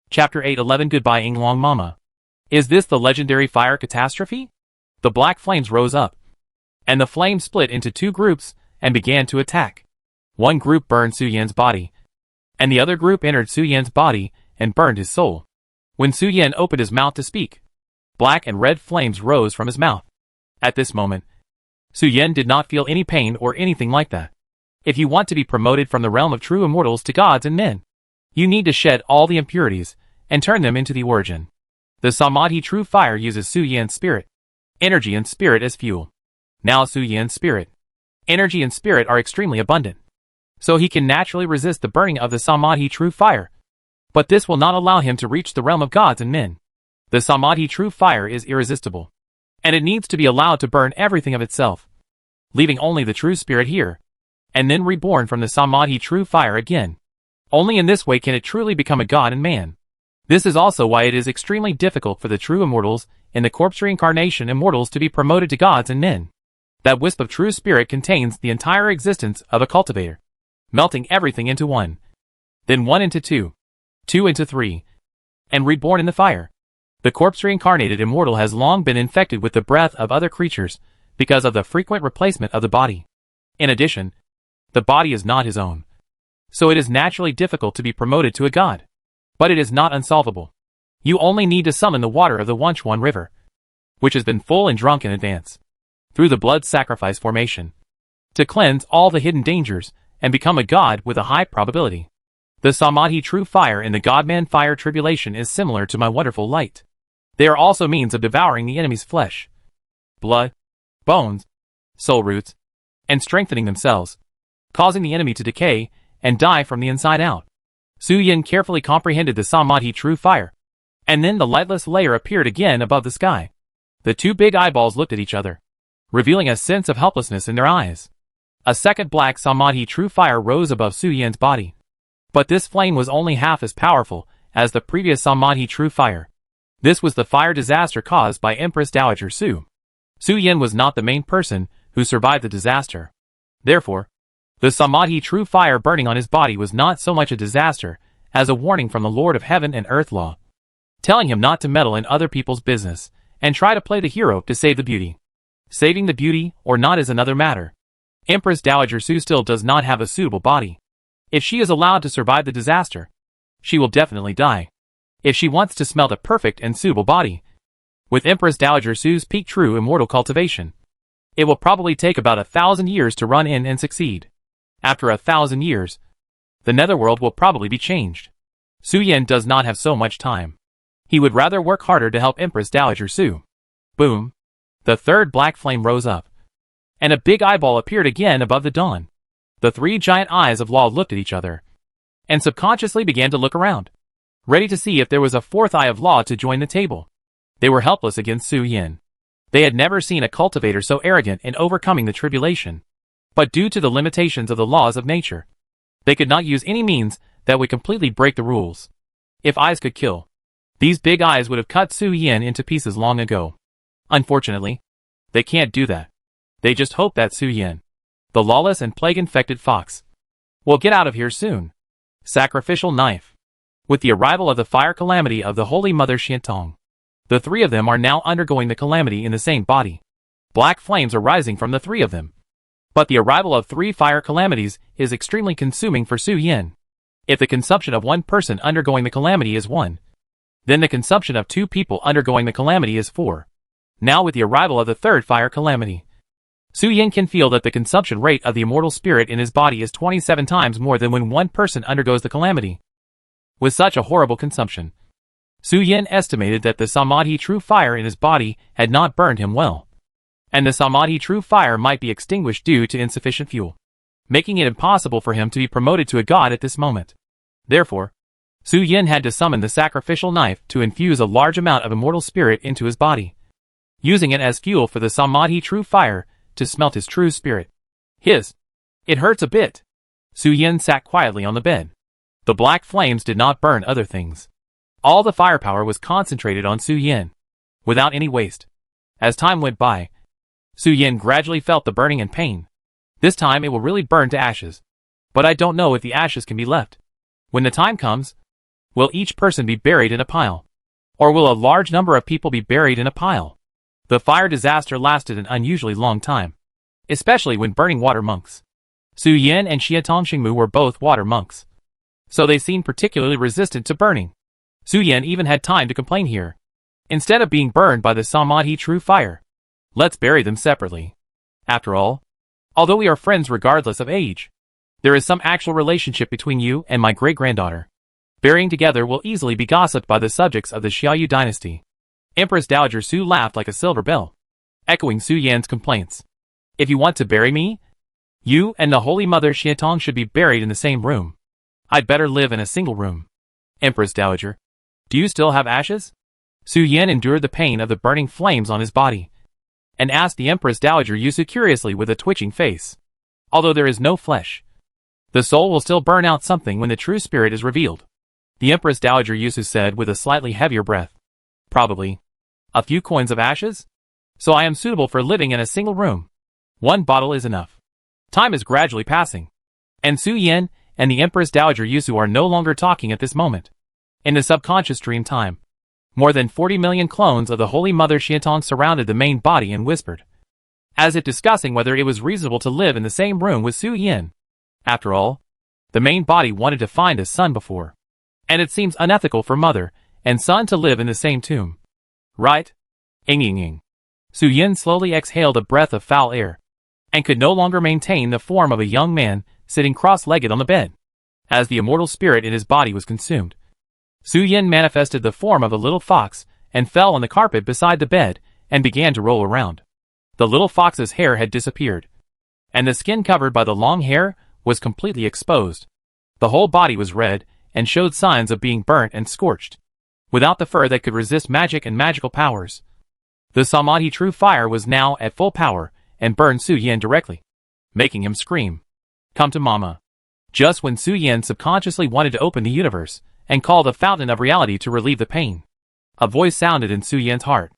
Chapter 811 Goodbye Inglong Mama. Is this the legendary fire catastrophe? The black flames rose up, and the flames split into two groups and began to attack. One group burned Su Yan's body, and the other group entered Su Yan's body and burned his soul. When Su Yan opened his mouth to speak, black and red flames rose from his mouth. At this moment, Su Yan did not feel any pain or anything like that. If you want to be promoted from the realm of true immortals to gods and men, you need to shed all the impurities and turn them into the origin. The Samadhi true fire uses Su Yan's spirit, energy and spirit as fuel. Now Su Yan's spirit, energy and spirit are extremely abundant, so he can naturally resist the burning of the Samadhi true fire. But this will not allow him to reach the realm of gods and men. The Samadhi true fire is irresistible, and it needs to be allowed to burn everything of itself, leaving only the true spirit here, and then reborn from the Samadhi true fire again. Only in this way can it truly become a god and man. This is also why it is extremely difficult for the true immortals in the corpse reincarnation immortals to be promoted to gods and men. That wisp of true spirit contains the entire existence of a cultivator, melting everything into one, then one into two, two into three, and reborn in the fire. The corpse reincarnated immortal has long been infected with the breath of other creatures because of the frequent replacement of the body. In addition, the body is not his own, so it is naturally difficult to be promoted to a god. But it is not unsolvable. You only need to summon the water of the Wunchuan River, which has been full and drunk in advance, through the blood sacrifice formation, to cleanse all the hidden dangers and become a god with a high probability. The Samadhi true fire in the Godman fire tribulation is similar to my wonderful light. They are also means of devouring the enemy's flesh, blood, bones, soul roots, and strengthening themselves, causing the enemy to decay and die from the inside out. Su Yan carefully comprehended the Samadhi true fire, and then the lightless layer appeared again above the sky. The two big eyeballs looked at each other, revealing a sense of helplessness in their eyes. A second black Samadhi true fire rose above Su Yan's body, but this flame was only half as powerful as the previous Samadhi true fire. This was the fire disaster caused by Empress Dowager Su. Su Yan was not the main person who survived the disaster. Therefore, the Samadhi true fire burning on his body was not so much a disaster as a warning from the Lord of Heaven and Earth Law, telling him not to meddle in other people's business and try to play the hero to save the beauty. Saving the beauty or not is another matter. Empress Dowager Su still does not have a suitable body. If she is allowed to survive the disaster, she will definitely die. If she wants to smell the perfect and suitable body, with Empress Dowager Su's peak true immortal cultivation, it will probably take about 1,000 years to run in and succeed. After 1,000 years, the netherworld will probably be changed. Su Yan does not have so much time. He would rather work harder to help Empress Dowager Su. Boom! The third black flame rose up, and a big eyeball appeared again above the dawn. The three giant eyes of Law looked at each other, and subconsciously began to look around, ready to see if there was a fourth eye of Law to join the table. They were helpless against Su Yan. They had never seen a cultivator so arrogant in overcoming the tribulation. But due to the limitations of the laws of nature, they could not use any means that would completely break the rules. If eyes could kill, these big eyes would have cut Su Yan into pieces long ago. Unfortunately, they can't do that. They just hope that Su Yan, the lawless and plague-infected fox, will get out of here soon. Sacrificial knife. With the arrival of the fire calamity of the Holy Mother Xiantong, the three of them are now undergoing the calamity in the same body. Black flames are rising from the three of them. But the arrival of three fire calamities is extremely consuming for Su Yan. If the consumption of one person undergoing the calamity is 1, then the consumption of 2 people undergoing the calamity is 4. Now with the arrival of the third fire calamity, Su Yan can feel that the consumption rate of the immortal spirit in his body is 27 times more than when one person undergoes the calamity. With such a horrible consumption, Su Yan estimated that the Samadhi true fire in his body had not burned him well, and the Samadhi true fire might be extinguished due to insufficient fuel, making it impossible for him to be promoted to a god at this moment. Therefore, Su Yan had to summon the sacrificial knife to infuse a large amount of immortal spirit into his body, using it as fuel for the Samadhi true fire to smelt his true spirit. It hurts a bit. Su Yan sat quietly on the bed. The black flames did not burn other things. All the firepower was concentrated on Su Yan, without any waste. As time went by, Su Yan gradually felt the burning and pain. This time it will really burn to ashes. But I don't know if the ashes can be left. When the time comes, Will each person be buried in a pile? Or will a large number of people be buried in a pile? The fire disaster lasted an unusually long time, especially when burning water monks. Su Yin and Xiatong Xingmu were both water monks, so they seemed particularly resistant to burning. Su Yin even had time to complain here. Instead of being burned by the Samadhi true fire, let's bury them separately. After all, although we are friends regardless of age, there is some actual relationship between you and my great-granddaughter. Burying together will easily be gossiped by the subjects of the Xiaoyu dynasty. Empress Dowager Su laughed like a silver bell, echoing Su Yan's complaints. If you want to bury me, you and the Holy Mother Xiatong should be buried in the same room. I'd better live in a single room. Empress Dowager, do you still have ashes? Su Yan endured the pain of the burning flames on his body, and asked the Empress Dowager Yusu curiously with a twitching face. Although there is no flesh, the soul will still burn out something when the true spirit is revealed. The Empress Dowager Yusu said with a slightly heavier breath. Probably. A few coins of ashes? So I am suitable for living in a single room. One bottle is enough. Time is gradually passing, and Su Yan and the Empress Dowager Yusu are no longer talking at this moment. In the subconscious dream time, more than 40 million clones of the Holy Mother Xiatong surrounded the main body and whispered, as if discussing whether it was reasonable to live in the same room with Su Yan. After all, the main body wanted to find a son before, and it seems unethical for mother and son to live in the same tomb. Right? Ing. Su Yan slowly exhaled a breath of foul air, and could no longer maintain the form of a young man sitting cross-legged on the bed. As the immortal spirit in his body was consumed, Su Yan manifested the form of a little fox and fell on the carpet beside the bed and began to roll around. The little fox's hair had disappeared, and the skin covered by the long hair was completely exposed. The whole body was red and showed signs of being burnt and scorched, without the fur that could resist magic and magical powers. The Samadhi true fire was now at full power and burned Su Yan directly, making him scream, "Come to mama." Just when Su Yan subconsciously wanted to open the universe and call the fountain of reality to relieve the pain, a voice sounded in Su Yan's heart.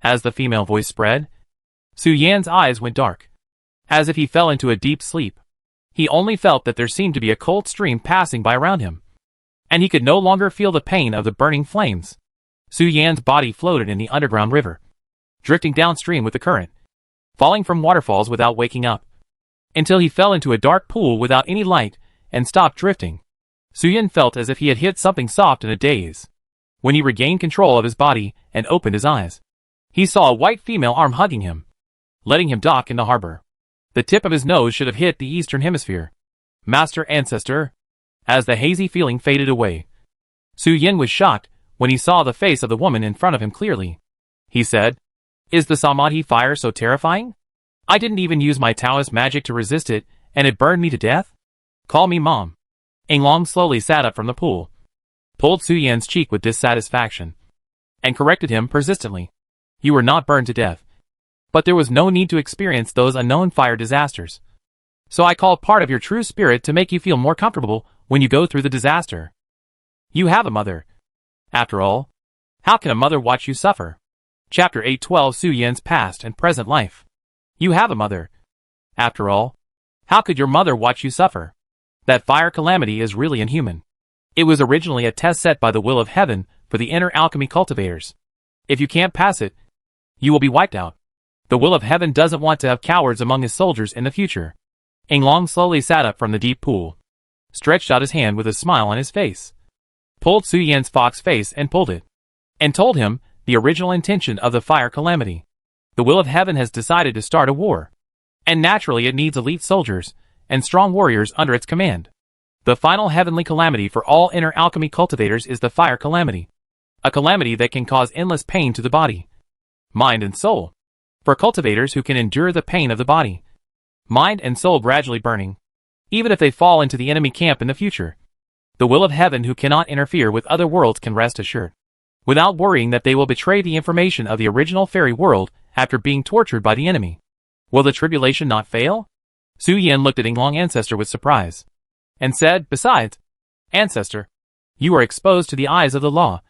As the female voice spread, Su Yan's eyes went dark, as if he fell into a deep sleep. He only felt that there seemed to be a cold stream passing by around him, and he could no longer feel the pain of the burning flames. Su Yan's body floated in the underground river, drifting downstream with the current, falling from waterfalls without waking up, until he fell into a dark pool without any light and stopped drifting. Su Yan felt as if he had hit something soft in a daze. When he regained control of his body and opened his eyes, he saw a white female arm hugging him, letting him dock in the harbor. The tip of his nose should have hit the eastern hemisphere. Master Ancestor. As the hazy feeling faded away, Su Yan was shocked when he saw the face of the woman in front of him clearly. He said, "Is the Samadhi fire so terrifying? I didn't even use my Taoist magic to resist it, and it burned me to death? Call me Mom." Long slowly sat up from the pool, pulled Su Yan's cheek with dissatisfaction, and corrected him persistently. "You were not burned to death, but there was no need to experience those unknown fire disasters. So I called part of your true spirit to make you feel more comfortable when you go through the disaster. You have a mother. After all, how can a mother watch you suffer?" Chapter 812 Su Yan's Past and Present Life. You have a mother. After all, how could your mother watch you suffer? That fire calamity is really inhuman. It was originally a test set by the will of heaven for the inner alchemy cultivators. If you can't pass it, you will be wiped out. The will of heaven doesn't want to have cowards among his soldiers in the future. Long slowly sat up from the deep pool, stretched out his hand with a smile on his face, pulled Su Yan's fox face and pulled it, and told him the original intention of the fire calamity. The will of heaven has decided to start a war, and naturally it needs elite soldiers and strong warriors under its command. The final heavenly calamity for all inner alchemy cultivators is the fire calamity, a calamity that can cause endless pain to the body, mind and soul. For cultivators who can endure the pain of the body, mind and soul gradually burning, even if they fall into the enemy camp in the future, the will of heaven who cannot interfere with other worlds can rest assured, without worrying that they will betray the information of the original fairy world after being tortured by the enemy. Will the tribulation not fail? Su Yan looked at Yinglong Ancestor with surprise, and said, "Besides, Ancestor, you are exposed to the eyes of the law.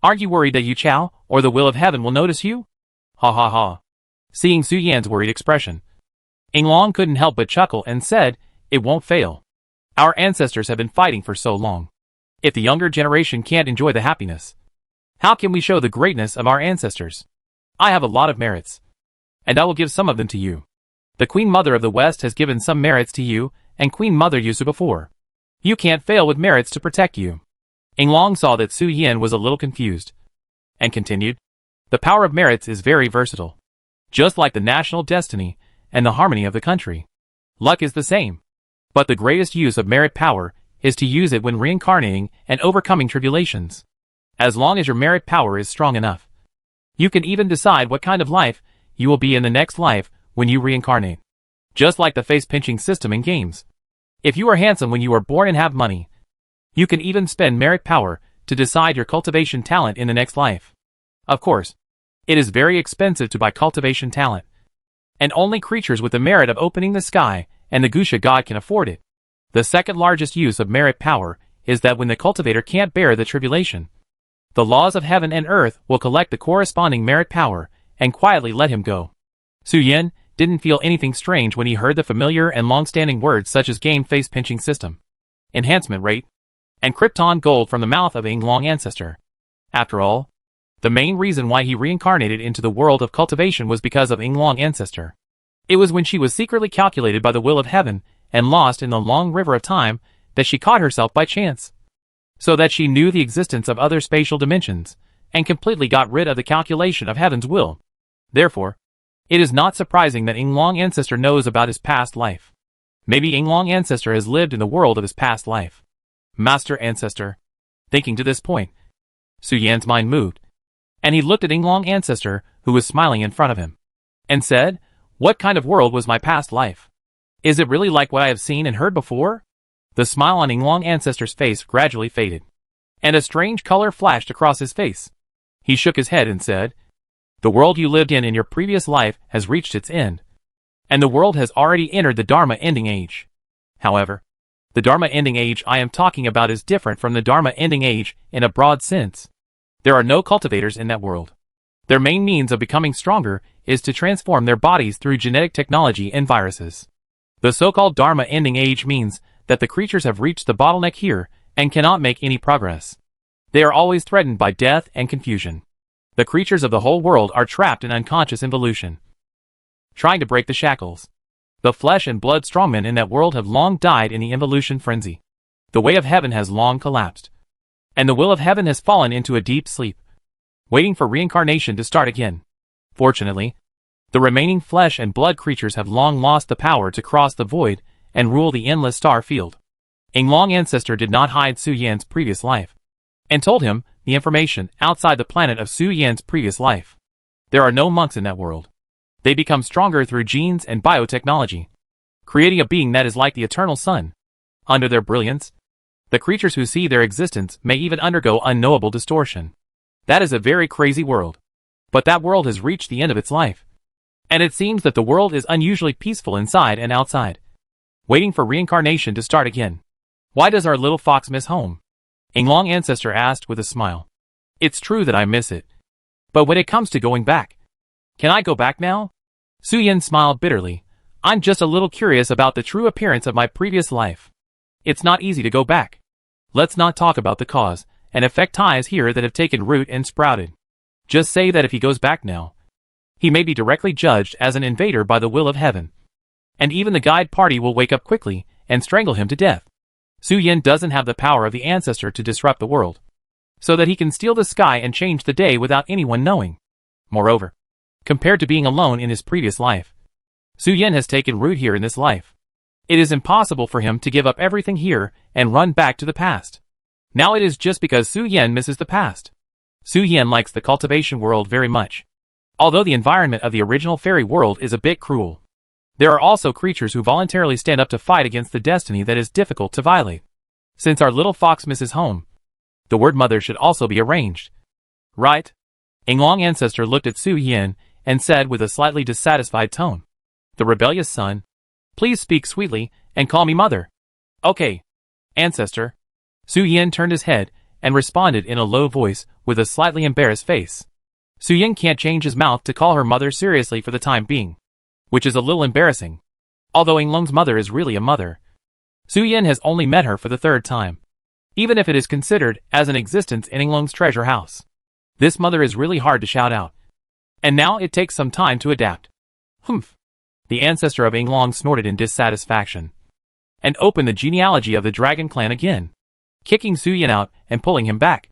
Aren't you worried that Yu Chao or the will of heaven will notice you?" Ha ha ha. Seeing Su Yan's worried expression, Yinglong couldn't help but chuckle and said, "It won't fail. Our ancestors have been fighting for so long. If the younger generation can't enjoy the happiness, how can we show the greatness of our ancestors? I have a lot of merits, and I will give some of them to you. The Queen Mother of the West has given some merits to you, and Queen Mother Yusu before. You can't fail with merits to protect you. Yinglong saw that Su Yan was a little confused, and continued, the power of merits is very versatile. Just like the national destiny and the harmony of the country. Luck is the same. But the greatest use of merit power is to use it when reincarnating and overcoming tribulations. As long as your merit power is strong enough, you can even decide what kind of life you will be in the next life when you reincarnate. Just like the face-pinching system in games. If you are handsome when you are born and have money, you can even spend merit power to decide your cultivation talent in the next life. Of course, it is very expensive to buy cultivation talent, and only creatures with the merit of opening the sky and the Gusha god can afford it. The second largest use of merit power is that when the cultivator can't bear the tribulation, the laws of heaven and earth will collect the corresponding merit power and quietly let him go. Su Yan didn't feel anything strange when he heard the familiar and long-standing words such as game face-pinching system, enhancement rate, and Krypton gold from the mouth of Yinglong ancestor. After all, the main reason why he reincarnated into the world of cultivation was because of Yinglong ancestor. It was when she was secretly calculated by the will of heaven and lost in the long river of time that she caught herself by chance. So that she knew the existence of other spatial dimensions and completely got rid of the calculation of heaven's will. Therefore, it is not surprising that Yinglong ancestor knows about his past life. Maybe Yinglong ancestor has lived in the world of his past life. Master ancestor. Thinking to this point, Su Yan's mind moved, and he looked at Yinglong ancestor who was smiling in front of him, and said, what kind of world was my past life? Is it really like what I have seen and heard before? The smile on Yinglong ancestor's face gradually faded, and a strange color flashed across his face. He shook his head and said, the world you lived in your previous life has reached its end, and the world has already entered the Dharma ending age. However, the Dharma ending age I am talking about is different from the Dharma ending age in a broad sense. There are no cultivators in that world. Their main means of becoming stronger is to transform their bodies through genetic technology and viruses. The so-called Dharma ending age means that the creatures have reached the bottleneck here and cannot make any progress. They are always threatened by death and confusion. The creatures of the whole world are trapped in unconscious involution, trying to break the shackles. The flesh and blood strongmen in that world have long died in the involution frenzy. The way of heaven has long collapsed, and the will of heaven has fallen into a deep sleep, waiting for reincarnation to start again. Fortunately, the remaining flesh and blood creatures have long lost the power to cross the void and rule the endless star field. Yinglong ancestor did not hide Su Yan's previous life, and told him the information outside the planet of Su Yan's previous life. There are no monks in that world. They become stronger through genes and biotechnology, creating a being that is like the eternal sun. Under their brilliance, the creatures who see their existence may even undergo unknowable distortion. That is a very crazy world. But that world has reached the end of its life, and it seems that the world is unusually peaceful inside and outside, waiting for reincarnation to start again. Why does our little fox miss home? Yinglong ancestor asked with a smile. It's true that I miss it. But when it comes to going back, can I go back now? Su Yan smiled bitterly. I'm just a little curious about the true appearance of my previous life. It's not easy to go back. Let's not talk about the cause and effect ties here that have taken root and sprouted. Just say that if he goes back now, he may be directly judged as an invader by the will of heaven. And even the guide party will wake up quickly and strangle him to death. Su Yan doesn't have the power of the ancestor to disrupt the world, so that he can steal the sky and change the day without anyone knowing. Moreover, compared to being alone in his previous life, Su Yan has taken root here in this life. It is impossible for him to give up everything here and run back to the past. Now it is just because Su Yan misses the past. Su Yan likes the cultivation world very much. Although the environment of the original fairy world is a bit cruel, there are also creatures who voluntarily stand up to fight against the destiny that is difficult to violate. Since our little fox misses home, the word mother should also be arranged. Right? Yinglong ancestor looked at Su Yan and said with a slightly dissatisfied tone, the rebellious son, please speak sweetly and call me mother. Okay, ancestor. Su Yan turned his head and responded in a low voice with a slightly embarrassed face. Su Yan can't change his mouth to call her mother seriously for the time being, which is a little embarrassing. Although Yinglong's mother is really a mother, Su Yan has only met her for the third time. even if it is considered as an existence in Inglong's treasure house. This mother is really hard to shout out. And now it takes some time to adapt. Humph. The ancestor of Inglong snorted in dissatisfaction and opened the genealogy of the dragon clan again, kicking Su Yin out and pulling him back,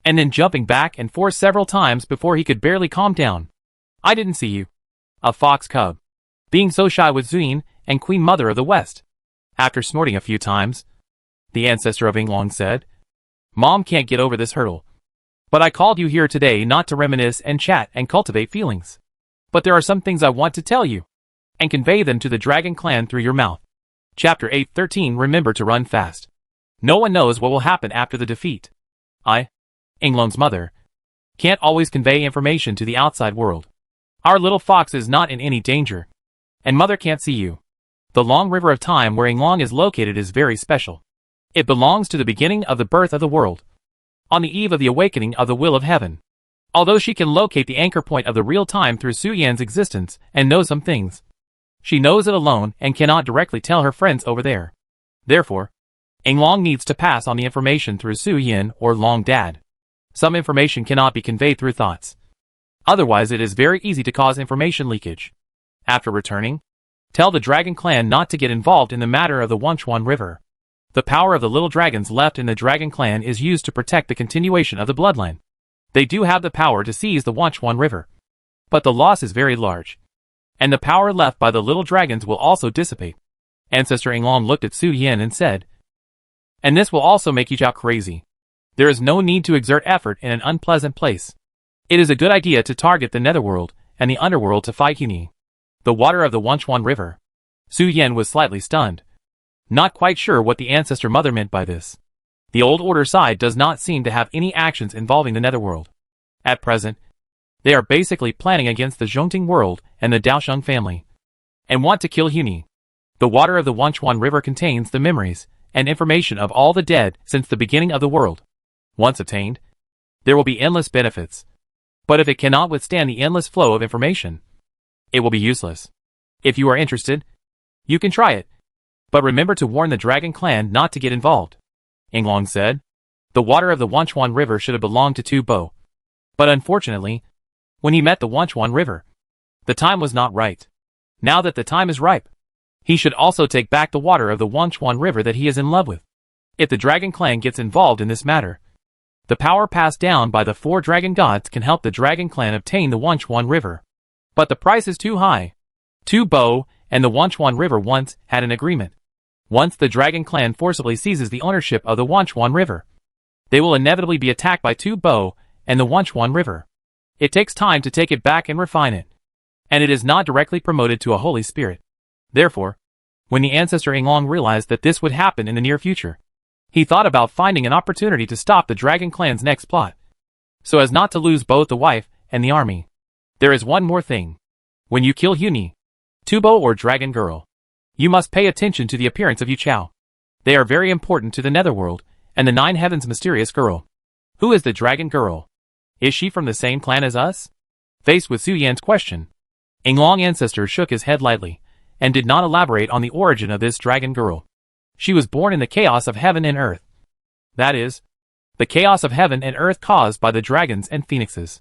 and then jumping back and forth several times before he could barely calm down. I didn't see you. A fox cub. Being so shy with Zuyin and Queen Mother of the West. After snorting a few times, the ancestor of Inglong said, Mom can't get over this hurdle. But I called you here today not to reminisce and chat and cultivate feelings. But there are some things I want to tell you, and convey them to the dragon clan through your mouth. Chapter 8:13 Remember to run fast. No one knows what will happen after the defeat. I, Inglong's mother, can't always convey information to the outside world. Our little fox is not in any danger, and mother can't see you. The long river of time where Inglong is located is very special. It belongs to the beginning of the birth of the world, on the eve of the awakening of the will of heaven. Although she can locate the anchor point of the real time through Su Yan's existence and know some things, she knows it alone and cannot directly tell her friends over there. Therefore, Inglong needs to pass on the information through Su Yan or Long Dad. Some information cannot be conveyed through thoughts. Otherwise it is very easy to cause information leakage. After returning, tell the dragon clan not to get involved in the matter of the Wenchuan River. The power of the little dragons left in the dragon clan is used to protect the continuation of the bloodline. They do have the power to seize the Wenchuan River, but the loss is very large, and the power left by the little dragons will also dissipate. Ancestor Inglong looked at Su Yin and said, and this will also make you Jiao crazy. There is no need to exert effort in an unpleasant place. It is a good idea to target the netherworld and the underworld to fight Huni, the water of the Wenchuan River. Su Yin was slightly stunned, not quite sure what the ancestor mother meant by this. The old order side does not seem to have any actions involving the netherworld. At present, they are basically planning against the Zhongting world and the Daosheng family, and want to kill Huni. The water of the Wenchuan River contains the memories and information of all the dead since the beginning of the world. Once obtained, there will be endless benefits. But if it cannot withstand the endless flow of information, it will be useless. If you are interested, you can try it. But remember to warn the dragon clan not to get involved. Inglong said, the water of the Wenchuan River should have belonged to Tu Bo. But unfortunately, when he met the Wenchuan River, the time was not right. Now that the time is ripe, he should also take back the water of the Wenchuan River that he is in love with. If the dragon clan gets involved in this matter, the power passed down by the 4 dragon gods can help the dragon clan obtain the Wenchuan River. But the price is too high. Tu Bo and the Wenchuan River once had an agreement. Once the dragon clan forcibly seizes the ownership of the Wenchuan River, they will inevitably be attacked by Tu Bo and the Wenchuan River. It takes time to take it back and refine it, and it is not directly promoted to a holy spirit. Therefore, when the ancestor Inglong realized that this would happen in the near future, he thought about finding an opportunity to stop the dragon clan's next plot, so as not to lose both the wife and the army. There is one more thing. When you kill Huni, Tu Bo or dragon girl, you must pay attention to the appearance of Yu Chao. They are very important to the netherworld and the 9 heavens mysterious girl. Who is the dragon girl? Is she from the same clan as us? Faced with Su Yan's question, Inglong ancestor shook his head lightly, and did not elaborate on the origin of this dragon girl. She was born in the chaos of heaven and earth. That is, the chaos of heaven and earth caused by the dragons and phoenixes.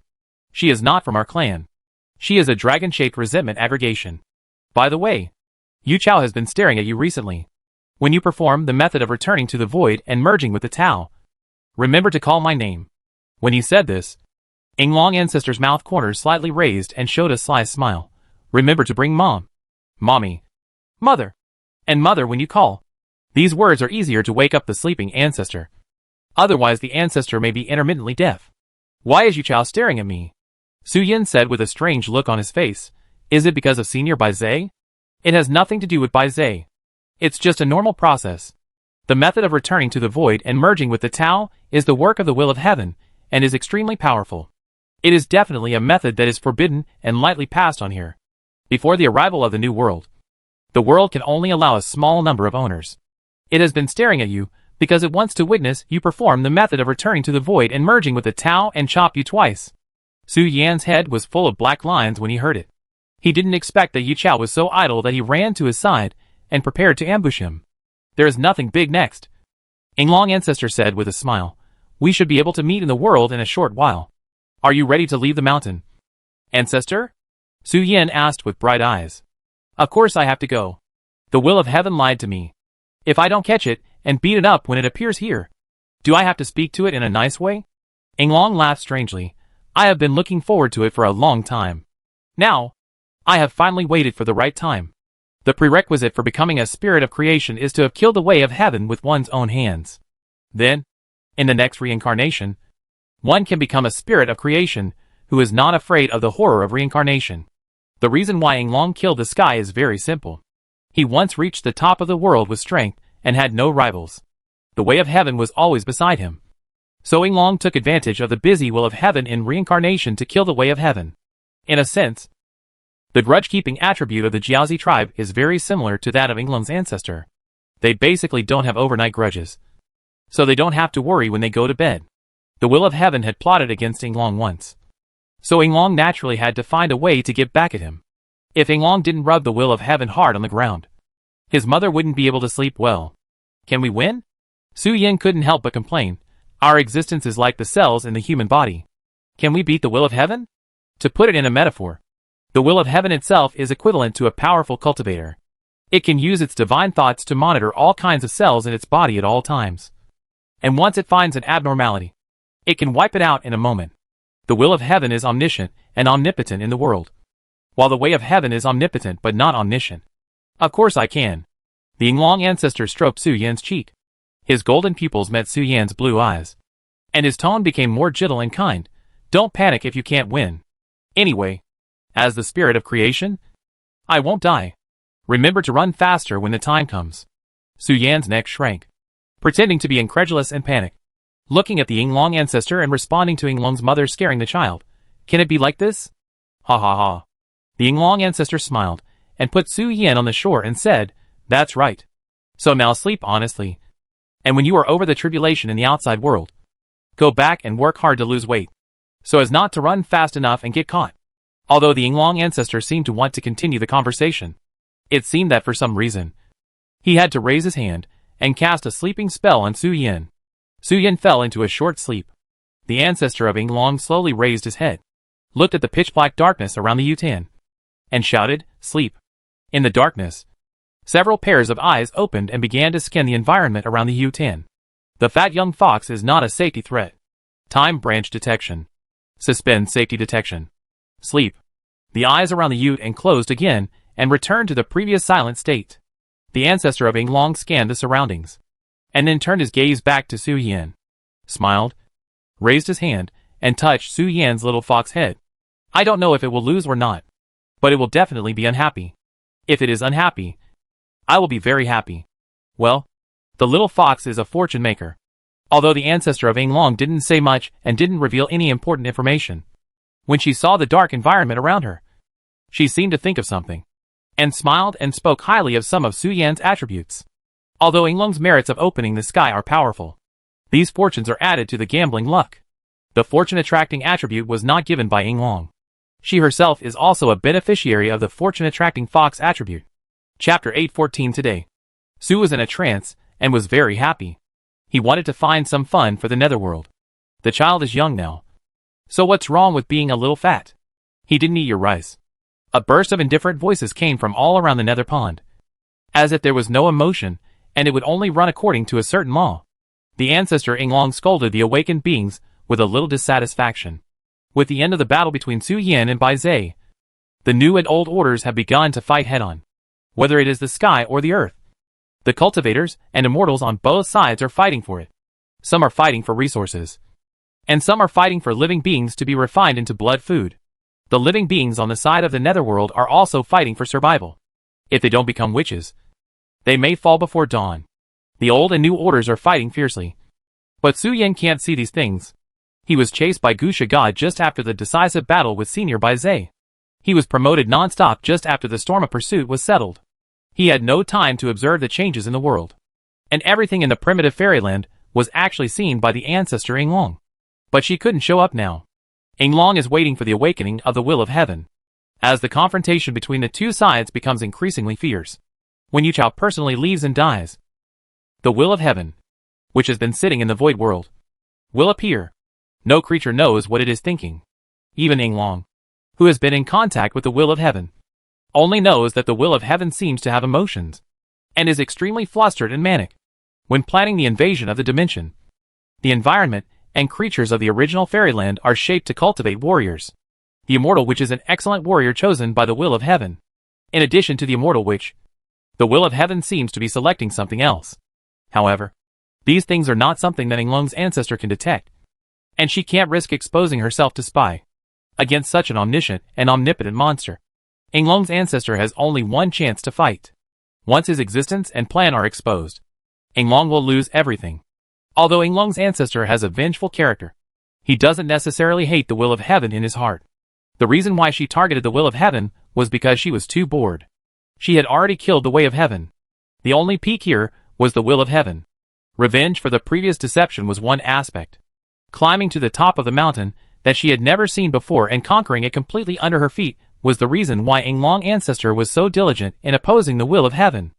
She is not from our clan. She is a dragon-shaped resentment aggregation. By the way, Yu Chao has been staring at you recently. When you perform the method of returning to the void and merging with the Tao, remember to call my name. When he said this, Inglong ancestor's mouth corners slightly raised and showed a sly smile. Remember to bring mom, mommy, mother, and mother when you call. These words are easier to wake up the sleeping ancestor. Otherwise the ancestor may be intermittently deaf. Why is Yu Chao staring at me? Su Yin said with a strange look on his face. Is it because of Senior Bai Zhe? It has nothing to do with Bai Zhe. It's just a normal process. The method of returning to the void and merging with the Tao is the work of the will of heaven, and is extremely powerful. It is definitely a method that is forbidden and lightly passed on here. Before the arrival of the new world, the world can only allow a small number of owners. It has been staring at you, because it wants to witness you perform the method of returning to the void and merging with the Tao and chop you twice. Su Yan's head was full of black lines when he heard it. He didn't expect that Yu Chao was so idle that he ran to his side and prepared to ambush him. There is nothing big next. Yinglong ancestor said with a smile. We should be able to meet in the world in a short while. Are you ready to leave the mountain? Ancestor? Su Yan asked with bright eyes. Of course I have to go. The will of heaven lied to me. If I don't catch it, and beat it up when it appears here, do I have to speak to it in a nice way? Yinglong laughed strangely. I have been looking forward to it for a long time. Now, I have finally waited for the right time. The prerequisite for becoming a spirit of creation is to have killed the way of heaven with one's own hands. Then, in the next reincarnation, one can become a spirit of creation who is not afraid of the horror of reincarnation. The reason why Yinglong killed the sky is very simple. He once reached the top of the world with strength and had no rivals. The way of heaven was always beside him. So Yinglong took advantage of the busy will of heaven in reincarnation to kill the way of heaven. In a sense, the grudge-keeping attribute of the Jiaozi tribe is very similar to that of Yinglong's ancestor. They basically don't have overnight grudges, so they don't have to worry when they go to bed. The will of heaven had plotted against Yinglong once, so Yinglong naturally had to find a way to get back at him. If Yinglong didn't rub the will of heaven hard on the ground, his mother wouldn't be able to sleep well. Can we win? Su Yan couldn't help but complain. Our existence is like the cells in the human body. Can we beat the will of heaven? To put it in a metaphor, the will of heaven itself is equivalent to a powerful cultivator. It can use its divine thoughts to monitor all kinds of cells in its body at all times. And once it finds an abnormality, it can wipe it out in a moment. The will of heaven is omniscient and omnipotent in the world, while the way of heaven is omnipotent but not omniscient. Of course I can. The Yinglong ancestor stroked Su Yan's cheek. His golden pupils met Su Yan's blue eyes, and his tone became more gentle and kind. Don't panic if you can't win. Anyway, as the spirit of creation, I won't die. Remember to run faster when the time comes. Su Yan's neck shrank, pretending to be incredulous and panicked, looking at the Yinglong ancestor and responding to Yinglong's mother scaring the child. Can it be like this? Ha ha ha. The Yinglong ancestor smiled, and put Su Yan on the shore and said, That's right. So now sleep honestly. And when you are over the tribulation in the outside world, go back and work hard to lose weight, so as not to run fast enough and get caught. Although the Yinglong ancestor seemed to want to continue the conversation, it seemed that for some reason, he had to raise his hand and cast a sleeping spell on Su Yan. Su Yan fell into a short sleep. The ancestor of Yinglong slowly raised his head, looked at the pitch-black darkness around the Yutan, and shouted, Sleep. In the darkness, several pairs of eyes opened and began to scan the environment around the Yutan. The fat young fox is not a safety threat. Time branch detection. Suspend safety detection. Sleep. The eyes around the Ute closed again and returned to the previous silent state. The ancestor of Yinglong scanned the surroundings, and then turned his gaze back to Su Yan, smiled, raised his hand, and touched Su Yan's little fox head. I don't know if it will lose or not, but it will definitely be unhappy. If it is unhappy, I will be very happy. Well, the little fox is a fortune maker. Although the ancestor of Yinglong didn't say much and didn't reveal any important information, when she saw the dark environment around her, she seemed to think of something, and smiled and spoke highly of some of Su Yan's attributes. Although Yinglong's merits of opening the sky are powerful, these fortunes are added to the gambling luck. The fortune-attracting attribute was not given by Yinglong. She herself is also a beneficiary of the fortune-attracting fox attribute. Chapter 814 today. Su was in a trance and was very happy. He wanted to find some fun for the netherworld. The child is young now, so what's wrong with being a little fat? He didn't eat your rice. A burst of indifferent voices came from all around the nether pond, as if there was no emotion, and it would only run according to a certain law. The ancestor Yinglong scolded the awakened beings with a little dissatisfaction. With the end of the battle between Su Yan and Bai Zhe, the new and old orders have begun to fight head-on. Whether it is the sky or the earth, the cultivators and immortals on both sides are fighting for it. Some are fighting for resources, and some are fighting for living beings to be refined into blood food. The living beings on the side of the netherworld are also fighting for survival. If they don't become witches, they may fall before dawn. The old and new orders are fighting fiercely. But Su Yan can't see these things. He was chased by Gusha God just after the decisive battle with Senior Bai Zhe. He was promoted non-stop just after the storm of pursuit was settled. He had no time to observe the changes in the world. And everything in the primitive fairyland was actually seen by the ancestor Yinglong. But she couldn't show up now. Yinglong is waiting for the awakening of the will of heaven. As the confrontation between the two sides becomes increasingly fierce, when Yu Chao personally leaves and dies, the will of heaven, which has been sitting in the void world, will appear. No creature knows what it is thinking. Even Yinglong, who has been in contact with the will of heaven, only knows that the will of heaven seems to have emotions, and is extremely flustered and manic when planning the invasion of the dimension. The environment and creatures of the original fairyland are shaped to cultivate warriors. The immortal witch is an excellent warrior chosen by the will of heaven. In addition to the immortal witch, the will of heaven seems to be selecting something else. However, these things are not something that Yinglong's ancestor can detect, and she can't risk exposing herself to spy against such an omniscient and omnipotent monster. Yinglong's ancestor has only one chance to fight. Once his existence and plan are exposed, Yinglong will lose everything. Although Yinglong's ancestor has a vengeful character, he doesn't necessarily hate the will of heaven in his heart. The reason why she targeted the will of heaven was because she was too bored. She had already killed the way of heaven. The only peak here was the will of heaven. Revenge for the previous deception was one aspect. Climbing to the top of the mountain that she had never seen before and conquering it completely under her feet was the reason why Yinglong's ancestor was so diligent in opposing the will of heaven.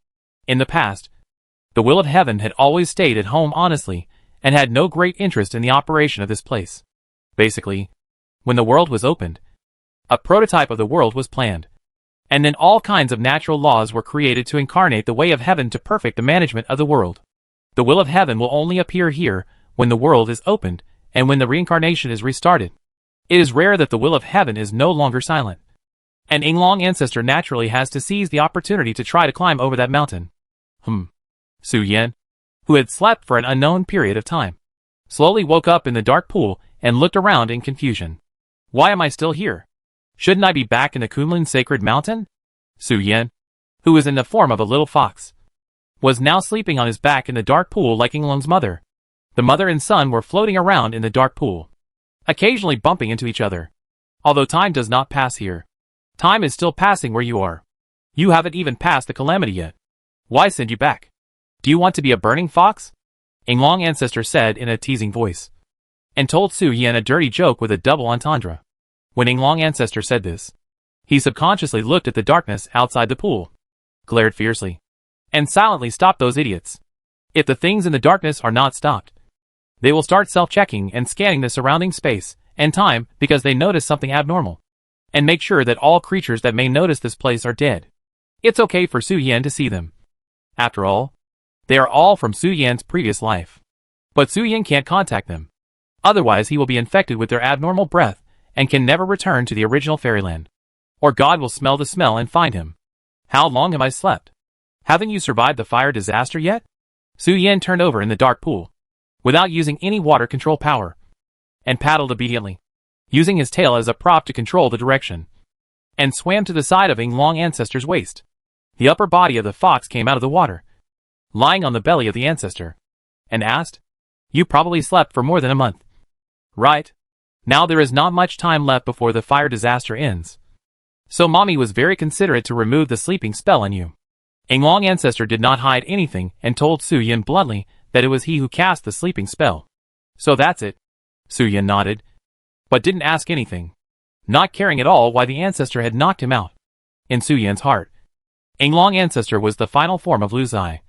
In the past, the will of heaven had always stayed at home honestly and had no great interest in the operation of this place. Basically, when the world was opened, a prototype of the world was planned, and then all kinds of natural laws were created to incarnate the way of heaven to perfect the management of the world. The will of heaven will only appear here when the world is opened and when the reincarnation is restarted. It is rare that the will of heaven is no longer silent, and Yinglong's ancestor naturally has to seize the opportunity to try to climb over that mountain. Su Yan, who had slept for an unknown period of time, slowly woke up in the dark pool and looked around in confusion. Why am I still here? Shouldn't I be back in the Kunlun sacred mountain? Su Yan, who was in the form of a little fox, was now sleeping on his back in the dark pool like Yinglong's mother. The mother and son were floating around in the dark pool, occasionally bumping into each other. Although time does not pass here, time is still passing where you are. You haven't even passed the calamity yet. Why send you back? Do you want to be a burning fox? Yinglong's ancestor said in a teasing voice, and told Su Yan a dirty joke with a double entendre. When Yinglong's ancestor said this, he subconsciously looked at the darkness outside the pool, glared fiercely, and silently stopped those idiots. If the things in the darkness are not stopped, they will start self-checking and scanning the surrounding space and time because they notice something abnormal, and make sure that all creatures that may notice this place are dead. It's okay for Su Yan to see them. After all, they are all from Su Yan's previous life. But Su Yan can't contact them. Otherwise he will be infected with their abnormal breath and can never return to the original fairyland. Or God will smell the smell and find him. How long have I slept? Haven't you survived the fire disaster yet? Su Yan turned over in the dark pool, without using any water control power, and paddled obediently, using his tail as a prop to control the direction, and swam to the side of Yinglong's ancestor's waist. The upper body of the fox came out of the water, lying on the belly of the ancestor, and asked, "You probably slept for more than a month, right? Now there is not much time left before the fire disaster ends. So mommy was very considerate to remove the sleeping spell on you." Yinglong's ancestor did not hide anything and told Su Yan bluntly that it was he who cast the sleeping spell. "So that's it." Su Yan nodded, but didn't ask anything, not caring at all why the ancestor had knocked him out. In Su Yan's heart, Yinglong's ancestor was the final form of Lu Zai,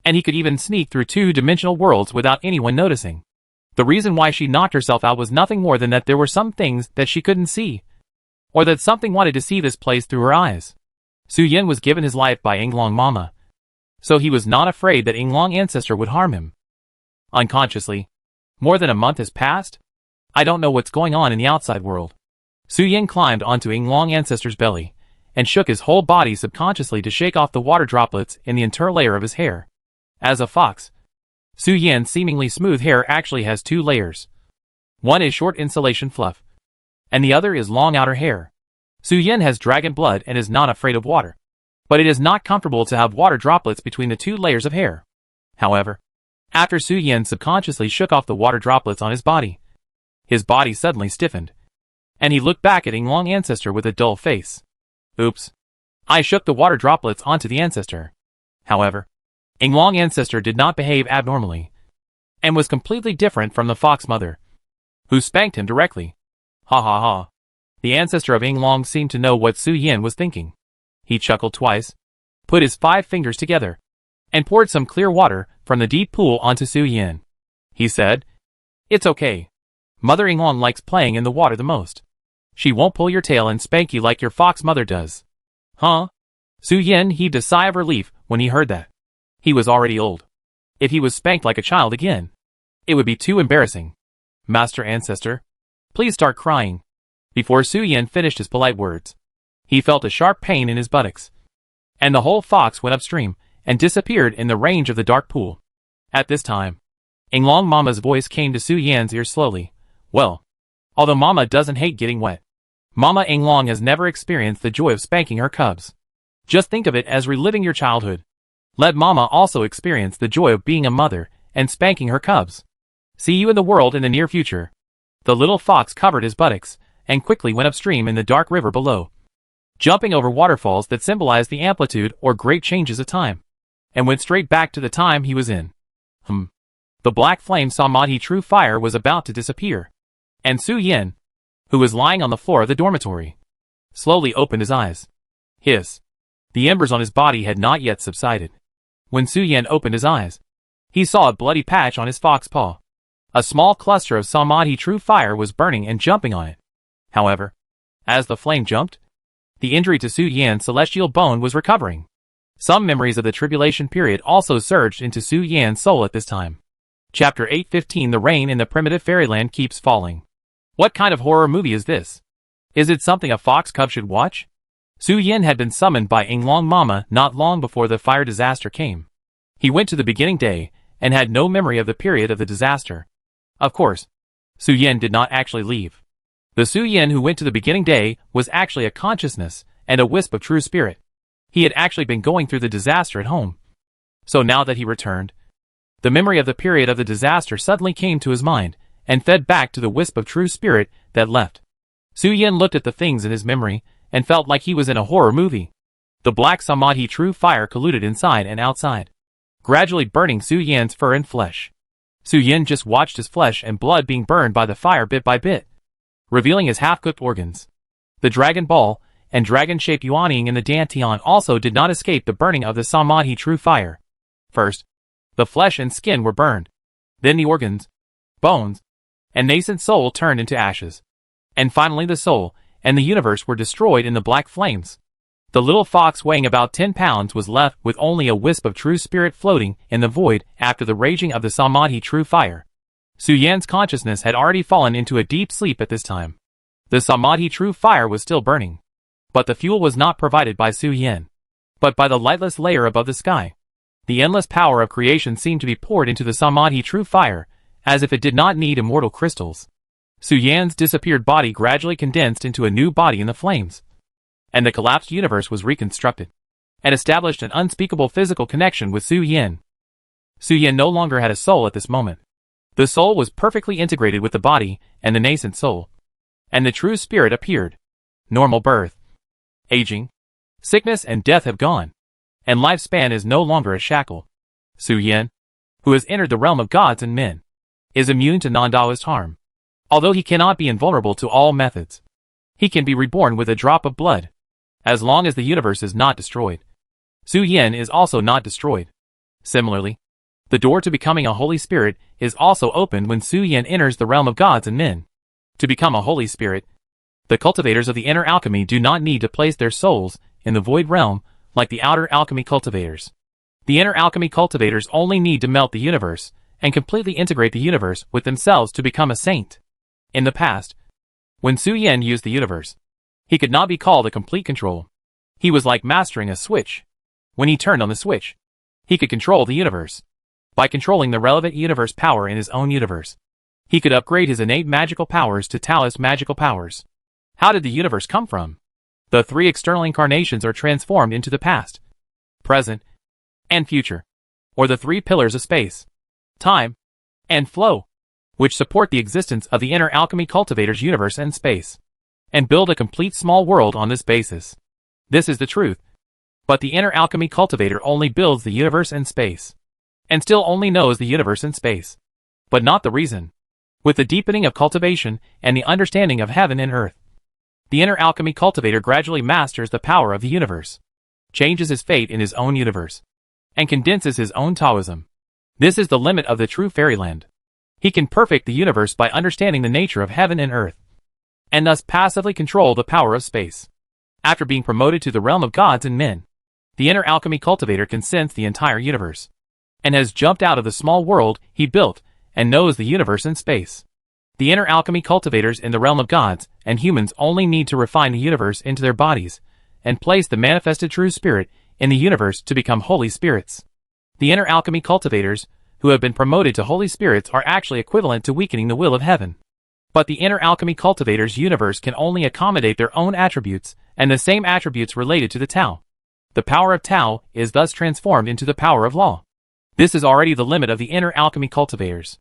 and he could even sneak through two-dimensional worlds without anyone noticing. The reason why she knocked herself out was nothing more than that there were some things that she couldn't see, or that something wanted to see this place through her eyes. Su Yan was given his life by Yinglong's mama, so he was not afraid that Yinglong's ancestor would harm him. Unconsciously, more than a month has passed? I don't know what's going on in the outside world. Su Yan climbed onto Yinglong's ancestor's belly, and shook his whole body subconsciously to shake off the water droplets in the interlayer of his hair. As a fox, Su Yan's seemingly smooth hair actually has two layers. One is short insulation fluff, and the other is long outer hair. Su Yan has dragon blood and is not afraid of water, but it is not comfortable to have water droplets between the two layers of hair. However, after Su Yan subconsciously shook off the water droplets on his body suddenly stiffened, and he looked back at Yinglong's ancestor with a dull face. Oops. I shook the water droplets onto the ancestor. However, Yinglong's ancestor did not behave abnormally, and was completely different from the fox mother, who spanked him directly. Ha ha ha. The ancestor of Yinglong seemed to know what Su Yan was thinking. He chuckled twice, put his 5 fingers together, and poured some clear water from the deep pool onto Su Yin. He said, "It's okay. Mother Yinglong likes playing in the water the most. She won't pull your tail and spank you like your fox mother does." Huh? Su Yin heaved a sigh of relief when he heard that. He was already old. If he was spanked like a child again, it would be too embarrassing. "Master Ancestor, please start crying." Before Su Yin finished his polite words, he felt a sharp pain in his buttocks, and the whole fox went upstream and disappeared in the range of the dark pool. At this time, Yinglong Mama's voice came to Su Yan's ears slowly. "Well, although Mama doesn't hate getting wet, Mama Yinglong has never experienced the joy of spanking her cubs. Just think of it as reliving your childhood. Let Mama also experience the joy of being a mother and spanking her cubs. See you in the world in the near future." The little fox covered his buttocks and quickly went upstream in the dark river below, jumping over waterfalls that symbolized the amplitude or great changes of time, and went straight back to the time he was in. The black flame Samadhi true fire was about to disappear, and Su Yin, who was lying on the floor of the dormitory, slowly opened his eyes. The embers on his body had not yet subsided. When Su Yin opened his eyes, he saw a bloody patch on his fox paw. A small cluster of Samadhi true fire was burning and jumping on it. However, as the flame jumped, the injury to Su Yan's celestial bone was recovering. Some memories of the tribulation period also surged into Su Yan's soul at this time. Chapter 815. The rain in the primitive fairyland keeps falling. What kind of horror movie is this? Is it something a fox cub should watch? Su Yin had been summoned by Yinglong Mama not long before the fire disaster came. He went to the beginning day and had no memory of the period of the disaster. Of course, Su Yin did not actually leave. The Su Yin who went to the beginning day was actually a consciousness and a wisp of true spirit. He had actually been going through the disaster at home. So now that he returned, the memory of the period of the disaster suddenly came to his mind and fed back to the wisp of true spirit that left. Su Yin looked at the things in his memory and felt like he was in a horror movie. The black Samadhi true fire colluded inside and outside, gradually burning Su Yan's fur and flesh. Su Yin just watched his flesh and blood being burned by the fire bit by bit, revealing his half-cooked organs. The dragon ball and dragon-shaped Yuanying in the Dantian also did not escape the burning of the Samadhi true fire. First, the flesh and skin were burned. Then the organs, bones, and nascent soul turned into ashes. And finally the soul and the universe were destroyed in the black flames. The little fox weighing about 10 pounds was left with only a wisp of true spirit floating in the void after the raging of the Samadhi true fire. Su Yan's consciousness had already fallen into a deep sleep at this time. The Samadhi true fire was still burning, but the fuel was not provided by Su Yin, but by the lightless layer above the sky. The endless power of creation seemed to be poured into the Samadhi true fire, as if it did not need immortal crystals. Su Yan's disappeared body gradually condensed into a new body in the flames, and the collapsed universe was reconstructed, and established an unspeakable physical connection with Su Yin. Su Yin no longer had a soul at this moment. The soul was perfectly integrated with the body and the nascent soul, and the true spirit appeared. Normal birth, aging, sickness and death have gone, and lifespan is no longer a shackle. Su Yin, who has entered the realm of gods and men, is immune to non-Taoist harm. Although he cannot be invulnerable to all methods, he can be reborn with a drop of blood, as long as the universe is not destroyed. Su Yin is also not destroyed. Similarly, the door to becoming a Holy Spirit is also opened when Su Yin enters the realm of gods and men. To become a Holy Spirit, the cultivators of the inner alchemy do not need to place their souls in the void realm like the outer alchemy cultivators. The inner alchemy cultivators only need to melt the universe and completely integrate the universe with themselves to become a saint. In the past, when Su Yin used the universe, he could not be called a complete control. He was like mastering a switch. When he turned on the switch, he could control the universe. By controlling the relevant universe power in his own universe, he could upgrade his innate magical powers to Taoist magical powers. How did the universe come from? The three external incarnations are transformed into the past, present, and future, or the three pillars of space, time, and flow, which support the existence of the inner alchemy cultivator's universe and space, and build a complete small world on this basis. This is the truth. But the inner alchemy cultivator only builds the universe and space, and still only knows the universe and space, but not the reason. With the deepening of cultivation and the understanding of heaven and earth, the inner alchemy cultivator gradually masters the power of the universe, changes his fate in his own universe, and condenses his own Taoism. This is the limit of the true fairyland. He can perfect the universe by understanding the nature of heaven and earth, and thus passively control the power of space. After being promoted to the realm of gods and men, the inner alchemy cultivator can sense the entire universe, and has jumped out of the small world he built and knows the universe and space. The inner alchemy cultivators in the realm of gods and humans only need to refine the universe into their bodies and place the manifested true spirit in the universe to become holy spirits. The inner alchemy cultivators who have been promoted to holy spirits are actually equivalent to weakening the will of heaven. But the inner alchemy cultivators' universe can only accommodate their own attributes and the same attributes related to the Tao. The power of Tao is thus transformed into the power of law. This is already the limit of the inner alchemy cultivators.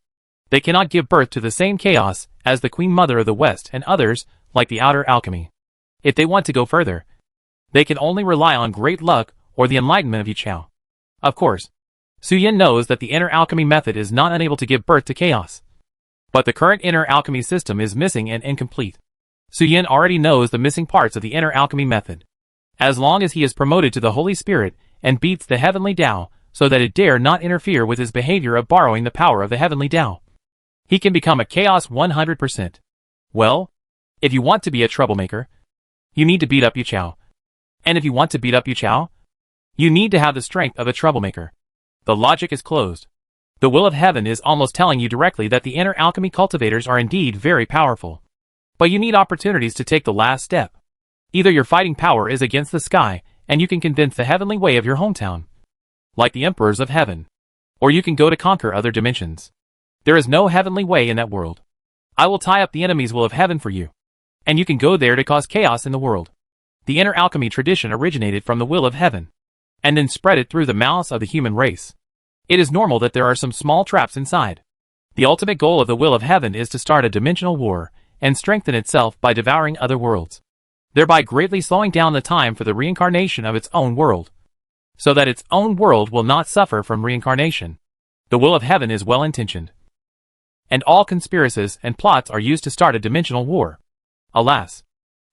They cannot give birth to the same chaos as the Queen Mother of the West and others like the outer alchemy. If they want to go further, they can only rely on great luck or the enlightenment of Yi Chao. Of course, Su Yin knows that the inner alchemy method is not unable to give birth to chaos. But the current inner alchemy system is missing and incomplete. Su Yin already knows the missing parts of the inner alchemy method. As long as he is promoted to the Holy Spirit and beats the heavenly Tao so that it dare not interfere with his behavior of borrowing the power of the heavenly Tao, he can become a chaos 100%. Well, if you want to be a troublemaker, you need to beat up Yi Chao. And if you want to beat up Yi Chao, you need to have the strength of a troublemaker. The logic is closed. The will of heaven is almost telling you directly that the inner alchemy cultivators are indeed very powerful. But you need opportunities to take the last step. Either your fighting power is against the sky, and you can convince the heavenly way of your hometown, like the emperors of heaven, or you can go to conquer other dimensions. There is no heavenly way in that world. I will tie up the enemy's will of heaven for you, and you can go there to cause chaos in the world. The inner alchemy tradition originated from the will of heaven, and then spread it through the malice of the human race. It is normal that there are some small traps inside. The ultimate goal of the will of heaven is to start a dimensional war and strengthen itself by devouring other worlds, thereby greatly slowing down the time for the reincarnation of its own world, so that its own world will not suffer from reincarnation. The will of heaven is well-intentioned, and all conspiracies and plots are used to start a dimensional war. Alas,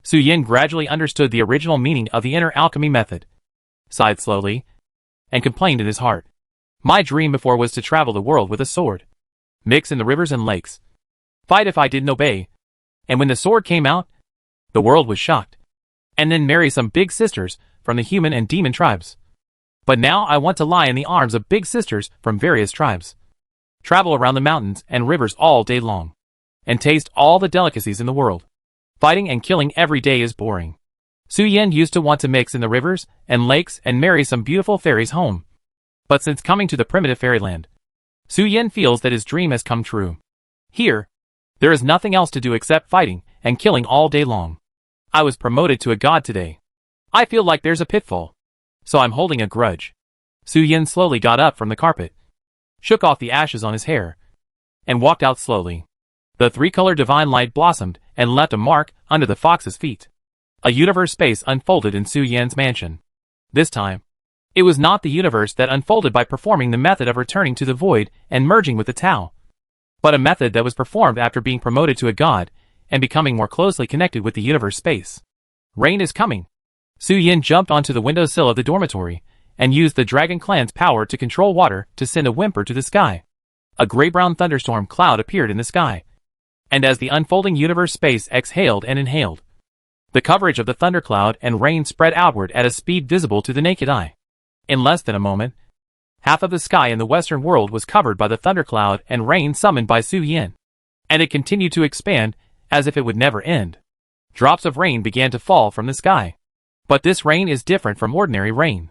Su Yin gradually understood the original meaning of the inner alchemy method, sighed slowly, and complained in his heart. My dream before was to travel the world with a sword, mix in the rivers and lakes, fight if I didn't obey, and when the sword came out, the world was shocked, and then marry some big sisters from the human and demon tribes. But now I want to lie in the arms of big sisters from various tribes, travel around the mountains and rivers all day long, and taste all the delicacies in the world. Fighting and killing every day is boring. Su Yin used to want to mix in the rivers and lakes and marry some beautiful fairies home. But since coming to the primitive fairyland, Su Yin feels that his dream has come true. Here, there is nothing else to do except fighting and killing all day long. I was promoted to a god today. I feel like there's a pitfall, so I'm holding a grudge. Su Yin slowly got up from the carpet, shook off the ashes on his hair, and walked out slowly. The three-color divine light blossomed and left a mark under the fox's feet. A universe space unfolded in Su Yin's mansion. This time, it was not the universe that unfolded by performing the method of returning to the void and merging with the Tao, but a method that was performed after being promoted to a god and becoming more closely connected with the universe space. Rain is coming. Su Yin jumped onto the windowsill of the dormitory and used the Dragon Clan's power to control water to send a whimper to the sky. A gray-brown thunderstorm cloud appeared in the sky, and as the unfolding universe space exhaled and inhaled, the coverage of the thundercloud and rain spread outward at a speed visible to the naked eye. In less than a moment, half of the sky in the western world was covered by the thundercloud and rain summoned by Su Yin, and it continued to expand as if it would never end. Drops of rain began to fall from the sky. But this rain is different from ordinary rain.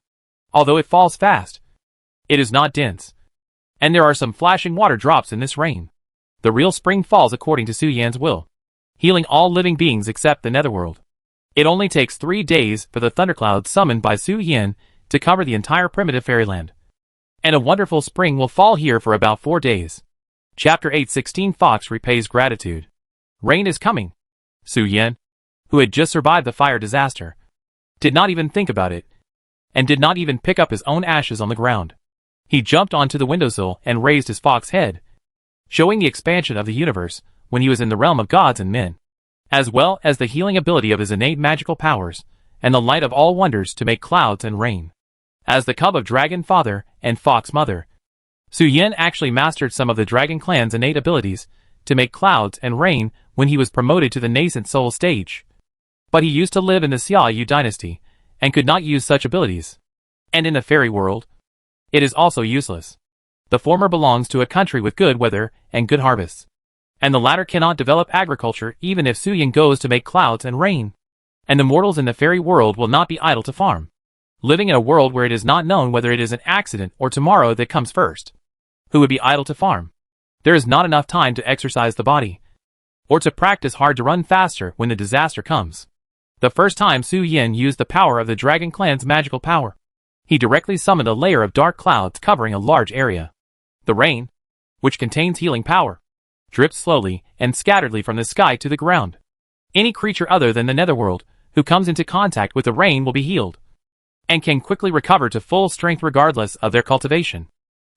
Although it falls fast, it is not dense, and there are some flashing water drops in this rain. The real spring falls according to Su Yin's will, healing all living beings except the netherworld. It only takes 3 days for the thundercloud summoned by Su Yin to cover the entire primitive fairyland, and a wonderful spring will fall here for about 4 days. Chapter 8:16 Fox repays gratitude. Rain is coming. Su Yin, who had just survived the fire disaster, did not even think about it, and did not even pick up his own ashes on the ground. He jumped onto the windowsill and raised his fox head, showing the expansion of the universe when he was in the realm of gods and men, as well as the healing ability of his innate magical powers, and the light of all wonders to make clouds and rain. As the cub of dragon father and fox mother, Su Yin actually mastered some of the Dragon Clan's innate abilities to make clouds and rain when he was promoted to the nascent soul stage. But he used to live in the Xia Yu dynasty and could not use such abilities. And in the fairy world, it is also useless. The former belongs to a country with good weather and good harvests, and the latter cannot develop agriculture even if Su Yin goes to make clouds and rain. And the mortals in the fairy world will not be idle to farm, living in a world where it is not known whether it is an accident or tomorrow that comes first. Who would be idle to farm? There is not enough time to exercise the body, or to practice hard to run faster when the disaster comes. The first time Su Yin used the power of the Dragon Clan's magical power, he directly summoned a layer of dark clouds covering a large area. The rain, which contains healing power, dripped slowly and scatteredly from the sky to the ground. Any creature other than the netherworld who comes into contact with the rain will be healed, and can quickly recover to full strength regardless of their cultivation.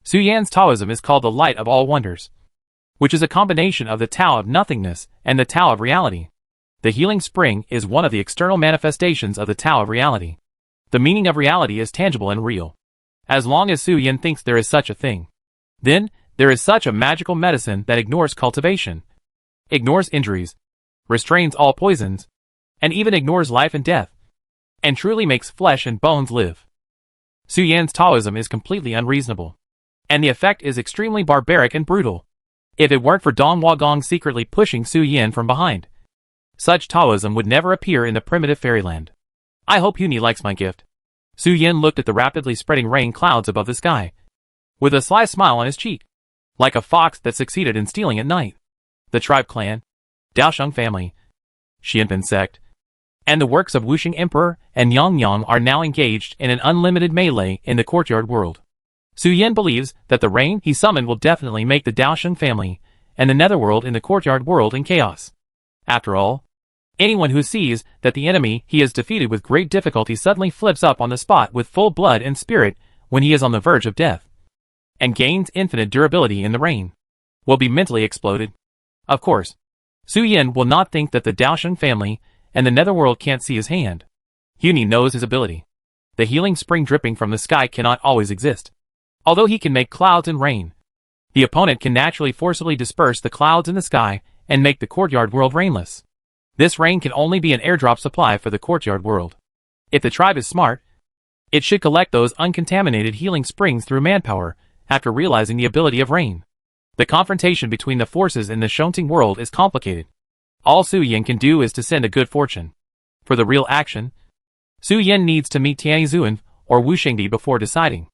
Su Yan's Taoism is called the Light of All Wonders, which is a combination of the Tao of Nothingness and the Tao of Reality. The healing spring is one of the external manifestations of the Tao of Reality. The meaning of reality is tangible and real. As long as Su Yin thinks there is such a thing, then there is such a magical medicine that ignores cultivation, ignores injuries, restrains all poisons, and even ignores life and death, and truly makes flesh and bones live. Su Yan's Taoism is completely unreasonable, and the effect is extremely barbaric and brutal. If it weren't for Dong Wagong secretly pushing Su Yin from behind, such Taoism would never appear in the primitive fairyland. I hope Uni likes my gift. Su Yin looked at the rapidly spreading rain clouds above the sky, with a sly smile on his cheek, like a fox that succeeded in stealing at night. The tribe clan, Daosheng family, Xianbin sect, and the works of Wuxing Emperor and Yang are now engaged in an unlimited melee in the courtyard world. Su Yin believes that the rain he summoned will definitely make the Daosheng family and the netherworld in the courtyard world in chaos. After all, anyone who sees that the enemy he has defeated with great difficulty suddenly flips up on the spot with full blood and spirit when he is on the verge of death, and gains infinite durability in the rain, will be mentally exploded. Of course, Su Yin will not think that the Daosheng family and the netherworld can't see his hand. Uni knows his ability. The healing spring dripping from the sky cannot always exist. Although he can make clouds and rain, the opponent can naturally forcibly disperse the clouds in the sky and make the courtyard world rainless. This rain can only be an airdrop supply for the courtyard world. If the tribe is smart, it should collect those uncontaminated healing springs through manpower after realizing the ability of rain. The confrontation between the forces in the Shonting world is complicated. All Su Yin can do is to send a good fortune. For the real action, Su Yin needs to meet Tianyi Zuan or Wu Shengdi before deciding.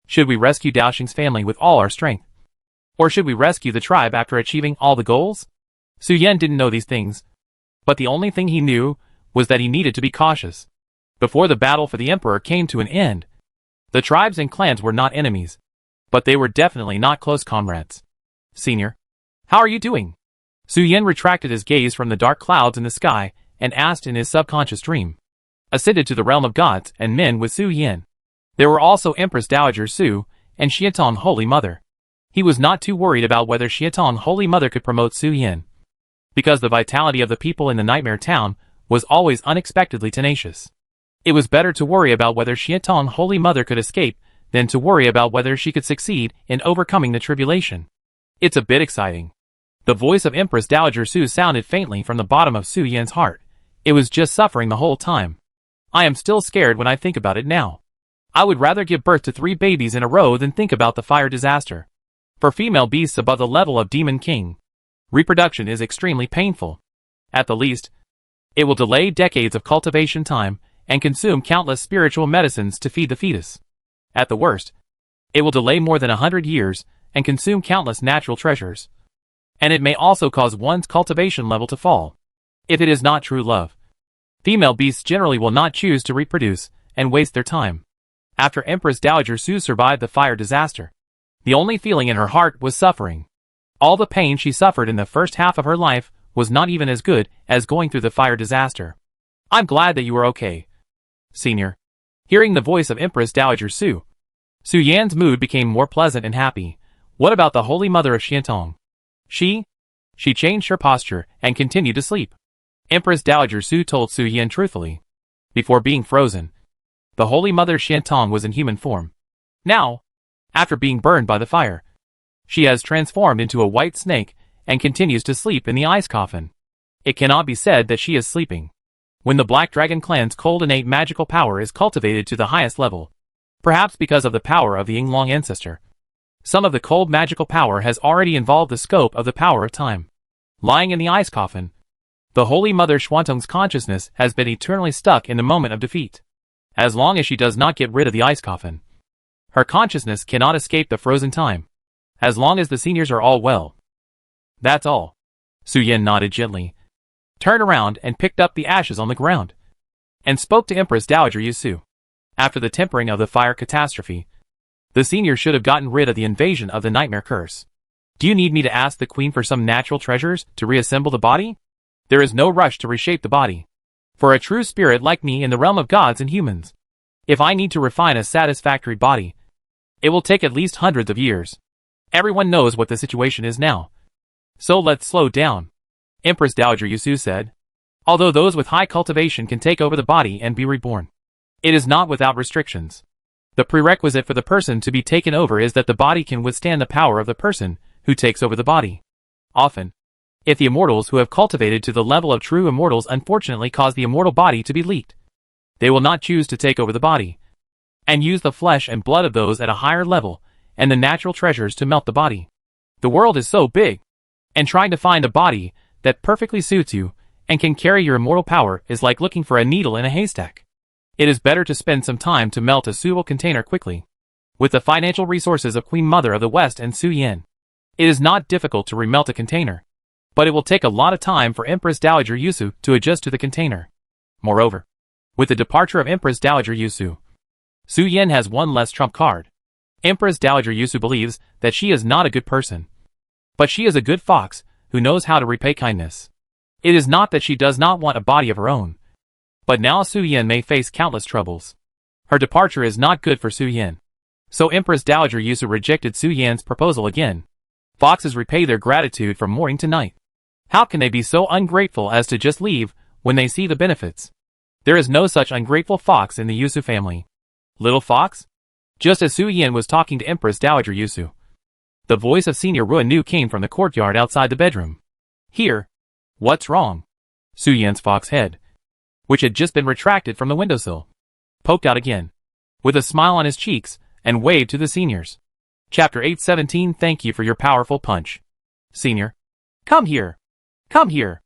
Should we rescue Daosheng's family with all our strength? Or should we rescue the tribe after achieving all the goals? Su Yin didn't know these things, but the only thing he knew was that he needed to be cautious. Before the battle for the emperor came to an end, the tribes and clans were not enemies, but they were definitely not close comrades. Senior, how are you doing? Su Yin retracted his gaze from the dark clouds in the sky and asked in his subconscious dream. Ascended to the realm of gods and men with Su Yin. There were also Empress Dowager Su and Xiantong Holy Mother. He was not too worried about whether Xiantong Holy Mother could promote Su Yin, because the vitality of the people in the Nightmare Town was always unexpectedly tenacious. It was better to worry about whether Xiantong Holy Mother could escape than to worry about whether she could succeed in overcoming the tribulation. It's a bit exciting. The voice of Empress Dowager Su sounded faintly from the bottom of Su Yin's heart. It was just suffering the whole time. I am still scared when I think about it now. I would rather give birth to 3 babies in a row than think about the fire disaster. For female beasts above the level of Demon King, reproduction is extremely painful. At the least, it will delay decades of cultivation time and consume countless spiritual medicines to feed the fetus. At the worst, it will delay more than 100 years and consume countless natural treasures. And it may also cause one's cultivation level to fall. If it is not true love, female beasts generally will not choose to reproduce and waste their time. After Empress Dowager Su survived the fire disaster, the only feeling in her heart was suffering. All the pain she suffered in the first half of her life was not even as good as going through the fire disaster. I'm glad that you are okay, Senior. Hearing the voice of Empress Dowager Su, Su Yan's mood became more pleasant and happy. What about the Holy Mother of Xiantong? She changed her posture and continued to sleep. Empress Dowager Su told Su Yin truthfully. Before being frozen, the Holy Mother Xiantong was in human form. Now, after being burned by the fire, She has transformed into a white snake and continues to sleep in the ice coffin. It cannot be said that she is sleeping. When the Black Dragon clan's cold innate magical power is cultivated to the highest level, perhaps because of the power of the Yinglong ancestor, some of the cold magical power has already involved the scope of the power of time. Lying in the ice coffin, the Holy Mother Xuantong's consciousness has been eternally stuck in the moment of defeat. As long as she does not get rid of the ice coffin, her consciousness cannot escape the frozen time. As long as the seniors are all well. That's all. Su Yin nodded gently, turned around and picked up the ashes on the ground, and spoke to Empress Dowager Yusu. After the tempering of the fire catastrophe, the seniors should have gotten rid of the invasion of the nightmare curse. Do you need me to ask the queen for some natural treasures to reassemble the body? There is no rush to reshape the body. For a true spirit like me in the realm of gods and humans, if I need to refine a satisfactory body, it will take at least hundreds of years. Everyone knows what the situation is now. So let's slow down, Empress Dowager Yusu said. Although those with high cultivation can take over the body and be reborn, it is not without restrictions. The prerequisite for the person to be taken over is that the body can withstand the power of the person who takes over the body. Often, if the immortals who have cultivated to the level of true immortals unfortunately cause the immortal body to be leaked, they will not choose to take over the body, and use the flesh and blood of those at a higher level and the natural treasures to melt the body. The world is so big, and trying to find a body that perfectly suits you and can carry your immortal power is like looking for a needle in a haystack. It is better to spend some time to melt a suitable container quickly. With the financial resources of Queen Mother of the West and Su Yin, it is not difficult to remelt a container, but it will take a lot of time for Empress Dowager Yusu to adjust to the container. Moreover, with the departure of Empress Dowager Yusu, Su Yin has one less trump card. Empress Dowager Yusu believes that she is not a good person, but she is a good fox who knows how to repay kindness. It is not that she does not want a body of her own, but now Su Yin may face countless troubles. Her departure is not good for Su Yin. So Empress Dowager Yusu rejected Su Yin's proposal again. Foxes repay their gratitude from morning to night. How can they be so ungrateful as to just leave when they see the benefits? There is no such ungrateful fox in the Yusu family. Little fox? Just as Su Yin was talking to Empress Dowager Yusu, the voice of Senior Ruan Nu came from the courtyard outside the bedroom. Here. What's wrong? Su Yin's fox head, which had just been retracted from the windowsill, poked out again, with a smile on his cheeks, and waved to the seniors. Chapter 817. Thank you for your powerful punch. Senior. Come here. Come here.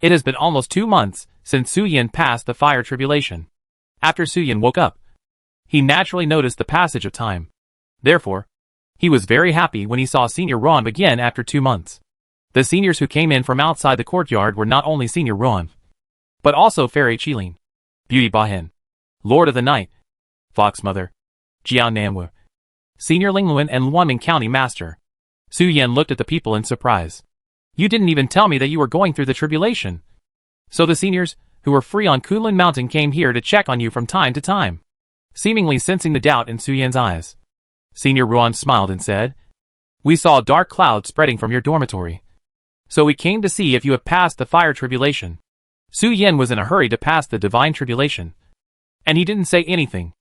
It has been almost 2 months since Su Yin passed the fire tribulation. After Su Yin woke up, he naturally noticed the passage of time. Therefore, he was very happy when he saw Senior Ruan again after 2 months. The seniors who came in from outside the courtyard were not only Senior Ruan, but also Fairy Qilin, Beauty Bahen, Lord of the Night, Fox Mother, Jiao Nanwu, Senior Lingluan and Luanming County Master. Su Yin looked at the people in surprise. You didn't even tell me that you were going through the tribulation. So the seniors, who were free on Kunlun Mountain, came here to check on you from time to time. Seemingly sensing the doubt in Su Yin's eyes, Senior Ruan smiled and said, We saw dark clouds spreading from your dormitory, so we came to see if you have passed the fire tribulation. Su Yin was in a hurry to pass the divine tribulation, and he didn't say anything.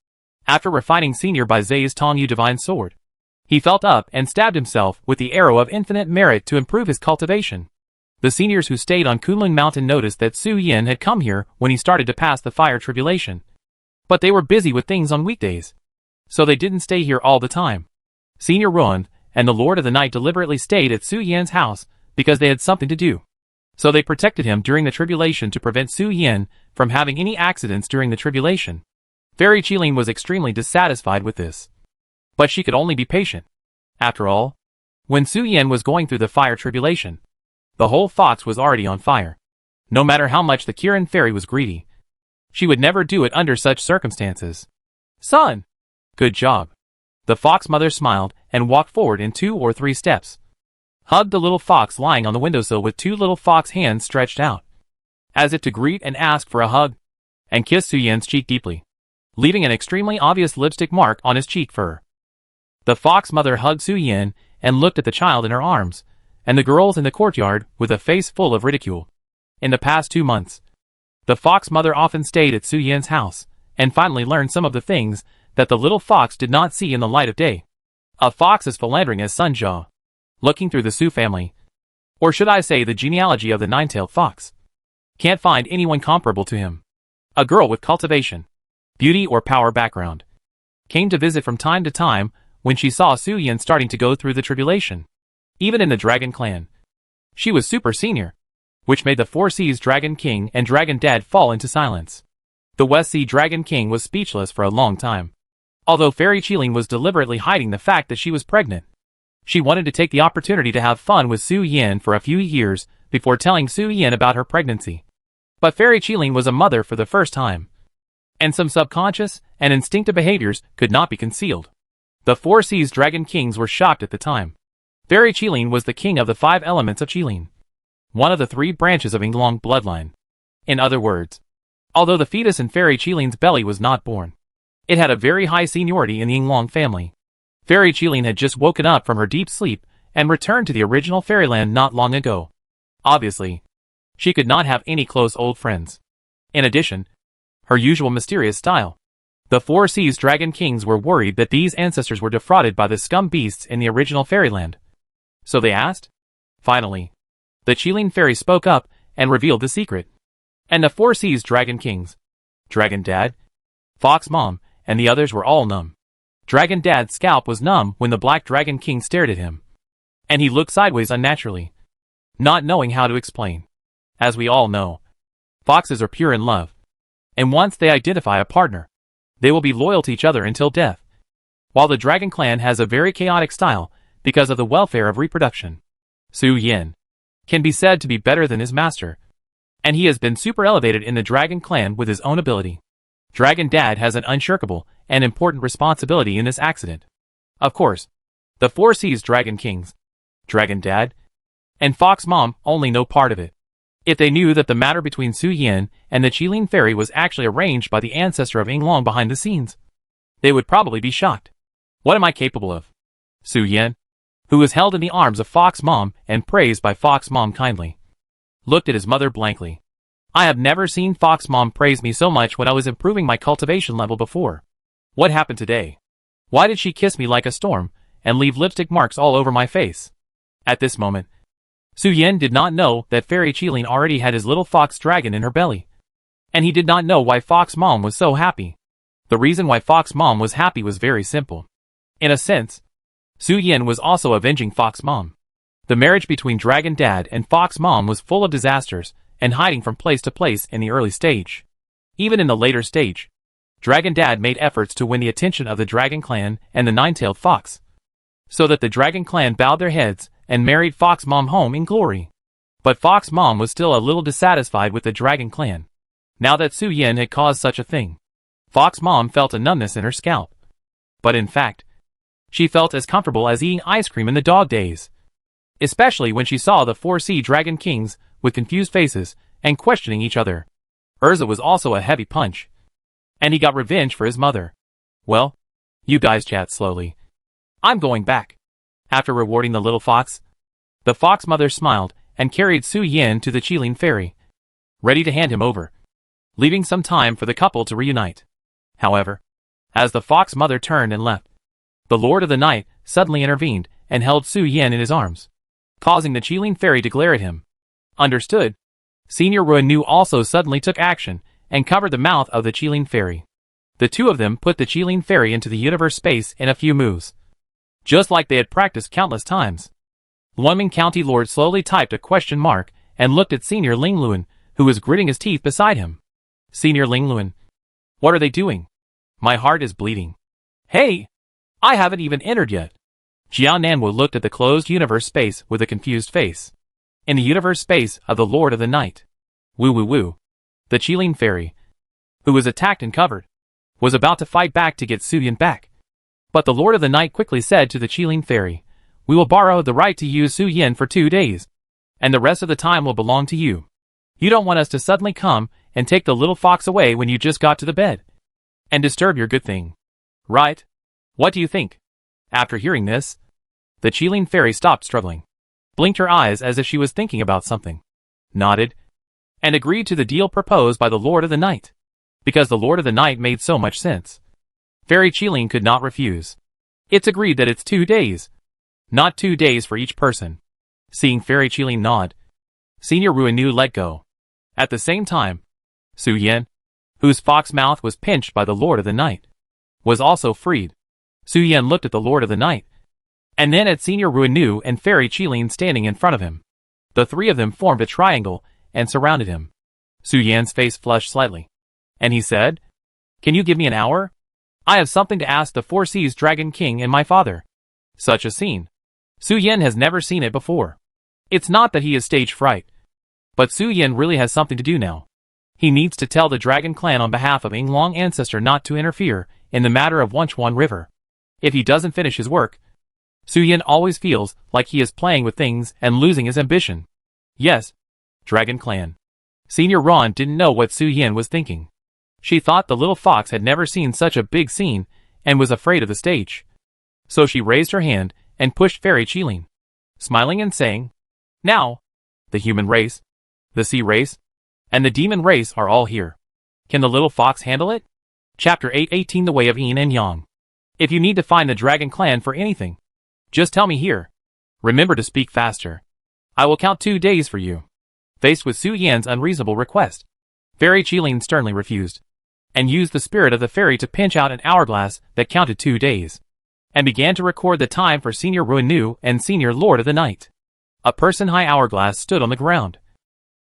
After refining Senior by Zai's Tongyu divine sword, he felt up and stabbed himself with the arrow of infinite merit to improve his cultivation. The seniors who stayed on Kunlun Mountain noticed that Su Yin had come here when he started to pass the fire tribulation, but they were busy with things on weekdays, so they didn't stay here all the time. Senior Ruan and the Lord of the Night deliberately stayed at Su Yin's house because they had something to do. So they protected him during the tribulation to prevent Su Yin from having any accidents during the tribulation. Fairy Qilin was extremely dissatisfied with this, but she could only be patient. After all, when Su Yin was going through the fire tribulation, the whole fox was already on fire. No matter how much the Kirin fairy was greedy, she would never do it under such circumstances. Son! Good job. The fox mother smiled and walked forward in 2 or 3 steps, hugged the little fox lying on the windowsill with 2 little fox hands stretched out, as if to greet and ask for a hug, and kissed Su Yin's cheek deeply, leaving an extremely obvious lipstick mark on his cheek fur. The fox mother hugged Su Yin and looked at the child in her arms, and the girls in the courtyard with a face full of ridicule. In the past 2 months, the fox mother often stayed at Su Yin's house, and finally learned some of the things that the little fox did not see in the light of day. A fox as philandering as Sun Jia. Looking through the Sioux family, or should I say the genealogy of the nine-tailed fox, can't find anyone comparable to him. A girl with cultivation, beauty or power background, came to visit from time to time when she saw Su Yin starting to go through the tribulation. Even in the Dragon Clan, she was super senior, which made the Four Seas Dragon King and Dragon Dad fall into silence. The West Sea Dragon King was speechless for a long time. Although Fairy Qilin was deliberately hiding the fact that she was pregnant, she wanted to take the opportunity to have fun with Su Yin for a few years before telling Su Yin about her pregnancy. But Fairy Qilin was a mother for the first time, and some subconscious and instinctive behaviors could not be concealed. The Four Seas Dragon Kings were shocked at the time. Fairy Qilin was the king of the 5 elements of Qilin, one of the 3 branches of Yinglong bloodline. In other words, although the fetus in Fairy Qilin's belly was not born, it had a very high seniority in the Yinglong family. Fairy Qilin had just woken up from her deep sleep and returned to the original fairyland not long ago. Obviously, she could not have any close old friends. In addition, her usual mysterious style. The Four Seas Dragon Kings were worried that these ancestors were defrauded by the scum beasts in the original fairyland. So they asked? Finally, the Qilin fairy spoke up and revealed the secret. And the Four Seas Dragon Kings, Dragon Dad, Fox Mom, and the others were all numb. Dragon Dad's scalp was numb when the Black Dragon King stared at him, and he looked sideways unnaturally, not knowing how to explain. As we all know, foxes are pure in love, and once they identify a partner, they will be loyal to each other until death. While the Dragon Clan has a very chaotic style because of the welfare of reproduction, Su Yin can be said to be better than his master, and he has been super elevated in the Dragon Clan with his own ability. Dragon Dad has an unshirkable and important responsibility in this accident. Of course, the Four Seas Dragon Kings, Dragon Dad, and Fox Mom only know part of it. If they knew that the matter between Su Yin and the Qilin fairy was actually arranged by the ancestor of Yinglong behind the scenes, they would probably be shocked. What am I capable of? Su Yin, who was held in the arms of Fox Mom and praised by Fox Mom kindly, looked at his mother blankly. I have never seen Fox Mom praise me so much when I was improving my cultivation level before. What happened today? Why did she kiss me like a storm and leave lipstick marks all over my face? At this moment, Su Yin did not know that Fairy Qilin already had his little fox dragon in her belly, and he did not know why Fox Mom was so happy. The reason why Fox Mom was happy was very simple. In a sense, Su Yin was also avenging Fox Mom. The marriage between Dragon Dad and Fox Mom was full of disasters and hiding from place to place in the early stage. Even in the later stage, Dragon Dad made efforts to win the attention of the Dragon Clan and the Nine-Tailed Fox, so that the Dragon Clan bowed their heads and married Fox Mom home in glory. But Fox Mom was still a little dissatisfied with the Dragon Clan. Now that Su Yin had caused such a thing, Fox Mom felt a numbness in her scalp. But in fact, she felt as comfortable as eating ice cream in the dog days. Especially when she saw the 4C Dragon Kings with confused faces and questioning each other. Urza was also a heavy punch, and he got revenge for his mother. Well, you guys chat slowly. I'm going back. After rewarding the little fox, the fox mother smiled and carried Su Yin to the Qilin fairy, ready to hand him over, leaving some time for the couple to reunite. However, as the fox mother turned and left, the Lord of the Night suddenly intervened and held Su Yin in his arms, causing the Qilin fairy to glare at him. Understood. Senior Ruan Nu also suddenly took action and covered the mouth of the Qilin fairy. The two of them put the Qilin fairy into the universe space in a few moves, just like they had practiced countless times. Luanming County Lord slowly typed a question mark and looked at Senior Ling Luan, who was gritting his teeth beside him. Senior Ling Luan, what are they doing? My heart is bleeding. Hey! I haven't even entered yet. Jiao Nanwu looked at the closed universe space with a confused face. In the universe space of the Lord of the Night, Woo Woo Woo, the Qilin fairy, who was attacked and covered, was about to fight back to get Su Yin back. But the Lord of the Night quickly said to the Qilin fairy, we will borrow the right to use Su Yin for 2 days, and the rest of the time will belong to you. You don't want us to suddenly come and take the little fox away when you just got to the bed, and disturb your good thing. Right? What do you think? After hearing this, the Qilin fairy stopped struggling, blinked her eyes as if she was thinking about something, nodded, and agreed to the deal proposed by the Lord of the Night. Because the Lord of the Night made so much sense, Fairy Qilin could not refuse. It's agreed that it's 2 days. Not 2 days for each person. Seeing Fairy Qilin nod, Senior Ruinu let go. At the same time, Su Yan, whose fox mouth was pinched by the Lord of the Night, was also freed. Su Yan looked at the Lord of the Night, and then at Senior Ruinu and Fairy Qilin standing in front of him. The three of them formed a triangle and surrounded him. Su Yan's face flushed slightly, and he said, "Can you give me an hour? I have something to ask the Four Seas Dragon King and my father." Such a scene. Su Yan has never seen it before. It's not that he is stage fright, but Su Yan really has something to do now. He needs to tell the Dragon Clan on behalf of Yinglong Ancestor not to interfere in the matter of Wenchuan River. If he doesn't finish his work, Su Yan always feels like he is playing with things and losing his ambition. Yes, Dragon Clan. Senior Ron didn't know what Su Yan was thinking. She thought the little fox had never seen such a big scene and was afraid of the stage. So she raised her hand and pushed Fairy Qilin, smiling and saying, "Now, the human race, the sea race, and the demon race are all here. Can the little fox handle it?" Chapter 8:18 The Way of Yin and Yang. If you need to find the Dragon Clan for anything, just tell me here. Remember to speak faster. I will count 2 days for you. Faced with Su Yan's unreasonable request, Fairy Qilin sternly refused, and used the spirit of the fairy to pinch out an hourglass that counted 2 days, and began to record the time for Senior Ruinu and Senior Lord of the Night. A person-high hourglass stood on the ground,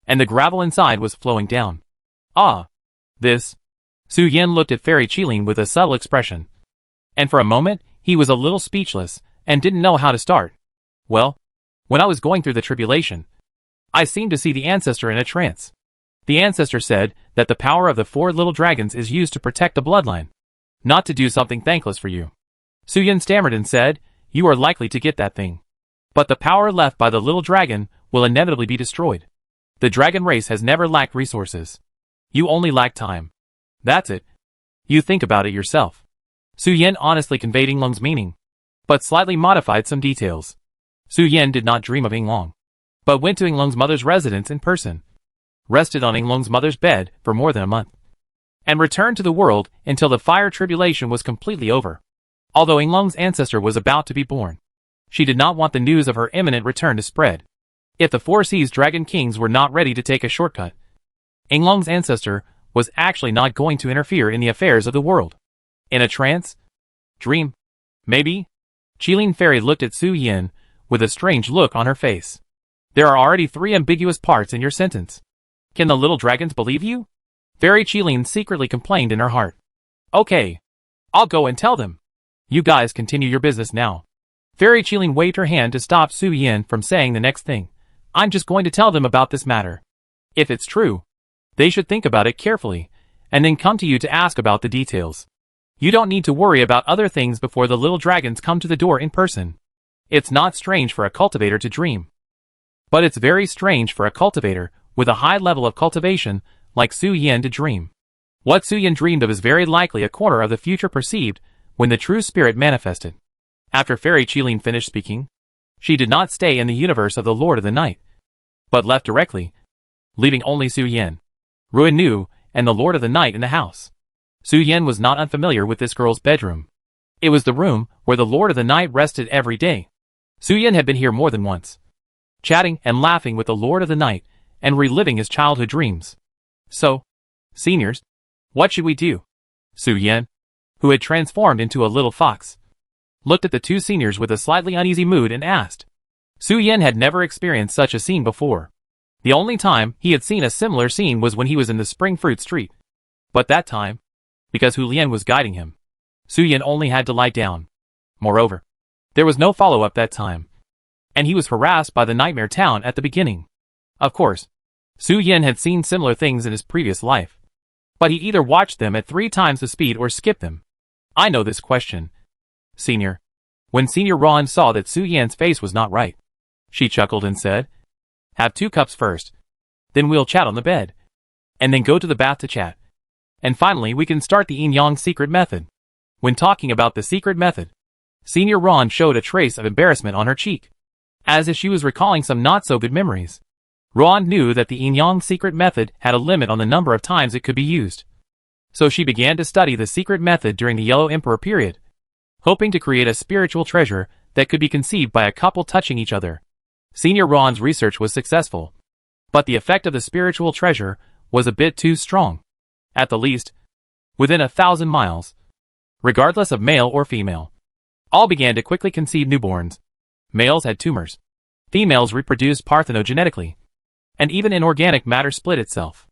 and the gravel inside was flowing down. Ah! This. Su Yan looked at Fairy Qilin with a subtle expression, and for a moment he was a little speechless and didn't know how to start. Well, when I was going through the tribulation, I seemed to see the ancestor in a trance. The ancestor said that the power of the 4 little dragons is used to protect the bloodline, not to do something thankless for you. Su Yan stammered and said, "You are likely to get that thing. But the power left by the little dragon will inevitably be destroyed. The dragon race has never lacked resources. You only lack time. That's it. You think about it yourself." Su Yan honestly conveyed Yinglong's meaning, but slightly modified some details. Su Yan did not dream of Yinglong, but went to Yinglong's mother's residence in person, rested on Yinglong's mother's bed for more than a month, and returned to the world until the fire tribulation was completely over. Although Yinglong's ancestor was about to be born, she did not want the news of her imminent return to spread. If the Four Seas Dragon Kings were not ready to take a shortcut, Yinglong's ancestor was actually not going to interfere in the affairs of the world. In a trance? Dream? Maybe? Qilin Fairy looked at Su Yan with a strange look on her face. There are already 3 ambiguous parts in your sentence. Can the little dragons believe you? Fairy Qilin secretly complained in her heart. Okay. I'll go and tell them. You guys continue your business now. Fairy Qilin waved her hand to stop Su Yan from saying the next thing. I'm just going to tell them about this matter. If it's true, they should think about it carefully, and then come to you to ask about the details. You don't need to worry about other things before the little dragons come to the door in person. It's not strange for a cultivator to dream. But it's very strange for a cultivator with a high level of cultivation like Su Yan to dream. What Su Yan dreamed of is very likely a corner of the future perceived when the true spirit manifested. After Fairy Qilin finished speaking, she did not stay in the universe of the Lord of the Night, but left directly, leaving only Su Yan, Ruinu, and the Lord of the Night in the house. Su Yan was not unfamiliar with this girl's bedroom. It was the room where the Lord of the Night rested every day. Su Yan had been here more than once, chatting and laughing with the Lord of the Night and reliving his childhood dreams. So, seniors, what should we do? Su Yan, who had transformed into a little fox, looked at the 2 seniors with a slightly uneasy mood and asked. Su Yan had never experienced such a scene before. The only time he had seen a similar scene was when he was in the Spring Fruit Street. But that time, because Hu Lian was guiding him, Su Yan only had to lie down. Moreover, there was no follow-up that time, and he was harassed by the Nightmare Town at the beginning. Of course, Su Yan had seen similar things in his previous life, but he either watched them at 3 times the speed or skipped them. I know this question. Senior. When Senior Ron saw that Su Yan's face was not right, she chuckled and said, "Have 2 cups first. Then we'll chat on the bed. And then go to the bath to chat. And finally we can start the Yin-Yang secret method." When talking about the secret method, Senior Ron showed a trace of embarrassment on her cheek, as if she was recalling some not-so-good memories. Ron knew that the Yin-Yang secret method had a limit on the number of times it could be used. So she began to study the secret method during the Yellow Emperor period, hoping to create a spiritual treasure that could be conceived by a couple touching each other. Senior Ron's research was successful, but the effect of the spiritual treasure was a bit too strong. At the least, within 1,000 miles, regardless of male or female, all began to quickly conceive newborns. Males had tumors. Females reproduced parthenogenetically. And even inorganic matter split itself.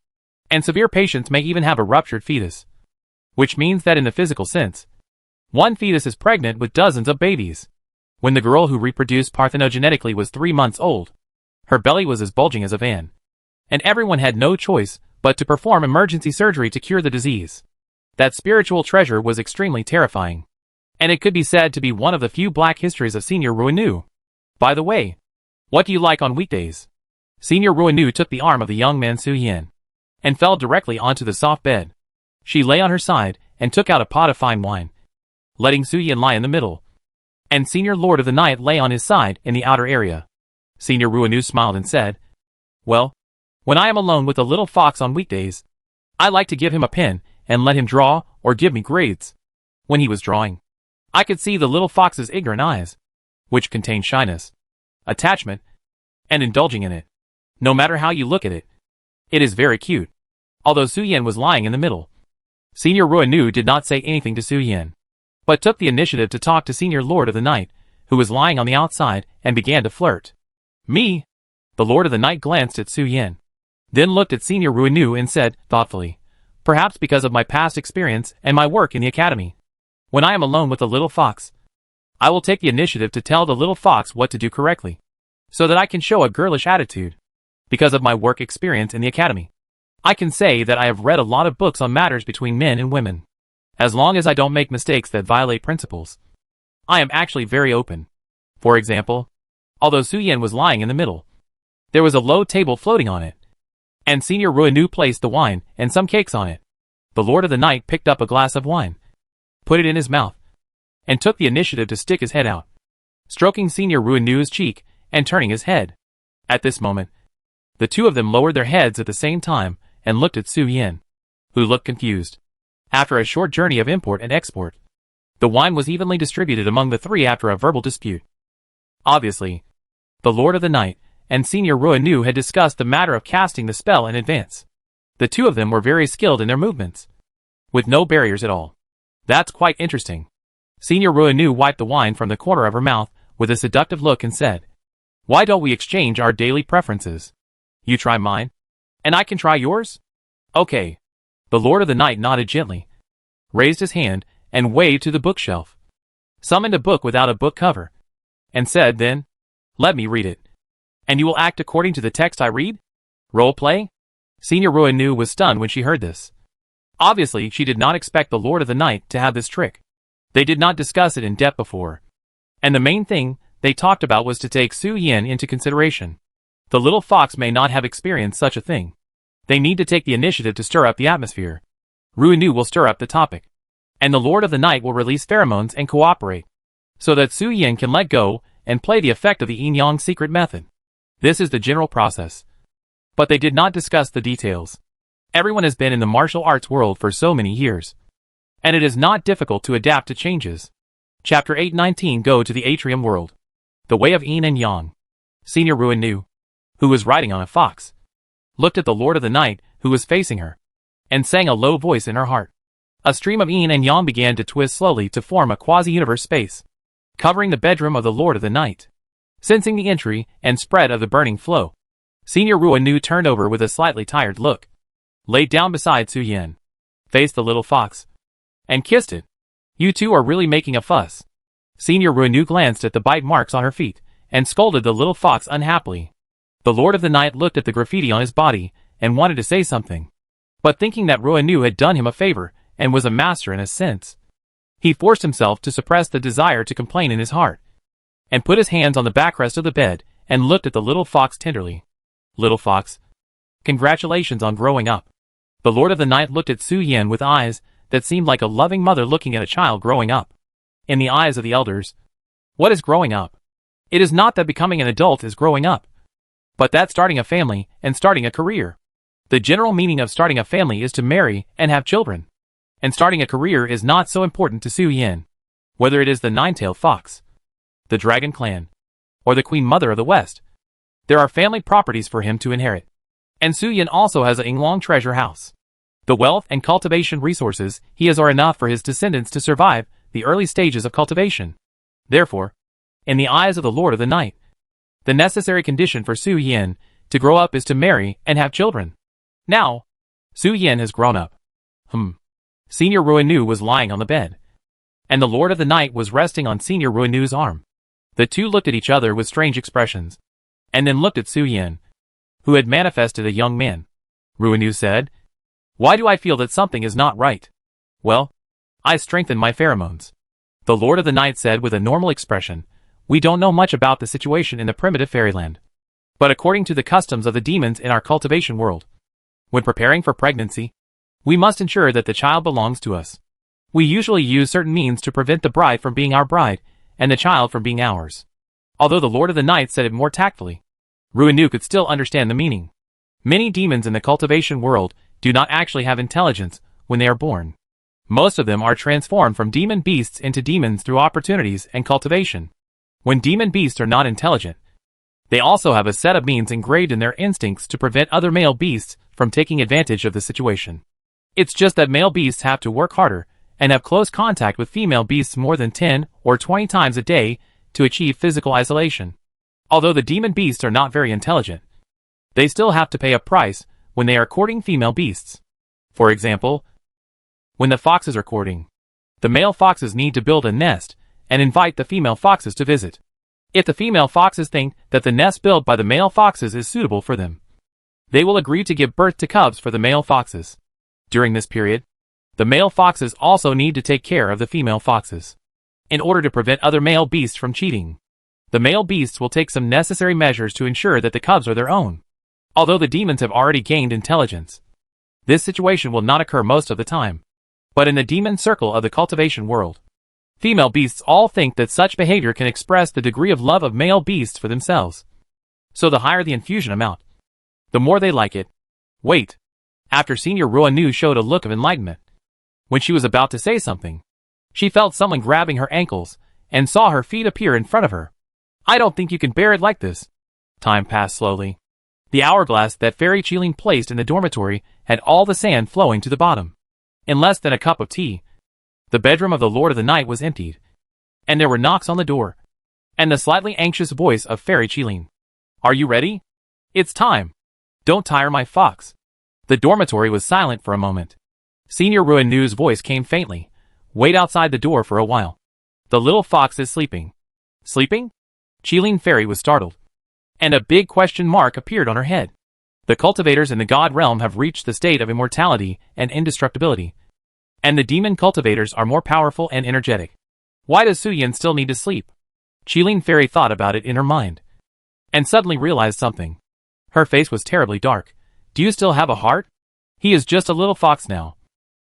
And severe patients may even have a ruptured fetus. Which means that in the physical sense, one fetus is pregnant with dozens of babies. When the girl who reproduced parthenogenetically was 3 months old, her belly was as bulging as a van. And everyone had no choice but to perform emergency surgery to cure the disease. That spiritual treasure was extremely terrifying. And it could be said to be one of the few black histories of Senior Ruinu. By the way, what do you like on weekdays? Senior Ruinu took the arm of the young man Su Yin and fell directly onto the soft bed. She lay on her side and took out a pot of fine wine, letting Su Yin lie in the middle. And Senior Lord of the Night lay on his side in the outer area. Senior Ruinu smiled and said, "Well, when I am alone with the little fox on weekdays, I like to give him a pen and let him draw or give me grades." When he was drawing, I could see the little fox's ignorant eyes, which contained shyness, attachment, and indulging in it. No matter how you look at it, it is very cute. Although Su Yin was lying in the middle, Senior Ruinu did not say anything to Su Yin, but took the initiative to talk to Senior Lord of the Night, who was lying on the outside, and began to flirt. "Me?" The Lord of the Night glanced at Su Yin, then looked at Senior Ruinu and said, thoughtfully, "Perhaps because of my past experience and my work in the academy. When I am alone with the little fox, I will take the initiative to tell the little fox what to do correctly, so that I can show a girlish attitude. Because of my work experience in the academy, I can say that I have read a lot of books on matters between men and women. As long as I don't make mistakes that violate principles, I am actually very open." For example, although Su Yin was lying in the middle, there was a low table floating on it, and Senior Ruinu placed the wine and some cakes on it. The Lord of the Night picked up a glass of wine, put it in his mouth, and took the initiative to stick his head out, stroking Senior Ruinu's cheek and turning his head. At this moment, the two of them lowered their heads at the same time and looked at Su Yin, who looked confused. After a short journey of import and export, the wine was evenly distributed among the three after a verbal dispute. Obviously, the Lord of the Night and Senior Ruinu had discussed the matter of casting the spell in advance. The two of them were very skilled in their movements, with no barriers at all. "That's quite interesting." Senior Ruinu wiped the wine from the corner of her mouth with a seductive look and said, "Why don't we exchange our daily preferences? You try mine, and I can try yours? Okay." The Lord of the Night nodded gently, raised his hand, and waved to the bookshelf, summoned a book without a book cover, and said then, "Let me read it. And you will act according to the text I read? Role play?" Senior Ruinu was stunned when she heard this. Obviously, she did not expect the Lord of the Night to have this trick. They did not discuss it in depth before. And the main thing they talked about was to take Su Yin into consideration. The little fox may not have experienced such a thing. They need to take the initiative to stir up the atmosphere. Ruinu will stir up the topic, and the Lord of the Night will release pheromones and cooperate, so that Su Yin can let go and play the effect of the yin-yang secret method. This is the general process. But they did not discuss the details. Everyone has been in the martial arts world for so many years, and it is not difficult to adapt to changes. Chapter 819 Go to the Atrium World. The Way of Yin and Yang. Senior Ruinu, who was riding on a fox, looked at the Lord of the Night, who was facing her, and sang a low voice in her heart. A stream of yin and yang began to twist slowly to form a quasi-universe space, covering the bedroom of the Lord of the Night. Sensing the entry and spread of the burning flow, Senior Ruinu turned over with a slightly tired look, laid down beside Su Yin, faced the little fox, and kissed it. "You two are really making a fuss." Senior Ruinu glanced at the bite marks on her feet, and scolded the little fox unhappily. The Lord of the Night looked at the graffiti on his body, and wanted to say something. But thinking that Ruinu had done him a favor, and was a master in a sense, he forced himself to suppress the desire to complain in his heart, and put his hands on the backrest of the bed, and looked at the little fox tenderly. "Little fox, congratulations on growing up." The Lord of the Night looked at Su Yin with eyes that seemed like a loving mother looking at a child growing up. In the eyes of the elders, what is growing up? It is not that becoming an adult is growing up, but that starting a family and starting a career. The general meaning of starting a family is to marry and have children. And starting a career is not so important to Su Yin, whether it is the nine-tailed fox, the Dragon Clan, or the Queen Mother of the West. There are family properties for him to inherit. And Su Yin also has a Yinglong treasure house. The wealth and cultivation resources he has are enough for his descendants to survive the early stages of cultivation. Therefore, in the eyes of the Lord of the Night, the necessary condition for Su Yin to grow up is to marry and have children. Now, Su Yin has grown up. Senior Ruinu was lying on the bed, and the Lord of the Night was resting on Senior Ruinu's arm. The two looked at each other with strange expressions, and then looked at Su Yin, who had manifested a young man. Ruinu said, "Why do I feel that something is not right?" "Well, I strengthened my pheromones." The Lord of the Night said with a normal expression, "We don't know much about the situation in the primitive fairyland. But according to the customs of the demons in our cultivation world, when preparing for pregnancy, we must ensure that the child belongs to us. We usually use certain means to prevent the bride from being our bride, and the child from being ours." Although the Lord of the Night said it more tactfully, Ruinu could still understand the meaning. Many demons in the cultivation world do not actually have intelligence when they are born. Most of them are transformed from demon beasts into demons through opportunities and cultivation. When demon beasts are not intelligent, they also have a set of means engraved in their instincts to prevent other male beasts from taking advantage of the situation. It's just that male beasts have to work harder and have close contact with female beasts more than 10 or 20 times a day to achieve physical isolation. Although the demon beasts are not very intelligent, they still have to pay a price when they are courting female beasts. For example, when the foxes are courting, the male foxes need to build a nest and invite the female foxes to visit. If the female foxes think that the nest built by the male foxes is suitable for them, they will agree to give birth to cubs for the male foxes. During this period, the male foxes also need to take care of the female foxes, in order to prevent other male beasts from cheating. The male beasts will take some necessary measures to ensure that the cubs are their own. Although the demons have already gained intelligence, this situation will not occur most of the time. But in the demon circle of the cultivation world, female beasts all think that such behavior can express the degree of love of male beasts for themselves. So the higher the infusion amount, the more they like it. Wait. After Senior Ruinu showed a look of enlightenment, when she was about to say something, she felt someone grabbing her ankles and saw her feet appear in front of her. "I don't think you can bear it like this." Time passed slowly. The hourglass that Fairy Qiling placed in the dormitory had all the sand flowing to the bottom. In less than a cup of tea, the bedroom of the Lord of the Night was emptied, and there were knocks on the door, and the slightly anxious voice of Fairy Qiling. "Are you ready? It's time. Don't tire my fox." The dormitory was silent for a moment. Senior Ruinu's voice came faintly. "Wait outside the door for a while. The little fox is sleeping." "Sleeping?" Qiling Fairy was startled, and a big question mark appeared on her head. The cultivators in the God realm have reached the state of immortality and indestructibility, and the demon cultivators are more powerful and energetic. Why does Su Yin still need to sleep? Qiling Fairy thought about it in her mind, and suddenly realized something. Her face was terribly dark. "Do you still have a heart? He is just a little fox now.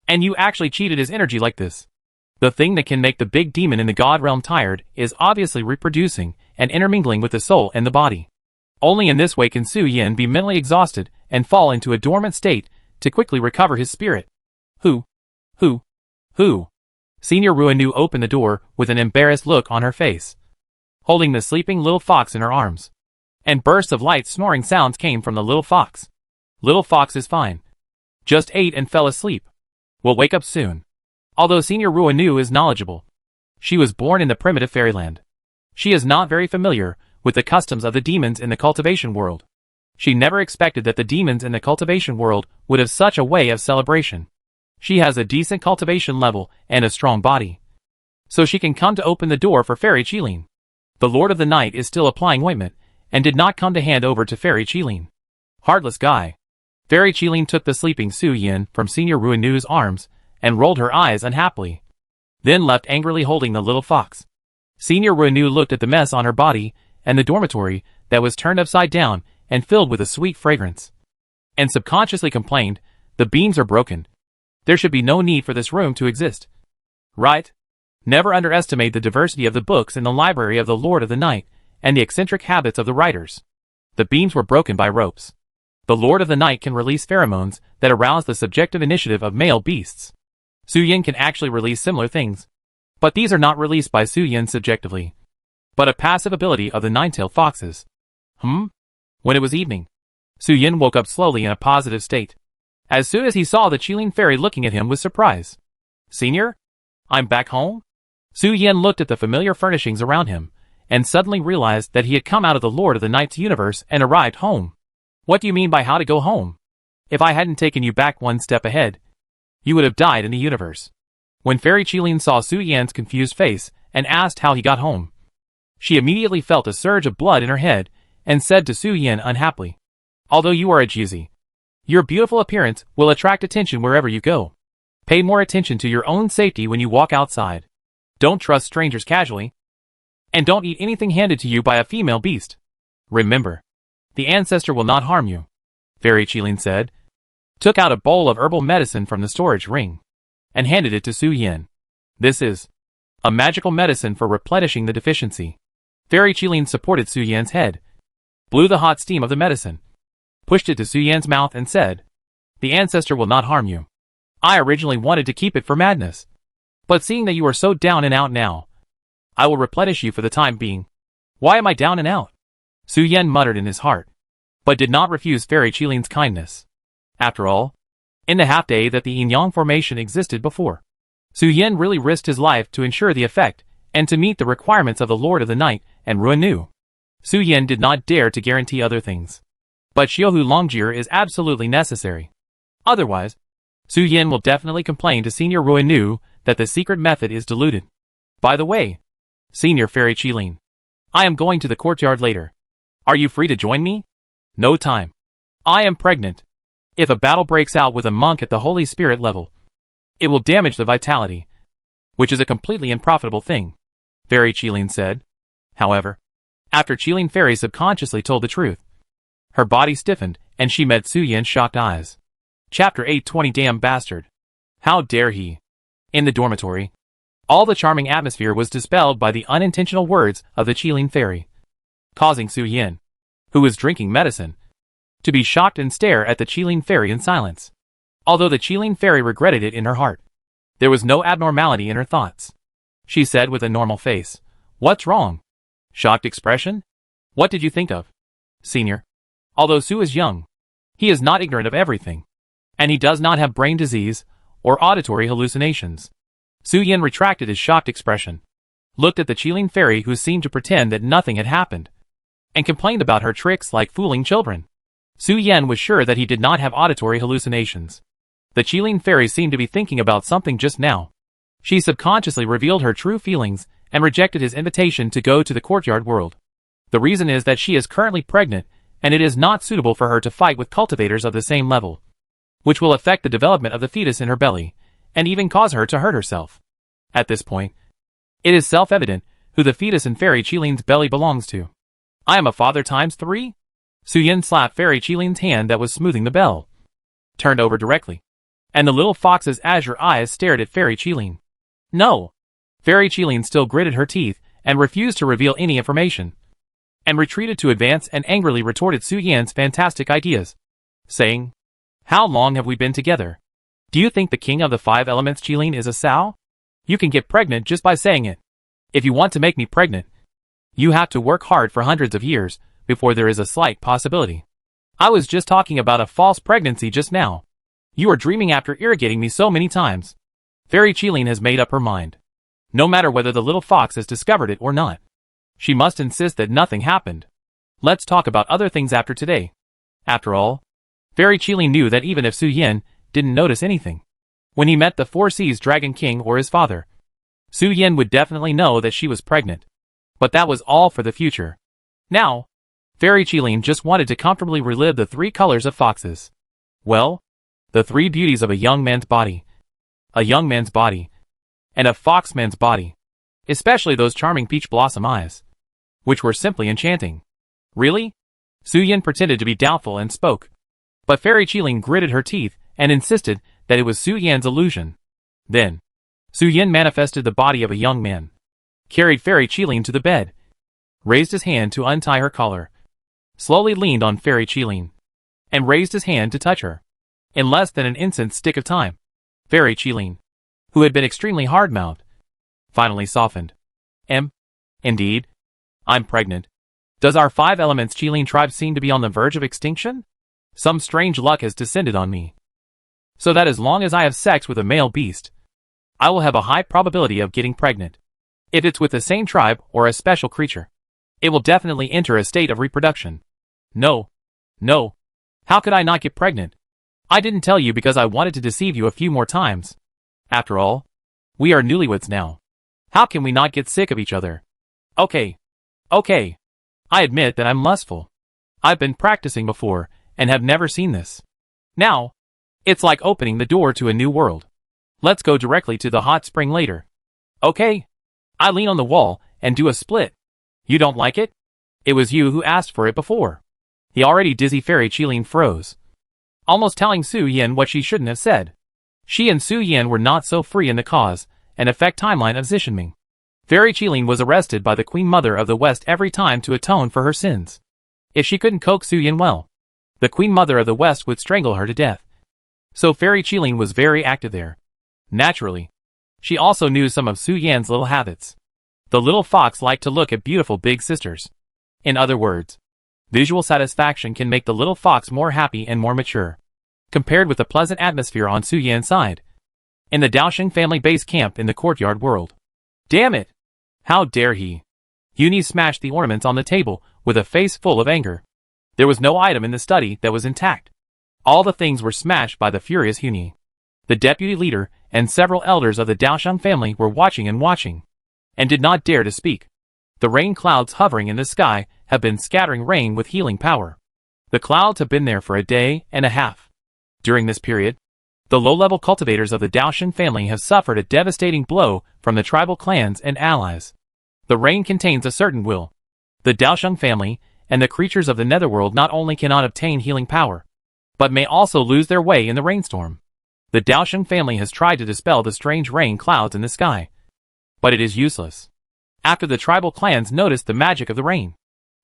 And you actually cheated his energy like this." The thing that can make the big demon in the God realm tired is obviously reproducing and intermingling with the soul and the body. Only in this way can Su Yin be mentally exhausted and fall into a dormant state to quickly recover his spirit. Who? Senior Ruinu opened the door with an embarrassed look on her face, holding the sleeping little fox in her arms. And bursts of light snoring sounds came from the little fox. "Little fox is fine. Just ate and fell asleep. Will wake up soon." Although Senior Ruinu is knowledgeable, she was born in the primitive fairyland. She is not very familiar with the customs of the demons in the cultivation world. She never expected that the demons in the cultivation world would have such a way of celebration. She has a decent cultivation level and a strong body, so she can come to open the door for Fairy Qiling. The Lord of the Night is still applying ointment and did not come to hand over to Fairy Qiling. Heartless guy. Fairy Qiling took the sleeping Su Yin from Senior Ruinu's arms and rolled her eyes unhappily, then left angrily holding the little fox. Senior Ruinu looked at the mess on her body and the dormitory that was turned upside down and filled with a sweet fragrance, and subconsciously complained, "The beams are broken. There should be no need for this room to exist." Right? Never underestimate the diversity of the books in the library of the Lord of the Night and the eccentric habits of the writers. The beams were broken by ropes. The Lord of the Night can release pheromones that arouse the subjective initiative of male beasts. Su Yin can actually release similar things, but these are not released by Su Yin subjectively. but a passive ability of the nine-tailed foxes. When it was evening, Su Yin woke up slowly in a positive state. As soon as he saw the Qilin fairy looking at him with surprise. Senior? I'm back home? Su Yin looked at the familiar furnishings around him, and suddenly realized that he had come out of the Lord of the Night's universe and arrived home. What do you mean by how to go home? If I hadn't taken you back one step ahead, you would have died in the universe. When Fairy Qilin saw Su Yan's confused face and asked how he got home, she immediately felt a surge of blood in her head and said to Su Yan unhappily, although you are a Jizi, your beautiful appearance will attract attention wherever you go. Pay more attention to your own safety when you walk outside. Don't trust strangers casually. And don't eat anything handed to you by a female beast. Remember, the ancestor will not harm you, Fairy Qilin said, took out a bowl of herbal medicine from the storage ring, and handed it to Su Yan. This is a magical medicine for replenishing the deficiency. Fairy Qilin supported Su Yan's head, blew the hot steam of the medicine, pushed it to Su Yan's mouth and said, the ancestor will not harm you. I originally wanted to keep it for madness, but seeing that you are so down and out now, I will replenish you for the time being. Why am I down and out? Su Yan muttered in his heart, but did not refuse Fairy Qilin's kindness. After all, in the half-day that the yin-yang formation existed before, Su Yan really risked his life to ensure the effect and to meet the requirements of the Lord of the Night and Ruan Nu. Su Yan did not dare to guarantee other things, but Xiaohu Longjir is absolutely necessary. Otherwise, Su Yan will definitely complain to Senior Ruan Nu that the secret method is diluted. By the way, Senior Fairy Qilin, I am going to the courtyard later. Are you free to join me? No time. I am pregnant. If a battle breaks out with a monk at the Holy Spirit level, it will damage the vitality, which is a completely unprofitable thing, Fairy Qilin said. However, after Qilin Fairy subconsciously told the truth, her body stiffened and she met Su Yan's shocked eyes. Chapter 820 Damn Bastard. How dare he? In the dormitory, all the charming atmosphere was dispelled by the unintentional words of the Qilin Fairy, causing Su Yan, who was drinking medicine, to be shocked and stare at the Qilin Fairy in silence. Although the Qilin Fairy regretted it in her heart, there was no abnormality in her thoughts. She said with a normal face, "What's wrong?" Shocked expression? What did you think of? Senior. Although Su is young, he is not ignorant of everything, and he does not have brain disease or auditory hallucinations. Su Yan retracted his shocked expression, looked at the Qilin Fairy who seemed to pretend that nothing had happened, and complained about her tricks like fooling children. Su Yan was sure that he did not have auditory hallucinations. The Qilin Fairy seemed to be thinking about something just now. She subconsciously revealed her true feelings and rejected his invitation to go to the courtyard world. The reason is that she is currently pregnant, and it is not suitable for her to fight with cultivators of the same level, which will affect the development of the fetus in her belly, and even cause her to hurt herself. At this point, it is self-evident who the fetus in Fairy Qilin's belly belongs to. I am a father times 3? Su Yan slapped Fairy Qilin's hand that was smoothing the bell, turned over directly, and the little fox's azure eyes stared at Fairy Qilin. No! Fairy Qilin still gritted her teeth and refused to reveal any information, and retreated to advance and angrily retorted Su Yan's fantastic ideas, saying, "How long have we been together? Do you think the king of the 5 elements Qilin is a sow? You can get pregnant just by saying it. If you want to make me pregnant, you have to work hard for hundreds of years before there is a slight possibility. I was just talking about a false pregnancy just now. You are dreaming after irrigating me so many times." Fairy Qilin has made up her mind. No matter whether the little fox has discovered it or not, she must insist that nothing happened. Let's talk about other things after today. After all, Fairy Qilin knew that even if Su Yan didn't notice anything, when he met the 4 Seas Dragon King or his father, Su Yan would definitely know that she was pregnant. But that was all for the future. Now, Fairy Qilin just wanted to comfortably relive the 3 colors of foxes. Well, the 3 beauties of a young man's body, a young man's body, and a foxman's body, especially those charming peach blossom eyes, which were simply enchanting. Really? Su Yan pretended to be doubtful and spoke, but Fairy Qilin gritted her teeth and insisted that it was Su Yan's illusion. Then, Su Yan manifested the body of a young man, carried Fairy Qilin to the bed, raised his hand to untie her collar, slowly leaned on Fairy Qilin, and raised his hand to touch her. In less than an instant's stick of time, Fairy Qilin, who had been extremely hard-mouthed, finally softened. Indeed, I'm pregnant. Does our 5 elements Qilin tribe seem to be on the verge of extinction? Some strange luck has descended on me. So that as long as I have sex with a male beast, I will have a high probability of getting pregnant. If it's with the same tribe or a special creature, it will definitely enter a state of reproduction. No. No. How could I not get pregnant? I didn't tell you because I wanted to deceive you a few more times. After all, we are newlyweds now. How can we not get sick of each other? Okay. I admit that I'm lustful. I've been practicing before and have never seen this. Now, it's like opening the door to a new world. Let's go directly to the hot spring later. Okay. I lean on the wall and do a split. You don't like it? It was you who asked for it before. The already dizzy fairy Qilin froze, almost telling Su Yin what she shouldn't have said. She and Su Yin were not so free in the cause and effect timeline of Zixinming. Fairy Qilin was arrested by the Queen Mother of the West every time to atone for her sins. If she couldn't coax Su Yin well, the Queen Mother of the West would strangle her to death. So Fairy Qilin was very active there. Naturally, she also knew some of Su Yan's little habits. The little fox liked to look at beautiful big sisters. In other words, visual satisfaction can make the little fox more happy and more mature, compared with the pleasant atmosphere on Su Yan's side. In the Daosheng family base camp in the courtyard world. Damn it! How dare he! Yuni smashed the ornaments on the table with a face full of anger. There was no item in the study that was intact. All the things were smashed by the furious Yuni. The deputy leader and several elders of the Daosheng family were watching, and did not dare to speak. The rain clouds hovering in the sky have been scattering rain with healing power. The clouds have been there for a day and a half. During this period, the low-level cultivators of the Daosheng family have suffered a devastating blow from the tribal clans and allies. The rain contains a certain will. The Daosheng family and the creatures of the netherworld not only cannot obtain healing power, but may also lose their way in the rainstorm. The Daosheng family has tried to dispel the strange rain clouds in the sky, but it is useless. After the tribal clans noticed the magic of the rain,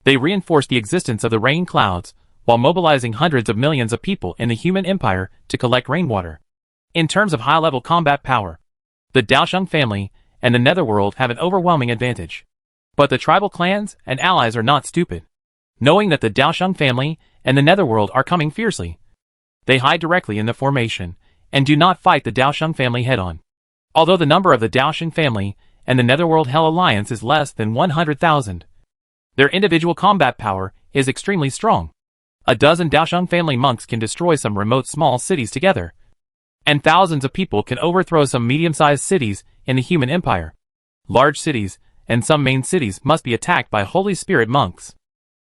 they reinforced the existence of the rain clouds while mobilizing hundreds of millions of people in the human empire to collect rainwater. In terms of high-level combat power, the Daosheng family and the netherworld have an overwhelming advantage. But the tribal clans and allies are not stupid. Knowing that the Daosheng family and the netherworld are coming fiercely, they hide directly in the formation and do not fight the Daosheng family head-on. Although the number of the Daosheng family and the Netherworld Hell Alliance is less than 100,000, their individual combat power is extremely strong. A dozen Daosheng family monks can destroy some remote small cities together, and thousands of people can overthrow some medium-sized cities in the human empire. Large cities and some main cities must be attacked by Holy Spirit monks.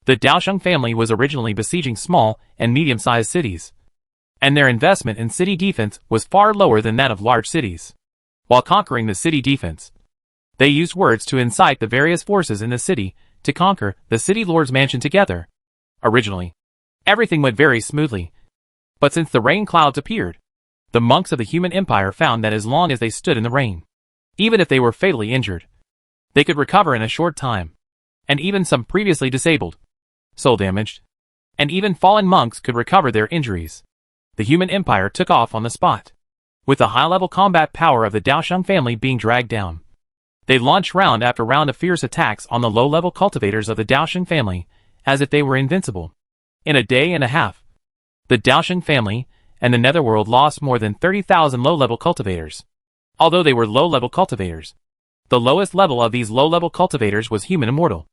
The Daosheng family was originally besieging small and medium-sized cities, and their investment in city defense was far lower than that of large cities. While conquering the city defense, they used words to incite the various forces in the city to conquer the city lord's mansion together. Originally, everything went very smoothly, but since the rain clouds appeared, the monks of the human empire found that as long as they stood in the rain, even if they were fatally injured, they could recover in a short time, and even some previously disabled, soul damaged, and even fallen monks could recover their injuries. The human empire took off on the spot, with the high-level combat power of the Daosheng family being dragged down. They launched round after round of fierce attacks on the low-level cultivators of the Daosheng family, as if they were invincible. In a day and a half, the Daosheng family and the netherworld lost more than 30,000 low-level cultivators. Although they were low-level cultivators, the lowest level of these low-level cultivators was human immortal.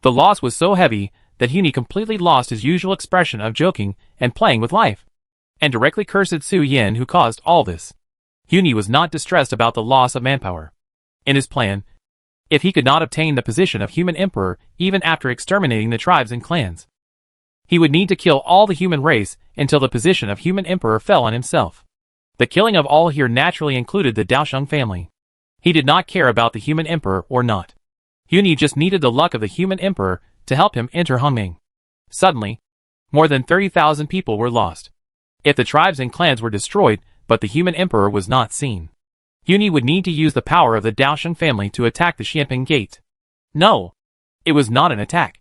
The loss was so heavy that Huni completely lost his usual expression of joking and playing with life, and directly cursed Su Yin who caused all this. Huni was not distressed about the loss of manpower. In his plan, if he could not obtain the position of human emperor even after exterminating the tribes and clans, he would need to kill all the human race until the position of human emperor fell on himself. The killing of all here naturally included the Daosheng family. He did not care about the human emperor or not. Huni just needed the luck of the human emperor to help him enter Hongming. Suddenly, more than 30,000 people were lost. If the tribes and clans were destroyed, but the human emperor was not seen, Huni would need to use the power of the Daosheng family to attack the Xianping Gate. No, it was not an attack.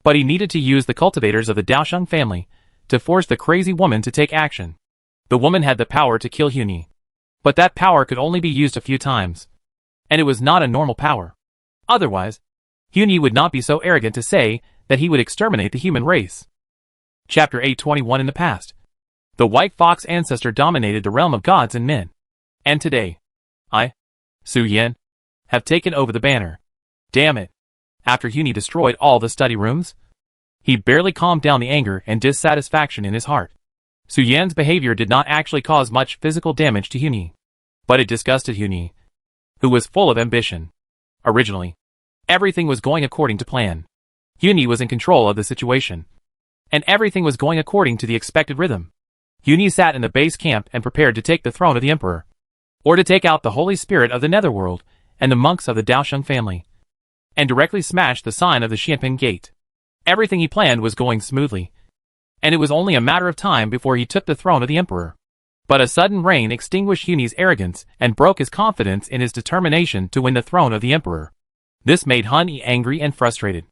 But he needed to use the cultivators of the Daosheng family to force the crazy woman to take action. The woman had the power to kill Huni, but that power could only be used a few times, and it was not a normal power. Otherwise, Huni would not be so arrogant to say that he would exterminate the human race. Chapter 821 In the past, the White Fox ancestor dominated the realm of gods and men. And today, I, Su Yin, have taken over the banner. Damn it. After Huni destroyed all the study rooms, he barely calmed down the anger and dissatisfaction in his heart. Su Yan's behavior did not actually cause much physical damage to Huni, but it disgusted Huni, who was full of ambition. Originally, everything was going according to plan. Huni was in control of the situation, and everything was going according to the expected rhythm. Huni sat in the base camp and prepared to take the throne of the emperor, or to take out the holy spirit of the netherworld and the monks of the Daosheng family, and directly smash the sign of the Xianping Gate. Everything he planned was going smoothly, and it was only a matter of time before he took the throne of the emperor. But a sudden rain extinguished Huni's arrogance and broke his confidence in his determination to win the throne of the emperor. This made Huni angry and frustrated,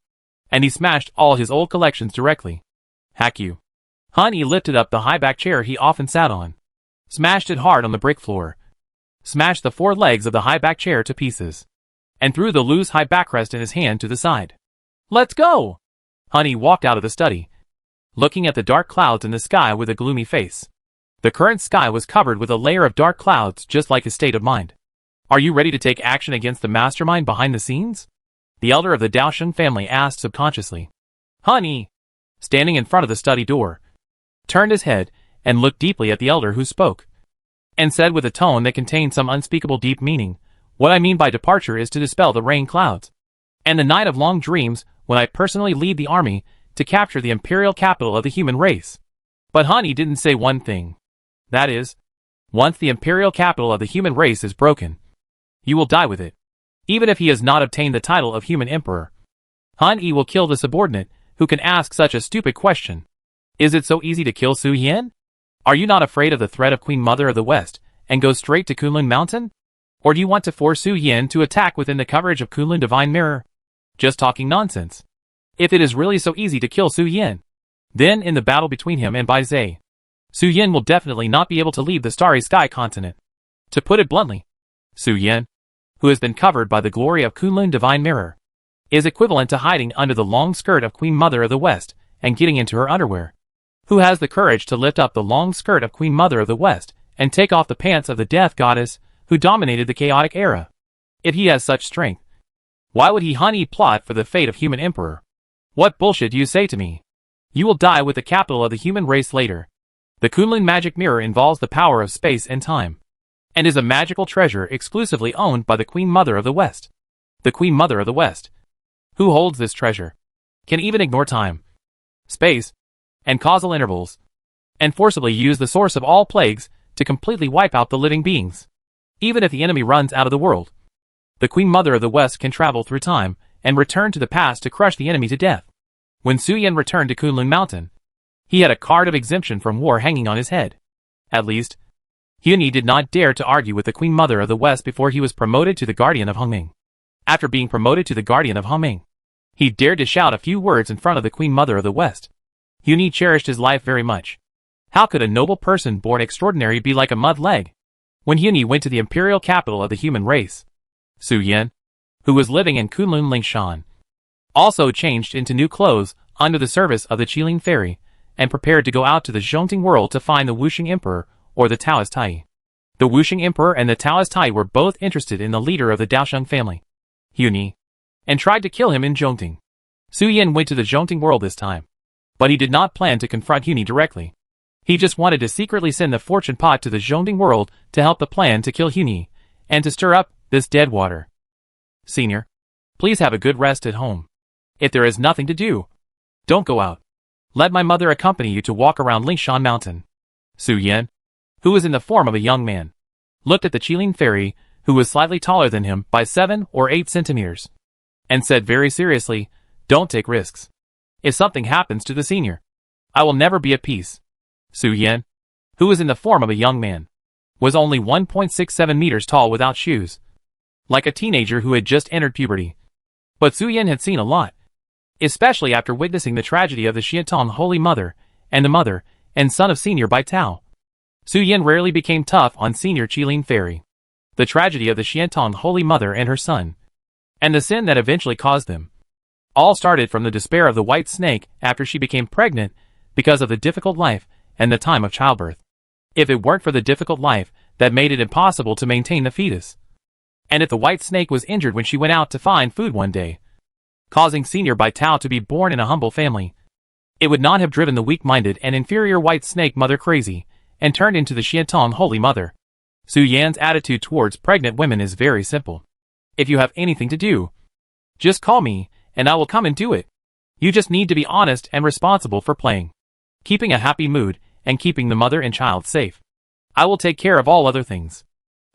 and he smashed all his old collections directly. Hack you. Huni lifted up the high-back chair he often sat on, smashed it hard on the brick floor, smashed the 4 legs of the high-back chair to pieces, and threw the loose high backrest in his hand to the side. Let's go! Huni walked out of the study, looking at the dark clouds in the sky with a gloomy face. The current sky was covered with a layer of dark clouds just like his state of mind. Are you ready to take action against the mastermind behind the scenes? The elder of the Daosheng family asked subconsciously. Huni, standing in front of the study door, turned his head and looked deeply at the elder who spoke, and said with a tone that contained some unspeakable deep meaning, what I mean by departure is to dispel the rain clouds and the night of long dreams when I personally lead the army to capture the imperial capital of the human race. But Huni didn't say one thing. That is, once the imperial capital of the human race is broken, you will die with it. Even if he has not obtained the title of human emperor, Huni will kill the subordinate who can ask such a stupid question. Is it so easy to kill Su Yin? Are you not afraid of the threat of Queen Mother of the West and go straight to Kunlun Mountain? Or do you want to force Su Yin to attack within the coverage of Kunlun Divine Mirror? Just talking nonsense. If it is really so easy to kill Su Yin, then in the battle between him and Bai Zhe, Su Yin will definitely not be able to leave the Starry Sky continent. To put it bluntly, Su Yin, who has been covered by the glory of Kunlun Divine Mirror, is equivalent to hiding under the long skirt of Queen Mother of the West and getting into her underwear. Who has the courage to lift up the long skirt of Queen Mother of the West and take off the pants of the death goddess who dominated the chaotic era? If he has such strength, why would he Huni plot for the fate of human emperor? What bullshit do you say to me? You will die with the capital of the human race later. The Kunlun magic mirror involves the power of space and time, and is a magical treasure exclusively owned by the Queen Mother of the West. The Queen Mother of the West, who holds this treasure, can even ignore time, space, and causal intervals, and forcibly use the source of all plagues to completely wipe out the living beings. Even if the enemy runs out of the world, the Queen Mother of the West can travel through time and return to the past to crush the enemy to death. When Su Yin returned to Kunlun Mountain, he had a card of exemption from war hanging on his head. At least, Huni did not dare to argue with the Queen Mother of the West before he was promoted to the Guardian of Hongming. After being promoted to the Guardian of Hongming, he dared to shout a few words in front of the Queen Mother of the West. Huni cherished his life very much. How could a noble person born extraordinary be like a mud leg? When Huni went to the imperial capital of the human race, Su Yin, who was living in Kunlun Lingshan, also changed into new clothes under the service of the Qilin Fairy and prepared to go out to the Zhongting world to find the Wuxing Emperor or the Taoist Tai. The Wuxing Emperor and the Taoist Tai were both interested in the leader of the Daosheng family, Huni, and tried to kill him in Zhongting. Su Yin went to the Zhongting world this time, but he did not plan to confront Huni directly. He just wanted to secretly send the fortune pot to the Zhongting world to help the plan to kill Huni and to stir up this dead water. Senior, please have a good rest at home. If there is nothing to do, don't go out. Let my mother accompany you to walk around Lingshan Mountain. Su Yin, who was in the form of a young man, looked at the Qilin Fairy, who was slightly taller than him by 7 or 8 centimeters, and said very seriously, don't take risks. If something happens to the senior, I will never be at peace. Su Yin, who was in the form of a young man, was only 1.67 meters tall without shoes, like a teenager who had just entered puberty. But Su Yin had seen a lot, especially after witnessing the tragedy of the Xiantong Holy Mother and the mother and son of Senior Bai Tao. Su Yin rarely became tough on Senior Qilin Fairy. The tragedy of the Xiantong Holy Mother and her son, and the sin that eventually caused them, All started from the despair of the white snake after she became pregnant because of the difficult life and the time of childbirth. If it weren't for the difficult life that made it impossible to maintain the fetus. And if the white snake was injured when she went out to find food one day, causing Senior Bai Tao to be born in a humble family, it would not have driven the weak-minded and inferior white snake mother crazy and turned into the Xiantong Holy Mother. Su Yan's attitude towards pregnant women is very simple. If you have anything to do, just call me, and I will come and do it. You just need to be honest and responsible for playing, keeping a happy mood, and keeping the mother and child safe. I will take care of all other things.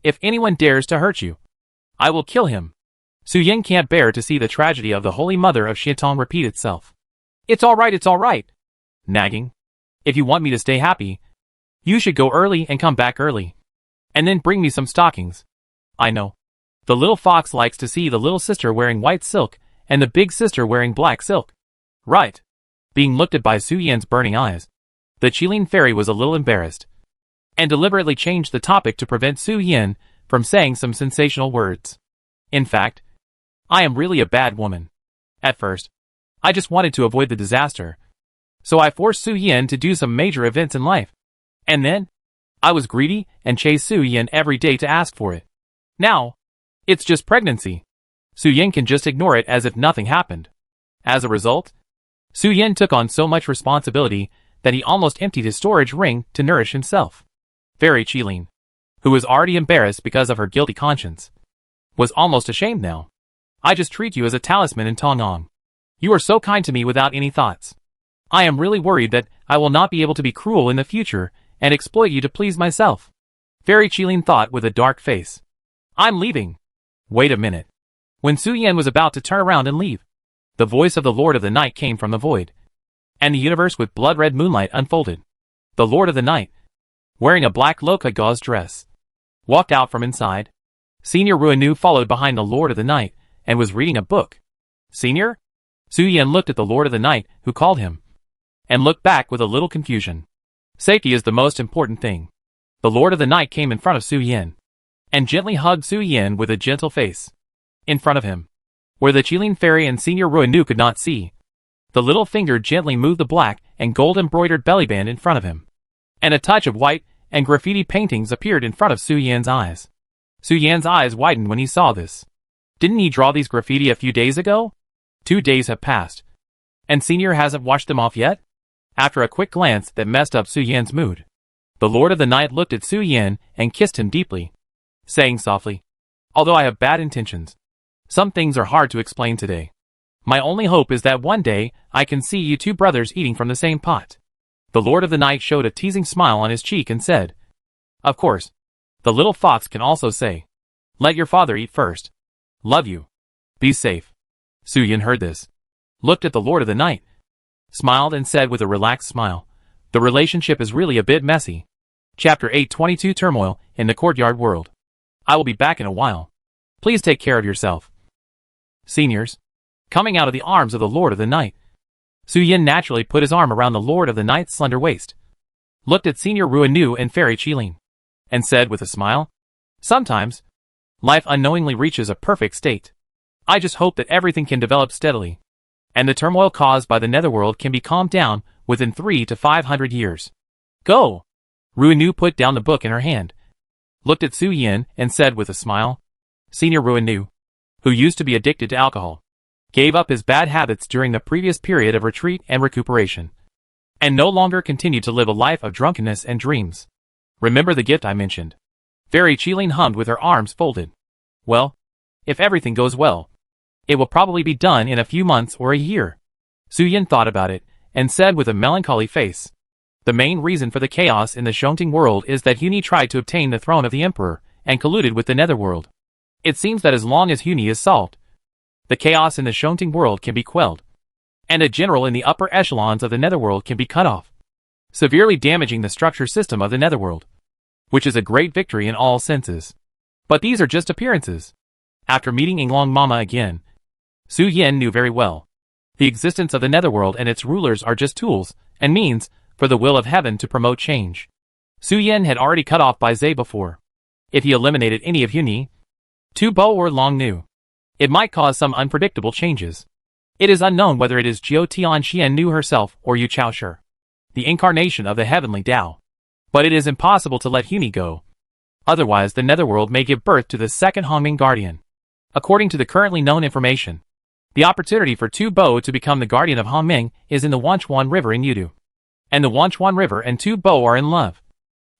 If anyone dares to hurt you, I will kill him. Su Yan can't bear to see the tragedy of the Holy Mother of Xiantong repeat itself. It's alright. Nagging. If you want me to stay happy, you should go early and come back early. And then bring me some stockings. I know. The little fox likes to see the little sister wearing white silk and the big sister wearing black silk. Right. Being looked at by Su Yan's burning eyes, the Qilin fairy was a little embarrassed, and deliberately changed the topic to prevent Su Yan from saying some sensational words. In fact, I am really a bad woman. At first, I just wanted to avoid the disaster, so I forced Su Yan to do some major events in life. And then, I was greedy and chased Su Yan every day to ask for it. Now, it's just pregnancy. Su Yan can just ignore it as if nothing happened. As a result, Su Yan took on so much responsibility that he almost emptied his storage ring to nourish himself. Fairy Qilin, who was already embarrassed because of her guilty conscience, was almost ashamed now. I just treat you as a talisman in Tongong. You are so kind to me without any thoughts. I am really worried that I will not be able to be cruel in the future and exploit you to please myself. Fairy Qilin thought with a dark face. I'm leaving. Wait a minute. When Su Yan was about to turn around and leave, the voice of the Lord of the Night came from the void, and the universe with blood-red moonlight unfolded. The Lord of the Night, wearing a black loca gauze dress, walked out from inside. Senior Ruanu followed behind the Lord of the Night and was reading a book. Senior? Su Yan looked at the Lord of the Night, who called him, and looked back with a little confusion. Safety is the most important thing. The Lord of the Night came in front of Su Yan, and gently hugged Su Yan with a gentle face. In front of him, where the Qilin fairy and Senior Ruanu could not see, the little finger gently moved the black and gold-embroidered bellyband in front of him, and a touch of white and graffiti paintings appeared in front of Su Yan's eyes. Su Yan's eyes widened when he saw this. Didn't he draw these graffiti a few days ago? 2 days have passed, and Senior hasn't washed them off yet? After a quick glance that messed up Su Yan's mood, the Lord of the Night looked at Su Yan and kissed him deeply, saying softly, although I have bad intentions, some things are hard to explain today. My only hope is that one day I can see you two brothers eating from the same pot. The Lord of the Night showed a teasing smile on his cheek and said, of course. The little fox can also say, let your father eat first. Love you. Be safe. Su Yan heard this, looked at the Lord of the Night, smiled and said with a relaxed smile, the relationship is really a bit messy. Chapter 822 Turmoil in the Courtyard World. I will be back in a while. Please take care of yourself. Seniors. Coming out of the arms of the Lord of the Night, Su Yan naturally put his arm around the Lord of the Night's slender waist, looked at Senior Ruanu and Fairy Qilin, and said with a smile, sometimes, life unknowingly reaches a perfect state. I just hope that everything can develop steadily, and the turmoil caused by the netherworld can be calmed down within 300 to 500 years. Go! Ruanu put down the book in her hand, looked at Su Yan and said with a smile, Senior Ruanu, who used to be addicted to alcohol, gave up his bad habits during the previous period of retreat and recuperation, and no longer continued to live a life of drunkenness and dreams. Remember the gift I mentioned? Fairy Qilin hummed with her arms folded. Well, if everything goes well, it will probably be done in a few months or a year. Su Yan thought about it, and said with a melancholy face, the main reason for the chaos in the Shongting world is that Huni tried to obtain the throne of the Emperor, and colluded with the Netherworld. It seems that as long as Huni is solved, the chaos in the Shongting world can be quelled, and a general in the upper echelons of the Netherworld can be cut off, severely damaging the structure system of the Netherworld, which is a great victory in all senses. But these are just appearances. After meeting Yinglong Mama again, Su Yan knew very well, the existence of the Netherworld and its rulers are just tools and means for the will of heaven to promote change. Su Yan had already cut off Bai Zhe before. If he eliminated any of Huni, Tu Bo or Long knew, it might cause some unpredictable changes. It is unknown whether it is Jiao Tianxian Nu herself or Yu Chaoshi, the incarnation of the heavenly Tao. But it is impossible to let Huni go. Otherwise the netherworld may give birth to the second Hongming guardian. According to the currently known information, the opportunity for Tu Bo to become the guardian of Hongming is in the Wanchuan River in Yudu. And the Wanchuan River and Tu Bo are in love.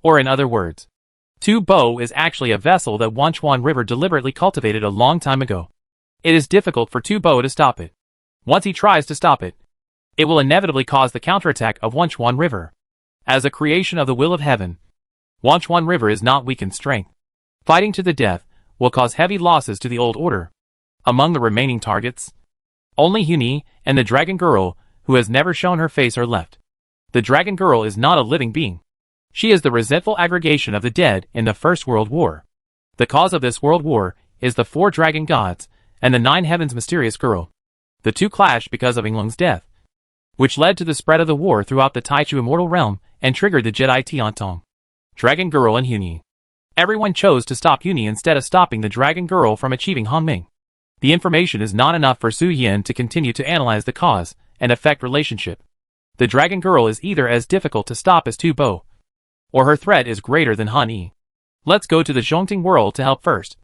Or in other words, Tu Bo is actually a vessel that Wanchuan River deliberately cultivated a long time ago. It is difficult for Tu Bo to stop it. Once he tries to stop it, it will inevitably cause the counterattack of Wanchuan River. As a creation of the will of heaven, Wanchuan River is not weak in strength. Fighting to the death will cause heavy losses to the old order. Among the remaining targets, only Huni and the Dragon Girl, who has never shown her face, are left. The Dragon Girl is not a living being. She is the resentful aggregation of the dead in the First World War. The cause of this world war is the 4 dragon gods and the 9 heavens mysterious girl. The two clashed because of Yinglong's death, which led to the spread of the war throughout the Taichu immortal realm and triggered the Jedi Tiantong. Dragon Girl and Huni. Everyone chose to stop Huni instead of stopping the Dragon Girl from achieving Hongming. The information is not enough for Su Yin to continue to analyze the cause and effect relationship. The Dragon Girl is either as difficult to stop as Tu Bo, or her threat is greater than Han Yi. Let's go to the Zhongting world to help first,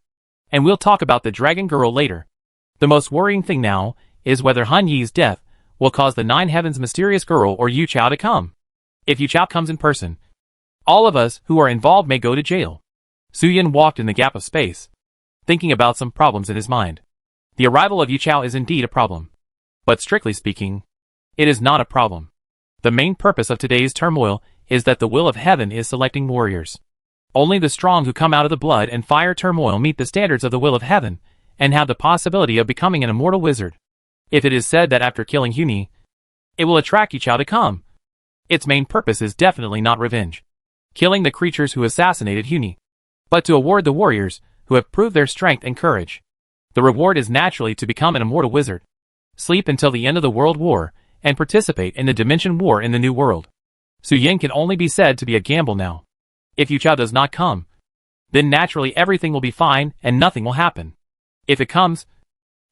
and we'll talk about the Dragon Girl later. The most worrying thing now is whether Han Yi's death will cause the 9 heavens mysterious girl or Yu Chao to come. If Yu Chao comes in person, all of us who are involved may go to jail. Su Yin walked in the gap of space, thinking about some problems in his mind. The arrival of Yu Chao is indeed a problem. But strictly speaking, it is not a problem. The main purpose of today's turmoil is that the will of heaven is selecting warriors. Only the strong who come out of the blood and fire turmoil meet the standards of the will of heaven, and have the possibility of becoming an immortal wizard. If it is said that after killing Huni, it will attract Yu Chao to come, its main purpose is definitely not revenge, killing the creatures who assassinated Huni, but to award the warriors who have proved their strength and courage. The reward is naturally to become an immortal wizard, sleep until the end of the world war, and participate in the dimension war in the new world. Su Yin can only be said to be a gamble now. If Yu Chao does not come, then naturally everything will be fine and nothing will happen. If it comes,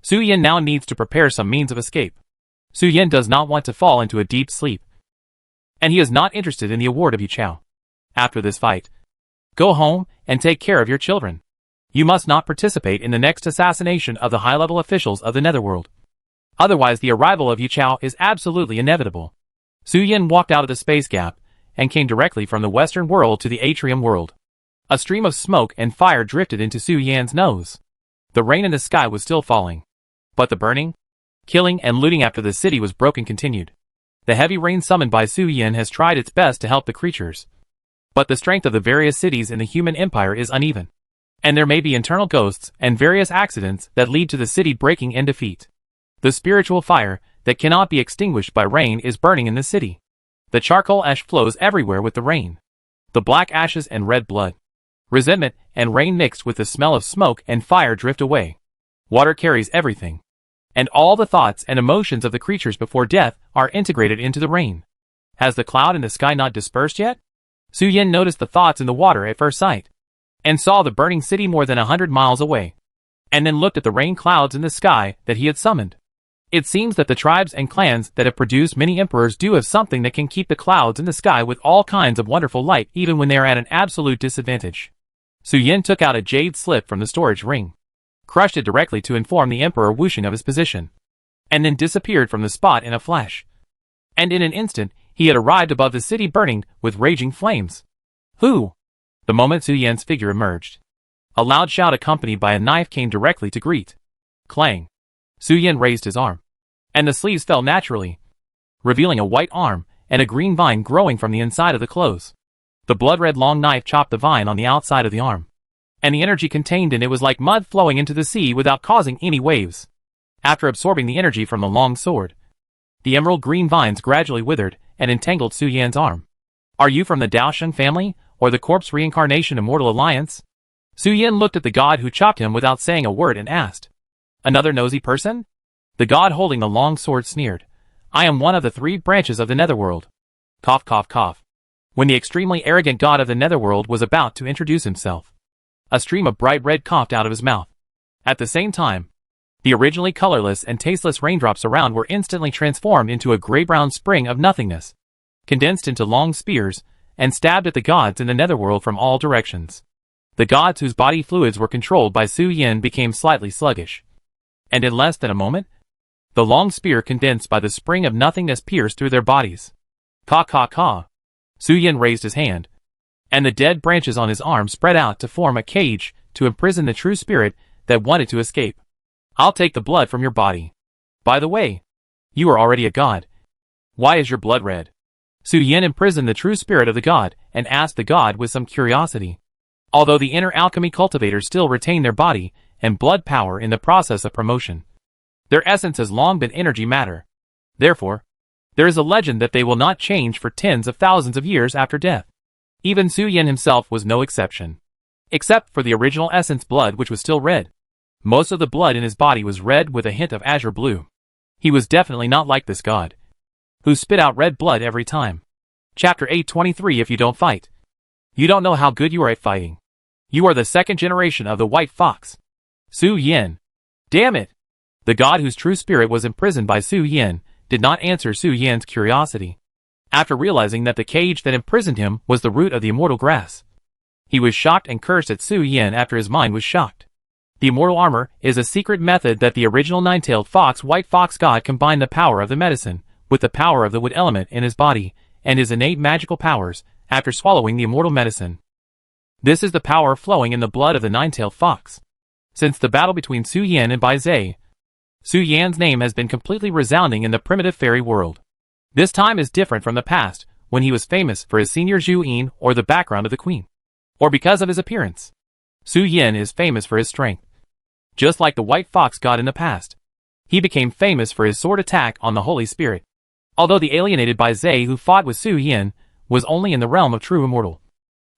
Su Yin now needs to prepare some means of escape. Su Yin does not want to fall into a deep sleep, and he is not interested in the award of Yu Chao. After this fight, go home and take care of your children. You must not participate in the next assassination of the high-level officials of the Netherworld. Otherwise the arrival of Yu Chao is absolutely inevitable. Su Yin walked out of the space gap and came directly from the western world to the atrium world. A stream of smoke and fire drifted into Su Yin's nose. The rain in the sky was still falling, but the burning, killing and looting after the city was broken continued. The heavy rain summoned by Su Yin has tried its best to help the creatures, but the strength of the various cities in the human empire is uneven, and there may be internal ghosts and various accidents that lead to the city breaking in defeat. The spiritual fire that cannot be extinguished by rain is burning in the city. The charcoal ash flows everywhere with the rain. The black ashes and red blood, resentment and rain mixed with the smell of smoke and fire drift away. Water carries everything, and all the thoughts and emotions of the creatures before death are integrated into the rain. Has the cloud in the sky not dispersed yet? Su Yin noticed the thoughts in the water at first sight, and saw the burning city more than 100 miles away, and then looked at the rain clouds in the sky that he had summoned. It seems that the tribes and clans that have produced many emperors do have something that can keep the clouds in the sky with all kinds of wonderful light even when they are at an absolute disadvantage. Su Yin took out a jade slip from the storage ring, crushed it directly to inform the Emperor Wuxing of his position, and then disappeared from the spot in a flash. And in an instant, he had arrived above the city burning with raging flames. Who? The moment Su Yin's figure emerged, a loud shout accompanied by a knife came directly to greet. Clang. Su Yin raised his arm, and the sleeves fell naturally, revealing a white arm and a green vine growing from the inside of the clothes. The blood-red long knife chopped the vine on the outside of the arm, and the energy contained in it was like mud flowing into the sea without causing any waves. After absorbing the energy from the long sword, the emerald green vines gradually withered and entangled Su Yin's arm. Are you from the Daosheng family, or the Corpse Reincarnation Immortal Alliance? Su Yin looked at the god who chopped him without saying a word and asked. Another nosy person? The god holding the long sword sneered. I am one of the 3 branches of the Netherworld. Cough, cough, cough. When the extremely arrogant god of the Netherworld was about to introduce himself, a stream of bright red coughed out of his mouth. At the same time, The originally colorless and tasteless raindrops around were instantly transformed into a gray-brown spring of nothingness, condensed into long spears, and stabbed at the gods in the netherworld from all directions. The gods whose body fluids were controlled by Su Yin became slightly sluggish. And in less than a moment, the long spear condensed by the spring of nothingness pierced through their bodies. Ka ka ka. Su Yin raised his hand, and the dead branches on his arm spread out to form a cage to imprison the true spirit that wanted to escape. I'll take the blood from your body. By the way, you are already a god. Why is your blood red? Su Yin imprisoned the true spirit of the god and asked the god with some curiosity. Although the inner alchemy cultivators still retain their body and blood power in the process of promotion, their essence has long been energy matter. Therefore, there is a legend that they will not change for tens of thousands of years after death. Even Su Yin himself was no exception. Except for the original essence blood, which was still red. Most of the blood in his body was red with a hint of azure blue. He was definitely not like this god, who spit out red blood every time. Chapter 823. If you don't fight, you don't know how good you are at fighting. You are the second generation of the White Fox. Su Yin. Damn it! The god whose true spirit was imprisoned by Su Yin did not answer Su Yin's curiosity. After realizing that the cage that imprisoned him was the root of the immortal grass, he was shocked and cursed at Su Yin after his mind was shocked. The immortal armor is a secret method that the original nine-tailed fox White Fox god combined the power of the medicine with the power of the wood element in his body and his innate magical powers after swallowing the immortal medicine. This is the power flowing in the blood of the nine-tailed fox. Since the battle between Su Yin and Bai Zhe, Su Yan's name has been completely resounding in the primitive fairy world. This time is different from the past, when he was famous for his senior Zhu Yin or the background of the queen, or because of his appearance. Su Yin is famous for his strength. Just like the White Fox god in the past, he became famous for his sword attack on the Holy Spirit. Although the alienated Bai Zhe who fought with Su Yin was only in the realm of true immortal,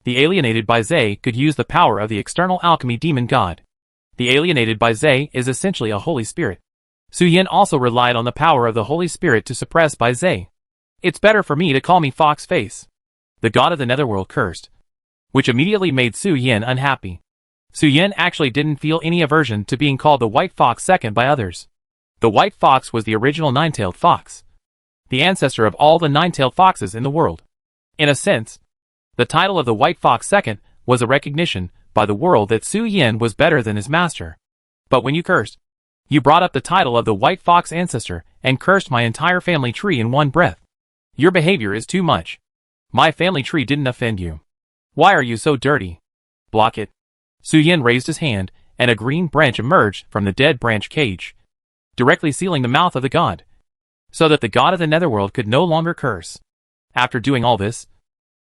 the alienated Bai Zhe could use the power of the external alchemy demon god. The alienated Bai Zhe is essentially a Holy Spirit. Su Yin also relied on the power of the Holy Spirit to suppress Bai Zhe. It's better for me to call me Fox Face, the god of the netherworld cursed, which immediately made Su Yin unhappy. Su Yin actually didn't feel any aversion to being called the White Fox second by others. The White Fox was the original nine-tailed fox, the ancestor of all the nine-tailed foxes in the world. In a sense, the title of the White Fox second was a recognition by the world that Su Yin was better than his master. But when you cursed, you brought up the title of the White Fox ancestor and cursed my entire family tree in one breath. Your behavior is too much. My family tree didn't offend you. Why are you so dirty? Block it. Su Yin raised his hand, and a green branch emerged from the dead branch cage, directly sealing the mouth of the god, so that the god of the netherworld could no longer curse. After doing all this,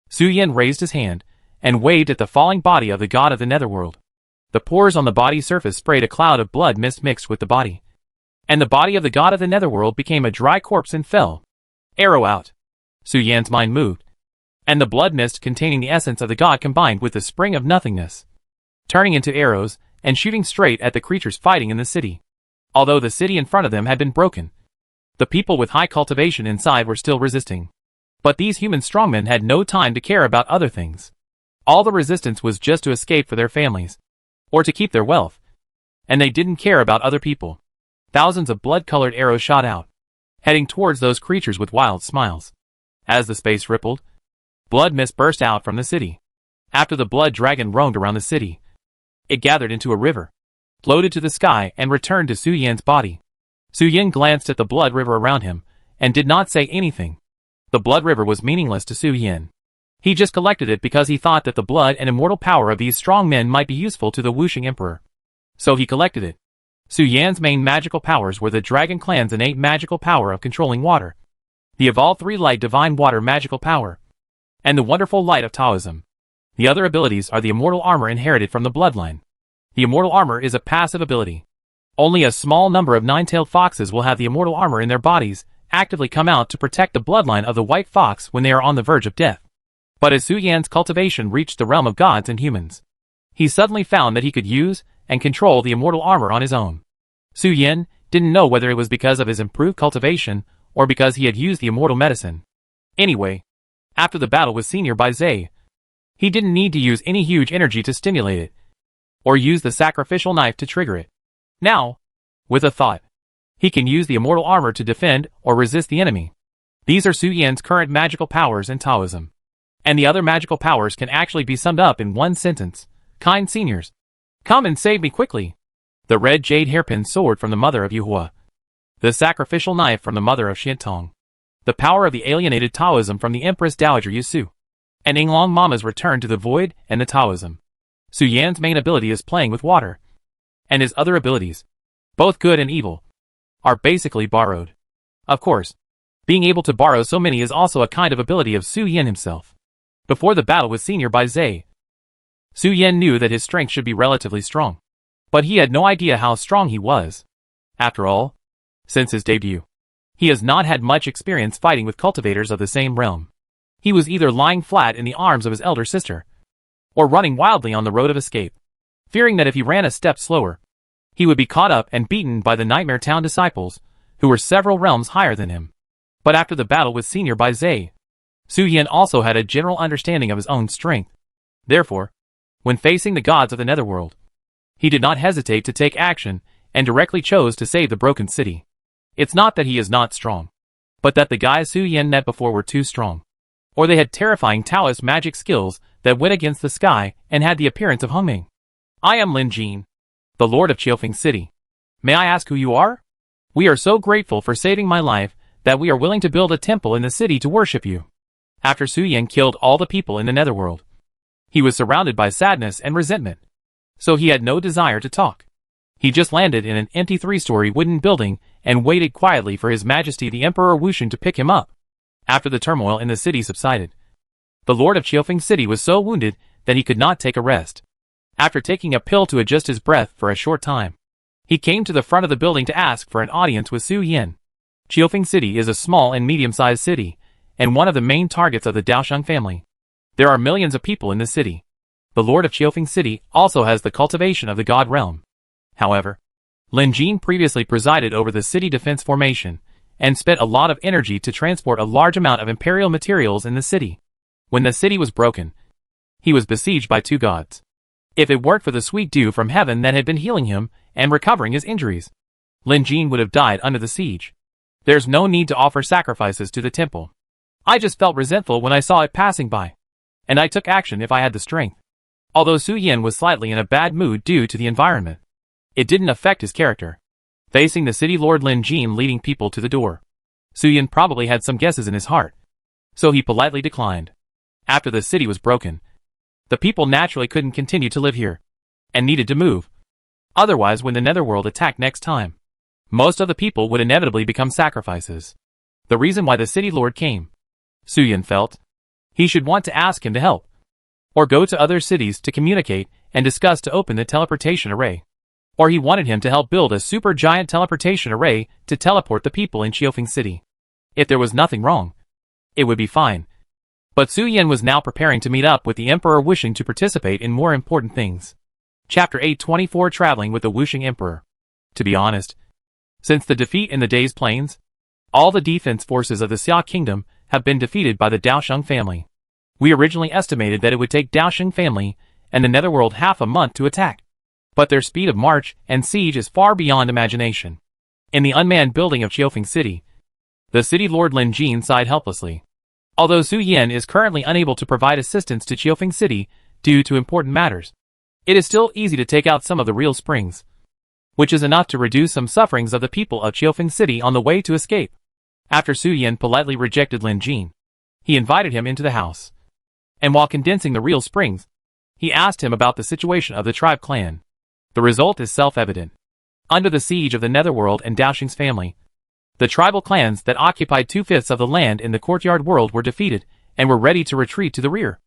Su Yin raised his hand and waved at the falling body of the god of the netherworld. The pores on the body's surface sprayed a cloud of blood mist mixed with the body, and the body of the god of the netherworld became a dry corpse and fell. Arrow out. Su Yan's mind moved, and the blood mist containing the essence of the god combined with the spring of nothingness, turning into arrows and shooting straight at the creatures fighting in the city. Although the city in front of them had been broken, the people with high cultivation inside were still resisting. But these human strongmen had no time to care about other things. All the resistance was just to escape for their families, or to keep their wealth, and they didn't care about other people. Thousands of blood-colored arrows shot out, heading towards those creatures with wild smiles. As the space rippled, blood mist burst out from the city. After the blood dragon roamed around the city, it gathered into a river, floated to the sky, and returned to Su Yan's body. Su Yin glanced at the blood river around him, and did not say anything. The blood river was meaningless to Su Yin. He just collected it because he thought that the blood and immortal power of these strong men might be useful to the Wuxing Emperor. So he collected it. Su Yan's main magical powers were the Dragon Clan's innate magical power of controlling water, the evolved three-light divine water magical power, and the wonderful light of Taoism. The other abilities are the immortal armor inherited from the bloodline. The immortal armor is a passive ability. Only a small number of nine-tailed foxes will have the immortal armor in their bodies actively come out to protect the bloodline of the White Fox when they are on the verge of death. But as Su Yan's cultivation reached the realm of gods and humans, he suddenly found that he could use and control the immortal armor on his own. Su Yin didn't know whether it was because of his improved cultivation or because he had used the immortal medicine. Anyway, after the battle with Senior Bai Zhe, he didn't need to use any huge energy to stimulate it, or use the sacrificial knife to trigger it. Now, With a thought, he can use the immortal armor to defend or resist the enemy. These are Su Yan's current magical powers in Taoism. And the other magical powers can actually be summed up in one sentence. Kind seniors, come and save me quickly. The red jade hairpin sword from the mother of Yuhua. The sacrificial knife from the mother of Xiantong. The power of the alienated Taoism from the Empress Dowager Yusu. And Yinglong Mama's return to the void and the Taoism. Su Yan's main ability is playing with water. And his other abilities, both good and evil, are basically borrowed. Of course, being able to borrow so many is also a kind of ability of Su Yan himself. Before the battle with Senior by Zhe, Su Yan knew that his strength should be relatively strong. But he had no idea how strong he was. After all, since his debut, he has not had much experience fighting with cultivators of the same realm. He was either lying flat in the arms of his elder sister, or running wildly on the road of escape, fearing that if he ran a step slower, he would be caught up and beaten by the Nightmare Town disciples, who were several realms higher than him. But after the battle with Senior by Zhe, Su Yan also had a general understanding of his own strength. Therefore, when facing the gods of the Netherworld, he did not hesitate to take action and directly chose to save the broken city. It's not that he is not strong, but that the guys Su Yan met before were too strong. Or they had terrifying Taoist magic skills that went against the sky and had the appearance of Hongming. I am Lin Jin, the Lord of Qiufeng City. May I ask who you are? We are so grateful for saving my life that we are willing to build a temple in the city to worship you. After Su Yan killed all the people in the Netherworld, he was surrounded by sadness and resentment. So he had no desire to talk. He just landed in an empty 3-story wooden building and waited quietly for His Majesty the Emperor Wuxun to pick him up. After the turmoil in the city subsided, the Lord of Qiufeng City was so wounded that he could not take a rest. After taking a pill to adjust his breath for a short time, he came to the front of the building to ask for an audience with Su Yan. Qiufeng City is a small and medium-sized city, and one of the main targets of the Daosheng family. There are millions of people in the city. The Lord of Qiufeng City also has the cultivation of the God realm. However, Lin Jin previously presided over the city defense formation, and spent a lot of energy to transport a large amount of imperial materials in the city. When the city was broken, he was besieged by 2 gods. If it weren't for the sweet dew from heaven that had been healing him and recovering his injuries, Lin Jin would have died under the siege. There's no need to offer sacrifices to the temple. I just felt resentful when I saw it passing by, and I took action if I had the strength. Although Su Yan was slightly in a bad mood due to the environment, it didn't affect his character. Facing the city lord Lin Jin leading people to the door, Su Yan probably had some guesses in his heart, so he politely declined. After the city was broken, the people naturally couldn't continue to live here, and needed to move. Otherwise, when the Netherworld attacked next time, most of the people would inevitably become sacrifices. The reason why the city lord came, Su Yan felt, he should want to ask him to help, or go to other cities to communicate and discuss to open the teleportation array. Or he wanted him to help build a super giant teleportation array to teleport the people in Qiufeng City. If there was nothing wrong, it would be fine. But Su Yan was now preparing to meet up with the Emperor wishing to participate in more important things. Chapter 824 Traveling with the Wuxing Emperor. To be honest, since the defeat in the Days Plains, all the defense forces of the Xia Kingdom have been defeated by the Daosheng family. We originally estimated that it would take Daosheng family and the Netherworld half a month to attack. But their speed of march and siege is far beyond imagination. In the unmanned building of Qiufeng City, the city lord Lin Jin sighed helplessly. Although Su Yan is currently unable to provide assistance to Qiufeng City due to important matters, it is still easy to take out some of the real springs, which is enough to reduce some sufferings of the people of Qiufeng City on the way to escape. After Su Yan politely rejected Lin Jin, he invited him into the house. And while condensing the real springs, he asked him about the situation of the tribe clan. The result is self-evident. Under the siege of the Netherworld and Daosheng's family, the tribal clans that occupied 2/5 of the land in the courtyard world were defeated and were ready to retreat to the rear,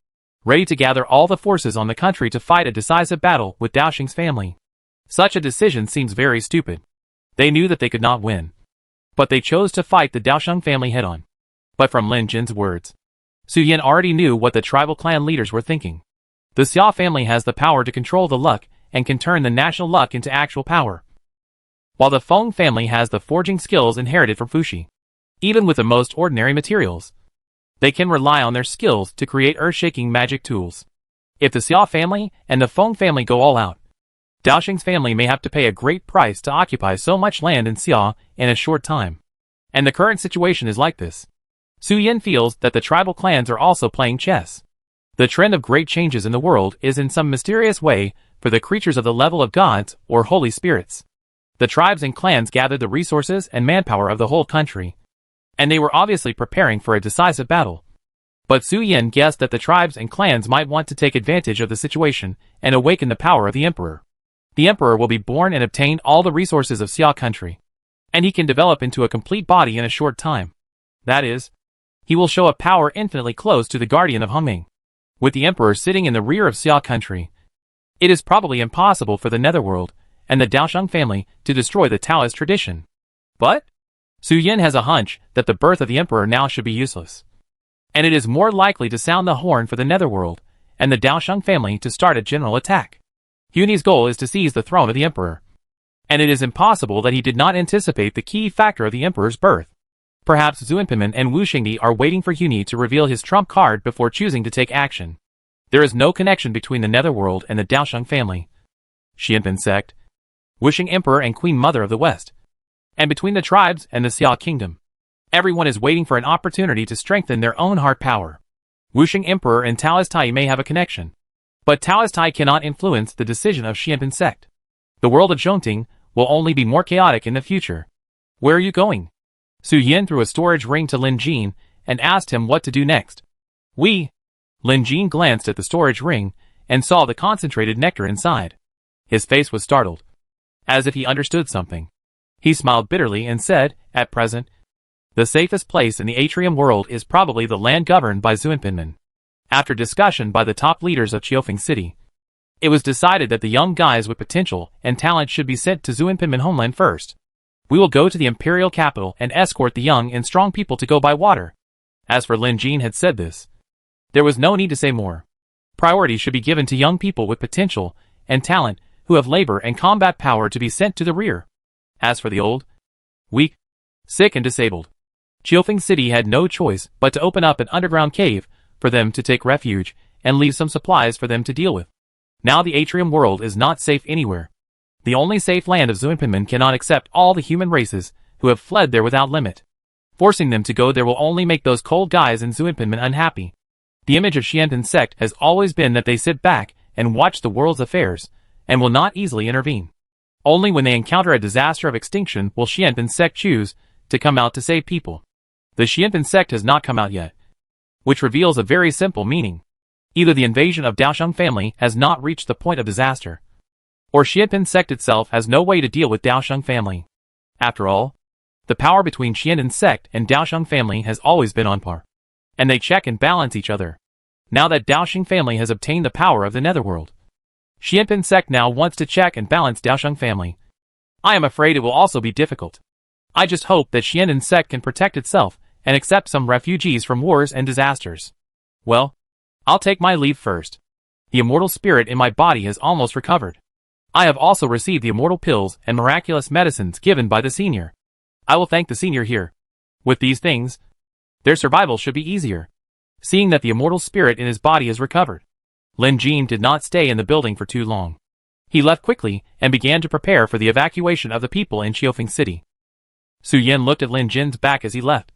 ready to gather all the forces on the country to fight a decisive battle with Daosheng's family. Such a decision seems very stupid. They knew that they could not win, but they chose to fight the Daosheng family head-on. But from Lin Jin's words, Su Yan already knew what the tribal clan leaders were thinking. The Xia family has the power to control the luck and can turn the national luck into actual power, while the Feng family has the forging skills inherited from Fuxi. Even with the most ordinary materials, they can rely on their skills to create earth-shaking magic tools. If the Xia family and the Feng family go all out, Daoxing's family may have to pay a great price to occupy so much land in Xia in a short time. And the current situation is like this. Su Yin feels that the tribal clans are also playing chess. The trend of great changes in the world is in some mysterious way for the creatures of the level of gods or holy spirits. The tribes and clans gathered the resources and manpower of the whole country, and they were obviously preparing for a decisive battle. But Su Yin guessed that the tribes and clans might want to take advantage of the situation and awaken the power of the emperor. The emperor will be born and obtain all the resources of Xia country, and he can develop into a complete body in a short time. That is, he will show a power infinitely close to the guardian of Hongming. With the emperor sitting in the rear of Xia country, it is probably impossible for the Netherworld and the Daoxing family to destroy the Taoist tradition. But Su Yin has a hunch that the birth of the emperor now should be useless, and it is more likely to sound the horn for the Netherworld and the Daoxing family to start a general attack. Huni's goal is to seize the throne of the emperor, and it is impossible that he did not anticipate the key factor of the emperor's birth. Perhaps Zhu Enpinman and Wu Xingdi are waiting for Huni to reveal his trump card before choosing to take action. There is no connection between the Netherworld and the Daoxing family, Xianpin sect, Wuxing Emperor and Queen Mother of the West, and between the tribes and the Xia Kingdom. Everyone is waiting for an opportunity to strengthen their own heart power. Wuxing Emperor and Taoist Tai may have a connection, but Taoist Tai cannot influence the decision of Xianpin sect. The world of Zhongting will only be more chaotic in the future. Where are you going? Su Yin threw a storage ring to Lin Jin and asked him what to do next. Lin Jin glanced at the storage ring and saw the concentrated nectar inside. His face was startled, as if he understood something. He smiled bitterly and said, "At present, the safest place in the Atrium world is probably the land governed by Zhu Enpinman." After discussion by the top leaders of Qiufeng City, it was decided that the young guys with potential and talent should be sent to Zhu Enpinman homeland first. We will go to the imperial capital and escort the young and strong people to go by water. As for Lin Jin had said this, there was no need to say more. Priority should be given to young people with potential and talent who have labor and combat power to be sent to the rear. As for the old, weak, sick and disabled, Qiufeng City had no choice but to open up an underground cave for them to take refuge and leave some supplies for them to deal with. Now the Atrium world is not safe anywhere. The only safe land of Zhu Enpinman cannot accept all the human races who have fled there without limit. Forcing them to go there will only make those cold guys in Zhu Enpinman unhappy. The image of Xianpin sect has always been that they sit back and watch the world's affairs, and will not easily intervene. Only when they encounter a disaster of extinction will Xianpin sect choose to come out to save people. The Xianpin sect has not come out yet, which reveals a very simple meaning. Either the invasion of Daoxing family has not reached the point of disaster, or Xianpin sect itself has no way to deal with Daoxing family. After all, the power between Xianpin sect and Daoxing family has always been on par, and they check and balance each other. Now that Daoxing family has obtained the power of the Netherworld, Xianpin sect now wants to check and balance Daoxing family. I am afraid it will also be difficult. I just hope that Xianpin sect can protect itself and accept some refugees from wars and disasters. Well, I'll take my leave first. The immortal spirit in my body has almost recovered. I have also received the immortal pills and miraculous medicines given by the senior. I will thank the senior here. With these things, their survival should be easier, seeing that the immortal spirit in his body is recovered. Lin Jin did not stay in the building for too long. He left quickly and began to prepare for the evacuation of the people in Qiufeng City. Su Yin looked at Lin Jin's back as he left,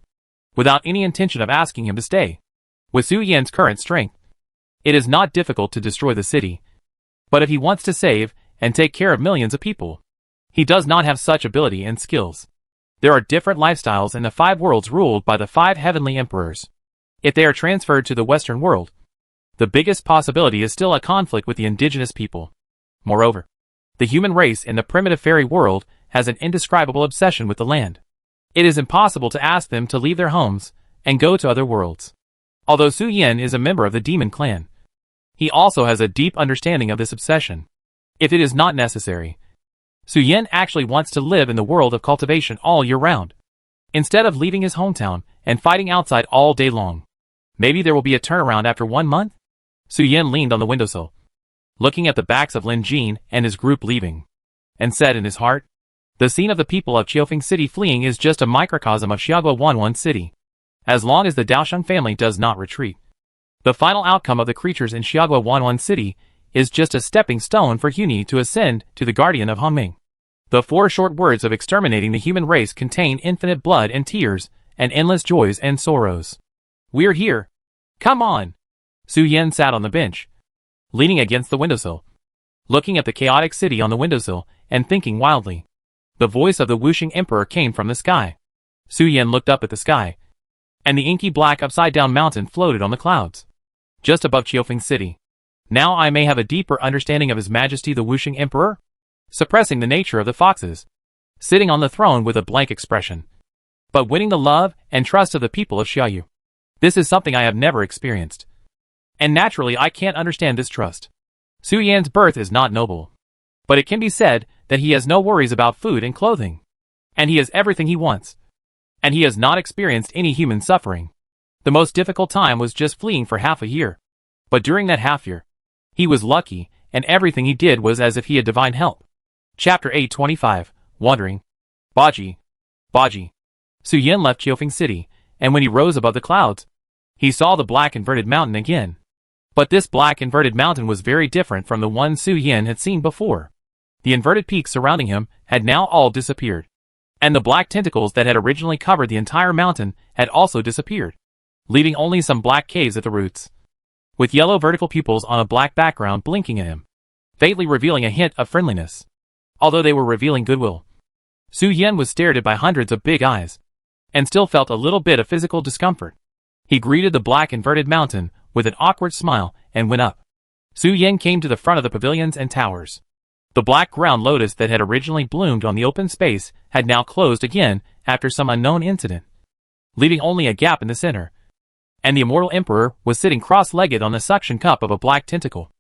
without any intention of asking him to stay. With Su Yin's current strength, it is not difficult to destroy the city. But if he wants to save and take care of millions of people, he does not have such ability and skills. There are different lifestyles in the 5 worlds ruled by the 5 heavenly emperors. If they are transferred to the Western world, the biggest possibility is still a conflict with the indigenous people. Moreover, the human race in the primitive fairy world has an indescribable obsession with the land. It is impossible to ask them to leave their homes and go to other worlds. Although Su Yin is a member of the demon clan, he also has a deep understanding of this obsession. If it is not necessary, Su Yin actually wants to live in the world of cultivation all year round, instead of leaving his hometown and fighting outside all day long. Maybe there will be a turnaround after 1 month? Su Yin leaned on the windowsill, looking at the backs of Lin Jin and his group leaving, and said in his heart, the scene of the people of Qiufeng City fleeing is just a microcosm of Xiaguowanwan City. As long as the Daoxing family does not retreat, the final outcome of the creatures in Xiaguowanwan City is just a stepping stone for Huni to ascend to the guardian of Hongming. The 4 short words of exterminating the human race contain infinite blood and tears, and endless joys and sorrows. We're here. Come on. Su Yan sat on the bench, leaning against the windowsill, looking at the chaotic city on the windowsill, and thinking wildly. The voice of the Wuxing Emperor came from the sky. Su Yan looked up at the sky, and the inky black upside-down mountain floated on the clouds, just above Qiufeng City. Now I may have a deeper understanding of His Majesty the Wuxing Emperor? Suppressing the nature of the foxes, sitting on the throne with a blank expression, but winning the love and trust of the people of Xiaoyu. This is something I have never experienced. And naturally I can't understand this trust. Su Yan's birth is not noble, but it can be said that he has no worries about food and clothing, and he has everything he wants, and he has not experienced any human suffering. The most difficult time was just fleeing for half a year, but during that half year, he was lucky, and everything he did was as if he had divine help. Chapter 825, Wandering. Baji. Su Yan left Qiufeng City, and when he rose above the clouds, he saw the black inverted mountain again. But this black inverted mountain was very different from the one Su Yan had seen before. The inverted peaks surrounding him had now all disappeared, and the black tentacles that had originally covered the entire mountain had also disappeared, leaving only some black caves at the roots, with yellow vertical pupils on a black background blinking at him, faintly revealing a hint of friendliness, although they were revealing goodwill. Su Yan was stared at by hundreds of big eyes, and still felt a little bit of physical discomfort. He greeted the black inverted mountain with an awkward smile and went up. Su Yan came to the front of the pavilions and towers. The black ground lotus that had originally bloomed on the open space had now closed again after some unknown incident, leaving only a gap in the center, and the immortal emperor was sitting cross-legged on the suction cup of a black tentacle.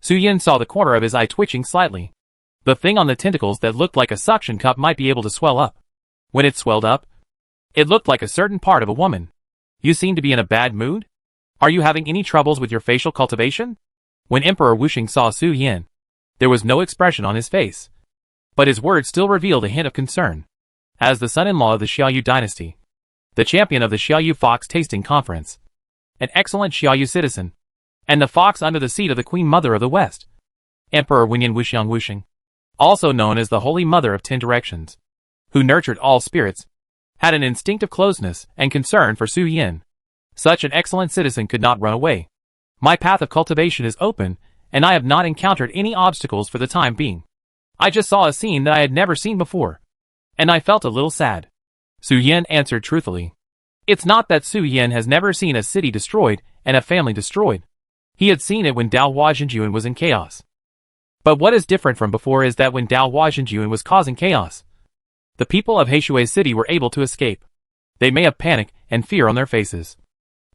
Su Yan saw the corner of his eye twitching slightly. The thing on the tentacles that looked like a suction cup might be able to swell up. When it swelled up, it looked like a certain part of a woman. You seem to be in a bad mood? Are you having any troubles with your facial cultivation? When Emperor Wuxing saw Su Yan, there was no expression on his face, but his words still revealed a hint of concern. As the son-in-law of the Xiaoyu dynasty, the champion of the Xiaoyu Fox Tasting Conference, an excellent Xiaoyu citizen, and the fox under the seat of the Queen Mother of the West, Emperor Wenyan Wuxing, also known as the Holy Mother of 10 Directions, who nurtured all spirits, had an instinctive closeness and concern for Su Yan. Such an excellent citizen could not run away. My path of cultivation is open, and I have not encountered any obstacles for the time being. I just saw a scene that I had never seen before, and I felt a little sad. Su Yan answered truthfully. It's not that Su Yan has never seen a city destroyed and a family destroyed. He had seen it when Dao Huazhenjuan was in chaos. But what is different from before is that when Dao Huazhenjuan was causing chaos, the people of Heishui City were able to escape. They may have panic and fear on their faces,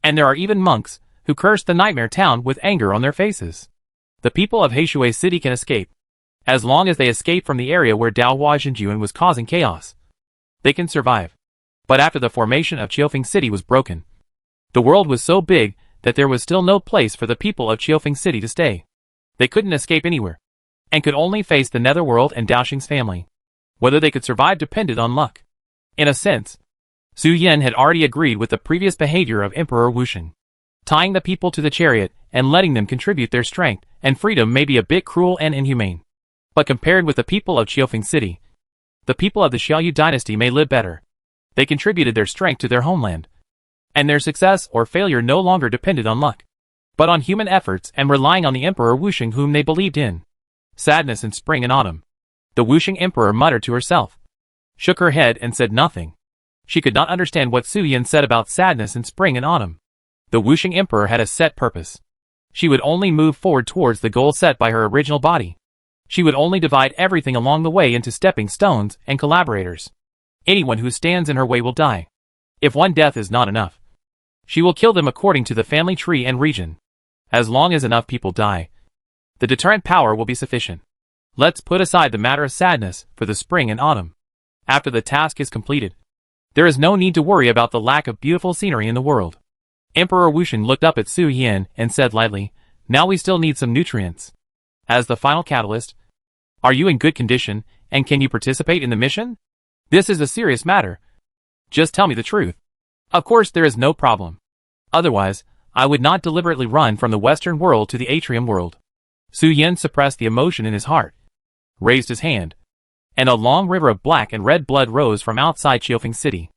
and there are even monks who curse the nightmare town with anger on their faces. The people of Heishui City can escape, as long as they escape from the area where Dao Huazhenjuan was causing chaos. They can survive. But after the formation of Qiufeng City was broken, the world was so big that there was still no place for the people of Qiufeng City to stay. They couldn't escape anywhere, and could only face the Netherworld and Daoxing's family. Whether they could survive depended on luck. In a sense, Su Yan had already agreed with the previous behavior of Emperor Wuxing. Tying the people to the chariot and letting them contribute their strength and freedom may be a bit cruel and inhumane. But compared with the people of Qiufeng City, the people of the Xiaoyu dynasty may live better. They contributed their strength to their homeland, and their success or failure no longer depended on luck, but on human efforts and relying on the Emperor Wuxing whom they believed in. Sadness in spring and autumn. The Wuxing Emperor muttered to herself, shook her head and said nothing. She could not understand what Su Yan said about sadness in spring and autumn. The Wuxing Emperor had a set purpose. She would only move forward towards the goal set by her original body. She would only divide everything along the way into stepping stones and collaborators. Anyone who stands in her way will die. If one death is not enough, she will kill them according to the family tree and region. As long as enough people die, the deterrent power will be sufficient. Let's put aside the matter of sadness for the spring and autumn. After the task is completed, there is no need to worry about the lack of beautiful scenery in the world. Emperor Wuxing looked up at Su Yan and said lightly, now we still need some nutrients. As the final catalyst, are you in good condition, and can you participate in the mission? This is a serious matter. Just tell me the truth. Of course there is no problem. Otherwise, I would not deliberately run from the Western world to the Atrium world. Su Yin suppressed the emotion in his heart, raised his hand, and a long river of black and red blood rose from outside Qiufeng City.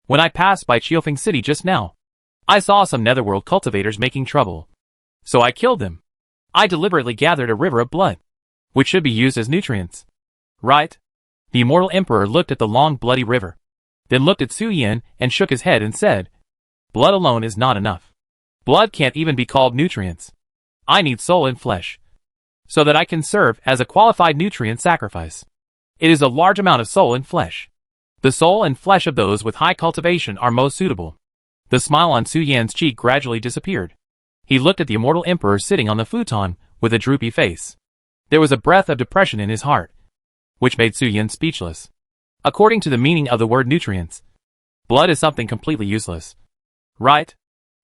When I passed by Qiufeng City just now, I saw some netherworld cultivators making trouble. So I killed them. I deliberately gathered a river of blood, which should be used as nutrients. Right? The immortal emperor looked at the long bloody river, then looked at Su Yin and shook his head and said, "Blood alone is not enough. Blood can't even be called nutrients. I need soul and flesh, so that I can serve as a qualified nutrient sacrifice. It is a large amount of soul and flesh. The soul and flesh of those with high cultivation are most suitable." The smile on Su Yan's cheek gradually disappeared. He looked at the immortal emperor sitting on the futon with a droopy face. There was a breath of depression in his heart, which made Su Yan speechless. According to the meaning of the word nutrients, blood is something completely useless. Right?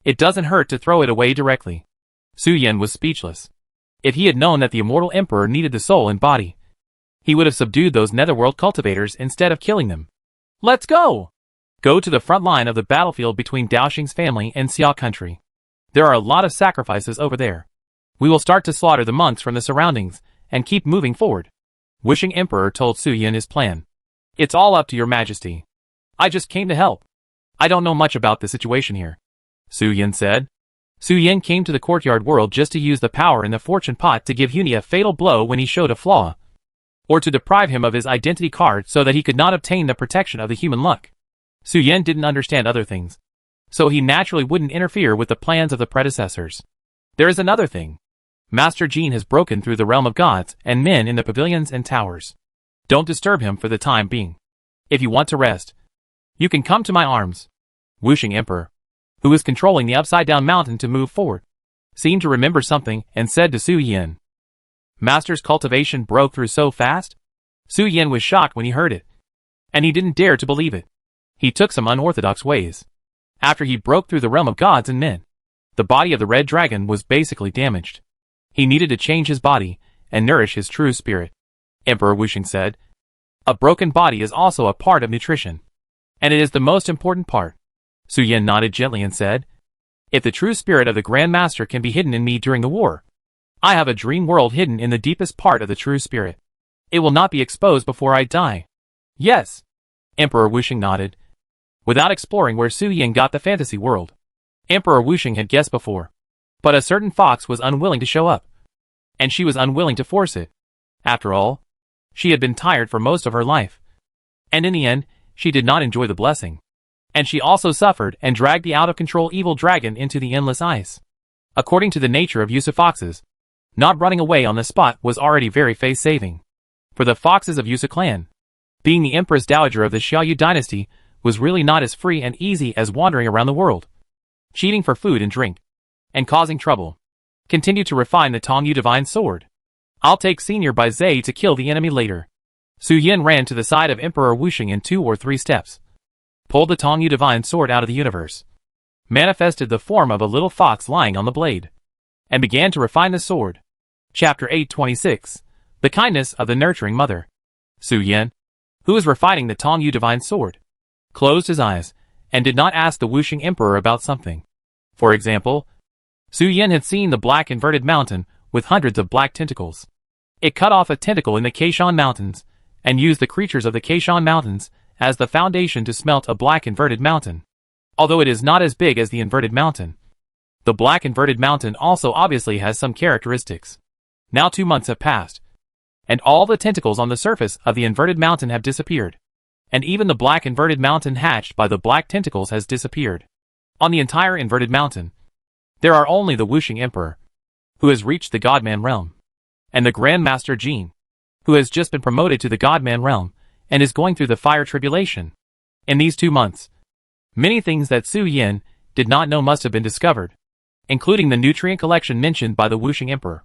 It doesn't hurt to throw it away directly. Su Yan was speechless. If he had known that the immortal emperor needed the soul and body, he would have subdued those netherworld cultivators instead of killing them. Let's go! Go to the front line of the battlefield between Daoxing's family and Xia country. There are a lot of sacrifices over there. We will start to slaughter the monks from the surroundings and keep moving forward. Wishing Emperor told Su Yin his plan. It's all up to your majesty. I just came to help. I don't know much about the situation here, Su Yin said. Su Yin came to the courtyard world just to use the power in the fortune pot to give Huni a fatal blow when he showed a flaw, or to deprive him of his identity card so that he could not obtain the protection of the human luck. Su Yin didn't understand other things, so he naturally wouldn't interfere with the plans of the predecessors. There is another thing. Master Jin has broken through the realm of gods and men in the pavilions and towers. Don't disturb him for the time being. If you want to rest, you can come to my arms. Wuxing Emperor, who was controlling the upside-down mountain to move forward, seemed to remember something and said to Su Yin, "Master's cultivation broke through so fast?" Su Yin was shocked when he heard it, and he didn't dare to believe it. He took some unorthodox ways. After he broke through the realm of gods and men, the body of the red dragon was basically damaged. He needed to change his body and nourish his true spirit. Emperor Wuxing said, "A broken body is also a part of nutrition, and it is the most important part." Su Yin nodded gently and said, "If the true spirit of the Grand Master can be hidden in me during the war, I have a dream world hidden in the deepest part of the true spirit. It will not be exposed before I die." "Yes." Emperor Wuxing nodded, without exploring where Su Yin got the fantasy world. Emperor Wuxing had guessed before, but a certain fox was unwilling to show up, and she was unwilling to force it. After all, she had been tired for most of her life, and in the end, she did not enjoy the blessing. And she also suffered and dragged the out-of-control evil dragon into the endless ice. According to the nature of Yusa foxes, not running away on the spot was already very face-saving. For the foxes of Yusa clan, being the Empress Dowager of the Xiaoyu dynasty was really not as free and easy as wandering around the world, cheating for food and drink, and causing trouble. Continue to refine the Tongyu Divine Sword. I'll take Senior by Zay to kill the enemy later. Su Yin ran to the side of Emperor Wuxing in 2 or 3 steps, pulled the Tongyu Divine Sword out of the universe, manifested the form of a little fox lying on the blade, and began to refine the sword. Chapter 826. The Kindness of the Nurturing Mother. Su Yin, who was refining the Tongyu Divine Sword, closed his eyes and did not ask the Wuxing Emperor about something. For example, Su Yin had seen the black inverted mountain with hundreds of black tentacles. It cut off a tentacle in the Keishan Mountains and used the creatures of the Keishan Mountains as the foundation to smelt a black inverted mountain. Although it is not as big as the inverted mountain, the black inverted mountain also obviously has some characteristics. Now 2 months have passed, and all the tentacles on the surface of the inverted mountain have disappeared, and even the black inverted mountain hatched by the black tentacles has disappeared. On the entire inverted mountain, there are only the Wuxing Emperor, who has reached the Godman realm, and the Grand Master Jin, who has just been promoted to the Godman realm and is going through the fire tribulation. In these 2 months, many things that Su Yin did not know must have been discovered, including the nutrient collection mentioned by the Wuxing Emperor.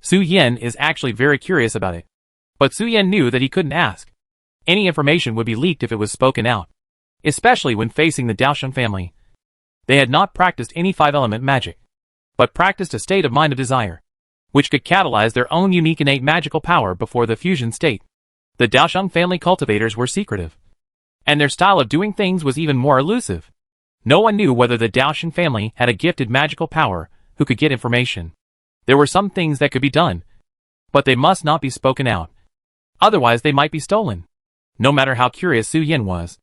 Su Yin is actually very curious about it, but Su Yin knew that he couldn't ask. Any information would be leaked if it was spoken out, especially when facing the Daoxing family. They had not practiced any 5-element magic, but practiced a state of mind of desire, which could catalyze their own unique innate magical power before the fusion state. The Daoxing family cultivators were secretive, and their style of doing things was even more elusive. No one knew whether the Daoxing family had a gifted magical power who could get information. There were some things that could be done, But they must not be spoken out. Otherwise they might be stolen. No matter how curious Su Yin was,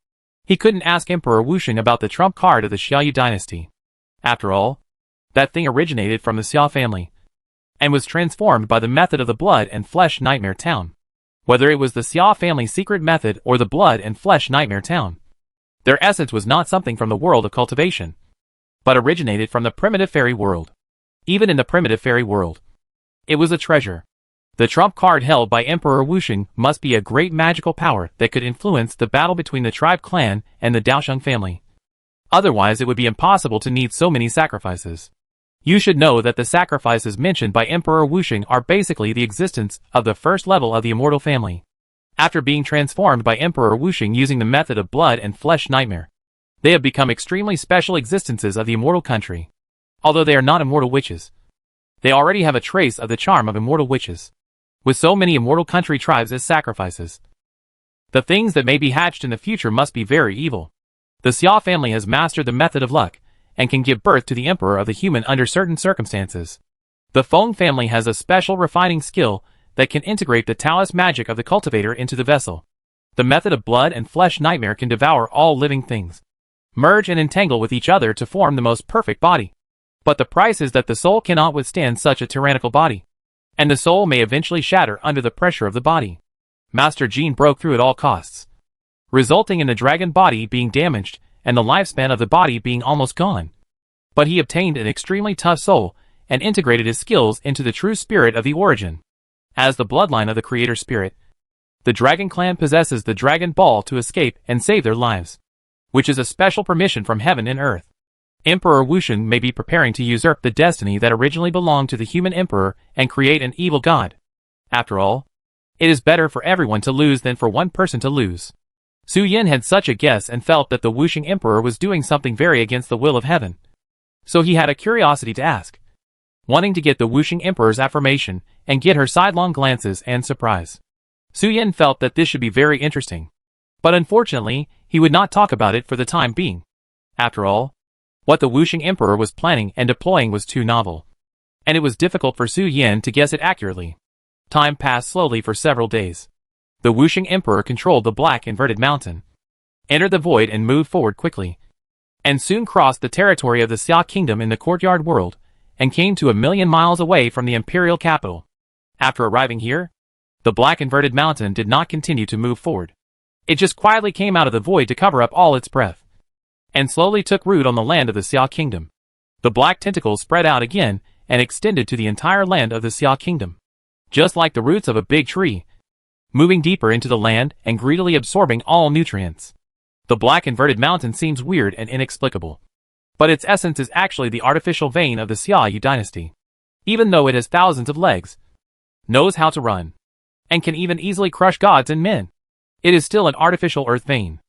he couldn't ask Emperor Wusheng about the trump card of the Xiaoyu dynasty. After all, that thing originated from the Xia family, and was transformed by the method of the blood and flesh nightmare town. Whether it was the Xia family's secret method or the blood and flesh nightmare town, their essence was not something from the world of cultivation, but originated from the primitive fairy world. Even in the primitive fairy world, it was a treasure. The trump card held by Emperor Wusheng must be a great magical power that could influence the battle between the tribe clan and the Daosheng family. Otherwise it would be impossible to need so many sacrifices. You should know that the sacrifices mentioned by Emperor Wusheng are basically the existence of the first level of the immortal family. After being transformed by Emperor Wusheng using the method of blood and flesh nightmare, they have become extremely special existences of the immortal country. Although they are not immortal witches, they already have a trace of the charm of immortal witches, with so many immortal country tribes as sacrifices. The things that may be hatched in the future must be very evil. The Xia family has mastered the method of luck, and can give birth to the emperor of the human under certain circumstances. The Feng family has a special refining skill that can integrate the Taoist magic of the cultivator into the vessel. The method of blood and flesh nightmare can devour all living things, merge and entangle with each other to form the most perfect body. But the price is that the soul cannot withstand such a tyrannical body, and the soul may eventually shatter under the pressure of the body. Master Jin broke through at all costs, resulting in the dragon body being damaged and the lifespan of the body being almost gone. But he obtained an extremely tough soul and integrated his skills into the true spirit of the origin. As the bloodline of the creator spirit, the dragon clan possesses the dragon ball to escape and save their lives, which is a special permission from heaven and earth. Emperor Wusheng may be preparing to usurp the destiny that originally belonged to the human emperor and create an evil god. After all, it is better for everyone to lose than for one person to lose. Su Yin had such a guess and felt that the Wusheng emperor was doing something very against the will of heaven. So he had a curiosity to ask, wanting to get the Wusheng emperor's affirmation and get her sidelong glances and surprise. Su Yin felt that this should be very interesting. But unfortunately, he would not talk about it for the time being. After all, what the Wusheng emperor was planning and deploying was too novel, and it was difficult for Su Yin to guess it accurately. Time passed slowly for several days. The Wusheng emperor controlled the black inverted mountain, entered the void and moved forward quickly, and soon crossed the territory of the Xia kingdom in the courtyard world, and came to 1,000,000 miles away from the imperial capital. After arriving here, the black inverted mountain did not continue to move forward. It just quietly came out of the void to cover up all its breadth, and slowly took root on the land of the Xia kingdom. The black tentacles spread out again and extended to the entire land of the Xia kingdom, just like the roots of a big tree, moving deeper into the land and greedily absorbing all nutrients. The black inverted mountain seems weird and inexplicable, but its essence is actually the artificial vein of the Xiaoyu dynasty. Even though it has thousands of legs, knows how to run, and can even easily crush gods and men, it is still an artificial earth vein.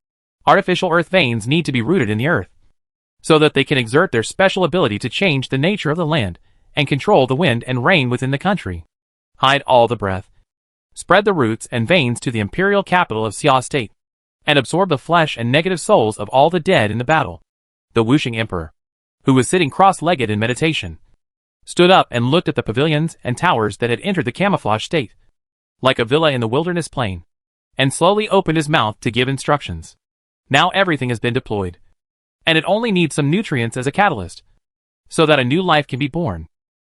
Artificial earth veins need to be rooted in the earth, so that they can exert their special ability to change the nature of the land and control the wind and rain within the country. Hide all the breath, spread the roots and veins to the imperial capital of Xia state, and absorb the flesh and negative souls of all the dead in the battle. The Wusheng emperor, who was sitting cross-legged in meditation, stood up and looked at the pavilions and towers that had entered the camouflage state, like a villa in the wilderness plain, and slowly opened his mouth to give instructions. Now everything has been deployed, and it only needs some nutrients as a catalyst, so that a new life can be born.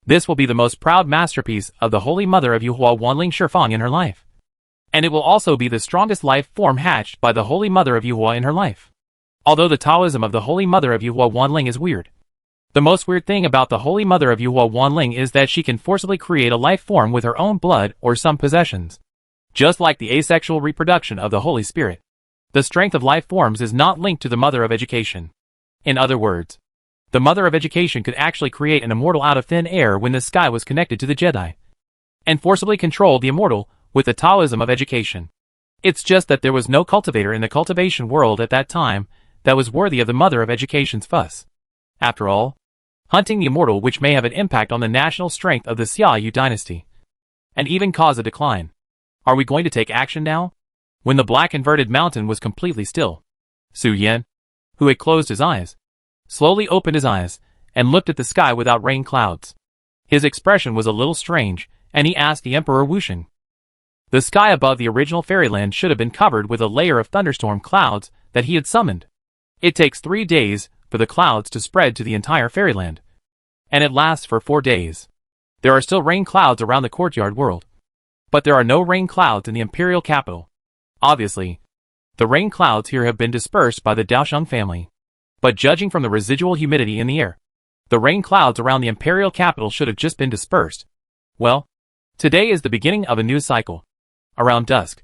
This will be the most proud masterpiece of the Holy Mother of Yuhua Wanling Shifang in her life. And it will also be the strongest life form hatched by the Holy Mother of Yuhua in her life. Although the Taoism of the Holy Mother of Yuhua Wanling is weird, the most weird thing about the Holy Mother of Yuhua Wanling is that she can forcibly create a life form with her own blood or some possessions. Just like the asexual reproduction of the Holy Spirit, the strength of life forms is not linked to the Mother of Education. In other words, the Mother of Education could actually create an immortal out of thin air when the sky was connected to the Jedi, and forcibly control the immortal with the Taoism of education. It's just that there was no cultivator in the cultivation world at that time that was worthy of the Mother of Education's fuss. After all, hunting the immortal which may have an impact on the national strength of the Xiaoyu dynasty, and even cause a decline. Are we going to take action now? When the black inverted mountain was completely still, Su Yin, who had closed his eyes, slowly opened his eyes and looked at the sky without rain clouds. His expression was a little strange, and he asked the Emperor Wusheng. The sky above the original fairyland should have been covered with a layer of thunderstorm clouds that he had summoned. It takes 3 days for the clouds to spread to the entire fairyland, and it lasts for 4 days. There are still rain clouds around the courtyard world, but there are no rain clouds in the imperial capital. Obviously, the rain clouds here have been dispersed by the Daosheng family. But judging from the residual humidity in the air, the rain clouds around the imperial capital should have just been dispersed. Well, today is the beginning of a new cycle. Around dusk,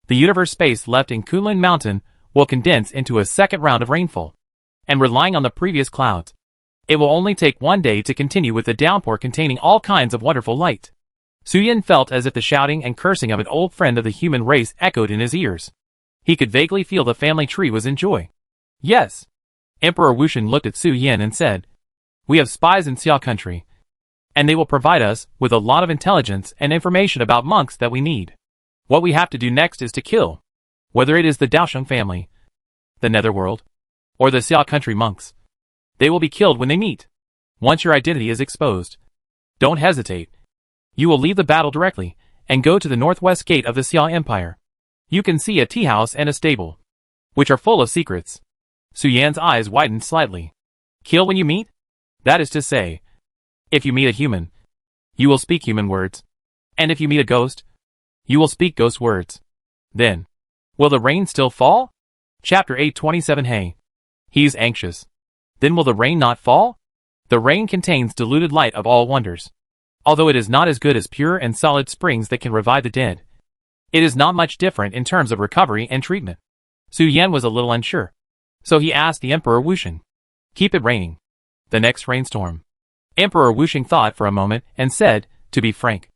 the universe space left in Kunlun Mountain will condense into a second round of rainfall. And relying on the previous clouds, it will only take 1 day to continue with the downpour containing all kinds of wonderful light. Su Yin felt as if the shouting and cursing of an old friend of the human race echoed in his ears. He could vaguely feel the family tree was in joy. Yes. Emperor Wusheng looked at Su Yin and said, "We have spies in Xia country, and they will provide us with a lot of intelligence and information about monks that we need. What we have to do next is to kill, whether it is the Daosheng family, the Netherworld, or the Xia country monks. They will be killed when they meet. Once your identity is exposed, don't hesitate. You will leave the battle directly and go to the northwest gate of the Xia Empire. You can see a tea house and a stable, which are full of secrets." Su Yan's eyes widened slightly. Kill when you meet? That is to say, if you meet a human, you will speak human words. And if you meet a ghost, you will speak ghost words. Then, will the rain still fall? Chapter 8:27. Hey. He's anxious. Then will the rain not fall? The rain contains diluted light of all wonders. Although it is not as good as pure and solid springs that can revive the dead, it is not much different in terms of recovery and treatment. Su Yan was a little unsure, so he asked the Emperor Wusheng, "Keep it raining. The next rainstorm." Emperor Wusheng thought for a moment and said, "To be frank,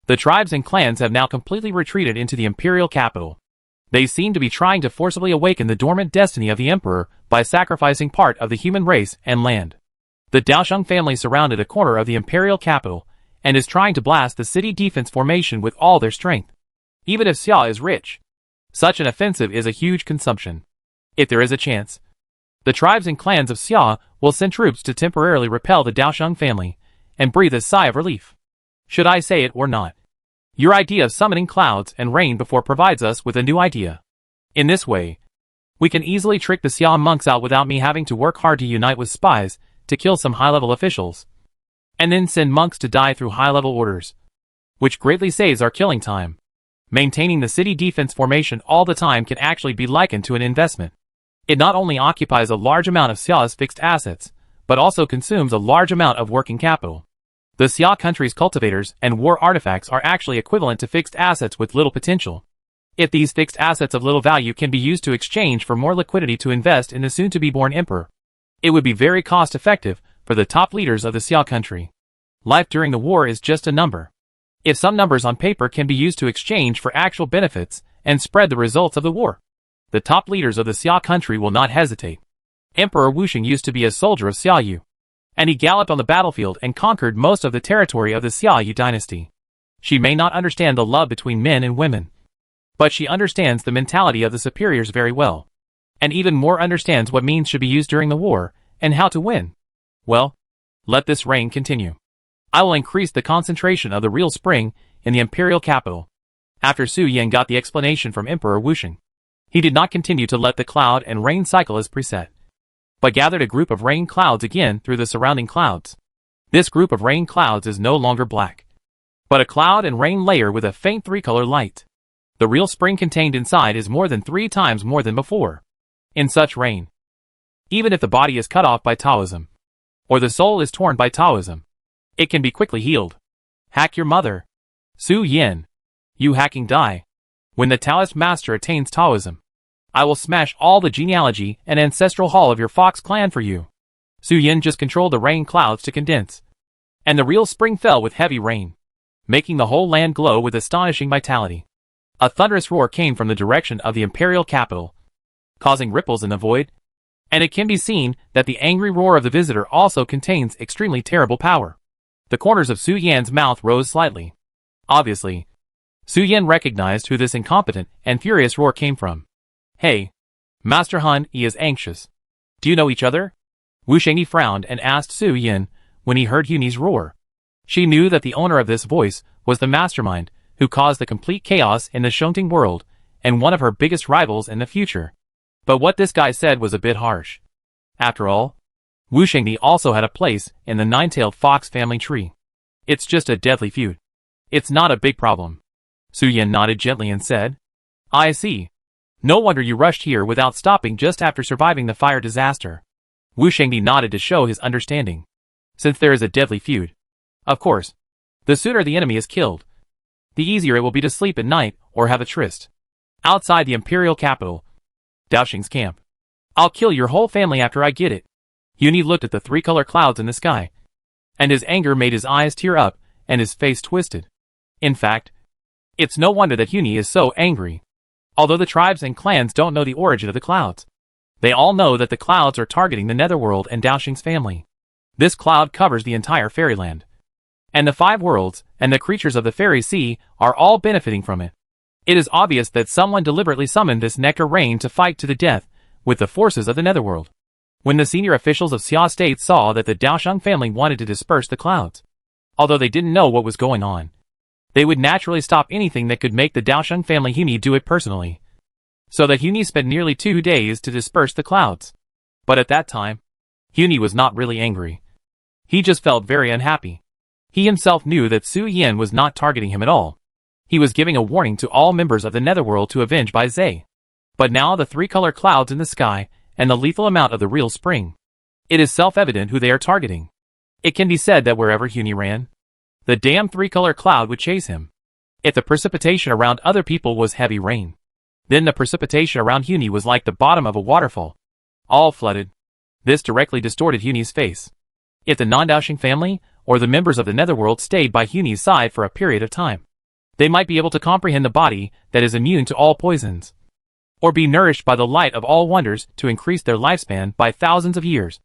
the tribes and clans have now completely retreated into the imperial capital. They seem to be trying to forcibly awaken the dormant destiny of the emperor by sacrificing part of the human race and land. The Daosheng family surrounded a corner of the imperial capital and is trying to blast the city defense formation with all their strength. Even if Xia is rich, such an offensive is a huge consumption. If there is a chance, the tribes and clans of Xia will send troops to temporarily repel the Daosheng family and breathe a sigh of relief. Should I say it or not? Your idea of summoning clouds and rain before provides us with a new idea. In this way, we can easily trick the Xia monks out without me having to work hard to unite with spies to kill some high-level officials, and then send monks to die through high-level orders, which greatly saves our killing time. Maintaining the city defense formation all the time can actually be likened to an investment. It not only occupies a large amount of Xia's fixed assets, but also consumes a large amount of working capital. The Xia country's cultivators and war artifacts are actually equivalent to fixed assets with little potential. If these fixed assets of little value can be used to exchange for more liquidity to invest in the soon-to-be-born emperor, it would be very cost-effective for the top leaders of the Xia country. Life during the war is just a number. If some numbers on paper can be used to exchange for actual benefits and spread the results of the war, the top leaders of the Xia country will not hesitate. Emperor Wusheng used to be a soldier of Xia Yu, and he galloped on the battlefield and conquered most of the territory of the Xia Yu dynasty. She may not understand the love between men and women, but she understands the mentality of the superiors very well, and even more understands what means should be used during the war and how to win. Well, let this rain continue. I will increase the concentration of the real spring in the imperial capital. After Su Yan got the explanation from Emperor Wusheng, he did not continue to let the cloud and rain cycle as preset, but gathered a group of rain clouds again through the surrounding clouds. This group of rain clouds is no longer black, but a cloud and rain layer with a faint three-color light. The real spring contained inside is more than 3 times more than before. In such rain, even if the body is cut off by Taoism, or the soul is torn by Taoism, it can be quickly healed. Hack your mother. Su Yin. You hacking die. When the Taoist master attains Taoism, I will smash all the genealogy and ancestral hall of your Fox clan for you. Su Yin just controlled the rain clouds to condense, and the real spring fell with heavy rain, making the whole land glow with astonishing vitality. A thunderous roar came from the direction of the imperial capital, causing ripples in the void, and it can be seen that the angry roar of the visitor also contains extremely terrible power. The corners of Su Yan's mouth rose slightly. Obviously, Su Yan recognized who this incompetent and furious roar came from. Hey, Master Han, he is anxious. Do you know each other? Wu Shengyi frowned and asked Su Yan when he heard Huni's roar. She knew that the owner of this voice was the mastermind who caused the complete chaos in the Shunting world and one of her biggest rivals in the future. But what this guy said was a bit harsh. After all, Wu Shengdi also had a place in the nine-tailed fox family tree. It's just a deadly feud. It's not a big problem. Su Yan nodded gently and said, I see. No wonder you rushed here without stopping just after surviving the fire disaster. Wu Shengdi nodded to show his understanding. Since there is a deadly feud, of course, the sooner the enemy is killed, the easier it will be to sleep at night or have a tryst. Outside the imperial capital, Daoxing's camp. I'll kill your whole family after I get it. Yuni looked at the three-color clouds in the sky, and his anger made his eyes tear up and his face twisted. In fact, it's no wonder that Yuni is so angry. Although the tribes and clans don't know the origin of the clouds, they all know that the clouds are targeting the Netherworld and Daoxing's family. This cloud covers the entire fairyland, and the 5 worlds and the creatures of the fairy sea are all benefiting from it. It is obvious that someone deliberately summoned this nectar rain to fight to the death with the forces of the Netherworld. When the senior officials of Xia State saw that the Daoxing family wanted to disperse the clouds, although they didn't know what was going on, they would naturally stop anything that could make the Daoxing family Huni do it personally. So that Huni spent nearly 2 days to disperse the clouds. But at that time, Huni was not really angry. He just felt very unhappy. He himself knew that Su Yan was not targeting him at all. He was giving a warning to all members of the Netherworld to avenge Bai Zhe. But now the 3-color clouds in the sky and the lethal amount of the real spring. It is self-evident who they are targeting. It can be said that wherever Huni ran, the damn 3-color cloud would chase him. If the precipitation around other people was heavy rain, then the precipitation around Huni was like the bottom of a waterfall, all flooded. This directly distorted Huni's face. If the non-Daoxing family or the members of the Netherworld stayed by Huni's side for a period of time, they might be able to comprehend the body that is immune to all poisons, or be nourished by the light of all wonders to increase their lifespan by thousands of years,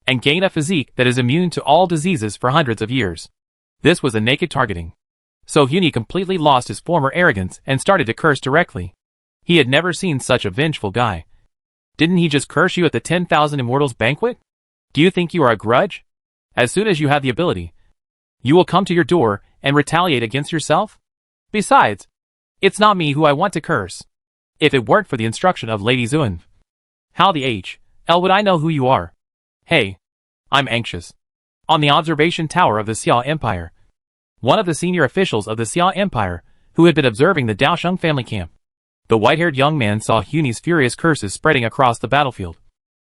and gain a physique that is immune to all diseases for hundreds of years. This was a naked targeting. So Huni completely lost his former arrogance and started to curse directly. He had never seen such a vengeful guy. Didn't he just curse you at the 10,000 Immortals banquet? Do you think you are a grudge? As soon as you have the ability, you will come to your door and retaliate against yourself? Besides, it's not me who I want to curse. If it weren't for the instruction of Lady Zun, how the hell would I know who you are? Hey, I'm anxious. On the observation tower of the Xia Empire, one of the senior officials of the Xia Empire, who had been observing the Daoxing family camp, the white-haired young man saw Huni's furious curses spreading across the battlefield,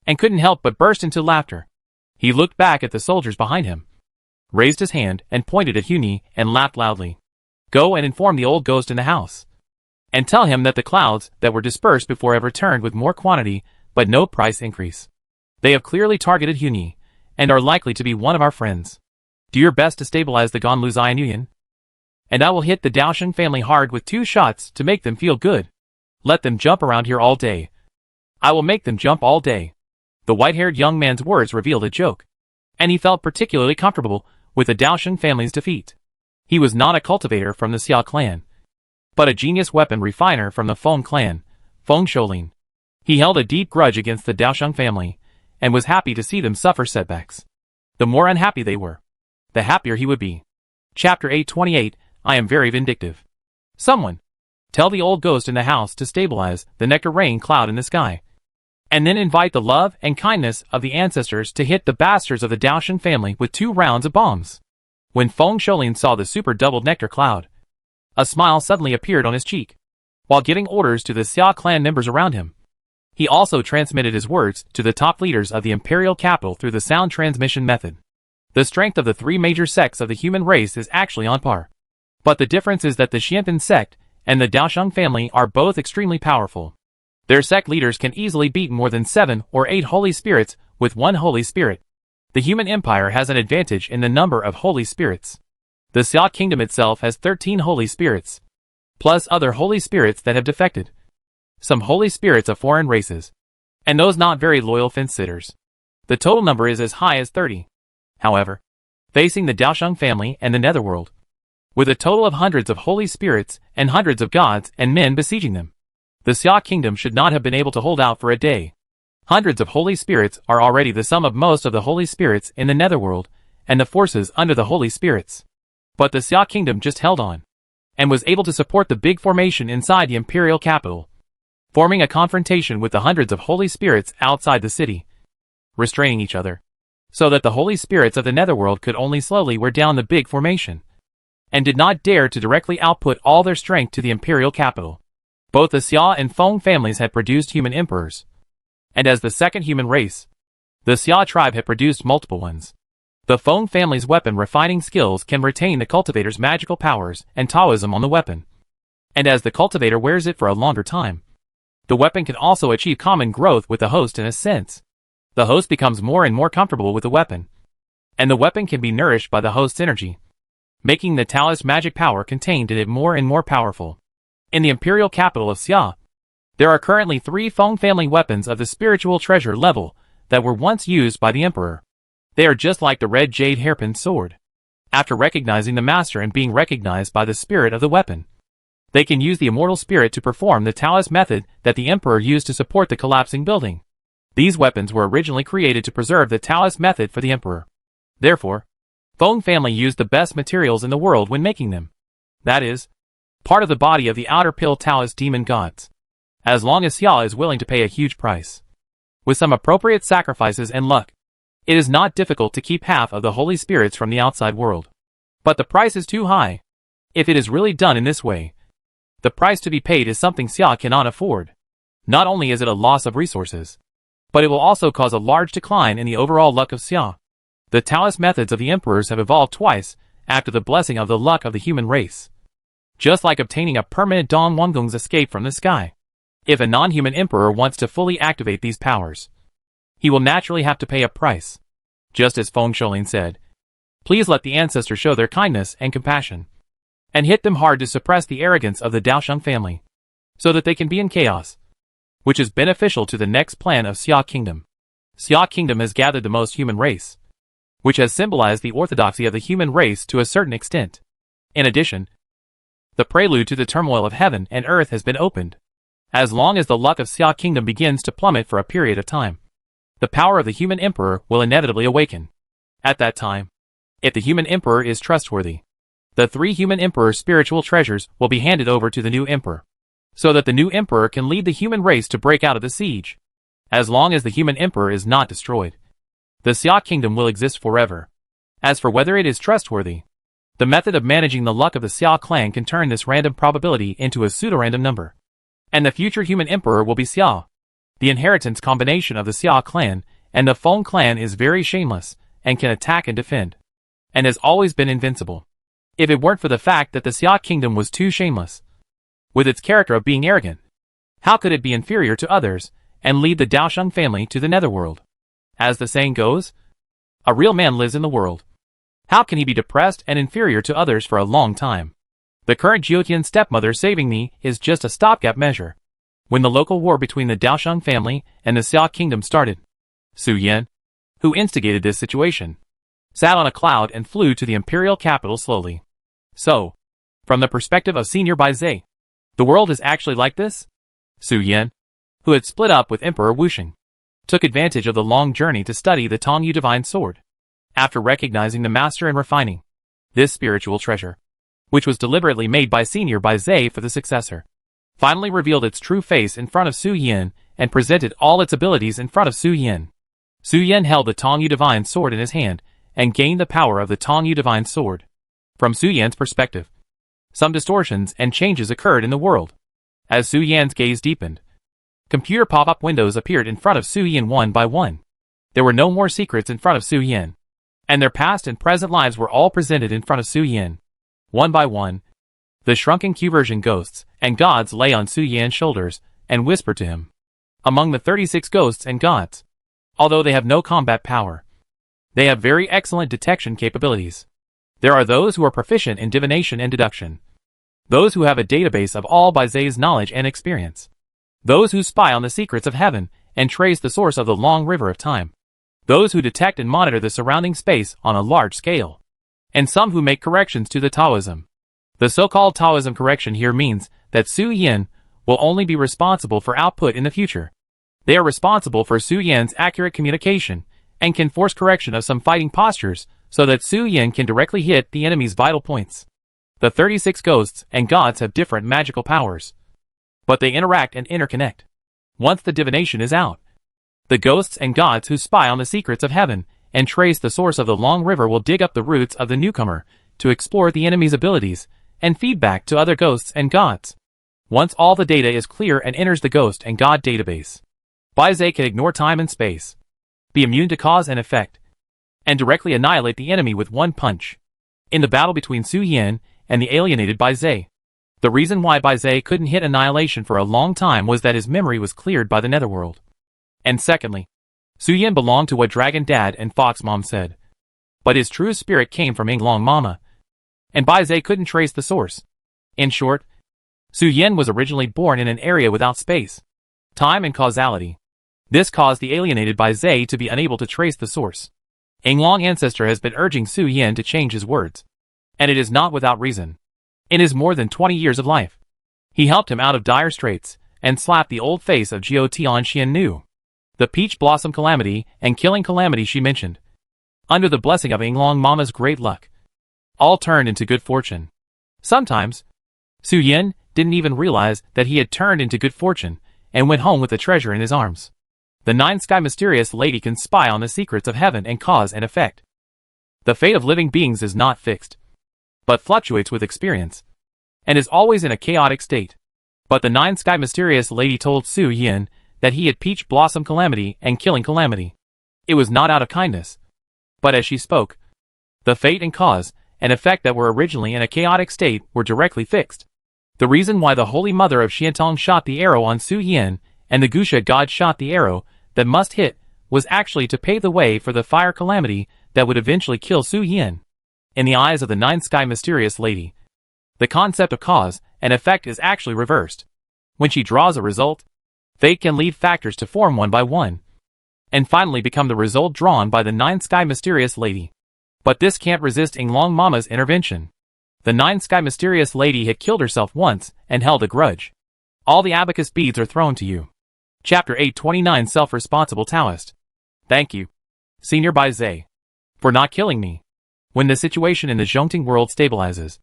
and couldn't help but burst into laughter. He looked back at the soldiers behind him, raised his hand and pointed at Huni and laughed loudly. Go and inform the old ghost in the house, and tell him that the clouds that were dispersed before have returned with more quantity, but no price increase. They have clearly targeted Huni, and are likely to be one of our friends. Do your best to stabilize the Ganlu Zion Union, and I will hit the Daoxing family hard with 2 shots to make them feel good. Let them jump around here all day. I will make them jump all day. The white-haired young man's words revealed a joke, and he felt particularly comfortable with the Daoxing family's defeat. He was not a cultivator from the Xia clan, but a genius weapon refiner from the Feng clan, Feng Shoulin. He held a deep grudge against the Daoxing family, and was happy to see them suffer setbacks. The more unhappy they were, the happier he would be. Chapter 828, I am very vindictive. Someone, tell the old ghost in the house to stabilize the nectar rain cloud in the sky, and then invite the love and kindness of the ancestors to hit the bastards of the Daoxing family with 2 rounds of bombs. When Feng Shoulin saw the super doubled nectar cloud, a smile suddenly appeared on his cheek. While giving orders to the Xia clan members around him, he also transmitted his words to the top leaders of the imperial capital through the sound transmission method. The strength of the 3 major sects of the human race is actually on par. But the difference is that the Xianpin sect and the Daoxing family are both extremely powerful. Their sect leaders can easily beat more than 7 or 8 holy spirits with 1 holy spirit. The human empire has an advantage in the number of holy spirits. The Xia kingdom itself has 13 holy spirits, plus other holy spirits that have defected. Some holy spirits of foreign races, and those not very loyal fence-sitters. The total number is as high as 30. However, facing the Daoxing family and the Netherworld, with a total of hundreds of holy spirits and hundreds of gods and men besieging them, the Xia kingdom should not have been able to hold out for a day. Hundreds of holy spirits are already the sum of most of the holy spirits in the Netherworld, and the forces under the holy spirits. But the Xia kingdom just held on, and was able to support the big formation inside the imperial capital, forming a confrontation with the hundreds of holy spirits outside the city, restraining each other, so that the holy spirits of the netherworld could only slowly wear down the big formation, and did not dare to directly output all their strength to the imperial capital. Both the Xia and Feng families had produced human emperors, and as the second human race, the Xia tribe had produced multiple ones. The Feng family's weapon refining skills can retain the cultivator's magical powers and Taoism on the weapon, and as the cultivator wears it for a longer time, the weapon can also achieve common growth with the host in a sense. The host becomes more and more comfortable with the weapon, and the weapon can be nourished by the host's energy, making the Taoist magic power contained in it more and more powerful. In the imperial capital of Xia, there are currently 3 Feng family weapons of the spiritual treasure level that were once used by the emperor. They are just like the red jade hairpin sword. After recognizing the master and being recognized by the spirit of the weapon, they can use the immortal spirit to perform the Taoist method that the emperor used to support the collapsing building. These weapons were originally created to preserve the Taoist method for the emperor. Therefore, Feng family used the best materials in the world when making them. That is, part of the body of the outer pill Taoist demon gods. As long as Xia is willing to pay a huge price, with some appropriate sacrifices and luck, it is not difficult to keep half of the holy spirits from the outside world. But the price is too high. If it is really done in this way, the price to be paid is something Xia cannot afford. Not only is it a loss of resources, but it will also cause a large decline in the overall luck of Xia. The Taoist methods of the emperors have evolved twice after the blessing of the luck of the human race. Just like obtaining a permanent Dong Wangong's escape from the sky. If a non-human emperor wants to fully activate these powers, he will naturally have to pay a price. Just as Feng Shoulin said, please let the ancestors show their kindness and compassion, and hit them hard to suppress the arrogance of the Daosheng family, so that they can be in chaos, which is beneficial to the next plan of Xia Kingdom. Xia Kingdom has gathered the most human race, which has symbolized the orthodoxy of the human race to a certain extent. In addition, the prelude to the turmoil of heaven and earth has been opened. As long as the luck of Xia Kingdom begins to plummet for a period of time, the power of the human emperor will inevitably awaken. At that time, if the human emperor is trustworthy, the 3 human emperor's spiritual treasures will be handed over to the new emperor, so that the new emperor can lead the human race to break out of the siege. As long as the human emperor is not destroyed, the Xia Kingdom will exist forever. As for whether it is trustworthy, the method of managing the luck of the Xia clan can turn this random probability into a pseudo-random number. And the future human emperor will be Xia. The inheritance combination of the Xia clan and the Feng clan is very shameless, and can attack and defend, and has always been invincible. If it weren't for the fact that the Xia Kingdom was too shameless, with its character of being arrogant, how could it be inferior to others, and lead the Daosheng family to the netherworld? As the saying goes, a real man lives in the world. How can he be depressed and inferior to others for a long time? The current Jiotian stepmother saving me is just a stopgap measure. When the local war between the Daosheng family and the Xia Kingdom started, Su Yan, who instigated this situation, sat on a cloud and flew to the imperial capital slowly. So, from the perspective of Senior Baizhe, the world is actually like this? Su Yan, who had split up with Emperor Wuxing, took advantage of the long journey to study the Tongyu Divine Sword. After recognizing the master and refining this spiritual treasure, which was deliberately made by Senior Baizhe for the successor, finally revealed its true face in front of Su Yan and presented all its abilities in front of Su Yan. Su Yan held the Tongyu Divine Sword in his hand and gained the power of the Tongyu Divine Sword. From Su Yan's perspective, some distortions and changes occurred in the world. As Su Yan's gaze deepened, computer pop-up windows appeared in front of Su Yan one by one. There were no more secrets in front of Su Yan, and their past and present lives were all presented in front of Su Yan. One by one, the shrunken Q-version ghosts and gods lay on Su Yan's shoulders and whispered to him. Among the 36 ghosts and gods, although they have no combat power, they have very excellent detection capabilities. There are those who are proficient in divination and deduction, those who have a database of all Baize's knowledge and experience, those who spy on the secrets of heaven and trace the source of the long river of time, those who detect and monitor the surrounding space on a large scale, and some who make corrections to the Taoism. The so-called Taoism correction here means that Su Yan will only be responsible for output in the future. They are responsible for Su Yan's accurate communication and can force correction of some fighting postures so that Su Yin can directly hit the enemy's vital points. The 36 ghosts and gods have different magical powers, but they interact and interconnect. Once the divination is out, the ghosts and gods who spy on the secrets of heaven and trace the source of the long river will dig up the roots of the newcomer to explore the enemy's abilities and feedback to other ghosts and gods. Once all the data is clear and enters the ghost and god database, Bai Zai can ignore time and space, be immune to cause and effect, and directly annihilate the enemy with one punch. In the battle between Su Yin and the alienated Bai Zai, the reason why Bai Zai couldn't hit annihilation for a long time was that his memory was cleared by the netherworld. And secondly, Su Yin belonged to what Dragon Dad and Fox Mom said, but his true spirit came from Yinglong Mama, and Bai Zai couldn't trace the source. In short, Su Yin was originally born in an area without space, time and causality. This caused the alienated Bai Zai to be unable to trace the source. Yinglong Ancestor has been urging Su Yin to change his words, and it is not without reason. In his more than 20 years of life, he helped him out of dire straits and slapped the old face of Jiao Tianxian Nu, the peach blossom calamity and killing calamity she mentioned. Under the blessing of Yinglong Mama's great luck, all turned into good fortune. Sometimes, Su Yin didn't even realize that he had turned into good fortune and went home with the treasure in his arms. The Nine Sky Mysterious Lady can spy on the secrets of heaven and cause and effect. The fate of living beings is not fixed, but fluctuates with experience, and is always in a chaotic state. But the Nine Sky Mysterious Lady told Su Yin that he had peach blossom calamity and killing calamity. It was not out of kindness, but as she spoke, the fate and cause and effect that were originally in a chaotic state were directly fixed. The reason why the Holy Mother of Xiantong shot the arrow on Su Yin and the Gusha god shot the arrow that must hit was actually to pave the way for the fire calamity that would eventually kill Su Yin. In the eyes of the Nine Sky Mysterious Lady, the concept of cause and effect is actually reversed. When she draws a result, fate can lead factors to form one by one, and finally become the result drawn by the Nine Sky Mysterious Lady. But this can't resist Yinglong Mama's intervention. The Nine Sky Mysterious Lady had killed herself once and held a grudge. All the abacus beads are thrown to you. Chapter 829 Self-Responsible Taoist. Thank you, Senior Bai Zai, for not killing me. When the situation in the Zhongting world stabilizes,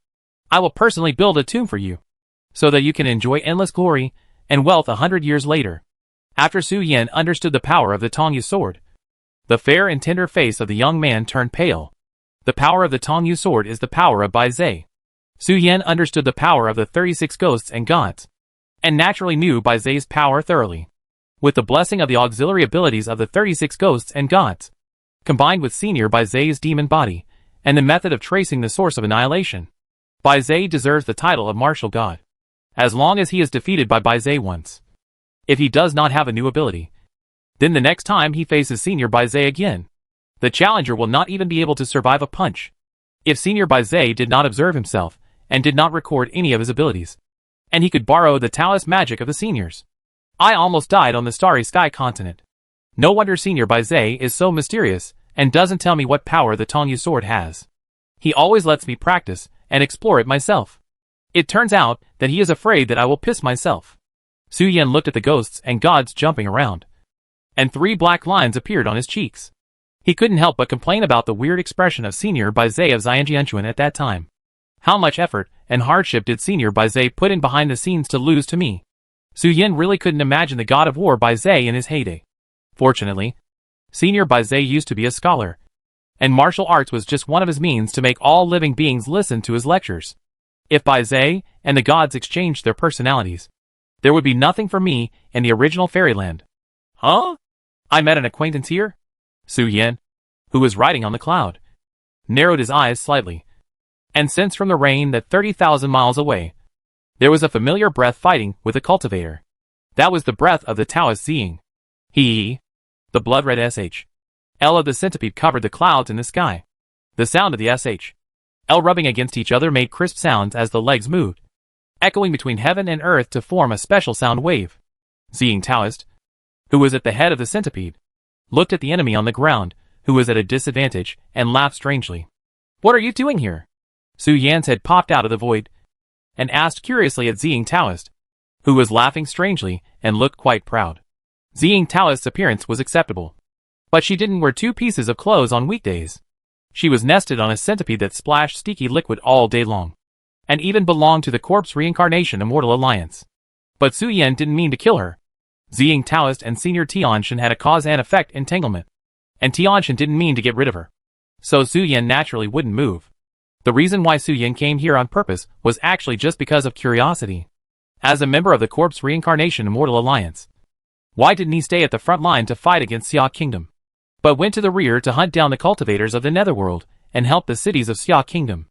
I will personally build a tomb for you, so that you can enjoy endless glory and wealth 100 years later. After Su Yin understood the power of the Tongyu sword, the fair and tender face of the young man turned pale. The power of the Tongyu sword is the power of Bai Zai. Su Yin understood the power of the 36 ghosts and gods, and naturally knew Bai Zai's power thoroughly. With the blessing of the auxiliary abilities of the 36 ghosts and gods, combined with Senior Bai Zai's demon body, and the method of tracing the source of annihilation, Bai Zai deserves the title of martial god, as long as he is defeated by Bai Zai once. If he does not have a new ability, then the next time he faces Senior Bai Zai again, the challenger will not even be able to survive a punch. If Senior Bai Zai did not observe himself, and did not record any of his abilities, and he could borrow the Taoist magic of the seniors, I almost died on the Starry Sky continent. No wonder Senior Bai Zai is so mysterious, and doesn't tell me what power the Tongyu sword has. He always lets me practice, and explore it myself. It turns out that he is afraid that I will piss myself. Su Yin looked at the ghosts and gods jumping around, and 3 black lines appeared on his cheeks. He couldn't help but complain about the weird expression of Senior Bai Zai of Xianjianchuan at that time. How much effort and hardship did Senior Bai Zai put in behind the scenes to lose to me? Su Yin really couldn't imagine the god of war Bai Zai in his heyday. Fortunately, Senior Bai Zai used to be a scholar, and martial arts was just one of his means to make all living beings listen to his lectures. If Bai Zai and the gods exchanged their personalities, there would be nothing for me in the original fairyland. Huh? I met an acquaintance here? Su Yin, who was riding on the cloud, narrowed his eyes slightly, and sensed from the rain that 30,000 miles away, there was a familiar breath fighting with a cultivator. That was the breath of the Taoist Ziying. The blood-red SH.L of the centipede covered the clouds in the sky. The sound of the SH.L rubbing against each other made crisp sounds as the legs moved, echoing between heaven and earth to form a special sound wave. Ziying Taoist, who was at the head of the centipede, looked at the enemy on the ground, who was at a disadvantage, and laughed strangely. What are you doing here? Su Yan's head popped out of the void, and asked curiously at Ziying Taoist, who was laughing strangely and looked quite proud. Ziying Taoist's appearance was acceptable, but she didn't wear 2 pieces of clothes on weekdays. She was nested on a centipede that splashed sticky liquid all day long, and even belonged to the Corpse Reincarnation Immortal Alliance. But Su Yan didn't mean to kill her. Ziying Taoist and Senior Tianshan had a cause and effect entanglement, and Tianshan didn't mean to get rid of her. So Su Yan naturally wouldn't move. The reason why Su Yan came here on purpose was actually just because of curiosity. As a member of the Corpse Reincarnation Immortal Alliance, why didn't he stay at the front line to fight against Xia Kingdom, but went to the rear to hunt down the cultivators of the Netherworld and help the cities of Xia Kingdom?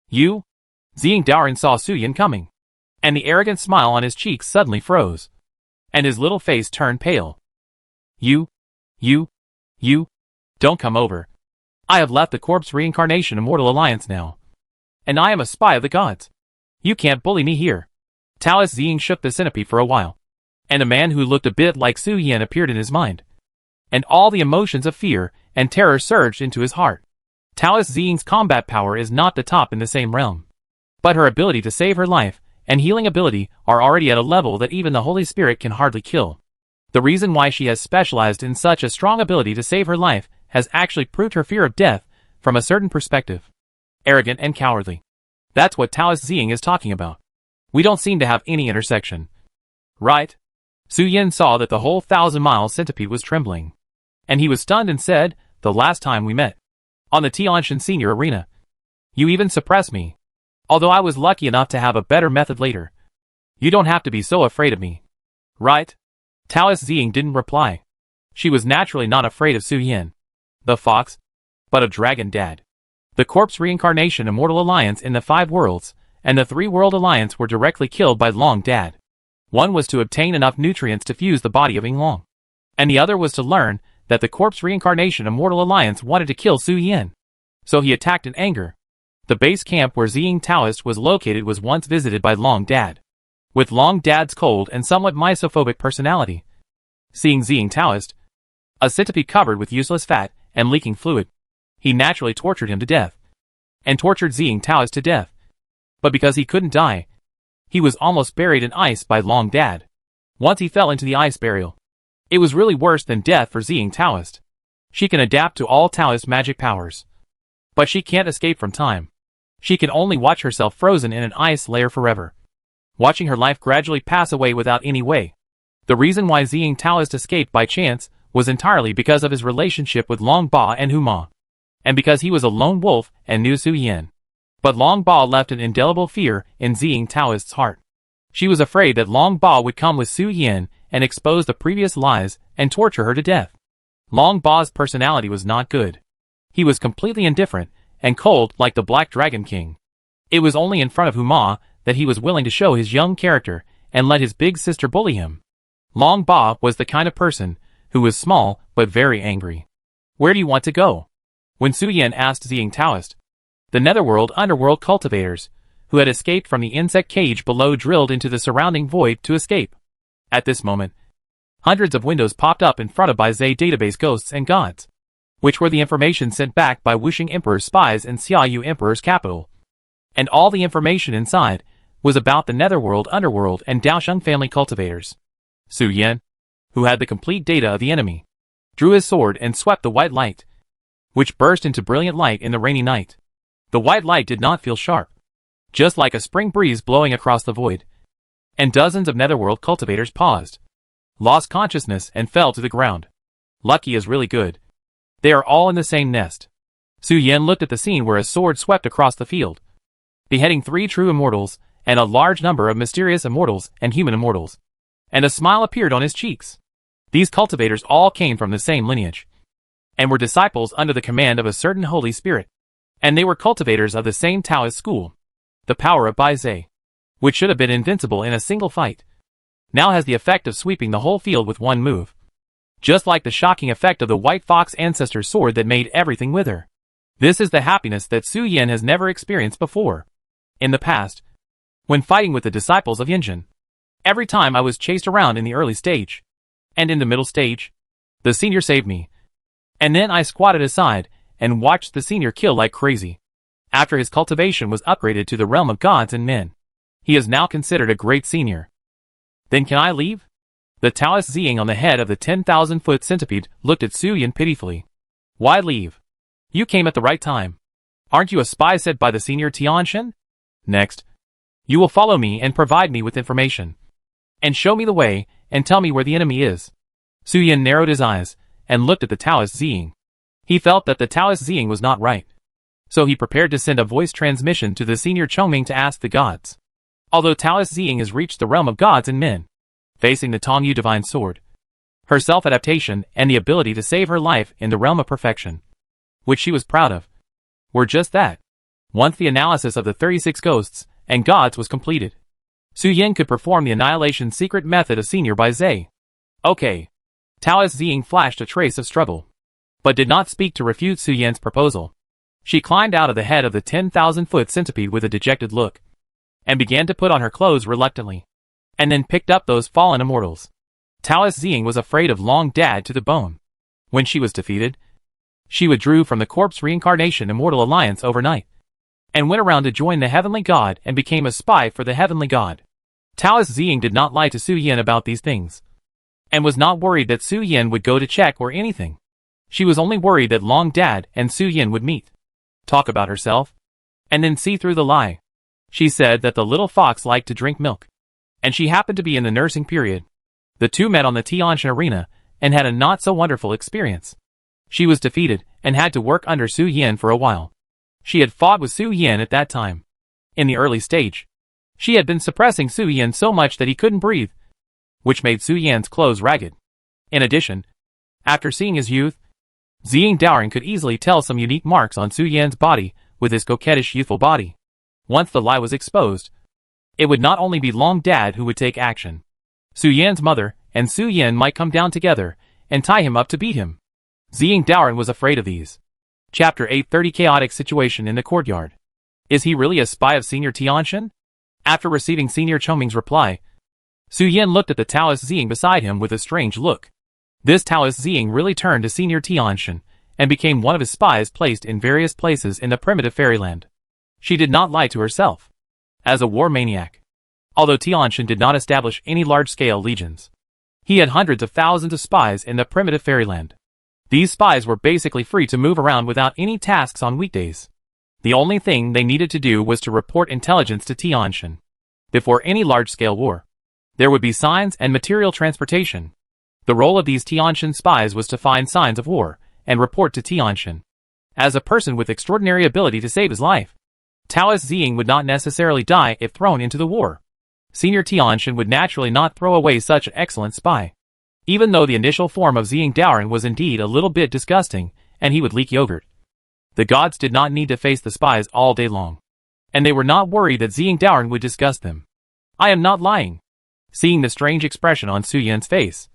You? Ziying Daoran saw Su Yan coming, and the arrogant smile on his cheeks suddenly froze, and his little face turned pale. You, don't come over. I have left the Corpse Reincarnation Immortal Alliance now, and I am a spy of the gods. You can't bully me here. Taoist Ziying shook the centipede for a while, and a man who looked a bit like Su Yan appeared in his mind, and all the emotions of fear and terror surged into his heart. Taoist Ziying's combat power is not the top in the same realm, but her ability to save her life and healing ability are already at a level that even the Holy Spirit can hardly kill. The reason why she has specialized in such a strong ability to save her life has actually proved her fear of death from a certain perspective. Arrogant and cowardly. That's what Taoist Ziying is talking about. We don't seem to have any intersection. Right? Su Yan saw that the whole 1,000-mile centipede was trembling, and he was stunned and said, "The last time we met, on the Tianshan Senior Arena, you even suppressed me. Although I was lucky enough to have a better method later. You don't have to be so afraid of me. Right?" Taoist Ziying didn't reply. She was naturally not afraid of Su Yan, the fox, but of Dragon Dad. The Corpse Reincarnation Immortal Alliance in the 5 worlds and the 3 World Alliance were directly killed by Long Dad. One was to obtain enough nutrients to fuse the body of Yinglong, and the other was to learn that the Corpse Reincarnation Immortal Alliance wanted to kill Su Yan. So he attacked in anger. The base camp where Ziying Taoist was located was once visited by Long Dad. With Long Dad's cold and somewhat misophobic personality, seeing Ziying Taoist, a centipede covered with useless fat and leaking fluid, he naturally tortured him to death, and tortured Ziying Taoist to death. But because he couldn't die, he was almost buried in ice by Long Dad. Once he fell into the ice burial, it was really worse than death for Ziying Taoist. She can adapt to all Taoist magic powers, but she can't escape from time. She can only watch herself frozen in an ice layer forever, watching her life gradually pass away without any way. The reason why Ziying Taoist escaped by chance was entirely because of his relationship with Long Ba and Huma, and because he was a lone wolf and knew Su Yan. But Long Ba left an indelible fear in Ziying Taoist's heart. She was afraid that Long Ba would come with Su Yan and expose the previous lies and torture her to death. Long Ba's personality was not good. He was completely indifferent and cold like the Black Dragon King. It was only in front of Huma that he was willing to show his young character and let his big sister bully him. Long Ba was the kind of person who was small but very angry. "Where do you want to go?" When Su Yan asked Ziying Taoist, the Netherworld Underworld cultivators, who had escaped from the insect cage below, drilled into the surrounding void to escape. At this moment, hundreds of windows popped up in front of Baizé database ghosts and gods, which were the information sent back by Wuxing Emperor's spies in Xiaoyu Emperor's capital. And all the information inside was about the Netherworld Underworld and Daosheng family cultivators. Su Yan, who had the complete data of the enemy, drew his sword and swept the white light, which burst into brilliant light in the rainy night. The white light did not feel sharp, just like a spring breeze blowing across the void, and dozens of Netherworld cultivators paused, lost consciousness and fell to the ground. Lucky is really good. They are all in the same nest. Su Yan looked at the scene where a sword swept across the field, beheading 3 true immortals and a large number of mysterious immortals and human immortals, and a smile appeared on his cheeks. These cultivators all came from the same lineage, and were disciples under the command of a certain Holy Spirit, and they were cultivators of the same Taoist school. The power of Baizé, which should have been invincible in a single fight, now has the effect of sweeping the whole field with one move, just like the shocking effect of the White Fox ancestor's sword that made everything wither. This is the happiness that Su Yan has never experienced before. In the past, when fighting with the disciples of Yinjin, every time I was chased around in the early stage, and in the middle stage, the senior saved me, and then I squatted aside and watched the senior kill like crazy. After his cultivation was upgraded to the realm of gods and men, he is now considered a great senior. Then can I leave? The Taoist Ziying on the head of the 10,000-foot centipede looked at Su Yan pitifully. Why leave? You came at the right time. Aren't you a spy sent by the senior Tianshan? Next, you will follow me and provide me with information. And show me the way, and tell me where the enemy is. Su Yin narrowed his eyes, and looked at the Taoist Ziying. He felt that the Taoist Ziying was not right. So he prepared to send a voice transmission to the senior Chongming to ask the gods. Although Taoist Ziying has reached the realm of gods and men, facing the Tongyu divine sword, her self-adaptation and the ability to save her life in the realm of perfection, which she was proud of, were just that. Once the analysis of the 36 ghosts and gods was completed, Su Yin could perform the annihilation secret method of Senior by Zhe. Okay. Taoist Ziying flashed a trace of struggle, but did not speak to refute Su Yin's proposal. She climbed out of the head of the 10,000-foot centipede with a dejected look, and began to put on her clothes reluctantly, and then picked up those fallen immortals. Taoist Ziying was afraid of Long Dad to the bone. When she was defeated, she withdrew from the Corpse Reincarnation Immortal Alliance overnight, and went around to join the Heavenly God and became a spy for the Heavenly God. Taoist Ziying did not lie to Su Yin about these things, and was not worried that Su Yin would go to check or anything. She was only worried that Long Dad and Su Yin would meet, talk about herself, and then see through the lie. She said that the little fox liked to drink milk, and she happened to be in the nursing period. The two met on the Tianshan arena, and had a not-so-wonderful experience. She was defeated, and had to work under Su Yin for a while. She had fought with Su Yin at that time. In the early stage, she had been suppressing Su Yin so much that he couldn't breathe, which made Su Yin's clothes ragged. In addition, after seeing his youth, Ziying Daoring could easily tell some unique marks on Su Yin's body with his coquettish youthful body. Once the lie was exposed, it would not only be Long Dad who would take action. Su Yin's mother and Su Yin might come down together and tie him up to beat him. Ziying Daoring was afraid of these. Chapter 830 Chaotic Situation in the Courtyard. Is he really a spy of Senior Tianshan? After receiving Senior Chongming's reply, Su Yin looked at the Taoist Ziying beside him with a strange look. This Taoist Ziying really turned to Senior Tianshan, and became one of his spies placed in various places in the primitive fairyland. She did not lie to herself. As a war maniac, although Tianshan did not establish any large-scale legions, he had hundreds of thousands of spies in the primitive fairyland. These spies were basically free to move around without any tasks on weekdays. The only thing they needed to do was to report intelligence to Tianshan. Before any large-scale war, there would be signs and material transportation. The role of these Tianshan spies was to find signs of war, and report to Tianshan. As a person with extraordinary ability to save his life, Taoist Ziying would not necessarily die if thrown into the war. Senior Tianshan would naturally not throw away such an excellent spy. Even though the initial form of Ziying Daoring was indeed a little bit disgusting, and he would leak yogurt, the gods did not need to face the spies all day long, and they were not worried that Ziying Daoring would disgust them. I am not lying. Seeing the strange expression on Su Yin's face,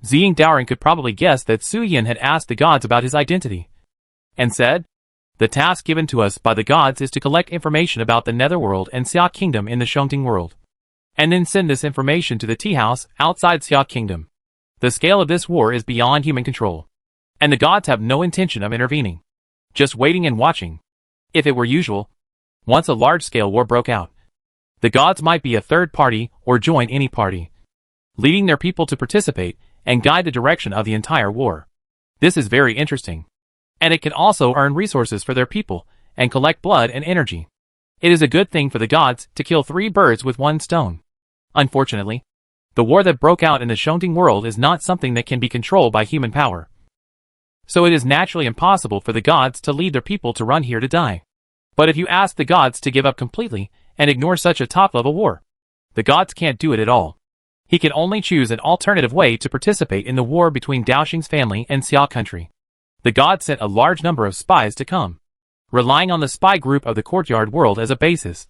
Ziying Daoring could probably guess that Su Yin had asked the gods about his identity, and said, "The task given to us by the gods is to collect information about the Netherworld and Xia Kingdom in the Shongting world, and then send this information to the tea house outside Xia Kingdom. The scale of this war is beyond human control, and the gods have no intention of intervening, just waiting and watching. If it were usual, once a large-scale war broke out, the gods might be a third party or join any party, leading their people to participate and guide the direction of the entire war. This is very interesting, and it can also earn resources for their people and collect blood and energy. It is a good thing for the gods to kill 3 birds with 1 stone. Unfortunately, the war that broke out in the Shongting world is not something that can be controlled by human power. So it is naturally impossible for the gods to lead their people to run here to die. But if you ask the gods to give up completely and ignore such a top-level war, the gods can't do it at all. He can only choose an alternative way to participate in the war between Daoxing's family and Xia country. The gods sent a large number of spies to come, relying on the spy group of the courtyard world as a basis.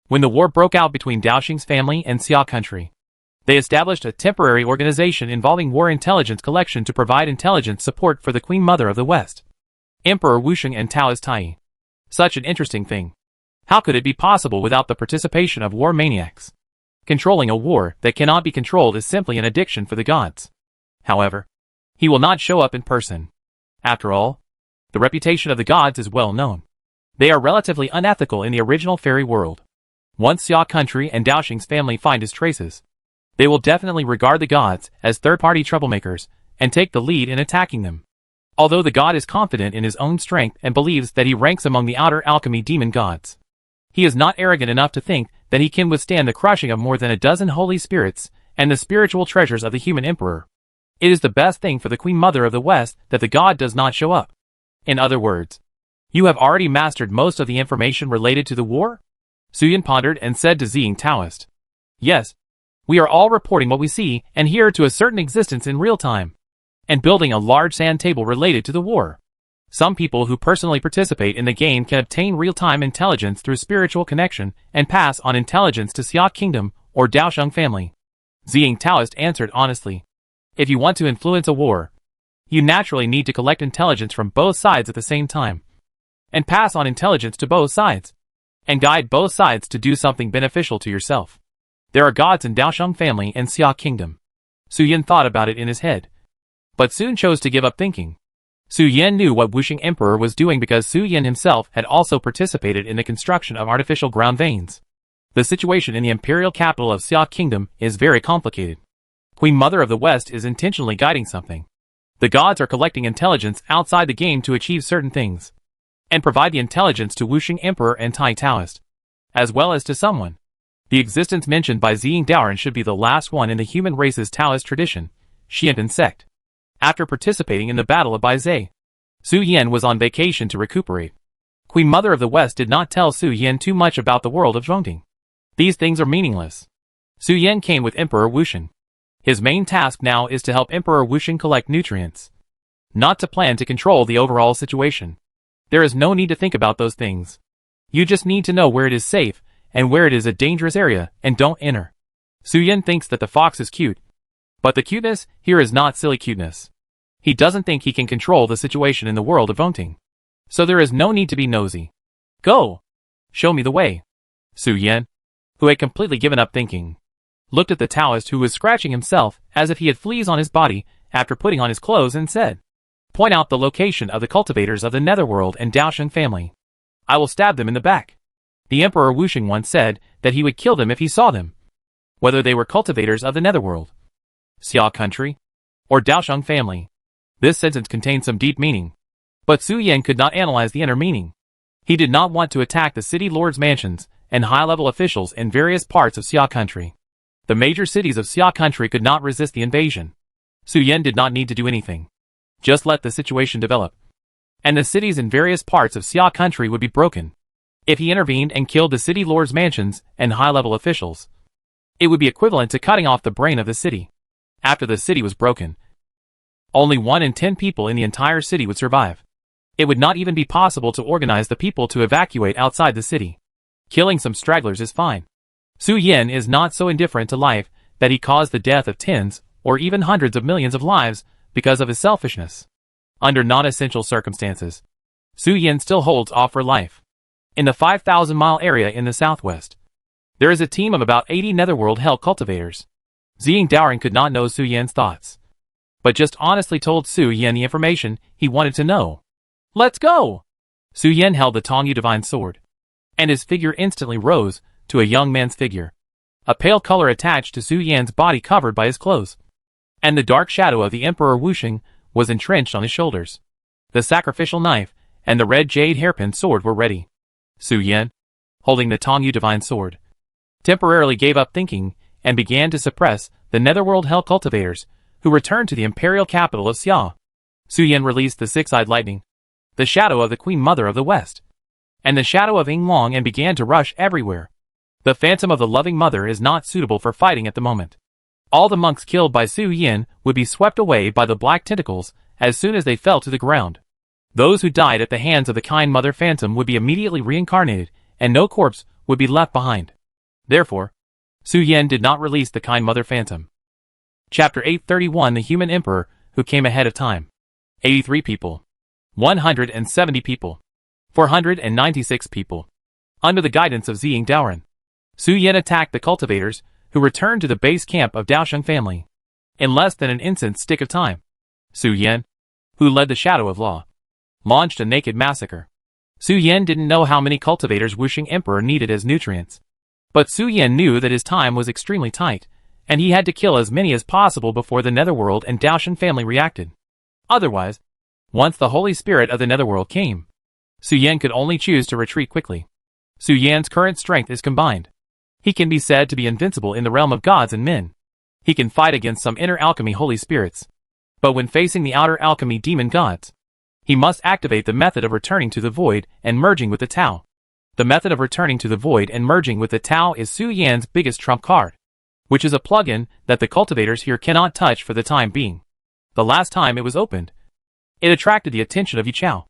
When the war broke out between Daoxing's family and Xia country, they established a temporary organization involving war intelligence collection to provide intelligence support for the Queen Mother of the West, Emperor Wusheng and Taoist Tai. Such an interesting thing. How could it be possible without the participation of war maniacs? Controlling a war that cannot be controlled is simply an addiction for the gods. However, he will not show up in person. After all, the reputation of the gods is well known. They are relatively unethical in the original fairy world. Once Xia country and Daoxing's family find his traces, they will definitely regard the gods as third-party troublemakers and take the lead in attacking them. Although the god is confident in his own strength and believes that he ranks among the outer alchemy demon gods, he is not arrogant enough to think that he can withstand the crushing of more than a dozen holy spirits and the spiritual treasures of the human emperor. It is the best thing for the Queen Mother of the West that the god does not show up. In other words, you have already mastered most of the information related to the war? Suyin pondered and said to Ziying Taoist. Yes. We are all reporting what we see and hear to a certain existence in real time, and building a large sand table related to the war. Some people who personally participate in the game can obtain real-time intelligence through spiritual connection and pass on intelligence to Xia Kingdom or Daosheng family. Ziying Taoist answered honestly. If you want to influence a war, you naturally need to collect intelligence from both sides at the same time, and pass on intelligence to both sides, and guide both sides to do something beneficial to yourself. There are gods in Daosheng family and Xia Kingdom. Su Yin thought about it in his head, but soon chose to give up thinking. Su Yin knew what Wuxing Emperor was doing because Su Yin himself had also participated in the construction of artificial ground veins. The situation in the imperial capital of Xia Kingdom is very complicated. Queen Mother of the West is intentionally guiding something. The gods are collecting intelligence outside the game to achieve certain things, and provide the intelligence to Wuxing Emperor and Tai Taoist, as well as to someone. The existence mentioned by Ziying Daoren should be the last one in the human race's Taoist tradition, Xiantan sect. After participating in the Battle of Baizhe, Su Yin was on vacation to recuperate. Queen Mother of the West did not tell Su Yin too much about the world of Zhongting. These things are meaningless. Su Yin came with Emperor Wuxing. His main task now is to help Emperor Wuxing collect nutrients, not to plan to control the overall situation. There is no need to think about those things. You just need to know where it is safe, and where it is a dangerous area, and don't enter. Su Yin thinks that the fox is cute, but the cuteness here is not silly cuteness. He doesn't think he can control the situation in the world of Zhongting. So there is no need to be nosy. Go! Show me the way. Su Yin, who had completely given up thinking, looked at the Taoist who was scratching himself as if he had fleas on his body after putting on his clothes and said, point out the location of the cultivators of the Netherworld and Daosheng family. I will stab them in the back. The Emperor Wuxing once said that he would kill them if he saw them, whether they were cultivators of the Netherworld, Xia country, or Daosheng family. This sentence contained some deep meaning, but Su Yin could not analyze the inner meaning. He did not want to attack the city lords' mansions and high-level officials in various parts of Xia country. The major cities of Xia country could not resist the invasion. Su Yin did not need to do anything. Just let the situation develop, and the cities in various parts of Xia country would be broken. If he intervened and killed the city lords' mansions and high-level officials, it would be equivalent to cutting off the brain of the city. After the city was broken, only 1 in 10 people in the entire city would survive. It would not even be possible to organize the people to evacuate outside the city. Killing some stragglers is fine. Su Yin is not so indifferent to life that he caused the death of tens or even hundreds of millions of lives because of his selfishness. Under non-essential circumstances, Su Yin still holds off for life. In the 5,000-mile area in the southwest, there is a team of about 80 Netherworld Hell cultivators. Ziying Daoren could not know Su Yin's thoughts, but just honestly told Su Yin the information he wanted to know. Let's go! Su Yin held the Tongyu Divine Sword, and his figure instantly rose to a young man's figure. A pale color attached to Su Yin's body covered by his clothes, and the dark shadow of the Emperor Wuxing was entrenched on his shoulders. The sacrificial knife and the red jade hairpin sword were ready. Su Yin, holding the Tongyu Divine Sword, temporarily gave up thinking and began to suppress the Netherworld Hell cultivators who returned to the imperial capital of Xia. Su Yin released the six-eyed lightning, the shadow of the Queen Mother of the West, and the shadow of Ying Long, and began to rush everywhere. The phantom of the loving mother is not suitable for fighting at the moment. All the monks killed by Su Yin would be swept away by the black tentacles as soon as they fell to the ground. Those who died at the hands of the kind mother phantom would be immediately reincarnated, and no corpse would be left behind. Therefore, Su Yin did not release the kind mother phantom. Chapter 831: The Human Emperor Who Came Ahead of Time. 83 people. 170 people. 496 people. Under the guidance of Ziying Daoren, Su Yin attacked the cultivators, who returned to the base camp of Daosheng family. In less than an instant's stick of time, Su Yin, who led the Shadow of Law, launched a naked massacre. Su Yin didn't know how many cultivators Wuxing Emperor needed as nutrients, but Su Yin knew that his time was extremely tight, and he had to kill as many as possible before the Netherworld and Daosheng family reacted. Otherwise, Once the Holy Spirit of the Netherworld came, Su Yan could only choose to retreat quickly. Su Yan's current strength is combined. He can be said to be invincible in the realm of gods and men. He can fight against some inner alchemy holy spirits. But when facing the outer alchemy demon gods, he must activate the method of returning to the void and merging with the Tao. The method of returning to the void and merging with the Tao is Su Yan's biggest trump card, which is a plugin that the cultivators here cannot touch for the time being. The last time it was opened, it attracted the attention of Yu Chao.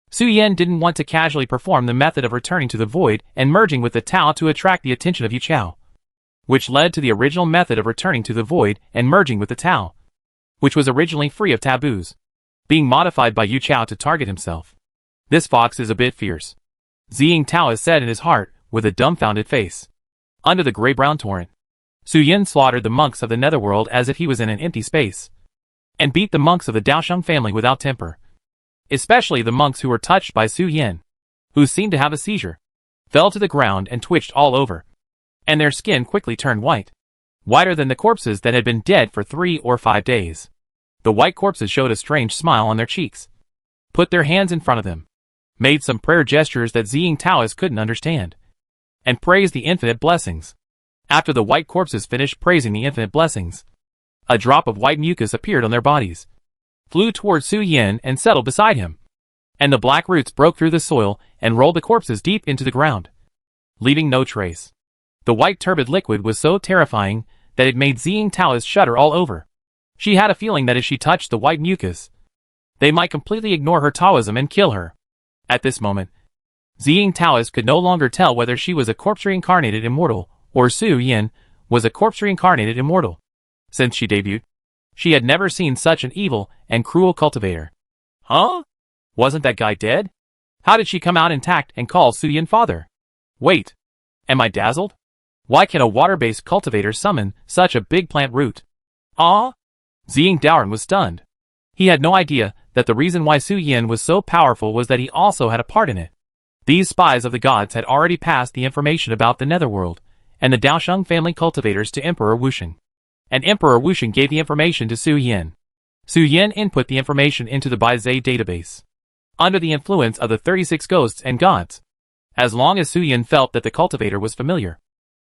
Su Yan didn't want to casually perform the method of returning to the void and merging with the Tao to attract the attention of Yu Chao, which led to the original method of returning to the void and merging with the Tao, which was originally free of taboos, being modified by Yu Chao to target himself. This fox is a bit fierce, Ziying Tao has said in his heart with a dumbfounded face. Under the gray-brown torrent, Su Yan slaughtered the monks of the Netherworld as if he was in an empty space, and beat the monks of the Daosheng family without temper. Especially the monks who were touched by Su Yan, who seemed to have a seizure, fell to the ground and twitched all over, and their skin quickly turned white, whiter than the corpses that had been dead for 3 or 5 days. The white corpses showed a strange smile on their cheeks, put their hands in front of them, made some prayer gestures that Ziying Taoist couldn't understand, and praised the infinite blessings. After the white corpses finished praising the infinite blessings, a drop of white mucus appeared on their bodies, flew towards Su Yan and settled beside him, and the black roots broke through the soil and rolled the corpses deep into the ground, leaving no trace. The white turbid liquid was so terrifying that it made Ziying Taoist shudder all over. She had a feeling that if she touched the white mucus, they might completely ignore her Taoism and kill her. At this moment, Ziying Taoist could no longer tell whether she was a corpse-reincarnated immortal or Su Yan was a corpse-reincarnated immortal. Since she debuted, she had never seen such an evil and cruel cultivator. Huh? Wasn't that guy dead? How did she come out intact and call Su Yan father? Wait. Am I dazzled? Why can a water-based cultivator summon such a big plant root? Ah? Ziying Daoran was stunned. He had no idea that the reason why Su Yan was so powerful was that he also had a part in it. These spies of the gods had already passed the information about the Netherworld and the Daosheng family cultivators to Emperor Wusheng, and Emperor Wusheng gave the information to Su Yan. Su Yan input the information into the Baizai database, under the influence of the 36 ghosts and gods. As long as Su Yan felt that the cultivator was familiar,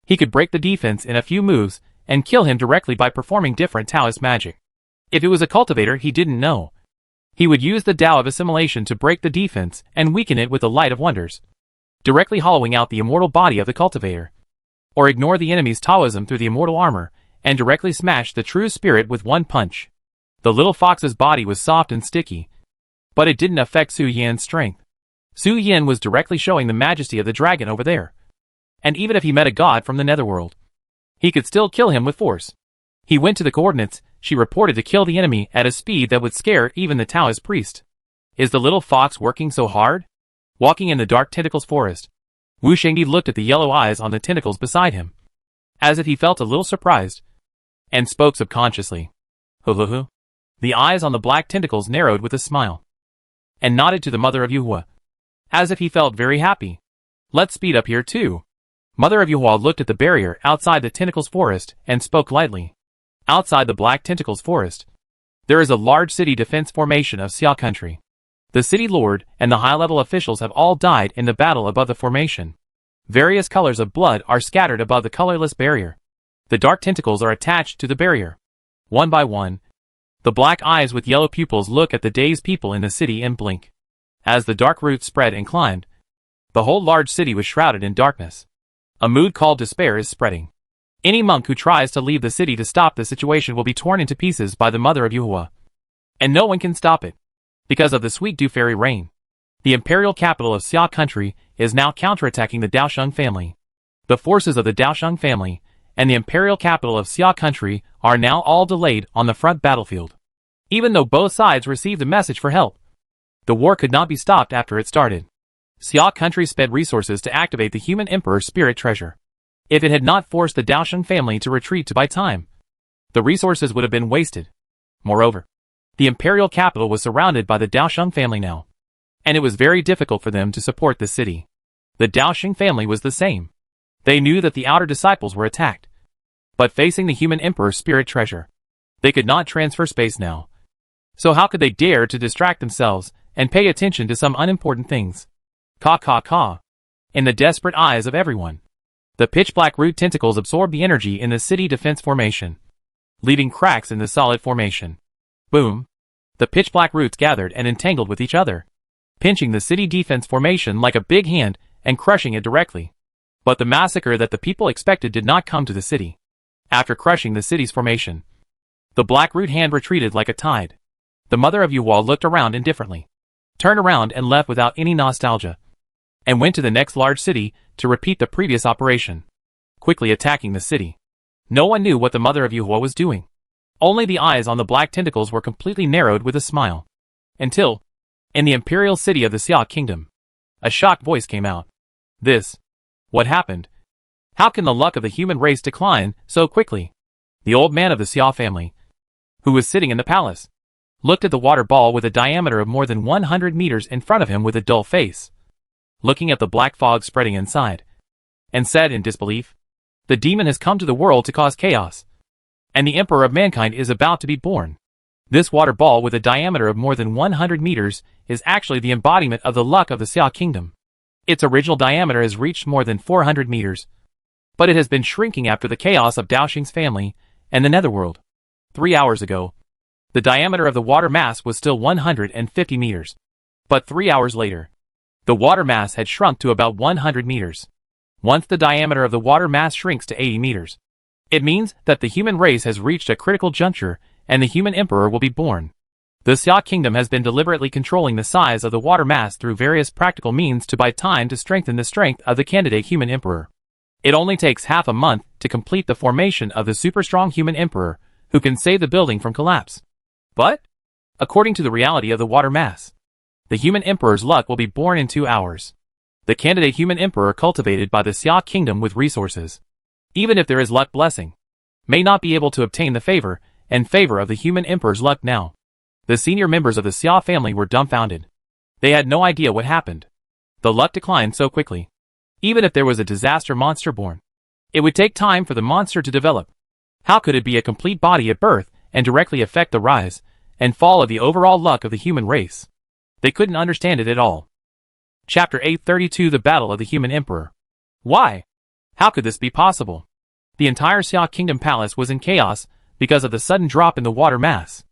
he could break the defense in a few moves and kill him directly by performing different Taoist magic. If it was a cultivator he didn't know, he would use the Tao of assimilation to break the defense and weaken it with the light of wonders, directly hollowing out the immortal body of the cultivator, or ignore the enemy's Taoism through the immortal armor and directly smash the true spirit with one punch. The little fox's body was soft and sticky, but it didn't affect Su Yan's strength. Su Yan was directly showing the majesty of the dragon over there, and even if he met a god from the Netherworld, he could still kill him with force. He went to the coordinates she reported to kill the enemy at a speed that would scare even the Taoist priest. Is the little fox working so hard? Walking in the dark tentacles forest, Wu Shengdi looked at the yellow eyes on the tentacles beside him, as if he felt a little surprised, and spoke subconsciously. Hu. The eyes on the black tentacles narrowed with a smile, and nodded to the mother of Yuhua, as if he felt very happy. Let's speed up here too. Mother of Yuhua looked at the barrier outside the tentacles forest and spoke lightly. Outside the black tentacles forest, there is a large city defense formation of Xia country. The city lord and the high-level officials have all died in the battle above the formation. Various colors of blood are scattered above the colorless barrier. The dark tentacles are attached to the barrier. One by one, the black eyes with yellow pupils look at the dazed people in the city and blink. As the dark roots spread and climbed, the whole large city was shrouded in darkness. A mood called despair is spreading. Any monk who tries to leave the city to stop the situation will be torn into pieces by the mother of Yuhua. And no one can stop it, because of the sweet dew fairy rain. The imperial capital of Xia country is now counterattacking the Daosheng family. The forces of the Daosheng family and the imperial capital of Xia country are now all delayed on the front battlefield. Even though both sides received a message for help, the war could not be stopped after it started. Xia country sped resources to activate the human emperor's spirit treasure. If it had not forced the Daosheng family to retreat to buy time, the resources would have been wasted. Moreover, the imperial capital was surrounded by the Daosheng family now, and it was very difficult for them to support the city. The Daosheng family was the same. They knew that the outer disciples were attacked, but facing the human emperor's spirit treasure, they could not transfer space now. So how could they dare to distract themselves and pay attention to some unimportant things? Caw caw caw. In the desperate eyes of everyone, the pitch-black root tentacles absorb the energy in the city defense formation, leaving cracks in the solid formation. Boom. The pitch-black roots gathered and entangled with each other, pinching the city defense formation like a big hand and crushing it directly. But the massacre that the people expected did not come to the city. After crushing the city's formation, the black root hand retreated like a tide. The mother of Yuwal looked around indifferently, turned around and left without any nostalgia, and went to the next large city to repeat the previous operation, quickly attacking the city. No one knew what the mother of Yuhua was doing. Only the eyes on the black tentacles were completely narrowed with a smile. Until, in the imperial city of the Xia kingdom, a shocked voice came out. What happened? How can the luck of the human race decline so quickly? The old man of the Xia family, who was sitting in the palace, looked at the water ball with a diameter of more than 100 meters in front of him with a dull face, looking at the black fog spreading inside, and said in disbelief, "The demon has come to the world to cause chaos, and the emperor of mankind is about to be born. This water ball with a diameter of more than 100 meters is actually the embodiment of the luck of the Xia kingdom. Its original diameter has reached more than 400 meters, but it has been shrinking after the chaos of Daoxing's family and the netherworld. 3 hours ago, the diameter of the water mass was still 150 meters, but 3 hours later, the water mass had shrunk to about 100 meters. Once the diameter of the water mass shrinks to 80 meters, it means that the human race has reached a critical juncture and the human emperor will be born. The Xia kingdom has been deliberately controlling the size of the water mass through various practical means to buy time to strengthen the strength of the candidate human emperor. It only takes half a month to complete the formation of the super strong human emperor who can save the building from collapse. But, according to the reality of the water mass, the human emperor's luck will be born in 2 hours. The candidate human emperor cultivated by the Xia kingdom with resources, even if there is luck blessing, may not be able to obtain the favor of the human emperor's luck now. The senior members of the Xia family were dumbfounded. They had no idea what happened. The luck declined so quickly. Even if there was a disaster monster born, it would take time for the monster to develop. How could it be a complete body at birth and directly affect the rise and fall of the overall luck of the human race? They couldn't understand it at all. Chapter 832 The Battle of the Human Emperor. Why? How could this be possible? The entire Xia Kingdom Palace was in chaos because of the sudden drop in the water mass.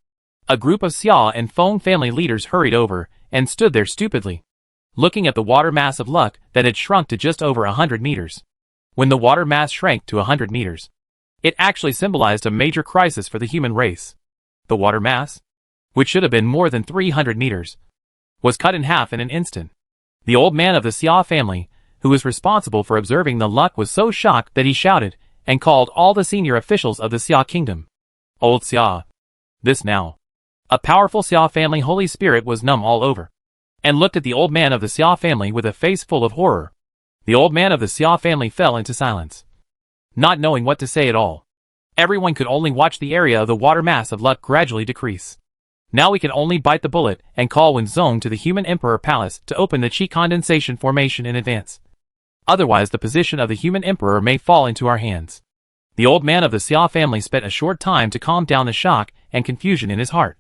A group of Xia and Feng family leaders hurried over and stood there stupidly, looking at the water mass of luck that had shrunk to just over 100 meters. When the water mass shrank to 100 meters, it actually symbolized a major crisis for the human race. The water mass, which should have been more than 300 meters, was cut in half in an instant. The old man of the Xia family, who was responsible for observing the luck, was so shocked that he shouted and called all the senior officials of the Xia kingdom. Old Xia. This now. A powerful Xia family holy spirit was numb all over, and looked at the old man of the Xia family with a face full of horror. The old man of the Xia family fell into silence, not knowing what to say at all. Everyone could only watch the area of the water mass of luck gradually decrease. Now we can only bite the bullet and call Wenzong to the human emperor palace to open the chi condensation formation in advance. Otherwise the position of the human emperor may fall into our hands. The old man of the Xia family spent a short time to calm down the shock and confusion in his heart,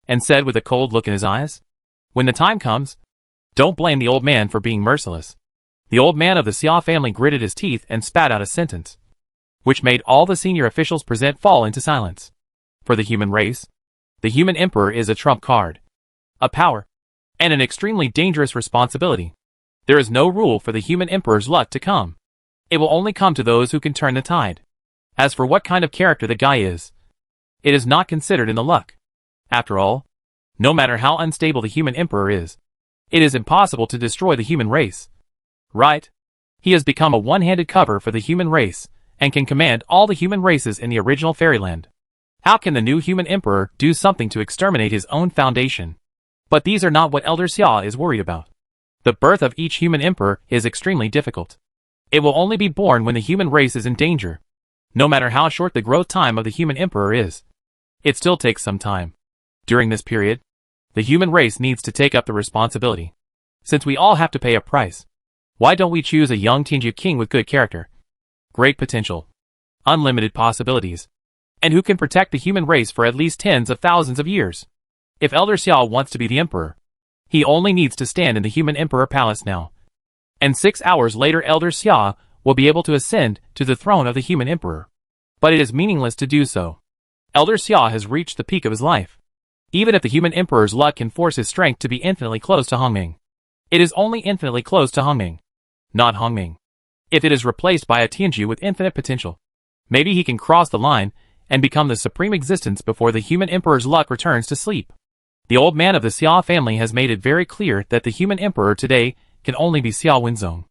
and said with a cold look in his eyes, "When the time comes, don't blame the old man for being merciless." The old man of the Xia family gritted his teeth and spat out a sentence, which made all the senior officials present fall into silence. For the human race, the human emperor is a trump card, a power, and an extremely dangerous responsibility. There is no rule for the human emperor's luck to come. It will only come to those who can turn the tide. As for what kind of character the guy is, it is not considered in the luck. After all, no matter how unstable the human emperor is, it is impossible to destroy the human race. Right? He has become a one-handed cover for the human race, and can command all the human races in the original fairyland. How can the new human emperor do something to exterminate his own foundation? But these are not what Elder Xia is worried about. The birth of each human emperor is extremely difficult. It will only be born when the human race is in danger. No matter how short the growth time of the human emperor is, it still takes some time. During this period, the human race needs to take up the responsibility. Since we all have to pay a price, why don't we choose a young Tianju king with good character, great potential, unlimited possibilities, and who can protect the human race for at least tens of thousands of years? If Elder Xiao wants to be the emperor, he only needs to stand in the human emperor palace now. And 6 hours later Elder Xiao will be able to ascend to the throne of the human emperor. But it is meaningless to do so. Elder Xiao has reached the peak of his life. Even if the human emperor's luck can force his strength to be infinitely close to Hongming, it is only infinitely close to Hongming, not Hongming. If it is replaced by a Tianju with infinite potential, maybe he can cross the line and become the supreme existence before the human emperor's luck returns to sleep. The old man of the Xia family has made it very clear that the human emperor today can only be Xiao Wenzong.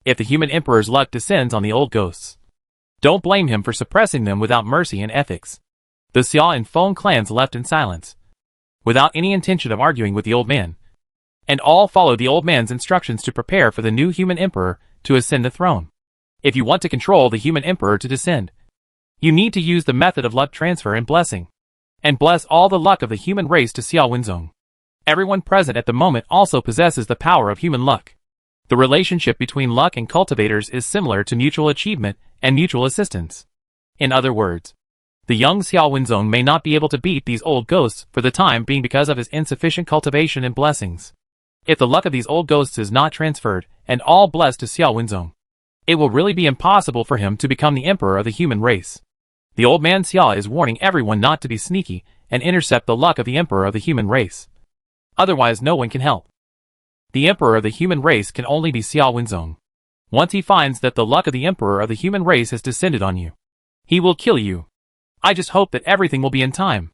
If the human emperor's luck descends on the old ghosts, don't blame him for suppressing them without mercy and ethics. The Xia and Feng clans left in silence, without any intention of arguing with the old man, and all followed the old man's instructions to prepare for the new human emperor to ascend the throne. If you want to control the human emperor to descend, you need to use the method of luck transfer and blessing, and bless all the luck of the human race to Xiao Wenzong. Everyone present at the moment also possesses the power of human luck. The relationship between luck and cultivators is similar to mutual achievement and mutual assistance. In other words, the young Xiao Wenzong may not be able to beat these old ghosts for the time being because of his insufficient cultivation and blessings. If the luck of these old ghosts is not transferred and all blessed to Xiao Wenzong, it will really be impossible for him to become the emperor of the human race. The old man Xia is warning everyone not to be sneaky and intercept the luck of the emperor of the human race. Otherwise no one can help. The emperor of the human race can only be Xiao Wenzong. Once he finds that the luck of the emperor of the human race has descended on you, he will kill you. I just hope that everything will be in time.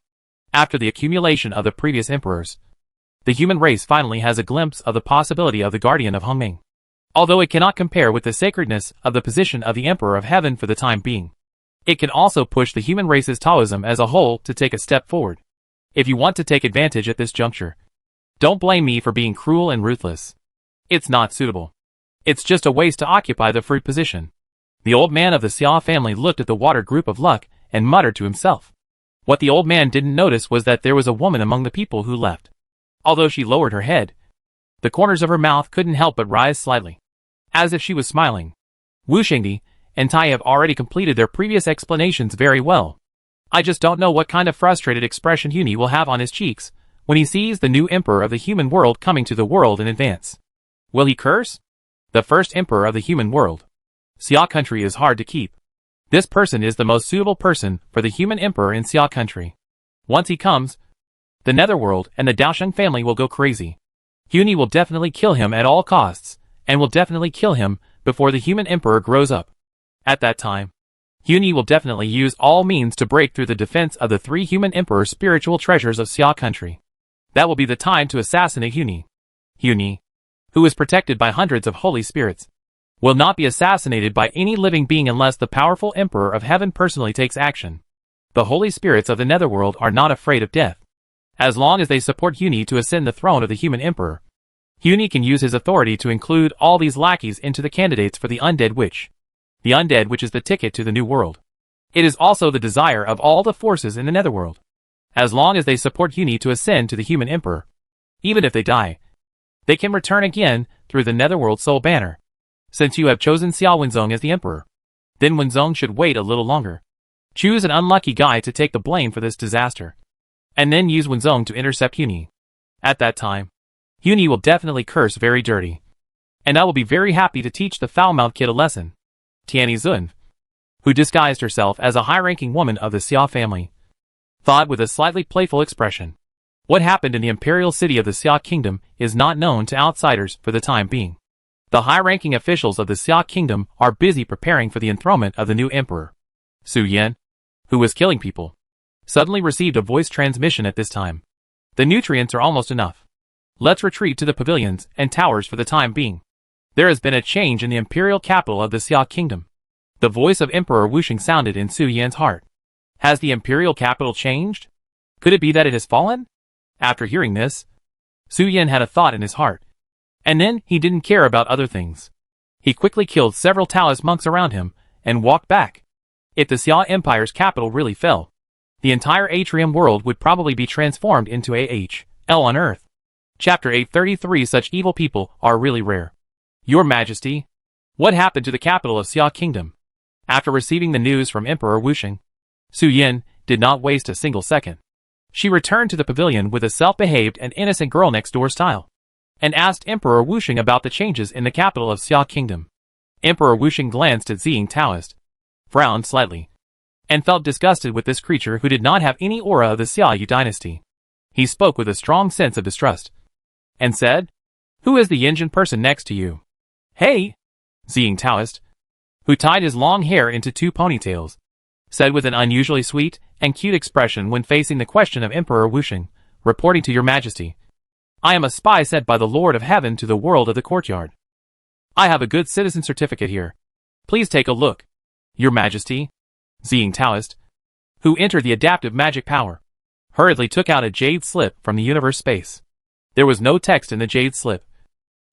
After the accumulation of the previous emperors, the human race finally has a glimpse of the possibility of the guardian of Hongming. Although it cannot compare with the sacredness of the position of the emperor of heaven for the time being, it can also push the human race's Taoism as a whole to take a step forward. If you want to take advantage at this juncture, don't blame me for being cruel and ruthless. It's not suitable. It's just a waste to occupy the fruit position. The old man of the Xia family looked at the water group of luck and muttered to himself. What the old man didn't notice was that there was a woman among the people who left. Although she lowered her head, the corners of her mouth couldn't help but rise slightly, as if she was smiling. Wu Xingdi and Tai have already completed their previous explanations very well. I just don't know what kind of frustrated expression Huni will have on his cheeks when he sees the new emperor of the human world coming to the world in advance. Will he curse? The first emperor of the human world. Xia country is hard to keep. This person is the most suitable person for the human emperor in Xia country. Once he comes, the Netherworld and the Daosheng family will go crazy. Huni will definitely kill him at all costs, and will definitely kill him before the human emperor grows up. At that time, Huni will definitely use all means to break through the defense of the 3 human emperor's spiritual treasures of Xia country. That will be the time to assassinate Huni. Huni, who is protected by hundreds of holy spirits, will not be assassinated by any living being unless the powerful emperor of heaven personally takes action. The holy spirits of the Netherworld are not afraid of death. As long as they support Huni to ascend the throne of the human emperor, Huni can use his authority to include all these lackeys into the candidates for the undead witch. The undead witch is the ticket to the new world. It is also the desire of all the forces in the Netherworld. As long as they support Huni to ascend to the human emperor, even if they die, they can return again through the Netherworld soul banner. Since you have chosen Xiao Wenzong as the emperor, then Wenzong should wait a little longer. Choose an unlucky guy to take the blame for this disaster, and then use Wenzong to intercept Huni. At that time, Huni will definitely curse very dirty, and I will be very happy to teach the foul-mouthed kid a lesson. Tianyi Zun, who disguised herself as a high-ranking woman of the Xia family, thought with a slightly playful expression. What happened in the imperial city of the Xia kingdom is not known to outsiders for the time being. The high-ranking officials of the Xia kingdom are busy preparing for the enthronement of the new emperor. Su Yan, who was killing people, suddenly received a voice transmission at this time. The nutrients are almost enough. Let's retreat to the pavilions and towers for the time being. There has been a change in the imperial capital of the Xia kingdom. The voice of Emperor Wuxing sounded in Su Yan's heart. Has the imperial capital changed? Could it be that it has fallen? After hearing this, Su Yan had a thought in his heart. And then he didn't care about other things. He quickly killed several Taoist monks around him and walked back. If the Xia Empire's capital really fell, the entire atrium world would probably be transformed into AHL on Earth. Chapter 833. Such evil people are really rare. Your Majesty, what happened to the capital of Xia Kingdom? After receiving the news from Emperor Wuxing, Su Yan did not waste a single second. She returned to the pavilion with a self-behaved and innocent girl next door style, and asked Emperor Wuxing about the changes in the capital of Xia Kingdom. Emperor Wuxing glanced at Ziying Taoist, frowned slightly, and felt disgusted with this creature who did not have any aura of the Xiaoyu dynasty. He spoke with a strong sense of distrust, and said, "Who is the Yinjin person next to you?" "Hey!" Ziying Taoist, who tied his long hair into 2 ponytails, said with an unusually sweet and cute expression when facing the question of Emperor Wuxing, "Reporting to your majesty. I am a spy sent by the Lord of Heaven to the world of the courtyard. I have a good citizen certificate here. Please take a look." "Your majesty." Ziying Taoist, who entered the adaptive magic power, hurriedly took out a jade slip from the universe space. There was no text in the jade slip,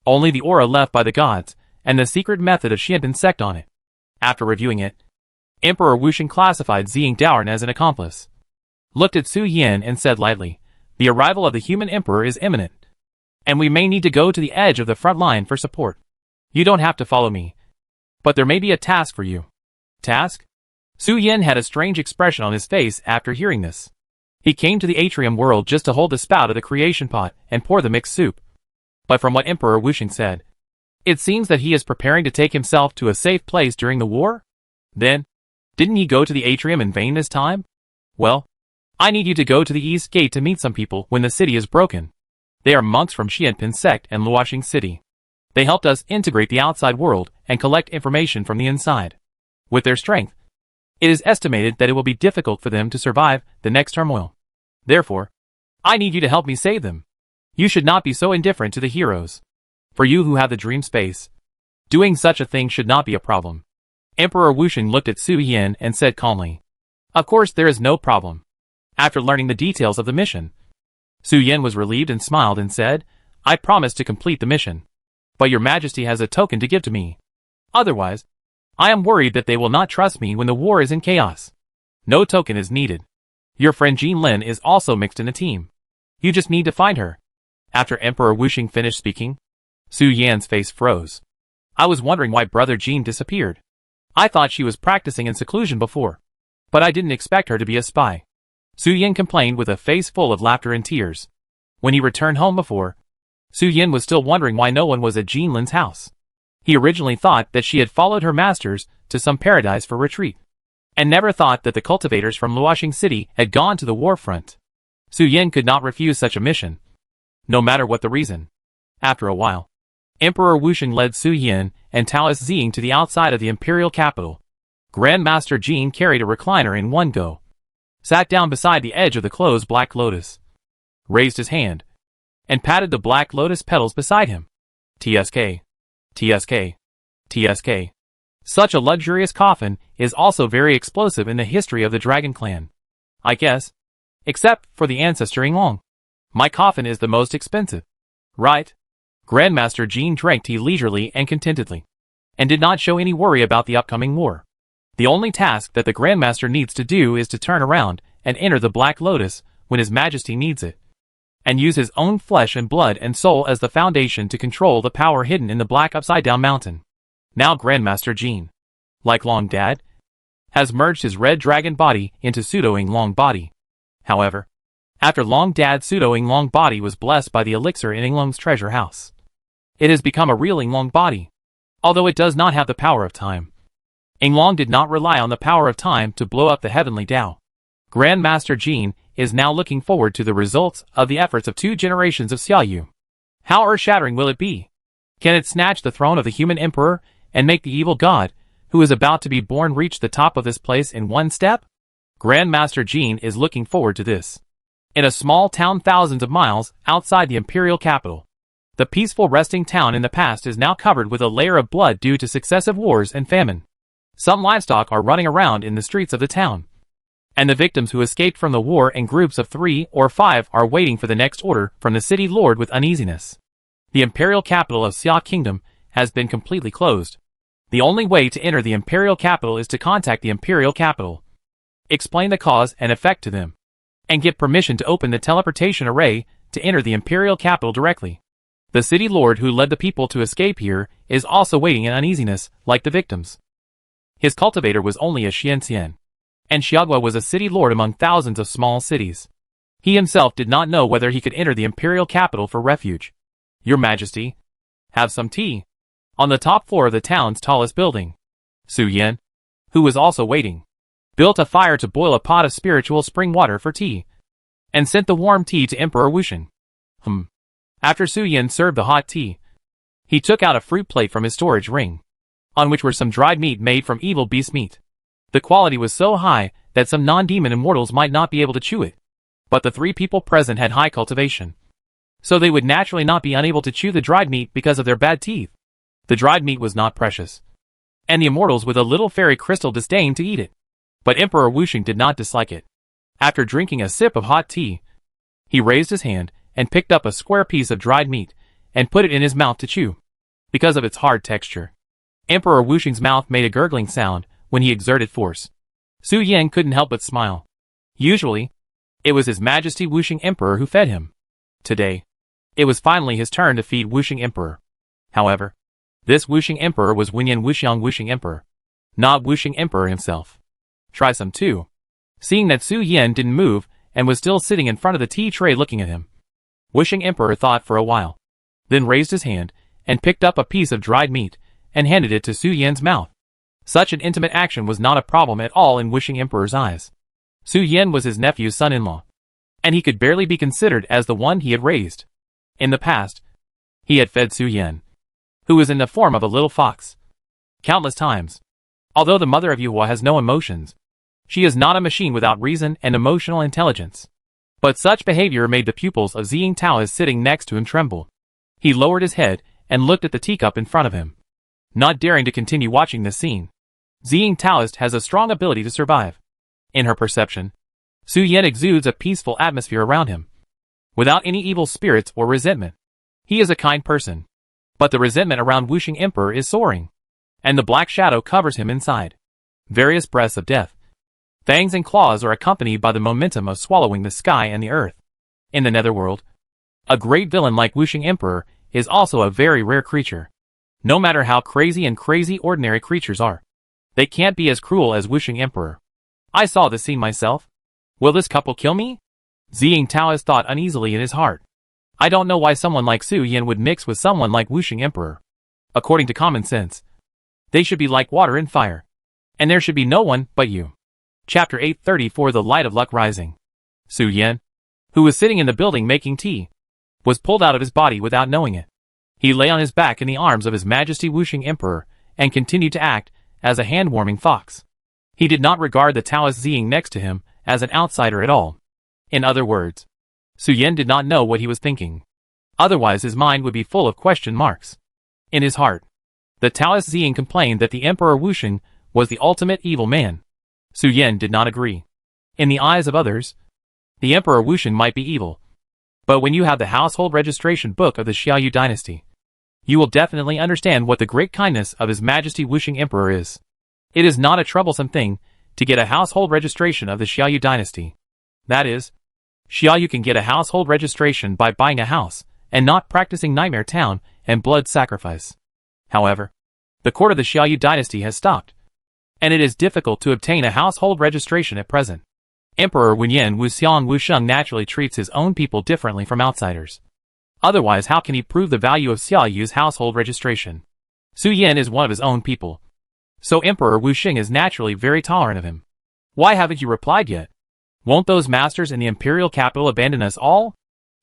only the aura left by the gods and the secret method of Xianbin sect on it. After reviewing it, Emperor Wuxing classified Ziying Daoran as an accomplice, looked at Su Yin and said lightly, "The arrival of the human emperor is imminent, and we may need to go to the edge of the front line for support. You don't have to follow me, but there may be a task for you." "Task?" Su Yin had a strange expression on his face after hearing this. He came to the atrium world just to hold the spout of the creation pot and pour the mixed soup. But from what Emperor Wuxing said, it seems that he is preparing to take himself to a safe place during the war? Then, didn't he go to the atrium in vain this time? "Well, I need you to go to the east gate to meet some people when the city is broken. They are monks from Xianpin sect and Luoxing city. They helped us integrate the outside world and collect information from the inside. With their strength, it is estimated that it will be difficult for them to survive the next turmoil. Therefore, I need you to help me save them. You should not be so indifferent to the heroes. For you who have the dream space, doing such a thing should not be a problem." Emperor Wuxing looked at Su Yin and said calmly, "Of course there is no problem." After learning the details of the mission, Su Yin was relieved and smiled and said, "I promise to complete the mission. But your majesty has a token to give to me. Otherwise, I am worried that they will not trust me when the war is in chaos." "No token is needed. Your friend Jean Lin is also mixed in the team. You just need to find her." After Emperor Wuxing finished speaking, Su Yan's face froze. "I was wondering why Brother Jean disappeared. I thought she was practicing in seclusion before, but I didn't expect her to be a spy." Su Yan complained with a face full of laughter and tears. When he returned home before, Su Yan was still wondering why no one was at Jean Lin's house. He originally thought that she had followed her masters to some paradise for retreat, and never thought that the cultivators from Luoxing city had gone to the war front. Su Yan could not refuse such a mission, no matter what the reason. After a while, Emperor Wuxing led Su Yin and Taoist Ziying to the outside of the imperial capital. Grandmaster Jean carried a recliner in one go, sat down beside the edge of the closed black lotus, raised his hand, and patted the black lotus petals beside him. "TSK. TSK. TSK. Such a luxurious coffin is also very explosive in the history of the Dragon Clan. I guess. Except for the ancestor Yinglong. My coffin is the most expensive. Right?" Grandmaster Jean drank tea leisurely and contentedly, and did not show any worry about the upcoming war. The only task that the Grandmaster needs to do is to turn around and enter the Black Lotus when His Majesty needs it, and use his own flesh and blood and soul as the foundation to control the power hidden in the Black Upside-Down Mountain. Now Grandmaster Jean, like Long Dad, has merged his red dragon body into Pseudo-Yinglong body. However, after Long Dad's Pseudo-Yinglong body was blessed by the elixir in Yinglong's treasure house, it has become a real Yinglong body, although it does not have the power of time. Yinglong did not rely on the power of time to blow up the heavenly Tao. Grandmaster Jean is now looking forward to the results of the efforts of 2 generations of Xiaoyu. How earth-shattering will it be? Can it snatch the throne of the human emperor and make the evil god, who is about to be born, reach the top of this place in one step? Grandmaster Jean is looking forward to this. In a small town thousands of miles outside the imperial capital, the peaceful resting town in the past is now covered with a layer of blood due to successive wars and famine. Some livestock are running around in the streets of the town, and the victims who escaped from the war in groups of 3 or 5 are waiting for the next order from the city lord with uneasiness. The imperial capital of Xia Kingdom has been completely closed. The only way to enter the imperial capital is to contact the imperial capital, explain the cause and effect to them, and get permission to open the teleportation array to enter the imperial capital directly. The city lord who led the people to escape here is also waiting in uneasiness, like the victims. His cultivator was only a Xianxian, and Xiaogua was a city lord among thousands of small cities. He himself did not know whether he could enter the imperial capital for refuge. Your Majesty, have some tea. On the top floor of the town's tallest building, Su Yan, who was also waiting, built a fire to boil a pot of spiritual spring water for tea, and sent the warm tea to Emperor Wusheng. After Su Yan served the hot tea, he took out a fruit plate from his storage ring, on which were some dried meat made from evil beast meat. The quality was so high that some non-demon immortals might not be able to chew it. But the 3 people present had high cultivation, so they would naturally not be unable to chew the dried meat because of their bad teeth. The dried meat was not precious, and the immortals with a little fairy crystal disdained to eat it. But Emperor Wusheng did not dislike it. After drinking a sip of hot tea, he raised his hand and picked up a square piece of dried meat and put it in his mouth to chew. Because of its hard texture, Emperor Wusheng's mouth made a gurgling sound when he exerted force. Su Yan couldn't help but smile. Usually, it was His Majesty Wusheng Emperor who fed him. Today, it was finally his turn to feed Wusheng Emperor. However, this Wusheng Emperor was Wenyan Wuxiang Wusheng Emperor, not Wusheng Emperor himself. Try some too. Seeing that Su Yan didn't move and was still sitting in front of the tea tray looking at him, Wusheng Emperor thought for a while, then raised his hand and picked up a piece of dried meat and handed it to Su Yan's mouth. Such an intimate action was not a problem at all in Wusheng Emperor's eyes. Su Yan was his nephew's son-in-law, and he could barely be considered as the one he had raised. In the past, he had fed Su Yan, who was in the form of a little fox, countless times. Although the mother of Yuhua has no emotions, she is not a machine without reason and emotional intelligence. But such behavior made the pupils of Ziying Taoist sitting next to him tremble. He lowered his head and looked at the teacup in front of him, not daring to continue watching this scene. Ziying Taoist has a strong ability to survive. In her perception, Su Yan exudes a peaceful atmosphere around him, without any evil spirits or resentment. He is a kind person, but the resentment around Wusheng Emperor is soaring, and the black shadow covers him inside. Various breaths of death, fangs and claws are accompanied by the momentum of swallowing the sky and the earth. In the netherworld, a great villain like Wusheng Emperor is also a very rare creature. No matter how crazy ordinary creatures are, they can't be as cruel as Wusheng Emperor. I saw this scene myself. Will this couple kill me? Ziying Taoist thought uneasily in his heart. I don't know why someone like Su Yan would mix with someone like Wusheng Emperor. According to common sense, they should be like water and fire, and there should be no one but you. Chapter 834 The Light of Luck Rising. Su Yan, who was sitting in the building making tea, was pulled out of his body without knowing it. He lay on his back in the arms of His Majesty Wusheng Emperor and continued to act as a hand-warming fox. He did not regard the Taoist Ziying next to him as an outsider at all. In other words, Su Yan did not know what he was thinking. Otherwise his mind would be full of question marks. In his heart, the Taoist Ziying complained that the Emperor Wusheng was the ultimate evil man. Su Yan did not agree. In the eyes of others, the Emperor Wusheng might be evil. But when you have the household registration book of the Xiaoyu dynasty, you will definitely understand what the great kindness of His Majesty Wusheng Emperor is. It is not a troublesome thing to get a household registration of the Xiaoyu dynasty. That is, Xiaoyu can get a household registration by buying a house and not practicing Nightmare Town and blood sacrifice. However, the court of the Xiaoyu dynasty has stopped, and it is difficult to obtain a household registration at present. Emperor Wenyan Wuxiang Wusheng naturally treats his own people differently from outsiders. Otherwise how can he prove the value of Xiaoyu's household registration? Su Yan is one of his own people, so Emperor Wusheng is naturally very tolerant of him. Why haven't you replied yet? Won't those masters in the imperial capital abandon us all?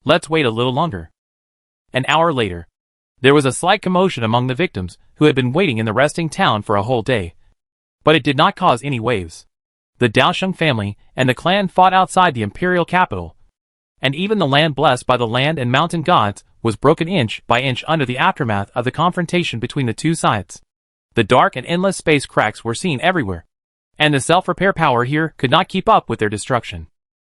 Let's wait a little longer. An hour later, there was a slight commotion among the victims who had been waiting in the resting town for a whole day. But it did not cause any waves. The Daosheng family and the clan fought outside the imperial capital, and even the land blessed by the land and mountain gods was broken inch by inch under the aftermath of the confrontation between the two sides. The dark and endless space cracks were seen everywhere, and the self-repair power here could not keep up with their destruction.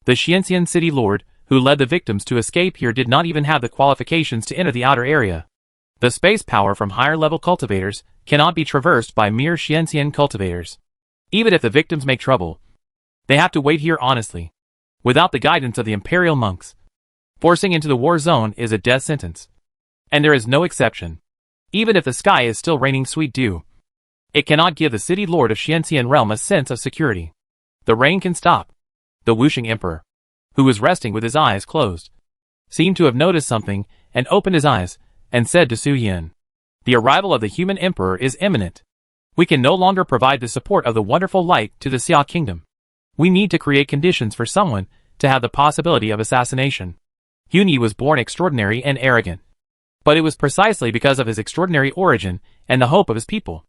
The Xianxian city lord, who led the victims to escape here, did not even have the qualifications to enter the outer area. The space power from higher-level cultivators cannot be traversed by mere Xianxian cultivators. Even if the victims make trouble, they have to wait here honestly, without the guidance of the imperial monks. Forcing into the war zone is a death sentence, and there is no exception. Even if the sky is still raining sweet dew, it cannot give the city lord of Xianxian realm a sense of security. The rain can stop. The Wusheng Emperor, who was resting with his eyes closed, seemed to have noticed something and opened his eyes and said to Su Yin, "The arrival of the human emperor is imminent. We can no longer provide the support of the wonderful light to the Xia kingdom. We need to create conditions for someone to have the possibility of assassination." Huni was born extraordinary and arrogant. But it was precisely because of his extraordinary origin and the hope of his people.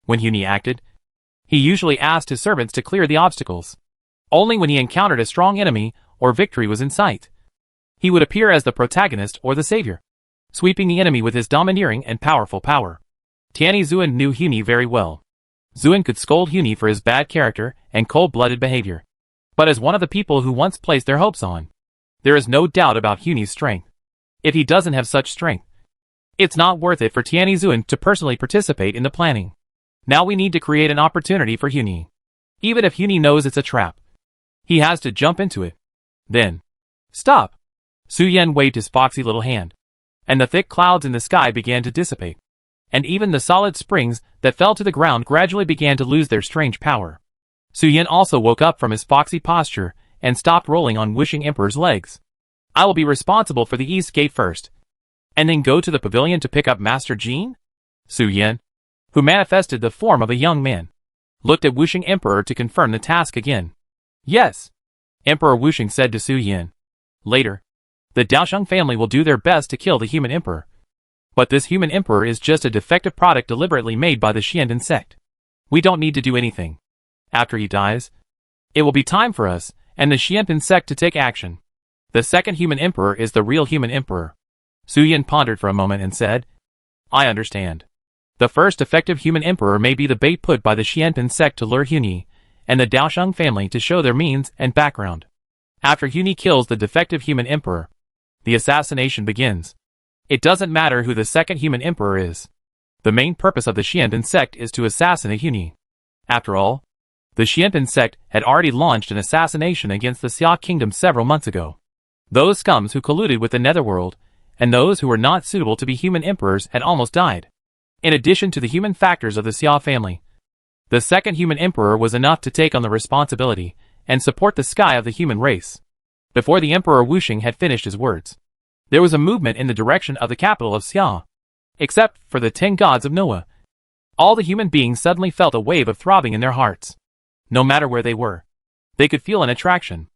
When Huni acted, he usually asked his servants to clear the obstacles. Only when he encountered a strong enemy or victory was in sight, he would appear as the protagonist or the savior, sweeping the enemy with his domineering and powerful power. Tianyi Zuan knew Huni very well. Zuan could scold Huni for his bad character and cold-blooded behavior. But as one of the people who once placed their hopes on, there is no doubt about Huni's strength. If he doesn't have such strength, it's not worth it for Tianyi Zuan to personally participate in the planning. Now we need to create an opportunity for Huni. Even if Huni knows it's a trap, he has to jump into it. Then, stop! Su Yen waved his foxy little hand, and the thick clouds in the sky began to dissipate, and even the solid springs that fell to the ground gradually began to lose their strange power. Su Yen also woke up from his foxy posture and stopped rolling on Wishing Emperor's legs. "I will be responsible for the east gate first, and then go to the pavilion to pick up Master Jean?" Su Yen, who manifested the form of a young man, looked at Wuxing Emperor to confirm the task again. "Yes," Emperor Wuxing said to Su Yen. "Later, the Daosheng family will do their best to kill the human emperor. But this human emperor is just a defective product deliberately made by the Xiandan sect. We don't need to do anything. After he dies, it will be time for us and the Xiandan sect to take action. The second human emperor is the real human emperor." Su Yen pondered for a moment and said, "I understand. The first effective human emperor may be the bait put by the Xiandan sect to lure Huni and the Daosheng family to show their means and background. After Huni kills the defective human emperor, the assassination begins. It doesn't matter who the second human emperor is. The main purpose of the Xiandan sect is to assassinate Huni. After all, the Xiandan sect had already launched an assassination against the Xia kingdom several months ago. Those scums who colluded with the netherworld and those who were not suitable to be human emperors had almost died. In addition to the human factors of the Xia family, the second human emperor was enough to take on the responsibility and support the sky of the human race." Before the Emperor Wuxing had finished his words, there was a movement in the direction of the capital of Xia. Except for the 10 gods of Noah, all the human beings suddenly felt a wave of throbbing in their hearts. No matter where they were, they could feel an attraction.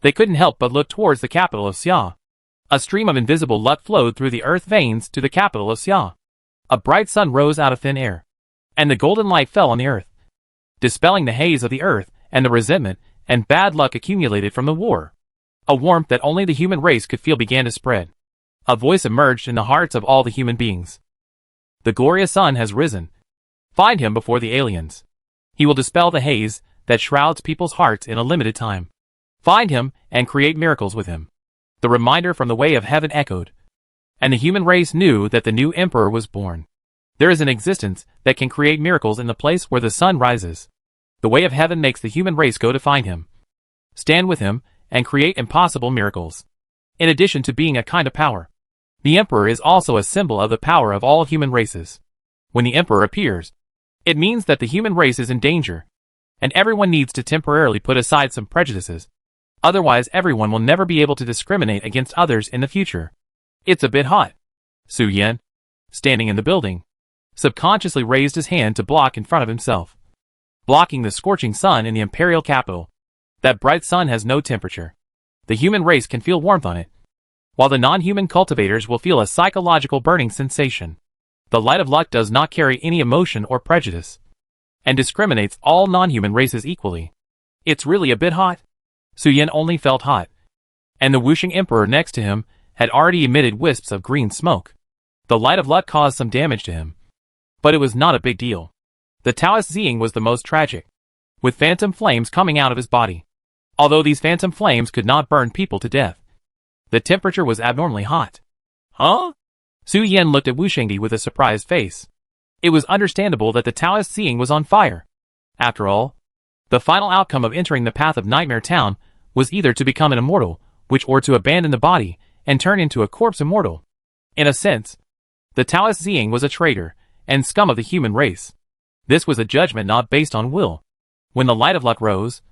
They couldn't help but look towards the capital of Xia. A stream of invisible light flowed through the earth veins to the capital of Xia. A bright sun rose out of thin air, and the golden light fell on the earth, dispelling the haze of the earth and the resentment and bad luck accumulated from the war. A warmth that only the human race could feel began to spread. A voice emerged in the hearts of all the human beings. "The glorious sun has risen. Find him before the aliens. He will dispel the haze that shrouds people's hearts in a limited time. Find him and create miracles with him." The reminder from the way of heaven echoed, and the human race knew that the new emperor was born. There is an existence that can create miracles in the place where the sun rises. The way of heaven makes the human race go to find him, stand with him, and create impossible miracles. In addition to being a kind of power, the emperor is also a symbol of the power of all human races. When the emperor appears, it means that the human race is in danger, and everyone needs to temporarily put aside some prejudices. Otherwise, everyone will never be able to discriminate against others in the future. "It's a bit hot." Su Yen, standing in the building, subconsciously raised his hand to block in front of himself, blocking the scorching sun in the imperial capital. That bright sun has no temperature. The human race can feel warmth on it, while the non-human cultivators will feel a psychological burning sensation. The light of luck does not carry any emotion or prejudice, and discriminates all non-human races equally. "It's really a bit hot." Su Yen only felt hot, and the Wuxing Emperor next to him had already emitted wisps of green smoke. The light of luck caused some damage to him, but it was not a big deal. The Taoist Ziying was the most tragic, with phantom flames coming out of his body. Although these phantom flames could not burn people to death, the temperature was abnormally hot. "Huh?" Su Yen looked at Wuxingdi with a surprised face. It was understandable that the Taoist Ziying was on fire. After all, the final outcome of entering the path of Nightmare Town was either to become an immortal, or to abandon the body and turn into a corpse immortal. In a sense, the Taoist Ziying was a traitor and scum of the human race. This was a judgment not based on will. When the light of luck rose,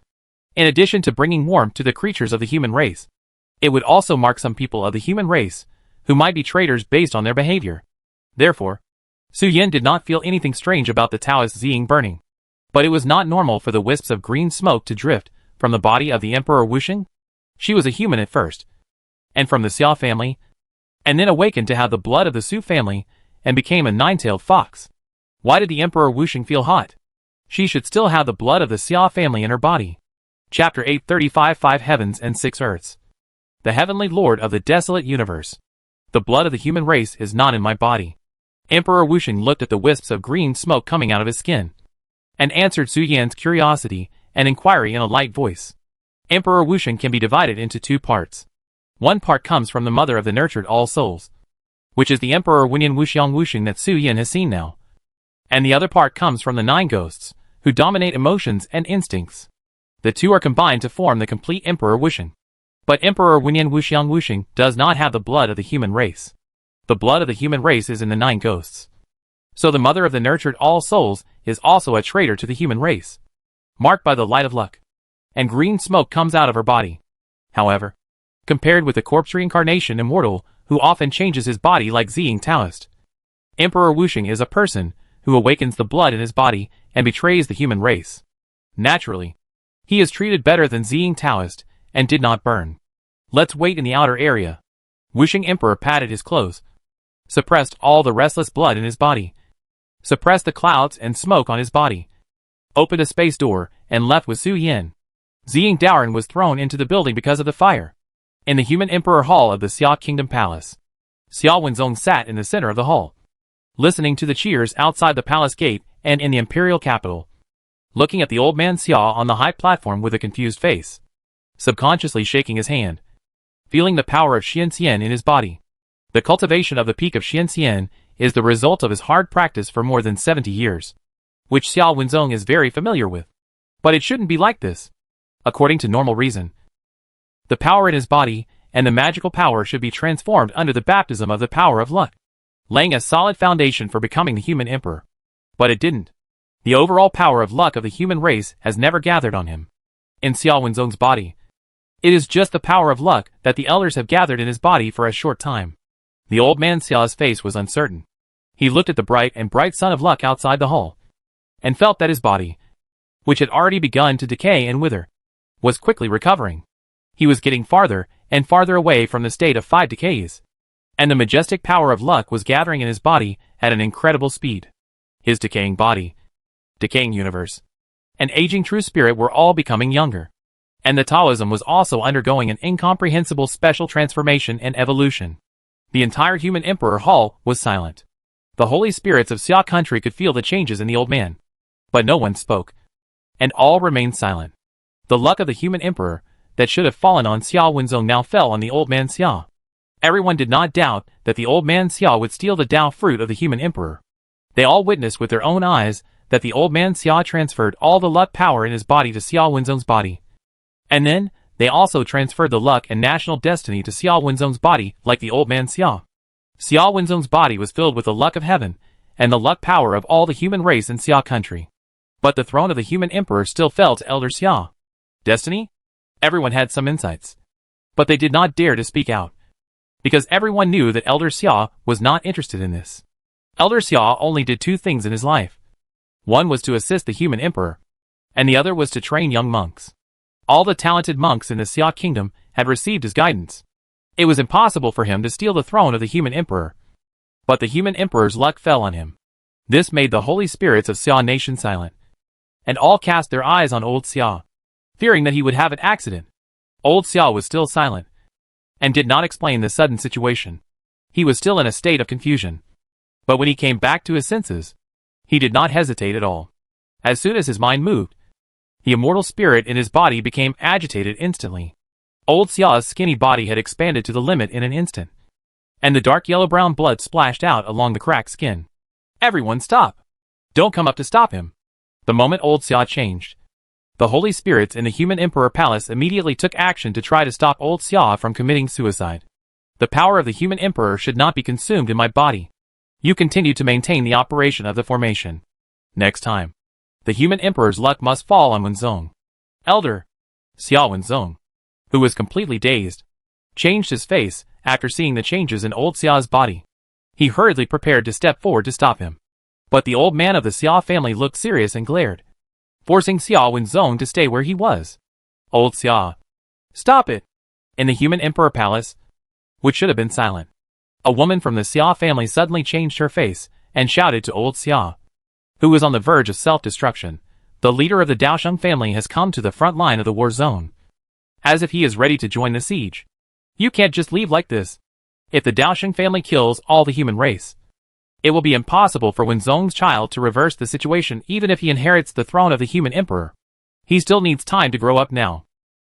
in addition to bringing warmth to the creatures of the human race, It would also mark some people of the human race, who might be traitors based on their behavior. Therefore, Su Yin did not feel anything strange about the Taoist Ziying burning. But it was not normal for the wisps of green smoke to drift from the body of the Emperor Wuxing. She was a human at first, and from the Xia family, and then awakened to have the blood of the Su family, and became a nine-tailed fox. Why did the Emperor Wuxing feel hot? She should still have the blood of the Xia family in her body. Chapter 835 5 Heavens and 6 Earths. The Heavenly Lord of the Desolate Universe. The blood of the human race is not in my body. Emperor Wuxing looked at the wisps of green smoke coming out of his skin, and answered Su Yan's curiosity and inquiry in a light voice. Emperor Wuxing can be divided into two parts. One part comes from the mother of the nurtured all souls, which is the Emperor Wenyan Wuxiang Wuxing that Su Yan has seen now. And the other part comes from the nine ghosts, who dominate emotions and instincts. The two are combined to form the complete Emperor Wuxing. But Emperor Wenyan Wuxiang Wuxing does not have the blood of the human race. The blood of the human race is in the nine ghosts. So the mother of the nurtured all souls is also a traitor to the human race, marked by the light of luck. And green smoke comes out of her body. However, compared with the corpse reincarnation immortal, who often changes his body like Ziying Taoist, Emperor Wuxing is a person who awakens the blood in his body and betrays the human race. Naturally, he is treated better than Ziying Taoist and did not burn. Let's wait in the outer area. Wuxing Emperor patted his clothes, suppressed all the restless blood in his body, suppressed the clouds and smoke on his body, opened a space door, and left with Su Yin. Ziying Daoran was thrown into the building because of the fire. In the human emperor hall of the Xia Kingdom Palace, Xia Wenzong sat in the center of the hall, listening to the cheers outside the palace gate and in the imperial capital, looking at the old man Xia on the high platform with a confused face, subconsciously shaking his hand, feeling the power of Xianxian in his body. The cultivation of the peak of Xianxian is the result of his hard practice for more than 70 years, which Xia Wenzong is very familiar with. But it shouldn't be like this. According to normal reason, the power in his body and the magical power should be transformed under the baptism of the power of luck, laying a solid foundation for becoming the human emperor. But it didn't. The overall power of luck of the human race has never gathered on him. In Xia Wenzong's body, it is just the power of luck that the elders have gathered in his body for a short time. The old man Xia's face was uncertain. He looked at the bright sun of luck outside the hall, and felt that his body, which had already begun to decay and wither, was quickly recovering. He was getting farther and farther away from the state of 5 decays, and the majestic power of luck was gathering in his body at an incredible speed. His decaying body, decaying universe, and aging true spirit were all becoming younger. And the Taoism was also undergoing an incomprehensible special transformation and evolution. The entire human emperor hall was silent. The holy spirits of Xia country could feel the changes in the old man. But no one spoke, and all remained silent. The luck of the human emperor that should have fallen on Xia Wenzong now fell on the old man Xia. Everyone did not doubt that the old man Xia would steal the Dao fruit of the human emperor. They all witnessed with their own eyes that the old man Xia transferred all the luck power in his body to Xia Wenzong's body. And then, they also transferred the luck and national destiny to Xia Wenzong's body like the old man Xia. Xia Wenzong's body was filled with the luck of heaven, and the luck power of all the human race in Xia country. But the throne of the human emperor still fell to Elder Xia. Destiny? Everyone had some insights. But they did not dare to speak out, because everyone knew that Elder Xia was not interested in this. Elder Xia only did two things in his life. One was to assist the human emperor, and the other was to train young monks. All the talented monks in the Xia kingdom had received his guidance. It was impossible for him to steal the throne of the human emperor. But the human emperor's luck fell on him. This made the holy spirits of Xia nation silent, and all cast their eyes on old Xia, fearing that he would have an accident. Old Xia was still silent, and did not explain the sudden situation. He was still in a state of confusion. But when he came back to his senses, he did not hesitate at all. As soon as his mind moved, the immortal spirit in his body became agitated instantly. Old Xia's skinny body had expanded to the limit in an instant, and the dark yellow-brown blood splashed out along the cracked skin. Everyone stop! Don't come up to stop him! The moment old Xia changed, the holy spirits in the human emperor palace immediately took action to try to stop old Xia from committing suicide. The power of the human emperor should not be consumed in my body. You continue to maintain the operation of the formation. Next time, the human emperor's luck must fall on Wenzong. Elder Xia Wenzong, who was completely dazed, changed his face after seeing the changes in old Xia's body. He hurriedly prepared to step forward to stop him. But the old man of the Xia family looked serious and glared, forcing Xiao Wenzong to stay where he was. Old Xia. Stop it! In the human emperor palace, which should have been silent, a woman from the Xia family suddenly changed her face and shouted to old Xia, who was on the verge of self-destruction. The leader of the Daosheng family has come to the front line of the war zone, as if he is ready to join the siege. You can't just leave like this. If the Daosheng family kills all the human race, it will be impossible for Wenzong's child to reverse the situation even if he inherits the throne of the human emperor. He still needs time to grow up now.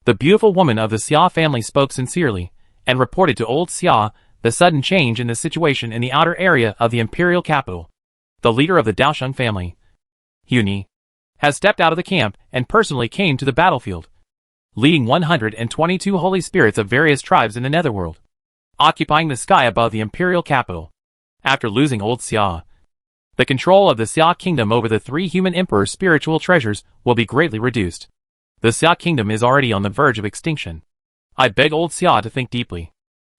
The beautiful woman of the Xia family spoke sincerely, and reported to old Xia the sudden change in the situation in the outer area of the imperial capital. The leader of the Daosheng family, Huni, has stepped out of the camp and personally came to the battlefield, leading 122 holy spirits of various tribes in the netherworld, occupying the sky above the imperial capital. After losing old Xia, the control of the Xia kingdom over the three human emperor's spiritual treasures will be greatly reduced. The Xia kingdom is already on the verge of extinction. I beg old Xia to think deeply.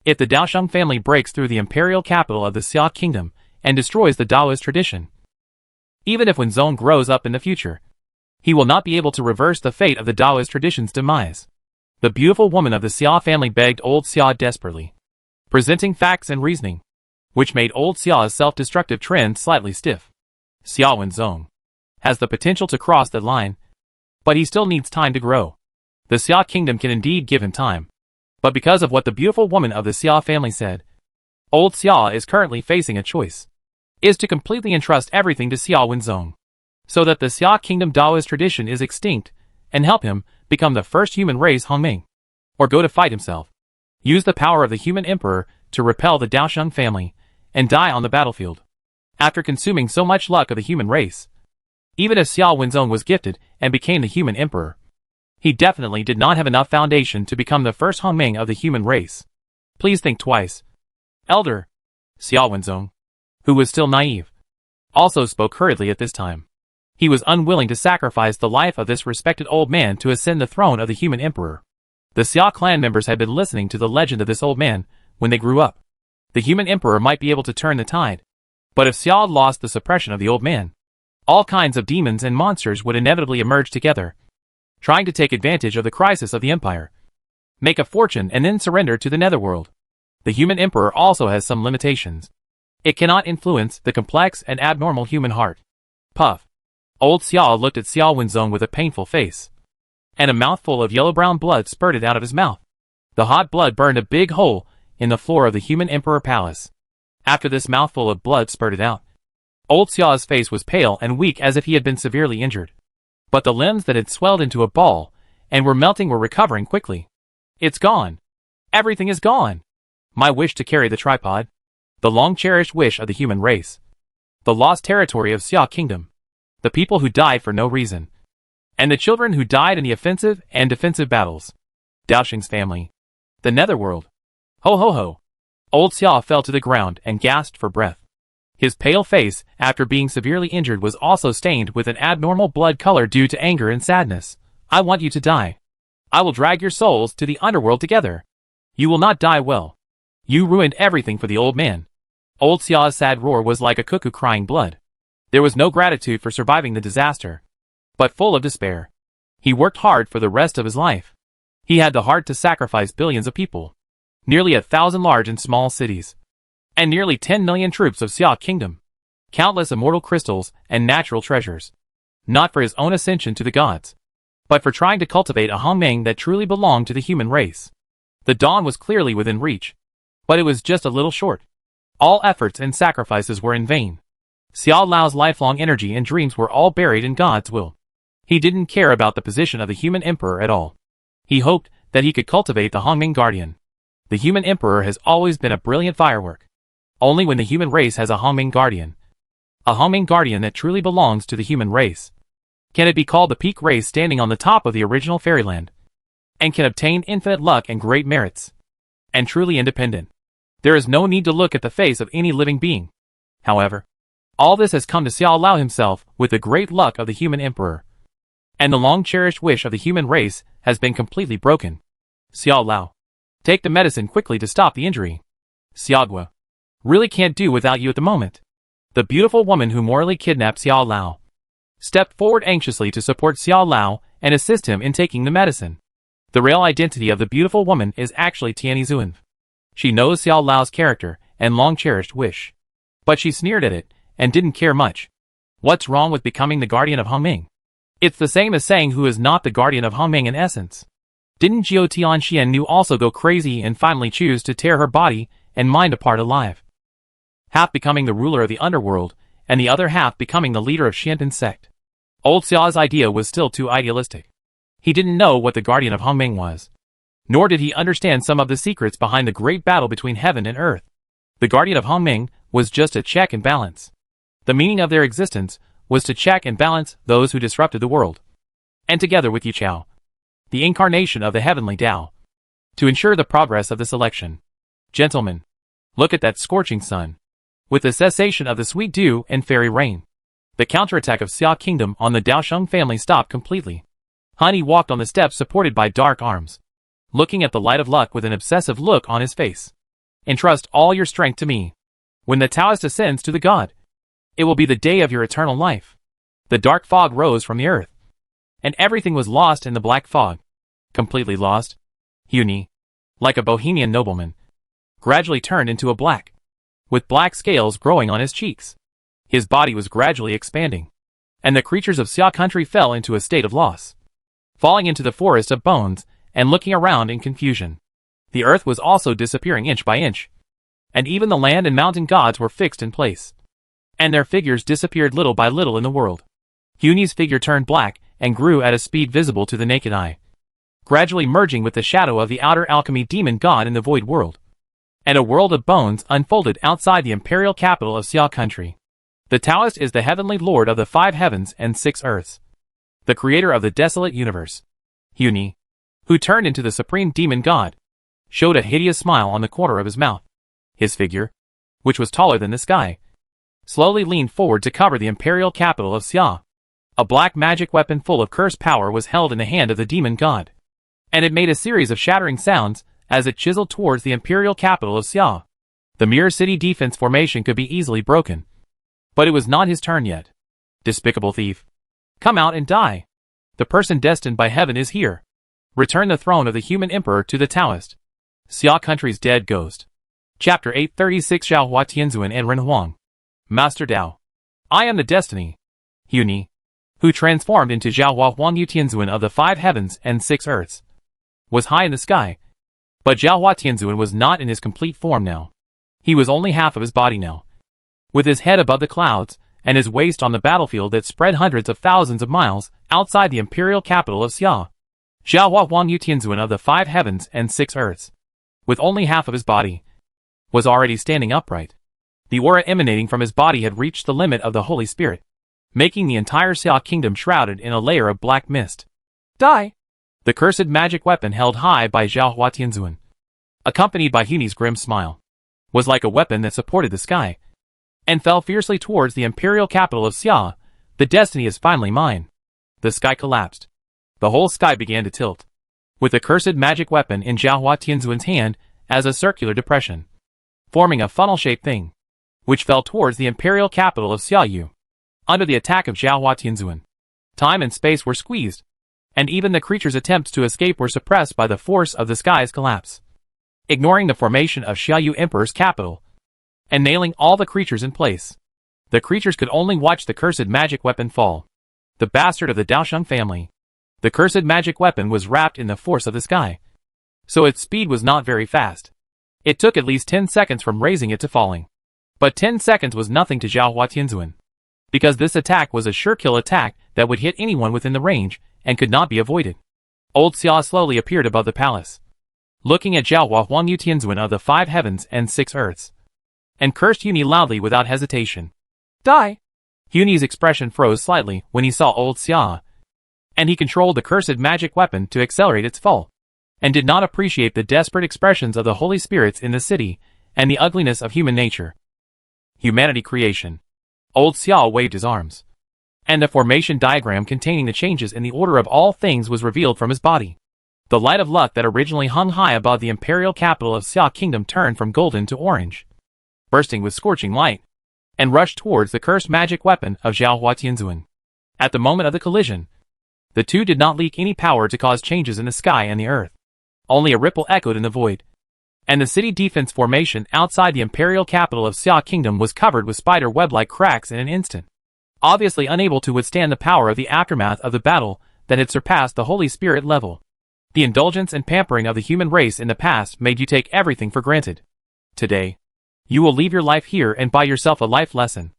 If the Daosheng family breaks through the imperial capital of the Xia kingdom and destroys the Taoist tradition, even if Wenzong grows up in the future, he will not be able to reverse the fate of the Taoist tradition's demise. The beautiful woman of the Xia family begged old Xia desperately, presenting facts and reasoning, which made old Xia's self-destructive trend slightly stiff. Xia Wenzong has the potential to cross that line, but he still needs time to grow. The Xia kingdom can indeed give him time, but because of what the beautiful woman of the Xia family said, old Xia is currently facing a choice. Is to completely entrust everything to Xia Wenzong, so that the Xia kingdom Taoist tradition is extinct, and help him become the first human race Hongming, or go to fight himself. Use the power of the human emperor to repel the Daosheng family, and die on the battlefield. After consuming so much luck of the human race, even if Xia Wenzong was gifted and became the human emperor, he definitely did not have enough foundation to become the first Hongming of the human race. Please think twice. Elder Xia Wenzong, who was still naive, also spoke hurriedly at this time. He was unwilling to sacrifice the life of this respected old man to ascend the throne of the human emperor. The Xia clan members had been listening to the legend of this old man when they grew up. The human emperor might be able to turn the tide, but if Xia lost the suppression of the old man, all kinds of demons and monsters would inevitably emerge together, trying to take advantage of the crisis of the empire, make a fortune and then surrender to the netherworld. The human emperor also has some limitations. It cannot influence the complex and abnormal human heart. Puff. Old Xia looked at Xia Wenzong with a painful face, and a mouthful of yellow-brown blood spurted out of his mouth. The hot blood burned a big hole in the floor of the human emperor palace. After this mouthful of blood spurted out, old Xia's face was pale and weak as if he had been severely injured. But the limbs that had swelled into a ball and were melting were recovering quickly. It's gone. Everything is gone. My wish to carry the tripod, the long-cherished wish of the human race, the lost territory of Xia Kingdom, the people who died for no reason, and the children who died in the offensive and defensive battles. Daosheng's family. The netherworld. Ho ho ho. Old Xia fell to the ground and gasped for breath. His pale face, after being severely injured, was also stained with an abnormal blood color due to anger and sadness. I want you to die. I will drag your souls to the underworld together. You will not die well. You ruined everything for the old man. Old Xia's sad roar was like a cuckoo crying blood. There was no gratitude for surviving the disaster, but full of despair. He worked hard for the rest of his life. He had the heart to sacrifice billions of people, nearly 1,000 large and small cities, and nearly 10 million troops of Xia Kingdom, countless immortal crystals and natural treasures, not for his own ascension to the gods, but for trying to cultivate a Hongming that truly belonged to the human race. The dawn was clearly within reach, but it was just a little short. All efforts and sacrifices were in vain. Xiao Lao's lifelong energy and dreams were all buried in God's will. He didn't care about the position of the human emperor at all. He hoped that he could cultivate the Hongming guardian. The human emperor has always been a brilliant firework. Only when the human race has a Hongming guardian that truly belongs to the human race, can it be called the peak race standing on the top of the original fairyland, and can obtain infinite luck and great merits, and truly independent. There is no need to look at the face of any living being. However, all this has come to Xiao Lao himself with the great luck of the human emperor, and the long-cherished wish of the human race has been completely broken. Xiao Lao. Take the medicine quickly to stop the injury. Xiaogua. Really can't do without you at the moment. The beautiful woman who morally kidnapped Xiao Lao stepped forward anxiously to support Xiao Lao and assist him in taking the medicine. The real identity of the beautiful woman is actually Tianyi Zuan. She knows Xiao Lao's character and long-cherished wish. But she sneered at it and didn't care much. What's wrong with becoming the guardian of Hongming? It's the same as saying who is not the guardian of Hongming in essence. Didn't Jiao Tianxian Nu also go crazy and finally choose to tear her body and mind apart alive? Half becoming the ruler of the underworld, and the other half becoming the leader of Xiantan sect. Old Xiao's idea was still too idealistic. He didn't know what the guardian of Hongming was. Nor did he understand some of the secrets behind the great battle between heaven and earth. The guardian of Hongming was just a check and balance. The meaning of their existence was to check and balance those who disrupted the world. And together with Yichao, the incarnation of the heavenly Tao, to ensure the progress of the selection. Gentlemen, look at that scorching sun. With the cessation of the sweet dew and fairy rain, the counterattack of Xia Kingdom on the Daosheng family stopped completely. Honey walked on the steps supported by dark arms, looking at the light of luck with an obsessive look on his face. Entrust all your strength to me. When the Taoist ascends to the god, it will be the day of your eternal life. The dark fog rose from the earth, and everything was lost in the black fog. Completely lost. Huni, like a Bohemian nobleman, gradually turned into a black, with black scales growing on his cheeks. His body was gradually expanding, and the creatures of Xia country fell into a state of loss, falling into the forest of bones and looking around in confusion. The earth was also disappearing inch by inch, and even the land and mountain gods were fixed in place, and their figures disappeared little by little in the world. Huni's figure turned black and grew at a speed visible to the naked eye, gradually merging with the shadow of the outer alchemy demon god in the void world. And a world of bones unfolded outside the imperial capital of Xia country. The Taoist is the heavenly lord of the 5 heavens and 6 earths, the creator of the desolate universe. Huni, who turned into the supreme demon god, showed a hideous smile on the corner of his mouth. His figure, which was taller than the sky, slowly leaned forward to cover the imperial capital of Xia. A black magic weapon full of cursed power was held in the hand of the demon god, and it made a series of shattering sounds as it chiseled towards the imperial capital of Xia. The mirror city defense formation could be easily broken, but it was not his turn yet. Despicable thief. Come out and die. The person destined by heaven is here. Return the throne of the human emperor to the Taoist. Xia country's dead ghost. Chapter 836 Zhao Hua Tianzuan and Ren Huang. Master Dao. I am the destiny. Huni, who transformed into Zhao Hua Huang Yu Tianzuan of the 5 heavens and 6 earths, was high in the sky. But Zhao Hua Tianzuan was not in his complete form now. He was only half of his body now, with his head above the clouds and his waist on the battlefield that spread hundreds of thousands of miles outside the imperial capital of Xia. Zhao Hua Huang Yu Tianzuan of the 5 heavens and 6 earths, with only half of his body, was already standing upright. The aura emanating from his body had reached the limit of the Holy Spirit, making the entire Xia kingdom shrouded in a layer of black mist. Die! The cursed magic weapon held high by Zhao Hua Tianzuan, accompanied by Huni's grim smile, was like a weapon that supported the sky, and fell fiercely towards the imperial capital of Xia. The destiny is finally mine. The sky collapsed. The whole sky began to tilt, with the cursed magic weapon in Zhao Hua Tianzuan's hand as a circular depression, forming a funnel-shaped thing, which fell towards the imperial capital of Xiaoyu. Under the attack of Zhao Hua Tianzuan, time and space were squeezed, and even the creature's attempts to escape were suppressed by the force of the sky's collapse. Ignoring the formation of Xiaoyu Emperor's capital, and nailing all the creatures in place, the creatures could only watch the cursed magic weapon fall. The bastard of the Daosheng family. The cursed magic weapon was wrapped in the force of the sky, so its speed was not very fast. It took at least 10 seconds from raising it to falling. But 10 seconds was nothing to Zhao Hua Tianzuan, because this attack was a sure-kill attack that would hit anyone within the range and could not be avoided. Old Xia slowly appeared above the palace, looking at Zhao Hua Huang Yu Tianzuan of the 5 heavens and 6 earths, and cursed Huni loudly without hesitation. Die! Huni's expression froze slightly when he saw old Xia, and he controlled the cursed magic weapon to accelerate its fall, and did not appreciate the desperate expressions of the holy spirits in the city and the ugliness of human nature. Humanity creation. Old Xia waved his arms, and the formation diagram containing the changes in the order of all things was revealed from his body. The light of luck that originally hung high above the imperial capital of Xia Kingdom turned from golden to orange, bursting with scorching light, and rushed towards the cursed magic weapon of Xiaohua Tianzuan. At the moment of the collision, the two did not leak any power to cause changes in the sky and the earth. Only a ripple echoed in the void, and the city defense formation outside the imperial capital of Xia Kingdom was covered with spider web-like cracks in an instant, obviously unable to withstand the power of the aftermath of the battle that had surpassed the Holy Spirit level. The indulgence and pampering of the human race in the past made you take everything for granted. Today, you will leave your life here and buy yourself a life lesson.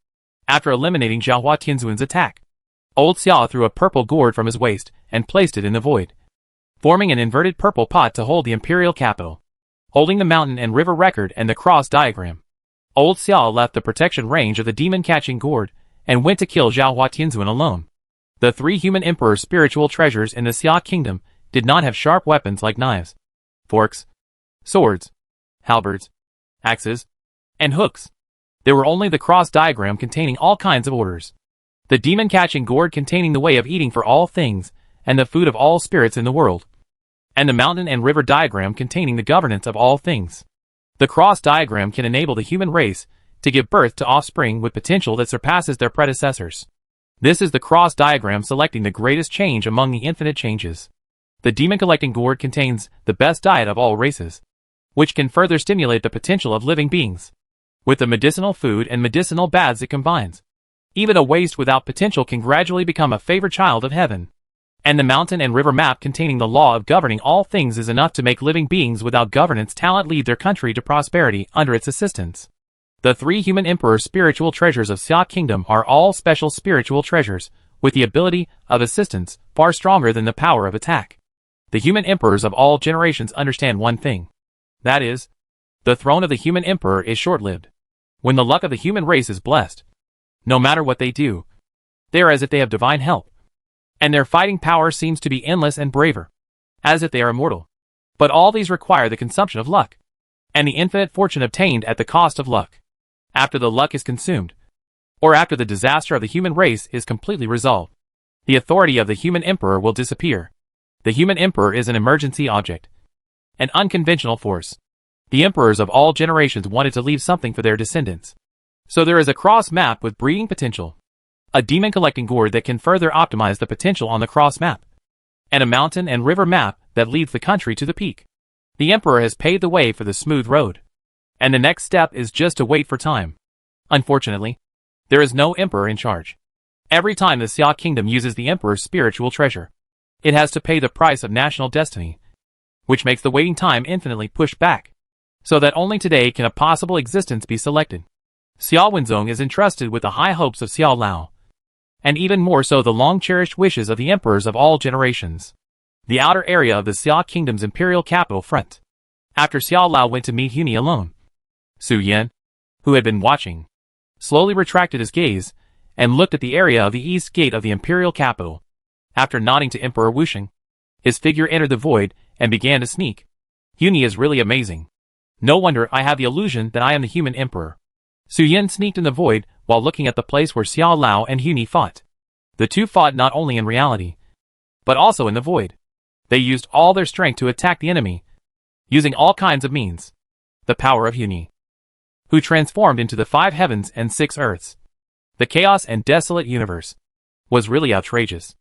After eliminating Xiaohua Tianzuan's attack, old Xia threw a purple gourd from his waist and placed it in the void, forming an inverted purple pot to hold the imperial capital. Holding the mountain and river record and the cross diagram, old Xia left the protection range of the demon-catching gourd and went to kill Xiaohua Tianzuan alone. The three human emperor's spiritual treasures in the Xia Kingdom did not have sharp weapons like knives, forks, swords, halberds, axes, and hooks. There were only the cross diagram containing all kinds of orders, the demon-catching gourd containing the way of eating for all things and the food of all spirits in the world, and the mountain and river diagram containing the governance of all things. The cross diagram can enable the human race to give birth to offspring with potential that surpasses their predecessors. This is the cross diagram selecting the greatest change among the infinite changes. The demon-collecting gourd contains the best diet of all races, which can further stimulate the potential of living beings. With the medicinal food and medicinal baths it combines, even a waste without potential can gradually become a favored child of heaven. And the mountain and river map containing the law of governing all things is enough to make living beings without governance talent lead their country to prosperity under its assistance. The three human emperor spiritual treasures of Xia Kingdom are all special spiritual treasures, with the ability of assistance far stronger than the power of attack. The human emperors of all generations understand one thing. That is, the throne of the human emperor is short-lived. When the luck of the human race is blessed, no matter what they do, they are as if they have divine help, and their fighting power seems to be endless and braver, as if they are immortal. But all these require the consumption of luck, and the infinite fortune obtained at the cost of luck. After the luck is consumed, or after the disaster of the human race is completely resolved, the authority of the human emperor will disappear. The human emperor is an emergency object, an unconventional force. The emperors of all generations wanted to leave something for their descendants. So there is a cross map with breeding potential, a demon-collecting gourd that can further optimize the potential on the cross map, and a mountain and river map that leads the country to the peak. The emperor has paved the way for the smooth road, and the next step is just to wait for time. Unfortunately, there is no emperor in charge. Every time the Xia Kingdom uses the emperor's spiritual treasure, it has to pay the price of national destiny, which makes the waiting time infinitely pushed back, so that only today can a possible existence be selected. Xiao Wenzong is entrusted with the high hopes of Xiao Lao, and even more so the long-cherished wishes of the emperors of all generations. The outer area of the Xia Kingdom's imperial capital front. After Xiao Lao went to meet Huni alone, Su Yan, who had been watching, slowly retracted his gaze and looked at the area of the east gate of the imperial capital. After nodding to Emperor Wusheng, his figure entered the void and began to sneak. Huni is really amazing. No wonder I have the illusion that I am the human emperor. Su Yan sneaked in the void while looking at the place where Xiao Lao and Huni fought. The two fought not only in reality, but also in the void. They used all their strength to attack the enemy, using all kinds of means. The power of Huni, who transformed into the 5 heavens and 6 earths, the chaos and desolate universe, was really outrageous.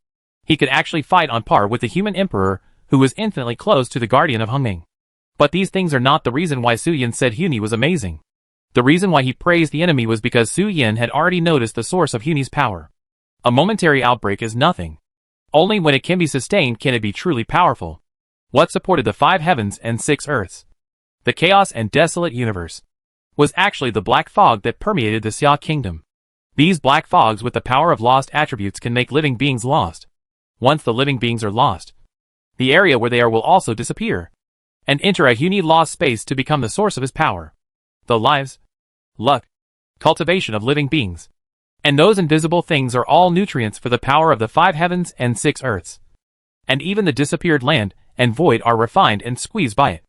He could actually fight on par with the human emperor, who was infinitely close to the guardian of Hongming. But these things are not the reason why Su Yan said Huni was amazing. The reason why he praised the enemy was because Su Yan had already noticed the source of Huni's power. A momentary outbreak is nothing. Only when it can be sustained can it be truly powerful. What supported the 5 heavens and 6 earths, the chaos and desolate universe, was actually the black fog that permeated the Xia Kingdom. These black fogs with the power of lost attributes can make living beings lost. Once the living beings are lost, the area where they are will also disappear, and enter a Huni lost space to become the source of his power. The lives, luck, cultivation of living beings, and those invisible things are all nutrients for the power of the 5 heavens and 6 earths. And even the disappeared land and void are refined and squeezed by it.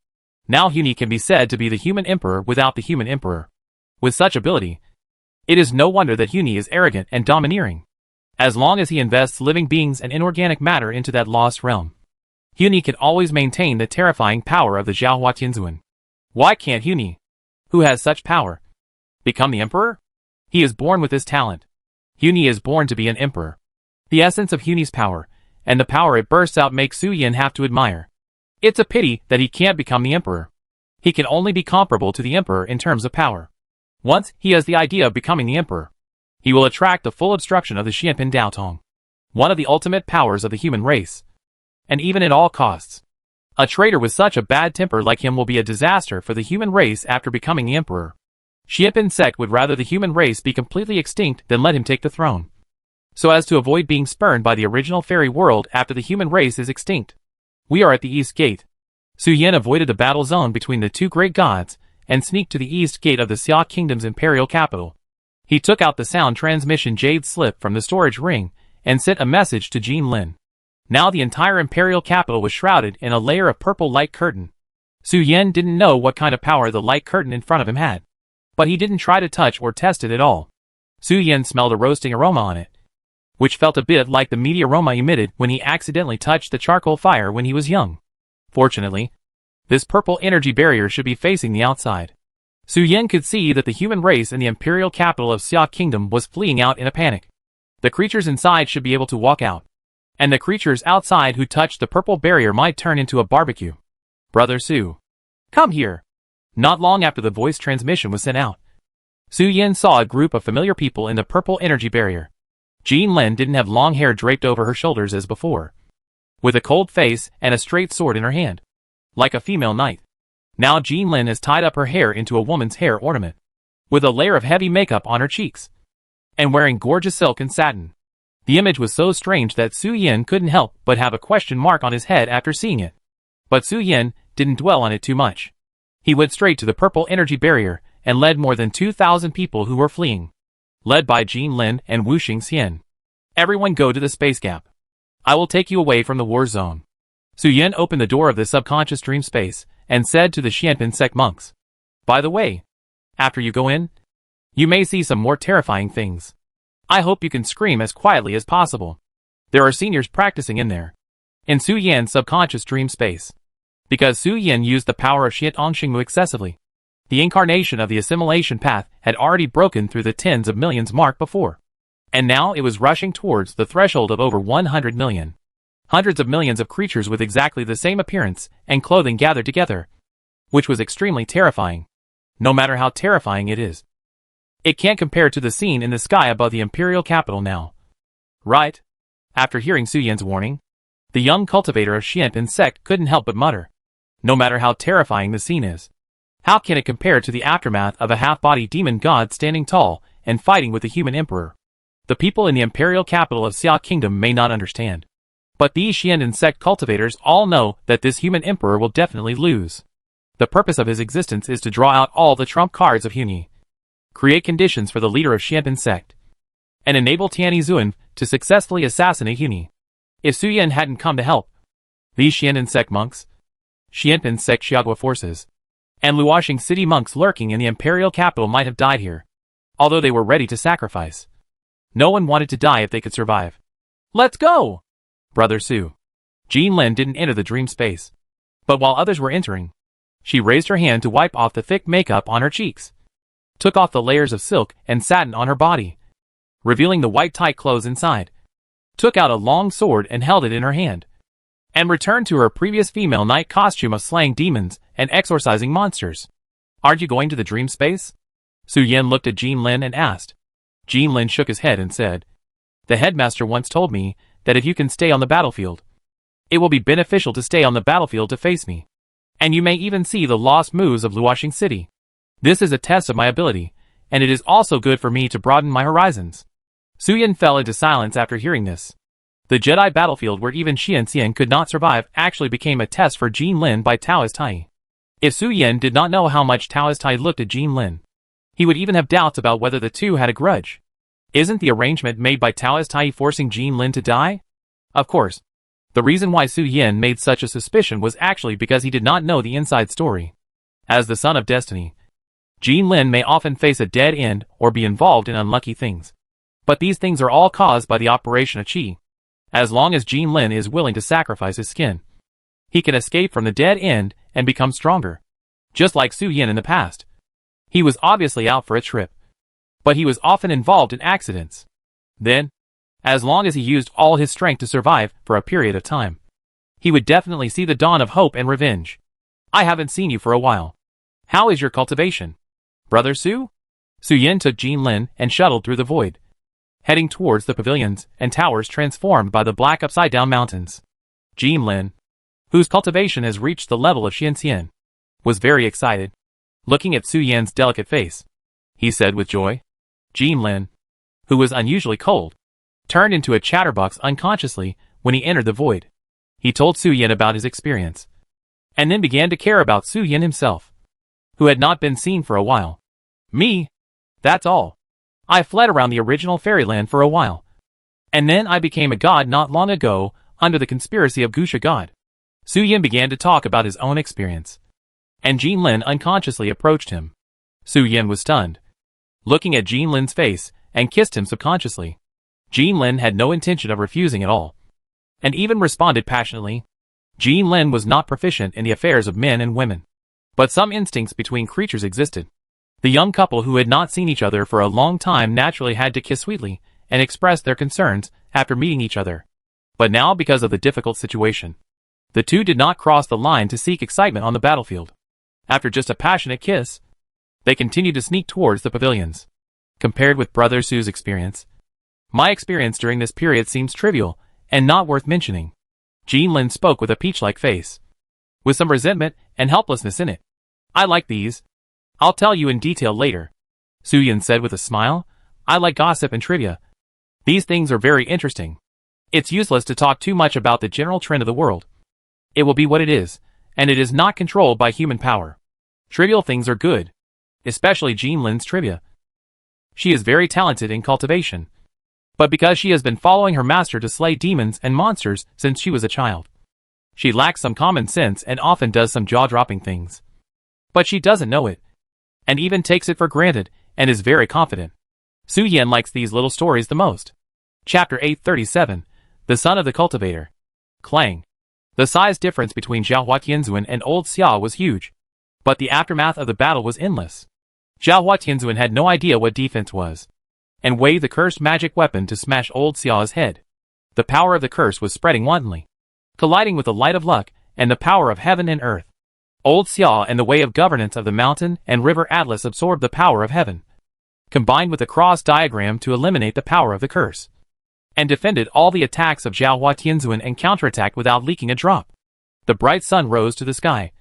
Now Huni can be said to be the human emperor without the human emperor. With such ability, it is no wonder that Huni is arrogant and domineering. As long as he invests living beings and inorganic matter into that lost realm, Huni could always maintain the terrifying power of the Zhaohua Tianzuan. Why can't Huni, who has such power, become the emperor? He is born with this talent. Huni is born to be an emperor. The essence of Huni's power, and the power it bursts out, makes Su Yin have to admire. It's a pity that he can't become the emperor. He can only be comparable to the emperor in terms of power. Once he has the idea of becoming the emperor, he will attract the full obstruction of the Xianpin Daotong, one of the ultimate powers of the human race. And even at all costs, a traitor with such a bad temper like him will be a disaster for the human race after becoming the emperor. Xianpin sect would rather the human race be completely extinct than let him take the throne, so as to avoid being spurned by the original fairy world after the human race is extinct. We are at the East Gate. Su Yin avoided the battle zone between the two great gods and sneaked to the East Gate of the Xia Kingdom's imperial capital. He took out the sound transmission jade slip from the storage ring and sent a message to Jin Lin. Now the entire imperial capital was shrouded in a layer of purple light curtain. Su Yin didn't know what kind of power the light curtain in front of him had, but he didn't try to touch or test it at all. Su Yin smelled a roasting aroma on it, which felt a bit like the meaty aroma emitted when he accidentally touched the charcoal fire when he was young. Fortunately, this purple energy barrier should be facing the outside. Su Yin could see that the human race in the imperial capital of Xia Kingdom was fleeing out in a panic. The creatures inside should be able to walk out, and the creatures outside who touched the purple barrier might turn into a barbecue. Brother Su, come here. Not long after the voice transmission was sent out, Su Yin saw a group of familiar people in the purple energy barrier. Jin Lin didn't have long hair draped over her shoulders as before, with a cold face and a straight sword in her hand, like a female knight. Now Jin Lin has tied up her hair into a woman's hair ornament, with a layer of heavy makeup on her cheeks, and wearing gorgeous silk and satin. The image was so strange that Su Yin couldn't help but have a question mark on his head after seeing it. But Su Yin didn't dwell on it too much. He went straight to the purple energy barrier and led more than 2,000 people who were fleeing, led by Jin Lin and Wu Xingxian. Everyone go to the space gap. I will take you away from the war zone. Su Yin opened the door of the subconscious dream space and said to the Xianpin sect monks, by the way, after you go in, you may see some more terrifying things. I hope you can scream as quietly as possible. There are seniors practicing in there, in Su Yin's subconscious dream space. Because Su Yin used the power of Xian Xingmu excessively, the incarnation of the assimilation path had already broken through the tens of millions mark before, and now it was rushing towards the threshold of over 100 million. Hundreds of millions of creatures with exactly the same appearance and clothing gathered together, which was extremely terrifying. No matter how terrifying it is, it can't compare to the scene in the sky above the imperial capital now. Right? After hearing Su Yin's warning, the young cultivator of Xianpin sect couldn't help but mutter, no matter how terrifying the scene is, how can it compare to the aftermath of a half-body demon god standing tall and fighting with the human emperor? The people in the imperial capital of Xia Kingdom may not understand, but these Xianpin sect cultivators all know that this human emperor will definitely lose. The purpose of his existence is to draw out all the trump cards of Huni, create conditions for the leader of Xianpin sect, and enable Tianyi Zuan to successfully assassinate Huni. If Su Yin hadn't come to help, these Xianpin sect monks, Xianpin sect Xiagua forces, and Luoxing city monks lurking in the imperial capital might have died here, although they were ready to sacrifice. No one wanted to die if they could survive. Let's go! Brother Su. Jin Lin didn't enter the dream space, but while others were entering, she raised her hand to wipe off the thick makeup on her cheeks, took off the layers of silk and satin on her body, revealing the white tight clothes inside, took out a long sword and held it in her hand, and returned to her previous female knight costume of slaying demons and exorcising monsters. Aren't you going to the dream space? Su Yin looked at Jin Lin and asked. Jin Lin shook his head and said, the headmaster once told me that if you can stay on the battlefield, it will be beneficial to stay on the battlefield to face me. And you may even see the lost moves of Luoxing City. This is a test of my ability, and it is also good for me to broaden my horizons. Su Yin fell into silence after hearing this. The Jedi battlefield where even Xianxian could not survive actually became a test for Jin Lin by Taoist Tai. If Su Yin did not know how much Taoist Tai looked at Jin Lin, he would even have doubts about whether the two had a grudge. Isn't the arrangement made by Taoist Tai forcing Jin Lin to die? Of course. The reason why Su Yin made such a suspicion was actually because he did not know the inside story. As the son of destiny, Jin Lin may often face a dead end or be involved in unlucky things. But these things are all caused by the operation of Qi. As long as Jin Lin is willing to sacrifice his skin, He can escape from the dead end and become stronger. Just like Su Yin in the past. He was obviously out for a trip. But he was often involved in accidents. Then, as long as he used all his strength to survive for a period of time, he would definitely see the dawn of hope and revenge. I haven't seen you for a while. How is your cultivation, Brother Su? Su Yin took Jin Lin and shuttled through the void, heading towards the pavilions and towers transformed by the black upside-down mountains. Jin Lin, whose cultivation has reached the level of Xianxian, was very excited. Looking at Su Yin's delicate face, he said with joy. Jin Lin, who was unusually cold, turned into a chatterbox unconsciously when he entered the void. He told Su Yin about his experience, and then began to care about Su Yin himself, who had not been seen for a while. Me? That's all. I fled around the original fairyland for a while. And then I became a god not long ago, under the conspiracy of Gusha God. Su Yin began to talk about his own experience, and Jin Lin unconsciously approached him. Su Yin was stunned, looking at Jin Lin's face, and kissed him subconsciously. Jin Lin had no intention of refusing at all, and even responded passionately. Jin Lin was not proficient in the affairs of men and women, but some instincts between creatures existed. The young couple who had not seen each other for a long time naturally had to kiss sweetly and express their concerns after meeting each other. But now, because of the difficult situation, the two did not cross the line to seek excitement on the battlefield. After just a passionate kiss, they continued to sneak towards the pavilions. Compared with Brother Su's experience, my experience during this period seems trivial and not worth mentioning. Jin Lin spoke with a peach-like face, with some resentment and helplessness in it. I like these. I'll tell you in detail later, Su Yin said with a smile. I like gossip and trivia. These things are very interesting. It's useless to talk too much about the general trend of the world. It will be what it is, and it is not controlled by human power. Trivial things are good, especially Jin Lin's trivia. She is very talented in cultivation, but because she has been following her master to slay demons and monsters since she was a child, she lacks some common sense and often does some jaw-dropping things. But she doesn't know it, and even takes it for granted, and is very confident. Su Yin likes these little stories the most. Chapter 837, The Son of the Cultivator. Clang. The size difference between Zhaohua Tianzuan and Old Xia was huge, but the aftermath of the battle was endless. Zhaohua Tianzuan had no idea what defense was, and waved the cursed magic weapon to smash Old Xia's head. The power of the curse was spreading wantonly, colliding with the light of luck and the power of heaven and earth. Old Xia and the way of governance of the mountain and river Atlas absorbed the power of heaven, combined with the cross diagram to eliminate the power of the curse, and defended all the attacks of Zhaohua Tianzuan and counterattacked without leaking a drop. The bright sun rose to the sky,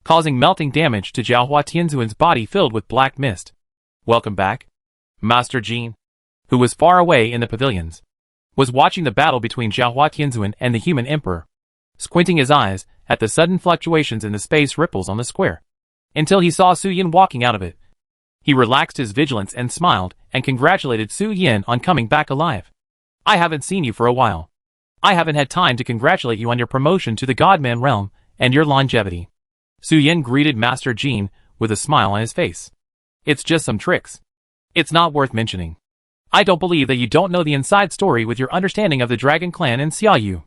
causing melting damage to Zhaohua Tianzuan's body filled with black mist. Welcome back. Master Jin, who was far away in the pavilions, was watching the battle between Zhaohua Tianzuan and the human emperor, squinting his eyes at the sudden fluctuations in the space ripples on the square, until he saw Su Yin walking out of it. He relaxed his vigilance and smiled and congratulated Su Yin on coming back alive. I haven't seen you for a while. I haven't had time to congratulate you on your promotion to the Godman realm and your longevity. Su Yin greeted Master Jin with a smile on his face. It's just some tricks. It's not worth mentioning. I don't believe that you don't know the inside story with your understanding of the Dragon Clan and Xiaoyu.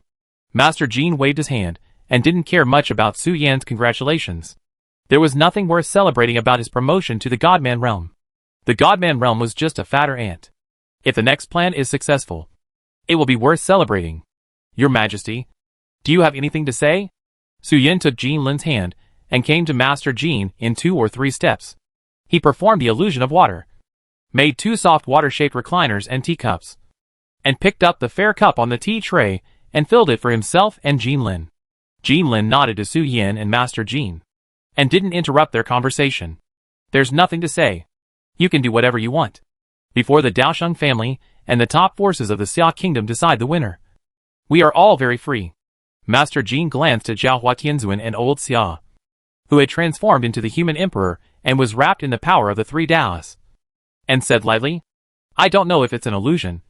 Master Jin waved his hand and didn't care much about Su Yan's congratulations. There was nothing worth celebrating about his promotion to the Godman realm. The Godman realm was just a fatter ant. If the next plan is successful, it will be worth celebrating. Your Majesty, do you have anything to say? Su Yin took Jin Lin's hand and came to Master Jin in 2 or 3 steps. He performed the illusion of water, made 2 soft water-shaped recliners and teacups, and picked up the fair cup on the tea tray and filled it for himself and Jin Lin. Jin Lin nodded to Su Yin and Master Jin, and didn't interrupt their conversation. There's nothing to say. You can do whatever you want. Before the Daosheng family and the top forces of the Xia kingdom decide the winner, we are all very free. Master Jin glanced at Zhaohua Tianzuan and Old Xia, who had transformed into the human emperor and was wrapped in the power of the 3 Daos, and said lightly, I don't know if it's an illusion,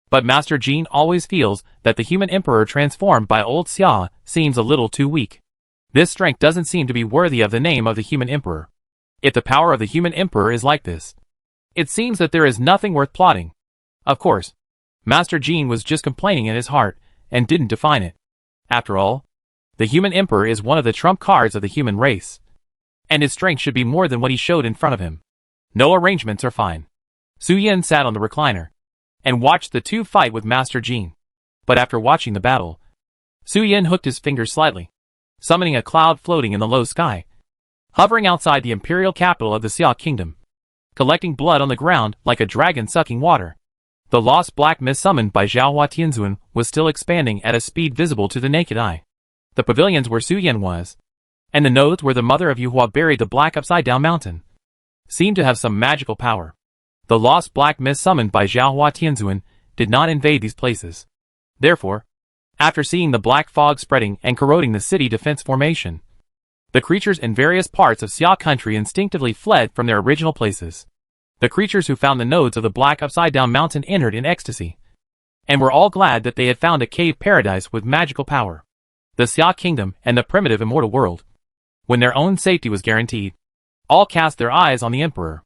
but Master Jin always feels that the human emperor transformed by Old Xia seems a little too weak. This strength doesn't seem to be worthy of the name of the human emperor. If the power of the human emperor is like this, it seems that there is nothing worth plotting. Of course, Master Jin was just complaining in his heart and didn't define it. After all, The human emperor is one of the trump cards of the human race, and his strength should be more than what he showed in front of him. No arrangements are fine. Su Yin sat on the recliner and watched the two fight with Master Jin. But after watching the battle, Su Yin hooked his fingers slightly, summoning a cloud floating in the low sky, hovering outside the imperial capital of the Xia kingdom, collecting blood on the ground like a dragon sucking water. The lost black mist summoned by Zhaohua Tianzun was still expanding at a speed visible to the naked eye. The pavilions where Su Yin was, and the nodes where the mother of Yuhua buried the black upside-down mountain, seemed to have some magical power. The lost black mist summoned by Zhaohua Tianzun did not invade these places. Therefore, after seeing the black fog spreading and corroding the city defense formation, the creatures in various parts of Xia country instinctively fled from their original places. The creatures who found the nodes of the black upside-down mountain entered in ecstasy, and were all glad that they had found a cave paradise with magical power. The Xia kingdom and the primitive immortal world, when their own safety was guaranteed, all cast their eyes on the emperor.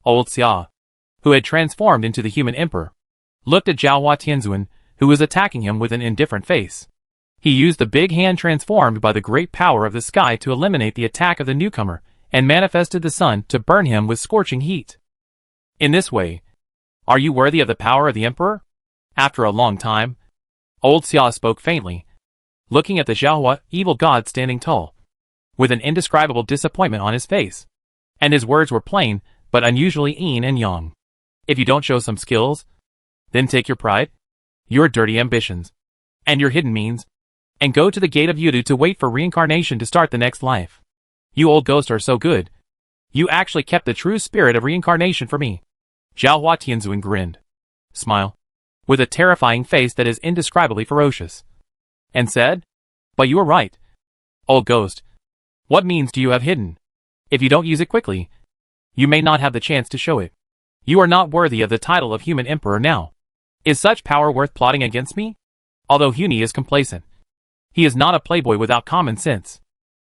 Old Xia, who had transformed into the human emperor, looked at Zhaohua Tianzun, who was attacking him with an indifferent face. He used the big hand transformed by the great power of the sky to eliminate the attack of the newcomer, and manifested the sun to burn him with scorching heat. In this way, are you worthy of the power of the emperor? After a long time, old Xia spoke faintly, looking at the Zhaohua evil god standing tall, with an indescribable disappointment on his face. And his words were plain, but unusually yin and yang. If you don't show some skills, then take your pride, your dirty ambitions, and your hidden means, and go to the gate of Yudu to wait for reincarnation to start the next life. You old ghost are so good. You actually kept the true spirit of reincarnation for me. Zhaohua Tianzun grinned, smile, with a terrifying face that is indescribably ferocious, and said, "But you are right. Old ghost, what means do you have hidden? If you don't use it quickly, you may not have the chance to show it. You are not worthy of the title of human emperor now. Is such power worth plotting against me?" Although Huni is complacent, he is not a playboy without common sense.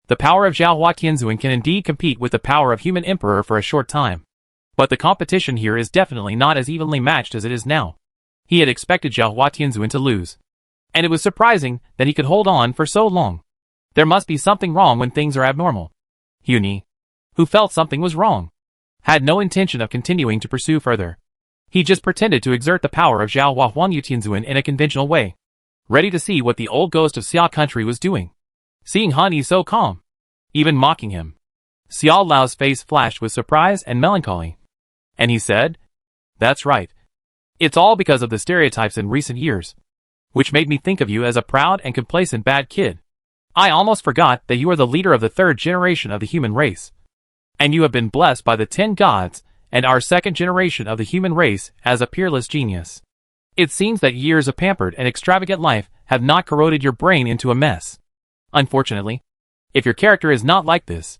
The power of Zhaohua Tianzun can indeed compete with the power of human emperor for a short time. But the competition here is definitely not as evenly matched as it is now. He had expected Zhaohua Tianzun to lose, and it was surprising that he could hold on for so long. There must be something wrong when things are abnormal. Huni, who felt something was wrong, had no intention of continuing to pursue further. He just pretended to exert the power of Zhaohua Tianzun in a conventional way, ready to see what the old ghost of Xia country was doing. Seeing Hani so calm, even mocking him, Xiao Lao's face flashed with surprise and melancholy, and he said, "That's right. It's all because of the stereotypes in recent years, which made me think of you as a proud and complacent bad kid. I almost forgot that you are the leader of the third generation of the human race, and you have been blessed by the 10 gods and our second generation of the human race as a peerless genius. It seems that years of pampered and extravagant life have not corroded your brain into a mess. Unfortunately, if your character is not like this,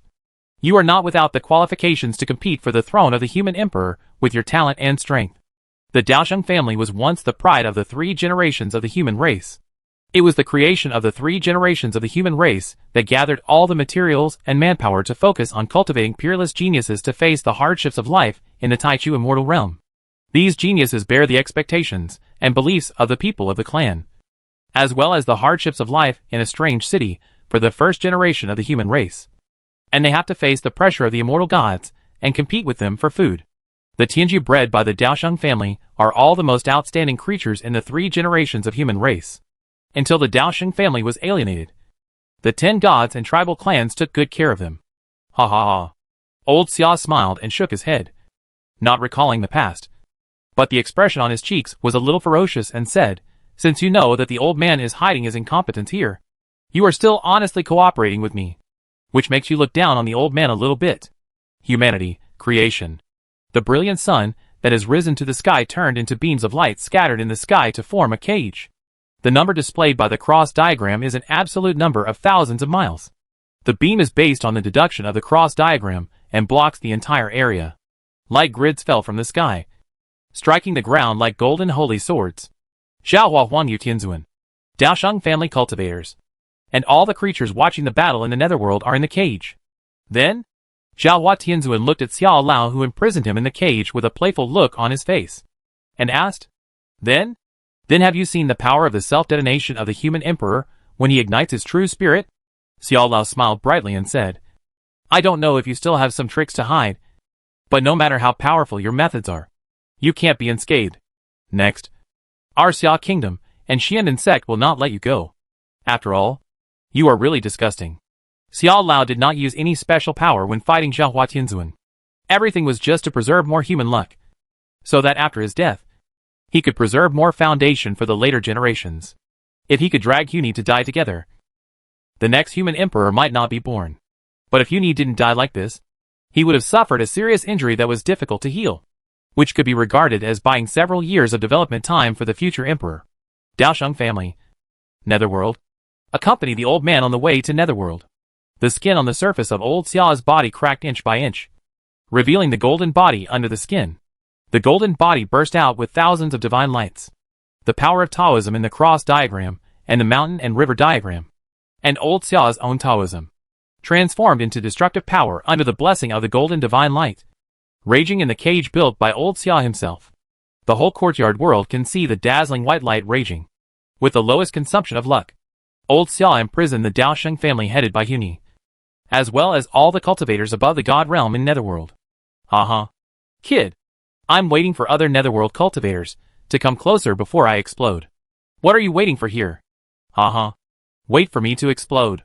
you are not without the qualifications to compete for the throne of the human emperor with your talent and strength. The Daosheng family was once the pride of the 3 generations of the human race. It was the creation of the 3 generations of the human race that gathered all the materials and manpower to focus on cultivating peerless geniuses to face the hardships of life in the Taichu immortal realm. These geniuses bear the expectations and beliefs of the people of the clan, as well as the hardships of life in a strange city for the first generation of the human race. And they have to face the pressure of the immortal gods and compete with them for food. The Tianji bred by the Daosheng family are all the most outstanding creatures in the 3 generations of human race. Until the Daosheng family was alienated, the 10 gods and tribal clans took good care of them." Ha ha ha. Old Xia smiled and shook his head, not recalling the past. But the expression on his cheeks was a little ferocious and said, "Since you know that the old man is hiding his incompetence here, you are still honestly cooperating with me, which makes you look down on the old man a little bit. Humanity, creation. The brilliant sun that has risen to the sky turned into beams of light scattered in the sky to form a cage. The number displayed by the cross diagram is an absolute number of thousands of miles. The beam is based on the deduction of the cross diagram and blocks the entire area. Light grids fell from the sky, striking the ground like golden holy swords. Zhaohua Huanyu Tianzun, Daosheng family cultivators, and all the creatures watching the battle in the netherworld are in the cage." Then, Zhaohua Tianzun looked at Xiao Lao, who imprisoned him in the cage, with a playful look on his face, and asked, Then have you seen the power of the self-detonation of the human emperor when he ignites his true spirit?" Xiao Lao smiled brightly and said, I don't know if you still have some tricks to hide, but no matter how powerful your methods are, you can't be unscathed. Next, our Xia Kingdom and Xianbin sect will not let you go. After all, you are really disgusting. Xiao Lao did not use any special power when fighting Zhaohua Tianzuan. Everything was just to preserve more human luck, so that after his death, he could preserve more foundation for the later generations. If he could drag Huni to die together, the next human emperor might not be born. But if Huni didn't die like this, he would have suffered a serious injury that was difficult to heal, which could be regarded as buying several years of development time for the future emperor. Daosheng family. Netherworld. Accompany the old man on the way to Netherworld. The skin on the surface of old Xia's body cracked inch by inch, revealing the golden body under the skin. The golden body burst out with thousands of divine lights. The power of Taoism in the cross diagram, and the mountain and river diagram. And old Xia's own Taoism, transformed into destructive power under the blessing of the golden divine light, raging in the cage built by old Xia himself. The whole courtyard world can see the dazzling white light raging, with the lowest consumption of luck. Old Xia imprisoned the Daosheng family headed by Huni, as well as all the cultivators above the god realm in Netherworld. Haha. Kid, I'm waiting for other Netherworld cultivators to come closer before I explode. What are you waiting for here? Haha. Wait for me to explode.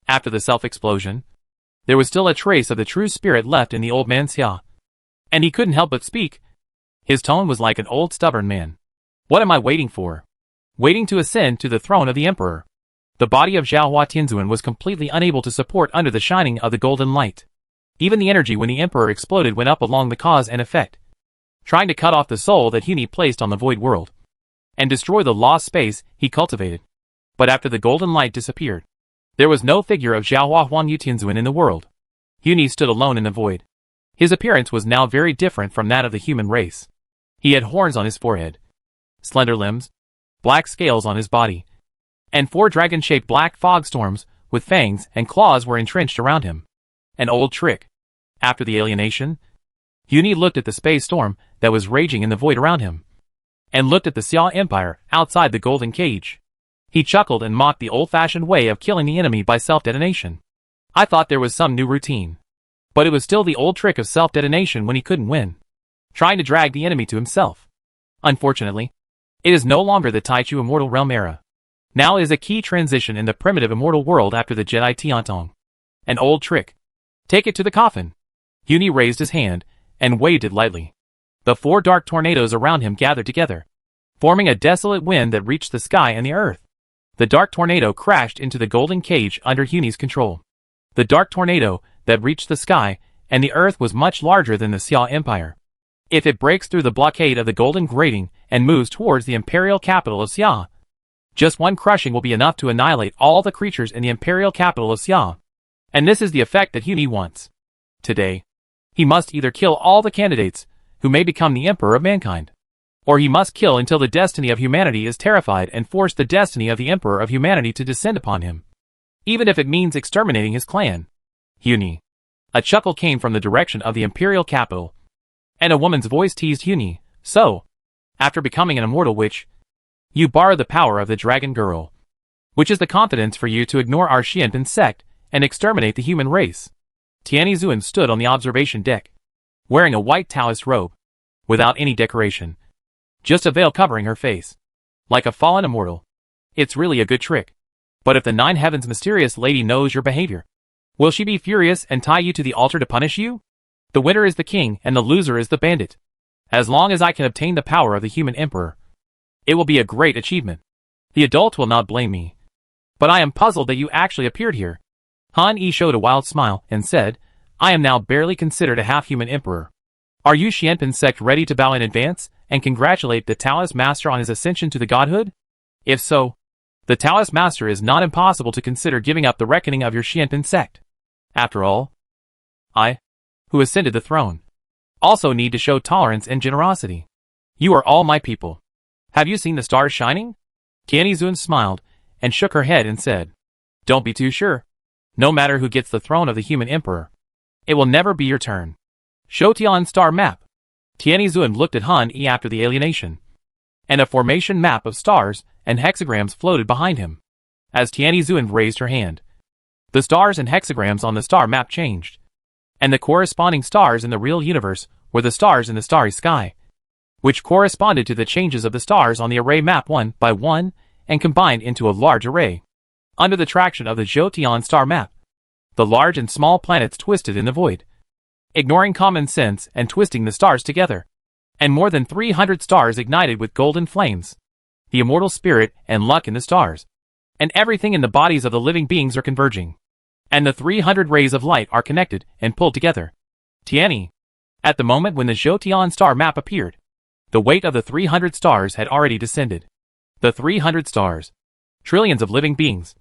After the self-explosion, there was still a trace of the true spirit left in the old man Xia, and he couldn't help but speak. His tone was like an old stubborn man. What am I waiting for? Waiting to ascend to the throne of the emperor. The body of Zhaohua Tianzuan was completely unable to support under the shining of the golden light. Even the energy when the emperor exploded went up along the cause and effect, trying to cut off the soul that Huni placed on the void world, and destroy the lost space he cultivated. But after the golden light disappeared, there was no figure of Zhaohua Huangyu Tianzuan in the world. Huni stood alone in the void. His appearance was now very different from that of the human race. He had horns on his forehead, slender limbs, black scales on his body, and 4 dragon-shaped black fog storms with fangs and claws were entrenched around him. An old trick. After the alienation, Huni looked at the space storm that was raging in the void around him, and looked at the Xia Empire outside the golden cage. He chuckled and mocked the old-fashioned way of killing the enemy by self-detonation. I thought there was some new routine, but it was still the old trick of self-detonation when he couldn't win, trying to drag the enemy to himself. Unfortunately, it is no longer the Taichu Immortal Realm era. Now is a key transition in the primitive immortal world after the Jedi Tiantong. An old trick. Take it to the coffin. Huni raised his hand and waved it lightly. The 4 dark tornadoes around him gathered together, forming a desolate wind that reached the sky and the earth. The dark tornado crashed into the golden cage under Huni's control. The dark tornado that reached the sky and the earth was much larger than the Xia Empire. If it breaks through the blockade of the golden grating and moves towards the imperial capital of Xia, just one crushing will be enough to annihilate all the creatures in the imperial capital of Xia. And this is the effect that Huni wants. Today, he must either kill all the candidates who may become the emperor of mankind, or he must kill until the destiny of humanity is terrified and force the destiny of the emperor of humanity to descend upon him, even if it means exterminating his clan. Huni. A chuckle came from the direction of the imperial capital, and a woman's voice teased Huni. So, after becoming an immortal witch, you borrow the power of the dragon girl, which is the confidence for you to ignore our Xianbin sect and exterminate the human race. Tianyi Zuan stood on the observation deck, wearing a white Taoist robe, without any decoration, just a veil covering her face, like a fallen immortal. It's really a good trick. But if the 9 Heavens mysterious lady knows your behavior, will she be furious and tie you to the altar to punish you? The winner is the king and the loser is the bandit. As long as I can obtain the power of the human emperor, it will be a great achievement. The adult will not blame me. But I am puzzled that you actually appeared here. Han Yi showed a wild smile and said, I am now barely considered a half-human emperor. Are you Xianbin sect ready to bow in advance and congratulate the Taoist master on his ascension to the godhood? If so, the Taoist master is not impossible to consider giving up the reckoning of your Xianbin sect. After all, I, who ascended the throne, also need to show tolerance and generosity. You are all my people. Have you seen the stars shining? Tianyi Zuan smiled and shook her head and said, Don't be too sure. No matter who gets the throne of the human emperor, it will never be your turn. Show Tian star map. Tianyi Zuan looked at Han Yi after the alienation, and a formation map of stars and hexagrams floated behind him. As Tianyi Zuan raised her hand, The stars and hexagrams on the star map changed, and the corresponding stars in the real universe were the stars in the starry sky, which corresponded to the changes of the stars on the array map one by one and combined into a large array. Under the traction of the Jotion star map, the large and small planets twisted in the void, ignoring common sense and twisting the stars together. And more than 300 stars ignited with golden flames, the immortal spirit and luck in the stars. And everything in the bodies of the living beings are converging. And the 300 rays of light are connected and pulled together. Tianyi. At the moment when the Jotion star map appeared, the weight of the 300 stars had already descended. The 300 stars, trillions of living beings,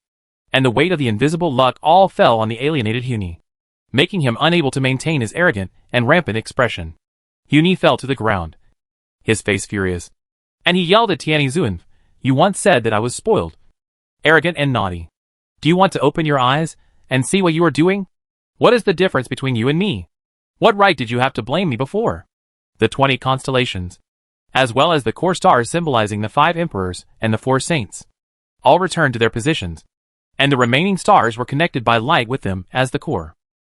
and the weight of the invisible luck all fell on the alienated Huni, making him unable to maintain his arrogant and rampant expression. Huni fell to the ground, his face furious, and he yelled at Tianyi Zuan, "You once said that I was spoiled, arrogant and naughty. Do you want to open your eyes and see what you are doing? What is the difference between you and me? What right did you have to blame me before?" The 20 constellations, as well as the core stars symbolizing the 5 emperors and the 4 saints, all returned to their positions, and the remaining stars were connected by light with them as the core.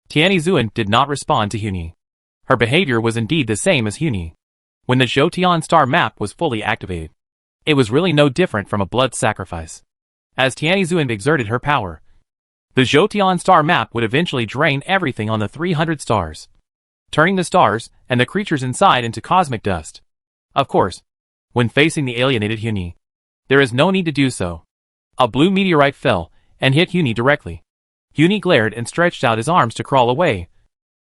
Tianyi Zuan did not respond to Huni. Her behavior was indeed the same as Huni. When the Jotion star map was fully activated, it was really no different from a blood sacrifice. As Tianyi Zuan exerted her power, the Jotion star map would eventually drain everything on the 300 stars, turning the stars and the creatures inside into cosmic dust. Of course, when facing the alienated Huni, there is no need to do so. A blue meteorite fell and hit Huni directly. Huni glared and stretched out his arms to crawl away,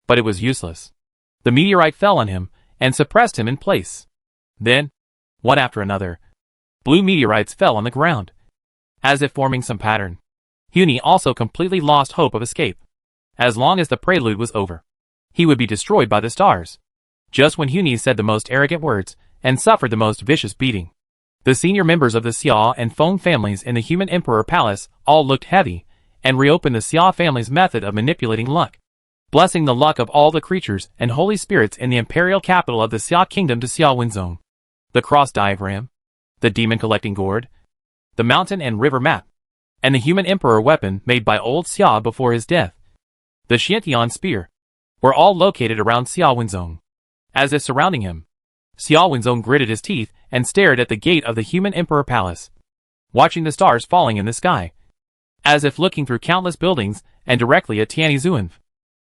but it was useless. The meteorite fell on him and suppressed him in place. Then, one after another, blue meteorites fell on the ground, as if forming some pattern. Huni also completely lost hope of escape. As long as the prelude was over, he would be destroyed by the stars. Just when Huni said the most arrogant words and suffered the most vicious beating, the senior members of the Xia and Feng families in the Human Emperor Palace all looked heavy and reopened the Xia family's method of manipulating luck, blessing the luck of all the creatures and holy spirits in the imperial capital of the Xia kingdom to Xia Wenzong. The cross diagram, the demon collecting gourd, the mountain and river map, and the human emperor weapon made by old Xia before his death, the Xiantian spear, were all located around Xia Wenzong. As if surrounding him, Xia Wenzong gritted his teeth and stared at the gate of the human emperor palace, watching the stars falling in the sky, as if looking through countless buildings and directly at Tianyi Zuan.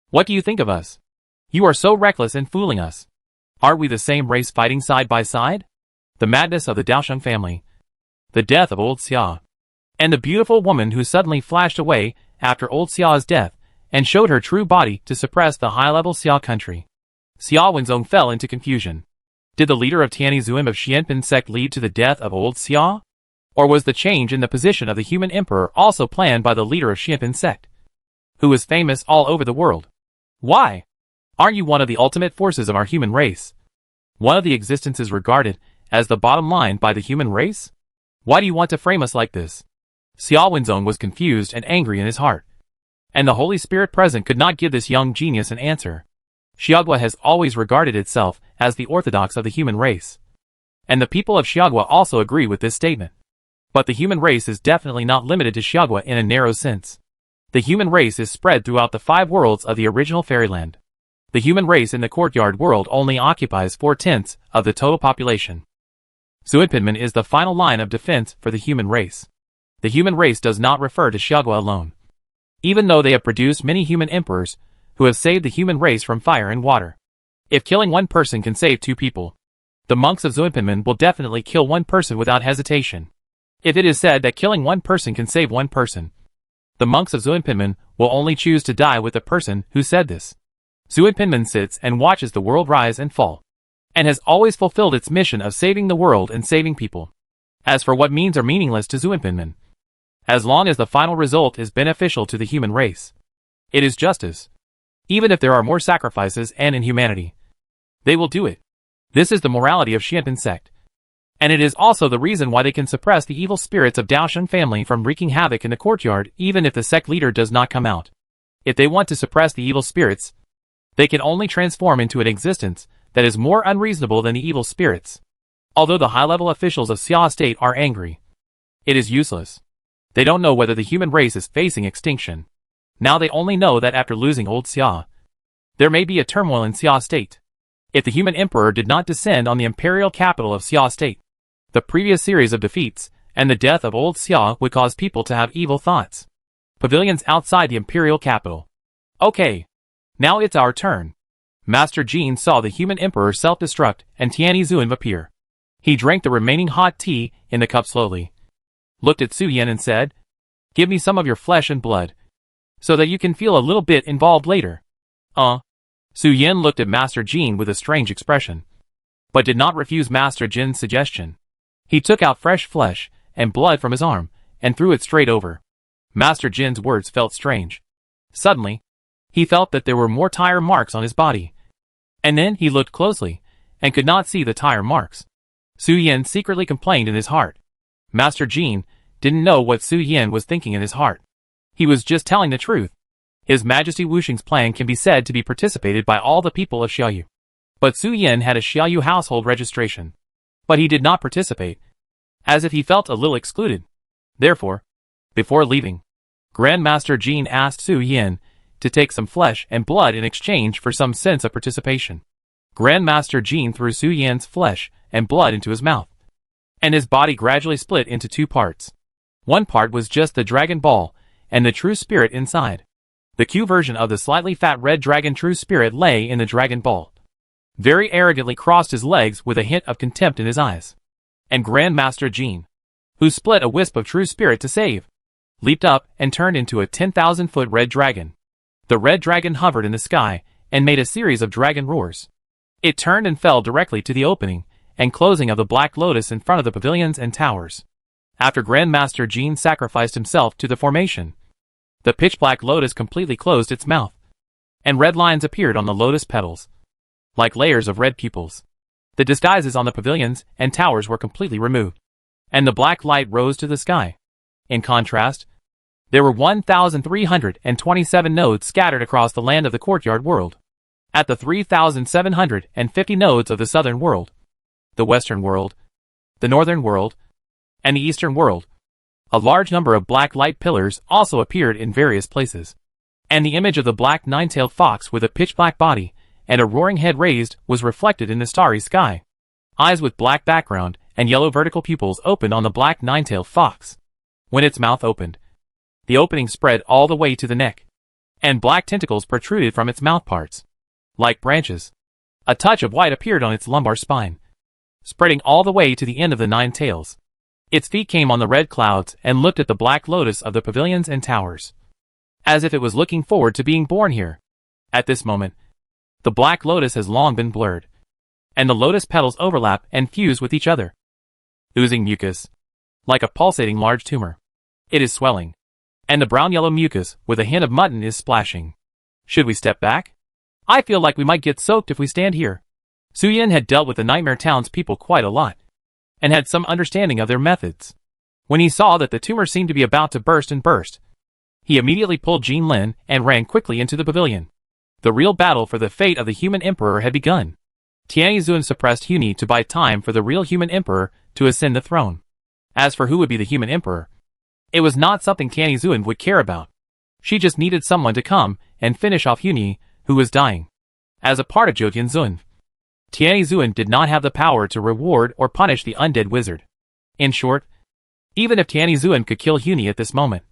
"What do you think of us? You are so reckless in fooling us. Aren't we the same race fighting side by side?" The madness of the Daosheng family, the death of old Xia, and the beautiful woman who suddenly flashed away after old Xia's death and showed her true body to suppress the high-level Xia country. Xia Wenzong fell into confusion. Did the leader of Tianyi Zuan of Xianpin sect lead to the death of old Xia? Or was the change in the position of the human emperor also planned by the leader of Xianpin sect, who is famous all over the world? Why? Aren't you one of the ultimate forces of our human race? One of the existences regarded as the bottom line by the human race? Why do you want to frame us like this? Xia Wenzong was confused and angry in his heart, and the Holy Spirit present could not give this young genius an answer. Xiagua has always regarded itself as the orthodox of the human race, and the people of Xiagua also agree with this statement. But the human race is definitely not limited to Xiagua in a narrow sense. The human race is spread throughout the 5 worlds of the original fairyland. The human race in the courtyard world only occupies 4/10 of the total population. Zuanpinmen is the final line of defense for the human race. The human race does not refer to Xiagua alone, even though they have produced many human emperors who have saved the human race from fire and water. If killing one person can save 2 people, the monks of Zuanpinmen will definitely kill 1 person without hesitation. If it is said that killing 1 person can save 1 person, the monks of Zuanpinmen will only choose to die with the person who said this. Zuanpinmen sits and watches the world rise and fall, and has always fulfilled its mission of saving the world and saving people. As for what means are meaningless to Zuanpinmen, as long as the final result is beneficial to the human race, it is justice. Even if there are more sacrifices and inhumanity, they will do it. This is the morality of Xianpin sect, and it is also the reason why they can suppress the evil spirits of Daosheng family from wreaking havoc in the courtyard even if the sect leader does not come out. If they want to suppress the evil spirits, they can only transform into an existence that is more unreasonable than the evil spirits. Although the high-level officials of Xia State are angry, it is useless. They don't know whether the human race is facing extinction. Now they only know that after losing Old Xia, there may be a turmoil in Xia State. If the human emperor did not descend on the imperial capital of Xia State, the previous series of defeats and the death of Old Xia would cause people to have evil thoughts. Pavilions outside the imperial capital. Okay. Now it's our turn. Master Jean saw the human emperor self-destruct and Tianyi appear. He drank the remaining hot tea in the cup slowly, looked at Su Yan and said, "Give me some of your flesh and blood, so that you can feel a little bit involved later." Su Yan looked at Master Jean with a strange expression, but did not refuse Master Jin's suggestion. He took out fresh flesh and blood from his arm and threw it straight over. Master Jin's words felt strange. Suddenly, he felt that there were more tire marks on his body. And then he looked closely and could not see the tire marks. Su Yan secretly complained in his heart. Master Jean didn't know what Su Yan was thinking in his heart. He was just telling the truth. His Majesty Wuxing's plan can be said to be participated by all the people of Xiaoyu. But Su Yan had a Xiaoyu household registration. But he did not participate, as if he felt a little excluded. Therefore, before leaving, Grand Master Jean asked Su Yan to take some flesh and blood in exchange for some sense of participation. Grand Master Jean threw Su Yan's flesh and blood into his mouth, and his body gradually split into two parts. One part was just the dragon ball and the true spirit inside. The Q version of the slightly fat red dragon true spirit lay in the dragon ball. Very arrogantly crossed his legs with a hint of contempt in his eyes. And Grand Master Jean, who split a wisp of true spirit to save, leaped up and turned into a 10,000-foot red dragon. The red dragon hovered in the sky and made a series of dragon roars. It turned and fell directly to the opening and closing of the Black Lotus in front of the pavilions and towers. After Grand Master Jean sacrificed himself to the formation, the pitch-black lotus completely closed its mouth, and red lines appeared on the lotus petals, like layers of red pupils. The disguises on the pavilions and towers were completely removed, and the black light rose to the sky. In contrast, there were 1,327 nodes scattered across the land of the courtyard world. At the 3,750 nodes of the southern world, the western world, the northern world, and the eastern world, a large number of black light pillars also appeared in various places. And the image of the black nine-tailed fox with a pitch-black body and a roaring head raised was reflected in the starry sky. Eyes with black background and yellow vertical pupils opened on the black nine-tailed fox. When its mouth opened, the opening spread all the way to the neck, and black tentacles protruded from its mouth parts, like branches. A touch of white appeared on its lumbar spine, spreading all the way to the end of the 9 tails. Its feet came on the red clouds and looked at the black lotus of the pavilions and towers, as if it was looking forward to being born here. At this moment, the black lotus has long been blurred, and the lotus petals overlap and fuse with each other, oozing mucus, like a pulsating large tumor. It is swelling, and the brown-yellow mucus with a hint of mutton is splashing. Should we step back? I feel like we might get soaked if we stand here. Su Yan had dealt with the Nightmare Town's people quite a lot, and had some understanding of their methods. When he saw that the tumor seemed to be about to burst, he immediately pulled Jean Lin and ran quickly into the pavilion. The real battle for the fate of the human emperor had begun. Tianyi suppressed Huni to buy time for the real human emperor to ascend the throne. As for who would be the human emperor, it was not something Tianyi would care about. She just needed someone to come and finish off Huni, who was dying. As a part of Zun, Tianyi did not have the power to reward or punish the undead wizard. In short, even if Tianyi could kill Huni at this moment,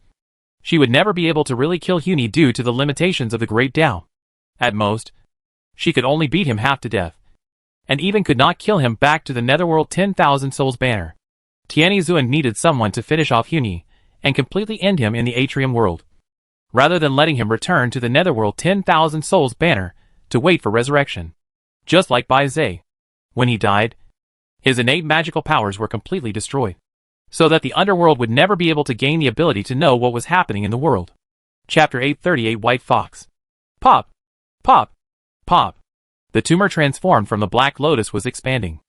she would never be able to really kill Huni due to the limitations of the Great Tao. At most, she could only beat him half to death, and even could not kill him back to the Netherworld 10,000 Souls banner. Tianyi needed someone to finish off Huni and completely end him in the Atrium world, rather than letting him return to the Netherworld 10,000 Souls banner to wait for resurrection. Just like Bai Zhe. When he died, his innate magical powers were completely destroyed, so that the underworld would never be able to gain the ability to know what was happening in the world. Chapter 838 White Fox. Pop! Pop! Pop! The tumor transformed from the Black Lotus was expanding,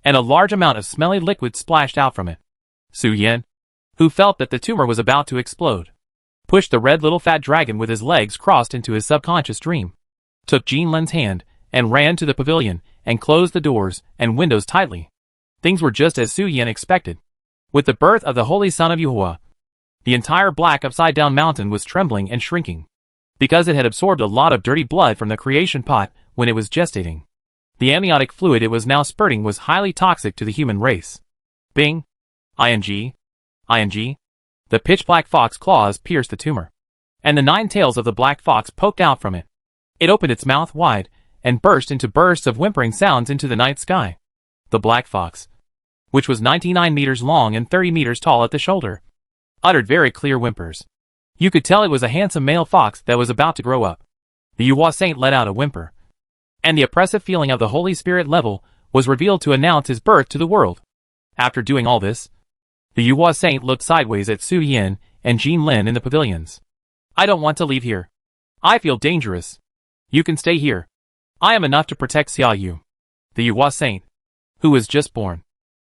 and a large amount of smelly liquid splashed out from it. Su Yan, who felt that the tumor was about to explode, pushed the red little fat dragon with his legs crossed into his subconscious dream, took Jean Lin's hand, and ran to the pavilion and closed the doors and windows tightly. Things were just as Su Yan expected. With the birth of the Holy Son of Yuhua, the entire black upside-down mountain was trembling and shrinking. because it had absorbed a lot of dirty blood from the creation pot when it was gestating. The amniotic fluid it was now spurting was highly toxic to the human race. Bing! Ing! Ing! The pitch-black fox claws pierced the tumor, and the 9 tails of the black fox poked out from it. It opened its mouth wide, and burst into bursts of whimpering sounds into the night sky. The black fox, which was 99 meters long and 30 meters tall at the shoulder, uttered very clear whimpers. You could tell it was a handsome male fox that was about to grow up. The Yuhua Saint let out a whimper, and the oppressive feeling of the Holy Spirit level was revealed to announce his birth to the world. After doing all this, the Yuhua Saint looked sideways at Su Yan and Jin Lin in the pavilions. I don't want to leave here. I feel dangerous. You can stay here. I am enough to protect Xia Yu. The Yuhua Saint, who was just born,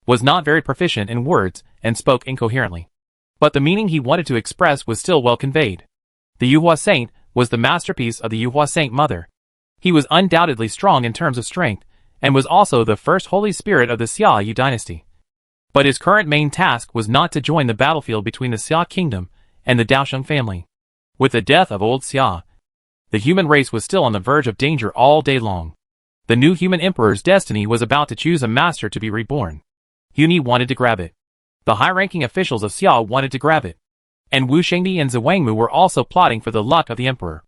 was not very proficient in words and spoke incoherently. But the meaning he wanted to express was still well conveyed. The Yuhua Saint was the masterpiece of the Yuhua Saint mother. He was undoubtedly strong in terms of strength, and was also the first Holy Spirit of the Xia Yu dynasty. But his current main task was not to join the battlefield between the Xia kingdom and the Daosheng family. With the death of old Xia, the human race was still on the verge of danger all day long. The new human emperor's destiny was about to choose a master to be reborn. Huni wanted to grab it. The high-ranking officials of Xia wanted to grab it. And Wu Shengdi and Zhuangmu were also plotting for the luck of the emperor,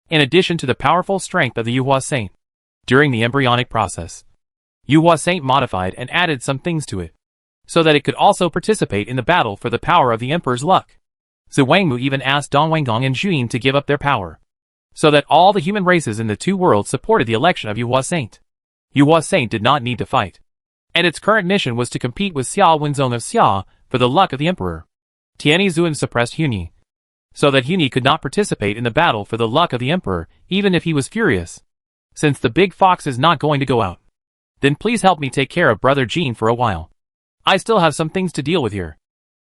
in addition to the powerful strength of the Yuhua Saint. During the embryonic process, Yuhua Saint modified and added some things to it, so that it could also participate in the battle for the power of the emperor's luck. Zhuangmu even asked Dong Wanggong and Zhuyin to give up their power, so that all the human races in the 2 worlds supported the election of Yuhua Saint. Yuhua Saint did not need to fight, and its current mission was to compete with Xia Wenzong of Xia for the luck of the emperor. Tianyi Zhuan suppressed Huni, so that Huni could not participate in the battle for the luck of the emperor, even if he was furious. Since the big fox is not going to go out, then please help me take care of brother Jin for a while. I still have some things to deal with here.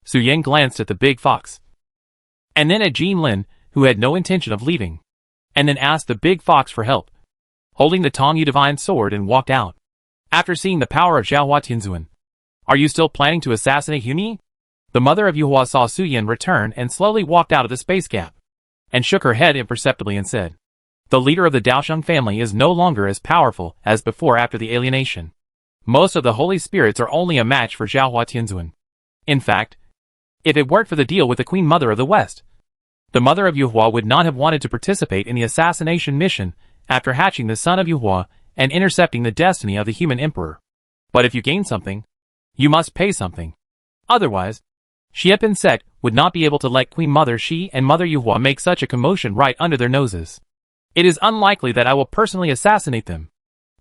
Su Yan glanced at the big fox, and then at Jin Lin, who had no intention of leaving, and then asked the big fox for help, holding the Tongyu divine sword, and walked out. After seeing the power of Zhaohua Tianzuan, are you still planning to assassinate Huni? The mother of Yuhua saw Su Yan return and slowly walked out of the space gap, and shook her head imperceptibly and said, the leader of the Daosheng family is no longer as powerful as before after the alienation. Most of the holy spirits are only a match for Zhaohua Tianzuan. In fact, if it weren't for the deal with the Queen Mother of the West, the mother of Yuhua would not have wanted to participate in the assassination mission after hatching the son of Yuhua and intercepting the destiny of the human emperor. But if you gain something, you must pay something. Otherwise, Xiepin sect would not be able to let Queen Mother Xi and Mother Yuhua make such a commotion right under their noses. It is unlikely that I will personally assassinate them.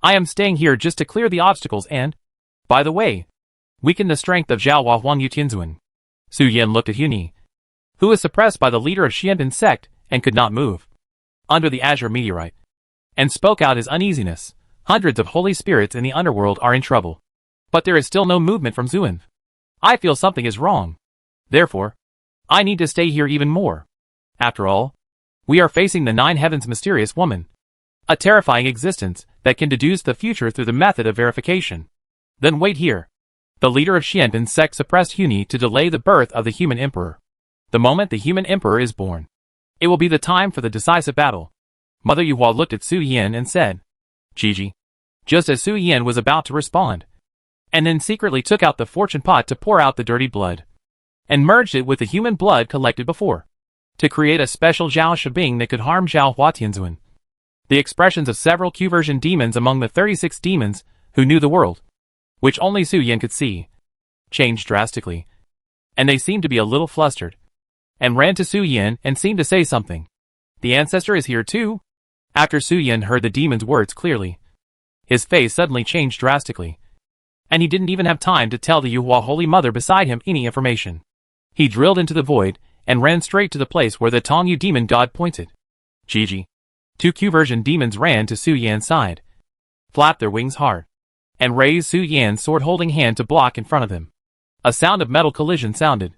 I am staying here just to clear the obstacles and, by the way, weaken the strength of Zhaohua Huangyu Tianzuan. Su Yan looked at Huni, who was suppressed by the leader of Xianbin sect and could not move under the azure meteorite, and spoke out his uneasiness. Hundreds of holy spirits in the underworld are in trouble, but there is still no movement from Zhuan. I feel something is wrong. Therefore, I need to stay here even more. After all, we are facing the 9 heavens mysterious woman, a terrifying existence that can deduce the future through the method of verification. Then wait here. The leader of Xianbin sect suppressed Huni to delay the birth of the human emperor. The moment the human emperor is born, it will be the time for the decisive battle. Mother Yuhua looked at Su Yan and said, Gigi. Just as Su Yan was about to respond, and then secretly took out the fortune pot to pour out the dirty blood, and merged it with the human blood collected before, to create a special Zhao Shabing that could harm Zhaohua Tianzuan. The expressions of several Q-version demons among the 36 demons who knew the world, which only Su Yan could see, changed drastically, and they seemed to be a little flustered, and ran to Su Yan and seemed to say something. The ancestor is here too? After Su Yan heard the demon's words clearly, his face suddenly changed drastically, and he didn't even have time to tell the Yuhua Holy Mother beside him any information. He drilled into the void and ran straight to the place where the Tongyu demon god pointed. Gigi. 2 Q-version demons ran to Su Yan's side, flapped their wings hard, and raised Su Yan's sword-holding hand to block in front of them. A sound of metal collision sounded,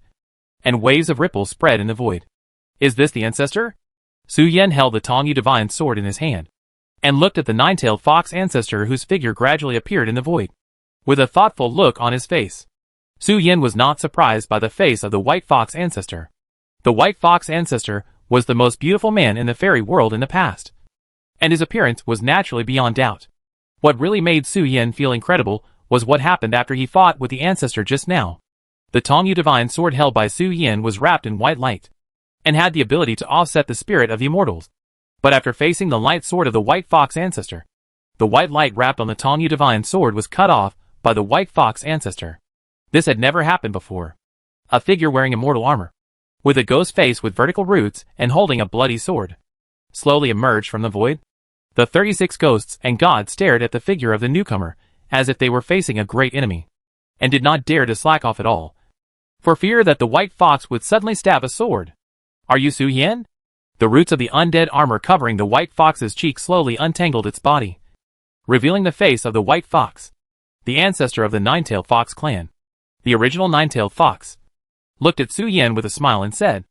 and waves of ripples spread in the void. Is this the ancestor? Su Yan held the Tongyu divine sword in his hand, and looked at the 9-tailed fox ancestor whose figure gradually appeared in the void, with a thoughtful look on his face. Su Yan was not surprised by the face of the white fox ancestor. The white fox ancestor was the most beautiful man in the fairy world in the past. And his appearance was naturally beyond doubt. What really made Su Yin feel incredible was what happened after he fought with the ancestor just now. The Tongyu divine sword held by Su Yin was wrapped in white light, and had the ability to offset the spirit of the immortals. But after facing the light sword of the White Fox ancestor, the white light wrapped on the Tongyu divine sword was cut off by the White Fox ancestor. This had never happened before. A figure wearing immortal armor, with a ghost face with vertical roots and holding a bloody sword, slowly emerged from the void. The 36 ghosts and gods stared at the figure of the newcomer as if they were facing a great enemy, and did not dare to slack off at all, for fear that the White Fox would suddenly stab a sword. Are you Su Yin? The roots of the undead armor covering the White Fox's cheek slowly untangled its body, revealing the face of the White Fox, the ancestor of the Nine-Tailed Fox clan. The original Nine-Tailed Fox looked at Su Yin with a smile and said,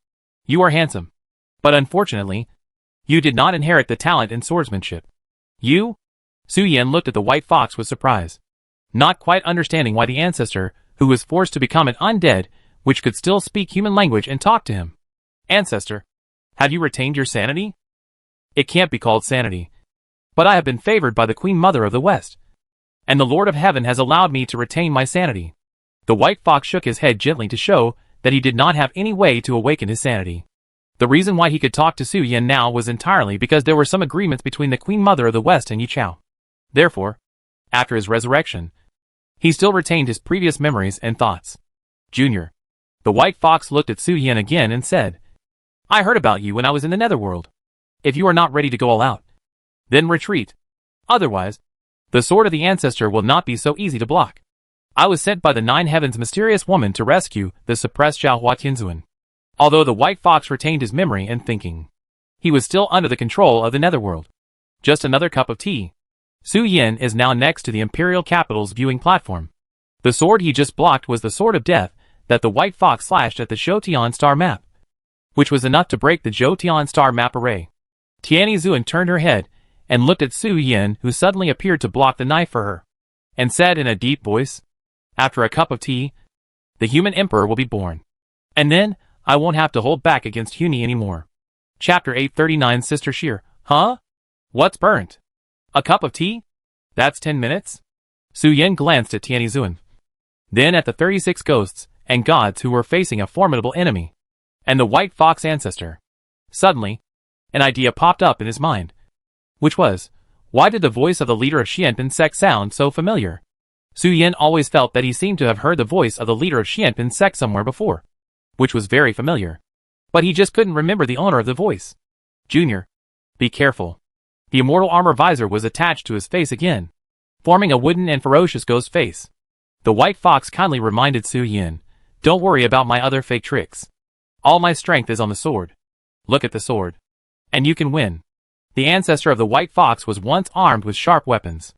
"You are handsome, but unfortunately, you did not inherit the talent in swordsmanship." You? Su Yin looked at the White Fox with surprise, not quite understanding why the ancestor, who was forced to become an undead, which could still speak human language and talk to him. Ancestor, have you retained your sanity? It can't be called sanity. But I have been favored by the Queen Mother of the West, and the Lord of Heaven has allowed me to retain my sanity. The White Fox shook his head gently to show that he did not have any way to awaken his sanity. The reason why he could talk to Su Yin now was entirely because there were some agreements between the Queen Mother of the West and Yi Chao. Therefore, after his resurrection, he still retained his previous memories and thoughts. Junior. The White Fox looked at Su Yin again and said, "I heard about you when I was in the Netherworld. If you are not ready to go all out, then retreat. Otherwise, the sword of the ancestor will not be so easy to block. I was sent by the Nine Heavens mysterious woman to rescue the suppressed Zhao Hua Tianzuan." Although the White Fox retained his memory and thinking, he was still under the control of the Netherworld. Just another cup of tea. Su Yin is now next to the Imperial Capital's viewing platform. The sword he just blocked was the Sword of Death that the White Fox slashed at the Zhoutian star map, which was enough to break the Zhoutian star map array. Tianyi Zuan turned her head and looked at Su Yin, who suddenly appeared to block the knife for her, and said in a deep voice, "After a cup of tea, the human emperor will be born. And then, I won't have to hold back against Huni anymore." Chapter 839 Sister Sheer. Huh? What's burnt? A cup of tea? That's 10 minutes? Su Yin glanced at Tianyi Zuan, then at the 36 ghosts and gods who were facing a formidable enemy, and the White Fox ancestor. Suddenly, an idea popped up in his mind, which was, why did the voice of the leader of Xianpin sect sound so familiar? Su Yin always felt that he seemed to have heard the voice of the leader of Xianpin sect somewhere before, which was very familiar. But he just couldn't remember the owner of the voice. Junior, be careful. The immortal armor visor was attached to his face again, forming a wooden and ferocious ghost face. The White Fox kindly reminded Su Yin, "Don't worry about my other fake tricks. All my strength is on the sword. Look at the sword, and you can win." The ancestor of the White Fox was once armed with sharp weapons,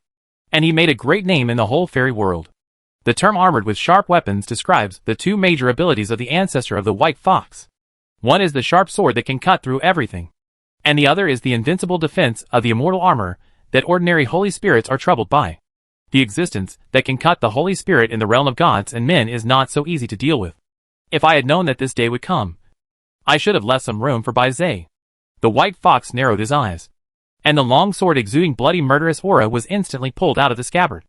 and he made a great name in the whole fairy world. The term armored with sharp weapons describes the two major abilities of the ancestor of the White Fox. One is the sharp sword that can cut through everything, and the other is the invincible defense of the immortal armor that ordinary holy spirits are troubled by. The existence that can cut the Holy Spirit in the realm of gods and men is not so easy to deal with. If I had known that this day would come, I should have left some room for Bai Zhe. The White Fox narrowed his eyes, and the long sword exuding bloody murderous aura was instantly pulled out of the scabbard,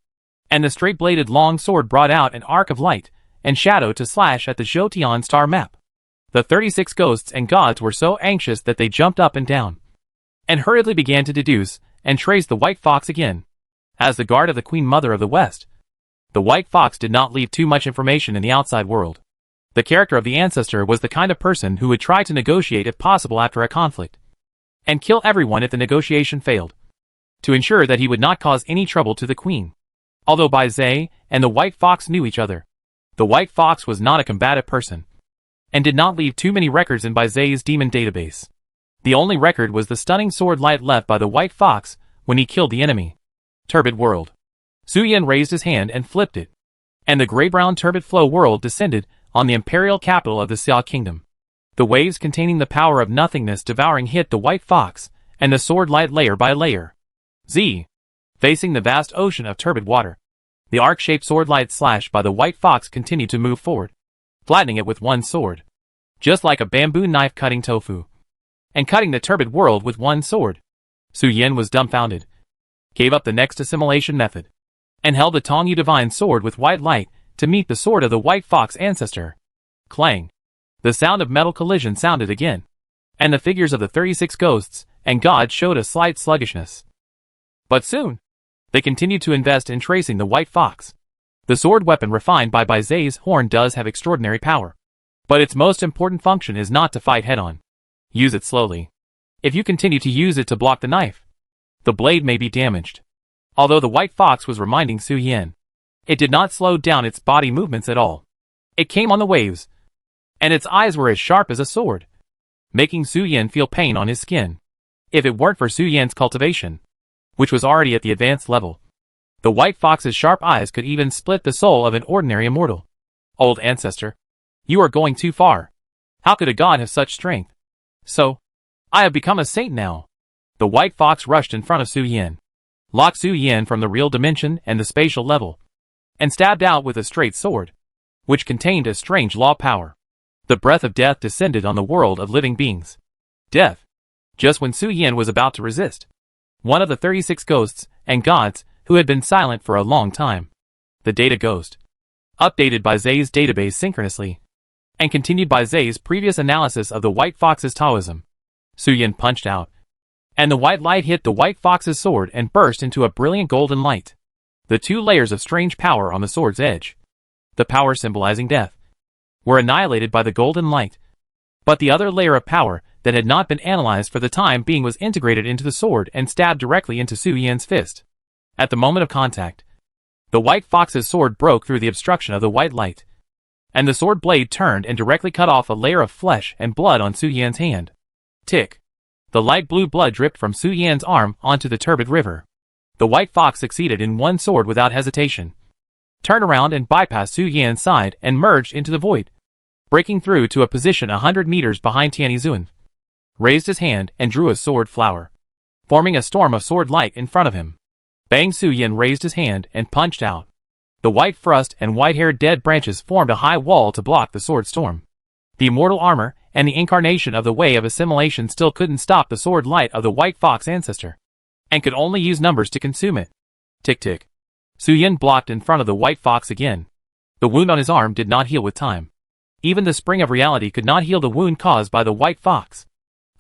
and the straight-bladed long sword brought out an arc of light and shadow to slash at the Zhoutian star map. The 36 ghosts and gods were so anxious that they jumped up and down, and hurriedly began to deduce and trace the White Fox again. As the guard of the Queen Mother of the West, the White Fox did not leave too much information in the outside world. The character of the ancestor was the kind of person who would try to negotiate if possible after a conflict, and kill everyone if the negotiation failed, to ensure that he would not cause any trouble to the Queen. Although Bai Zhe and the White Fox knew each other, the White Fox was not a combative person, and did not leave too many records in Bai Zhe's demon database. The only record was the stunning sword light left by the White Fox when he killed the enemy. Turbid World. Su Yin raised his hand and flipped it, and the gray-brown turbid flow world descended on the imperial capital of the Xia Kingdom. The waves containing the power of nothingness devouring hit the White Fox and the sword light layer by layer. Z. Facing the vast ocean of turbid water, the arc-shaped sword light slashed by the White Fox continued to move forward, flattening it with one sword, just like a bamboo knife cutting tofu. and cutting the turbid world with one sword. Su Yin was dumbfounded, gave up the next assimilation method, and held the Tongyu divine sword with white light to meet the sword of the white fox ancestor. Clang! The sound of metal collision sounded again, and the figures of the 36 ghosts and gods showed a slight sluggishness. But soon, they continued to invest in tracing the white fox. The sword weapon refined by Zay's horn does have extraordinary power, but its most important function is not to fight head-on. Use it slowly. If you continue to use it to block the knife, the blade may be damaged. Although the white fox was reminding Su Yin, it did not slow down its body movements at all. It came on the waves, and its eyes were as sharp as a sword, making Su Yin feel pain on his skin. If it weren't for Su Yin's cultivation, which was already at the advanced level, the white fox's sharp eyes could even split the soul of an ordinary immortal. Old ancestor, you are going too far. How could a god have such strength? So, I have become a saint now. The white fox rushed in front of Su Yin, locked Su Yin from the real dimension and the spatial level, and stabbed out with a straight sword, which contained a strange law power. The breath of death descended on the world of living beings. Death. Just when Su Yin was about to resist, one of the 36 ghosts and gods who had been silent for a long time, the data ghost, updated by Zay's database synchronously, and continued by Zay's previous analysis of the white fox's Taoism. Su Yin punched out, and the white light hit the white fox's sword and burst into a brilliant golden light. The two layers of strange power on the sword's edge, the power symbolizing death, were annihilated by the golden light, but the other layer of power that had not been analyzed for the time being was integrated into the sword and stabbed directly into Su Yin's fist. At the moment of contact, the white fox's sword broke through the obstruction of the white light, and the sword blade turned and directly cut off a layer of flesh and blood on Su Yin's hand. Tick! The light blue blood dripped from Su Yin's arm onto the turbid river. The white fox succeeded in one sword without hesitation, turned around and bypassed Su Yin's side and merged into the void, breaking through to a position 100 meters behind Tianizun, raised his hand and drew a sword flower, forming a storm of sword light in front of him. Bang! Su Yin raised his hand and punched out. The white frost and white-haired dead branches formed a high wall to block the sword storm. The immortal armor and the incarnation of the way of assimilation still couldn't stop the sword light of the white fox ancestor, and could only use numbers to consume it. Tick-tick. Su Yin blocked in front of the white fox again. The wound on his arm did not heal with time. Even the spring of reality could not heal the wound caused by the white fox.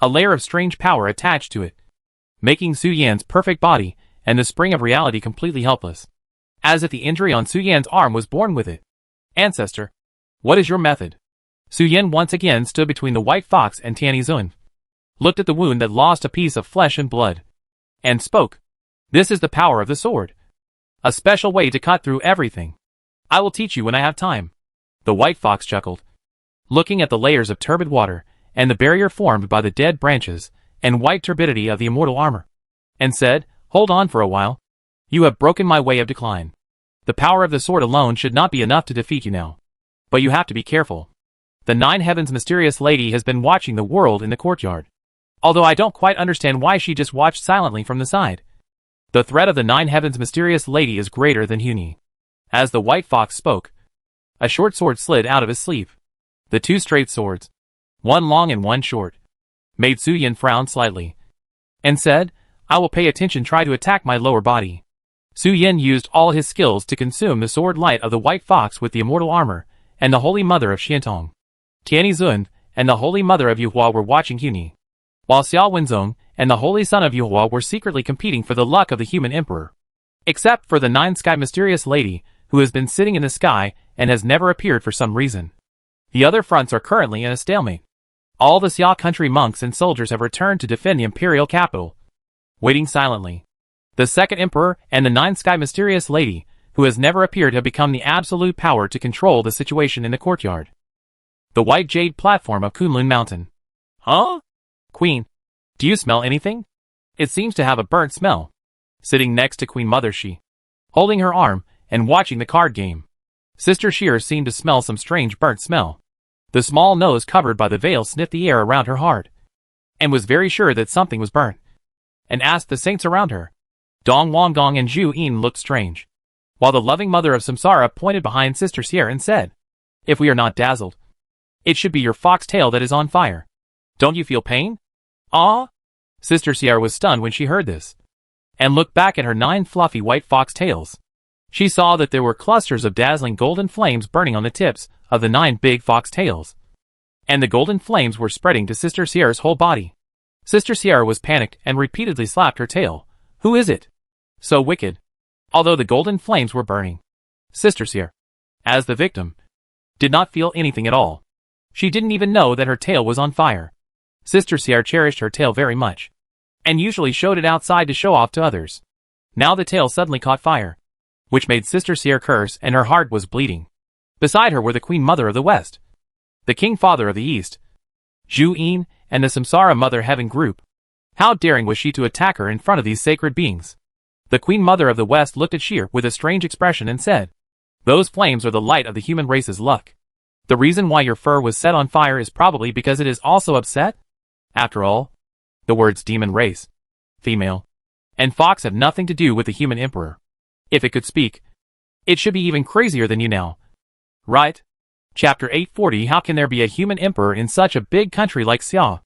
A layer of strange power attached to it, making Su Yin's perfect body and the spring of reality completely helpless, as if the injury on Su Yin's arm was born with it. Ancestor, what is your method? Su Yin once again stood between the white fox and Tianizun, looked at the wound that lost a piece of flesh and blood, and spoke. This is the power of the sword. A special way to cut through everything. I will teach you when I have time. The white fox chuckled, looking at the layers of turbid water and the barrier formed by the dead branches and white turbidity of the immortal armor, and said, Hold on for a while. You have broken my way of decline. The power of the sword alone should not be enough to defeat you now. But you have to be careful. The Nine Heavens mysterious lady has been watching the world in the courtyard. Although I don't quite understand why she just watched silently from the side. The threat of the Nine Heavens mysterious lady is greater than Huni. As the white fox spoke, a short sword slid out of his sleeve. The two straight swords, one long and one short, made Su Yin frown slightly, and said, I will pay attention. Try to attack my lower body. Su Yin used all his skills to consume the sword light of the white fox with the immortal armor and the Holy Mother of Xiantong. Tianizun and the Holy Mother of Yuhua were watching Huni, while Xiao Wenzong and the Holy Son of Yuhua were secretly competing for the luck of the human emperor. Except for the Nine Sky mysterious lady, who has been sitting in the sky and has never appeared for some reason. The other fronts are currently in a stalemate. All the Xia country monks and soldiers have returned to defend the imperial capital, waiting silently. The second emperor and the Nine Sky mysterious lady, who has never appeared, have become the absolute power to control the situation in the courtyard. The white jade platform of Kunlun Mountain. Huh? Queen, do you smell anything? It seems to have a burnt smell. Sitting next to Queen Mother Shi, holding her arm and watching the card game, Sister Sheer seemed to smell some strange burnt smell. The small nose covered by the veil sniffed the air around her hard, and was very sure that something was burnt, and asked the saints around her. Dong Wanggong and Zhu Yin looked strange, while the loving mother of Samsara pointed behind Sister Sierra and said, If we are not dazzled, it should be your fox tail that is on fire. Don't you feel pain? Ah! Sister Sierra was stunned when she heard this, and looked back at her 9 fluffy white fox tails. She saw that there were clusters of dazzling golden flames burning on the tips of the 9 big fox tails, and the golden flames were spreading to Sister Sierra's whole body. Sister Sierra was panicked and repeatedly slapped her tail. Who is it? So wicked. Although the golden flames were burning, Sister Sierra, as the victim, did not feel anything at all. She didn't even know that her tail was on fire. Sister Sierra cherished her tail very much, and usually showed it outside to show off to others. Now the tail suddenly caught fire, which made Sister Sierra curse, and her heart was bleeding. Beside her were the Queen Mother of the West, the King Father of the East, Zhu-Yin, and the Samsara Mother Heaven group. How daring was she to attack her in front of these sacred beings? The Queen Mother of the West looked at Sheer with a strange expression and said, "Those flames are the light of the human race's luck. The reason why your fur was set on fire is probably because it is also upset? After all, the words demon race, female, and fox have nothing to do with the human emperor. If it could speak, it should be even crazier than you now. Right? Chapter 840. How can there be a human emperor in such a big country like Xia?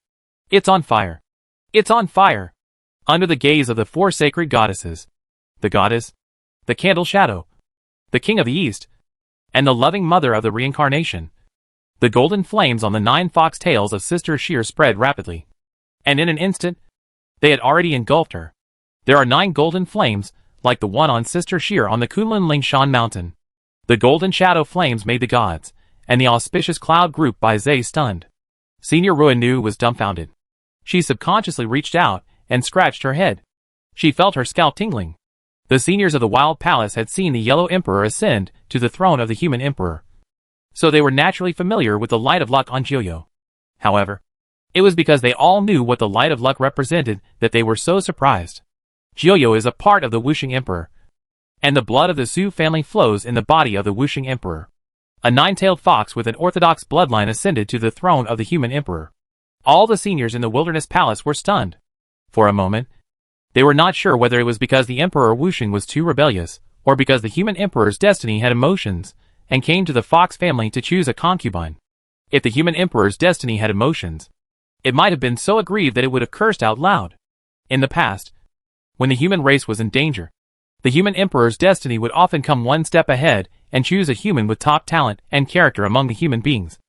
It's on fire. It's on fire. Under the gaze of the 4 sacred goddesses, the goddess, the candle shadow, the king of the east, and the loving mother of the reincarnation, the golden flames on the 9 fox tails of Sister Sheer spread rapidly, and in an instant, they had already engulfed her. There are 9 golden flames, like the one on Sister Sheer on the Kunlun Lingshan mountain. The golden shadow flames made the gods, and the auspicious cloud group by Zay stunned. Senior Ruanu was dumbfounded. She subconsciously reached out and scratched her head. She felt her scalp tingling. The seniors of the Wild Palace had seen the Yellow Emperor ascend to the throne of the Human Emperor, so they were naturally familiar with the Light of Luck on Jiuyo. However, it was because they all knew what the Light of Luck represented that they were so surprised. Jiuyo is a part of the Wuxing Emperor, and the blood of the Su family flows in the body of the Wuxing Emperor. A 9-tailed fox with an orthodox bloodline ascended to the throne of the Human Emperor. All the seniors in the Wilderness Palace were stunned. For a moment, they were not sure whether it was because the Emperor Wuxing was too rebellious, or because the Human Emperor's destiny had emotions, and came to the Fox family to choose a concubine. If the Human Emperor's destiny had emotions, it might have been so aggrieved that it would have cursed out loud. In the past, when the human race was in danger, the Human Emperor's destiny would often come one step ahead and choose a human with top talent and character among the human beings,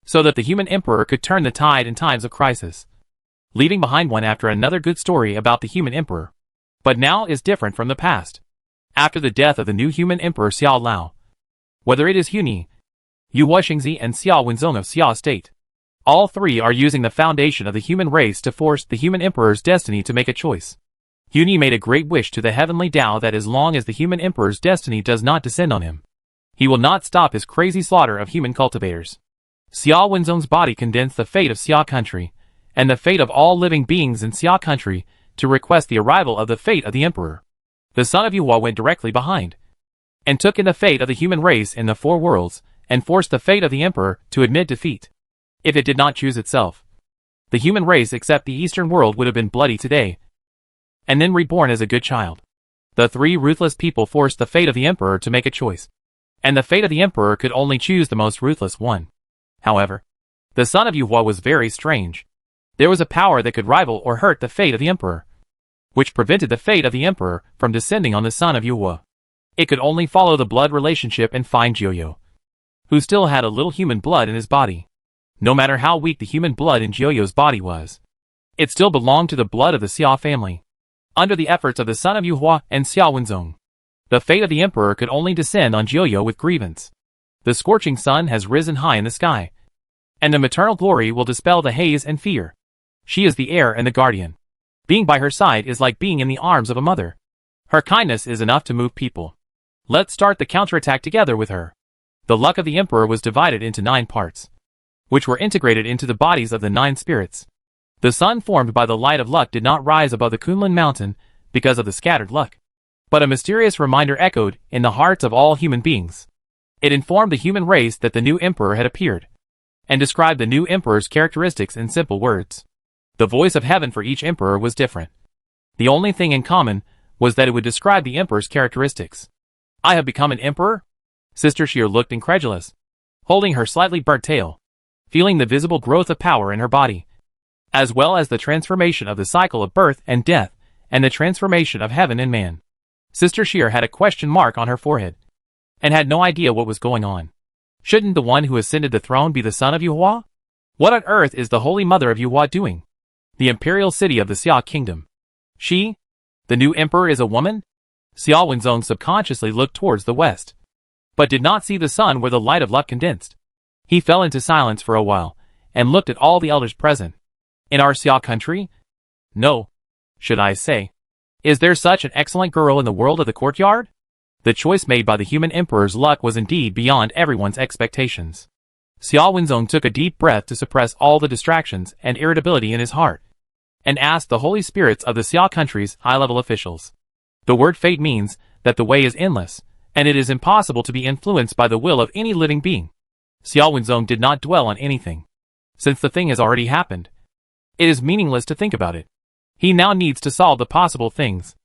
so that the Human Emperor could turn the tide in times of crisis, leaving behind one after another good story about the Human Emperor. But now is different from the past. After the death of the new Human Emperor Xiao Lao, whether it is Huni, Yu Wuxingzi, and Xiao Wenzong of Xia State, all 3 are using the foundation of the human race to force the Human Emperor's destiny to make a choice. Huni made a great wish to the heavenly Tao that as long as the Human Emperor's destiny does not descend on him, he will not stop his crazy slaughter of human cultivators. Xiao Wenzong's body condensed the fate of Xia country, and the fate of all living beings in Xia country, to request the arrival of the fate of the Emperor. The son of Yuhua went directly behind, and took in the fate of the human race in the 4 worlds, and forced the fate of the Emperor to admit defeat. If it did not choose itself, the human race except the Eastern world would have been bloody today, and then reborn as a good child. The 3 ruthless people forced the fate of the Emperor to make a choice, and the fate of the Emperor could only choose the most ruthless one. However, the son of Yuhua was very strange. There was a power that could rival or hurt the fate of the Emperor, which prevented the fate of the Emperor from descending on the son of Yuhua. It could only follow the blood relationship and find Jiuyo, who still had a little human blood in his body. No matter how weak the human blood in Jiuyo's body was, it still belonged to the blood of the Xia family. Under the efforts of the son of Yuhua and Xiao Wenzong, the fate of the Emperor could only descend on Jiuyo with grievance. The scorching sun has risen high in the sky, and the maternal glory will dispel the haze and fear. She is the heir and the guardian. Being by her side is like being in the arms of a mother. Her kindness is enough to move people. Let's start the counterattack together with her. The luck of the Emperor was divided into 9 parts, which were integrated into the bodies of the 9 spirits. The sun formed by the light of luck did not rise above the Kunlun mountain because of the scattered luck, but a mysterious reminder echoed in the hearts of all human beings. It informed the human race that the new emperor had appeared, and described the new emperor's characteristics in simple words. The voice of heaven for each emperor was different. The only thing in common was that it would describe the emperor's characteristics. I have become an emperor? Sister Sheer looked incredulous, holding her slightly burnt tail, feeling the visible growth of power in her body. as well as the transformation of the cycle of birth and death, and the transformation of heaven and man. Sister Sheer had a question mark on her forehead, and had no idea what was going on. Shouldn't the one who ascended the throne be the son of Yuhua? What on earth is the Holy Mother of Yuhua doing? The imperial city of the Xia Kingdom. She? The new emperor is a woman? Xiao Wenzong subconsciously looked towards the west, but did not see the sun where the light of love condensed. He fell into silence for a while, and looked at all the elders present. In our Xia country? No. Should I say? Is there such an excellent girl in the world of the courtyard? The choice made by the human emperor's luck was indeed beyond everyone's expectations. Xiao Wenzong took a deep breath to suppress all the distractions and irritability in his heart, and asked the holy spirits of the Xia country's high-level officials. The word fate means that the way is endless, and it is impossible to be influenced by the will of any living being. Xiao Wenzong did not dwell on anything. Since the thing has already happened, it is meaningless to think about it. He now needs to solve the possible things.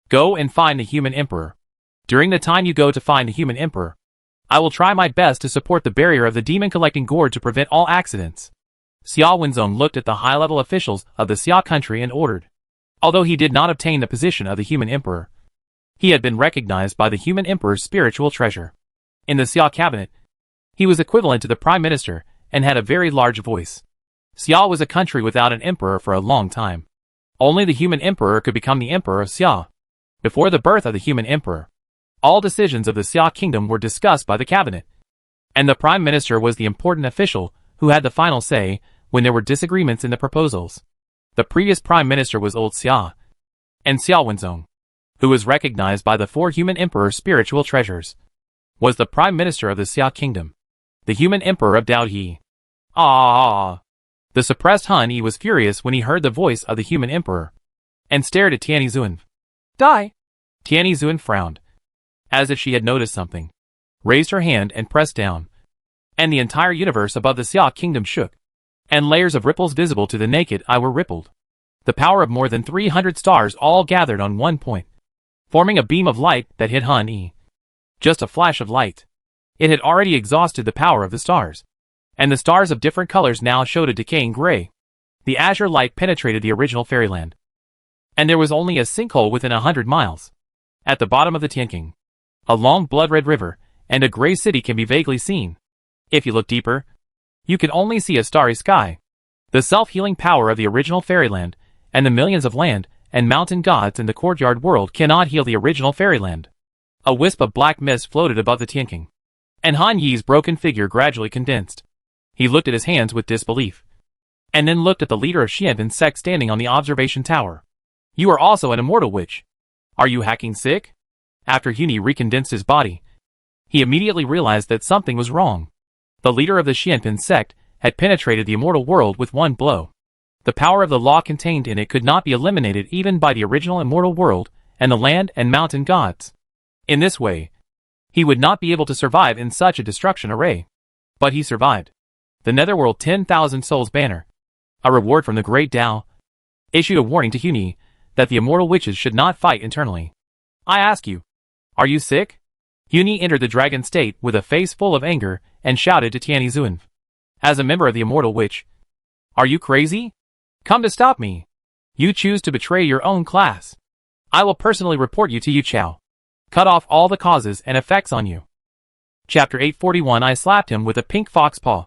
Go and find the human emperor. During the time you go to find the human emperor, I will try my best to support the barrier of the demon-collecting gourd to prevent all accidents. Xiao Wenzong looked at the high-level officials of the Xia country and ordered. Although he did not obtain the position of the human emperor, he had been recognized by the human emperor's spiritual treasure. In the Xia cabinet, he was equivalent to the prime minister and had a very large voice. Xia was a country without an emperor for a long time. Only the human emperor could become the emperor of Xia. Before the birth of the human emperor, all decisions of the Xia kingdom were discussed by the cabinet, and the prime minister was the important official who had the final say when there were disagreements in the proposals. The previous prime minister was old Xia, and Xiao Wenzong, who was recognized by the four human emperor's spiritual treasures, was the prime minister of the Xia kingdom, the human emperor of Daohe. Ah! The suppressed Han Yi was furious when he heard the voice of the human emperor, and stared at Tianyi Zun. Die! Tianyi Zun frowned, as if she had noticed something, raised her hand and pressed down, and the entire universe above the Xia kingdom shook, and layers of ripples visible to the naked eye were rippled. The power of more than 300 stars all gathered on one point, forming a beam of light that hit Han Yi. Just a flash of light. It had already exhausted the power of the stars, and the stars of different colors now showed a decaying gray. The azure light penetrated the original fairyland, and there was only a sinkhole within 100 miles. At the bottom of the Tianqing, a long blood-red river and a gray city can be vaguely seen. If you look deeper, you can only see a starry sky. The self-healing power of the original fairyland and the millions of land and mountain gods in the courtyard world cannot heal the original fairyland. A wisp of black mist floated above the Tianqing, and Han Yi's broken figure gradually condensed. He looked at his hands with disbelief, and then looked at the leader of Xianbin's sect standing on the observation tower. You are also an immortal witch. Are you hacking sick? After Huni recondensed his body, he immediately realized that something was wrong. The leader of the Xianbin sect had penetrated the immortal world with one blow. The power of the law contained in it could not be eliminated even by the original immortal world and the land and mountain gods. In this way, he would not be able to survive in such a destruction array. But he survived. The Netherworld 10,000 Souls banner, a reward from the Great Tao, issued a warning to Huni that the immortal witches should not fight internally. I ask you, are you sick? Huni entered the dragon state with a face full of anger and shouted to Tianyi Zun. As a member of the immortal witch, are you crazy? Come to stop me. You choose to betray your own class. I will personally report you to Yu Chao. Cut off all the causes and effects on you. Chapter 841. I slapped him with a pink fox paw.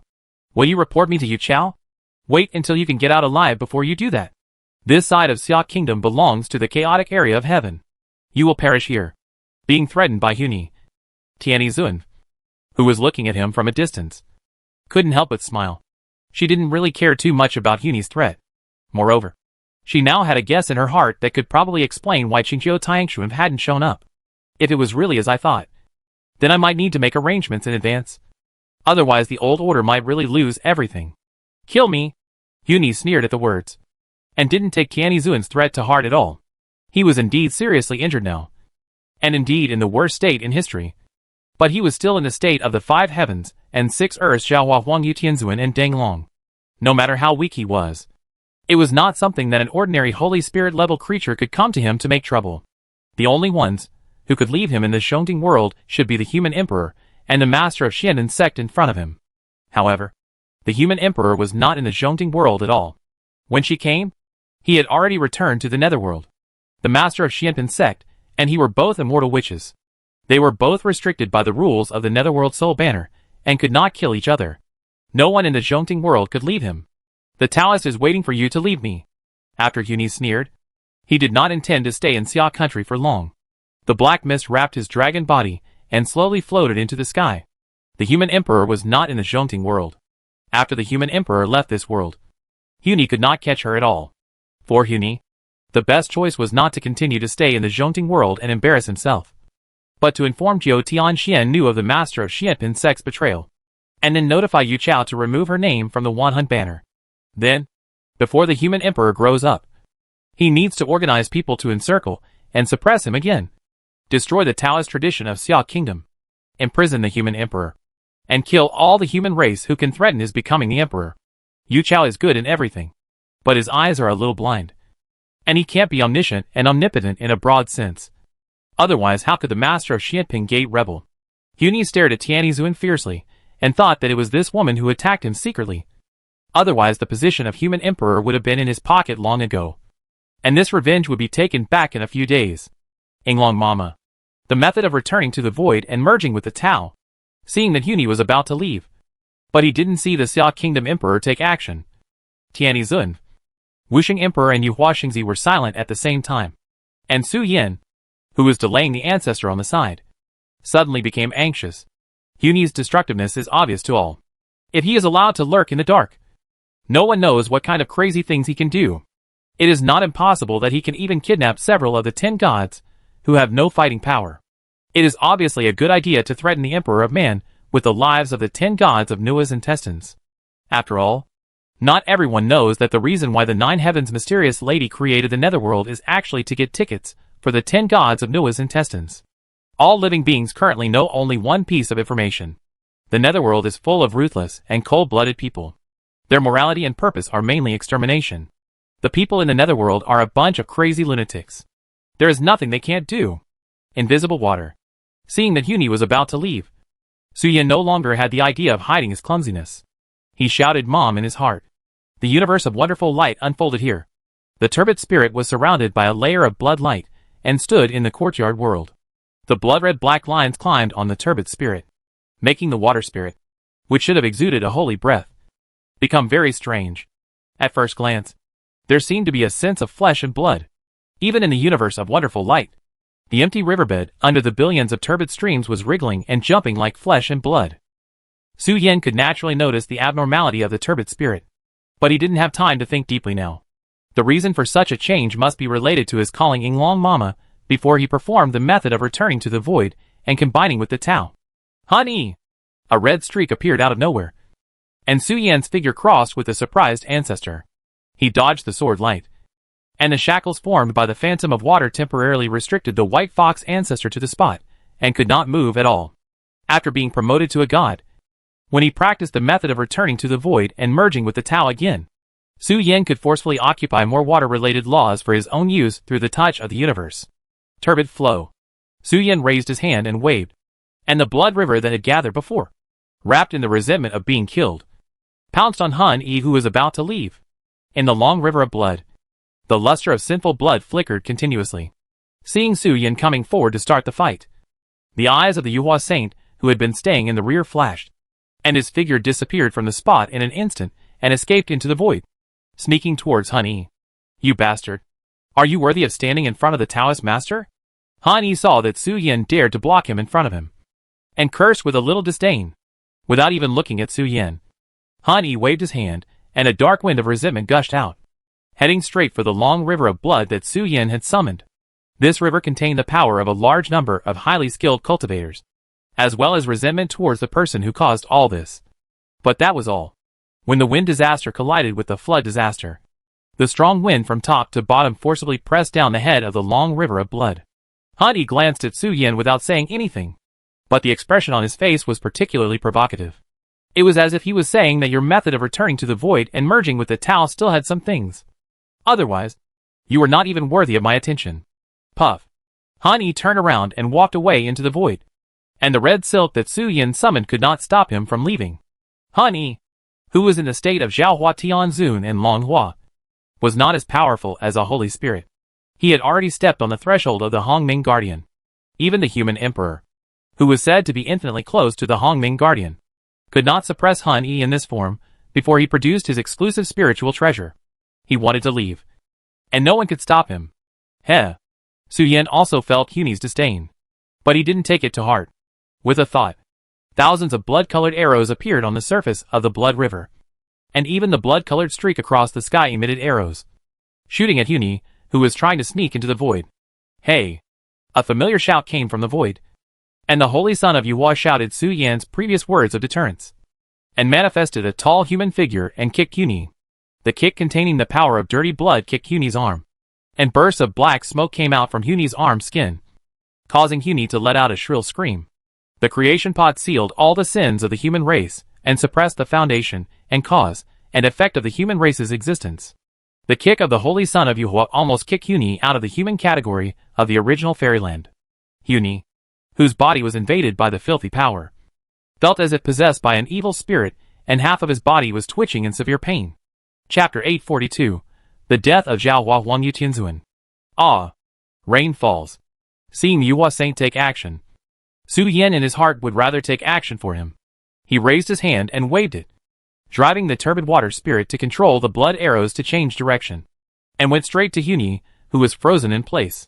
Will you report me to Yu Chao? Wait until you can get out alive before you do that. This side of Xia Kingdom belongs to the chaotic area of heaven. You will perish here. Being threatened by Huni, Tianyi Zun, who was looking at him from a distance, couldn't help but smile. She didn't really care too much about Huni's threat. Moreover, she now had a guess in her heart that could probably explain why Qingqiu Tiangshuan hadn't shown up. If it was really as I thought, then I might need to make arrangements in advance. Otherwise the old order might really lose everything. Kill me! Huni sneered at the words, and didn't take Tianyi Zun's threat to heart at all. He was indeed seriously injured now, and indeed in the worst state in history. But he was still in the state of the 5 heavens and 6 earths Xiaohua Huang Yu Tianzun and Deng Long. No matter how weak he was, it was not something that an ordinary Holy Spirit level creature could come to him to make trouble. The only ones who could leave him in the Shongting world should be the human emperor and the master of Xianbin sect in front of him. However, the human emperor was not in the Shongting world at all. When she came, he had already returned to the netherworld. The master of Xianpin sect and he were both immortal witches. They were both restricted by the rules of the netherworld soul banner and could not kill each other. No one in the Zhongting world could leave him. The Taoist is waiting for you to leave me. After Huni sneered. He did not intend to stay in Xia country for long. The black mist wrapped his dragon body and slowly floated into the sky. The human emperor was not in the Zhongting world. After the human emperor left this world, Huni could not catch her at all. For Huni, the best choice was not to continue to stay in the Zhongting world and embarrass himself, but to inform Jiao Tianxian knew of the master of Xianpin sect's betrayal, and then notify Yu Chao to remove her name from the Wanhun banner. Then, before the human emperor grows up, he needs to organize people to encircle and suppress him again, destroy the Taoist tradition of Xia Kingdom, imprison the human emperor, and kill all the human race who can threaten his becoming the emperor. Yu Chao is good in everything, but his eyes are a little blind, and he can't be omniscient and omnipotent in a broad sense. Otherwise, how could the master of Xianping Gate rebel? Huni stared at Tianizun fiercely, and thought that it was this woman who attacked him secretly. Otherwise, the position of human emperor would have been in his pocket long ago, and this revenge would be taken back in a few days. Inglong Mama. The method of returning to the void and merging with the Tao. Seeing that Huni was about to leave, but he didn't see the Xia Kingdom Emperor take action. Tianizun, Wuxing Emperor and Yu Huaxingzi were silent at the same time, and Su Yin, who was delaying the ancestor on the side, suddenly became anxious. Huni's destructiveness is obvious to all. If he is allowed to lurk in the dark, no one knows what kind of crazy things he can do. It is not impossible that he can even kidnap several of the 10 gods, who have no fighting power. It is obviously a good idea to threaten the Emperor of Man with the lives of the 10 gods of Nua's intestines. After all, not everyone knows that the reason why the 9 Heavens mysterious lady created the netherworld is actually to get tickets for the 10 gods of Nua's intestines. All living beings currently know only one piece of information. The netherworld is full of ruthless and cold-blooded people. Their morality and purpose are mainly extermination. The people in the netherworld are a bunch of crazy lunatics. There is nothing they can't do. Invisible water. Seeing that Huni was about to leave, Su Yin no longer had the idea of hiding his clumsiness. He shouted Mom in his heart. The universe of wonderful light unfolded here. The turbid spirit was surrounded by a layer of blood light and stood in the courtyard world. The blood-red black lines climbed on the turbid spirit, making the water spirit, which should have exuded a holy breath, become very strange. At first glance, there seemed to be a sense of flesh and blood. Even in the universe of wonderful light, the empty riverbed under the billions of turbid streams was wriggling and jumping like flesh and blood. Su Yin could naturally notice the abnormality of the turbid spirit, but he didn't have time to think deeply now. The reason for such a change must be related to his calling Inglong Mama before he performed the method of returning to the void and combining with the Tao. Honey! A red streak appeared out of nowhere, and Su Yan's figure crossed with the surprised ancestor. He dodged the sword light, and the shackles formed by the phantom of water temporarily restricted the white fox ancestor to the spot, and could not move at all. After being promoted to a god, when he practiced the method of returning to the void and merging with the Tao again, Su Yin could forcefully occupy more water-related laws for his own use through the touch of the universe. Turbid flow. Su Yin raised his hand and waved, and the blood river that had gathered before, wrapped in the resentment of being killed, pounced on Han Yi who was about to leave. In the long river of blood, the luster of sinful blood flickered continuously. Seeing Su Yin coming forward to start the fight, the eyes of the Yuhua saint who had been staying in the rear flashed, and his figure disappeared from the spot in an instant and escaped into the void, sneaking towards Han Yi. You bastard! Are you worthy of standing in front of the Taoist master? Han Yi saw that Su Yin dared to block him in front of him, and cursed with a little disdain. Without even looking at Su Yin, Han Yi waved his hand, and a dark wind of resentment gushed out, heading straight for the long river of blood that Su Yin had summoned. This river contained the power of a large number of highly skilled cultivators, as well as resentment towards the person who caused all this. But that was all. When the wind disaster collided with the flood disaster, the strong wind from top to bottom forcibly pressed down the head of the long river of blood. Han Yi glanced at Su Yin without saying anything, but the expression on his face was particularly provocative. It was as if he was saying that your method of returning to the void and merging with the Tao still had some things. Otherwise, you were not even worthy of my attention. Puff. Han Yi turned around and walked away into the void, and the red silk that Su Yin summoned could not stop him from leaving. Han Yi, who was in the state of Zhaohua Tianzun and Longhua, was not as powerful as a Holy Spirit. He had already stepped on the threshold of the Hongming Guardian. Even the human emperor, who was said to be infinitely close to the Hongming Guardian, could not suppress Han Yi in this form before he produced his exclusive spiritual treasure. He wanted to leave, and no one could stop him. Heh. Su Yan also felt Huni's disdain, but he didn't take it to heart. With a thought, thousands of blood-colored arrows appeared on the surface of the Blood River, and even the blood-colored streak across the sky emitted arrows, shooting at Huni, who was trying to sneak into the void. Hey! A familiar shout came from the void, and the Holy Son of Yuhua shouted Su Yan's previous words of deterrence, and manifested a tall human figure and kicked Huni. The kick containing the power of dirty blood kicked Huni's arm, and bursts of black smoke came out from Huni's arm skin, causing Huni to let out a shrill scream. The creation pot sealed all the sins of the human race, and suppressed the foundation, and cause, and effect of the human race's existence. The kick of the Holy Son of Yuhua almost kicked Huni out of the human category of the original fairyland. Huni, whose body was invaded by the filthy power, felt as if possessed by an evil spirit, and half of his body was twitching in severe pain. Chapter 842. The Death of Zhao Hua Huang Yu Tianzuan. Ah! Rain falls. Seeing Yuhua Saint take action, Su Yan in his heart would rather take action for him. He raised his hand and waved it, driving the turbid water spirit to control the blood arrows to change direction, and went straight to Huni, who was frozen in place.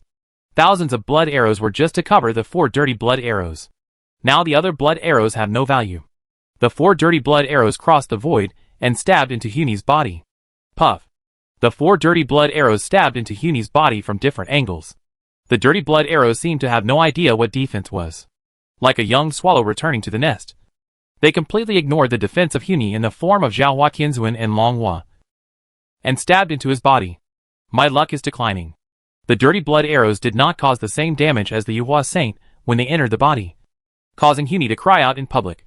Thousands of blood arrows were just to cover the 4 dirty blood arrows. Now the other blood arrows have no value. The 4 dirty blood arrows crossed the void and stabbed into Huni's body. Puff. The 4 dirty blood arrows stabbed into Huni's body from different angles. The dirty blood arrows seemed to have no idea what defense was. Like a young swallow returning to the nest, they completely ignored the defense of Huni in the form of Zhao Hua Tianzuan and Long Hua, and stabbed into his body. My luck is declining. The dirty blood arrows did not cause the same damage as the Yuhua Saint when they entered the body, causing Huni to cry out in public.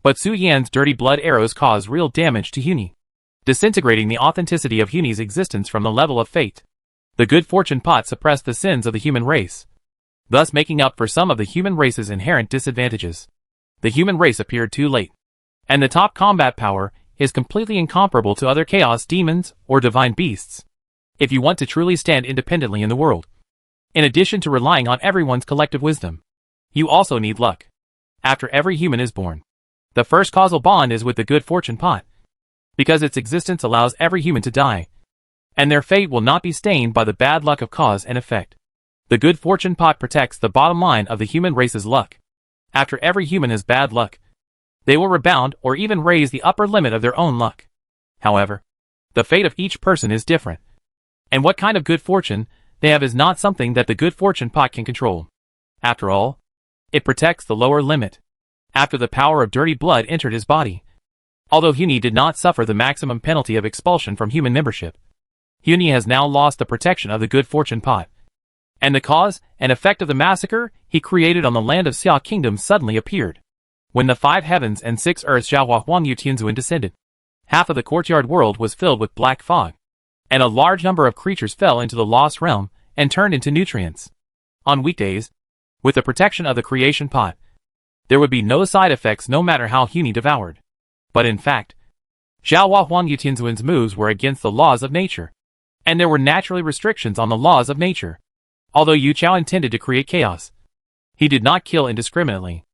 But Su Yan's dirty blood arrows caused real damage to Huni, disintegrating the authenticity of Huni's existence from the level of fate. The good fortune pot suppressed the sins of the human race, thus making up for some of the human race's inherent disadvantages. The human race appeared too late, and the top combat power is completely incomparable to other chaos demons or divine beasts. If you want to truly stand independently in the world, in addition to relying on everyone's collective wisdom, you also need luck. After every human is born, the first causal bond is with the good fortune pot, because its existence allows every human to die, and their fate will not be stained by the bad luck of cause and effect. The good fortune pot protects the bottom line of the human race's luck. After every human has bad luck, they will rebound or even raise the upper limit of their own luck. However, the fate of each person is different, and what kind of good fortune they have is not something that the good fortune pot can control. After all, it protects the lower limit. After the power of dirty blood entered his body, although Huni did not suffer the maximum penalty of expulsion from human membership, Huni has now lost the protection of the good fortune pot. And the cause and effect of the massacre he created on the land of Xia Kingdom suddenly appeared. When the 5 heavens and 6 earths Zhao Hua Huang Yu Tianzuan descended, half of the courtyard world was filled with black fog, and a large number of creatures fell into the lost realm and turned into nutrients. On weekdays, with the protection of the creation pot, there would be no side effects no matter how Huni devoured. But in fact, Zhao Hua Huang Yu Tianzuan's moves were against the laws of nature, and there were naturally restrictions on the laws of nature. Although Yu Chao intended to create chaos, he did not kill indiscriminately,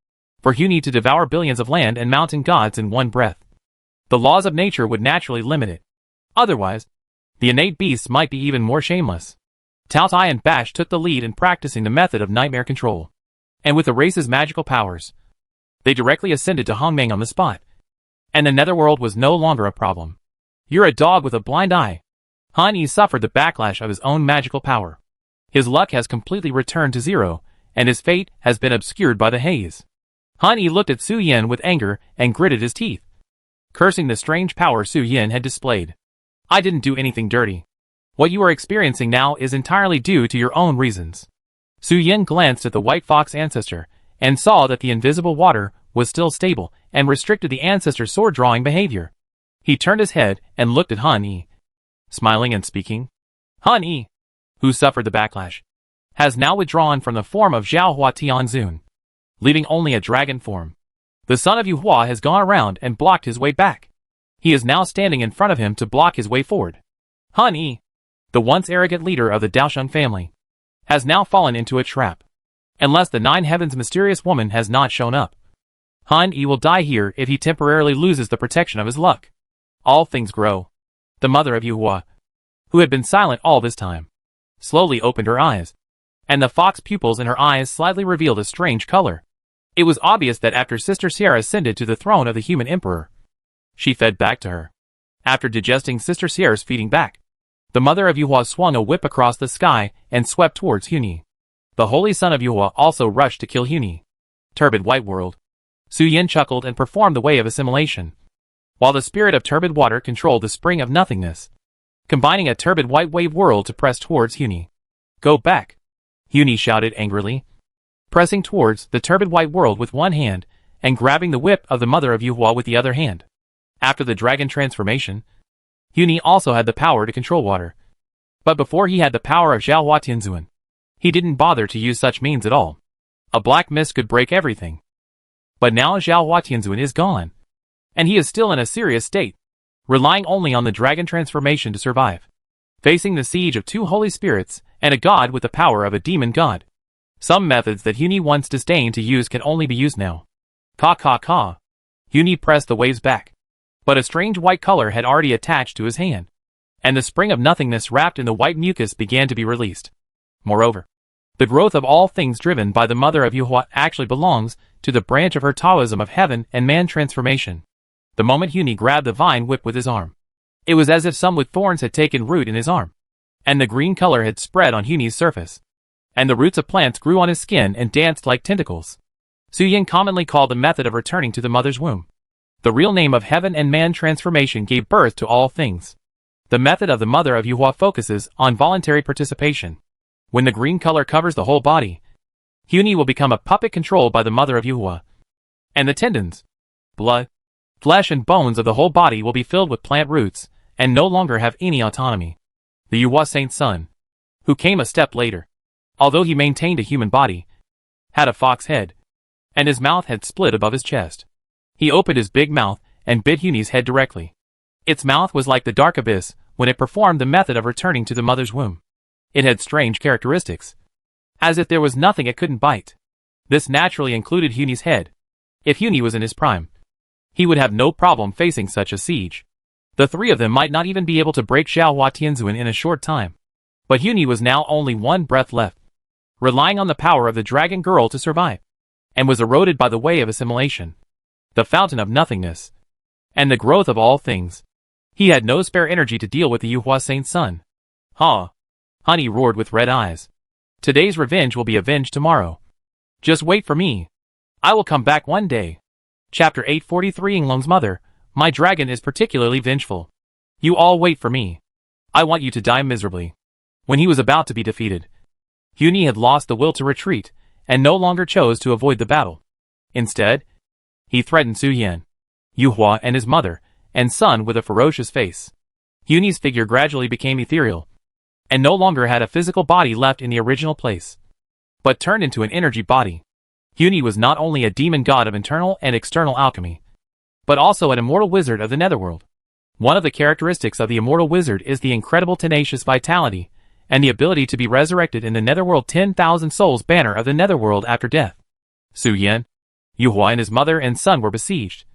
for Huni to devour billions of land and mountain gods in one breath. The laws of nature would naturally limit it. Otherwise, the innate beasts might be even more shameless. Tao Tai and Bash took the lead in practicing the method of nightmare control, and with the race's magical powers, they directly ascended to Hongmeng on the spot, and the netherworld was no longer a problem. You're a dog with a blind eye. Han Yi suffered the backlash of his own magical power. His luck has completely returned to zero, and his fate has been obscured by the haze. Han Yi looked at Su Yan with anger and gritted his teeth, cursing the strange power Su Yan had displayed. I didn't do anything dirty. What you are experiencing now is entirely due to your own reasons. Su Yan glanced at the white fox ancestor, and saw that the invisible water was still stable and restricted the ancestor's sword-drawing behavior. He turned his head and looked at Han Yi, smiling and speaking. Han Yi, who suffered the backlash, has now withdrawn from the form of Zhao Hua Tianzun, leaving only a dragon form. The son of Yuhua has gone around and blocked his way back. He is now standing in front of him to block his way forward. Han Yi, the once arrogant leader of the Daosheng family, has now fallen into a trap. Unless the Nine Heavens mysterious woman has not shown up, Han Yi will die here if he temporarily loses the protection of his luck. All things grow. The mother of Yuhua, who had been silent all this time, slowly opened her eyes, and the fox pupils in her eyes slightly revealed a strange color. It was obvious that after Sister Sierra ascended to the throne of the human emperor, she fed back to her. After digesting Sister Sierra's feeding back, the mother of Yuhua swung a whip across the sky and swept towards Huni. The holy son of Yuhua also rushed to kill Huni. Turbid white world. Su Yin chuckled and performed the way of assimilation, while the spirit of turbid water controlled the spring of nothingness, combining a turbid white wave world to press towards Huni. Go back! Huni shouted angrily, pressing towards the turbid white world with one hand and grabbing the whip of the mother of Yuhua with the other hand. After the dragon transformation, Huni also had the power to control water. But before he had the power of Xiaohua Tianzuan, he didn't bother to use such means at all. A black mist could break everything. But now Xiaohua Tianzuan is gone, and he is still in a serious state, relying only on the dragon transformation to survive, facing the siege of two holy spirits and a god with the power of a demon god. Some methods that Huni once disdained to use can only be used now. Ka ka ka. Huni pressed the waves back, but a strange white color had already attached to his hand, and the spring of nothingness wrapped in the white mucus began to be released. Moreover, the growth of all things driven by the mother of Yuhua actually belongs to the branch of her Taoism of heaven and man transformation. The moment Huni grabbed the vine whip with his arm, it was as if some with thorns had taken root in his arm, and the green color had spread on Huni's surface, and the roots of plants grew on his skin and danced like tentacles. Su Yin commonly called the method of returning to the mother's womb. The real name of heaven and man transformation gave birth to all things. The method of the mother of Yuhua focuses on voluntary participation. When the green color covers the whole body, Huni will become a puppet controlled by the mother of Yuhua, and the tendons, blood, flesh and bones of the whole body will be filled with plant roots and no longer have any autonomy. The Yuhua saint's son, who came a step later, although he maintained a human body, had a fox head, and his mouth had split above his chest. He opened his big mouth and bit Huni's head directly. Its mouth was like the dark abyss when it performed the method of returning to the mother's womb. It had strange characteristics, as if there was nothing it couldn't bite. This naturally included Huni's head. If Huni was in his prime, he would have no problem facing such a siege. The three of them might not even be able to break Xiaohua Tianzuan in a short time. But Huni was now only one breath left, relying on the power of the dragon girl to survive, and was eroded by the way of assimilation, the fountain of nothingness, and the growth of all things. He had no spare energy to deal with the Yuhua saint's son. Ha! Honey roared with red eyes. Today's revenge will be avenged tomorrow. Just wait for me. I will come back one day. Chapter 843 Yinglong's mother, my dragon is particularly vengeful. You all wait for me. I want you to die miserably. When he was about to be defeated, Huni had lost the will to retreat, and no longer chose to avoid the battle. Instead, he threatened Su Yan, Yuhua and his mother and son with a ferocious face. Huni's figure gradually became ethereal, and no longer had a physical body left in the original place, but turned into an energy body. Huni was not only a demon god of internal and external alchemy, but also an immortal wizard of the netherworld. One of the characteristics of the immortal wizard is the incredible tenacious vitality, and the ability to be resurrected in the netherworld 10,000 souls banner of the netherworld after death. Su Yan, Yuhua and his mother and son were besieged,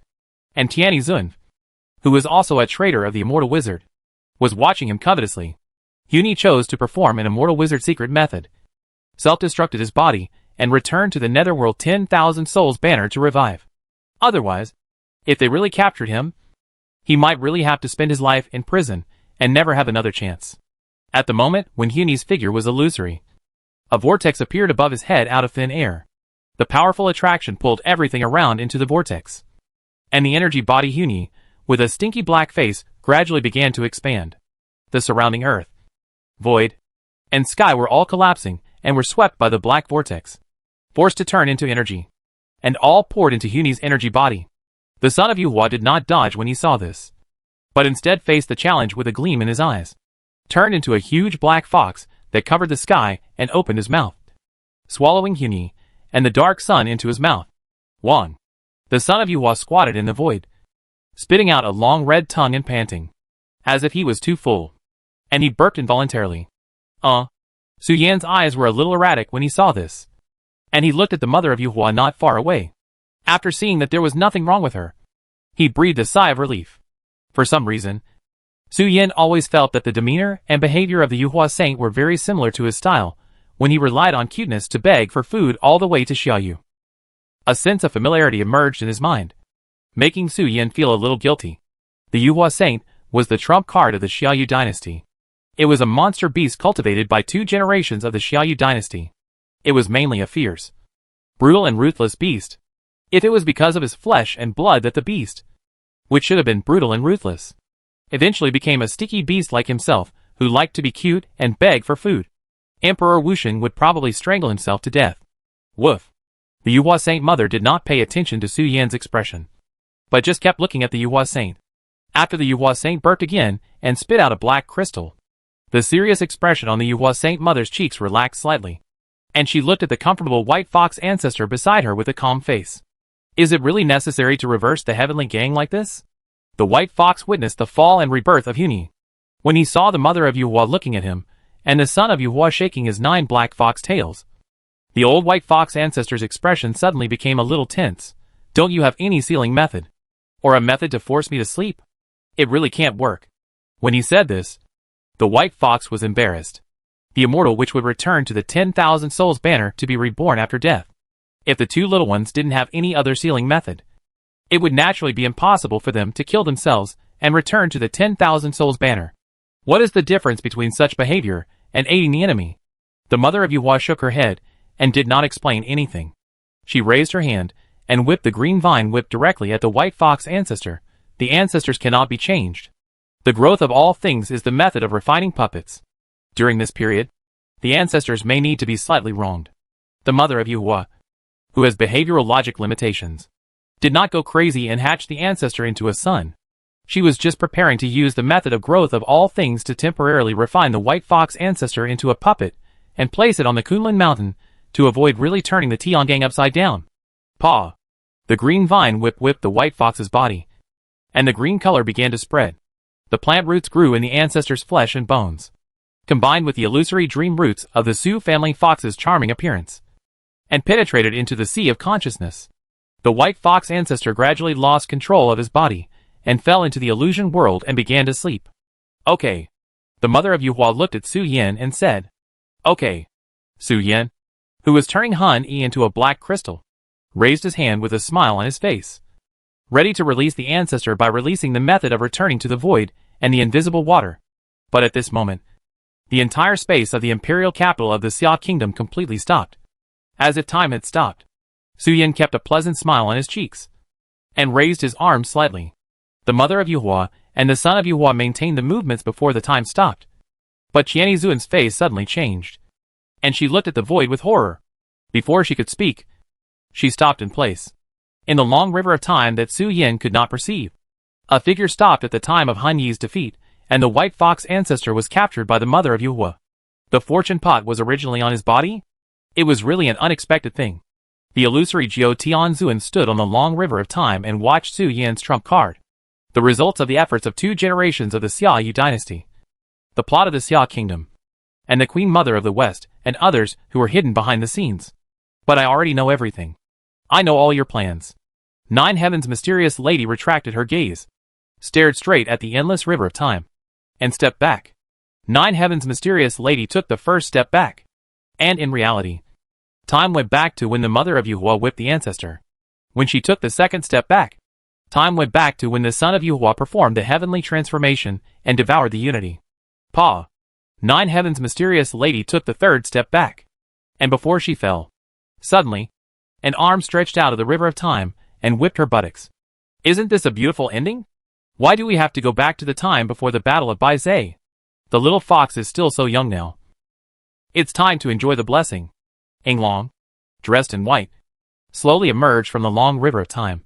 and Tianyi Zun, who was also a traitor of the immortal wizard, was watching him covetously. Huni chose to perform an immortal wizard secret method, self-destructed his body, and returned to the netherworld 10,000 souls banner to revive. Otherwise, if they really captured him, he might really have to spend his life in prison and never have another chance. At the moment when Huni's figure was illusory, a vortex appeared above his head out of thin air. The powerful attraction pulled everything around into the vortex, and the energy body Huni, with a stinky black face, gradually began to expand. The surrounding earth, void, and sky were all collapsing and were swept by the black vortex, forced to turn into energy, and all poured into Huni's energy body. The son of Yuhua did not dodge when he saw this, but instead faced the challenge with a gleam in his eyes, turned into a huge black fox that covered the sky and opened his mouth, swallowing Huni and the dark sun into his mouth. Wang, the son of Yuhua, squatted in the void, spitting out a long red tongue and panting, as if he was too full. and he burped involuntarily. Su Yan's eyes were a little erratic when he saw this, and he looked at the mother of Yuhua not far away. After seeing that there was nothing wrong with her, he breathed a sigh of relief. For some reason, Su Yan always felt that the demeanor and behavior of the Yuhua saint were very similar to his style when he relied on cuteness to beg for food all the way to Xiaoyu. A sense of familiarity emerged in his mind, making Su Yan feel a little guilty. The Yuhua saint was the trump card of the Xiaoyu dynasty. It was a monster beast cultivated by 2 generations of the Xiaoyu dynasty. It was mainly a fierce, brutal and ruthless beast. If it was because of his flesh and blood that the beast, which should have been brutal and ruthless, eventually became a sticky beast like himself, who liked to be cute and beg for food, Emperor Wuxian would probably strangle himself to death. Woof. The Yuhua Saint mother did not pay attention to Su Yan's expression, but just kept looking at the Yuhua Saint. After the Yuhua Saint burped again and spit out a black crystal, the serious expression on the Yuhua Saint mother's cheeks relaxed slightly, and she looked at the comfortable white fox ancestor beside her with a calm face. Is it really necessary to reverse the heavenly gang like this? The white fox witnessed the fall and rebirth of Huni. When he saw the mother of Yuhua looking at him, and the son of Yuhua shaking his 9 black fox tails, the old white fox ancestor's expression suddenly became a little tense. Don't you have any sealing method? Or a method to force me to sleep? It really can't work. When he said this, the white fox was embarrassed. The immortal which would return to the 10,000 souls banner to be reborn after death. If the 2 little ones didn't have any other sealing method, it would naturally be impossible for them to kill themselves and return to the 10,000 souls banner. What is the difference between such behavior and aiding the enemy? The mother of Yuhua shook her head and did not explain anything. She raised her hand and whipped the green vine whip directly at the white fox ancestor. The ancestors cannot be changed. The growth of all things is the method of refining puppets. During this period, the ancestors may need to be slightly wronged. The mother of Yuhua, who has behavioral logic limitations, did not go crazy and hatch the ancestor into a son. She was just preparing to use the method of growth of all things to temporarily refine the white fox ancestor into a puppet and place it on the Kunlun mountain to avoid really turning the Tiangang upside down. Paw. The green vine whipped the white fox's body, and the green color began to spread. The plant roots grew in the ancestor's flesh and bones, combined with the illusory dream roots of the Su family fox's charming appearance, and penetrated into the sea of consciousness. The white fox ancestor gradually lost control of his body and fell into the illusion world and began to sleep. Okay. The mother of Yuhua looked at Su Yan and said, Okay. Su Yan, who was turning Han Yi into a black crystal, raised his hand with a smile on his face, ready to release the ancestor by releasing the method of returning to the void and the invisible water. But at this moment, the entire space of the imperial capital of the Xia kingdom completely stopped. As if time had stopped, Su Yan kept a pleasant smile on his cheeks and raised his arms slightly. The mother of Yuhua and the son of Yuhua maintained the movements before the time stopped. But Qiani Zuan's face suddenly changed, and she looked at the void with horror. Before she could speak, she stopped in place, in the long river of time that Su Yan could not perceive. A figure stopped at the time of Han Yi's defeat, and the white fox ancestor was captured by the mother of Yuhua. The fortune pot was originally on his body? It was really an unexpected thing. The illusory Jiao Tianzuan stood on the long river of time and watched Su Yan's trump card, the results of the efforts of 2 generations of the Xiaoyu dynasty, the plot of the Xia kingdom, and the queen mother of the West, and others who were hidden behind the scenes. But I already know everything. I know all your plans. 9 Heaven's mysterious lady retracted her gaze, stared straight at the endless river of time, and stepped back. 9 Heaven's mysterious lady took the first step back. And in reality, time went back to when the mother of Yuhua whipped the ancestor. When she took the second step back, time went back to when the son of Yuhua performed the heavenly transformation and devoured the unity. Pa. 9 Heaven's mysterious lady took the third step back. And before she fell, suddenly, an arm stretched out of the river of time and whipped her buttocks. Isn't this a beautiful ending? Why do we have to go back to the time before the Battle of Baizhe? The little fox is still so young now. It's time to enjoy the blessing. Englong, dressed in white, slowly emerged from the long river of time,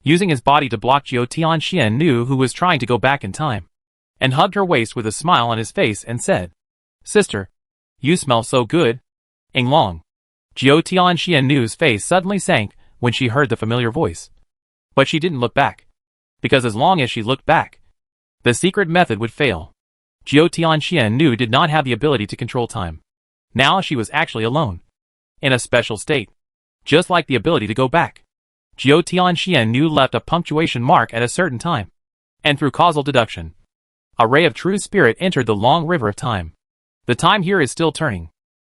using his body to block Jiao Tianxian Nu, who was trying to go back in time, and hugged her waist with a smile on his face and said, Sister, you smell so good. Englong. Jiao Tianxian Nu's face suddenly sank when she heard the familiar voice. But she didn't look back, because as long as she looked back, the secret method would fail. Jiao Tianxian knew did not have the ability to control time. Now she was actually alone. In a special state. Just like the ability to go back. Jiao Tianxian knew left a punctuation mark at a certain time. And through causal deduction, a ray of true spirit entered the long river of time. The time here is still turning.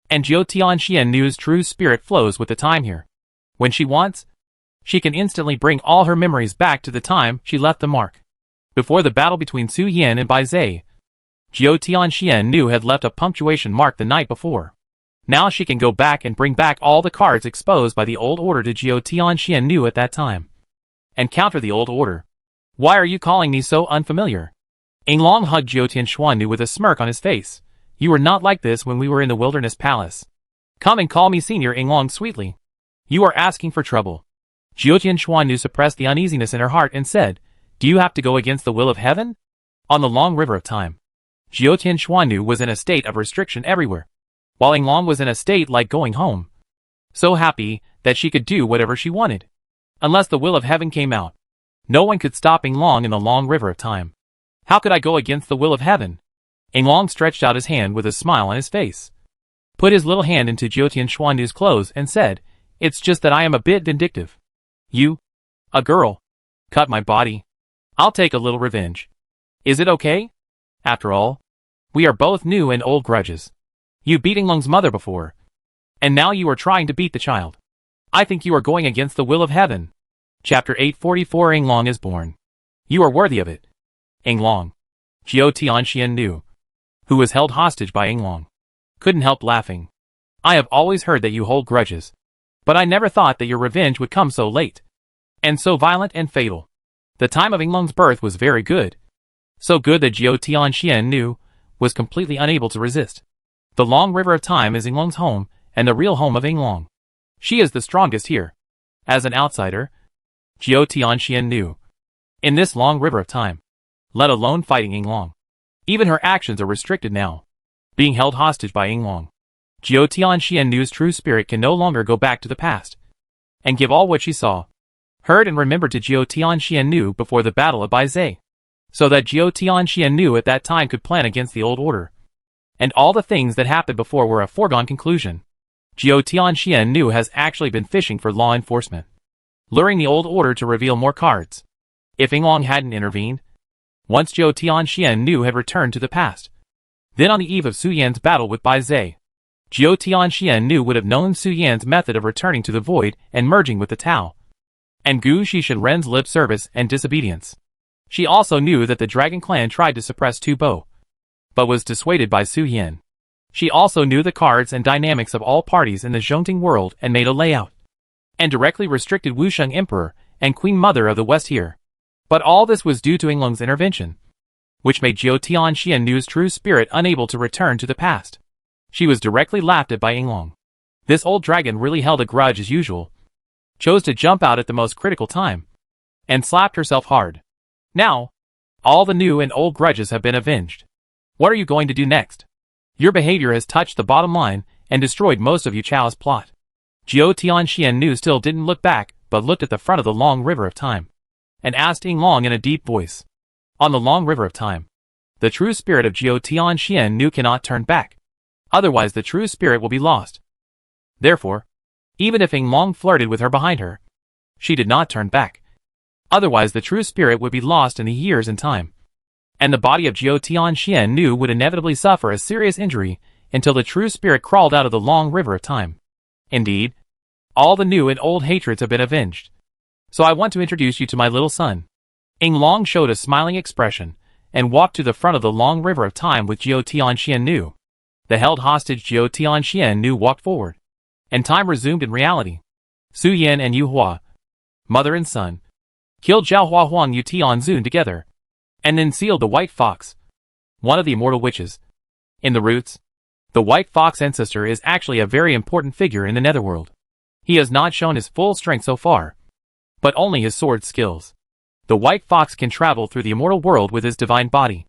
And Jiao Tianxian knew's true spirit flows with the time here. When she wants, she can instantly bring all her memories back to the time she left the mark. Before the battle between Su Yan and Bai Zhe, Jiao Tianxian knew had left a punctuation mark the night before. Now she can go back and bring back all the cards exposed by the old order to Jiao Tianxian knew at that time. And counter the old order. Why are you calling me so unfamiliar? Yinglong hugged Jiao Tianxuan with a smirk on his face. You were not like this when we were in the wilderness palace. Come and call me Senior Yinglong sweetly. You are asking for trouble. Jiao Tianxuan suppressed the uneasiness in her heart and said, do you have to go against the will of heaven? On the long river of time. Jiao Tianxuan was in a state of restriction everywhere, while Yinglong was in a state like going home. So happy that she could do whatever she wanted. Unless the will of heaven came out, no one could stop Yinglong in the long river of time. How could I go against the will of heaven? Yinglong stretched out his hand with a smile on his face. Put his little hand into Jiao Tianxuan's clothes and said, it's just that I am a bit vindictive. You, a girl, cut my body. I'll take a little revenge. Is it okay? After all, we are both new and old grudges. You beat Yinglong's mother before. And now you are trying to beat the child. I think you are going against the will of heaven. Chapter 844 Yinglong is born. You are worthy of it. Yinglong. Jiao Tianxian knew, who was held hostage by Yinglong, couldn't help laughing. I have always heard that you hold grudges. But I never thought that your revenge would come so late. And so violent and fatal. The time of Yinglong's birth was very good. So good that Jiao Tianxian knew, was completely unable to resist. The long river of time is Yinglong's home, and the real home of Yinglong. She is the strongest here. As an outsider, Jiao Tianxian knew. In this long river of time, let alone fighting Yinglong. Even her actions are restricted now. Being held hostage by Yinglong. Jiao Tianxian's true spirit can no longer go back to the past. And give all what she saw, heard and remembered to Jiao Tianxian before the battle of Bai Zhe. So that Jiao Tianxian at that time could plan against the old order. And all the things that happened before were a foregone conclusion. Jiao Tianxian has actually been fishing for law enforcement, luring the old order to reveal more cards. If Yinglong hadn't intervened, once Jiao Tianxian had returned to the past. Then on the eve of Su Yan's battle with Bai Zhe, Jiao Tianxian would have known Su Yan's method of returning to the void and merging with the Tao, and Gu Shishenren's lip service and disobedience. She also knew that the Dragon Clan tried to suppress Tu Bo, but was dissuaded by Su Yan. She also knew the cards and dynamics of all parties in the Zhongting world and made a layout, and directly restricted Wusheng Emperor and Queen Mother of the West here. But all this was due to Yinglong's intervention, which made Jiao Tianxian's true spirit unable to return to the past. She was directly laughed at by Yinglong. This old dragon really held a grudge as usual, chose to jump out at the most critical time, and slapped herself hard. Now, all the new and old grudges have been avenged. What are you going to do next? Your behavior has touched the bottom line and destroyed most of Yu Chao's plot. Jiao Tianxian still didn't look back, but looked at the front of the long river of time, and asked Yinglong in a deep voice. On the long river of time, the true spirit of Jiao Tianxian cannot turn back. Otherwise the true spirit will be lost. Therefore, even if Yinglong flirted with her behind her, she did not turn back. Otherwise the true spirit would be lost in the years and time. And the body of Jiao Tianxian would inevitably suffer a serious injury until the true spirit crawled out of the long river of time. Indeed, all the new and old hatreds have been avenged. So I want to introduce you to my little son. Yinglong showed a smiling expression, and walked to the front of the long river of time with Jiao Tianxian. The held hostage Jiao Tianxian walked forward, and time resumed in reality. Su Yan and Yu Hua, mother and son, killed Zhao Hua Huang Yu Tianzun together, and then sealed the White Fox, one of the immortal witches. In the roots, the White Fox ancestor is actually a very important figure in the Netherworld. He has not shown his full strength so far, but only his sword skills. The White Fox can travel through the immortal world with his divine body,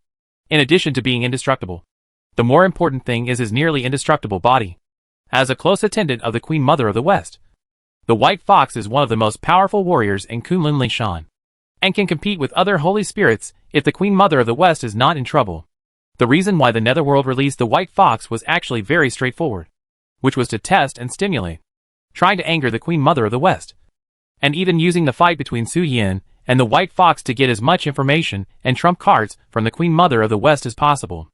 in addition to being indestructible. The more important thing is his nearly indestructible body. As a close attendant of the Queen Mother of the West, the White Fox is one of the most powerful warriors in Kunlun Lishan, and can compete with other holy spirits if the Queen Mother of the West is not in trouble. The reason why the Netherworld released the White Fox was actually very straightforward, which was to test and stimulate, trying to anger the Queen Mother of the West, and even using the fight between Su Yin and the White Fox to get as much information and trump cards from the Queen Mother of the West as possible.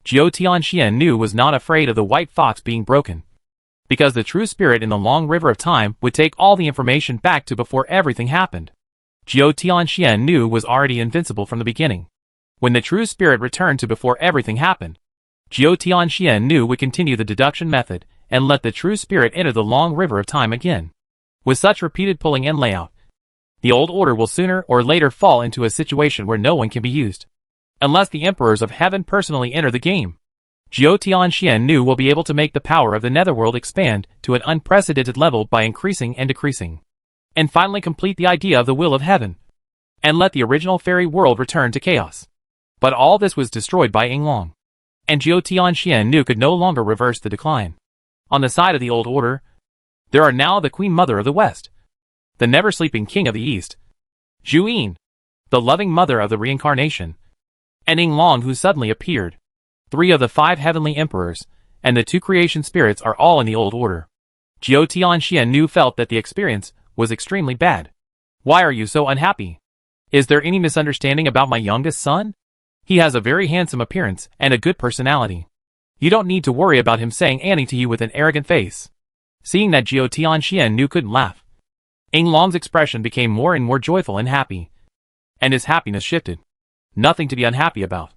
Jiao Tianxian Nu was not afraid of the White Fox being broken, because the true spirit in the long river of time would take all the information back to before everything happened. Jiao Tianxian Nu was already invincible from the beginning. When the true spirit returned to before everything happened, Jiao Tianxian Nu would continue the deduction method and let the true spirit enter the long river of time again. With such repeated pulling and layout, the old order will sooner or later fall into a situation where no one can be used, unless the emperors of heaven personally enter the game. Jiao Tianxian Nu will be able to make the power of the Netherworld expand to an unprecedented level by increasing and decreasing, and finally complete the idea of the will of heaven, and let the original fairy world return to chaos. But all this was destroyed by Yinglong, and Jiao Tianxian Nu could no longer reverse the decline. On the side of the old order, there are now the Queen Mother of the West, the never-sleeping King of the East, Zhu Yin, the loving mother of the reincarnation, and Yinglong, who suddenly appeared. 3 of the 5 heavenly emperors, and the 2 creation spirits are all in the old order. Jiao Tianxian Nu felt that the experience was extremely bad. Why are you so unhappy? Is there any misunderstanding about my youngest son? He has a very handsome appearance and a good personality. You don't need to worry about him saying Annie to you with an arrogant face. Seeing that Jiao Tianxian Nu couldn't laugh, Yinglong's expression became more and more joyful and happy, and his happiness shifted. Nothing to be unhappy about.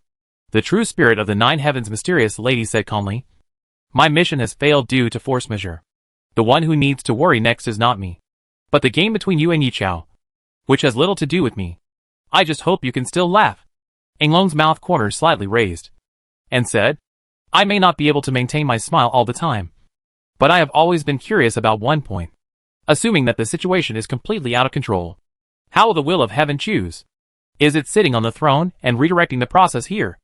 The true spirit of the 9 heavens mysterious lady said calmly. My mission has failed due to force majeure. The one who needs to worry next is not me, but the game between you and Yichao, which has little to do with me. I just hope you can still laugh. Yinglong's mouth corners slightly raised, and said, I may not be able to maintain my smile all the time, but I have always been curious about one point. Assuming that the situation is completely out of control, how will the will of heaven choose? Is it sitting on the throne and redirecting the process here?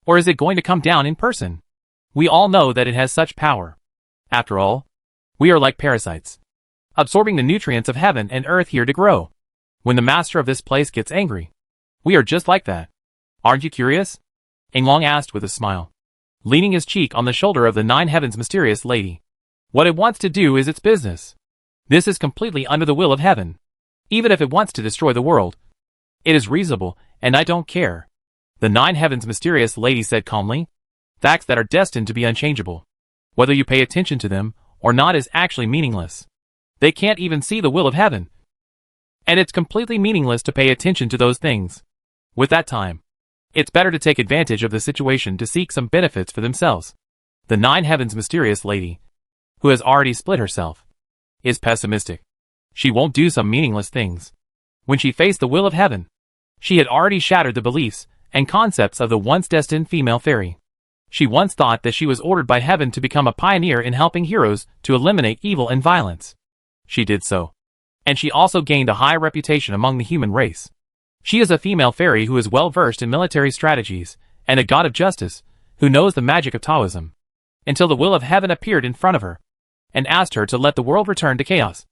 Or is it going to come down in person? We all know that it has such power. After all, we are like parasites, absorbing the nutrients of heaven and earth here to grow. When the master of this place gets angry, we are just like that. Aren't you curious? Yinglong asked with a smile, leaning his cheek on the shoulder of the 9 heavens mysterious lady. What it wants to do is its business. This is completely under the will of heaven. Even if it wants to destroy the world, it is reasonable, and I don't care. The 9 heavens mysterious lady said calmly. Facts that are destined to be unchangeable, whether you pay attention to them or not, is actually meaningless. They can't even see the will of heaven, and it's completely meaningless to pay attention to those things. With that time, it's better to take advantage of the situation to seek some benefits for themselves. The 9 heavens mysterious lady, who has already split herself, is pessimistic. She won't do some meaningless things. When she faced the will of heaven, she had already shattered the beliefs and concepts of the once destined female fairy. She once thought that she was ordered by heaven to become a pioneer in helping heroes to eliminate evil and violence. She did so, and she also gained a high reputation among the human race. She is a female fairy who is well versed in military strategies, and a god of justice, who knows the magic of Taoism. Until the will of heaven appeared in front of her, and asked her to let the world return to chaos.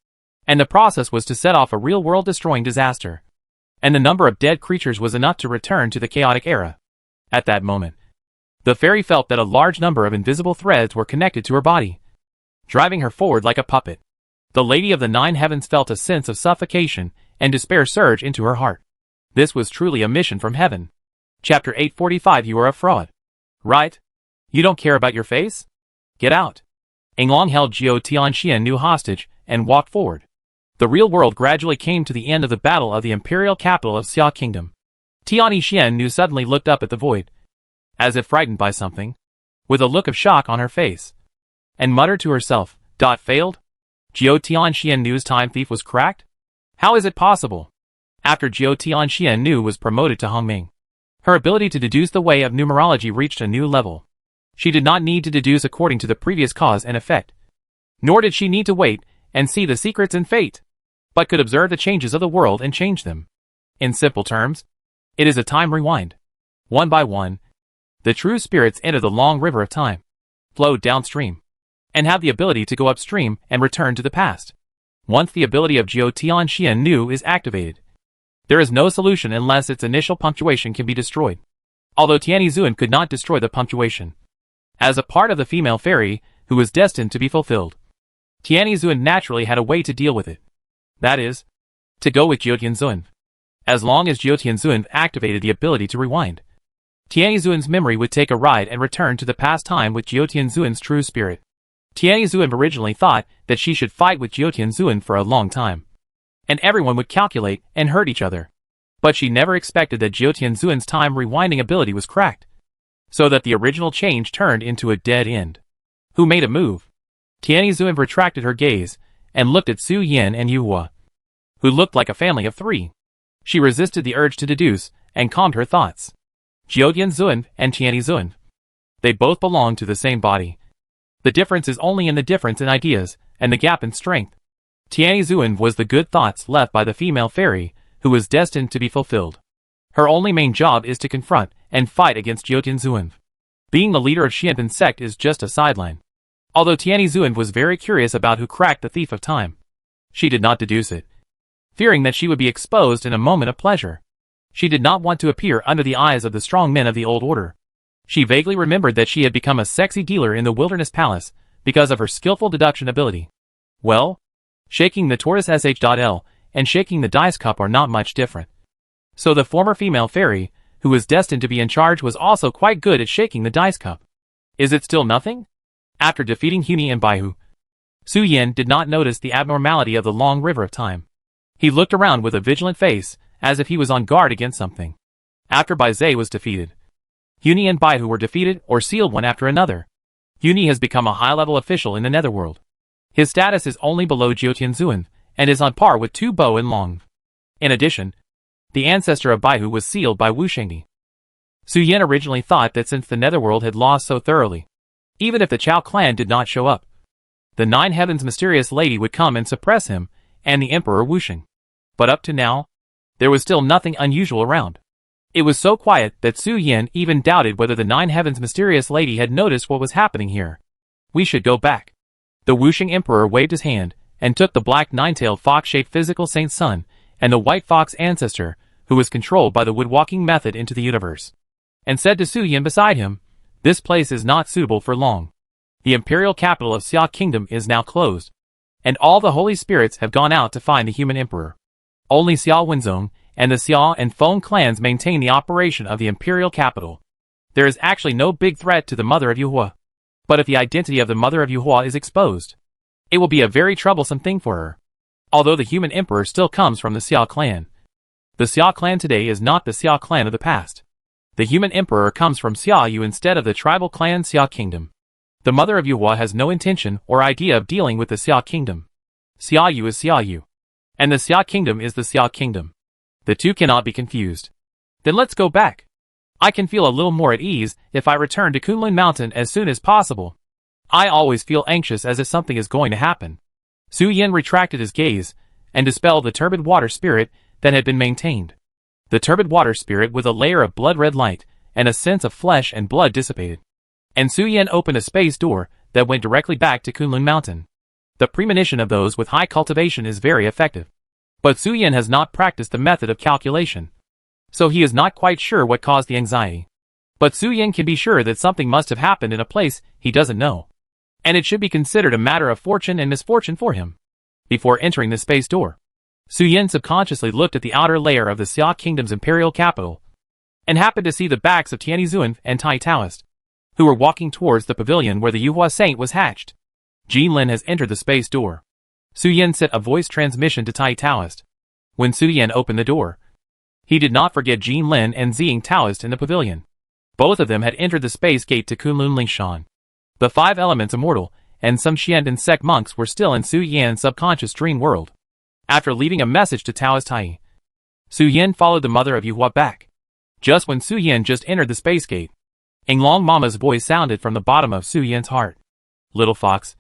And the process was to set off a real world-destroying disaster. And the number of dead creatures was enough to return to the chaotic era. At that moment, the fairy felt that a large number of invisible threads were connected to her body, driving her forward like a puppet. The Lady of the 9 Heavens felt a sense of suffocation and despair surge into her heart. This was truly a mission from heaven. Chapter 845. You are a fraud. Right? You don't care about your face? Get out. Yinglong held Jiao Tianxian Nu hostage and walked forward. The real world gradually came to the end of the battle of the imperial capital of Xia Kingdom. Tianxian Nu suddenly looked up at the void, as if frightened by something, with a look of shock on her face, and muttered to herself, Failed? Jiao Tianxian Nu's time thief was cracked? How is it possible? After Jiao Tianxian Nu was promoted to Hongming, her ability to deduce the way of numerology reached a new level. She did not need to deduce according to the previous cause and effect, nor did she need to wait and see the secrets and fate, but could observe the changes of the world and change them. In simple terms, it is a time rewind. One by one, the true spirits enter the long river of time, flow downstream, and have the ability to go upstream and return to the past. Once the ability of Jiao Tianxian Nu is activated, there is no solution unless its initial punctuation can be destroyed. although Tianyi could not destroy the punctuation. As a part of the female fairy, who was destined to be fulfilled, Tianyi naturally had a way to deal with it. That is, to go with Jiu Tianzun. As long as Jiu Tianzun activated the ability to rewind, Tianyi memory would take a ride and return to the past time with Jiu Tianzun's true spirit. Tianyi originally thought that she should fight with Jiu Tianzun for a long time, and everyone would calculate and hurt each other. But she never expected that Jiu Tianzun's time rewinding ability was cracked, so that the original change turned into a dead end. Who made a move? Tianyi retracted her gaze and looked at Su Yan and Yu Hua, who looked like a family of three. She resisted the urge to deduce and calmed her thoughts. Jiu Tianzun and Tianyi, they both belong to the same body. The difference is only in the difference in ideas and the gap in strength. Tianyi was the good thoughts left by the female fairy, who was destined to be fulfilled. Her only main job is to confront and fight against Jiu Tianzun. Being the leader of Xianpin sect is just a sideline. Although Tianyi was very curious about who cracked the thief of time, she did not deduce it, fearing that she would be exposed in a moment of pleasure. She did not want to appear under the eyes of the strong men of the old order. She vaguely remembered that she had become a sexy dealer in the Wilderness Palace because of her skillful deduction ability. Well, shaking the tortoise sh.l and shaking the dice cup are not much different. So the former female fairy, who was destined to be in charge, was also quite good at shaking the dice cup. Is it still nothing? After defeating Huni and Baihu, Su Yan did not notice the abnormality of the long river of time. He looked around with a vigilant face, as if he was on guard against something. After Bai Zhe was defeated, Huni and Baihu were defeated or sealed one after another. Huni has become a high-level official in the Netherworld. His status is only below Jiu Tianzun, and is on par with Tu Bo and Long. In addition, the ancestor of Baihu was sealed by Wu Shengdi. Su Yan originally thought that since the Netherworld had lost so thoroughly, even if the Chao clan did not show up, the Nine Heavens mysterious lady would come and suppress him and the Emperor Wusheng. But up to now, there was still nothing unusual around. It was so quiet that Su Yan even doubted whether the Nine Heavens mysterious lady had noticed what was happening here. We should go back. The Wusheng Emperor waved his hand and took the black nine-tailed fox-shaped physical saint son and the white fox ancestor, who was controlled by the woodwalking method, into the universe, and said to Su Yan beside him, "This place is not suitable for long. The imperial capital of Xia Kingdom is now closed, and all the holy spirits have gone out to find the human emperor. Only Xia Wenzong and the Xia and Feng clans maintain the operation of the imperial capital. There is actually no big threat to the mother of Yuhua. But if the identity of the mother of Yuhua is exposed, it will be a very troublesome thing for her. Although the human emperor still comes from the Xia clan, the Xia clan today is not the Xia clan of the past. The human emperor comes from Xia Yu instead of the tribal clan Xia Kingdom. The mother of Yuhua has no intention or idea of dealing with the Xia Kingdom. Xia Yu is Xia Yu, and the Xia Kingdom is the Xia Kingdom. The two cannot be confused. Then let's go back. I can feel a little more at ease if I return to Kunlun Mountain as soon as possible. I always feel anxious as if something is going to happen." Su Yan retracted his gaze and dispelled the turbid water spirit that had been maintained. The turbid water spirit with a layer of blood-red light and a sense of flesh and blood dissipated, and Su Yan opened a space door that went directly back to Kunlun Mountain. The premonition of those with high cultivation is very effective. But Su Yan has not practiced the method of calculation, so he is not quite sure what caused the anxiety. But Su Yan can be sure that something must have happened in a place he doesn't know, and it should be considered a matter of fortune and misfortune for him. Before entering the space door, Su Yan subconsciously looked at the outer layer of the Xia Kingdom's imperial capital, and happened to see the backs of Tianyi and Tai Taoist, who were walking towards the pavilion where the Yuhua Saint was hatched. Jin Lin has entered the space door. Su Yan sent a voice transmission to Tai Taoist. When Su Yan opened the door, he did not forget Jin Lin and Ziying Taoist in the pavilion. Both of them had entered the space gate to Kunlun Lingshan. The five elements immortal and some Xiandan sect monks were still in Su Yan's subconscious dream world. After leaving a message to Taoist Tai, Su Yan followed the mother of Yuhua back. Just when Su Yan just entered the space gate, Inglong Mama's voice sounded from the bottom of Su Yan's heart. "Little fox,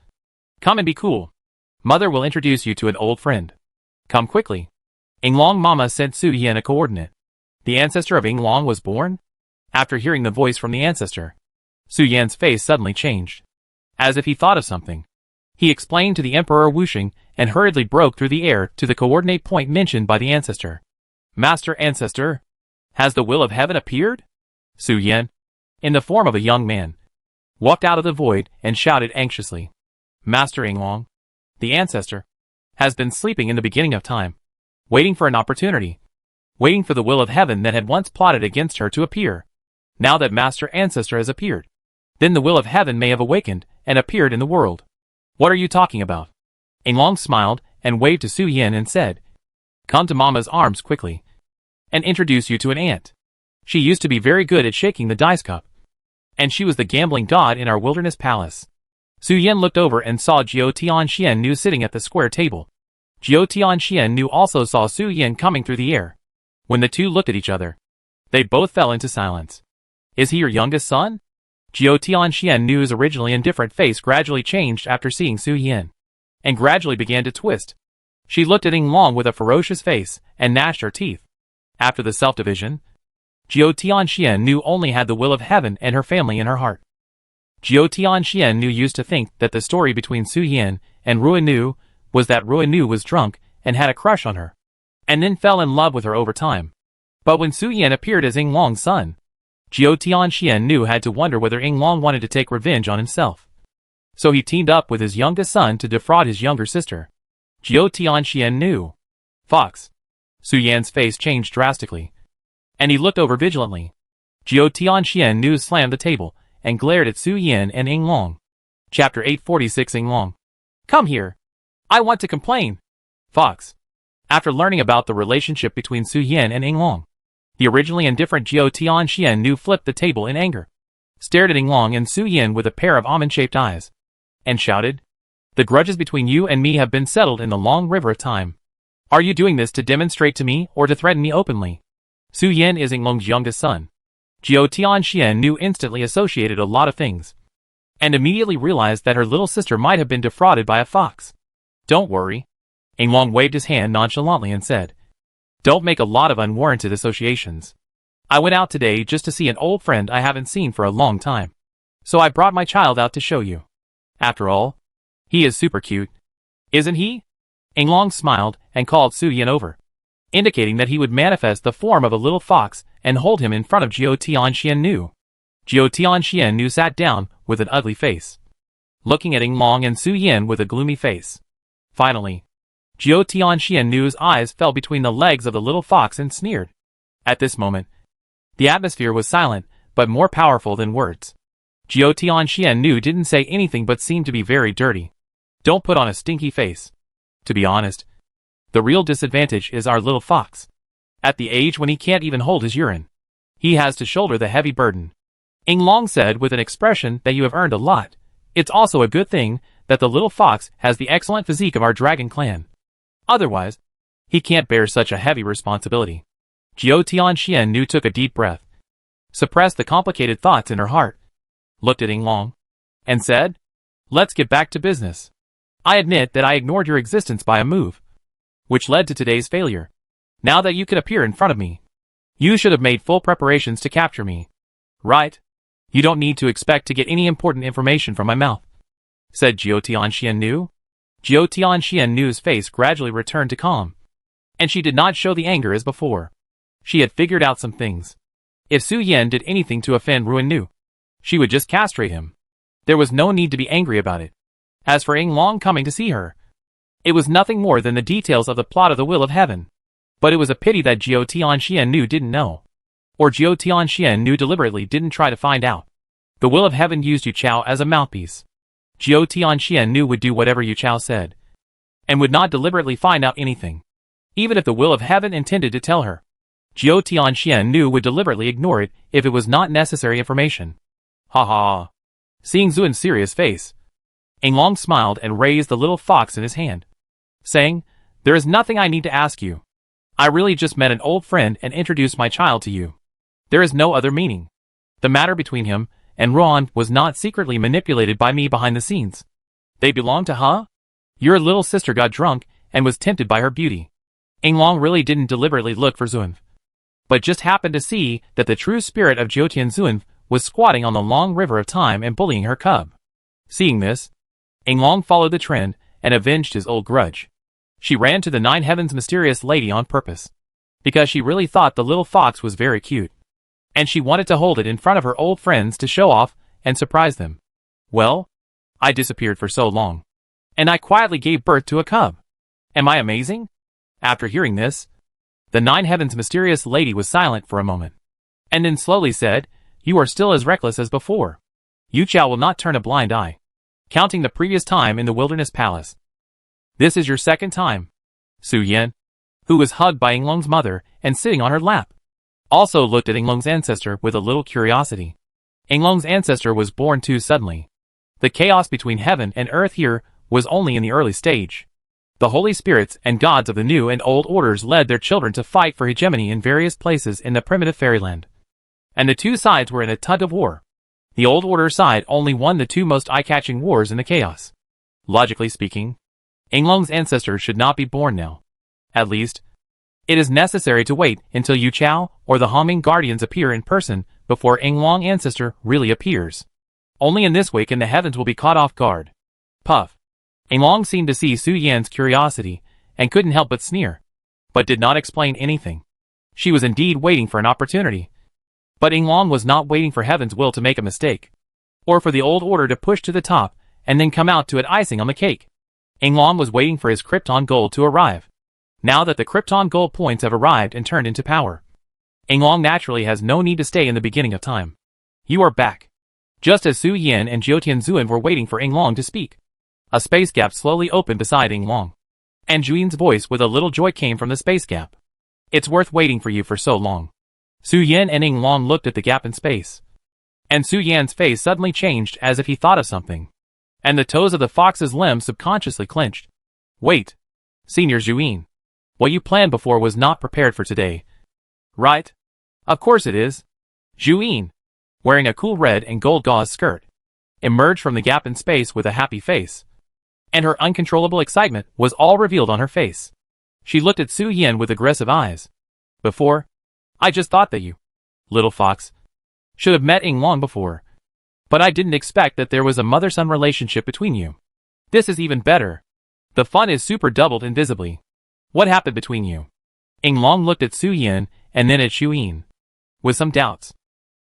come and be cool. Mother will introduce you to an old friend. Come quickly." Inglong Mama sent Su Yan a coordinate. The ancestor of Inglong was born? After hearing the voice from the ancestor, Su Yan's face suddenly changed, as if he thought of something. He explained to the Emperor Wusheng and hurriedly broke through the air to the coordinate point mentioned by the ancestor. "Master Ancestor, has the will of heaven appeared?" Su Yan, in the form of a young man, walked out of the void and shouted anxiously, Master Yinglong, the ancestor, has been sleeping in the beginning of time, waiting for an opportunity, waiting for the will of heaven that had once plotted against her to appear. Now that Master Ancestor has appeared, then the will of heaven may have awakened and appeared in the world. What are you talking about? Yinglong smiled and waved to Su Yan and said, Come to Mama's arms quickly, and introduce you to an aunt. She used to be very good at shaking the dice cup, and she was the gambling god in our wilderness palace. Su Yan looked over and saw Jiao Tianxian sitting at the square table. Jiao Tianxian also saw Su Yan coming through the air. When the two looked at each other, they both fell into silence. Is he your youngest son? Jiao Tianxian's originally indifferent face gradually changed after seeing Su Yan, and gradually began to twist. She looked at Yinglong with a ferocious face and gnashed her teeth. After the self-division, Jiao Tianxian only had the will of heaven and her family in her heart. Jiao Tianxian used to think that the story between Su Yan and Ruinu was that Ruinu was drunk and had a crush on her, and then fell in love with her over time. But when Su Yan appeared as Yinglong's son, Jiao Tianxian had to wonder whether Yinglong wanted to take revenge on himself. So he teamed up with his youngest son to defraud his younger sister. Jiao Tianxian. Fox. Su Yan's face changed drastically, and he looked over vigilantly. Jiao Tianxian slammed the table and glared at Su Yan and Yinglong. Chapter 846 Yinglong. Come here. I want to complain. Fox. After learning about the relationship between Su Yan and Yinglong, the originally indifferent Jiao Tianxian flipped the table in anger, stared at Yinglong and Su Yan with a pair of almond-shaped eyes, and shouted, The grudges between you and me have been settled in the long river of time. Are you doing this to demonstrate to me or to threaten me openly? Su Yan is Yinglong's youngest son. Jiao Tianxian instantly associated a lot of things, and immediately realized that her little sister might have been defrauded by a fox. Don't worry. Yinglong waved his hand nonchalantly and said, Don't make a lot of unwarranted associations. I went out today just to see an old friend I haven't seen for a long time, so I brought my child out to show you. After all, he is super cute, isn't he? Yinglong smiled and called Su Yan over, indicating that he would manifest the form of a little fox and hold him in front of Jiao Tianxian. Jiao Tianxian sat down with an ugly face, looking at Yinglong and Su Yan with a gloomy face. Finally, Jiao Tianxian's eyes fell between the legs of the little fox and sneered. At this moment, the atmosphere was silent, but more powerful than words. Jiao Tianxian didn't say anything but seemed to be very dirty. Don't put on a stinky face. To be honest, the real disadvantage is our little fox. At the age when he can't even hold his urine, he has to shoulder the heavy burden. Yinglong said with an expression that you have earned a lot. It's also a good thing that the little fox has the excellent physique of our dragon clan. Otherwise, he can't bear such a heavy responsibility. Jiao Tianxian took a deep breath, suppressed the complicated thoughts in her heart, looked at Yinglong, and said, Let's get back to business. I admit that I ignored your existence by a move, which led to today's failure. Now that you can appear in front of me, you should have made full preparations to capture me. Right? You don't need to expect to get any important information from my mouth, said Jiao Tianxian. Jiao Tianxian's face gradually returned to calm, and she did not show the anger as before. She had figured out some things. If Su Yan did anything to offend Ruinu, she would just castrate him. There was no need to be angry about it. As for Yinglong coming to see her, it was nothing more than the details of the plot of the will of heaven. But it was a pity that Jiao Tianxian didn't know, or Jiao Tianxian deliberately didn't try to find out. The will of heaven used Yu Chao as a mouthpiece. Jiao Tianxian would do whatever Yu Chao said, and would not deliberately find out anything. Even if the will of heaven intended to tell her, Jiao Tianxian would deliberately ignore it if it was not necessary information. Ha ha. Seeing Zuin's serious face, Yinglong smiled and raised the little fox in his hand, saying, There is nothing I need to ask you. I really just met an old friend and introduced my child to you. There is no other meaning. The matter between him and Ron was not secretly manipulated by me behind the scenes. They belong to her? Your little sister got drunk and was tempted by her beauty. Yinglong really didn't deliberately look for Zuin, but just happened to see that the true spirit of Jiutian Zuin was squatting on the long river of time and bullying her cub. Seeing this, Yinglong followed the trend and avenged his old grudge. She ran to the Nine Heavens mysterious lady on purpose, because she really thought the little fox was very cute, and she wanted to hold it in front of her old friends to show off and surprise them. Well, I disappeared for so long, and I quietly gave birth to a cub. Am I amazing? After hearing this, the Nine Heavens mysterious lady was silent for a moment, and then slowly said, "You are still as reckless as before. Yu Chao will not turn a blind eye." Counting the previous time in the wilderness palace. "This is your second time." Su Yan, who was hugged by Yinglong's mother and sitting on her lap, also looked at Yinglong's ancestor with a little curiosity. Yinglong's ancestor was born too suddenly. The chaos between heaven and earth here was only in the early stage. The holy spirits and gods of the new and old orders led their children to fight for hegemony in various places in the primitive fairyland. And the two sides were in a tug of war. The old order side only won the two most eye-catching wars in the chaos. Logically speaking, Yinglong's ancestor should not be born now. At least, it is necessary to wait until Yu Chao or the Homing Guardians appear in person before Yinglong ancestor really appears. Only in this way can the heavens will be caught off guard. Puff. Yinglong seemed to see Su Yan's curiosity and couldn't help but sneer, but did not explain anything. She was indeed waiting for an opportunity. But Yinglong was not waiting for heaven's will to make a mistake, or for the old order to push to the top and then come out to it icing on the cake. Yinglong was waiting for his Krypton gold to arrive. Now that the Krypton gold points have arrived and turned into power, Yinglong naturally has no need to stay in the beginning of time. "You are back." Just as Su Yan and Jiutian Zuan were waiting for Yinglong to speak, a space gap slowly opened beside Yinglong, and Juin's voice with a little joy came from the space gap. "It's worth waiting for you for so long." Su Yan and Yinglong looked at the gap in space, and Su Yan's face suddenly changed as if he thought of something, and the toes of the fox's limbs subconsciously clenched. "Wait, Senior Juin. What you planned before was not prepared for today, right?" "Of course it is." Juin, wearing a cool red and gold gauze skirt, emerged from the gap in space with a happy face, and her uncontrollable excitement was all revealed on her face. She looked at Su Yan with aggressive eyes. "Before, I just thought that you, little fox, should have met Yinglong before. But I didn't expect that there was a mother-son relationship between you. This is even better. The fun is super doubled invisibly. What happened between you?" Yinglong looked at Su Yan and then at Xu Yin, with some doubts.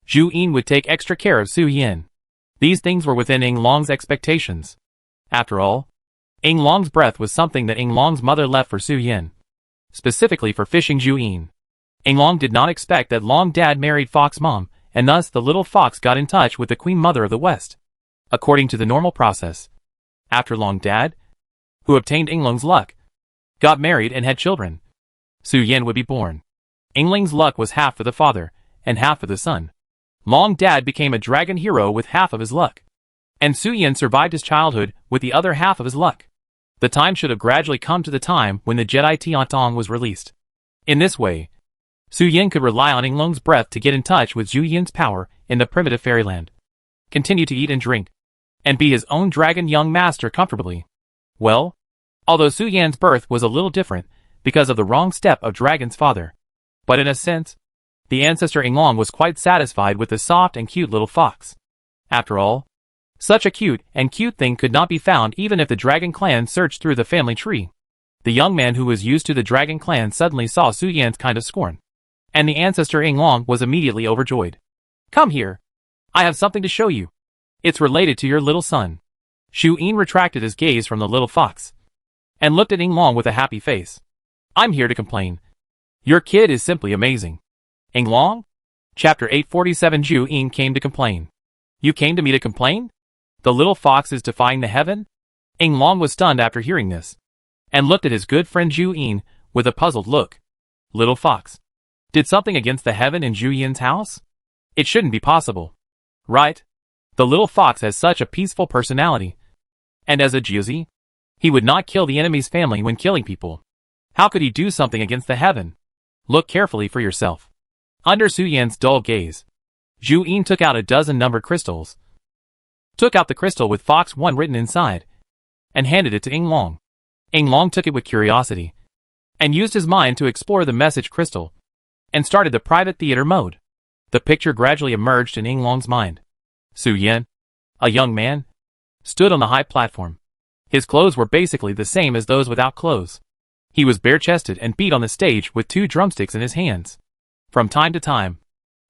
Xu Yin would take extra care of Su Yan. These things were within Yinglong's expectations. After all, Yinglong's breath was something that Yinglong's mother left for Su Yan, specifically for fishing Xu Yin. Yinglong did not expect that Long Dad married Fox Mom, and thus the little fox got in touch with the Queen Mother of the West. According to the normal process, after Long Dad, who obtained Yinglong's luck, got married and had children, Su Yan would be born. Yingling's luck was half for the father, and half for the son. Long Dad became a dragon hero with half of his luck, and Su Yan survived his childhood with the other half of his luck. The time should have gradually come to the time when the Jedi Tiantong was released. In this way, Su Yan could rely on Yinglong's breath to get in touch with Zhu Yin's power in the primitive fairyland, continue to eat and drink, and be his own dragon young master comfortably. Well, although Su Yan's birth was a little different because of the wrong step of Dragon's father, but in a sense, the ancestor Yinglong was quite satisfied with the soft and cute little fox. After all, such a cute thing could not be found even if the Dragon clan searched through the family tree. The young man who was used to the Dragon clan suddenly saw Su Yan's kind of scorn, and the ancestor Yinglong was immediately overjoyed. "Come here. I have something to show you. It's related to your little son." Xu Yin retracted his gaze from the little fox, and looked at Yinglong with a happy face. "I'm here to complain. Your kid is simply amazing." Yinglong? Chapter 847. Xu Yin came to complain. "You came to me to complain? The little fox is defying the heaven?" Yinglong was stunned after hearing this, and looked at his good friend Xu Yin with a puzzled look. "Little fox did something against the heaven in Zhu Yin's house? It shouldn't be possible, right? The little fox has such a peaceful personality, and as a Jiuzi, he would not kill the enemy's family when killing people. How could he do something against the heaven? Look carefully for yourself." Under Su Yan's dull gaze, Zhu Yin took out a dozen numbered crystals, took out the crystal with Fox 1 written inside, and handed it to Yinglong. Yinglong took it with curiosity, and used his mind to explore the message crystal, and started the private theater mode. The picture gradually emerged in Yinglong's mind. Su Yan, a young man, stood on the high platform. His clothes were basically the same as those without clothes. He was bare-chested and beat on the stage with 2 drumsticks in his hands. From time to time,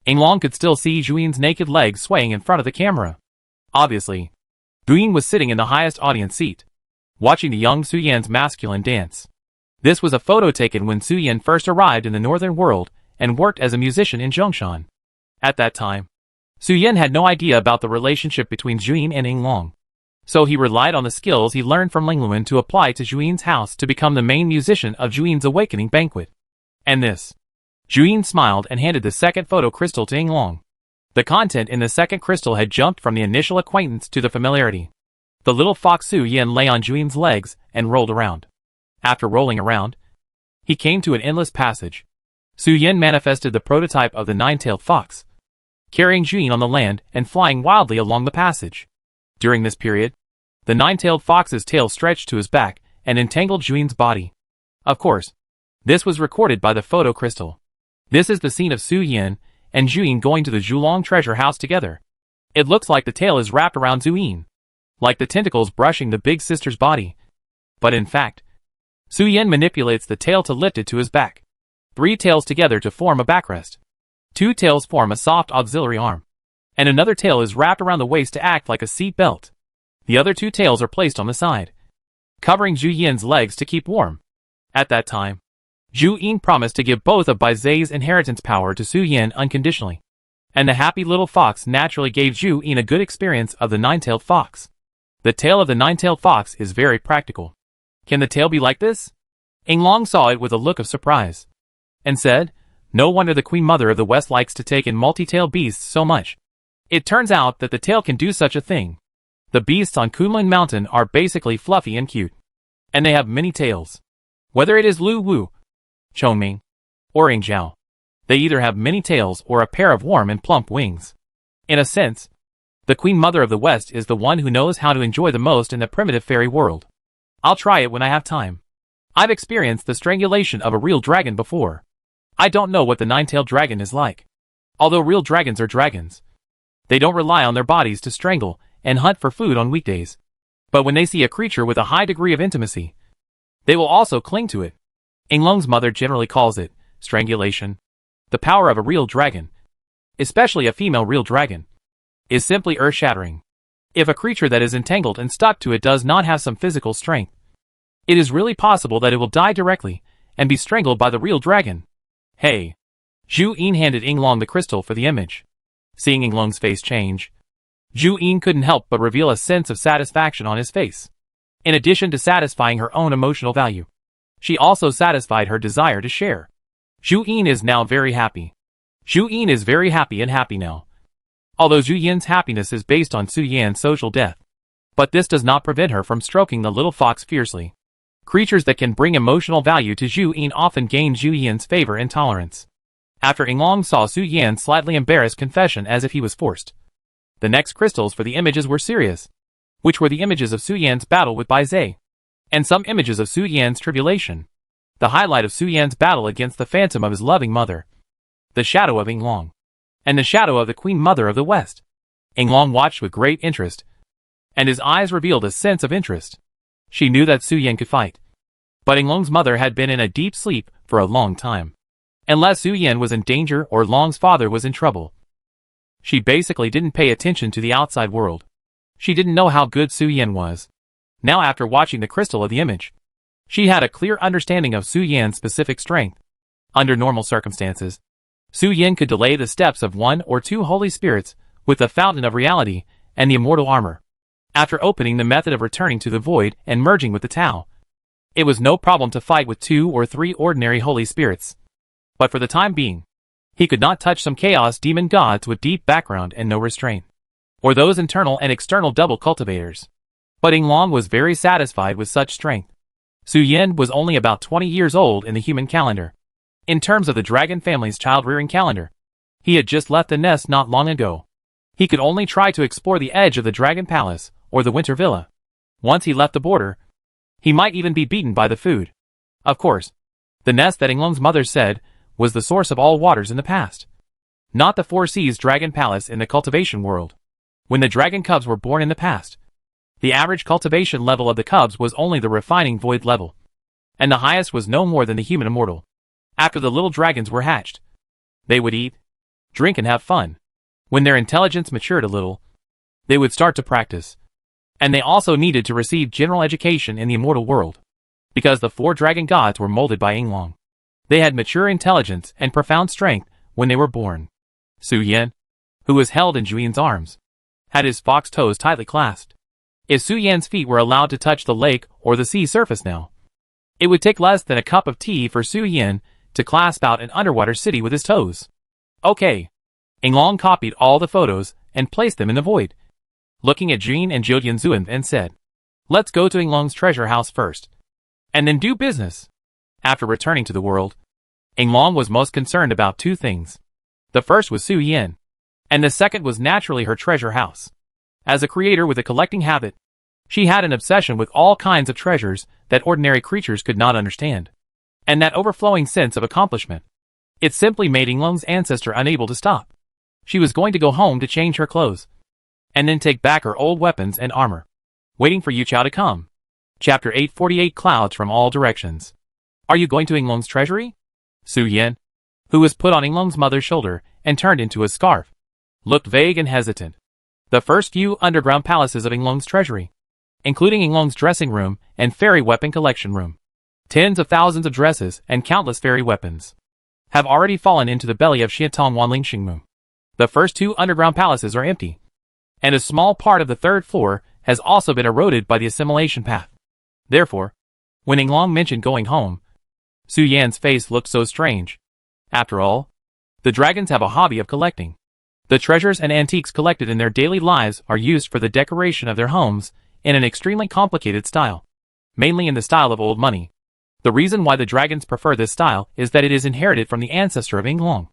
Yinglong could still see Zhu Yin's naked legs swaying in front of the camera. Obviously, Zhu Yin was sitting in the highest audience seat, watching the young Su Yan's masculine dance. This was a photo taken when Su Yan first arrived in the northern world and worked as a musician in Zhongshan. At that time, Su Yan had no idea about the relationship between Zhu Yin and Yinglong, so he relied on the skills he learned from Lingluan to apply to Zhu Yin's house to become the main musician of Zhu Yin's awakening banquet. And this. Zhu Yin smiled and handed the second photo crystal to Yinglong. The content in the second crystal had jumped from the initial acquaintance to the familiarity. The little fox Su Yan lay on Zhu Yin's legs and rolled around. After rolling around, he came to an endless passage. Su Yan manifested the prototype of the nine-tailed fox, carrying Zhu Yin on the land and flying wildly along the passage. During this period, the nine-tailed fox's tail stretched to his back and entangled Zhu Yin's body. Of course, this was recorded by the photo crystal. This is the scene of Su Yan and Zhu Yin going to the Zhulong treasure house together. It looks like the tail is wrapped around Zhu Yin, like the tentacles brushing the big sister's body. But in fact, Su Yan manipulates the tail to lift it to his back. 3 tails together to form a backrest. 2 tails form a soft auxiliary arm. And another tail is wrapped around the waist to act like a seat belt. The other 2 tails are placed on the side, covering Zhu Yin's legs to keep warm. At that time, Zhu Yin promised to give both of Bai Zai's inheritance power to Su Yan unconditionally. And the happy little fox naturally gave Zhu Yin a good experience of the nine-tailed fox. The tail of the nine-tailed fox is very practical. Can the tail be like this? Yinglong saw it with a look of surprise, and said, no wonder the Queen Mother of the West likes to take in multi-tailed beasts so much. It turns out that the tail can do such a thing. The beasts on Kunlun Mountain are basically fluffy and cute, and they have many tails. Whether it is Lu Wu, Chongming, or Yingzhao, they either have many tails or a pair of warm and plump wings. In a sense, the Queen Mother of the West is the one who knows how to enjoy the most in the primitive fairy world. I'll try it when I have time. I've experienced the strangulation of a real dragon before. I don't know what the nine-tailed dragon is like. Although real dragons are dragons, they don't rely on their bodies to strangle and hunt for food on weekdays. But when they see a creature with a high degree of intimacy, they will also cling to it. Yinglong's mother generally calls it strangulation. The power of a real dragon, especially a female real dragon, is simply earth-shattering. If a creature that is entangled and stuck to it does not have some physical strength, it is really possible that it will die directly and be strangled by the real dragon. Hey! Zhu Yin handed Yinglong the crystal for the image. Seeing Yinglong's face change, Zhu Yin couldn't help but reveal a sense of satisfaction on his face. In addition to satisfying her own emotional value, she also satisfied her desire to share. Zhu Yin is now very happy. Zhu Yin is very happy and happy now. Although Zhu Yin's happiness is based on Su Yan's social death. But this does not prevent her from stroking the little fox fiercely. Creatures that can bring emotional value to Zhu Yin often gain Zhu Yan's favor and tolerance. After Yinglong saw Su Yan's slightly embarrassed confession as if he was forced, the next crystals for the images were serious, which were the images of Su Yan's battle with Bai Zai, and some images of Su Yan's tribulation. The highlight of Su Yan's battle against the phantom of his loving mother, the shadow of Yinglong, and the shadow of the Queen Mother of the West. Yinglong watched with great interest, and his eyes revealed a sense of interest. She knew that Su Yan could fight, but Yinglong's mother had been in a deep sleep for a long time. Unless Su Yan was in danger or Long's father was in trouble, she basically didn't pay attention to the outside world. She didn't know how good Su Yan was. Now after watching the crystal of the image, she had a clear understanding of Su Yan's specific strength. Under normal circumstances, Su Yan could delay the steps of 1 or 2 holy spirits with the fountain of reality and the immortal armor. After opening the method of returning to the void and merging with the Tao, it was no problem to fight with 2 or 3 ordinary holy spirits. But for the time being, he could not touch some chaos demon gods with deep background and no restraint, or those internal and external double cultivators. But Yinglong was very satisfied with such strength. Su Yan was only about 20 years old in the human calendar. In terms of the dragon family's child-rearing calendar, he had just left the nest not long ago. He could only try to explore the edge of the Dragon Palace or the Winter Villa. Once he left the border, he might even be beaten by the food. Of course, the nest that Yinglong's mother said was the source of all waters in the past. Not the Four Seas Dragon Palace in the cultivation world. When the dragon cubs were born in the past, the average cultivation level of the cubs was only the refining void level, and the highest was no more than the human immortal. After the little dragons were hatched, they would eat, drink and have fun. When their intelligence matured a little, they would start to practice. And they also needed to receive general education in the immortal world. Because the 4 dragon gods were molded by Yinglong. They had mature intelligence and profound strength when they were born. Su Yan, who was held in Juin's arms, had his fox toes tightly clasped. If Su Yan's feet were allowed to touch the lake or the sea surface now, it would take less than a cup of tea for Su Yan to clasp out an underwater city with his toes. Okay. Yinglong copied all the photos and placed them in the void, looking at Jin and Jiudian Zuan and said, "Let's go to Yinglong's treasure house first, and then do business." After returning to the world, Yinglong was most concerned about 2 things. The first was Su Yan, and the second was naturally her treasure house. As a creator with a collecting habit, she had an obsession with all kinds of treasures that ordinary creatures could not understand. And that overflowing sense of accomplishment, it simply made Yinglong's ancestor unable to stop. She was going to go home to change her clothes, and then take back her old weapons and armor, waiting for Yuchao to come. Chapter 848 Clouds from All Directions. Are you going to Yinglong's treasury? Su Yan, who was put on Yinglong's mother's shoulder and turned into a scarf, looked vague and hesitant. The first few underground palaces of Yinglong's treasury, including Yinglong's dressing room and fairy weapon collection room, tens of thousands of dresses and countless fairy weapons, have already fallen into the belly of Xiantong Wanling Xingmu. The first 2 underground palaces are empty, and a small part of the 3rd floor has also been eroded by the assimilation path. Therefore, when Yinglong mentioned going home, Su Yan's face looked so strange. After all, the dragons have a hobby of collecting. The treasures and antiques collected in their daily lives are used for the decoration of their homes in an extremely complicated style, mainly in the style of old money. The reason why the dragons prefer this style is that it is inherited from the ancestor of Yinglong.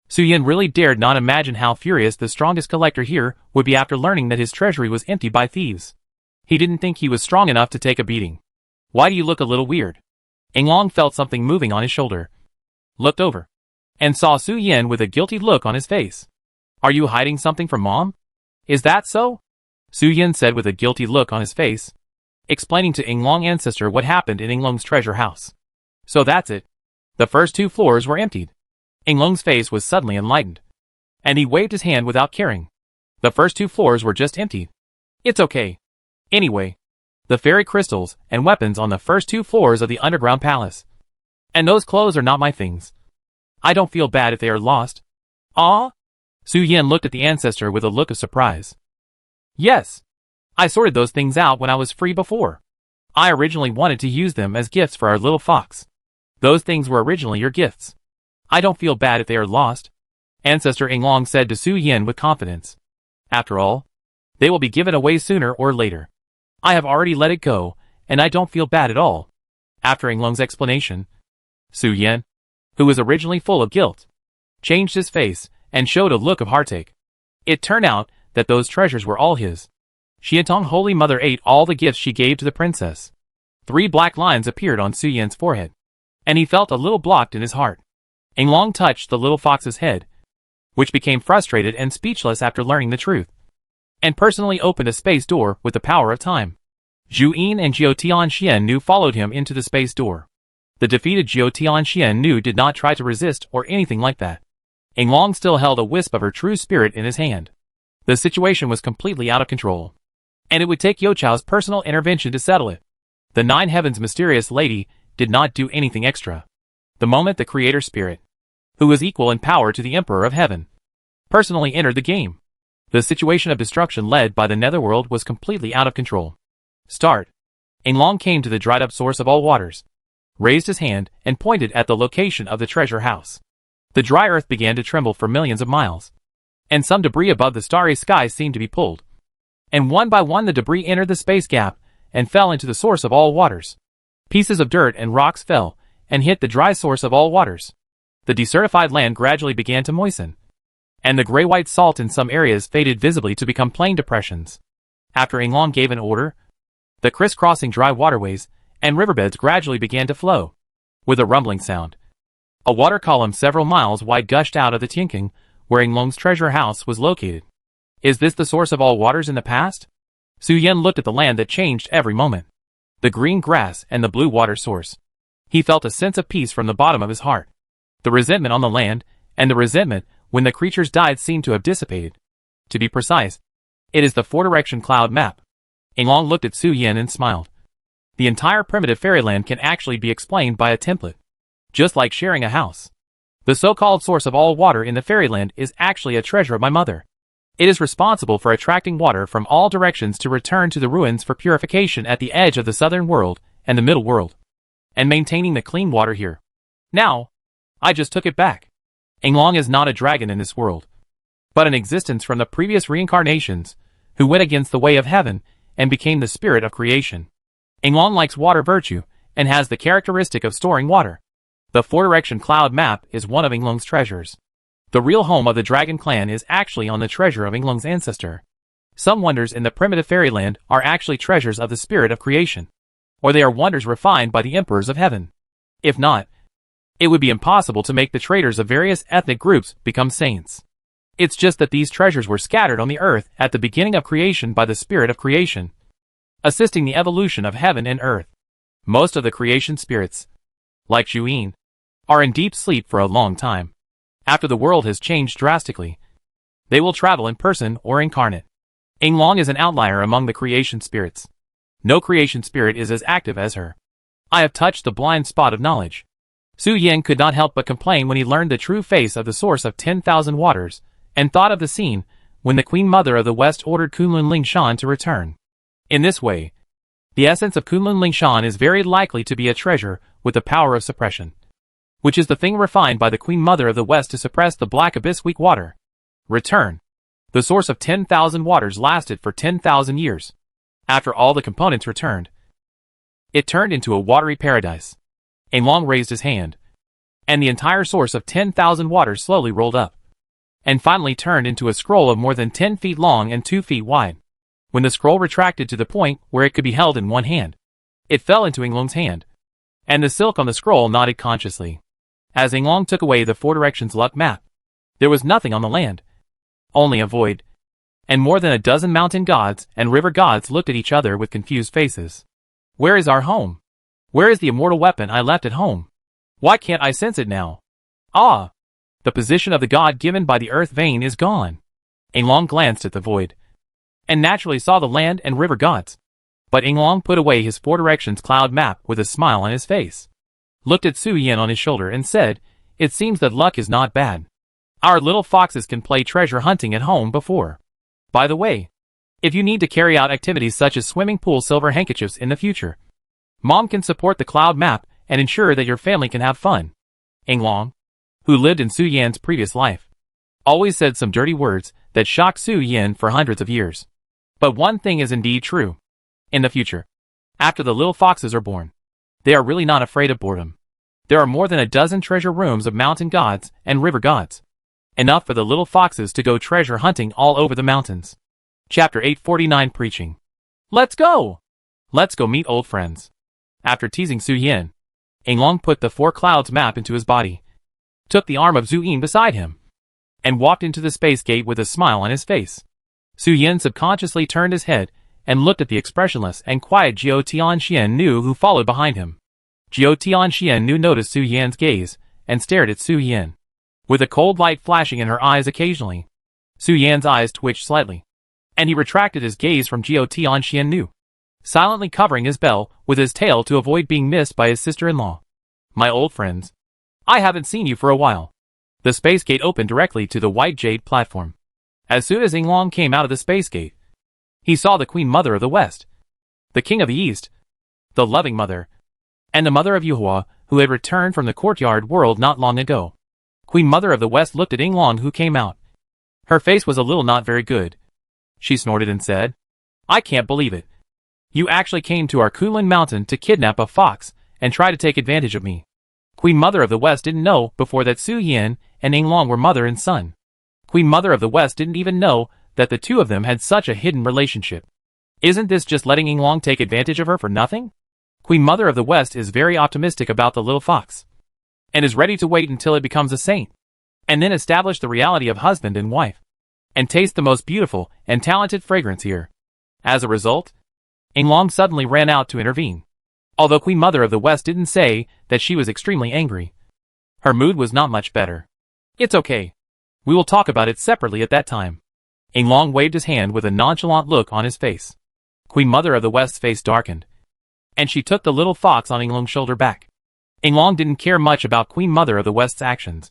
Su Yan really dared not imagine how furious the strongest collector here would be after learning that his treasury was emptied by thieves. He didn't think he was strong enough to take a beating. Why do you look a little weird? Yinglong felt something moving on his shoulder, looked over, and saw Su Yan with a guilty look on his face. Are you hiding something from Mom? Is that so? Su Yan said with a guilty look on his face, explaining to Yinglong's ancestor what happened in Yinglong's treasure house. So that's it. The first 2 floors were emptied. Yinglong's face was suddenly enlightened, and he waved his hand without caring. The first 2 floors were just emptied. It's okay. Anyway, the fairy crystals and weapons on the first 2 floors of the underground palace. And those clothes are not my things. I don't feel bad if they are lost. Ah? Su Yan looked at the ancestor with a look of surprise. Yes. I sorted those things out when I was free before. I originally wanted to use them as gifts for our little fox. Those things were originally your gifts. I don't feel bad if they are lost, Ancestor Yinglong said to Su Yan with confidence. After all, they will be given away sooner or later. I have already let it go, and I don't feel bad at all. After Yinglong's explanation, Su Yan, who was originally full of guilt, changed his face and showed a look of heartache. It turned out that those treasures were all his. Xiantong Holy Mother ate all the gifts she gave to the princess. 3 black lines appeared on Su Yan's forehead, and he felt a little blocked in his heart. Yinglong touched the little fox's head, which became frustrated and speechless after learning the truth, and personally opened a space door with the power of time. Zhu Yin and Jiao Tianxian Nu followed him into the space door. The defeated Jiao Tianxian Nu did not try to resist or anything like that. Yinglong still held a wisp of her true spirit in his hand. The situation was completely out of control, and it would take Youchao's personal intervention to settle it. The 9 Heavens mysterious lady did not do anything extra. The moment the creator spirit, who was equal in power to the Emperor of Heaven, personally entered the game, the situation of destruction led by the Netherworld was completely out of control. Start. Yinglong came to the dried-up source of all waters, raised his hand, and pointed at the location of the treasure house. The dry earth began to tremble for millions of miles, and some debris above the starry sky seemed to be pulled. And one by one the debris entered the space gap and fell into the source of all waters. Pieces of dirt and rocks fell and hit the dry source of all waters. The desertified land gradually began to moisten, and the gray-white salt in some areas faded visibly to become plain depressions. After Yinglong gave an order, the crisscrossing dry waterways and riverbeds gradually began to flow. With a rumbling sound, a water column several miles wide gushed out of the Tianking, where Yinglong's treasure house was located. Is this the source of all waters in the past? Su Yan looked at the land that changed every moment, the green grass and the blue water source. He felt a sense of peace from the bottom of his heart. The resentment on the land, and the resentment when the creatures died seemed to have dissipated. To be precise, it is the four-direction cloud map. Yinglong looked at Su Yin and smiled. The entire primitive fairyland can actually be explained by a template. Just like sharing a house. The so-called source of all water in the fairyland is actually a treasure of my mother. It is responsible for attracting water from all directions to return to the ruins for purification at the edge of the southern world and the middle world, and maintaining the clean water here. Now, I just took it back. Yinglong is not a dragon in this world, but an existence from the previous reincarnations, who went against the way of heaven and became the spirit of creation. Yinglong likes water virtue and has the characteristic of storing water. The four-direction cloud map is one of Yinglong's treasures. The real home of the dragon clan is actually on the treasure of Yinglong's ancestor. Some wonders in the primitive fairyland are actually treasures of the spirit of creation, or they are wonders refined by the emperors of heaven. If not, it would be impossible to make the traders of various ethnic groups become saints. It's just that these treasures were scattered on the earth at the beginning of creation by the spirit of creation, assisting the evolution of heaven and earth. Most of the creation spirits, like Zhuyin, are in deep sleep for a long time. After the world has changed drastically, they will travel in person or incarnate. Yinglong is an outlier among the creation spirits. No creation spirit is as active as her. I have touched the blind spot of knowledge. Su Yin could not help but complain when he learned the true face of the source of 10,000 waters, and thought of the scene when the Queen Mother of the West ordered Kunlun Lingshan to return. In this way, the essence of Kunlun Lingshan is very likely to be a treasure with the power of suppression, which is the thing refined by the Queen Mother of the West to suppress the black abyss weak water. Return. The source of 10,000 waters lasted for 10,000 years. After all the components returned, it turned into a watery paradise. Yinglong raised his hand, and the entire source of 10,000 waters slowly rolled up, and finally turned into a scroll of more than 10 feet long and 2 feet wide. When the scroll retracted to the point where it could be held in one hand, it fell into Yinglong's hand, and the silk on the scroll nodded consciously. As Yinglong took away the four directions luck map, there was nothing on the land, only a void, and more than a dozen mountain gods and river gods looked at each other with confused faces. Where is our home? Where is the immortal weapon I left at home? Why can't I sense it now? Ah! The position of the god given by the earth vein is gone. Yinglong glanced at the void, and naturally saw the land and river gods. But Yinglong put away his four directions cloud map with a smile on his face, looked at Su Yin on his shoulder and said, "It seems that luck is not bad. Our little foxes can play treasure hunting at home before. By the way, if you need to carry out activities such as swimming pool silver handkerchiefs in the future, Mom can support the cloud map and ensure that your family can have fun." Yinglong, who lived in Su Yan's previous life, always said some dirty words that shocked Su Yin for hundreds of years. But one thing is indeed true. In the future, after the little foxes are born, they are really not afraid of boredom. There are more than a dozen treasure rooms of mountain gods and river gods, enough for the little foxes to go treasure hunting all over the mountains. Chapter 849 Preaching. Let's go! Let's go meet old friends. After teasing Su Yin, Yinglong put the four clouds map into his body, took the arm of Zhu Yin beside him, and walked into the space gate with a smile on his face. Su Yin subconsciously turned his head and looked at the expressionless and quiet Jiao Tianxian Nu who followed behind him. Jiao Tianxian Nu noticed Su Yan's gaze and stared at Su Yin, with a cold light flashing in her eyes occasionally. Su Yan's eyes twitched slightly, and he retracted his gaze from Jiao Tianxian Nu, silently covering his bell with his tail to avoid being missed by his sister-in-law. "My old friends, I haven't seen you for a while." The space gate opened directly to the white jade platform. As soon as Yinglong came out of the space gate, he saw the Queen Mother of the West, the King of the East, the Loving Mother, and the Mother of Yuhua, who had returned from the courtyard world not long ago. Queen Mother of the West looked at Yinglong who came out. Her face was a little not very good. She snorted and said, "I can't believe it. You actually came to our Kunlun mountain to kidnap a fox and try to take advantage of me." Queen Mother of the West didn't know before that Su Yin and Yinglong were mother and son. Queen Mother of the West didn't even know that the two of them had such a hidden relationship. Isn't this just letting Yinglong take advantage of her for nothing? Queen Mother of the West is very optimistic about the little fox, and is ready to wait until it becomes a saint, and then establish the reality of husband and wife, and taste the most beautiful and talented fragrance here. As a result, Yinglong suddenly ran out to intervene. Although Queen Mother of the West didn't say that she was extremely angry, her mood was not much better. "It's okay. We will talk about it separately at that time. Yinglong waved his hand with a nonchalant look on his face. Queen Mother of the West's face darkened, and she took the little fox on Yinglong's shoulder back. Yinglong didn't care much about Queen Mother of the West's actions,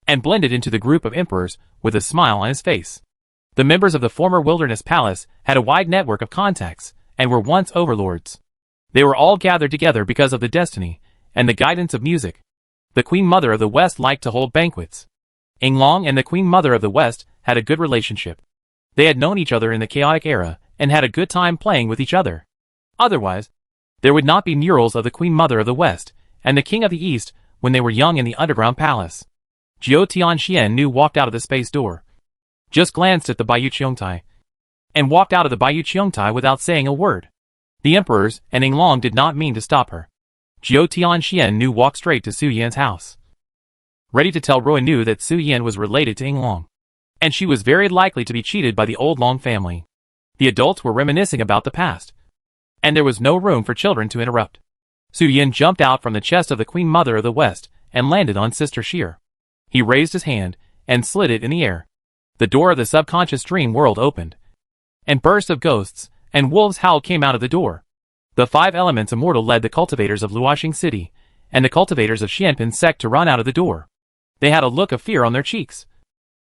and blended into the group of emperors with a smile on his face. The members of the former Wilderness Palace had a wide network of contacts, and were once overlords. They were all gathered together because of the destiny and the guidance of music. The Queen Mother of the West liked to hold banquets. Yinglong and the Queen Mother of the West had a good relationship. They had known each other in the chaotic era, and had a good time playing with each other. Otherwise, there would not be murals of the Queen Mother of the West and the King of the East when they were young in the underground palace. Jiao Tianxian walked out of the space door, just glanced at the Baiyu Qiongtai, and walked out of the Baiyu Qiongtai without saying a word. The emperors and Yinglong did not mean to stop her. Jiao Tianxian walked straight to Su Yan's house, ready to tell Ruan Nu that Su Yan was related to Yinglong, and she was very likely to be cheated by the old Long family. The adults were reminiscing about the past, and there was no room for children to interrupt. Su Yan jumped out from the chest of the Queen Mother of the West and landed on Sister Sheer. He raised his hand and slid it in the air. The door of the subconscious dream world opened, and bursts of ghosts and wolves' howl came out of the door. The 5 elements immortal led the cultivators of Luoxing City and the cultivators of Xianpin sect to run out of the door. They had a look of fear on their cheeks,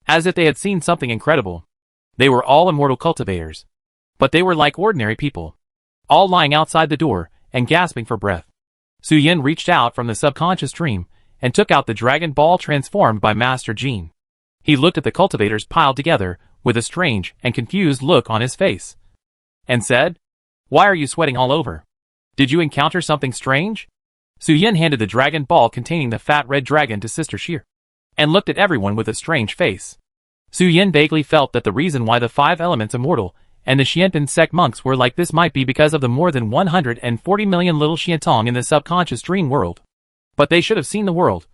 as if they had seen something incredible. They were all immortal cultivators, but they were like ordinary people, all lying outside the door and gasping for breath. Su Yan reached out from the subconscious dream and took out the Dragon Ball transformed by Master Jean. He looked at the cultivators piled together with a strange and confused look on his face, and said, "Why are you sweating all over? Did you encounter something strange?" Su Yan handed the Dragon Ball containing the fat red dragon to Sister Sheer, and looked at everyone with a strange face. Su Yan vaguely felt that the reason why the 5 elements immortal and the Xianpin sect monks were like this might be because of the more than 140 million little Xiantong in the subconscious dream world. But they should have seen the world.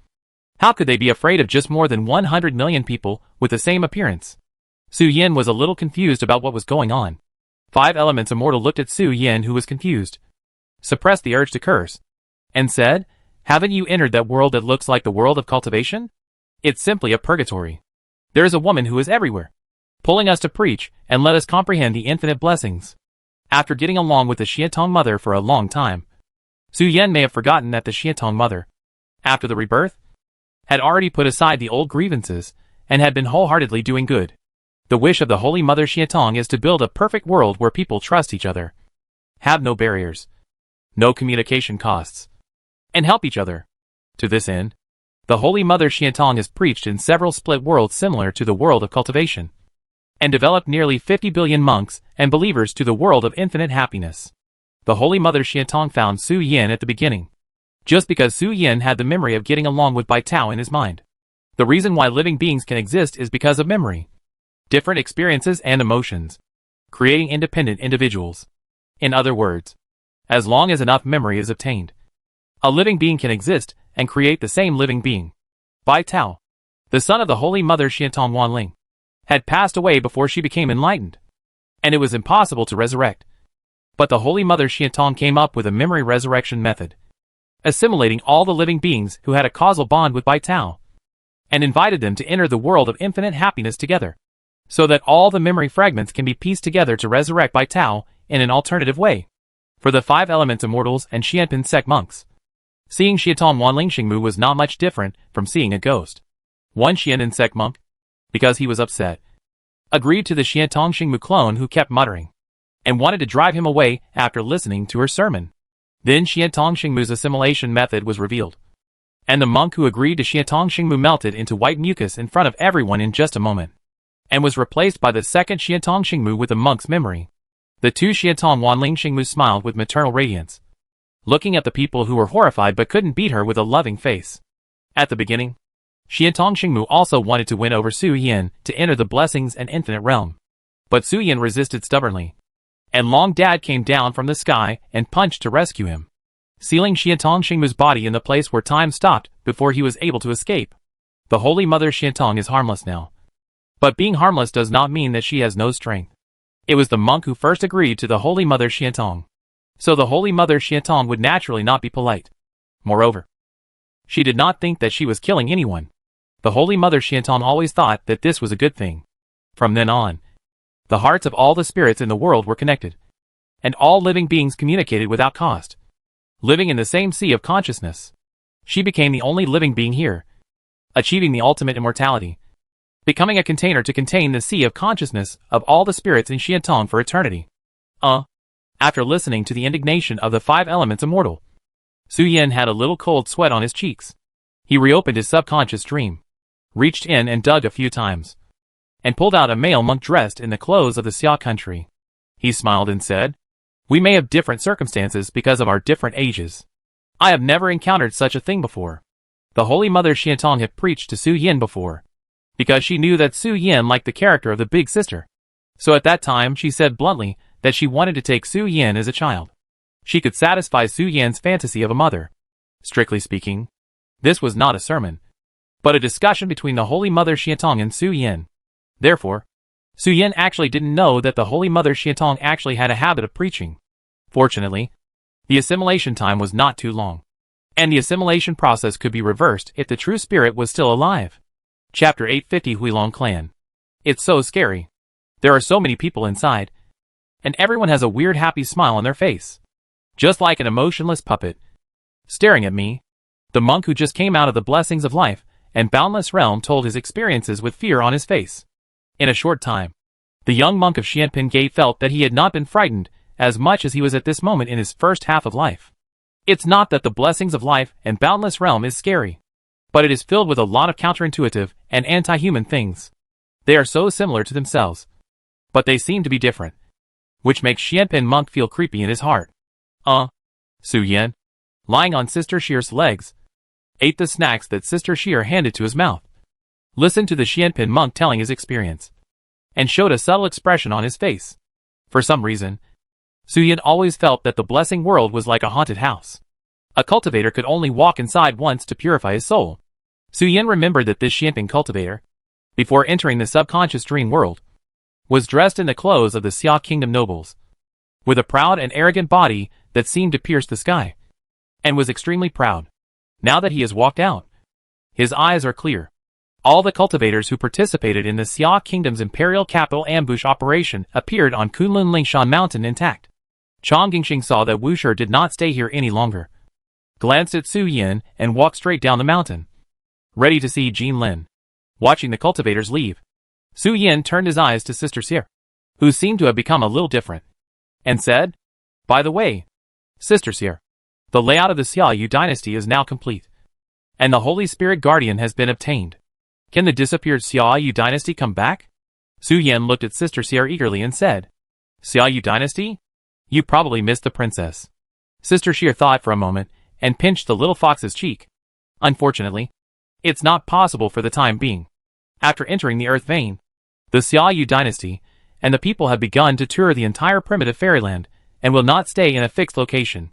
How could they be afraid of just more than 100 million people with the same appearance? Su Yan was a little confused about what was going on. 5 elements immortal looked at Su Yan, who was confused, suppressed the urge to curse, and said, "Haven't you entered that world that looks like the world of cultivation? It's simply a purgatory. There is a woman who is everywhere, pulling us to preach and let us comprehend the infinite blessings." After getting along with the Xiantong mother for a long time, Su Yan may have forgotten that the Xiantong mother, after the rebirth, had already put aside the old grievances and had been wholeheartedly doing good. The wish of the Holy Mother Xiantong is to build a perfect world where people trust each other, have no barriers, no communication costs, and help each other. To this end, the Holy Mother Xiantong has preached in several split worlds similar to the world of cultivation, and developed nearly 50 billion monks and believers to the world of infinite happiness. The Holy Mother Xiantong found Su Yan at the beginning, just because Su Yan had the memory of getting along with Bai Tao in his mind. The reason why living beings can exist is because of memory, different experiences and emotions, creating independent individuals. In other words, as long as enough memory is obtained, a living being can exist and create the same living being. Bai Tao, the son of the Holy Mother Xiantong Wanling, had passed away before she became enlightened, and it was impossible to resurrect. But the Holy Mother Xiantong came up with a memory resurrection method, assimilating all the living beings who had a causal bond with Bai Tao, and invited them to enter the world of infinite happiness together, so that all the memory fragments can be pieced together to resurrect Bai Tao in an alternative way. For the 5 elements immortals and Xianpin sect monks, seeing Xiantong Wanling Xingmu was not much different from seeing a ghost. One Xianpin sect monk, because he was upset, agreed to the Xiantong Xingmu clone who kept muttering, and wanted to drive him away after listening to her sermon. Then Xiantong Xingmu's assimilation method was revealed, and the monk who agreed to Xiantong Xingmu melted into white mucus in front of everyone in just a moment, and was replaced by the second Xiantong Xingmu with the monk's memory. The 2 Xiantong Wanling Xingmu smiled with maternal radiance, looking at the people who were horrified but couldn't beat her with a loving face. At the beginning, Xiantong Xingmu also wanted to win over Su Yan to enter the blessings and infinite realm, but Su Yan resisted stubbornly, and Long Dad came down from the sky and punched to rescue him, sealing Xiantong Xingmu's body in the place where time stopped before he was able to escape. The Holy Mother Xiantong is harmless now, but being harmless does not mean that she has no strength. It was the monk who first agreed to the Holy Mother Xiantong, so the Holy Mother Xiantong would naturally not be polite. Moreover, she did not think that she was killing anyone. The Holy Mother Xiantong always thought that this was a good thing. From then on, the hearts of all the spirits in the world were connected, and all living beings communicated without cost, living in the same sea of consciousness. She became the only living being here, achieving the ultimate immortality, becoming a container to contain the sea of consciousness of all the spirits in Xiantong for eternity. After listening to the indignation of the 5 elements immortal, Su Yin had a little cold sweat on his cheeks. He reopened his subconscious dream, reached in and dug a few times, and pulled out a male monk dressed in the clothes of the Xia country. He smiled and said, "We may have different circumstances because of our different ages. I have never encountered such a thing before." The Holy Mother Xiantong had preached to Su Yin before, because she knew that Su Yin liked the character of the big sister. So at that time she said bluntly that she wanted to take Su Yin as a child. She could satisfy Su Yin's fantasy of a mother. Strictly speaking, this was not a sermon, but a discussion between the Holy Mother Xiantong and Su Yin. Therefore, Su Yin actually didn't know that the Holy Mother Xiantong actually had a habit of preaching. Fortunately, the assimilation time was not too long, and the assimilation process could be reversed if the true spirit was still alive. Chapter 850 Huilong Clan. It's so scary. There are so many people inside, and everyone has a weird happy smile on their face, just like an emotionless puppet, staring at me. The monk who just came out of the blessings of life and boundless realm told his experiences with fear on his face. In a short time, the young monk of Xianping Gate felt that he had not been frightened as much as he was at this moment in his first half of life. It's not that the blessings of life and boundless realm is scary, but it is filled with a lot of counterintuitive and anti-human things. They are so similar to themselves, but they seem to be different, which makes Xianping monk feel creepy in his heart. Su Yin, lying on Sister Shear's legs, ate the snacks that Sister Shear handed to his mouth, listened to the Xianping monk telling his experience, and showed a subtle expression on his face. For some reason, Su Yin always felt that the blessing world was like a haunted house. A cultivator could only walk inside once to purify his soul. Su Yin remembered that this Xianping cultivator, before entering the subconscious dream world, was dressed in the clothes of the Xia kingdom nobles, with a proud and arrogant body that seemed to pierce the sky, and was extremely proud. Now that he has walked out, his eyes are clear. All the cultivators who participated in the Xia kingdom's imperial capital ambush operation appeared on Kunlun Lingshan mountain intact. Chong Gingxing saw that Wu Shi did not stay here any longer, glanced at Su Yin and walked straight down the mountain, ready to see Jin Lin. Watching the cultivators leave, Su Yin turned his eyes to Sister Seer, who seemed to have become a little different, and said, "By the way, Sister Seer, the layout of the Xia Yu dynasty is now complete, and the Holy Spirit Guardian has been obtained. Can the disappeared Xia Yu dynasty come back?" Su Yin looked at Sister Seer eagerly and said, "Xia Yu dynasty? You probably missed the princess." Sister Seer thought for a moment and pinched the little fox's cheek. "Unfortunately, it's not possible for the time being. After entering the Earth Vein, the Xia Yu dynasty and the people have begun to tour the entire primitive fairyland and will not stay in a fixed location.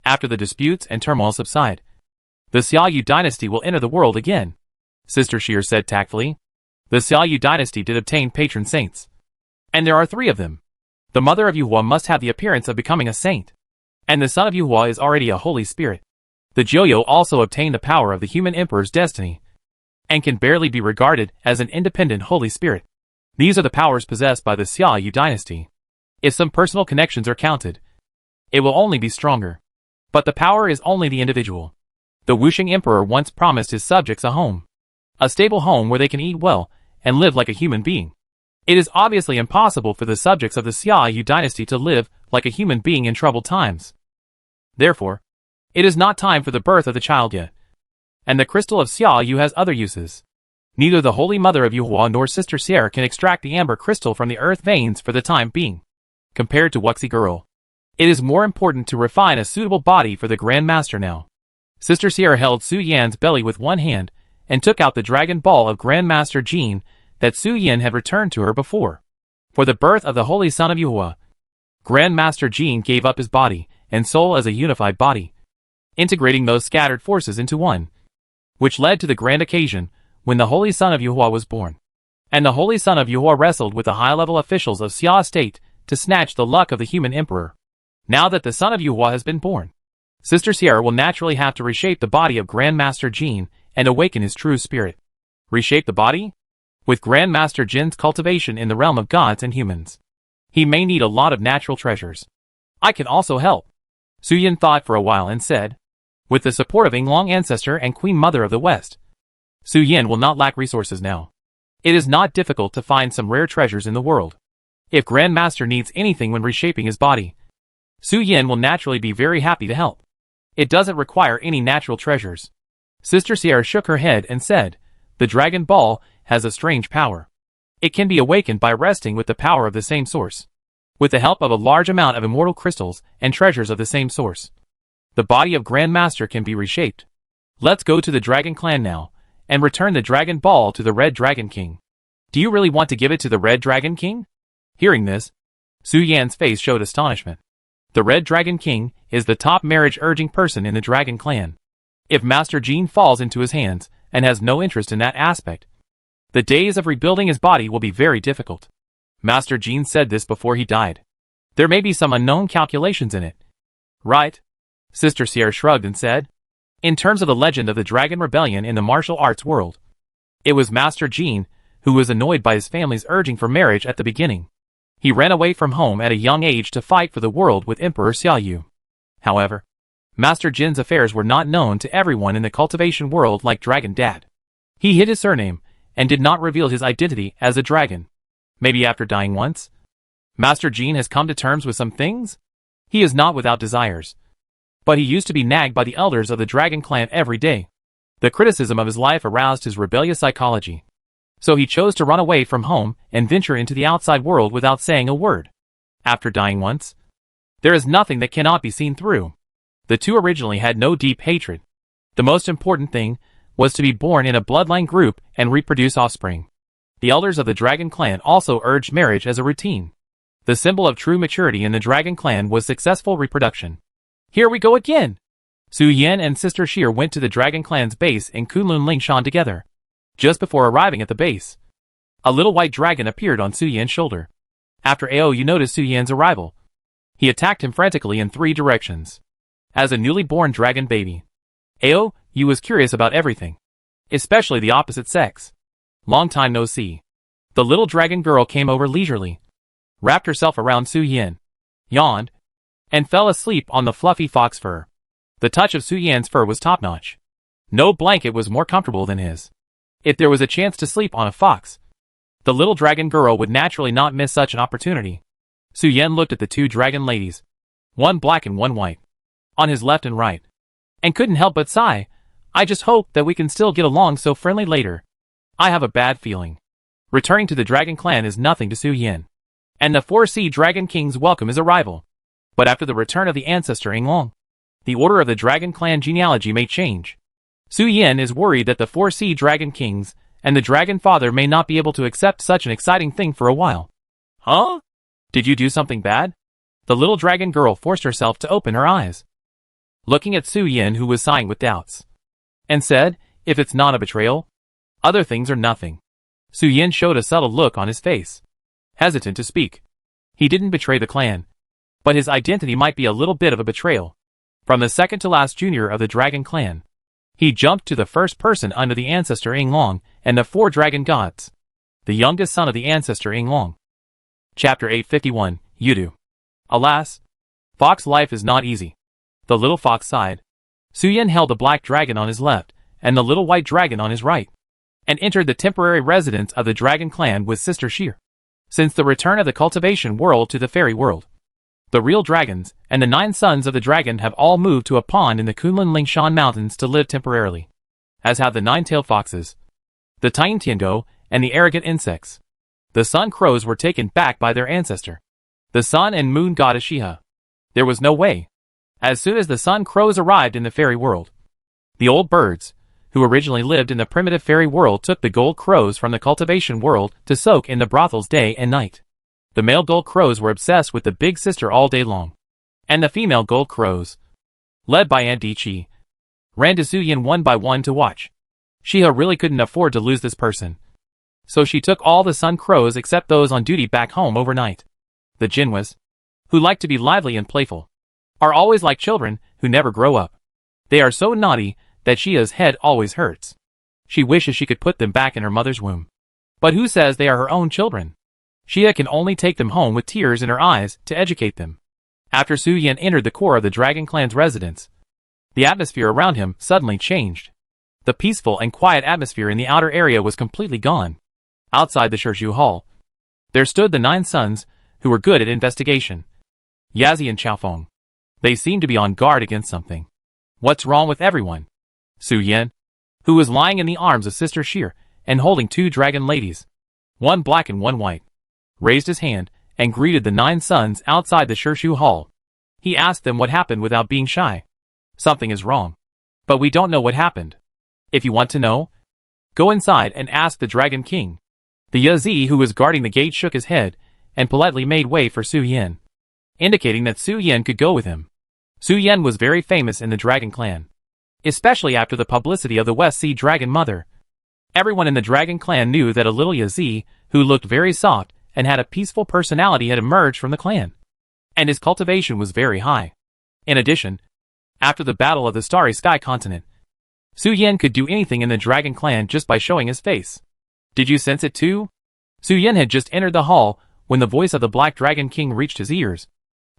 After the disputes and turmoil subside, the Xia Yu dynasty will enter the world again." Sister Shear said tactfully, "The Xia Yu dynasty did obtain patron saints, and there are 3 of them. The mother of Yuhua must have the appearance of becoming a saint, and the son of Yuhua is already a holy spirit. The Jiuyo also obtained the power of the human emperor's destiny, and can barely be regarded as an independent holy spirit. These are the powers possessed by the Xia Yu dynasty. If some personal connections are counted, it will only be stronger. But the power is only the individual. The Wuxing emperor once promised his subjects a home, a stable home where they can eat well and live like a human being. It is obviously impossible for the subjects of the Xia Yu dynasty to live like a human being in troubled times. Therefore, it is not time for the birth of the child yet. And the crystal of Xia Yu has other uses. Neither the Holy Mother of Yuhua nor Sister Seer can extract the amber crystal from the earth veins for the time being. Compared to Wuxi Girl, it is more important to refine a suitable body for the Grand Master now. Sister Seer held Su Yan's belly with one hand and took out the dragon ball of Grand Master Jin that Su Yan had returned to her before. For the birth of the Holy Son of Yuhua, Grand Master Jin gave up his body and soul as a unified body, integrating those scattered forces into one, which led to the grand occasion when the Holy Son of Yuhua was born. And the Holy Son of Yuhua wrestled with the high-level officials of Xia State to snatch the luck of the human emperor. Now that the Son of Yuhua has been born, Sister Sierra will naturally have to reshape the body of Grand Master Jin and awaken his true spirit. Reshape the body? With Grandmaster Jin's cultivation in the realm of gods and humans, he may need a lot of natural treasures. I can also help. Su Yin thought for a while and said, with the support of Yinglong Ancestor and Queen Mother of the West, Su Yin will not lack resources now. It is not difficult to find some rare treasures in the world. If Grandmaster needs anything when reshaping his body, Su Yin will naturally be very happy to help. It doesn't require any natural treasures. Sister Sierra shook her head and said, the Dragon Ball has a strange power. It can be awakened by resting with the power of the same source, with the help of a large amount of immortal crystals and treasures of the same source. The body of Grandmaster can be reshaped. Let's go to the Dragon Clan now, and return the Dragon Ball to the Red Dragon King. Do you really want to give it to the Red Dragon King? Hearing this, Su Yan's face showed astonishment. The Red Dragon King is the top marriage-urging person in the Dragon Clan. If Master Jin falls into his hands and has no interest in that aspect, the days of rebuilding his body will be very difficult. Master Jin said this before he died. There may be some unknown calculations in it. Right? Sister Sierra shrugged and said, in terms of the legend of the Dragon Rebellion in the martial arts world, it was Master Jin who was annoyed by his family's urging for marriage at the beginning. He ran away from home at a young age to fight for the world with Emperor Xiaoyu. However, Master Jin's affairs were not known to everyone in the cultivation world like Dragon Dad. He hid his surname and did not reveal his identity as a dragon. Maybe after dying once, Master Jin has come to terms with some things? He is not without desires. But he used to be nagged by the elders of the Dragon Clan every day. The criticism of his life aroused his rebellious psychology. So he chose to run away from home and venture into the outside world without saying a word. After dying once, there is nothing that cannot be seen through. The two originally had no deep hatred. The most important thing was to be born in a bloodline group and reproduce offspring. The elders of the Dragon Clan also urged marriage as a routine. The symbol of true maturity in the Dragon Clan was successful reproduction. Here we go again! Su Yin and Sister Sheer went to the Dragon Clan's base in Kunlun Lingshan together. Just before arriving at the base, a little white dragon appeared on Su Yan's shoulder. After Aoyu noticed Su Yan's arrival, he attacked him frantically in 3 directions. As a newly born dragon baby, Aoyu was curious about everything, especially the opposite sex. Long time no see. The little dragon girl came over leisurely, wrapped herself around Su Yin, yawned, and fell asleep on the fluffy fox fur. The touch of Su Yan's fur was top-notch. No blanket was more comfortable than his. If there was a chance to sleep on a fox, the little dragon girl would naturally not miss such an opportunity. Su Yin looked at the 2 dragon ladies, one black and one white, on his left and right, and couldn't help but sigh. I just hope that we can still get along so friendly later. I have a bad feeling. Returning to the Dragon Clan is nothing to Su Yin, and the 4 Sea Dragon Kings welcome his arrival. But after the return of the ancestor Yinglong, the order of the Dragon Clan genealogy may change. Su Yin is worried that the 4 Sea Dragon Kings and the Dragon Father may not be able to accept such an exciting thing for a while. Huh? Did you do something bad? The little dragon girl forced herself to open her eyes, looking at Su Yin, who was sighing with doubts, and said, if it's not a betrayal, other things are nothing. Su Yin showed a subtle look on his face, hesitant to speak. He didn't betray the clan, but his identity might be a little bit of a betrayal. From the second to last junior of the Dragon Clan, he jumped to the first person under the ancestor Yinglong and the 4 dragon gods, the youngest son of the ancestor Yinglong. Chapter 851, Yudu. Alas, fox life is not easy. The little fox sighed. Su Yin held the black dragon on his left and the little white dragon on his right, and entered the temporary residence of the Dragon Clan with Sister Sheer. Since the return of the cultivation world to the fairy world, the real dragons and the 9 sons of the dragon have all moved to a pond in the Kunlun Lingshan Mountains to live temporarily, as have the 9-tailed foxes, the Tiantiango, and the arrogant insects. The sun crows were taken back by their ancestor, the sun and moon goddess Shiha. There was no way. As soon as the sun crows arrived in the fairy world, the old birds, who originally lived in the primitive fairy world, took the gold crows from the cultivation world to soak in the brothels day and night. The male gold crows were obsessed with the big sister all day long, and the female gold crows, led by Aunt Dichi, ran to Su Yin one by one to watch. Shiha really couldn't afford to lose this person, so she took all the sun crows except those on duty back home overnight. The Jinwas, who like to be lively and playful, are always like children who never grow up. They are so naughty that Shia's head always hurts. She wishes she could put them back in her mother's womb. But who says they are her own children? She can only take them home with tears in her eyes to educate them. After Su Yan entered the core of the Dragon Clan's residence, the atmosphere around him suddenly changed. The peaceful and quiet atmosphere in the outer area was completely gone. Outside the Shirshu Hall, there stood the 9 sons, who were good at investigation. Yazi and Xiaofeng. They seemed to be on guard against something. What's wrong with everyone? Su Yan, who was lying in the arms of Sister Sheer and holding 2 dragon ladies, one black and one white, raised his hand and greeted the 9 sons outside the Shirshu Hall. He asked them what happened without being shy. Something is wrong. But we don't know what happened. If you want to know, go inside and ask the Dragon King. The Yazi who was guarding the gate shook his head and politely made way for Su Yan, indicating that Su Yan could go with him. Su Yan was very famous in the Dragon Clan, especially after the publicity of the West Sea Dragon Mother. Everyone in the Dragon Clan knew that a little Yazi, who looked very soft and had a peaceful personality, had emerged from the clan, and his cultivation was very high. In addition, after the Battle of the Starry Sky Continent, Su Yan could do anything in the Dragon Clan just by showing his face. Did you sense it too? Su Yan had just entered the hall when the voice of the Black Dragon King reached his ears,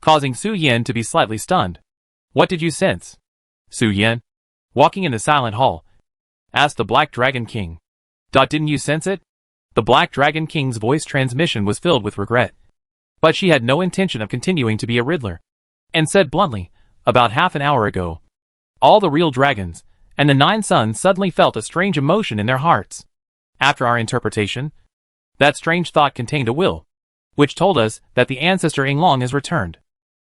causing Su Yan to be slightly stunned. What did you sense? Su Yan, walking in the silent hall, asked the Black Dragon King. Didn't you sense it? The Black Dragon King's voice transmission was filled with regret. But she had no intention of continuing to be a Riddler, and said bluntly, about half an hour ago, all the real dragons and the 9 sons suddenly felt a strange emotion in their hearts. After our interpretation, that strange thought contained a will, which told us that the ancestor Yinglong has returned.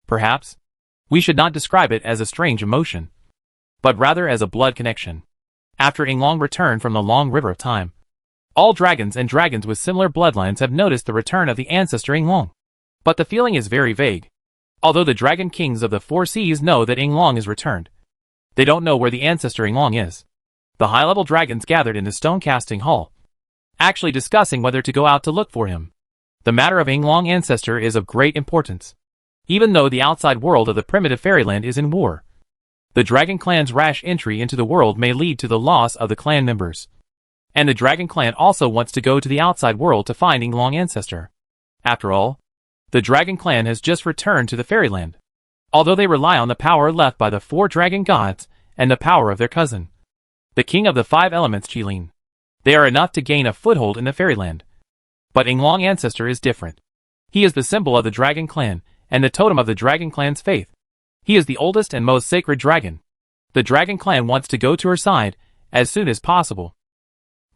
Perhaps we should not describe it as a strange emotion, but rather as a blood connection. After Yinglong returned from the long river of time, all dragons and dragons with similar bloodlines have noticed the return of the ancestor Yinglong. But the feeling is very vague. Although the Dragon Kings of the 4 seas know that Yinglong is returned, they don't know where the ancestor Yinglong is. The high-level dragons gathered in the stone casting hall, actually discussing whether to go out to look for him. The matter of Yinglong ancestor is of great importance. Even though the outside world of the primitive fairyland is in war, the Dragon Clan's rash entry into the world may lead to the loss of the clan members. And the Dragon Clan also wants to go to the outside world to find Yinglong ancestor. After all, the Dragon Clan has just returned to the fairyland, although they rely on the power left by the 4 dragon gods and the power of their cousin, the king of the 5 elements Qilin. They are enough to gain a foothold in the fairyland. But Yinglong ancestor is different. He is the symbol of the Dragon Clan and the totem of the Dragon Clan's faith. He is the oldest and most sacred dragon. The Dragon Clan wants to go to her side as soon as possible.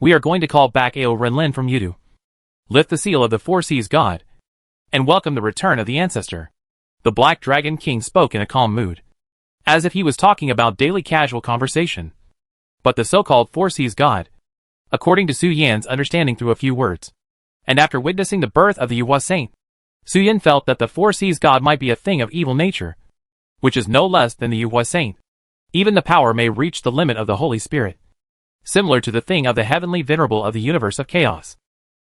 We are going to call back Ao Renlin from Yudu, lift the seal of the 4 seas god, and welcome the return of the ancestor. The Black Dragon King spoke in a calm mood, as if he was talking about daily casual conversation. But the so-called 4 seas god, according to Su Yan's understanding through a few words, and after witnessing the birth of the Yuhua Saint, Su Yan felt that the 4 seas god might be a thing of evil nature, which is no less than the Yuhua Saint. Even the power may reach the limit of the Holy Spirit, similar to the thing of the heavenly venerable of the universe of chaos.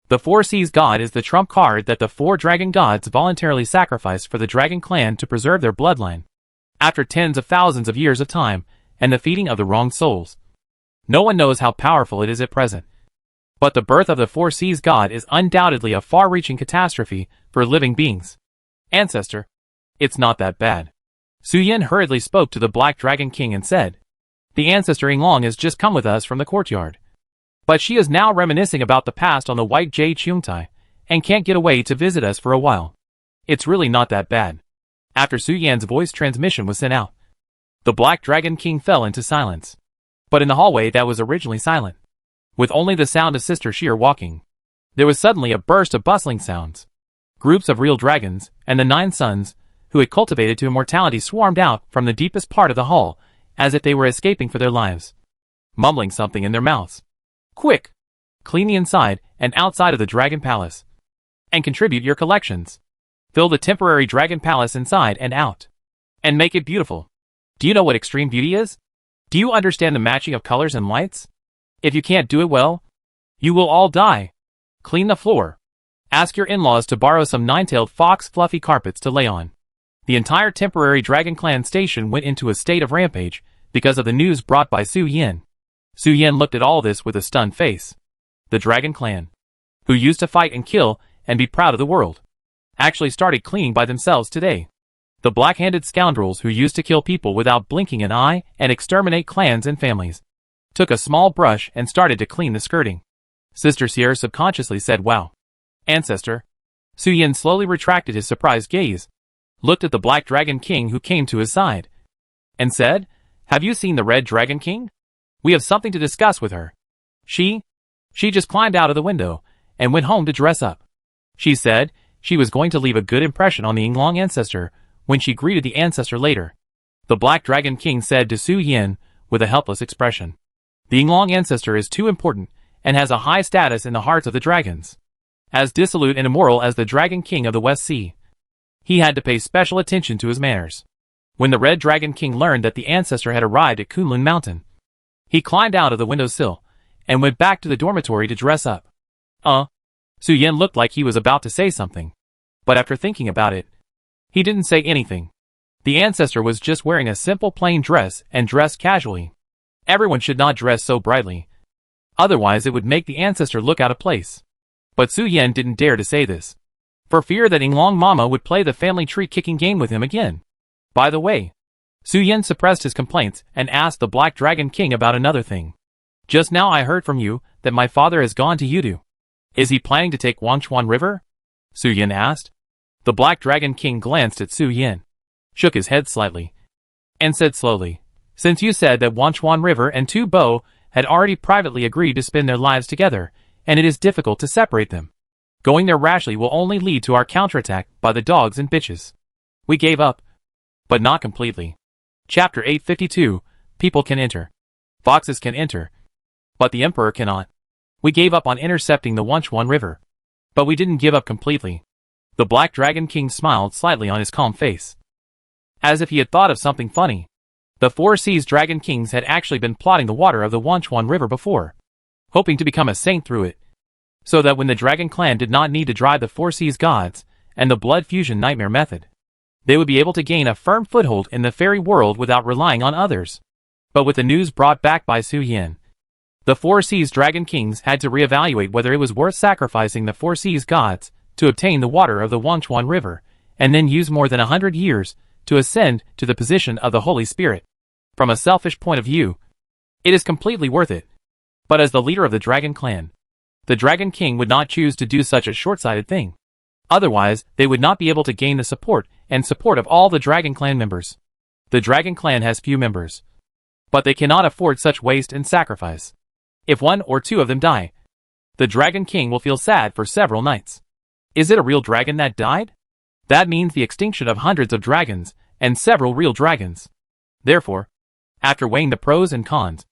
The 4 seas god is the trump card that the 4 dragon gods voluntarily sacrificed for the Dragon Clan to preserve their bloodline, after tens of thousands of years of time and the feeding of the wronged souls. No one knows how powerful it is at present. But the birth of the 4 seas god is undoubtedly a far-reaching catastrophe for living beings. Ancestor, it's not that bad. Su Yan hurriedly spoke to the Black Dragon King and said, the ancestor Yinglong has just come with us from the courtyard. But she is now reminiscing about the past on the White Jade Chungtai, and can't get away to visit us for a while. It's really not that bad. After Su Yan's voice transmission was sent out, the Black Dragon King fell into silence. But in the hallway that was originally silent, with only the sound of Sister Sheer walking, there was suddenly a burst of bustling sounds. Groups of real dragons, and the 9 sons, who had cultivated to immortality, swarmed out from the deepest part of the hall, as if they were escaping for their lives, mumbling something in their mouths. Quick! Clean the inside and outside of the Dragon Palace, and contribute your collections. Fill the temporary Dragon Palace inside and out, and make it beautiful. Do you know what extreme beauty is? Do you understand the matching of colors and lights? If you can't do it well, you will all die. Clean the floor. Ask your in-laws to borrow some 9-tailed fox fluffy carpets to lay on. The entire temporary Dragon Clan station went into a state of rampage because of the news brought by Su Yan. Su Yin looked at all this with a stunned face. The Dragon Clan, who used to fight and kill and be proud of the world, actually started cleaning by themselves today. The black-handed scoundrels who used to kill people without blinking an eye and exterminate clans and families took a small brush and started to clean the skirting. Sister Sierra subconsciously said, "Wow. Ancestor." Su Yin slowly retracted his surprised gaze, looked at the Black Dragon King who came to his side, and said, "Have you seen the Red Dragon King? We have something to discuss with her. She just climbed out of the window and went home to dress up. She said she was going to leave a good impression on the Yinglong ancestor when she greeted the ancestor later." The Black Dragon King said to Su Yin with a helpless expression. The Yinglong ancestor is too important and has a high status in the hearts of the dragons. As dissolute and immoral as the Dragon King of the West Sea, he had to pay special attention to his manners. When the Red Dragon King learned that the ancestor had arrived at Kunlun Mountain, he climbed out of the windowsill and went back to the dormitory to dress up. Su Yin looked like he was about to say something, but after thinking about it, he didn't say anything. The ancestor was just wearing a simple plain dress and dressed casually. Everyone should not dress so brightly, otherwise it would make the ancestor look out of place. But Su Yin didn't dare to say this, for fear that Yinglong Mama would play the family tree-kicking game with him again. By the way, Su Yin suppressed his complaints and asked the Black Dragon King about another thing. "Just now I heard from you that my father has gone to Yudu. Is he planning to take Wangchuan River?" Su Yin asked. The Black Dragon King glanced at Su Yin, shook his head slightly, and said slowly, "Since you said that Wangchuan River and Tu Bo had already privately agreed to spend their lives together, and it is difficult to separate them, going there rashly will only lead to our counterattack by the dogs and bitches. We gave up, but not completely." Chapter 852, People can enter. Foxes can enter, but the Emperor cannot. We gave up on intercepting the Wangchuan River, but we didn't give up completely. The Black Dragon King smiled slightly on his calm face, as if he had thought of something funny. The Four Seas Dragon Kings had actually been plotting the water of the Wangchuan River before, hoping to become a saint through it, so that when the Dragon Clan did not need to drive the Four Seas gods and the blood fusion nightmare method, they would be able to gain a firm foothold in the fairy world without relying on others. But with the news brought back by Su Yin, the Four Seas Dragon Kings had to reevaluate whether it was worth sacrificing the Four Seas gods to obtain the water of the Wangchuan River, and then use more than 100 years to ascend to the position of the Holy Spirit. From a selfish point of view, it is completely worth it. But as the leader of the Dragon Clan, the Dragon King would not choose to do such a short-sighted thing. Otherwise, they would not be able to gain the support of all the Dragon Clan members. The Dragon Clan has few members, but they cannot afford such waste and sacrifice. If one or two of them die, the Dragon King will feel sad for several nights. Is it a real dragon that died? That means the extinction of hundreds of dragons and several real dragons. Therefore, after weighing the pros and cons,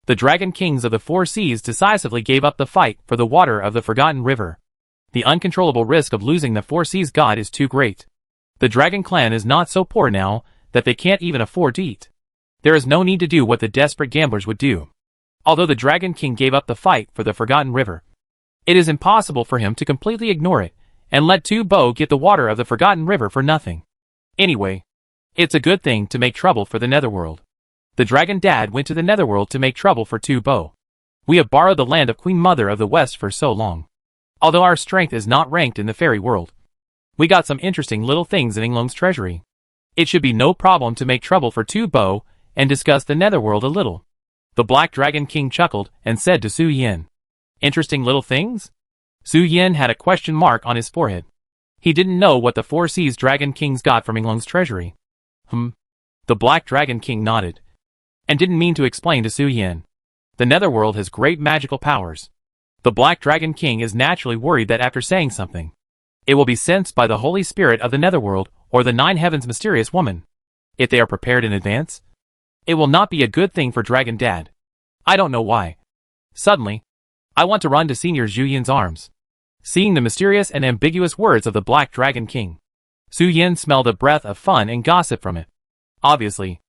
the Dragon Kings of the Four Seas decisively gave up the fight for the water of the Forgotten River. The uncontrollable risk of losing the Four Seas god is too great. The Dragon Clan is not so poor now that they can't even afford to eat. There is no need to do what the desperate gamblers would do. Although the Dragon King gave up the fight for the Forgotten River, it is impossible for him to completely ignore it and let Tu Bo get the water of the Forgotten River for nothing. Anyway, it's a good thing to make trouble for the Netherworld. The Dragon Dad went to the Netherworld to make trouble for Tu Bo. We have borrowed the land of Queen Mother of the West for so long. Although our strength is not ranked in the fairy world, we got some interesting little things in Yinglong's treasury. It should be no problem to make trouble for Tu Bo and discuss the Netherworld a little. The Black Dragon King chuckled and said to Su Yin, "Interesting little things?" Su Yin had a question mark on his forehead. He didn't know what the Four Seas Dragon Kings got from Yinglong's treasury. The Black Dragon King nodded, and didn't mean to explain to Su Yin. The Netherworld has great magical powers. The Black Dragon King is naturally worried that after saying something, it will be sensed by the Holy Spirit of the Netherworld or the Nine Heavens mysterious woman. If they are prepared in advance, it will not be a good thing for Dragon Dad. I don't know why. Suddenly, I want to run to Senior Zhu Yin's arms. Seeing the mysterious and ambiguous words of the Black Dragon King, Su Yin smelled a breath of fun and gossip from it. Obviously,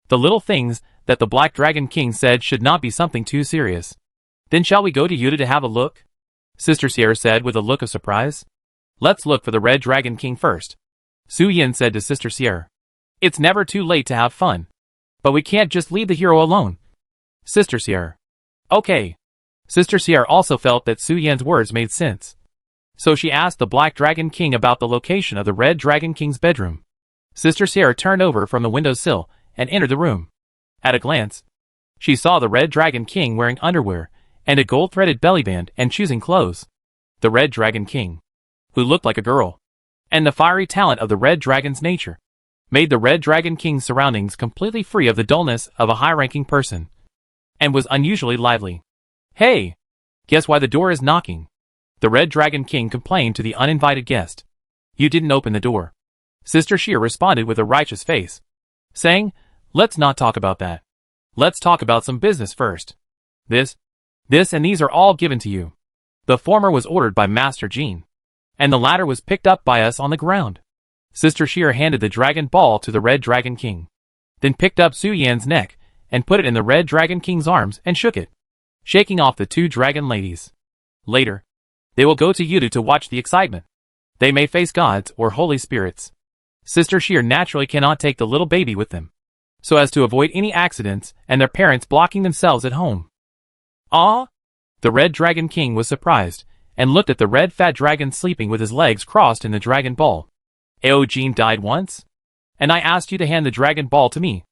the little things that the Black Dragon King said should not be something too serious. "Then shall we go to Yuta to have a look?" Sister Sierra said with a look of surprise. "Let's look for the Red Dragon King first," Su Yin said to Sister Sierra. "It's never too late to have fun. But we can't just leave the hero alone." Sister Sierra, Okay. Sister Sierra also felt that Su Yan's words made sense. So she asked the Black Dragon King about the location of the Red Dragon King's bedroom. Sister Sierra turned over from the windowsill and entered the room. At a glance, she saw the Red Dragon King wearing underwear and a gold-threaded bellyband and choosing clothes. The Red Dragon King, who looked like a girl, and the fiery talent of the Red Dragon's nature, made the Red Dragon King's surroundings completely free of the dullness of a high-ranking person, and was unusually lively. Hey! Guess why the door is knocking? The Red Dragon King complained to the uninvited guest. You didn't open the door. Sister Sheer responded with a righteous face, saying, let's not talk about that. Let's talk about some business first. This, and these are all given to you. The former was ordered by Master Jean, and the latter was picked up by us on the ground. Sister Sheer handed the dragon ball to the Red Dragon King, then picked up Su Yan's neck and put it in the Red Dragon King's arms and shook it, shaking off the two dragon ladies. Later, they will go to Yudu to watch the excitement. They may face gods or holy spirits. Sister Sheer naturally cannot take the little baby with them, so as to avoid any accidents and their parents blocking themselves at home. Ah! The Red Dragon King was surprised, and looked at the red fat dragon sleeping with his legs crossed in the dragon ball. Jean died once? And I asked you to hand the dragon ball to me.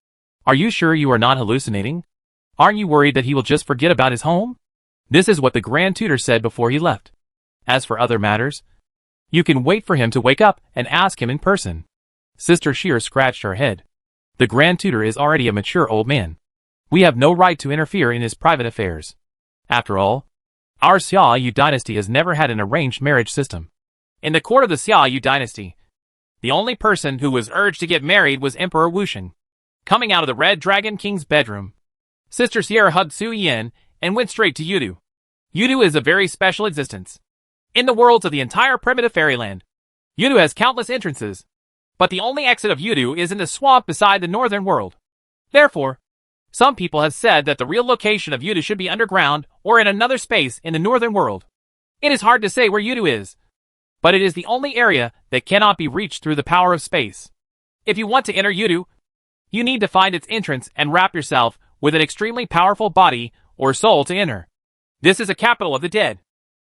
Are you sure you are not hallucinating? Aren't you worried that he will just forget about his home? This is what the Grand Tutor said before he left. As for other matters, you can wait for him to wake up and ask him in person. Sister Sheer scratched her head. The Grand Tutor is already a mature old man. We have no right to interfere in his private affairs. After all, our Xiaoyu dynasty has never had an arranged marriage system. In the court of the Xiaoyu dynasty, the only person who was urged to get married was Emperor Wuxian. Coming out of the Red Dragon King's bedroom, Sister Sierra hugged Su Yan and went straight to Yudu. Yudu is a very special existence. In the worlds of the entire primitive fairyland, Yudu has countless entrances, but the only exit of Yudu is in the swamp beside the northern world. Therefore, some people have said that the real location of Yudu should be underground or in another space in the northern world. It is hard to say where Yudu is, but it is the only area that cannot be reached through the power of space. If you want to enter Yudu, you need to find its entrance and wrap yourself with an extremely powerful body or soul to enter. This is a capital of the dead.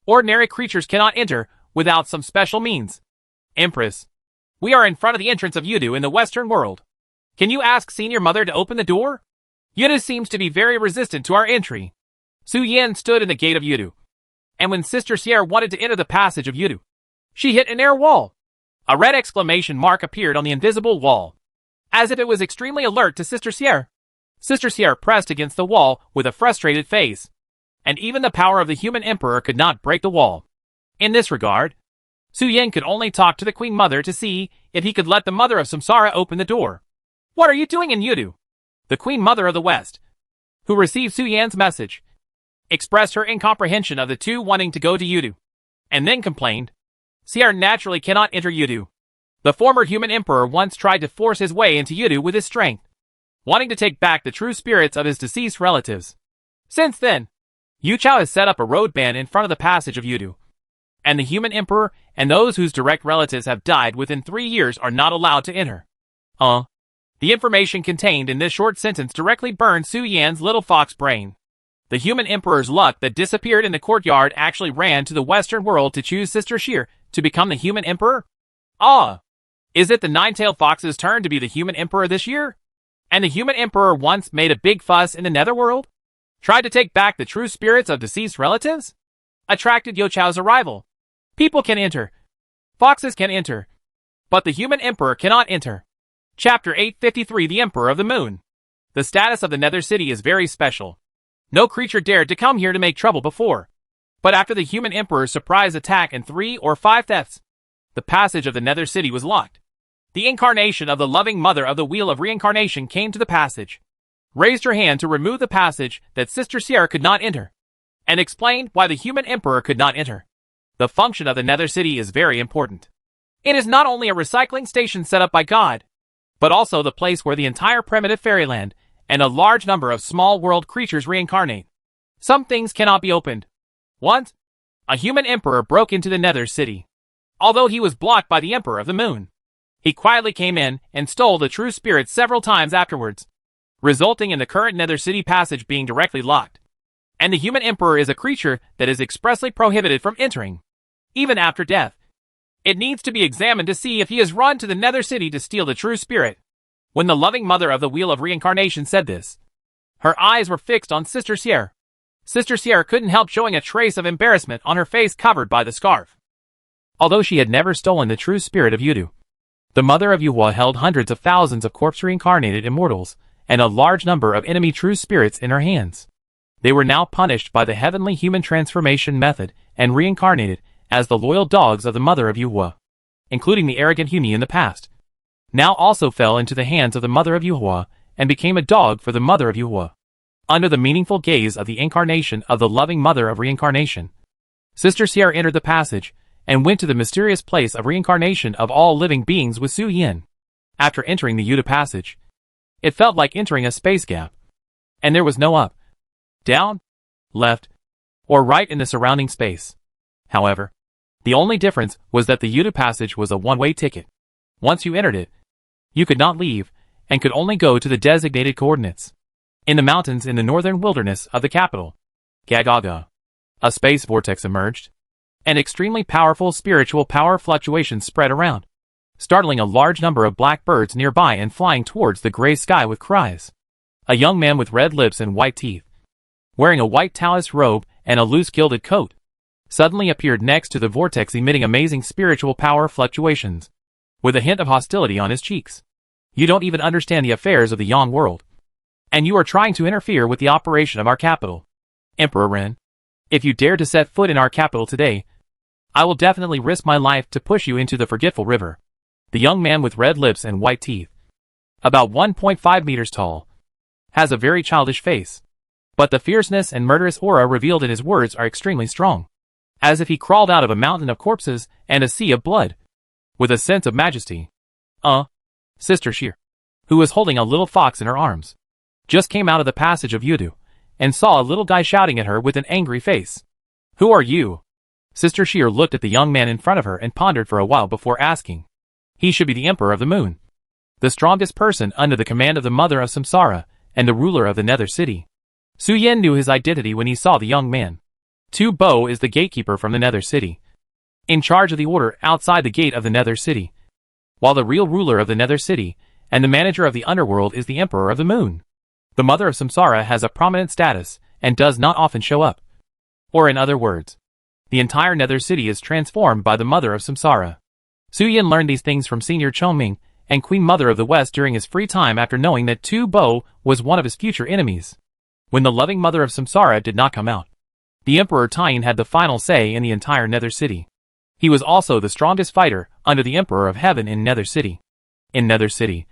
Ordinary creatures cannot enter without some special means. Empress, we are in front of the entrance of Yudu in the Western world. Can you ask Senior Mother to open the door? Yudu seems to be very resistant to our entry. Su Yan stood in the gate of Yudu, and when Sister Sierra wanted to enter the passage of Yudu, she hit an air wall. A red exclamation mark appeared on the invisible wall, as if it was extremely alert to Sister Sierra. Sister Sierra pressed against the wall with a frustrated face, and even the power of the human emperor could not break the wall. In this regard, Su Yan could only talk to the Queen Mother to see if he could let the Mother of Samsara open the door. What are you doing in Yudu? The Queen Mother of the West, who received Su Yan's message, expressed her incomprehension of the two wanting to go to Yudu, and then complained, Sierra naturally cannot enter Yudu. The former human emperor once tried to force his way into Yudu with his strength, wanting to take back the true spirits of his deceased relatives. Since then, Yu Chao has set up a road ban in front of the passage of Yudu, and the human emperor and those whose direct relatives have died within 3 years are not allowed to enter. The information contained in this short sentence directly burned Su Yan's little fox brain. The human emperor's luck that disappeared in the courtyard actually ran to the Western world to choose Sister Sheer to become the human emperor? Is it the nine-tailed fox's turn to be the human emperor this year? And the human emperor once made a big fuss in the netherworld? Tried to take back the true spirits of deceased relatives? Attracted Yo Chao's arrival. People can enter. Foxes can enter. But the human emperor cannot enter. Chapter 853 The Emperor of the Moon. The status of the Nether City is very special. No creature dared to come here to make trouble before. But after the human emperor's surprise attack and 3 or 5 thefts, the passage of the Nether City was locked. The incarnation of the loving mother of the Wheel of Reincarnation came to the passage, raised her hand to remove the passage that Sister Sierra could not enter, and explained why the human emperor could not enter. The function of the Nether City is very important. It is not only a recycling station set up by God, but also the place where the entire primitive fairyland and a large number of small world creatures reincarnate. Some things cannot be opened. Once, a human emperor broke into the Nether City. Although he was blocked by the Emperor of the Moon, he quietly came in and stole the true spirits several times afterwards, resulting in the current Nether City passage being directly locked. And the human emperor is a creature that is expressly prohibited from entering, even after death. It needs to be examined to see if he has run to the nether city to steal the true spirit. When the loving mother of the Wheel of Reincarnation said this, her eyes were fixed on Sister Sierra. Sister Sierra couldn't help showing a trace of embarrassment on her face covered by the scarf. Although she had never stolen the true spirit of Yudu, the mother of Yuhua held hundreds of thousands of corpse-reincarnated immortals and a large number of enemy true spirits in her hands. They were now punished by the heavenly human transformation method and reincarnated as the loyal dogs of the mother of Yuhua, including the arrogant Huni in the past, now also fell into the hands of the mother of Yuhua and became a dog for the mother of Yuhua. Under the meaningful gaze of the incarnation of the loving mother of reincarnation, Sister Sierra entered the passage and went to the mysterious place of reincarnation of all living beings with Su Yin. After entering the Yuta passage, it felt like entering a space gap, and there was no up, down, left, or right in the surrounding space. However, the only difference was that the Yuta passage was a one-way ticket. Once you entered it, you could not leave, and could only go to the designated coordinates. In the mountains in the northern wilderness of the capital, Gagaga, a space vortex emerged. An extremely powerful spiritual power fluctuation spread around, startling a large number of black birds nearby and flying towards the gray sky with cries. A young man with red lips and white teeth, wearing a white talus robe and a loose gilded coat, suddenly appeared next to the vortex, emitting amazing spiritual power fluctuations, with a hint of hostility on his cheeks. You don't even understand the affairs of the Yang world, and you are trying to interfere with the operation of our capital. Emperor Ren, if you dare to set foot in our capital today, I will definitely risk my life to push you into the forgetful river. The young man with red lips and white teeth, about 1.5 meters tall, has a very childish face, but the fierceness and murderous aura revealed in his words are extremely strong, as if he crawled out of a mountain of corpses and a sea of blood, with a sense of majesty. Sister Sheer, who was holding a little fox in her arms, just came out of the passage of Yudu, and saw a little guy shouting at her with an angry face. Who are you? Sister Sheer looked at the young man in front of her and pondered for a while before asking. He should be the Emperor of the Moon, the strongest person under the command of the Mother of Samsara and the ruler of the Nether City. Su Yin knew his identity when he saw the young man. Tu Bo is the gatekeeper from the Nether City, in charge of the order outside the gate of the Nether City, while the real ruler of the Nether City and the manager of the underworld is the Emperor of the Moon. The Mother of Samsara has a prominent status and does not often show up. Or in other words, the entire Nether City is transformed by the Mother of Samsara. Su Yin learned these things from Senior Chongming and Queen Mother of the West during his free time after knowing that Tu Bo was one of his future enemies. When the loving Mother of Samsara did not come out, the Emperor Tien had the final say in the entire Nether City. He was also the strongest fighter under the Emperor of Heaven in Nether City. In Nether City,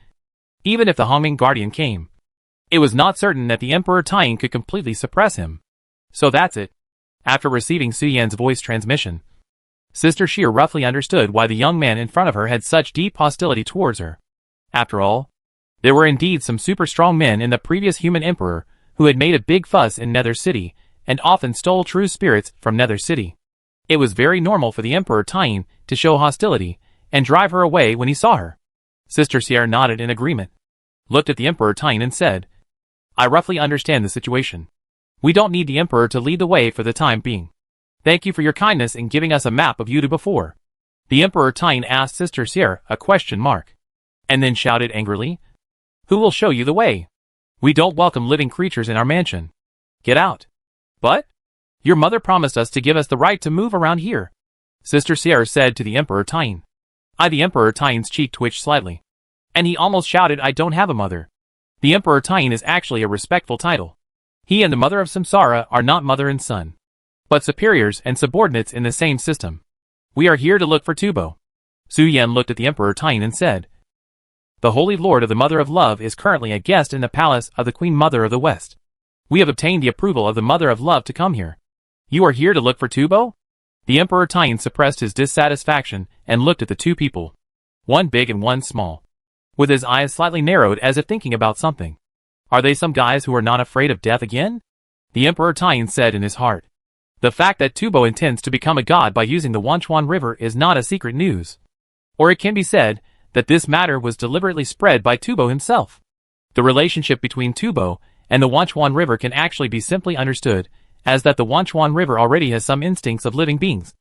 even if the Hongming Guardian came, it was not certain that the Emperor Tien could completely suppress him. So that's it. After receiving Su Yan's voice transmission, Sister Sheer roughly understood why the young man in front of her had such deep hostility towards her. After all, there were indeed some super strong men in the previous human emperor who had made a big fuss in Nether City and often stole true spirits from Nether City. It was very normal for the Emperor Tien to show hostility and drive her away when he saw her. Sister Sierra nodded in agreement, looked at the Emperor Tien and said, I roughly understand the situation. We don't need the Emperor to lead the way for the time being. Thank you for your kindness in giving us a map of Yudu before. The Emperor Tien asked Sister Sierra a question mark, and then shouted angrily, Who will show you the way? We don't welcome living creatures in our mansion. Get out. But? Your mother promised us to give us the right to move around here, Sister Sierra said to the Emperor Tien. The Emperor Tien's cheek twitched slightly, and he almost shouted, I don't have a mother. The Emperor Tien is actually a respectful title. He and the Mother of Samsara are not mother and son, but superiors and subordinates in the same system. We are here to look for Tubo. Su Yan looked at the Emperor Tien and said, The Holy Lord of the Mother of Love is currently a guest in the palace of the Queen Mother of the West. We have obtained the approval of the Mother of Love to come here. You are here to look for Tubo? The Emperor Tien suppressed his dissatisfaction and looked at the two people, one big and one small, with his eyes slightly narrowed as if thinking about something. Are they some guys who are not afraid of death again? The Emperor Tien said in his heart. The fact that Tubo intends to become a god by using the Wanchuan River is not a secret news. Or it can be said that this matter was deliberately spread by Tubo himself. The relationship between Tubo and the Wanchuan River can actually be simply understood as that the Wanchuan River already has some instincts of living beings.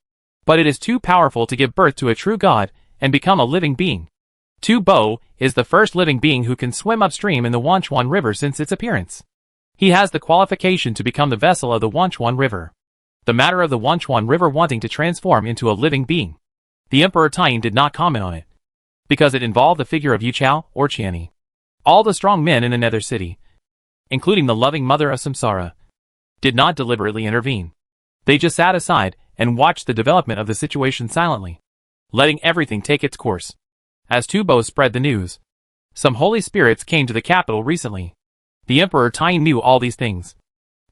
But it is too powerful to give birth to a true god and become a living being. Tu Bo is the first living being who can swim upstream in the Wanchuan River since its appearance. He has the qualification to become the vessel of the Wanchuan River. The matter of the Wanchuan River wanting to transform into a living being. The Emperor Tien did not comment on it, because it involved the figure of Yu Chao or Qiani. All the strong men in the Nether City, including the loving mother of Samsara, did not deliberately intervene. They just sat aside and watched the development of the situation silently, letting everything take its course. As Tu Bo spread the news, some holy spirits came to the capital recently. The Emperor Tien knew all these things,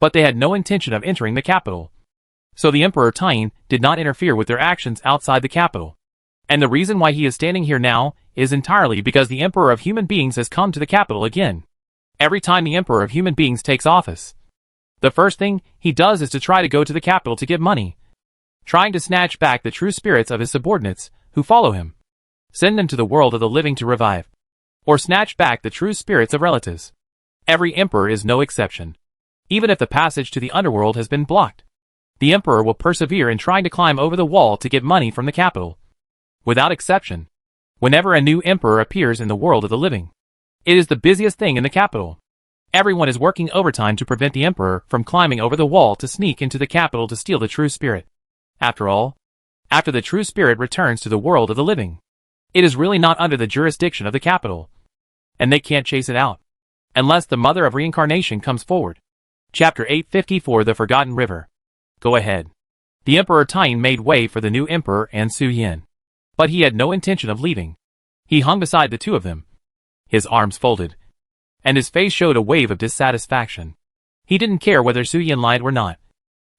but they had no intention of entering the capital. So the Emperor Tien did not interfere with their actions outside the capital. And the reason why he is standing here now is entirely because the Emperor of Human Beings has come to the capital again. Every time the Emperor of Human Beings takes office, the first thing he does is to try to go to the capital to get money, trying to snatch back the true spirits of his subordinates who follow him, send them to the world of the living to revive, or snatch back the true spirits of relatives. Every emperor is no exception. Even if the passage to the underworld has been blocked, the emperor will persevere in trying to climb over the wall to get money from the capital. Without exception, whenever a new emperor appears in the world of the living, it is the busiest thing in the capital. Everyone is working overtime to prevent the emperor from climbing over the wall to sneak into the capital to steal the true spirit. After all, after the true spirit returns to the world of the living, it is really not under the jurisdiction of the capital, and they can't chase it out, unless the Mother of Reincarnation comes forward. Chapter 854 The Forgotten River. Go ahead. The Emperor Tien made way for the new emperor and Su Yin. But he had no intention of leaving. He hung beside the two of them, his arms folded, and his face showed a wave of dissatisfaction. He didn't care whether Su Yin lied or not,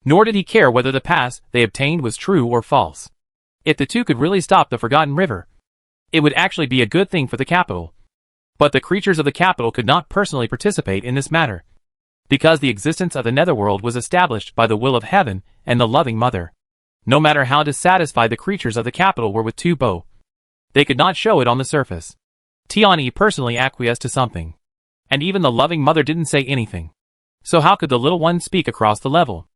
nor did he care whether the pass they obtained was true or false. If the two could really stop the Forgotten River, it would actually be a good thing for the capital. But the creatures of the capital could not personally participate in this matter, because the existence of the netherworld was established by the will of heaven and the loving mother. No matter how dissatisfied the creatures of the capital were with Tu Bo, they could not show it on the surface. Tianyi personally acquiesced to something, and even the loving mother didn't say anything. So how could the little one speak across the level?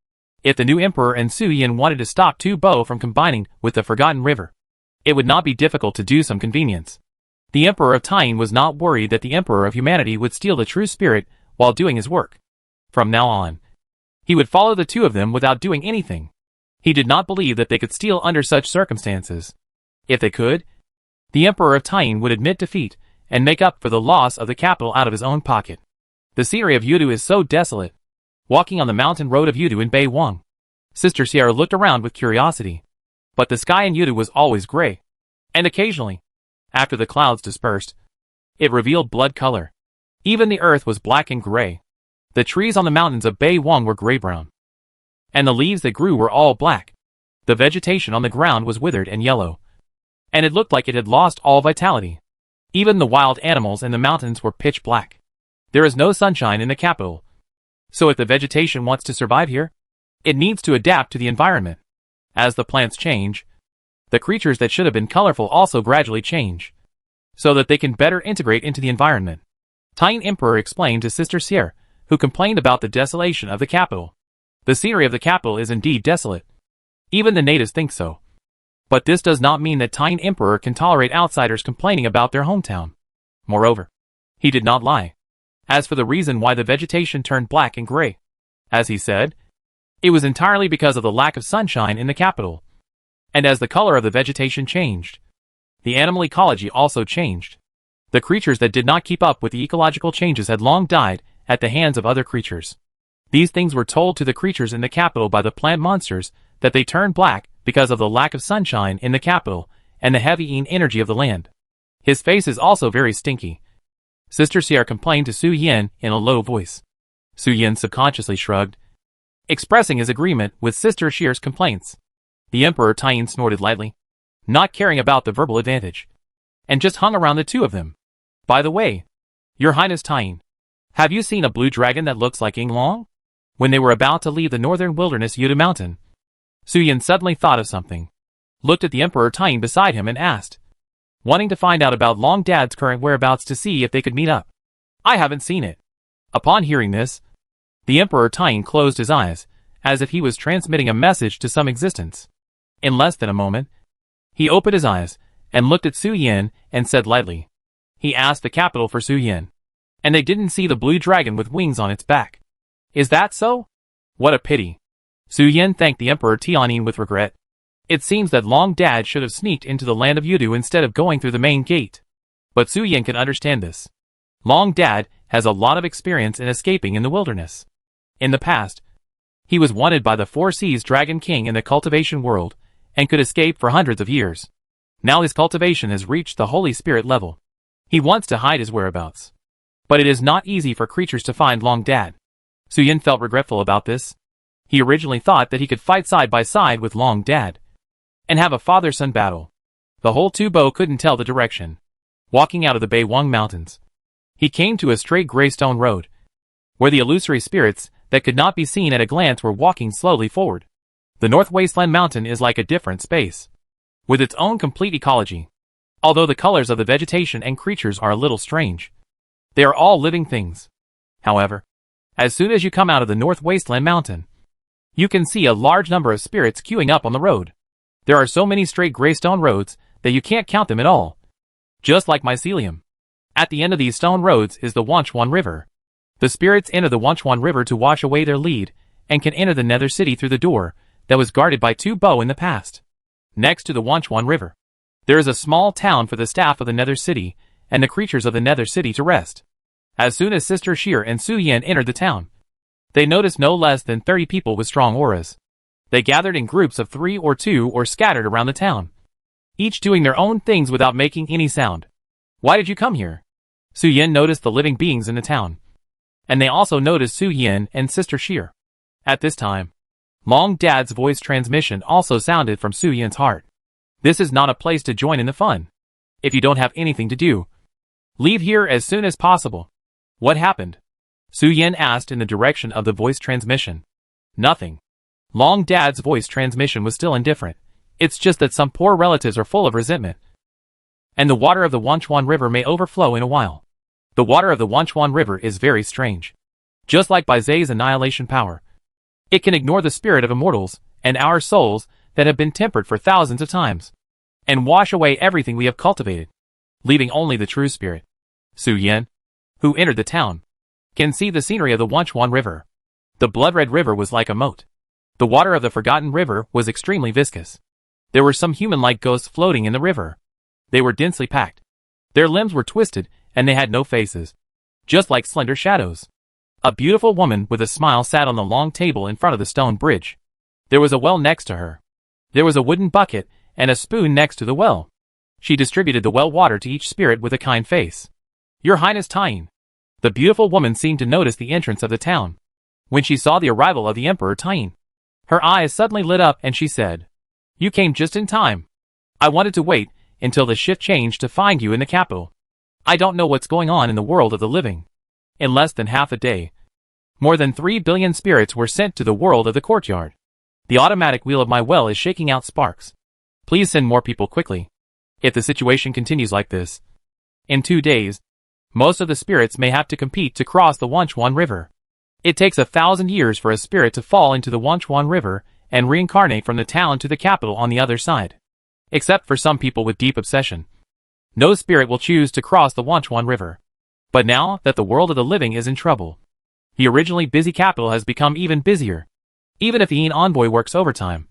If the new emperor and Su Yin wanted to stop Tu Bo from combining with the Forgotten River, it would not be difficult to do some convenience. The Emperor of Tien was not worried that the Emperor of Humanity would steal the true spirit while doing his work. From now on, he would follow the two of them without doing anything. He did not believe that they could steal under such circumstances. If they could, the Emperor of Tien would admit defeat and make up for the loss of the capital out of his own pocket. The scenery of Yudu is so desolate. Walking on the mountain road of Yudu in Beiwang, Sister Sierra looked around with curiosity. But the sky in Yudu was always gray, and occasionally, after the clouds dispersed, it revealed blood color. Even the earth was black and gray. The trees on the mountains of Beiwang were gray-brown, and the leaves that grew were all black. The vegetation on the ground was withered and yellow, and it looked like it had lost all vitality. Even the wild animals in the mountains were pitch black. There is no sunshine in the capital, so if the vegetation wants to survive here, it needs to adapt to the environment. As the plants change, the creatures that should have been colorful also gradually change, so that they can better integrate into the environment. Tien Emperor explained to Sister Sierra, who complained about the desolation of the capital. The scenery of the capital is indeed desolate. Even the natives think so. But this does not mean that Tien Emperor can tolerate outsiders complaining about their hometown. Moreover, he did not lie. As for the reason why the vegetation turned black and gray, as he said, it was entirely because of the lack of sunshine in the capital. And as the color of the vegetation changed, the animal ecology also changed. The creatures that did not keep up with the ecological changes had long died at the hands of other creatures. These things were told to the creatures in the capital by the plant monsters that they turned black because of the lack of sunshine in the capital and the heavy energy of the land. His face is also very stinky. Sister Sierra complained to Su Yin in a low voice. Su Yin subconsciously shrugged, expressing his agreement with Sister Sierra's complaints. The Emperor Tien snorted lightly, not caring about the verbal advantage, and just hung around the two of them. By the way, Your Highness Tien, have you seen a blue dragon that looks like Yinglong? When they were about to leave the northern wilderness Yudu Mountain, Su Yin suddenly thought of something, looked at the Emperor Tien beside him and asked, wanting to find out about Long Dad's current whereabouts to see if they could meet up. I haven't seen it. Upon hearing this, the Emperor Tien closed his eyes, as if he was transmitting a message to some existence. In less than a moment, he opened his eyes and looked at Su Yin and said lightly. He asked the capital for Su Yin. And they didn't see the blue dragon with wings on its back. Is that so? What a pity. Su Yin thanked the Emperor Tianyin with regret. It seems that Long Dad should have sneaked into the land of Yudu instead of going through the main gate. But Su Yin can understand this. Long Dad has a lot of experience in escaping in the wilderness. In the past, he was wanted by the Four Seas Dragon King in the cultivation world, and could escape for hundreds of years. Now his cultivation has reached the Holy Spirit level. He wants to hide his whereabouts. But it is not easy for creatures to find Long Dad. Su Yin felt regretful about this. He originally thought that he could fight side by side with Long Dad and have a father-son battle. The whole Tubo couldn't tell the direction. Walking out of the Beiwang Mountains, he came to a straight gray stone road, where the illusory spirits that could not be seen at a glance were walking slowly forward. The North Wasteland Mountain is like a different space, with its own complete ecology. Although the colors of the vegetation and creatures are a little strange, they are all living things. However, as soon as you come out of the North Wasteland Mountain, you can see a large number of spirits queuing up on the road. There are so many straight gray stone roads that you can't count them at all. Just like mycelium. At the end of these stone roads is the Wanchuan River. The spirits enter the Wanchuan River to wash away their lead, and can enter the Nether City through the door that was guarded by Tubo in the past. Next to the Wanchuan River, there is a small town for the staff of the Nether City and the creatures of the Nether City to rest. As soon as Sister Sheer and Su Yin entered the town, they noticed no less than 30 people with strong auras. They gathered in groups of 3 or 2 or scattered around the town, each doing their own things without making any sound. Why did you come here? Su Yin noticed the living beings in the town, and they also noticed Su Yin and Sister Sheer. At this time, Long Dad's voice transmission also sounded from Su Yin's heart. This is not a place to join in the fun. If you don't have anything to do, leave here as soon as possible. What happened? Su Yin asked in the direction of the voice transmission. Nothing. Long Dad's voice transmission was still indifferent. It's just that some poor relatives are full of resentment, and the water of the Wanchuan River may overflow in a while. The water of the Wanchuan River is very strange. Just like Baizay's annihilation power, it can ignore the spirit of immortals and our souls that have been tempered for thousands of times, and wash away everything we have cultivated, leaving only the true spirit. Su Yin, who entered the town, can see the scenery of the Wanchuan River. The blood-red river was like a moat. The water of the forgotten river was extremely viscous. There were some human-like ghosts floating in the river. They were densely packed. Their limbs were twisted, and they had no faces, just like slender shadows. A beautiful woman with a smile sat on the long table in front of the stone bridge. There was a well next to her. There was a wooden bucket and a spoon next to the well. She distributed the well water to each spirit with a kind face. Your Highness Tying. The beautiful woman seemed to notice the entrance of the town. When she saw the arrival of the Emperor Tying, her eyes suddenly lit up and she said, You came just in time. I wanted to wait until the shift changed to find you in the capital. I don't know what's going on in the world of the living. In less than half a day, more than 3 billion spirits were sent to the world of the courtyard. The automatic wheel of my well is shaking out sparks. Please send more people quickly. If the situation continues like this, in 2 days, most of the spirits may have to compete to cross the Wanchuan River. It takes 1,000 years for a spirit to fall into the Wanchuan River and reincarnate from the town to the capital on the other side. Except for some people with deep obsession, no spirit will choose to cross the Wanchuan River. But now that the world of the living is in trouble, the originally busy capital has become even busier. Even if the Yin envoy works overtime,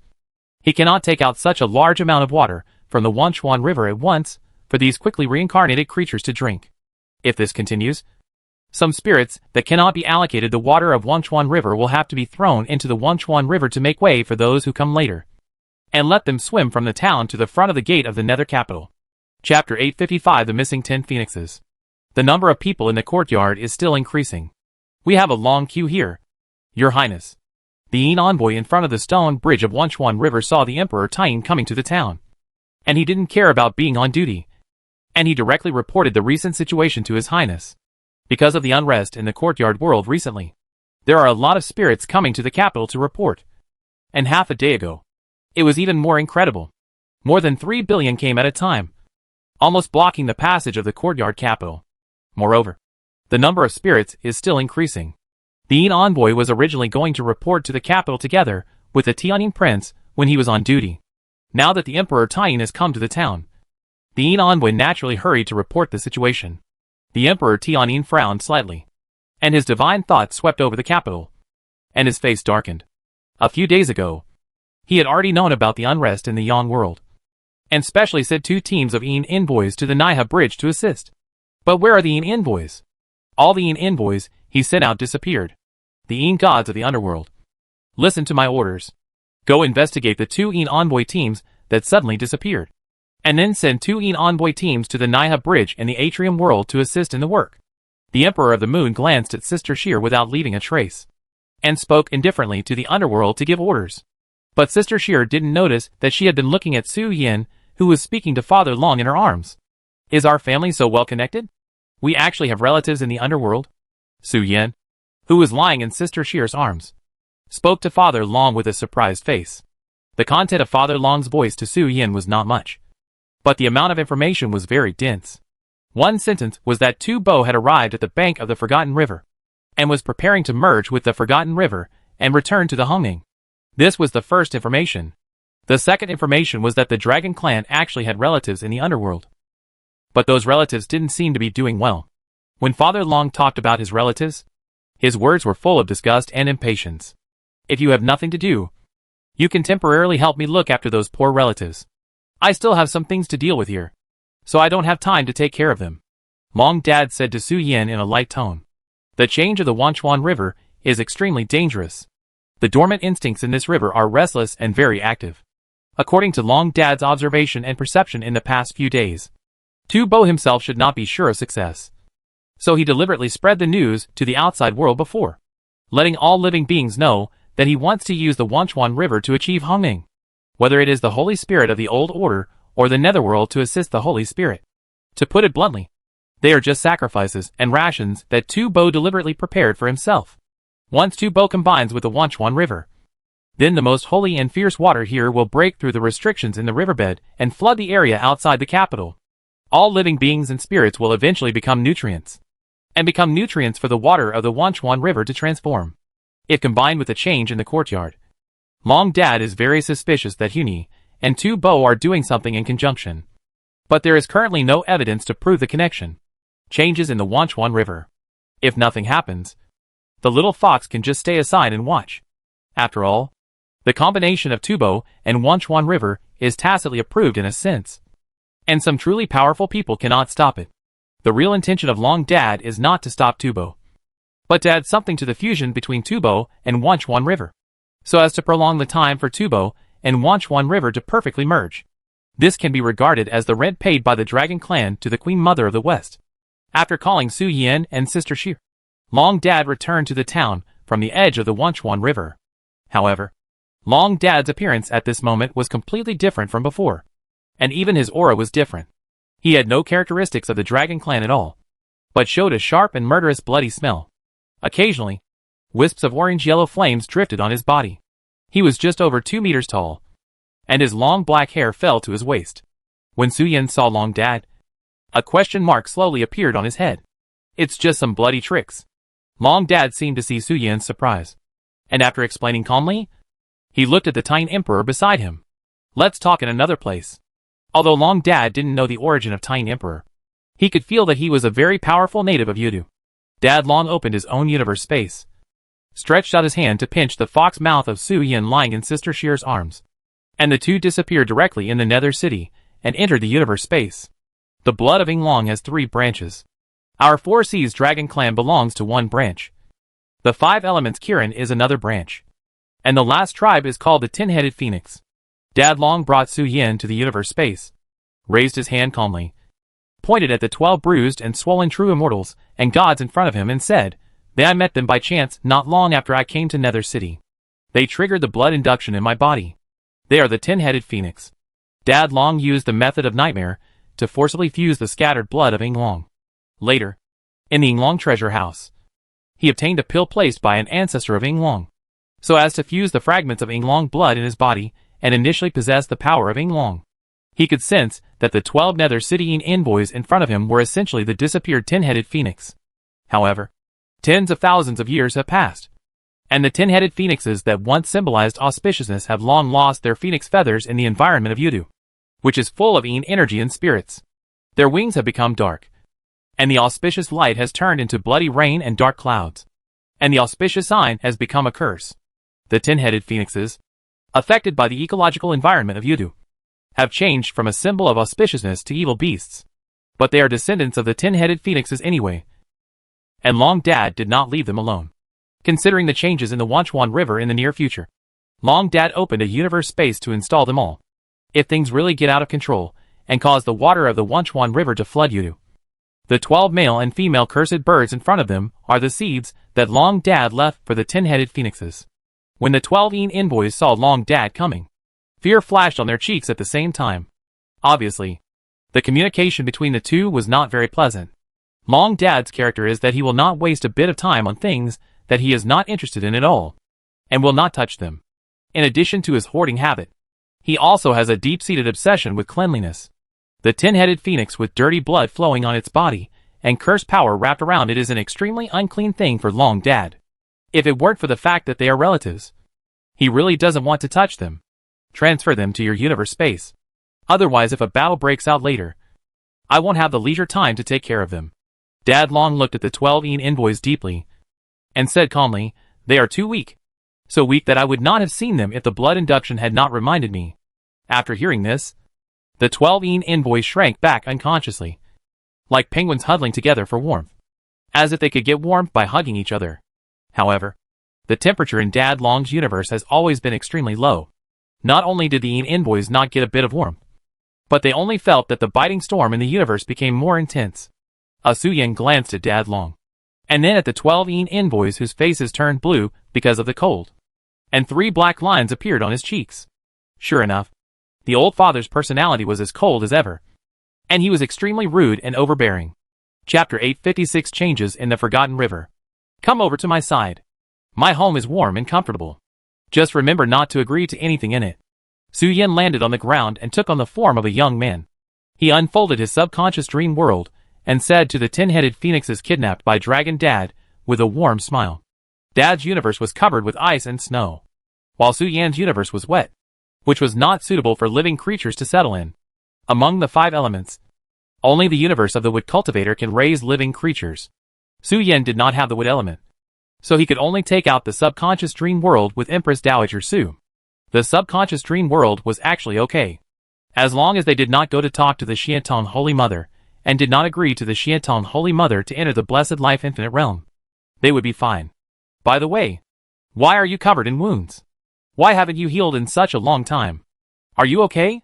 he cannot take out such a large amount of water from the Wanchuan River at once for these quickly reincarnated creatures to drink. If this continues, some spirits that cannot be allocated the water of Wanchuan River will have to be thrown into the Wanchuan River to make way for those who come later, and let them swim from the town to the front of the gate of the Nether capital. Chapter 855 The Missing 10 Phoenixes. The number of people in the courtyard is still increasing. We have a long queue here, Your Highness. The Yin envoy in front of the stone bridge of Wanchuan River saw the Emperor Tying coming to the town, and he didn't care about being on duty, and he directly reported the recent situation to His Highness. Because of the unrest in the courtyard world recently, there are a lot of spirits coming to the capital to report. And half a day ago, it was even more incredible. More than 3 billion came at a time, almost blocking the passage of the courtyard capital. Moreover, the number of spirits is still increasing. The Yin envoy was originally going to report to the capital together with the Tianyin prince when he was on duty. Now that the Emperor Tianyin has come to the town, the Yin envoy naturally hurried to report the situation. The Emperor Tianyin frowned slightly, and his divine thoughts swept over the capital, and his face darkened. A few days ago, he had already known about the unrest in the Yang world, and specially sent 2 teams of Yin envoys to the Naiha bridge to assist. But where are the Yin envoys? All the Yin envoys he sent out disappeared. The Yin gods of the underworld, listen to my orders. Go investigate the 2 Yin envoy teams that suddenly disappeared, and then send 2 Yin envoy teams to the Naiha bridge in the Atrium world to assist in the work. The Emperor of the Moon glanced at Sister Sheer without leaving a trace, and spoke indifferently to the underworld to give orders. But Sister Sheer didn't notice that she had been looking at Su Yin, who was speaking to Father Long in her arms. Is our family so well connected? We actually have relatives in the underworld? Su Yin, who was lying in Sister Sheer's arms, spoke to Father Long with a surprised face. The content of Father Long's voice to Su Yin was not much, but the amount of information was very dense. One sentence was that Tu Bo had arrived at the bank of the Forgotten River, and was preparing to merge with the Forgotten River and return to the Hongning. This was the first information. The second information was that the Dragon Clan actually had relatives in the underworld. But those relatives didn't seem to be doing well. When Father Long talked about his relatives, his words were full of disgust and impatience. If you have nothing to do, you can temporarily help me look after those poor relatives. I still have some things to deal with here, so I don't have time to take care of them. Long Dad said to Su Yin in a light tone. The change of the Wanchuan River is extremely dangerous. The dormant instincts in this river are restless and very active. According to Long Dad's observation and perception in the past few days, Tu Bo himself should not be sure of success. So he deliberately spread the news to the outside world before, letting all living beings know that he wants to use the Wanchuan River to achieve Hongning, whether it is the Holy Spirit of the Old Order or the Netherworld to assist the Holy Spirit. To put it bluntly, they are just sacrifices and rations that Tu Bo deliberately prepared for himself. Once Tu Bo combines with the Wanchuan River, then the most holy and fierce water here will break through the restrictions in the riverbed and flood the area outside the capital. All living beings and spirits will eventually become nutrients, and become nutrients for the water of the Wanchuan River to transform. If combined with a change in the courtyard, Long Dad is very suspicious that Huni and Tu Bo are doing something in conjunction. But there is currently no evidence to prove the connection. Changes in the Wanchuan River. If nothing happens, the little fox can just stay aside and watch. After all, the combination of Tu Bo and Wanchuan River is tacitly approved in a sense, and some truly powerful people cannot stop it. The real intention of Long Dad is not to stop Tu Bo, but to add something to the fusion between Tu Bo and Wanchuan River, so as to prolong the time for Tu Bo and Wanchuan River to perfectly merge. This can be regarded as the rent paid by the Dragon Clan to the Queen Mother of the West. After calling Su Yin and Sister Sheer, Long Dad returned to the town from the edge of the Wanchuan River. However, Long Dad's appearance at this moment was completely different from before, and even his aura was different. He had no characteristics of the Dragon Clan at all, but showed a sharp and murderous bloody smell. Occasionally, wisps of orange-yellow flames drifted on his body. He was just over 2 meters tall, and his long black hair fell to his waist. When Su Yin saw Long Dad, a question mark slowly appeared on his head. It's just some bloody tricks. Long Dad seemed to see Su Yin's surprise, and after explaining calmly, he looked at the Tian Emperor beside him. Let's talk in another place. Although Long Dad didn't know the origin of Tian Emperor, he could feel that he was a very powerful native of Yudu. Dad Long opened his own universe space, stretched out his hand to pinch the fox mouth of Su Yin lying in Sister Sheer's arms, and the two disappeared directly in the Nether City and entered the universe space. The blood of Yinglong has 3 branches. Our 4 Seas Dragon Clan belongs to one branch. The 5 Elements Kirin is another branch. And the last tribe is called the Tin-Headed Phoenix. Dad Long brought Su Yin to the universe space, raised his hand calmly, pointed at the 12 bruised and swollen true immortals and gods in front of him and said, I met them by chance not long after I came to Nether City. They triggered the blood induction in my body. They are the Tin-Headed Phoenix. Dad Long used the method of nightmare to forcibly fuse the scattered blood of Yinglong. Later, in the Yinglong treasure house, he obtained a pill placed by an ancestor of Yinglong, so as to fuse the fragments of Yinglong blood in his body and initially possess the power of Yinglong. He could sense that the 12 Nether City envoys in front of him were essentially the disappeared Tin-Headed Phoenix. However, Tens of thousands of years have passed, and the tin-headed phoenixes that once symbolized auspiciousness have long lost their phoenix feathers in the environment of Yudu, which is full of Yin energy and spirits. Their wings have become dark, and the auspicious light has turned into bloody rain and dark clouds, and the auspicious sign has become a curse. The tin-headed phoenixes, affected by the ecological environment of Yudu, have changed from a symbol of auspiciousness to evil beasts. But they are descendants of the tin-headed phoenixes anyway, and Long Dad did not leave them alone. Considering the changes in the Wanchuan River in the near future, Long Dad opened a universe space to install them all. If things really get out of control and cause the water of the Wanchuan River to flood Yudu, the 12 male and female cursed birds in front of them are the seeds that Long Dad left for the tin-headed phoenixes. When the 12 Yin envoys saw Long Dad coming, fear flashed on their cheeks at the same time. Obviously, the communication between the two was not very pleasant. Long Dad's character is that he will not waste a bit of time on things that he is not interested in at all, and will not touch them. In addition to his hoarding habit, he also has a deep-seated obsession with cleanliness. The tin-headed phoenix with dirty blood flowing on its body and cursed power wrapped around it is an extremely unclean thing for Long Dad. If it weren't for the fact that they are relatives, he really doesn't want to touch them. Transfer them to your universe space. Otherwise, if a battle breaks out later, I won't have the leisure time to take care of them. Dad Long looked at the 12 Yin envoys deeply, and said calmly, "They are too weak. So weak that I would not have seen them if the blood induction had not reminded me." After hearing this, the 12 Yin envoys shrank back unconsciously, like penguins huddling together for warmth, as if they could get warmth by hugging each other. However, the temperature in Dad Long's universe has always been extremely low. Not only did the Yin envoys not get a bit of warmth, but they only felt that the biting storm in the universe became more intense. Su Yin glanced at Dad Long, and then at the 12 Yin envoys whose faces turned blue because of the cold, and 3 black lines appeared on his cheeks. Sure enough, the old father's personality was as cold as ever, and he was extremely rude and overbearing. Chapter 856 Changes in the Forgotten River. Come over to my side. My home is warm and comfortable. Just remember not to agree to anything in it. Su Yin landed on the ground and took on the form of a young man. He unfolded his subconscious dream world and said to the tin-headed phoenixes kidnapped by Dragon Dad with a warm smile. Dad's universe was covered with ice and snow, while Su Yan's universe was wet, which was not suitable for living creatures to settle in. Among the 5 elements, only the universe of the wood cultivator can raise living creatures. Su Yan did not have the wood element, so he could only take out the subconscious dream world with Empress Dowager Su. The subconscious dream world was actually okay, as long as they did not go to talk to the Xiantong Holy Mother, and did not agree to the Xiantong Holy Mother to enter the Blessed Life Infinite Realm. They would be fine. By the way, why are you covered in wounds? Why haven't you healed in such a long time? Are you okay?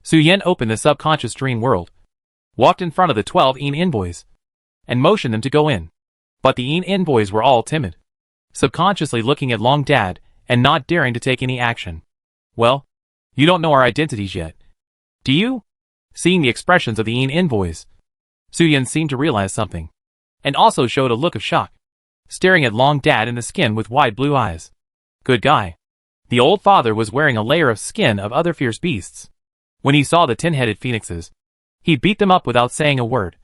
Su Yan opened the subconscious dream world, walked in front of the 12 Yin envoys, and motioned them to go in. But the Yin envoys were all timid, subconsciously looking at Long Dad and not daring to take any action. Well, you don't know our identities yet, do you? Seeing the expressions of the Yin envoys, Su Yan seemed to realize something, and also showed a look of shock, staring at Long Dad in the skin with wide blue eyes. Good guy. The old father was wearing a layer of skin of other fierce beasts. When he saw the tin-headed phoenixes, he beat them up without saying a word,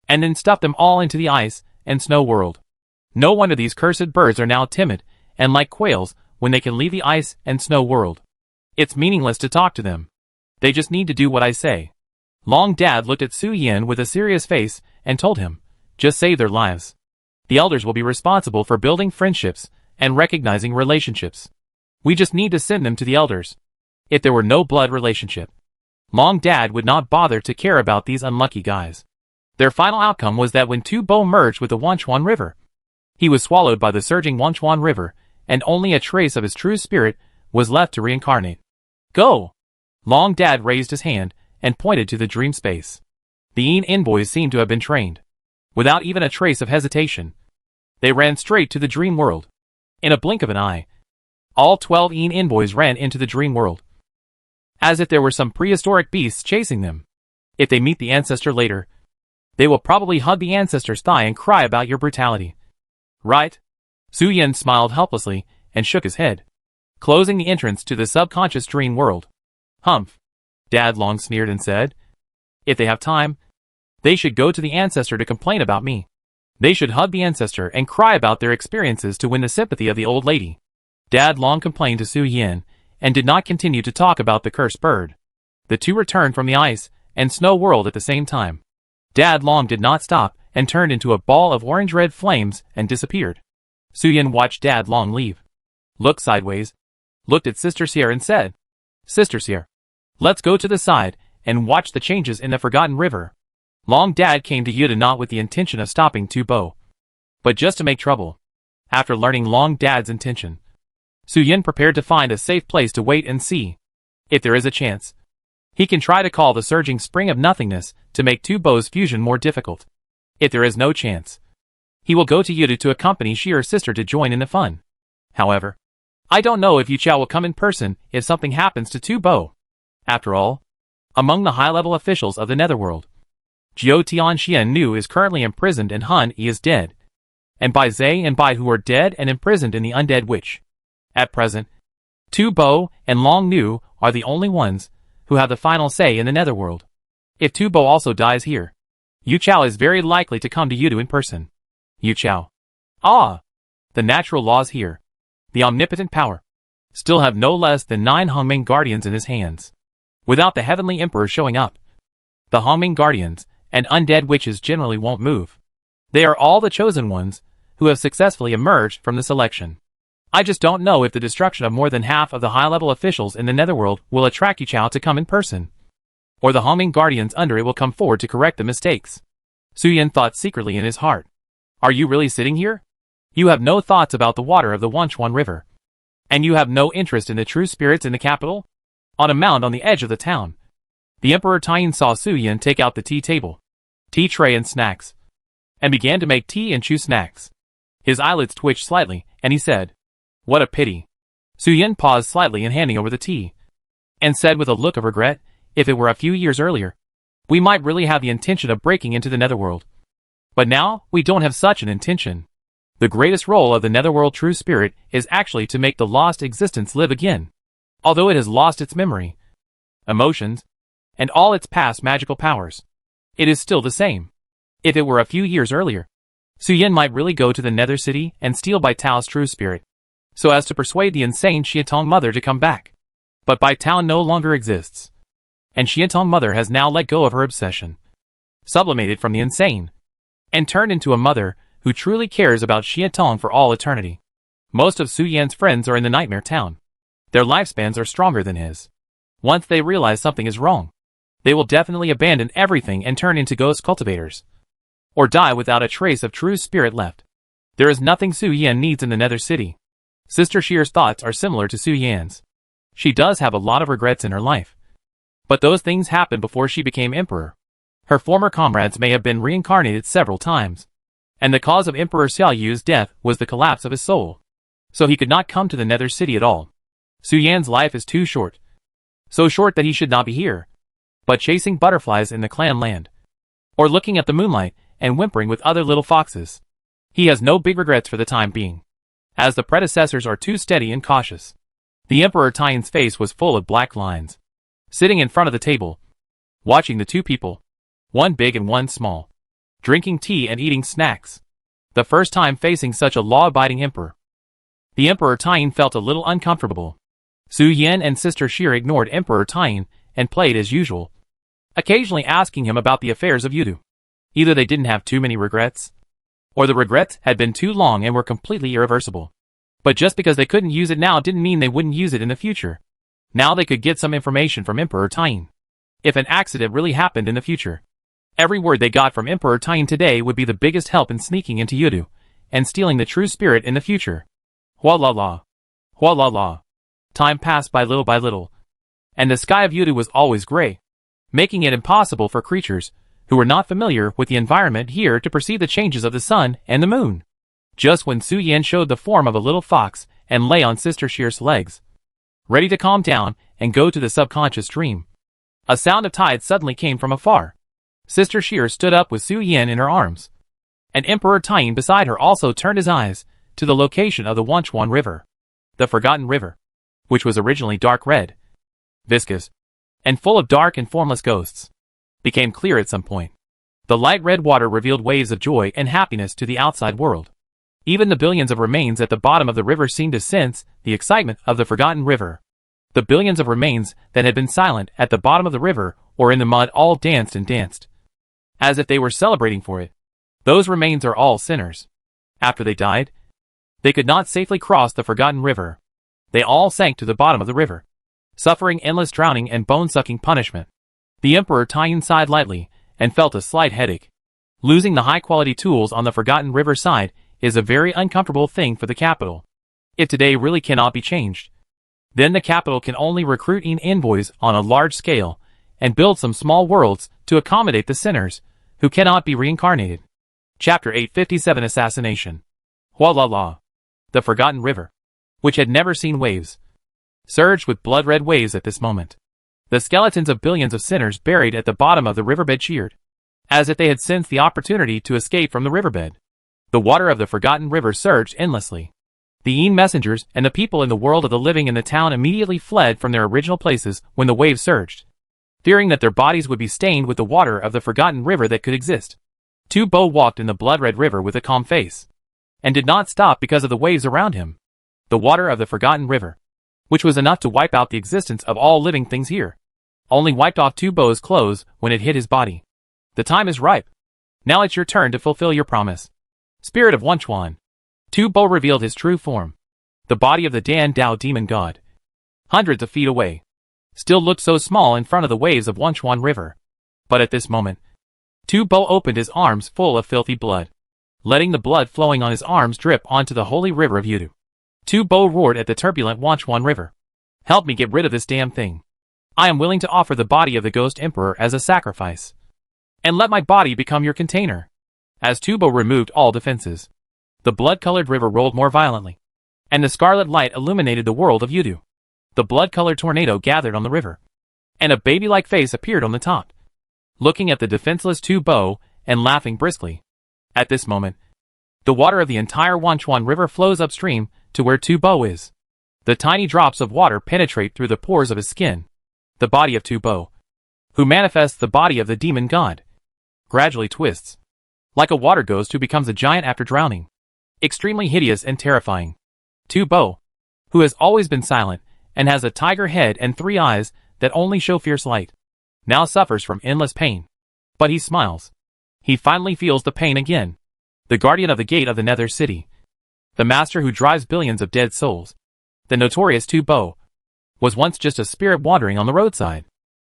and then stuffed them all into the ice and snow world. No wonder these cursed birds are now timid and like quails when they can leave the ice and snow world. It's meaningless to talk to them. They just need to do what I say. Long Dad looked at Su Yan with a serious face and told him, just save their lives. The elders will be responsible for building friendships and recognizing relationships. We just need to send them to the elders. If there were no blood relationship, Long Dad would not bother to care about these unlucky guys. Their final outcome was that when Tu Bo merged with the Wanchuan River, he was swallowed by the surging Wanchuan River, and only a trace of his true spirit was left to reincarnate. Go! Long Dad raised his hand and pointed to the dream space. The Yin envoys seemed to have been trained. Without even a trace of hesitation, they ran straight to the dream world. In a blink of an eye, all 12 Yin envoys ran into the dream world, as if there were some prehistoric beasts chasing them. If they meet the ancestor later, they will probably hug the ancestor's thigh and cry about your brutality. Right? Su Yan smiled helplessly and shook his head, closing the entrance to the subconscious dream world. Humph. Dad Long sneered and said, if they have time, they should go to the ancestor to complain about me. They should hug the ancestor and cry about their experiences to win the sympathy of the old lady. Dad Long complained to Su Yan, and did not continue to talk about the cursed bird. The two returned from the ice and snow world at the same time. Dad Long did not stop and turned into a ball of orange-red flames and disappeared. Su Yan watched Dad Long leave, looked sideways, looked at Sister Sierra and said, "Sister Sierra, let's go to the side and watch the changes in the Forgotten River." Long Dad came to Yuta not with the intention of stopping Tu Bo, but just to make trouble. After learning Long Dad's intention, Su Yan prepared to find a safe place to wait and see. If there is a chance, he can try to call the surging spring of nothingness to make Tu Bo's fusion more difficult. If there is no chance, he will go to Yuta to accompany she or sister to join in the fun. However, I don't know if Yu Chao will come in person if something happens to Tu Bo. After all, among the high-level officials of the Netherworld, Jiao Tianxian Nu is currently imprisoned and Han Yi is dead, and Bai Zhe and Bai Hu are dead and imprisoned in the Undead Witch. At present, Tu Bo and Long Nu are the only ones who have the final say in the Netherworld. If Tu Bo also dies here, Yu Chao is very likely to come to Yudu in person. Yu Chao. Ah! The natural laws here, the omnipotent power, still have no less than 9 Hongming Guardians in his hands. Without the Heavenly Emperor showing up, the Hongming Guardians and Undead Witches generally won't move. They are all the chosen ones who have successfully emerged from the selection. I just don't know if the destruction of more than half of the high-level officials in the Netherworld will attract Yu Chao to come in person, or the Hongming Guardians under it will come forward to correct the mistakes. Su Yan thought secretly in his heart. Are you really sitting here? You have no thoughts about the water of the Wanchuan River. And you have no interest in the true spirits in the capital? On a mound on the edge of the town, the Emperor Taiyin saw Su Yan take out the tea table, tea tray and snacks, and began to make tea and chew snacks. His eyelids twitched slightly, and he said, "What a pity." Su Yan paused slightly in handing over the tea, and said with a look of regret, "If it were a few years earlier, we might really have the intention of breaking into the Netherworld. But now, we don't have such an intention. The greatest role of the Netherworld true spirit is actually to make the lost existence live again. Although it has lost its memory, emotions, and all its past magical powers, it is still the same. If it were a few years earlier, Su Yan might really go to the Nether City and steal Bai Tao's true spirit, so as to persuade the insane Xiantong mother to come back. But Bai Tao no longer exists, and Xiantong mother has now let go of her obsession, sublimated from the insane, and turned into a mother who truly cares about Xiantong for all eternity. Most of Su Yan's friends are in the Nightmare Town. Their lifespans are stronger than his. Once they realize something is wrong, they will definitely abandon everything and turn into ghost cultivators, or die without a trace of true spirit left. There is nothing Su Yan needs in the Nether City. Sister Shear's thoughts are similar to Su Yan's. She does have a lot of regrets in her life, but those things happened before she became emperor. Her former comrades may have been reincarnated several times, and the cause of Emperor Xiao Yu's death was the collapse of his soul, so he could not come to the Nether City at all. Su Yan's life is too short, so short that he should not be here, but chasing butterflies in the clan land, or looking at the moonlight and whimpering with other little foxes. He has no big regrets for the time being, as the predecessors are too steady and cautious. The Emperor Taiyin's face was full of black lines, sitting in front of the table, watching the two people, one big and one small, drinking tea and eating snacks. The first time facing such a law-abiding emperor, the Emperor Taiyin felt a little uncomfortable. Su Yan and Sister Sheer ignored Emperor Taiyin and played as usual, occasionally asking him about the affairs of Yudu. Either they didn't have too many regrets, or the regrets had been too long and were completely irreversible. But just because they couldn't use it now didn't mean they wouldn't use it in the future. Now they could get some information from Emperor Taiyin. If an accident really happened in the future, every word they got from Emperor Taiyin today would be the biggest help in sneaking into Yudu and stealing the true spirit in the future. Hua la la. Hua la la. Time passed by little, and the sky of Yudu was always gray, making it impossible for creatures who were not familiar with the environment here to perceive the changes of the sun and the moon. Just when Su Yan showed the form of a little fox and lay on Sister Sheer's legs, ready to calm down and go to the subconscious dream, a sound of tides suddenly came from afar. Sister Sheer stood up with Su Yan in her arms, and Emperor Taiyin beside her also turned his eyes to the location of the Wanchuan River. The Forgotten River, which was originally dark red, viscous, and full of dark and formless ghosts, became clear at some point. The light red water revealed waves of joy and happiness to the outside world. Even the billions of remains at the bottom of the river seemed to sense the excitement of the forgotten river. The billions of remains that had been silent at the bottom of the river or in the mud all danced and danced, as if they were celebrating for it. Those remains are all sinners. After they died, they could not safely cross the forgotten river. They all sank to the bottom of the river, suffering endless drowning and bone-sucking punishment. The Emperor Taiyin sighed lightly and felt a slight headache. Losing the high-quality tools on the forgotten river side is a very uncomfortable thing for the capital. If today really cannot be changed, then the capital can only recruit envoys on a large scale and build some small worlds to accommodate the sinners who cannot be reincarnated. Chapter 857 Assassination. Hualala. The forgotten river, which had never seen waves, surged with blood-red waves at this moment. The skeletons of billions of sinners buried at the bottom of the riverbed cheered, as if they had sensed the opportunity to escape from the riverbed. The water of the forgotten river surged endlessly. The messengers and the people in the world of the living in the town immediately fled from their original places when the waves surged, fearing that their bodies would be stained with the water of the forgotten river that could exist. Tu Bo walked in the blood-red river with a calm face, and did not stop because of the waves around him. The water of the forgotten river, which was enough to wipe out the existence of all living things here, only wiped off Tu Bo's clothes when it hit his body. The time is ripe. Now it's your turn to fulfill your promise. Spirit of Wenchuan. Tu Bo revealed his true form. The body of the Dan Dao demon god, hundreds of feet away, still looked so small in front of the waves of Wenchuan River. But at this moment, Tu Bo opened his arms full of filthy blood, letting the blood flowing on his arms drip onto the holy river of Yudu. Tu Bo roared at the turbulent Wenchuan River. Help me get rid of this damn thing. I am willing to offer the body of the Ghost Emperor as a sacrifice. And let my body become your container. As Tu Bo removed all defenses, the blood-colored river rolled more violently, and the scarlet light illuminated the world of Yudu. The blood-colored tornado gathered on the river, and a baby-like face appeared on the top, looking at the defenseless Tu Bo and laughing briskly. At this moment, the water of the entire Wenchuan River flows upstream to where Tu Bo is. The tiny drops of water penetrate through the pores of his skin. The body of Tu Bo, who manifests the body of the demon god, gradually twists, like a water ghost who becomes a giant after drowning. Extremely hideous and terrifying. Tu Bo, who has always been silent and has a tiger head and 3 eyes that only show fierce light, now suffers from endless pain. But he smiles. He finally feels the pain again. The guardian of the gate of the Nether City, the master who drives billions of dead souls, the notorious Tu Bo, was once just a spirit wandering on the roadside,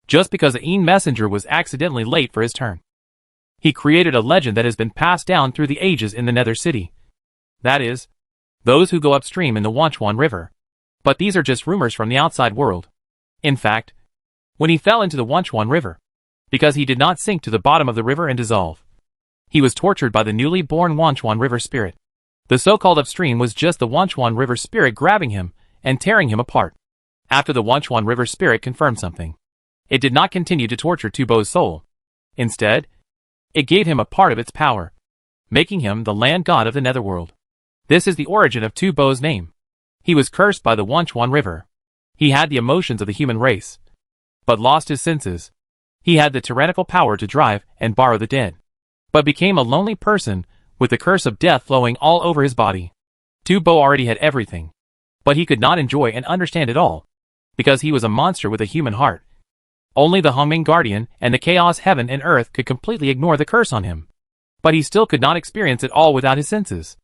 just because a messenger was accidentally late for his turn. He created a legend that has been passed down through the ages in the Nether City. That is, those who go upstream in the Wenchuan River. But these are just rumors from the outside world. In fact, when he fell into the Wenchuan River, because he did not sink to the bottom of the river and dissolve, he was tortured by the newly born Wenchuan River spirit. The so-called upstream was just the Wenchuan River spirit grabbing him and tearing him apart. After the Wenchuan River spirit confirmed something, it did not continue to torture Tu Bo's soul. Instead, it gave him a part of its power, making him the land god of the netherworld. This is the origin of Tu Bo's name. He was cursed by the Wenchuan River. He had the emotions of the human race, but lost his senses. He had the tyrannical power to drive and borrow the dead, but became a lonely person with the curse of death flowing all over his body. Tu Bo already had everything, but he could not enjoy and understand it all, because he was a monster with a human heart. Only the Hongming Guardian and the Chaos Heaven and Earth could completely ignore the curse on him. But he still could not experience it all without his senses.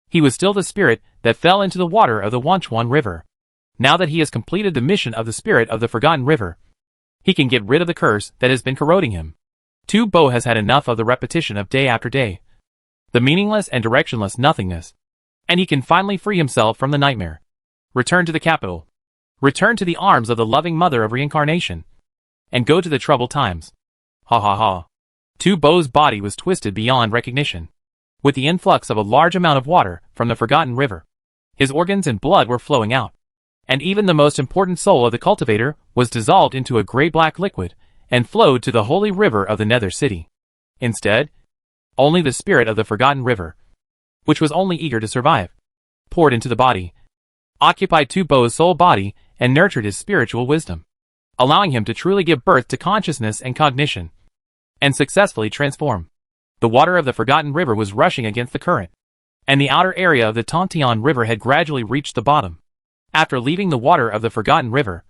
He was still the spirit that fell into the water of the Wenchuan River. Now that he has completed the mission of the spirit of the Forgotten River, he can get rid of the curse that has been corroding him. Tu Bo has had enough of the repetition of day after day, the meaningless and directionless nothingness, and he can finally free himself from the nightmare. Return to the capital. Return to the arms of the loving mother of reincarnation, and go to the troubled times. Ha ha ha. Tu Bo's body was twisted beyond recognition. With the influx of a large amount of water from the Forgotten River, his organs and blood were flowing out, and even the most important soul of the cultivator was dissolved into a gray black liquid and flowed to the holy river of the Nether City. Instead, only the spirit of the Forgotten River, which was only eager to survive, poured into the body, occupied Tu Bo's soul body, and nurtured his spiritual wisdom, allowing him to truly give birth to consciousness and cognition, and successfully transform. The water of the Forgotten River was rushing against the current, and the outer area of the Tontion River had gradually reached the bottom. After leaving the water of the Forgotten River,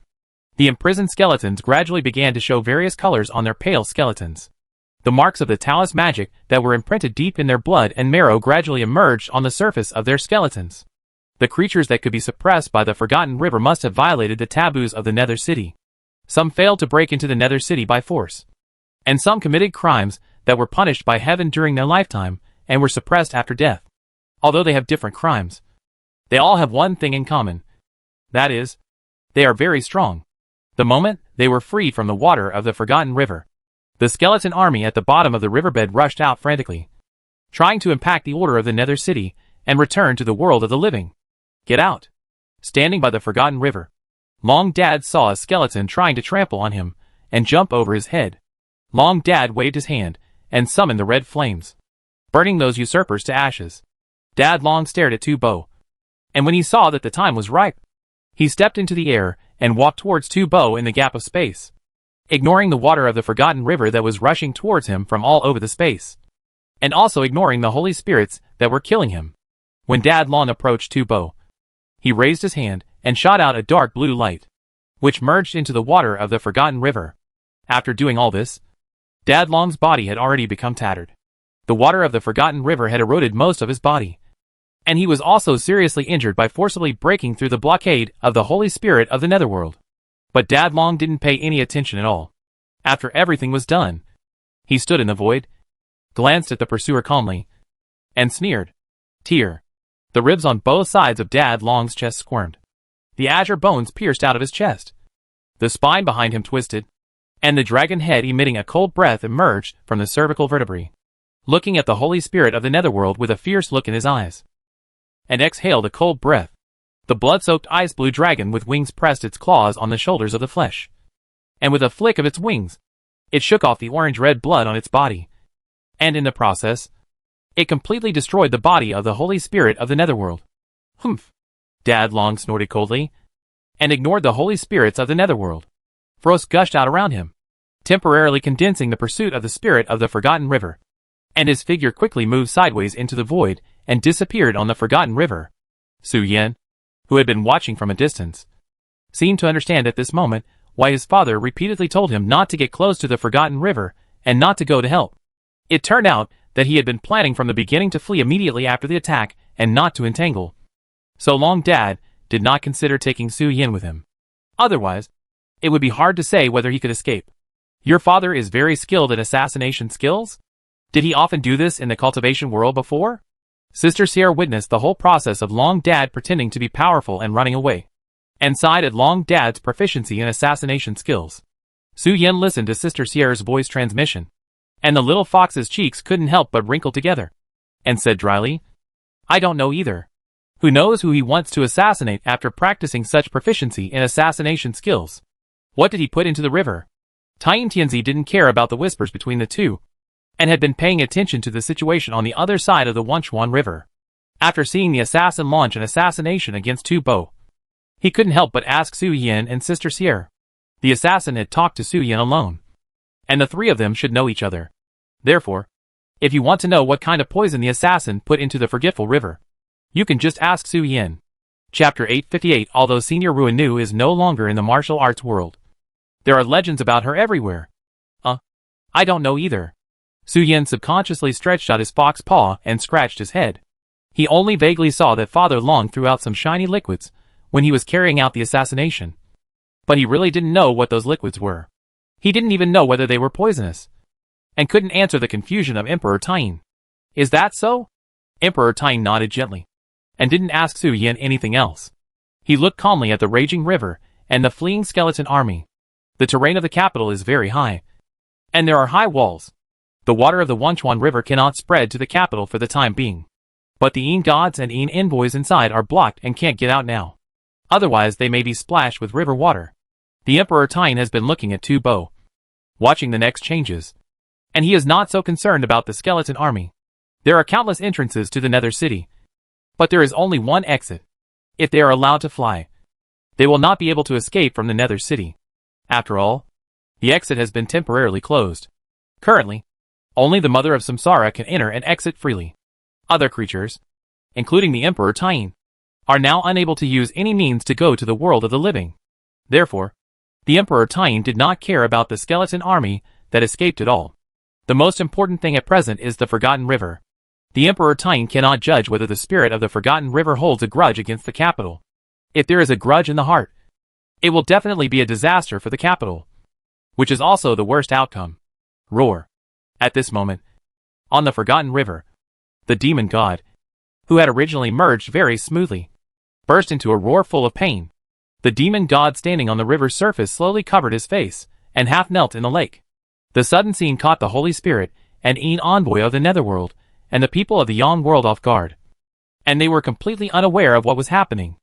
the imprisoned skeletons gradually began to show various colors on their pale skeletons. The marks of the Taoist magic that were imprinted deep in their blood and marrow gradually emerged on the surface of their skeletons. The creatures that could be suppressed by the Forgotten River must have violated the taboos of the Nether City. Some failed to break into the Nether City by force, and some committed crimes that were punished by heaven during their lifetime and were suppressed after death. Although they have different crimes, they all have one thing in common. That is, they are very strong. The moment they were freed from the water of the Forgotten River, the skeleton army at the bottom of the riverbed rushed out frantically, trying to impact the order of the Nether City and return to the world of the living. Get out! Standing by the Forgotten River, Long Dad saw a skeleton trying to trample on him and jump over his head. Long Dad waved his hand and summoned the red flames, burning those usurpers to ashes. Dad Long stared at Tu Bo, and when he saw that the time was ripe, he stepped into the air and walked towards Tu Bo in the gap of space, ignoring the water of the Forgotten River that was rushing towards him from all over the space, and also ignoring the holy spirits that were killing him. When Dad Long approached Tu Bo, he raised his hand and shot out a dark blue light, which merged into the water of the Forgotten River. After doing all this, Dad Long's body had already become tattered. The water of the Forgotten River had eroded most of his body, and he was also seriously injured by forcibly breaking through the blockade of the Holy Spirit of the Netherworld. But Dad Long didn't pay any attention at all. After everything was done, he stood in the void, glanced at the pursuer calmly, and sneered. Tear. The ribs on both sides of Dad Long's chest squirmed. The azure bones pierced out of his chest. The spine behind him twisted, and the dragon head emitting a cold breath emerged from the cervical vertebrae, looking at the Holy Spirit of the Netherworld with a fierce look in his eyes, and exhaled a cold breath. The blood-soaked ice-blue dragon with wings pressed its claws on the shoulders of the flesh, and with a flick of its wings, it shook off the orange-red blood on its body, and in the process, it completely destroyed the body of the Holy Spirit of the Netherworld. Humph! Dad Long snorted coldly, and ignored the Holy Spirits of the Netherworld. Frost gushed out around him, temporarily condensing the pursuit of the spirit of the Forgotten River, and his figure quickly moved sideways into the void and disappeared on the Forgotten River. Su Yen, who had been watching from a distance, seemed to understand at this moment why his father repeatedly told him not to get close to the Forgotten River and not to go to help. It turned out that he had been planning from the beginning to flee immediately after the attack and not to entangle. So Long Dad did not consider taking Su Yen with him. Otherwise, it would be hard to say whether he could escape. Your father is very skilled in assassination skills? Did he often do this in the cultivation world before? Sister Sierra witnessed the whole process of Long Dad pretending to be powerful and running away, and sighed at Long Dad's proficiency in assassination skills. Su Yen listened to Sister Sierra's voice transmission, and the little fox's cheeks couldn't help but wrinkle together, and said dryly, I don't know either. Who knows who he wants to assassinate after practicing such proficiency in assassination skills? What did he put into the river? Tien Tianzi didn't care about the whispers between the two, and had been paying attention to the situation on the other side of the Wenchuan River. After seeing the assassin launch an assassination against Tu Bo, he couldn't help but ask Su Yen and Sister Sierra. The assassin had talked to Su Yen alone, and the three of them should know each other. Therefore, if you want to know what kind of poison the assassin put into the Forgetful River, you can just ask Su Yen. Chapter 858. Although Senior Ruinu is no longer in the martial arts world, there are legends about her everywhere. I don't know either. Su Yen subconsciously stretched out his fox paw and scratched his head. He only vaguely saw that Father Long threw out some shiny liquids when he was carrying out the assassination, but he really didn't know what those liquids were. He didn't even know whether they were poisonous, and couldn't answer the confusion of Emperor Tien. Is that so? Emperor Tien nodded gently, and didn't ask Su Yen anything else. He looked calmly at the raging river and the fleeing skeleton army. The terrain of the capital is very high, and there are high walls. The water of the Wenchuan River cannot spread to the capital for the time being, but the Yin gods and Yin envoys inside are blocked and can't get out now. Otherwise they may be splashed with river water. The Emperor Tien has been looking at Tu Bo, watching the next changes, and he is not so concerned about the skeleton army. There are countless entrances to the Nether City, but there is only one exit. If they are allowed to fly, they will not be able to escape from the Nether City. After all, the exit has been temporarily closed. Currently, Only the mother of samsara can enter and exit freely. Other creatures, including the Emperor Tyne, are now unable to use any means to go to the world of the living. Therefore, the Emperor Tyne did not care about the skeleton army that escaped at all. The most important thing at present is the Forgotten River. The Emperor Tyne cannot judge whether the spirit of the Forgotten River holds a grudge against the capital. If there is a grudge in the heart, it will definitely be a disaster for the capital, which is also the worst outcome. Roar. At this moment, on the Forgotten River, the demon god, who had originally merged very smoothly, burst into a roar full of pain. The demon god standing on the river's surface slowly covered his face, and half knelt in the lake. The sudden scene caught the Holy Spirit, and Een envoy of the Netherworld, and the people of the Yon world off guard. And they were completely unaware of what was happening.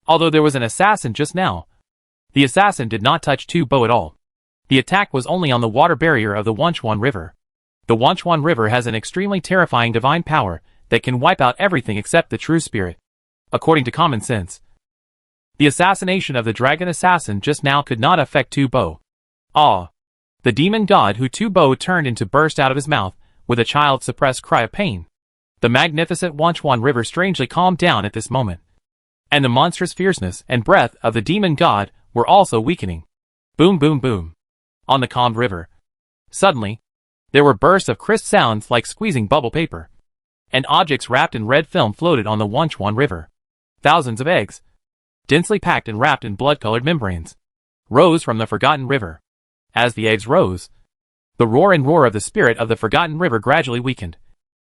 Although there was an assassin just now, the assassin did not touch Tu Bo at all. The attack was only on the water barrier of the Wanchuan River. The Wanchuan River has an extremely terrifying divine power that can wipe out everything except the true spirit. According to common sense, the assassination of the dragon assassin just now could not affect Tu Bo. Ah! The demon god who Tu Bo turned into burst out of his mouth with a child-suppressed cry of pain. The magnificent Wanchuan River strangely calmed down at this moment, and the monstrous fierceness and breath of the demon god were also weakening. Boom boom boom. On the calmed river, suddenly, there were bursts of crisp sounds like squeezing bubble paper, and objects wrapped in red film floated on the Wanchuan River. Thousands of eggs, densely packed and wrapped in blood-colored membranes, rose from the Forgotten River. As the eggs rose, the roar and roar of the spirit of the Forgotten River gradually weakened,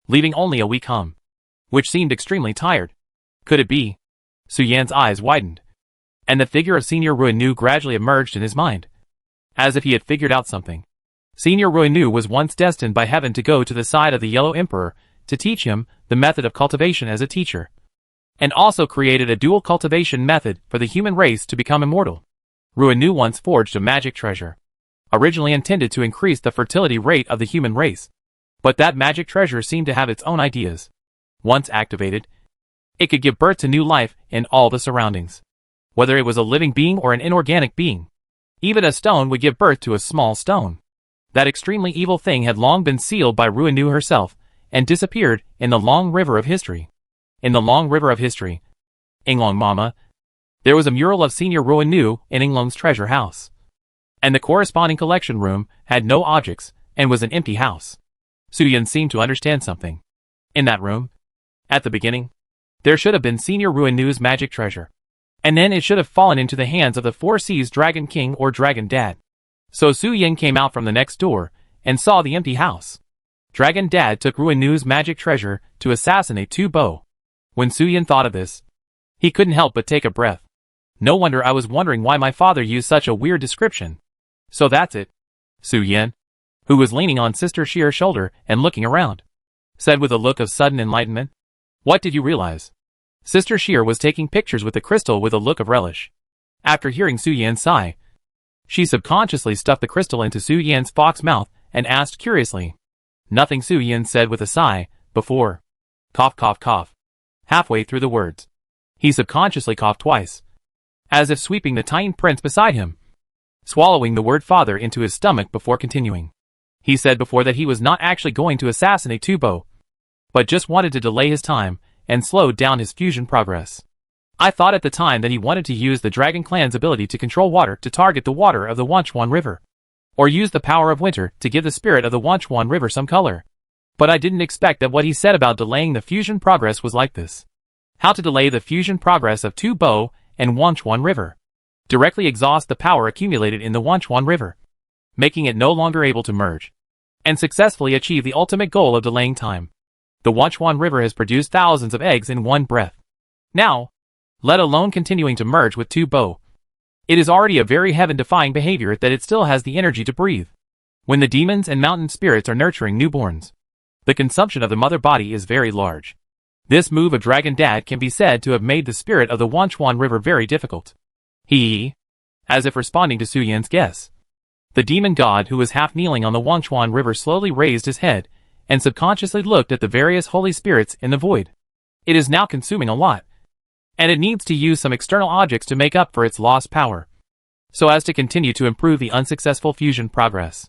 leaving only a weak hum, which seemed extremely tired. Could it be? Su Yan's eyes widened, and the figure of Senior Ruinu gradually emerged in his mind, as if he had figured out something. Senior Ruinu was once destined by heaven to go to the side of the Yellow Emperor to teach him the method of cultivation as a teacher, and also created a dual cultivation method for the human race to become immortal. Ruinu once forged a magic treasure, originally intended to increase the fertility rate of the human race. But that magic treasure seemed to have its own ideas. Once activated, it could give birth to new life in all the surroundings. Whether it was a living being or an inorganic being. Even a stone would give birth to a small stone. That extremely evil thing had long been sealed by Ruinu herself, and disappeared in the long river of history. In the long river of history, Inglong Mama, there was a mural of Senior Ruinu in Inglong's treasure house. And the corresponding collection room had no objects, and was an empty house. Su Yan seemed to understand something. In that room, at the beginning, there should have been Senior Ruinu's magic treasure. And then it should have fallen into the hands of the Four Seas Dragon King or Dragon Dad. So Su Yan came out from the next door, and saw the empty house. Dragon Dad took Ruinu's magic treasure to assassinate Tu Bo. When Su Yan thought of this, he couldn't help but take a breath. No wonder I was wondering why my father used such a weird description. So that's it. Su Yan, who was leaning on Sister Sheer's shoulder and looking around, said with a look of sudden enlightenment. What did you realize? Sister Sheer was taking pictures with the crystal with a look of relish. After hearing Su Yan's sigh, she subconsciously stuffed the crystal into Su Yan's fox mouth and asked curiously. Nothing, Su Yan said with a sigh, before. Cough cough cough. Halfway through the words, he subconsciously coughed twice, as if sweeping the tiny prince beside him, swallowing the word father into his stomach before continuing. He said before that he was not actually going to assassinate Tu Bo, but just wanted to delay his time and slow down his fusion progress. I thought at the time that he wanted to use the Dragon Clan's ability to control water to target the water of the Wanchuan River, or use the power of winter to give the spirit of the Wanchuan River some color. But I didn't expect that what he said about delaying the fusion progress was like this. How to delay the fusion progress of Tu Bo and Wanchuan River. Directly exhaust the power accumulated in the Wanchuan River, making it no longer able to merge, and successfully achieve the ultimate goal of delaying time. The Wanchuan River has produced thousands of eggs in one breath. Now, let alone continuing to merge with Tu Bo. It is already a very heaven-defying behavior that it still has the energy to breathe. When the demons and mountain spirits are nurturing newborns, the consumption of the mother body is very large. This move of Dragon Dad can be said to have made the spirit of the Wanchuan River very difficult. As if responding to Su Yan's guess, the demon god who was half kneeling on the Wanchuan River slowly raised his head and subconsciously looked at the various holy spirits in the void. It is now consuming a lot, and it needs to use some external objects to make up for its lost power, so as to continue to improve the unsuccessful fusion progress.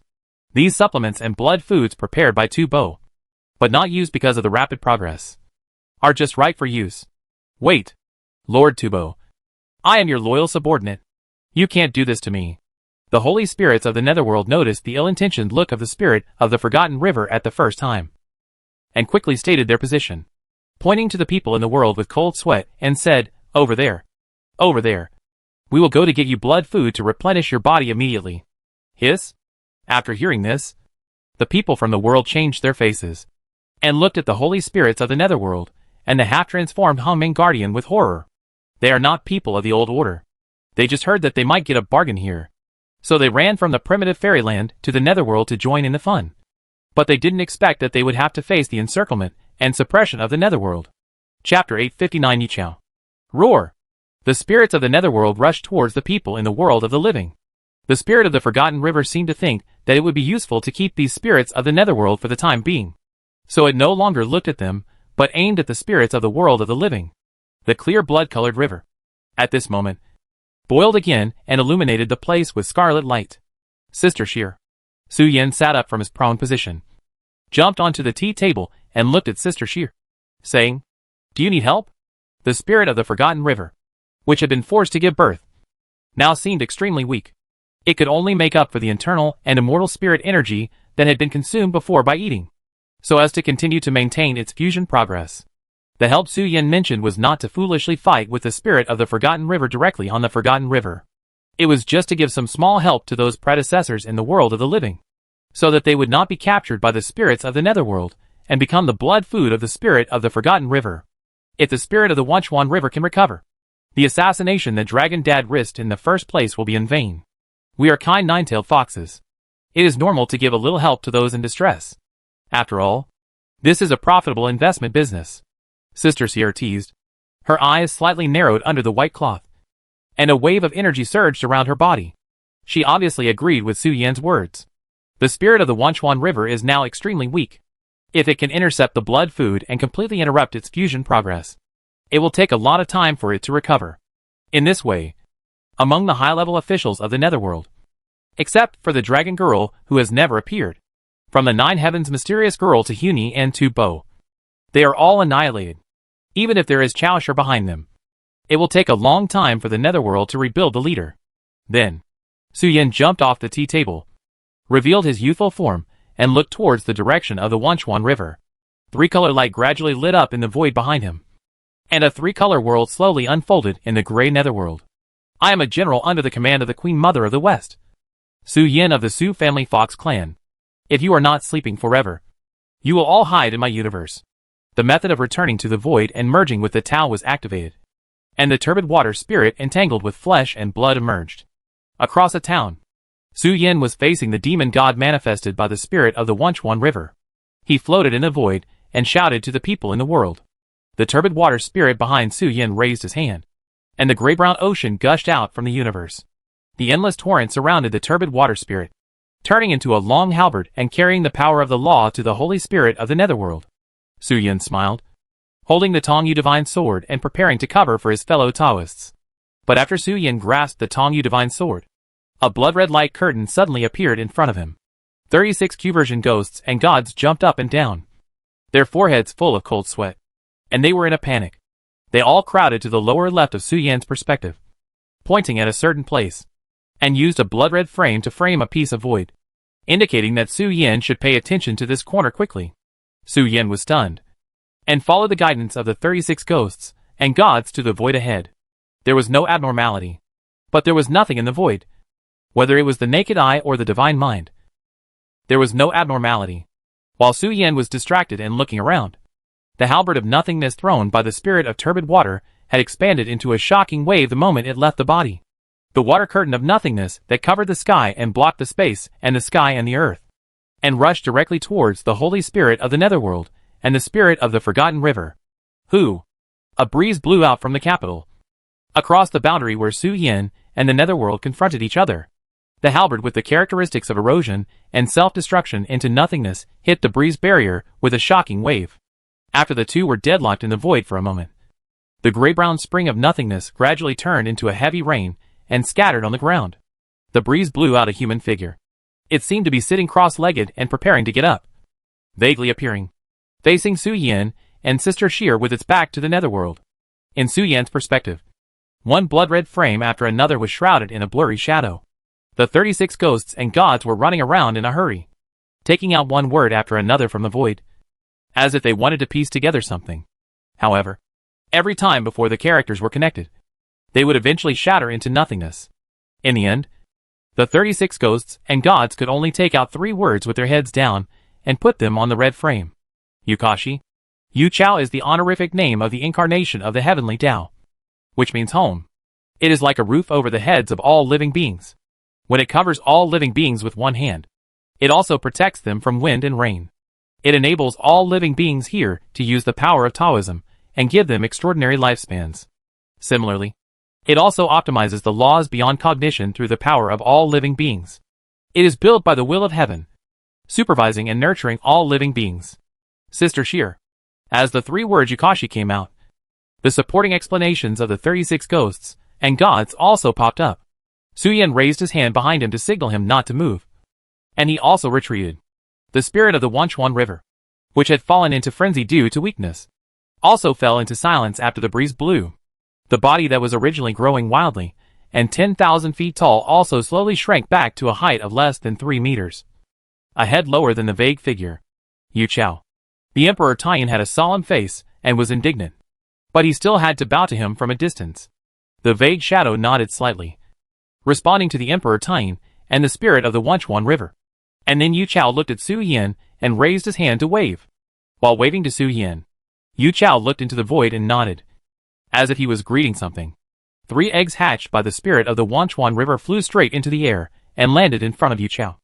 These supplements and blood foods prepared by Tubo, but not used because of the rapid progress, are just right for use. Wait, Lord Tubo. I am your loyal subordinate. You can't do this to me. The holy spirits of the netherworld noticed the ill-intentioned look of the spirit of the forgotten river at the first time, and quickly stated their position, pointing to the people in the world with cold sweat, and said, over there. Over there. We will go to get you blood food to replenish your body immediately. Hiss? After hearing this, the people from the world changed their faces, and looked at the holy spirits of the netherworld, and the half-transformed Hongming Guardian with horror. They are not people of the old order. They just heard that they might get a bargain here. So they ran from the primitive fairyland to the netherworld to join in the fun. But they didn't expect that they would have to face the encirclement and suppression of the netherworld. Chapter 859 Yichao. Roar! The spirits of the netherworld rushed towards the people in the world of the living. The spirit of the forgotten river seemed to think that it would be useful to keep these spirits of the netherworld for the time being. So it no longer looked at them, but aimed at the spirits of the world of the living. The clear blood-colored river, at this moment, boiled again and illuminated the place with scarlet light. Sister Sheer. Su Yin sat up from his prone position, jumped onto the tea table and looked at Sister Sheer, saying, Do you need help? The spirit of the forgotten river, which had been forced to give birth, now seemed extremely weak. It could only make up for the internal and immortal spirit energy that had been consumed before by eating, so as to continue to maintain its fusion progress. The help Su Yin mentioned was not to foolishly fight with the spirit of the forgotten river directly on the forgotten river. It was just to give some small help to those predecessors in the world of the living, so that they would not be captured by the spirits of the netherworld, and become the blood food of the spirit of the forgotten river. If the spirit of the Wenchuan river can recover, the assassination that Dragon Dad risked in the first place will be in vain. We are kind nine-tailed foxes. It is normal to give a little help to those in distress. After all, this is a profitable investment business. Sister Sierra teased. Her eyes slightly narrowed under the white cloth, and a wave of energy surged around her body. She obviously agreed with Su Yan's words. The spirit of the Wenchuan river is now extremely weak. If it can intercept the blood food and completely interrupt its fusion progress, it will take a lot of time for it to recover. In this way, among the high-level officials of the netherworld, except for the dragon girl who has never appeared, from the Nine Heavens mysterious girl to Huni and to Bo, they are all annihilated. Even if there is Chaosher behind them, it will take a long time for the netherworld to rebuild the leader. Then, Su Yin jumped off the tea table, revealed his youthful form, and looked towards the direction of the Wenchuan river. Three-color light gradually lit up in the void behind him, and a three-color world slowly unfolded in the gray netherworld. I am a general under the command of the Queen Mother of the West, Su Yin of the Su family Fox clan. If you are not sleeping forever, you will all hide in my universe. The method of returning to the void and merging with the Tao was activated, and the turbid water spirit entangled with flesh and blood emerged. Across a town, Su Yin was facing the demon god manifested by the spirit of the Wenchuan river. He floated in the void and shouted to the people in the world. The turbid water spirit behind Su Yin raised his hand, and the gray-brown ocean gushed out from the universe. The endless torrent surrounded the turbid water spirit, turning into a long halberd and carrying the power of the law to the holy spirit of the netherworld. Su Yin smiled, holding the Tongyu divine sword and preparing to cover for his fellow Taoists. But after Su Yin grasped the Tongyu divine sword, a blood-red light curtain suddenly appeared in front of him. 36 Q-version ghosts and gods jumped up and down, their foreheads full of cold sweat, and they were in a panic. They all crowded to the lower left of Su Yan's perspective, pointing at a certain place, and used a blood-red frame to frame a piece of void, indicating that Su Yin should pay attention to this corner quickly. Su Yin was stunned, and followed the guidance of the 36 ghosts and gods to the void ahead. There was no abnormality, but there was nothing in the void, whether it was the naked eye or the divine mind. There was no abnormality. While Su Yin was distracted and looking around, the halberd of nothingness thrown by the spirit of turbid water had expanded into a shocking wave the moment it left the body. The water curtain of nothingness that covered the sky and blocked the space and the sky and the earth, and rushed directly towards the holy spirit of the netherworld and the spirit of the forgotten river. Who? A breeze blew out from the capital, across the boundary where Su Yin and the netherworld confronted each other. The halberd with the characteristics of erosion and self-destruction into nothingness hit the breeze barrier with a shocking wave. After the two were deadlocked in the void for a moment, the gray-brown spring of nothingness gradually turned into a heavy rain and scattered on the ground. The breeze blew out a human figure, It seemed to be sitting cross-legged and preparing to get up. Vaguely appearing, facing Su Yan and Sister Sheer with its back to the netherworld. In Su Yan's perspective, one blood-red frame after another was shrouded in a blurry shadow. The 36 ghosts and gods were running around in a hurry, taking out one word after another from the void, as if they wanted to piece together something. However, every time before the characters were connected, they would eventually shatter into nothingness. In the end, the 36 ghosts and gods could only take out 3 words with their heads down and put them on the red frame. Yukashi. Yu Chao is the honorific name of the incarnation of the heavenly Tao, which means home. It is like a roof over the heads of all living beings. When it covers all living beings with one hand, it also protects them from wind and rain. It enables all living beings here to use the power of Taoism and give them extraordinary lifespans. Similarly, it also optimizes the laws beyond cognition through the power of all living beings. It is built by the will of heaven, supervising and nurturing all living beings. Sister Sheer. As the 3 words Yukashi came out, the supporting explanations of the 36 ghosts and gods also popped up. Su Yan raised his hand behind him to signal him not to move, and he also retreated. The spirit of the Wanchuan River, which had fallen into frenzy due to weakness, also fell into silence after the breeze blew. The body that was originally growing wildly and 10,000 feet tall also slowly shrank back to a height of less than 3 meters. A head lower than the vague figure. Yu Chao. The Emperor Taiyan had a solemn face and was indignant, but he still had to bow to him from a distance. The vague shadow nodded slightly, responding to the Emperor Taiyan and the spirit of the Wanchuan River. And then Yu Chao looked at Su Yan and raised his hand to wave. While waving to Su Yan, Yu Chao looked into the void and nodded, as if he was greeting something. 3 eggs hatched by the spirit of the Wanchuan River flew straight into the air and landed in front of Yu Chao.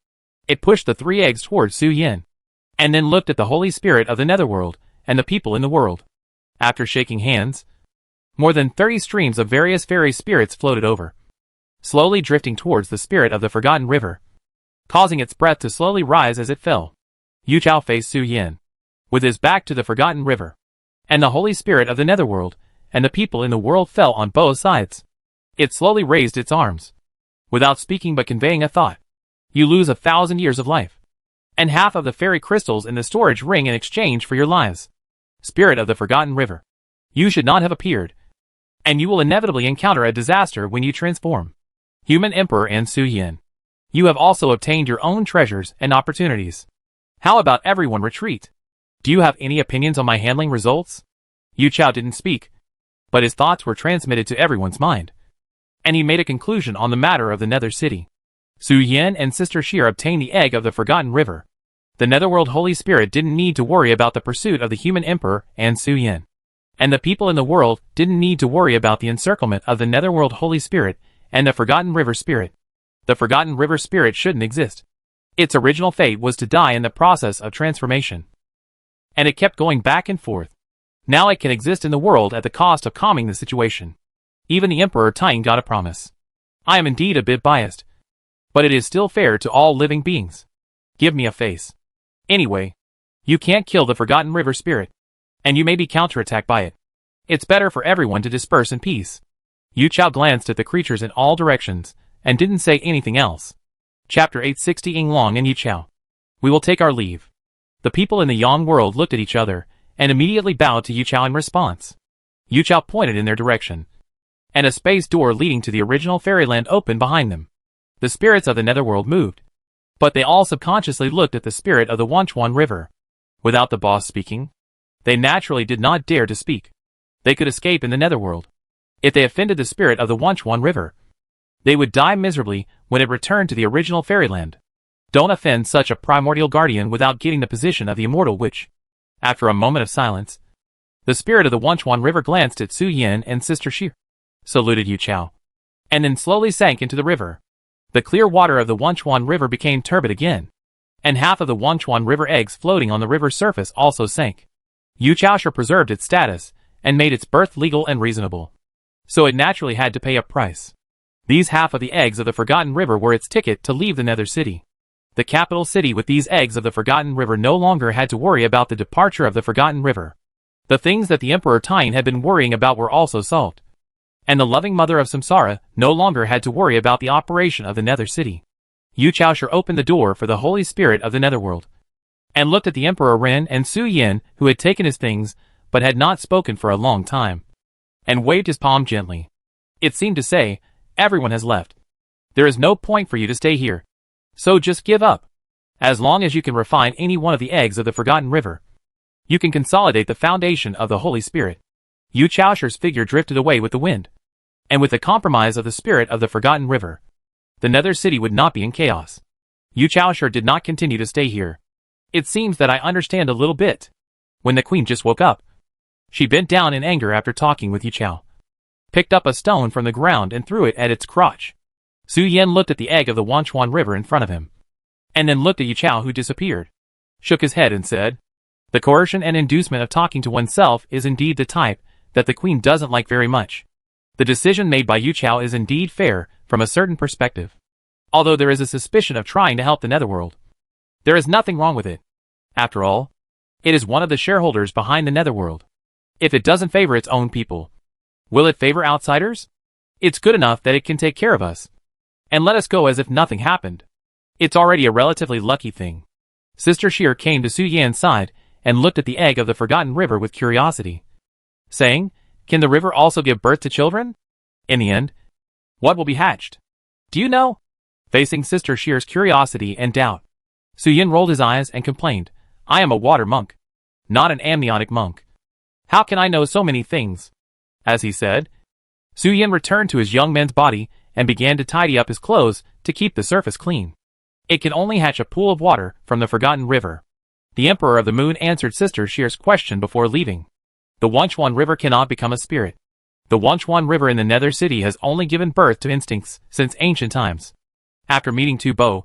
It pushed the 3 eggs towards Su Yan, and then looked at the holy spirit of the netherworld and the people in the world. After shaking hands, more than 30 streams of various fairy spirits floated over, slowly drifting towards the spirit of the forgotten river, causing its breath to slowly rise as it fell. Yu Chao faced Su Yan, with his back to the forgotten river, and the holy spirit of the netherworld and the people in the world fell on both sides. It slowly raised its arms, without speaking but conveying a thought. You lose 1,000 years of life, and half of the fairy crystals in the storage ring in exchange for your lives. Spirit of the forgotten river, you should not have appeared, and you will inevitably encounter a disaster when you transform. Human Emperor and Su Yan, you have also obtained your own treasures and opportunities. How about everyone retreat? Do you have any opinions on my handling results? Yu Chao didn't speak, but his thoughts were transmitted to everyone's mind, and he made a conclusion on the matter of the Nether City. Su Yan and Sister Sheer obtained the egg of the forgotten river. The Netherworld Holy Spirit didn't need to worry about the pursuit of the human Emperor and Su Yan, and the people in the world didn't need to worry about the encirclement of the Netherworld Holy Spirit and the Forgotten River Spirit. The Forgotten River Spirit shouldn't exist. Its original fate was to die in the process of transformation, and it kept going back and forth. Now it can exist in the world at the cost of calming the situation. Even the Emperor Taiyan got a promise. I am indeed a bit biased, but it is still fair to all living beings. Give me a face. Anyway, you can't kill the Forgotten River Spirit, and you may be counterattacked by it. It's better for everyone to disperse in peace. Yu Chao glanced at the creatures in all directions, and didn't say anything else. Chapter 860 Yinglong and Yu Chao. We will take our leave. The people in the Yang world looked at each other, and immediately bowed to Yu Chao in response. Yu Chao pointed in their direction, and a space door leading to the original fairyland opened behind them. The spirits of the netherworld moved, but they all subconsciously looked at the spirit of the Wanchuan River. Without the boss speaking, they naturally did not dare to speak. They could escape in the netherworld. If they offended the spirit of the Wanchuan River, they would die miserably when it returned to the original fairyland. Don't offend such a primordial guardian without getting the position of the immortal witch. After a moment of silence, the spirit of the Wanchuan River glanced at Su Yan and Sister Sheer, saluted Yu Chao, and then slowly sank into the river. The clear water of the Wanchuan River became turbid again, and half of the Wanchuan River eggs floating on the river's surface also sank. Yu Chao preserved its status and made its birth legal and reasonable, so it naturally had to pay a price. These half of the eggs of the Forgotten River were its ticket to leave the Nether City. The capital city with these eggs of the Forgotten River no longer had to worry about the departure of the Forgotten River. The things that the Emperor Taiyan had been worrying about were also solved, and the loving mother of Samsara no longer had to worry about the operation of the Nether City. Yu Chaoshu opened the door for the Holy Spirit of the Netherworld, and looked at the Emperor Ren and Su Yin, who had taken his things, but had not spoken for a long time, and waved his palm gently. It seemed to say, everyone has left. There is no point for you to stay here. So just give up. As long as you can refine any one of the eggs of the Forgotten River, you can consolidate the foundation of the Holy Spirit. Yu Chaoshu's figure drifted away with the wind, and with the compromise of the spirit of the Forgotten River, the Nether City would not be in chaos. Yu Chaoshu did not continue to stay here. It seems that I understand a little bit. When the queen just woke up, she bent down in anger after talking with Yu Chao, picked up a stone from the ground and threw it at its crotch. Su Yin looked at the egg of the Wanchuan River in front of him, and then looked at Yu Chao, who disappeared, shook his head and said, "The coercion and inducement of talking to oneself is indeed the type that the queen doesn't like very much. The decision made by Yu Chao is indeed fair from a certain perspective. Although there is a suspicion of trying to help the Netherworld, there is nothing wrong with it. After all, it is one of the shareholders behind the Netherworld. If it doesn't favor its own people, will it favor outsiders? It's good enough that it can take care of us and let us go as if nothing happened. It's already a relatively lucky thing." Sister Sheer came to Su Yan's side and looked at the egg of the Forgotten River with curiosity, saying, "Can the river also give birth to children? In the end, what will be hatched? Do you know?" Facing Sister Sheer's curiosity and doubt, Su Yan rolled his eyes and complained, "I am a water monk, not an amniotic monk. How can I know so many things?" As he said, Su Yan returned to his young man's body and began to tidy up his clothes to keep the surface clean. "It can only hatch a pool of water from the Forgotten River." The Emperor of the Moon answered Sister Sheer's question before leaving. "The Wanchuan River cannot become a spirit. The Wanchuan River in the Nether City has only given birth to instincts since ancient times. After meeting Tu Bo,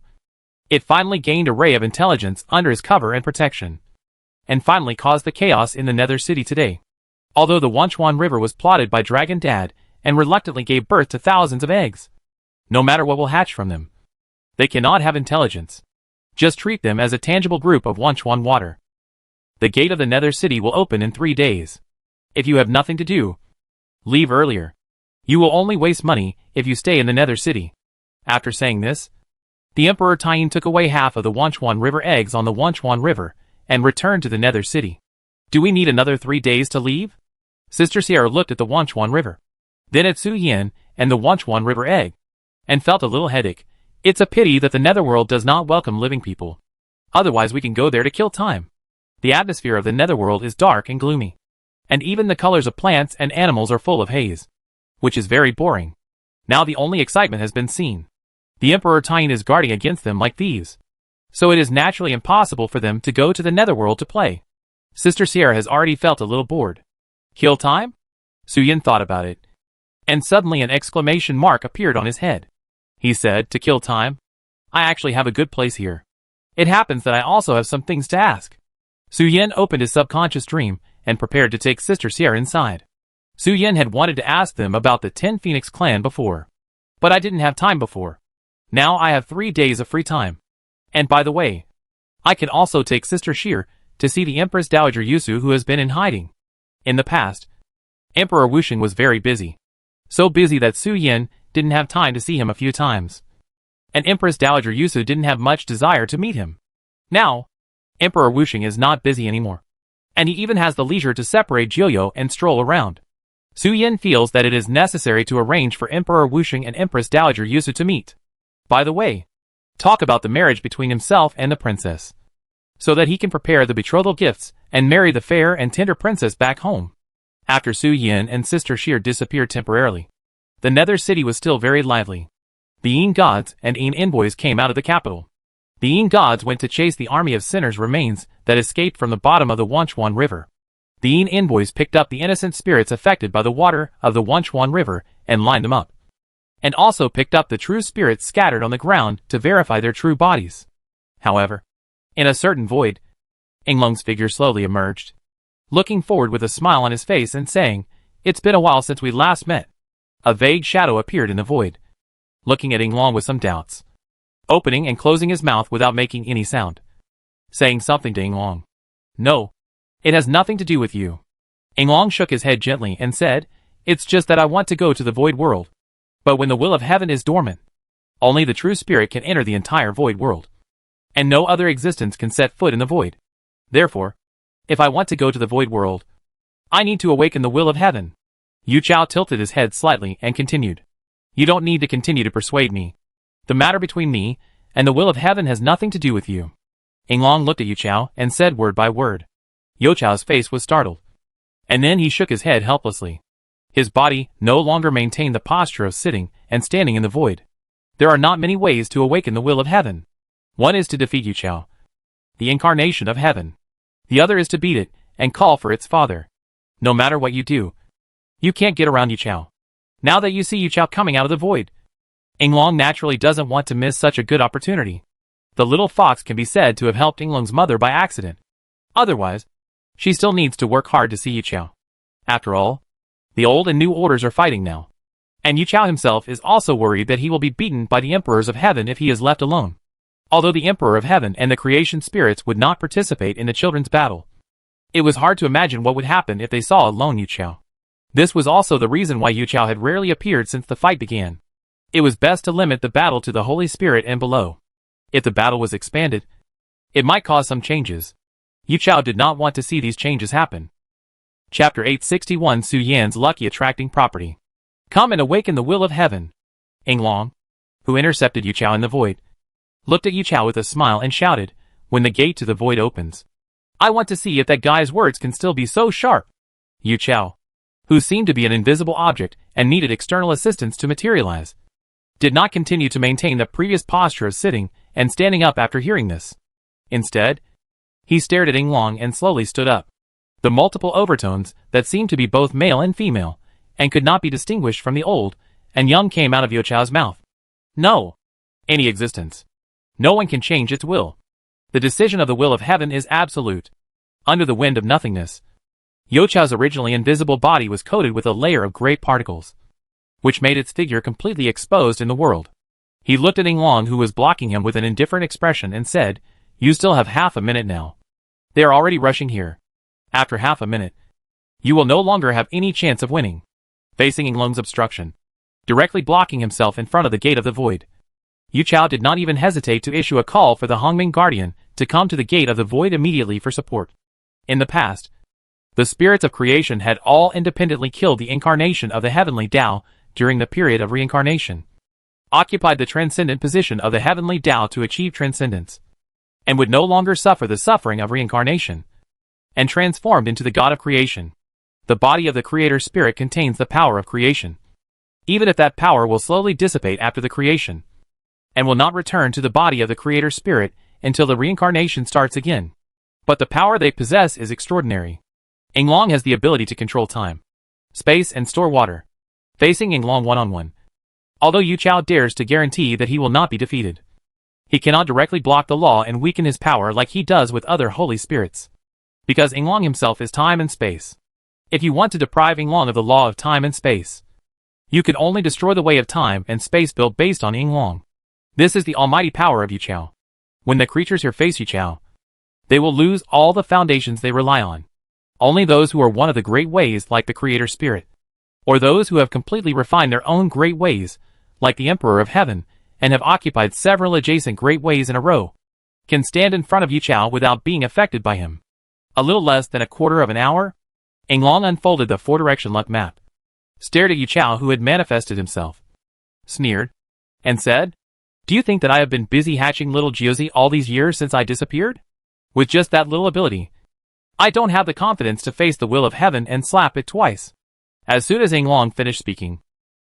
it finally gained a ray of intelligence under his cover and protection, and finally caused the chaos in the Nether City today. Although the Wanchuan River was plotted by Dragon Dad and reluctantly gave birth to thousands of eggs, no matter what will hatch from them, they cannot have intelligence. Just treat them as a tangible group of Wanchuan water. The gate of the Nether City will open in 3 days. If you have nothing to do, leave earlier. You will only waste money if you stay in the Nether City." After saying this, the Emperor Taiyin took away half of the Wanchuan River eggs on the Wanchuan River and returned to the Nether City. "Do we need another 3 days to leave?" Sister Sierra looked at the Wanchuan River, then at Su Yin and the Wanchuan River egg, and felt a little headache. "It's a pity that the Netherworld does not welcome living people. Otherwise we can go there to kill time. The atmosphere of the Netherworld is dark and gloomy, and even the colors of plants and animals are full of haze, which is very boring. Now the only excitement has been seen. The Emperor Taiyin is guarding against them like thieves, so it is naturally impossible for them to go to the Netherworld to play." Sister Sierra has already felt a little bored. "Kill time?" Su Yin thought about it, and suddenly an exclamation mark appeared on his head. He said, "To kill time? I actually have a good place here. It happens that I also have some things to ask." Su Yin opened his subconscious dream and prepared to take Sister Sierra inside. Su Yin had wanted to ask them about the 10 Phoenix clan before, but I didn't have time before. Now I have 3 days of free time. And by the way, I can also take Sister Sheer to see the Empress Dowager Yusu, who has been in hiding. In the past, Emperor Wuxing was very busy. So busy that Su Yin didn't have time to see him a few times. And Empress Dowager Yusu didn't have much desire to meet him. Now, Emperor Wuxing is not busy anymore, and he even has the leisure to separate Jiuyo and stroll around. Su Yin feels that it is necessary to arrange for Emperor Wuxing and Empress Dowager Yusu to meet. By the way, talk about the marriage between himself and the princess, so that he can prepare the betrothal gifts and marry the fair and tender princess back home. After Su Yin and Sister Sheer disappeared temporarily, the Nether City was still very lively. The Yin gods and Yin envoys came out of the capital. The Yin gods went to chase the army of sinners' remains that escaped from the bottom of the Wanchuan River. The Yin envoys picked up the innocent spirits affected by the water of the Wanchuan River and lined them up, and also picked up the true spirits scattered on the ground to verify their true bodies. However, in a certain void, Inglong's figure slowly emerged, looking forward with a smile on his face and saying, "It's been a while since we last met." A vague shadow appeared in the void, looking at Inglong with some doubts, opening and closing his mouth without making any sound, saying something to Inglong. "No, it has nothing to do with you." Inglong shook his head gently and said, "It's just that I want to go to the void world. But when the will of heaven is dormant, Only the true spirit can enter the entire void world. And no other existence can set foot in the void. Therefore, if I want to go to the void world, I need to awaken the will of heaven. Yu Chao tilted his head slightly and continued. You don't need to continue to persuade me. The matter between me and the will of heaven has nothing to do with you. Yinglong looked at Yu Chao and said word by word. Yu Chao's face was startled. And then he shook his head helplessly. His body no longer maintained the posture of sitting and standing in the void. There are not many ways to awaken the will of heaven. One is to defeat Yu Chao, the incarnation of heaven. The other is to beat it and call for its father. No matter what you do, you can't get around Yu Chao. Now that you see Yu Chao coming out of the void, Yinglong naturally doesn't want to miss such a good opportunity. The little fox can be said to have helped Yinglong's mother by accident. Otherwise, she still needs to work hard to see Yu Chao. After all, the old and new orders are fighting now. And Yu Chao himself is also worried that he will be beaten by the emperors of heaven if he is left alone. Although the emperor of heaven and the creation spirits would not participate in the children's battle, it was hard to imagine what would happen if they saw a lone Yu Chao. This was also the reason why Yu Chao had rarely appeared since the fight began. It was best to limit the battle to the Holy Spirit and below. If the battle was expanded, it might cause some changes. Yu Chao did not want to see these changes happen. Chapter 861 Su Yan's Lucky Attracting Property. Come and awaken the will of heaven. Yinglong, who intercepted Yu Chao in the void, looked at Yu Chao with a smile and shouted, when the gate to the void opens. I want to see if that guy's words can still be so sharp. Yu Chao, who seemed to be an invisible object and needed external assistance to materialize, did not continue to maintain the previous posture of sitting and standing up after hearing this. Instead, he stared at Yinglong and slowly stood up. The multiple overtones that seemed to be both male and female, and could not be distinguished from the old and young came out of Yu Chao's mouth. No. Any existence. No one can change its will. The decision of the will of heaven is absolute. Under the wind of nothingness, Yu Chao's originally invisible body was coated with a layer of gray particles, which made its figure completely exposed in the world. He looked at Yinglong, who was blocking him, with an indifferent expression and said, You still have half a minute now. They are already rushing here. After half a minute, you will no longer have any chance of winning. Facing Yinglong's obstruction, directly blocking himself in front of the gate of the void, Yu Chao did not even hesitate to issue a call for the Hongming Guardian to come to the gate of the void immediately for support. In the past, the spirits of creation had all independently killed the incarnation of the heavenly Tao during the period of reincarnation, occupied the transcendent position of the heavenly Tao to achieve transcendence, and would no longer suffer the suffering of reincarnation, and transformed into the God of creation. The body of the Creator Spirit contains the power of creation, even if that power will slowly dissipate after the creation, and will not return to the body of the Creator Spirit until the reincarnation starts again. But the power they possess is extraordinary. Yinglong has the ability to control time, space, and store water. Facing Yinglong one-on-one, although Yu Chao dares to guarantee that he will not be defeated, he cannot directly block the law and weaken his power like he does with other holy spirits, because Yinglong himself is time and space. If you want to deprive Yinglong of the law of time and space, you can only destroy the way of time and space built based on Yinglong. This is the almighty power of Yu Chao. When the creatures here face Yu Chao, they will lose all the foundations they rely on. Only those who are one of the great ways, like the Creator Spirit, or those who have completely refined their own great ways, like the Emperor of Heaven, and have occupied several adjacent great ways in a row, can stand in front of Yu Chao without being affected by him. A little less than a quarter of an hour, Yinglong unfolded the four-direction luck map, stared at Yu Chao, who had manifested himself, sneered, and said, Do you think that I have been busy hatching little Jiuzi all these years since I disappeared? With just that little ability, I don't have the confidence to face the will of heaven and slap it twice. As soon as Yinglong finished speaking,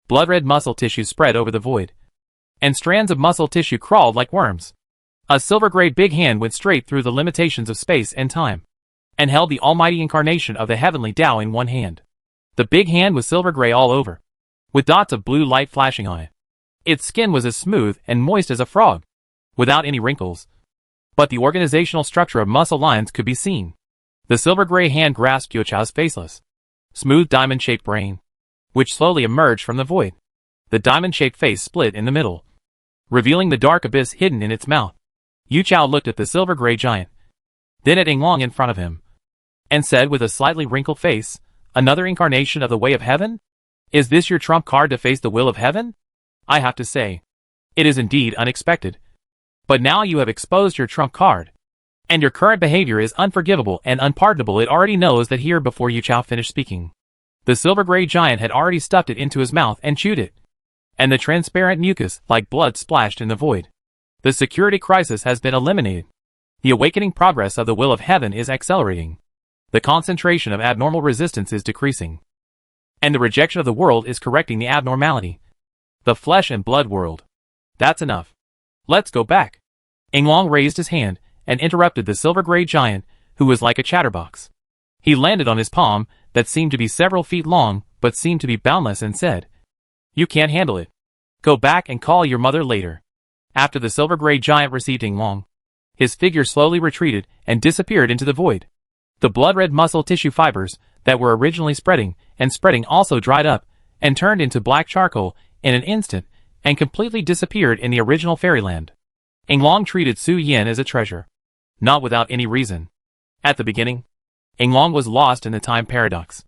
blood-red muscle tissue spread over the void, and strands of muscle tissue crawled like worms. A silver-gray big hand went straight through the limitations of space and time, and held the almighty incarnation of the heavenly Tao in one hand. The big hand was silver-gray all over, with dots of blue light flashing on it. Its skin was as smooth and moist as a frog, without any wrinkles, but the organizational structure of muscle lines could be seen. The silver-gray hand grasped Yu Chao's faceless, smooth diamond-shaped brain, which slowly emerged from the void. The diamond-shaped face split in the middle, revealing the dark abyss hidden in its mouth. Yu Chao looked at the silver-gray giant, then at Yinglong in front of him, and said with a slightly wrinkled face, Another incarnation of the way of heaven? Is this your trump card to face the will of heaven? I have to say, It is indeed unexpected. But now you have exposed your trump card. And your current behavior is unforgivable and unpardonable. It already knows that here before Yu Chao finished speaking. The silver gray giant had already stuffed it into his mouth and chewed it. And the transparent mucus, like blood, splashed in the void. The security crisis has been eliminated. The awakening progress of the will of heaven is accelerating. The concentration of abnormal resistance is decreasing. And the rejection of the world is correcting the abnormality. The flesh and blood world. That's enough. Let's go back. Yinglong raised his hand and interrupted the silver gray giant, who was like a chatterbox. He landed on his palm, that seemed to be several feet long, but seemed to be boundless, and said, "You can't handle it. Go back and call your mother later." After the silver gray giant received Yinglong, his figure slowly retreated and disappeared into the void. The blood-red muscle tissue fibers that were originally spreading also dried up and turned into black charcoal in an instant and completely disappeared in the original fairyland. Yinglong treated Su Yan as a treasure, not without any reason. At the beginning, Yinglong was lost in the time paradox.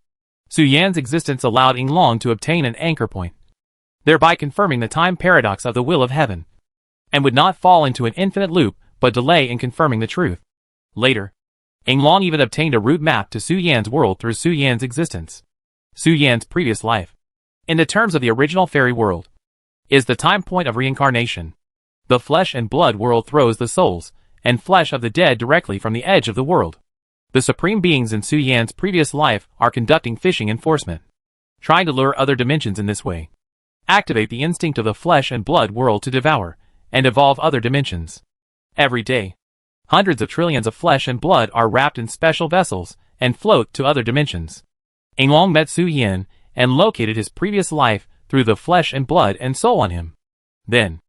Su Yan's existence allowed Yinglong to obtain an anchor point, thereby confirming the time paradox of the will of heaven, and would not fall into an infinite loop but delay in confirming the truth. Later, Yinglong even obtained a route map to Su Yan's world through Su Yan's existence. Su Yan's previous life, in the terms of the original fairy world, is the time point of reincarnation. The flesh and blood world throws the souls and flesh of the dead directly from the edge of the world. The supreme beings in Su Yan's previous life are conducting fishing enforcement, trying to lure other dimensions in this way. Activate the instinct of the flesh and blood world to devour and evolve other dimensions. Every day, hundreds of trillions of flesh and blood are wrapped in special vessels and float to other dimensions. Yinglong met Su Yan and located his previous life through the flesh and blood and soul on him. Then,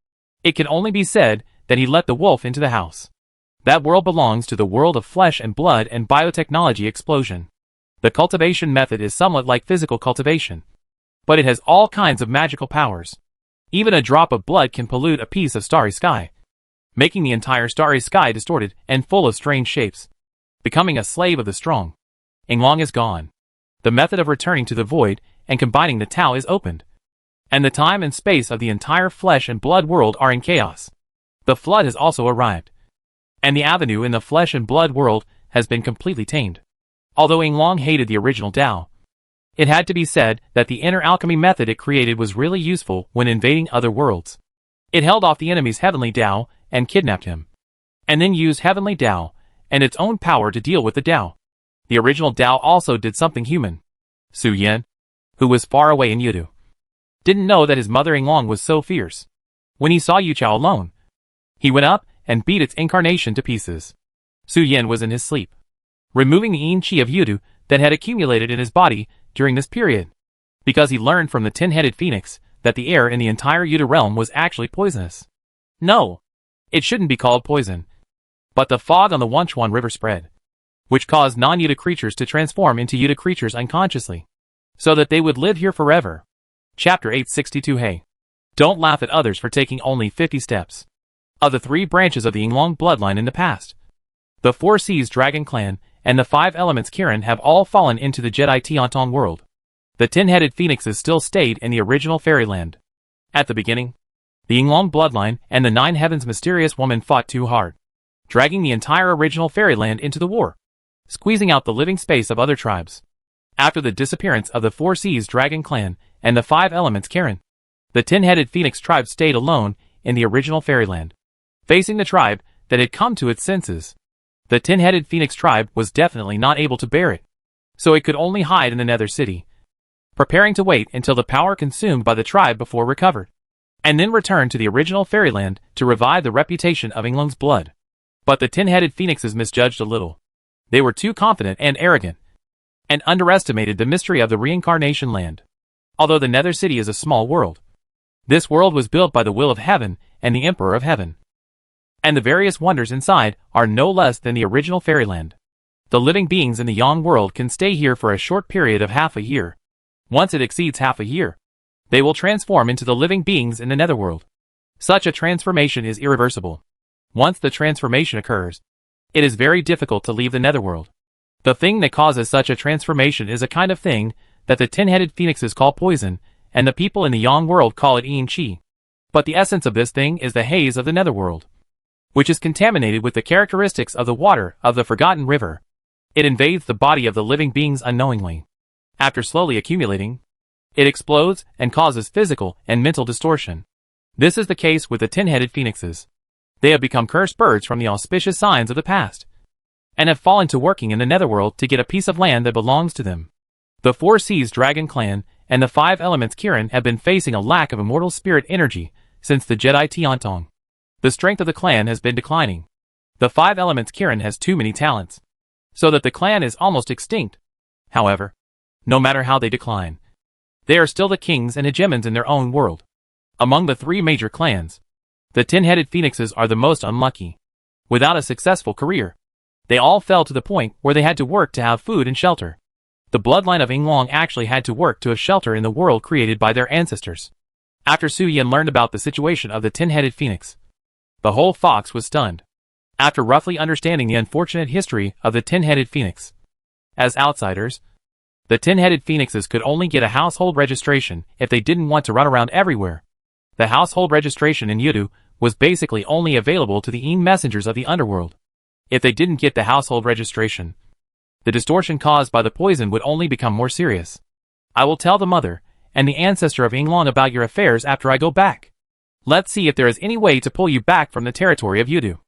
it can only be said that he let the wolf into the house. That world belongs to the world of flesh and blood and biotechnology explosion. The cultivation method is somewhat like physical cultivation, but it has all kinds of magical powers. Even a drop of blood can pollute a piece of starry sky, making the entire starry sky distorted and full of strange shapes. Becoming a slave of the strong. Yinglong is gone. The method of returning to the void and combining the Tao is opened. And the time and space of the entire flesh and blood world are in chaos. The flood has also arrived. And the avenue in the flesh and blood world has been completely tamed. Although Yinglong hated the original Tao, it had to be said that the inner alchemy method it created was really useful when invading other worlds. It held off the enemy's heavenly Tao and kidnapped him, and then used heavenly Tao and its own power to deal with the Tao. The original Tao also did something human. Su Yan, who was far away in Yudu, didn't know that his mother Yinglong was so fierce. When he saw Yu Chao alone, he went up and beat its incarnation to pieces. Su Yan was in his sleep, removing the yin qi of Yudu that had accumulated in his body during this period, because he learned from the tin-headed phoenix that the air in the entire Yudu realm was actually poisonous. No, it shouldn't be called poison, but the fog on the Wenchuan River spread, which caused non-Yudu creatures to transform into Yudu creatures unconsciously, so that they would live here forever. Chapter 862. Hey, don't laugh at others for taking only 50 steps. Of the 3 branches of the Yinglong bloodline in the past, the 4 Seas Dragon Clan and the 5 Elements Kirin have all fallen into the Jedi Tiantong world. The tin-headed phoenixes still stayed in the original fairyland. At the beginning, the Yinglong bloodline and the 9 Heavens mysterious woman fought too hard, dragging the entire original fairyland into the war, squeezing out the living space of other tribes. After the disappearance of the 4 Seas Dragon Clan and the 5 Elements Kirin, the tin-headed phoenix tribe stayed alone in the original fairyland, facing the tribe that had come to its senses. The tin-headed phoenix tribe was definitely not able to bear it, so it could only hide in the Nether City, preparing to wait until the power consumed by the tribe before recovered, and then return to the original fairyland to revive the reputation of Yinglong's blood. But the tin-headed phoenixes misjudged a little. They were too confident and arrogant, and underestimated the mystery of the reincarnation land. Although the Nether City is a small world, this world was built by the will of heaven and the Emperor of Heaven, and the various wonders inside are no less than the original fairyland. The living beings in the Yang world can stay here for a short period of half a year. Once it exceeds half a year, they will transform into the living beings in the netherworld. Such a transformation is irreversible. Once the transformation occurs, it is very difficult to leave the netherworld. The thing that causes such a transformation is a kind of thing that the tin-headed phoenixes call poison, and the people in the Yang world call it yin qi. But the essence of this thing is the haze of the netherworld, which is contaminated with the characteristics of the water of the forgotten river. It invades the body of the living beings unknowingly. After slowly accumulating, it explodes and causes physical and mental distortion. This is the case with the tin-headed phoenixes. They have become cursed birds from the auspicious signs of the past, and have fallen to working in the netherworld to get a piece of land that belongs to them. The Four Seas Dragon Clan and the Five Elements Kirin have been facing a lack of immortal spirit energy since the Jedi Tiantong. The strength of the clan has been declining. The Five Elements Kirin has too many talents, so that the clan is almost extinct. However, no matter how they decline, they are still the kings and hegemons in their own world. Among the three major clans, the tin-headed phoenixes are the most unlucky. Without a successful career, they all fell to the point where they had to work to have food and shelter. The bloodline of Yinglong actually had to work to a shelter in the world created by their ancestors. After Su Yin learned about the situation of the tin-headed phoenix, the whole fox was stunned. After roughly understanding the unfortunate history of the tin-headed phoenix, as outsiders, the tin-headed phoenixes could only get a household registration if they didn't want to run around everywhere. The household registration in Yudu was basically only available to the Yin messengers of the underworld. If they didn't get the household registration, the distortion caused by the poison would only become more serious. I will tell the mother and the ancestor of Yinglong about your affairs after I go back. Let's see if there is any way to pull you back from the territory of Yudu.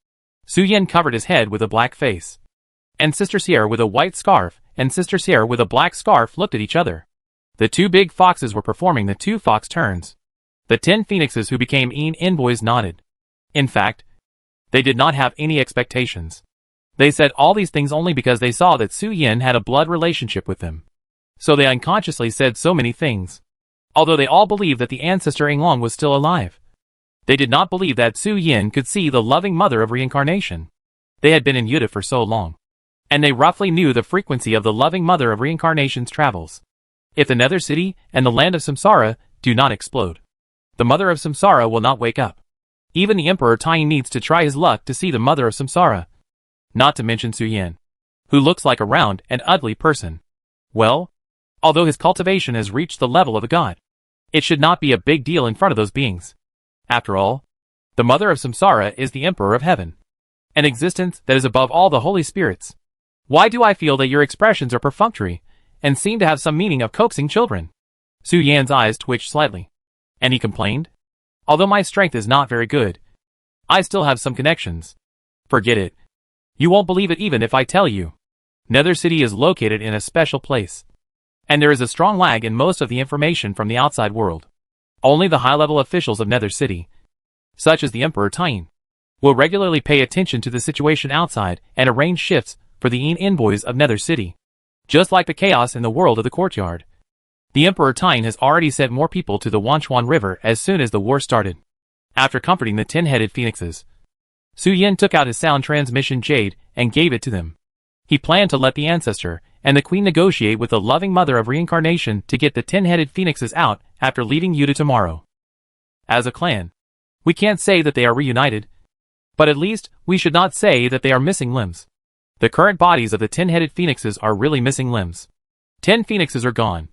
Su Yin covered his head with a black face, and Sister Sierra with a white scarf and Sister Sierra with a black scarf looked at each other. The two big foxes were performing the two fox turns. The 10 phoenixes who became Yin envoys nodded. In fact, they did not have any expectations. They said all these things only because they saw that Su Yin had a blood relationship with them. So they unconsciously said so many things. Although they all believed that the ancestor Yinglong was still alive, they did not believe that Su Yin could see the loving mother of reincarnation. They had been in Yuda for so long, and they roughly knew the frequency of the loving mother of reincarnation's travels. If the Nether City and the land of Samsara do not explode, the mother of Samsara will not wake up. Even the Emperor Tai needs to try his luck to see the mother of Samsara. Not to mention Su Yin, who looks like a round and ugly person. Well, although his cultivation has reached the level of a god, it should not be a big deal in front of those beings. After all, the mother of Samsara is the Emperor of Heaven, an existence that is above all the holy spirits. Why do I feel that your expressions are perfunctory and seem to have some meaning of coaxing children? Su Yan's eyes twitched slightly, and he complained, although my strength is not very good, I still have some connections. Forget it. You won't believe it even if I tell you. Nether City is located in a special place, and there is a strong lag in most of the information from the outside world. Only the high-level officials of Nether City, such as the Emperor Tain, will regularly pay attention to the situation outside and arrange shifts for the Yin envoys of Nether City. Just like the chaos in the world of the courtyard, the Emperor Tain has already sent more people to the Wanchuan River as soon as the war started. After comforting the 10-headed phoenixes, Su Yin took out his sound transmission jade and gave it to them. He planned to let the ancestor and the queen negotiate with the loving mother of reincarnation to get the 10-headed phoenixes out after leaving Yuda tomorrow. As a clan, we can't say that they are reunited, but at least we should not say that they are missing limbs. The current bodies of the 10-headed phoenixes are really missing limbs. 10 phoenixes are gone,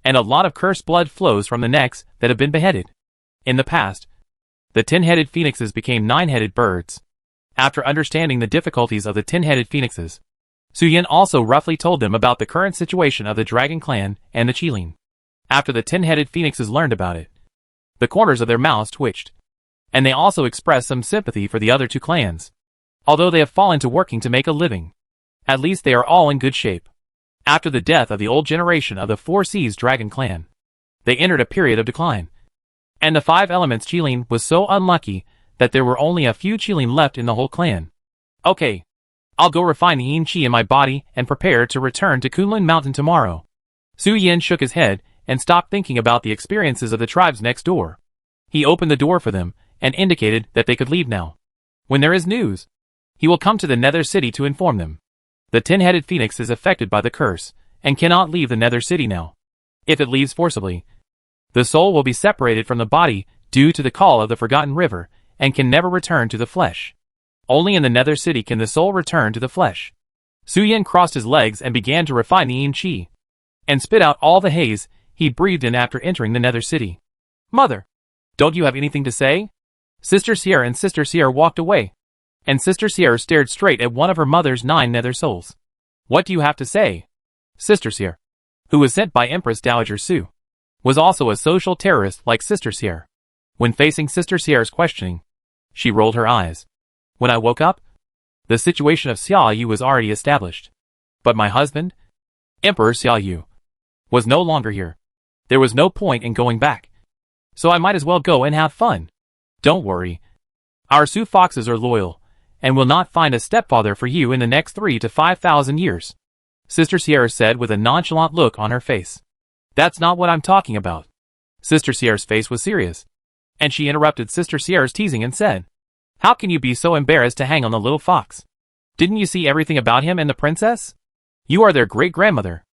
and a lot of cursed blood flows from the necks that have been beheaded. In the past, the 10-headed phoenixes became 9-headed birds. After understanding the difficulties of the 10-headed phoenixes, Su Yin also roughly told them about the current situation of the Dragon Clan and the Qilin. After the 10-headed phoenixes learned about it, the corners of their mouths twitched, and they also expressed some sympathy for the other two clans. Although they have fallen to working to make a living, at least they are all in good shape. After the death of the old generation of the Four Seas Dragon Clan, they entered a period of decline, and the Five Elements Qilin was so unlucky that there were only a few Qilin left in the whole clan. Okay, I'll go refine the Yin Qi in my body and prepare to return to Kunlun Mountain tomorrow. Su Yin shook his head and stopped thinking about the experiences of the tribes next door. He opened the door for them and indicated that they could leave now. When there is news, he will come to the Nether City to inform them. The 10-headed phoenix is affected by the curse and cannot leave the Nether City now. If it leaves forcibly, the soul will be separated from the body due to the call of the Forgotten River and can never return to the flesh. Only in the Nether City can the soul return to the flesh. Su Yin crossed his legs and began to refine the Yin Qi, and spit out all the haze he breathed in after entering the Nether City. Mother, Don't you have anything to say? Sister Sierra and Sister Sierra walked away, and Sister Sierra stared straight at one of her mother's 9 nether souls. What do you have to say? Sister Sierra, who was sent by Empress Dowager Su, was also a social terrorist like Sister Sierra. When facing Sister Sierra's questioning, she rolled her eyes. When I woke up, the situation of Xia Yu was already established. But my husband, Emperor Xia Yu, was no longer here. There was no point in going back. So I might as well go and have fun. Don't worry. Our Su foxes are loyal, and will not find a stepfather for you in the next 3 to 5,000 years. Sister Sierra said with a nonchalant look on her face. That's not what I'm talking about. Sister Sierra's face was serious, and she interrupted Sister Sierra's teasing and said, How can you be so embarrassed to hang on the little fox? Didn't you see everything about him and the princess? You are their great-grandmother.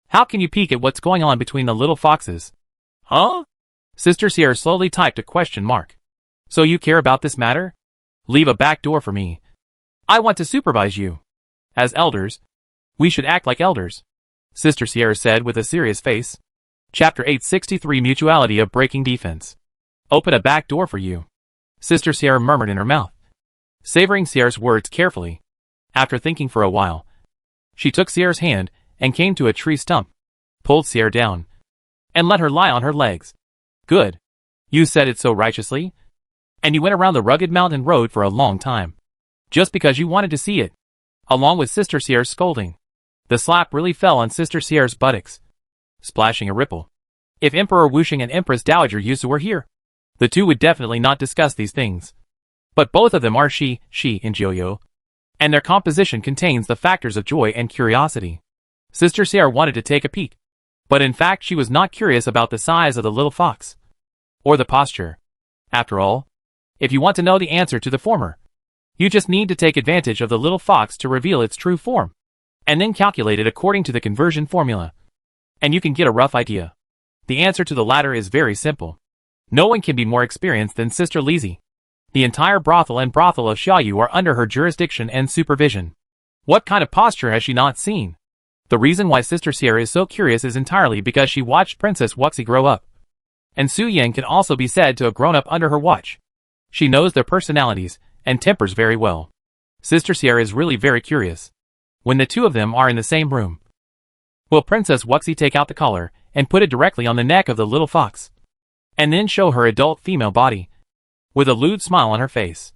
How can you peek at what's going on between the little foxes? Huh? Sister Sierra slowly typed a question mark. So you care about this matter? Leave a back door for me. I want to supervise you. As elders, we should act like elders, Sister Sierra said with a serious face. Chapter 863 Mutuality of Breaking Defense. Open a back door for you, Sister Sierra murmured in her mouth, savoring Sierra's words carefully. After thinking for a while, she took Sierra's hand and came to a tree stump, pulled Sierra down, and let her lie on her legs. Good. You said it so righteously. And you went around the rugged mountain road for a long time, just because you wanted to see it, along with Sister Sierra's scolding. The slap really fell on Sister Sierra's buttocks, splashing a ripple. If Emperor Wuxing and Empress Dowager Yusu were here, the two would definitely not discuss these things. But both of them are she and Joyo, and their composition contains the factors of joy and curiosity. Sister Sierra wanted to take a peek, but in fact she was not curious about the size of the little fox, or the posture. After all, if you want to know the answer to the former, you just need to take advantage of the little fox to reveal its true form, and then calculate it according to the conversion formula, and you can get a rough idea. The answer to the latter is very simple. No one can be more experienced than Sister Lizzie. The entire brothel and brothel of Xia Yu are under her jurisdiction and supervision. What kind of posture has she not seen? The reason why Sister Sierra is so curious is entirely because she watched Princess Wuxi grow up. And Su Yang can also be said to have grown up under her watch. She knows their personalities and tempers very well. Sister Sierra is really very curious. When the two of them are in the same room, will Princess Wuxi take out the collar and put it directly on the neck of the little fox, and then show her adult female body, with a lewd smile on her face,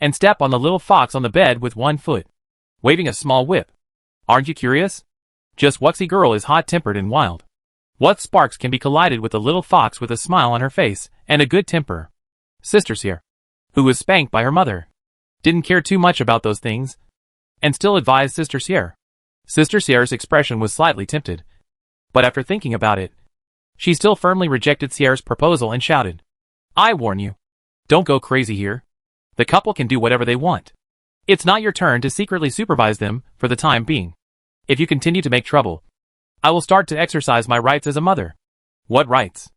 and step on the little fox on the bed with one foot, waving a small whip? Aren't you curious? Just Wuxi girl is hot-tempered and wild. What sparks can be collided with the little fox with a smile on her face and a good temper? Sister Sierra, who was spanked by her mother, didn't care too much about those things, and still advised Sister Sierra. Sister Sierra's expression was slightly tempted, but after thinking about it, she still firmly rejected Sierra's proposal and shouted, I warn you, don't go crazy here. The couple can do whatever they want. It's not your turn to secretly supervise them for the time being. If you continue to make trouble, I will start to exercise my rights as a mother. What rights?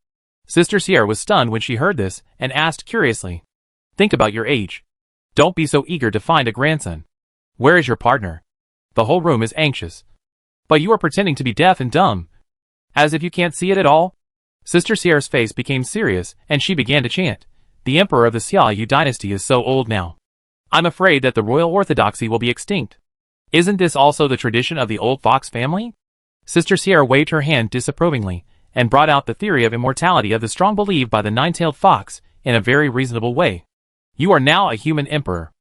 Sister Sierra was stunned when she heard this and asked curiously. Think about your age. Don't be so eager to find a grandson. Where is your partner? The whole room is anxious. But you are pretending to be deaf and dumb, as if you can't see it at all? Sister Sierra's face became serious and she began to chant. The emperor of the Xia Yu dynasty is so old now. I'm afraid that the royal orthodoxy will be extinct. Isn't this also the tradition of the old Fox family? Sister Sierra waved her hand disapprovingly and brought out the theory of immortality of the strong believed by the nine-tailed fox in a very reasonable way. You are now a human emperor.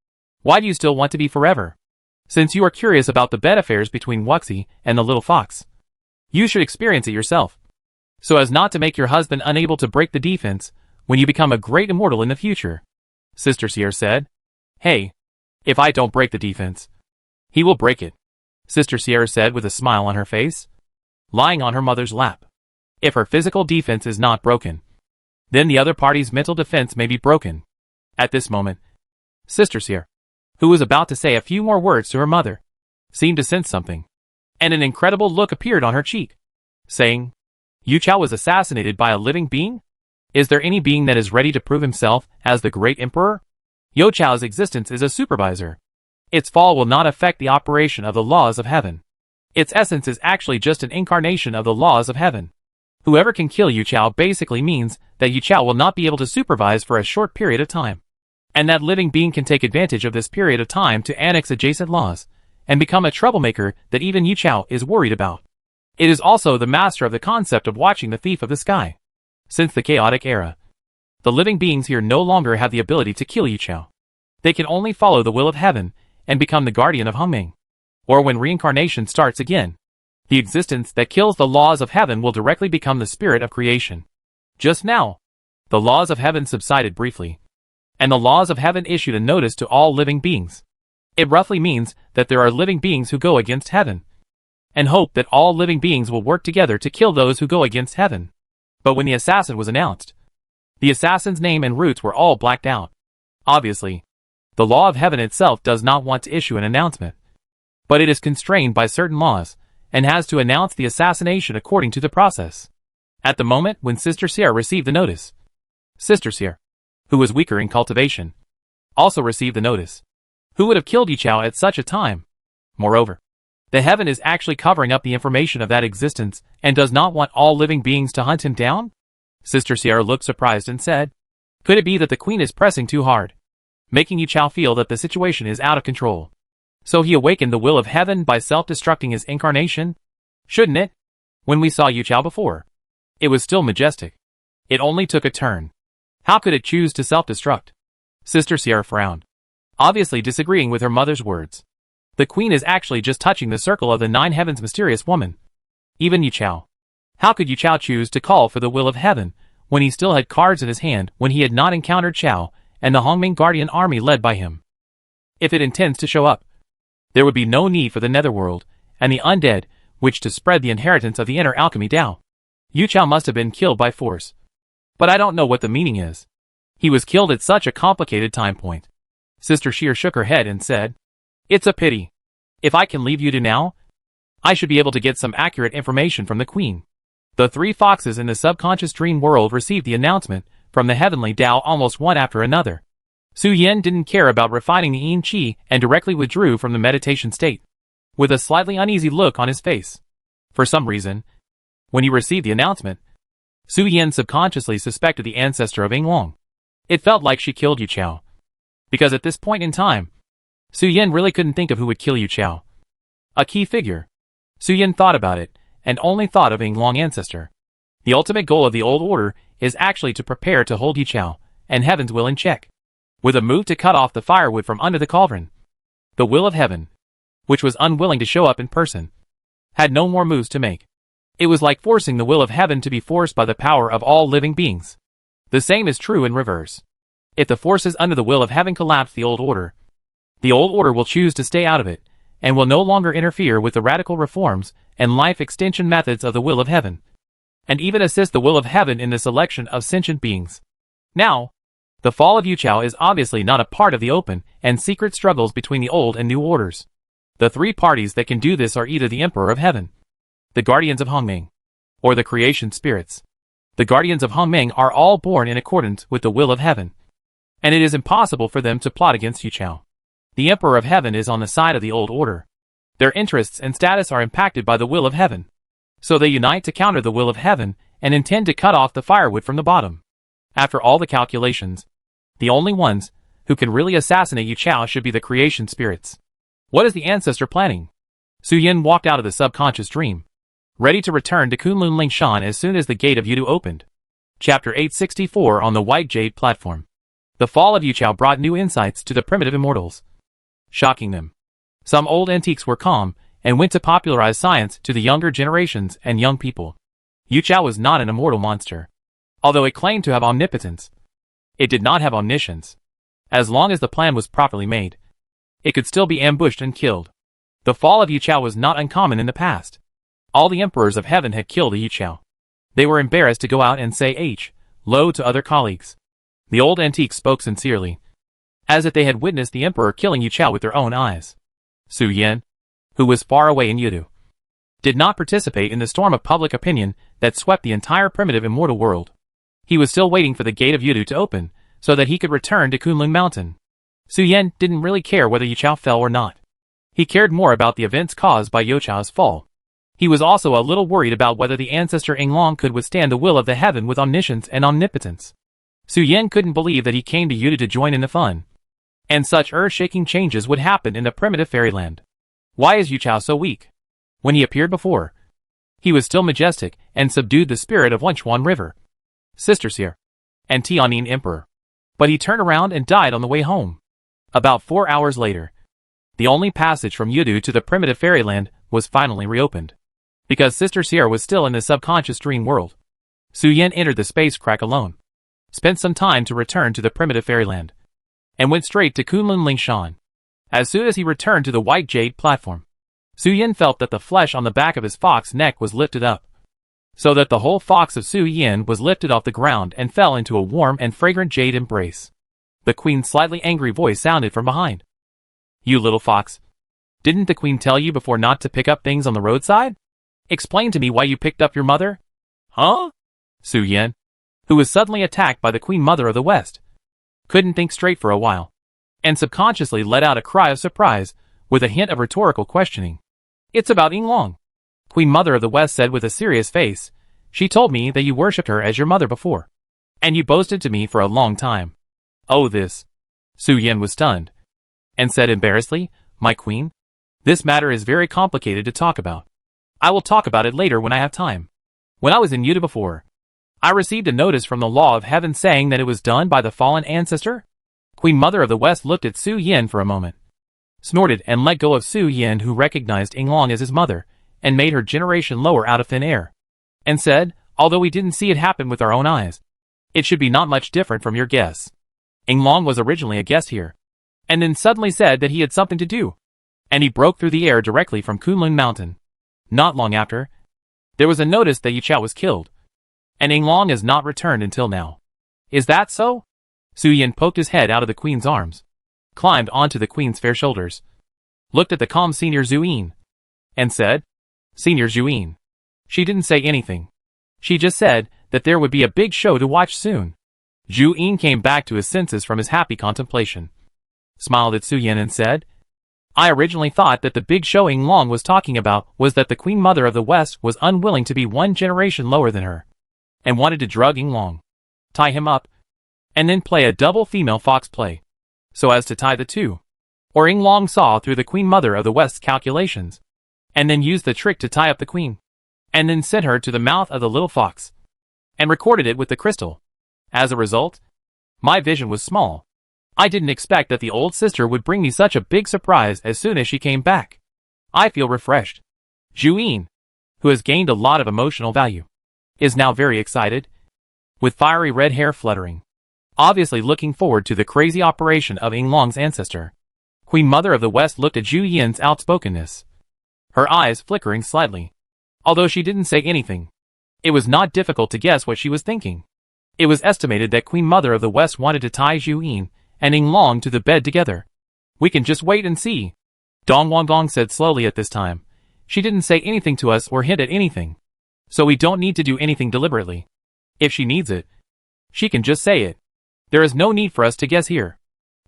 Why do you still want to be forever? Since you are curious about the bed affairs between Wuxi and the little fox, you should experience it yourself, so as not to make your husband unable to break the defense when you become a great immortal in the future. Sister Sierra said, Hey, if I don't break the defense, he will break it, Sister Sierra said with a smile on her face, lying on her mother's lap. If her physical defense is not broken, then the other party's mental defense may be broken. At this moment, Sister Sierra, who was about to say a few more words to her mother, seemed to sense something, and an incredible look appeared on her cheek, saying, Yu Chao was assassinated by a living being? Is there any being that is ready to prove himself as the great emperor? Yu Chao's existence is a supervisor. Its fall will not affect the operation of the laws of heaven. Its essence is actually just an incarnation of the laws of heaven. Whoever can kill Yu Chao basically means that Yu Chao will not be able to supervise for a short period of time. And that living being can take advantage of this period of time to annex adjacent laws, and become a troublemaker that even Yu Chao is worried about. It is also the master of the concept of watching the thief of the sky. Since the chaotic era, the living beings here no longer have the ability to kill Yu Chao. They can only follow the will of heaven and become the guardian of Hongming. Or when reincarnation starts again, the existence that kills the laws of heaven will directly become the spirit of creation. Just now, the laws of heaven subsided briefly, and the laws of heaven issued a notice to all living beings. It roughly means that there are living beings who go against heaven, and hope that all living beings will work together to kill those who go against heaven. But when the assassin was announced, the assassin's name and roots were all blacked out. Obviously, the law of heaven itself does not want to issue an announcement, but it is constrained by certain laws, and has to announce the assassination according to the process. At the moment when Sister Sierra received the notice, Sister Sierra, who was weaker in cultivation, also received the notice. Who would have killed Yu Chao at such a time? Moreover, the heaven is actually covering up the information of that existence and does not want all living beings to hunt him down? Sister Sierra looked surprised and said, "Could it be that the queen is pressing too hard, making Yu Chao feel that the situation is out of control? So he awakened the will of heaven by self-destructing his incarnation? Shouldn't it? When we saw Yu Chao before, it was still majestic. It only took a turn. How could it choose to self-destruct?" Sister Sierra frowned, obviously disagreeing with her mother's words. The queen is actually just touching the circle of the nine heavens' mysterious woman. Even Yu Chao. How could Yu Chao choose to call for the will of heaven when he still had cards in his hand, when he had not encountered Chao and the Hongming Guardian army led by him? If it intends to show up, there would be no need for the netherworld and the undead, which to spread the inheritance of the inner alchemy Tao. Yu Chao must have been killed by force. But I don't know what the meaning is. He was killed at such a complicated time point. Sister Sheer shook her head and said, "It's a pity. If I can leave you to now, I should be able to get some accurate information from the queen." The three foxes in the subconscious dream world received the announcement from the heavenly Tao almost one after another. Su Yin didn't care about refining the Yin Qi and directly withdrew from the meditation state, with a slightly uneasy look on his face. For some reason, when he received the announcement, Su Yin subconsciously suspected the ancestor of Yinglong. It felt like she killed Yu Chao. Because at this point in time, Su Yin really couldn't think of who would kill Yu Chao. A key figure. Su Yin thought about it, and only thought of Yinglong ancestor. The ultimate goal of the old order is actually to prepare to hold Yu Chao and heaven's will in check, with a move to cut off the firewood from under the cauldron. The will of heaven, which was unwilling to show up in person, had no more moves to make. It was like forcing the will of heaven to be forced by the power of all living beings. The same is true in reverse. If the forces under the will of heaven collapse the old order will choose to stay out of it, and will no longer interfere with the radical reforms and life extension methods of the will of heaven, and even assist the will of heaven in the selection of sentient beings. Now, the fall of Yu Chao is obviously not a part of the open and secret struggles between the old and new orders. The three parties that can do this are either the Emperor of Heaven, the Guardians of Hongming, or the Creation Spirits. The Guardians of Hongming are all born in accordance with the will of heaven, and it is impossible for them to plot against Yu Chao. The Emperor of Heaven is on the side of the old order. Their interests and status are impacted by the will of heaven, so they unite to counter the will of heaven and intend to cut off the firewood from the bottom. After all the calculations, the only ones who can really assassinate Yu Chao should be the Creation Spirits. What is the ancestor planning? Su Yin walked out of the subconscious dream, ready to return to Kunlun Lingshan as soon as the gate of Yudu opened. Chapter 864 on the White Jade platform. The fall of Yu Chao brought new insights to the primitive immortals, shocking them. Some old antiques were calm and went to popularize science to the younger generations and young people. Yu Chao was not an immortal monster. Although it claimed to have omnipotence, it did not have omniscience. As long as the plan was properly made, it could still be ambushed and killed. The fall of Yu Chao was not uncommon in the past. All the emperors of heaven had killed a Yu Chao. They were embarrassed to go out and say low to other colleagues. The old antiques spoke sincerely, as if they had witnessed the emperor killing Yu Chao with their own eyes. Su Yin, who was far away in Yudu, did not participate in the storm of public opinion that swept the entire primitive immortal world. He was still waiting for the gate of Yudu to open, so that he could return to Kunlun Mountain. Su Yin didn't really care whether Yu Chao fell or not. He cared more about the events caused by Yu Chao's fall. He was also a little worried about whether the ancestor Yinglong could withstand the will of the heaven with omniscience and omnipotence. Su Yin couldn't believe that he came to Yudu to join in the fun. And such earth-shaking changes would happen in the primitive fairyland. Why is Yu Chao so weak? When he appeared before, he was still majestic and subdued the spirit of Wenchuan River, Sister Seer, and Tianyin Emperor. But he turned around and died on the way home. About 4 hours later, the only passage from Yudu to the primitive fairyland was finally reopened. Because Sister Seer was still in the subconscious dream world, Su Yin entered the space crack alone, spent some time to return to the primitive fairyland, and went straight to Kunlun Lingshan. As soon as he returned to the white jade platform, Su Yin felt that the flesh on the back of his fox neck was lifted up, so that the whole fox of Su Yin was lifted off the ground and fell into a warm and fragrant jade embrace. The queen's slightly angry voice sounded from behind. You little fox. Didn't the queen tell you before not to pick up things on the roadside? Explain to me why you picked up your mother? Huh? Su Yin, who was suddenly attacked by the Queen Mother of the West, couldn't think straight for a while, and subconsciously let out a cry of surprise, with a hint of rhetorical questioning. It's about Yinglong. Queen Mother of the West said with a serious face. She told me that you worshipped her as your mother before, and you boasted to me for a long time. Oh this. Su Yin was stunned, and said embarrassedly, My queen? This matter is very complicated to talk about. I will talk about it later when I have time. When I was in Yuta before, I received a notice from the law of heaven saying that it was done by the fallen ancestor. Queen Mother of the West looked at Su Yin for a moment, snorted and let go of Su Yin, who recognized Yinglong as his mother, and made her generation lower out of thin air, and said, although we didn't see it happen with our own eyes, it should be not much different from your guess. Yinglong was originally a guest here, and then suddenly said that he had something to do, and he broke through the air directly from Kunlun Mountain. Not long after, there was a notice that Yu Chao was killed, and Yinglong has not returned until now. Is that so? Su Yin poked his head out of the queen's arms, climbed onto the queen's fair shoulders, looked at the calm Senior Zhuyin, and said, Senior Zhuyin. She didn't say anything. She just said that there would be a big show to watch soon. Zhuyin came back to his senses from his happy contemplation, smiled at Su Yin and said, I originally thought that the big show Yinglong was talking about was that the Queen Mother of the West was unwilling to be one generation lower than her, and wanted to drug Yinglong, tie him up, and then play a double female fox play, so as to tie the two. Or Yinglong saw through the Queen Mother of the West's calculations, and then used the trick to tie up the queen, and then sent her to the mouth of the little fox, and recorded it with the crystal. As a result, my vision was small. I didn't expect that the old sister would bring me such a big surprise as soon as she came back. I feel refreshed. Zhuyin, who has gained a lot of emotional value, is now very excited, with fiery red hair fluttering, obviously looking forward to the crazy operation of Yinglong's ancestor. Queen Mother of the West looked at Zhu Yin's outspokenness, her eyes flickering slightly. Although she didn't say anything, it was not difficult to guess what she was thinking. It was estimated that Queen Mother of the West wanted to tie Zhu Yin and Yinglong to the bed together. We can just wait and see. Dong Wangdong said slowly at this time. She didn't say anything to us or hint at anything, so we don't need to do anything deliberately. If she needs it, she can just say it. There is no need for us to guess here.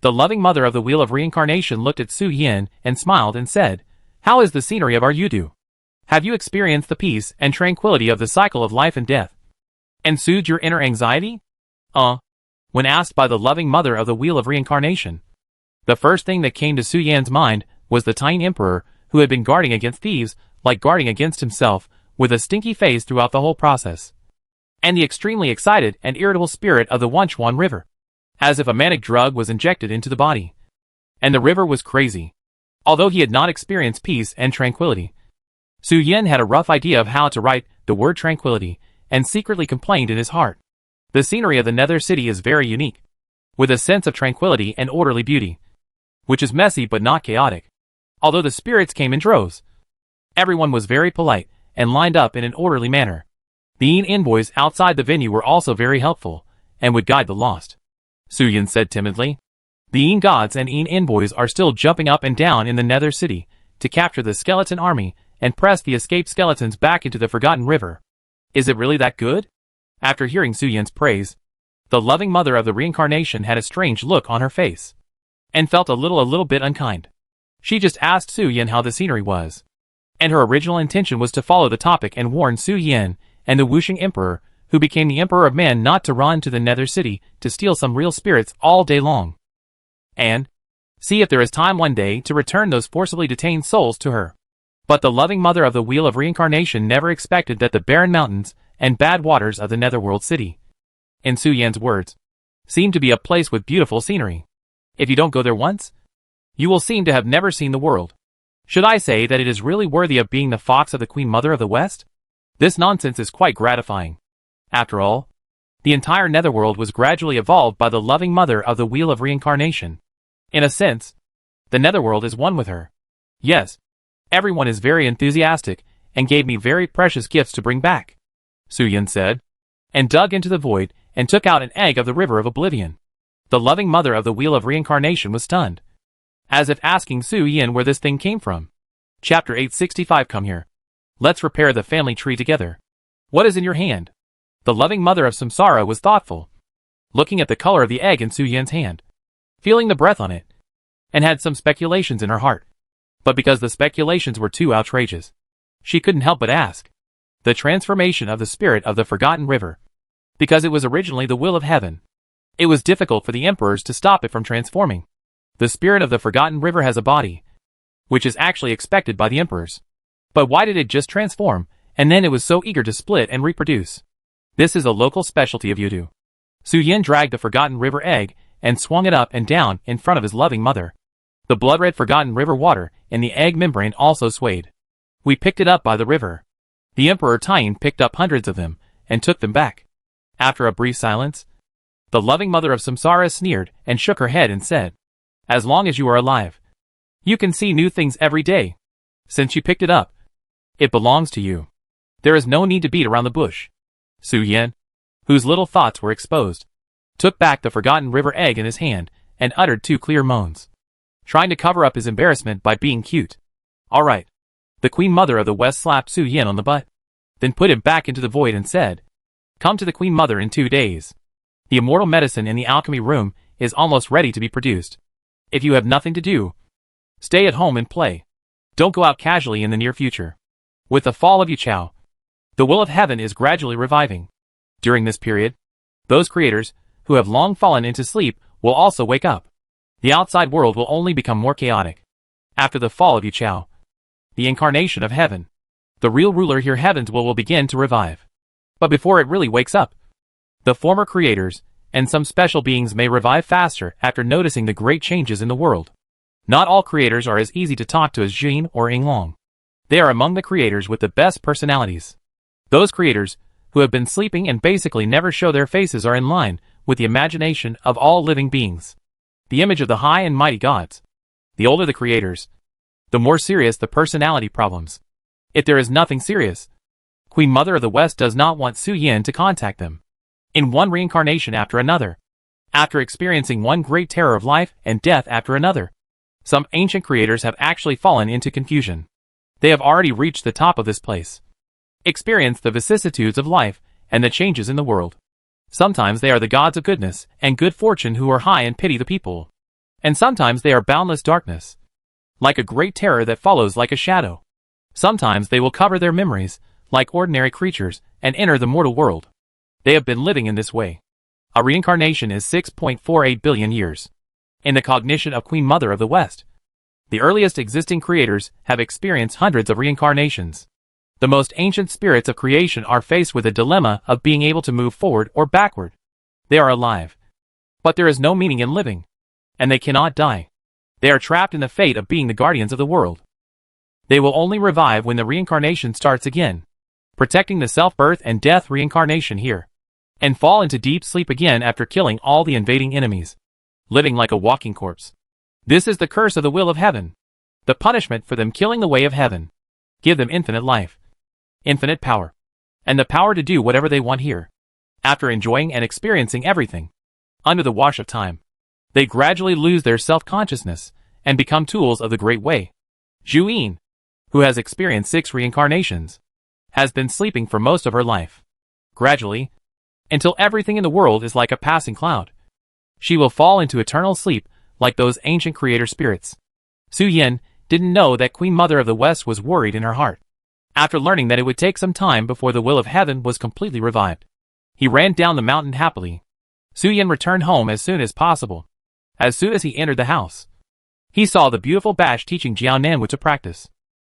The loving mother of the Wheel of Reincarnation looked at Su Yin and smiled and said, How is the scenery of our Yudu? Have you experienced the peace and tranquility of the cycle of life and death, and soothed your inner anxiety? When asked by the loving mother of the Wheel of Reincarnation, the first thing that came to Su Yan's mind was the Tian Emperor, who had been guarding against thieves, like guarding against himself, with a stinky face throughout the whole process, and the extremely excited and irritable spirit of the Wenchuan River, as if a manic drug was injected into the body. And the river was crazy. Although he had not experienced peace and tranquility, Su Yin had a rough idea of how to write the word tranquility, and secretly complained in his heart. The scenery of the Nether City is very unique, with a sense of tranquility and orderly beauty, which is messy but not chaotic. Although the spirits came in droves, everyone was very polite and lined up in an orderly manner. The Yin envoys outside the venue were also very helpful and would guide the lost. Su Yin said timidly, The Yin gods and Yin envoys are still jumping up and down in the Nether City to capture the skeleton army and press the escaped skeletons back into the Forgotten River. Is it really that good? After hearing Su Yin's praise, the loving mother of the reincarnation had a strange look on her face, and felt a little bit unkind. She just asked Su Yin how the scenery was, and her original intention was to follow the topic and warn Su Yan and the Wuxing Emperor, who became the Emperor of Man, not to run to the Nether City to steal some real spirits all day long. And see if there is time one day to return those forcibly detained souls to her. But the loving mother of the Wheel of Reincarnation never expected that the barren mountains and bad waters of the Netherworld City, in Su Yan's words, seemed to be a place with beautiful scenery. If you don't go there once, you will seem to have never seen the world. Should I say that it is really worthy of being the fox of the Queen Mother of the West? This nonsense is quite gratifying. After all, the entire Netherworld was gradually evolved by the loving mother of the Wheel of Reincarnation. In a sense, the Netherworld is one with her. Yes, everyone is very enthusiastic and gave me very precious gifts to bring back, Su Yan said, and dug into the void and took out an egg of the River of Oblivion. The loving mother of the Wheel of Reincarnation was stunned, as if asking Su Yan where this thing came from. Chapter 865. Come here. Let's repair the family tree together. What is in your hand? The loving mother of Samsara was thoughtful, looking at the color of the egg in Su Yan's hand, feeling the breath on it, and had some speculations in her heart. But because the speculations were too outrageous, she couldn't help but ask. The transformation of the spirit of the Forgotten River. Because it was originally the will of heaven, it was difficult for the emperors to stop it from transforming. The spirit of the Forgotten River has a body, which is actually expected by the emperors. But why did it just transform, and then it was so eager to split and reproduce? This is a local specialty of Yudu. Su Yan dragged the Forgotten River egg and swung it up and down in front of his loving mother. The blood-red Forgotten River water in the egg membrane also swayed. We picked it up by the river. The Emperor Tying picked up hundreds of them and took them back. After a brief silence, the loving mother of Samsara sneered and shook her head and said, "As long as you are alive, you can see new things every day. Since you picked it up, it belongs to you. There is no need to beat around the bush." Su Yan, whose little thoughts were exposed, took back the Forgotten River egg in his hand and uttered two clear moans, trying to cover up his embarrassment by being cute. "All right." The Queen Mother of the West slapped Su Yan on the butt, then put him back into the void and said, "Come to the Queen Mother in 2 days. The immortal medicine in the alchemy room is almost ready to be produced. If you have nothing to do, stay at home and play. Don't go out casually in the near future." With the fall of Yuchao, the will of heaven is gradually reviving. During this period, those creators who have long fallen into sleep will also wake up. The outside world will only become more chaotic. After the fall of Yuchao, the incarnation of heaven, the real ruler here, heavens will begin to revive. But before it really wakes up, the former creators and some special beings may revive faster after noticing the great changes in the world. Not all creators are as easy to talk to as Jin or Yinglong. They are among the creators with the best personalities. Those creators who have been sleeping and basically never show their faces are in line with the imagination of all living beings, the image of the high and mighty gods. The older the creators, the more serious the personality problems. If there is nothing serious, Queen Mother of the West does not want Su Yan to contact them. In one reincarnation after another, after experiencing one great terror of life and death after another, some ancient creators have actually fallen into confusion. They have already reached the top of this place, experienced the vicissitudes of life and the changes in the world. Sometimes they are the gods of goodness and good fortune who are high and pity the people. And sometimes they are boundless darkness, like a great terror that follows like a shadow. Sometimes they will cover their memories, like ordinary creatures, and enter the mortal world. They have been living in this way. A reincarnation is 6.48 billion years. In the cognition of Queen Mother of the West, the earliest existing creators have experienced hundreds of reincarnations. The most ancient spirits of creation are faced with a dilemma of being able to move forward or backward. They are alive, but there is no meaning in living, and they cannot die. They are trapped in the fate of being the guardians of the world. They will only revive when the reincarnation starts again, protecting the self-birth and death reincarnation here, and fall into deep sleep again after killing all the invading enemies, living like a walking corpse. This is the curse of the will of heaven, the punishment for them killing the way of heaven. Give them infinite life, infinite power, and the power to do whatever they want here. After enjoying and experiencing everything, under the wash of time, they gradually lose their self-consciousness and become tools of the great way. Zhu, who has experienced 6 reincarnations, has been sleeping for most of her life. Gradually, until everything in the world is like a passing cloud, she will fall into eternal sleep like those ancient creator spirits. Su Yan didn't know that Queen Mother of the West was worried in her heart. After learning that it would take some time before the will of heaven was completely revived, he ran down the mountain happily. Su Yin returned home as soon as possible. As soon as he entered the house, he saw the beautiful Bash teaching Jiao Nanwu to practice.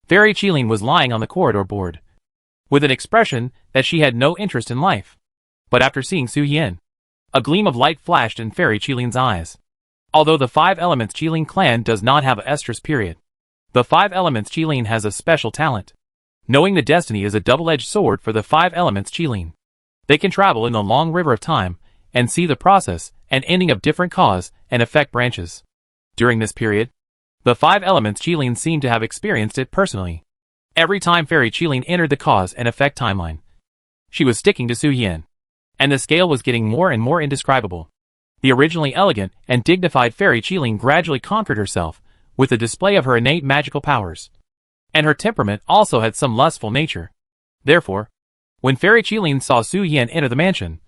Fairy Qilin was lying on the corridor board, with an expression that she had no interest in life. But after seeing Su Yin, a gleam of light flashed in Fairy Qilin's eyes. Although the Five Elements Qilin clan does not have an estrus period, the Five Elements Qilin has a special talent. Knowing the destiny is a double-edged sword for the Five Elements Qilin. They can travel in the long river of time and see the process and ending of different cause and effect branches. During this period, the Five Elements Qilin seem to have experienced it personally. Every time Fairy Qilin entered the cause and effect timeline, she was sticking to Su Yin, and the scale was getting more and more indescribable. The originally elegant and dignified Fairy Qilin gradually conquered herself with the display of her innate magical powers. And her temperament also had some lustful nature. Therefore, when Fairy Qilin saw Su Yin enter the mansion,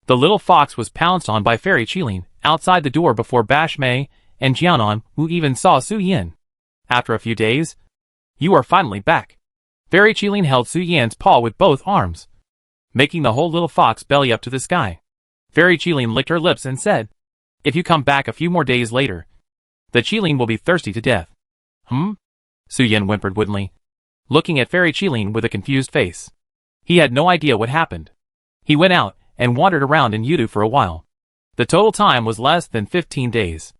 the little fox was pounced on by Fairy Qilin outside the door before Bash Mei and Jianan, who even saw Su Yin. After a few days, you are finally back. Fairy Qilin held Su Yin's paw with both arms, making the whole little fox belly up to the sky. Fairy Qilin licked her lips and said, "If you come back a few more days later, the Qilin will be thirsty to death." Su Yin whimpered woodenly, looking at Fairy Qilin with a confused face. He had no idea what happened. He went out and wandered around in Yudu for a while. The total time was less than 15 days.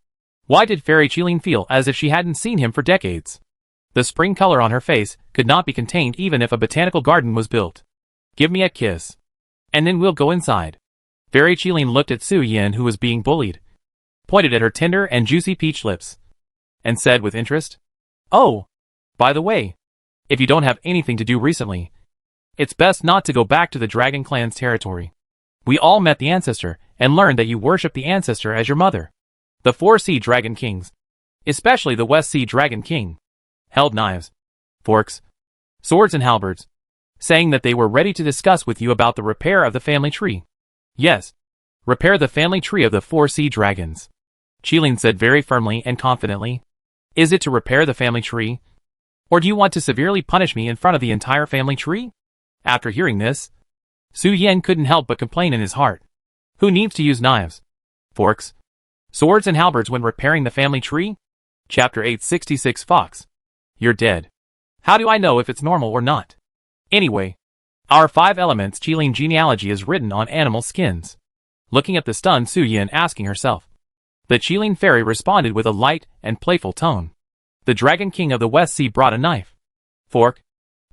Why did Fairy Qilin feel as if she hadn't seen him for decades? The spring color on her face could not be contained even if a botanical garden was built. "Give me a kiss, and then we'll go inside." Fairy Qilin looked at Su Yin, who was being bullied, pointed at her tender and juicy peach lips, and said with interest, "Oh, by the way, if you don't have anything to do recently, it's best not to go back to the Dragon Clan's territory. We all met the ancestor and learned that you worship the ancestor as your mother." The 4 Sea Dragon Kings, especially the West Sea Dragon King, held knives, forks, swords and halberds, saying that they were ready to discuss with you about the repair of the family tree. "Yes, repair the family tree of the 4 Sea Dragons," Qilin said very firmly and confidently. "Is it to repair the family tree? Or do you want to severely punish me in front of the entire family tree?" After hearing this, Su Yin couldn't help but complain in his heart. Who needs to use knives, forks, swords and halberds when repairing the family tree? Chapter 866 Fox. You're dead. How do I know if it's normal or not? Anyway, our 5 Elements Qilin genealogy is written on animal skins. Looking at the stunned Su Yin asking herself, the Qilin fairy responded with a light and playful tone. The Dragon King of the West Sea brought a knife, fork,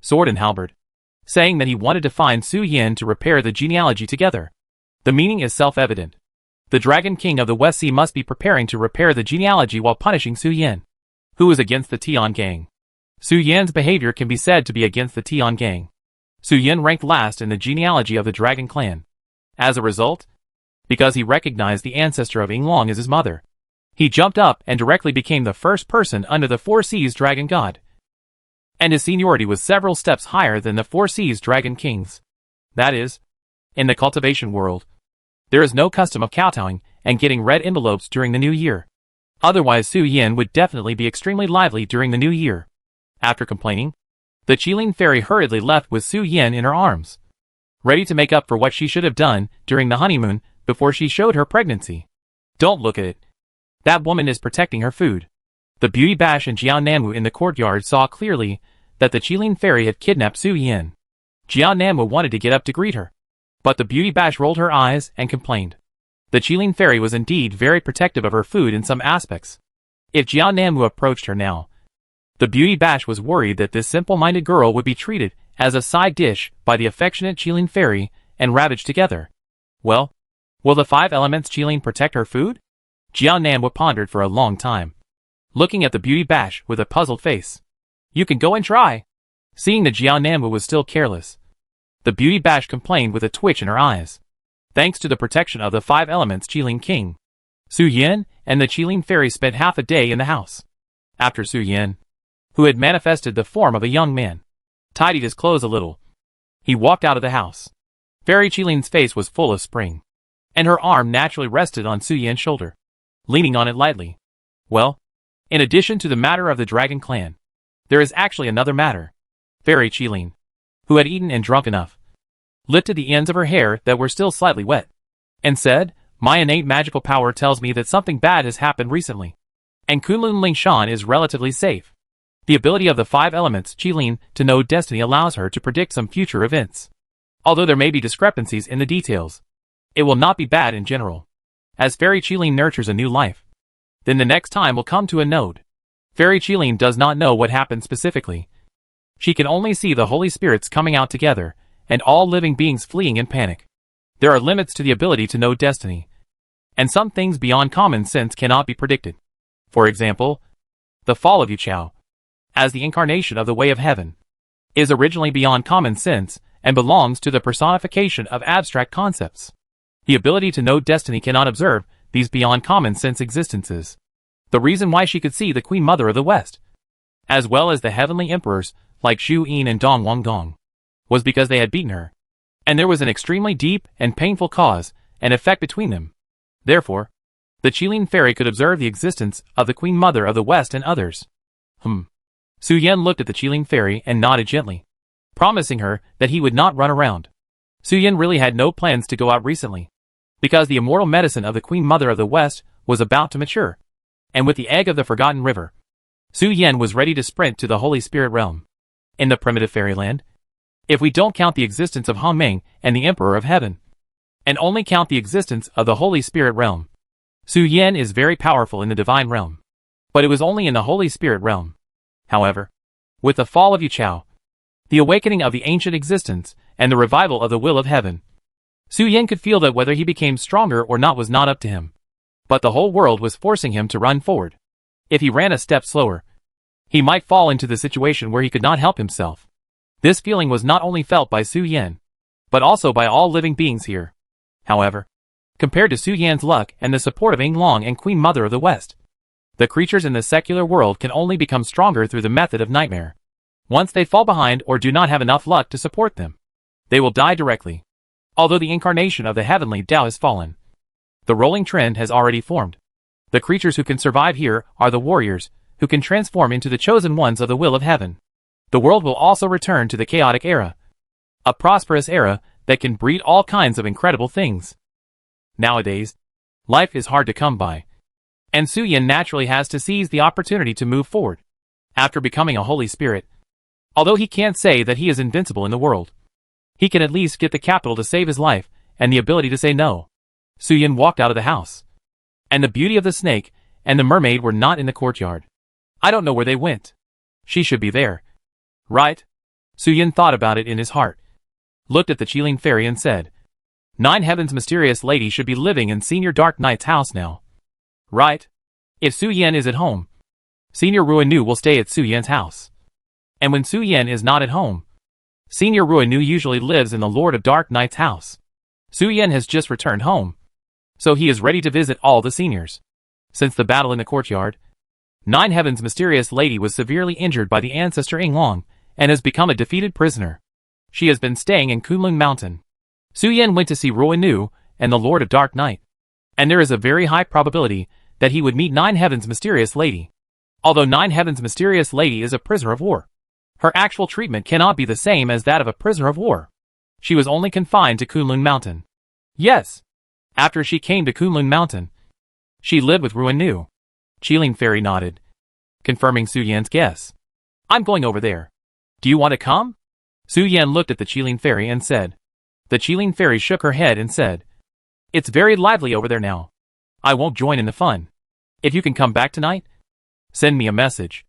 sword and halberd, saying that he wanted to find Su Yin to repair the genealogy together. The meaning is self-evident. The Dragon King of the West Sea must be preparing to repair the genealogy while punishing Su Yin, who is against the Tian gang. Su Yin's behavior can be said to be against the Tian gang. Su Yin ranked last in the genealogy of the Dragon Clan. As a result, because he recognized the ancestor of Yinglong as his mother, he jumped up and directly became the first person under the 4 Seas Dragon God. And his seniority was several steps higher than the 4 Seas Dragon Kings. That is, in the cultivation world, there is no custom of kowtowing and getting red envelopes during the new year. Otherwise Su Yin would definitely be extremely lively during the new year. After complaining, the Qilin fairy hurriedly left with Su Yin in her arms, ready to make up for what she should have done during the honeymoon before she showed her pregnancy. Don't look at it. That woman is protecting her food. The Beauty Bash and Jiao Nanwu in the courtyard saw clearly that the Qilin fairy had kidnapped Su Yin. Jiao Nanwu wanted to get up to greet her, but the Beauty Bash rolled her eyes and complained. The Qilin fairy was indeed very protective of her food in some aspects. If Jiao Nanwu approached her now, the Beauty Bash was worried that this simple-minded girl would be treated as a side dish by the affectionate Qilin fairy and ravaged together. Well, will the 5 Elements Qilin protect her food? Jiao Nanwu pondered for a long time, looking at the Beauty Bash with a puzzled face. You can go and try. Seeing that Jiao Nanwu was still careless, the Beauty Bash complained with a twitch in her eyes. Thanks to the protection of the 5 Elements Qilin King, Su Yin and the Qilin fairy spent half a day in the house. After Su Yin, who had manifested the form of a young man, tidied his clothes a little, he walked out of the house. Fairy Qilin's face was full of spring, and her arm naturally rested on Su Yin's shoulder, leaning on it lightly. Well, In addition to the matter of the dragon clan, there is actually another matter. Fairy Qilin, who had eaten and drunk enough, lifted the ends of her hair that were still slightly wet, and said, "My innate magical power tells me that something bad has happened recently, and Kunlun Lingshan is relatively safe." The ability of the 5 elements Qilin to know destiny allows her to predict some future events. Although there may be discrepancies in the details, it will not be bad in general. As Fairy Qilin nurtures a new life, then the next time will come to a node. Fairy Qilin does not know what happened specifically. She can only see the holy spirits coming out together, and all living beings fleeing in panic. There are limits to the ability to know destiny, and some things beyond common sense cannot be predicted. For example, the fall of Yuchao, as the incarnation of the way of heaven, is originally beyond common sense and belongs to the personification of abstract concepts. The ability to know destiny cannot observe these beyond common sense existences. The reason why she could see the Queen Mother of the West, as well as the heavenly emperors like Xu Yin and Dong Wangdong, was because they had beaten her, and there was an extremely deep and painful cause and effect between them. Therefore, the Qilin fairy could observe the existence of the Queen Mother of the West and others. Su Yan looked at the Qilin fairy and nodded gently, promising her that he would not run around. Su Yan really had no plans to go out recently, because the immortal medicine of the Queen Mother of the West was about to mature, and with the egg of the Forgotten River, Su Yan was ready to sprint to the Holy Spirit realm. In the primitive fairyland, if we don't count the existence of Han Meng and the Emperor of Heaven, and only count the existence of the Holy Spirit realm, Su Yan is very powerful in the divine realm. But it was only in the Holy Spirit realm. However, with the fall of Yuchao, the awakening of the ancient existence, and the revival of the will of heaven, Su Yan could feel that whether he became stronger or not was not up to him. But the whole world was forcing him to run forward. If he ran a step slower, he might fall into the situation where he could not help himself. This feeling was not only felt by Su Yan, but also by all living beings here. However, compared to Su Yan's luck and the support of Ying Long and Queen Mother of the West, the creatures in the secular world can only become stronger through the method of nightmare. Once they fall behind or do not have enough luck to support them, they will die directly. Although the incarnation of the heavenly Tao has fallen, the rolling trend has already formed. The creatures who can survive here are the warriors, who can transform into the chosen ones of the will of heaven. The world will also return to the chaotic era, a prosperous era that can breed all kinds of incredible things. Nowadays, life is hard to come by, and Su Yan naturally has to seize the opportunity to move forward. After becoming a holy spirit, although he can't say that he is invincible in the world, he can at least get the capital to save his life and the ability to say no. Su Yan walked out of the house, and the beauty of the snake and the mermaid were not in the courtyard. I don't know where they went. She should be there, right? Su Yan thought about it in his heart, looked at the Qilin fairy and said, "Nine Heaven's mysterious lady should be living in Senior Dark Knight's house now, right? If Su Yan is at home, Senior Ruinu will stay at Su Yan's house. And when Su Yan is not at home, Senior Ruinu usually lives in the Lord of Dark Knight's house. Su Yan has just returned home, so he is ready to visit all the seniors." Since the battle in the courtyard, Nine Heaven's mysterious lady was severely injured by the ancestor Ying Long and has become a defeated prisoner. She has been staying in Kunlun Mountain. Su Yan went to see Ruinu and the Lord of Dark Night, and there is a very high probability that he would meet Nine Heaven's mysterious lady. Although Nine Heaven's mysterious lady is a prisoner of war, her actual treatment cannot be the same as that of a prisoner of war. She was only confined to Kunlun Mountain. Yes. After she came to Kunlun Mountain, she lived with Ruinu. Qilin fairy nodded, confirming Su Yan's guess. "I'm going over there. Do you want to come?" Su Yan looked at the Qilin fairy and said. The Qilin fairy shook her head and said, "It's very lively over there now. I won't join in the fun. If you can come back tonight, send me a message.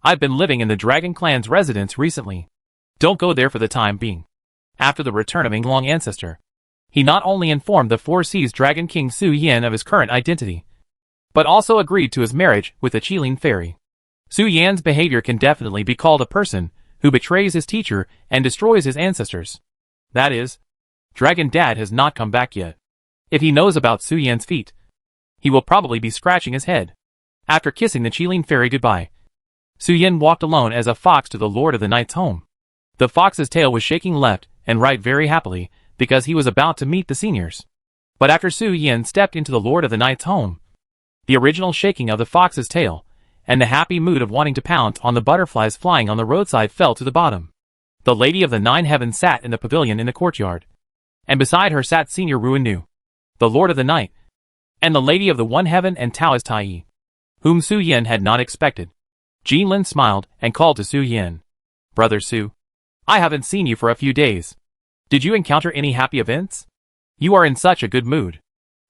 I've been living in the Dragon Clan's residence recently. Don't go there for the time being." After the return of Ying Long ancestor, he not only informed the Four Seas Dragon King Su Yan of his current identity, but also agreed to his marriage with the Qilin fairy. Su Yan's behavior can definitely be called a person who betrays his teacher and destroys his ancestors. That is, Dragon Dad has not come back yet. If he knows about Su Yan's feat, he will probably be scratching his head. After kissing the Qilin fairy goodbye, Su Yan walked alone as a fox to the Lord of the Night's home. The fox's tail was shaking left and right very happily because he was about to meet the seniors. But after Su Yan stepped into the Lord of the Night's home, the original shaking of the fox's tail and the happy mood of wanting to pounce on the butterflies flying on the roadside fell to the bottom. The Lady of the Nine Heavens sat in the pavilion in the courtyard, and beside her sat Senior Ruinu, the Lord of the Night, and the Lady of the One Heaven and Taoist Tai, whom Su Yin had not expected. Jin Lin smiled and called to Su Yin. Brother Su, I haven't seen you for a few days. Did you encounter any happy events? You are in such a good mood.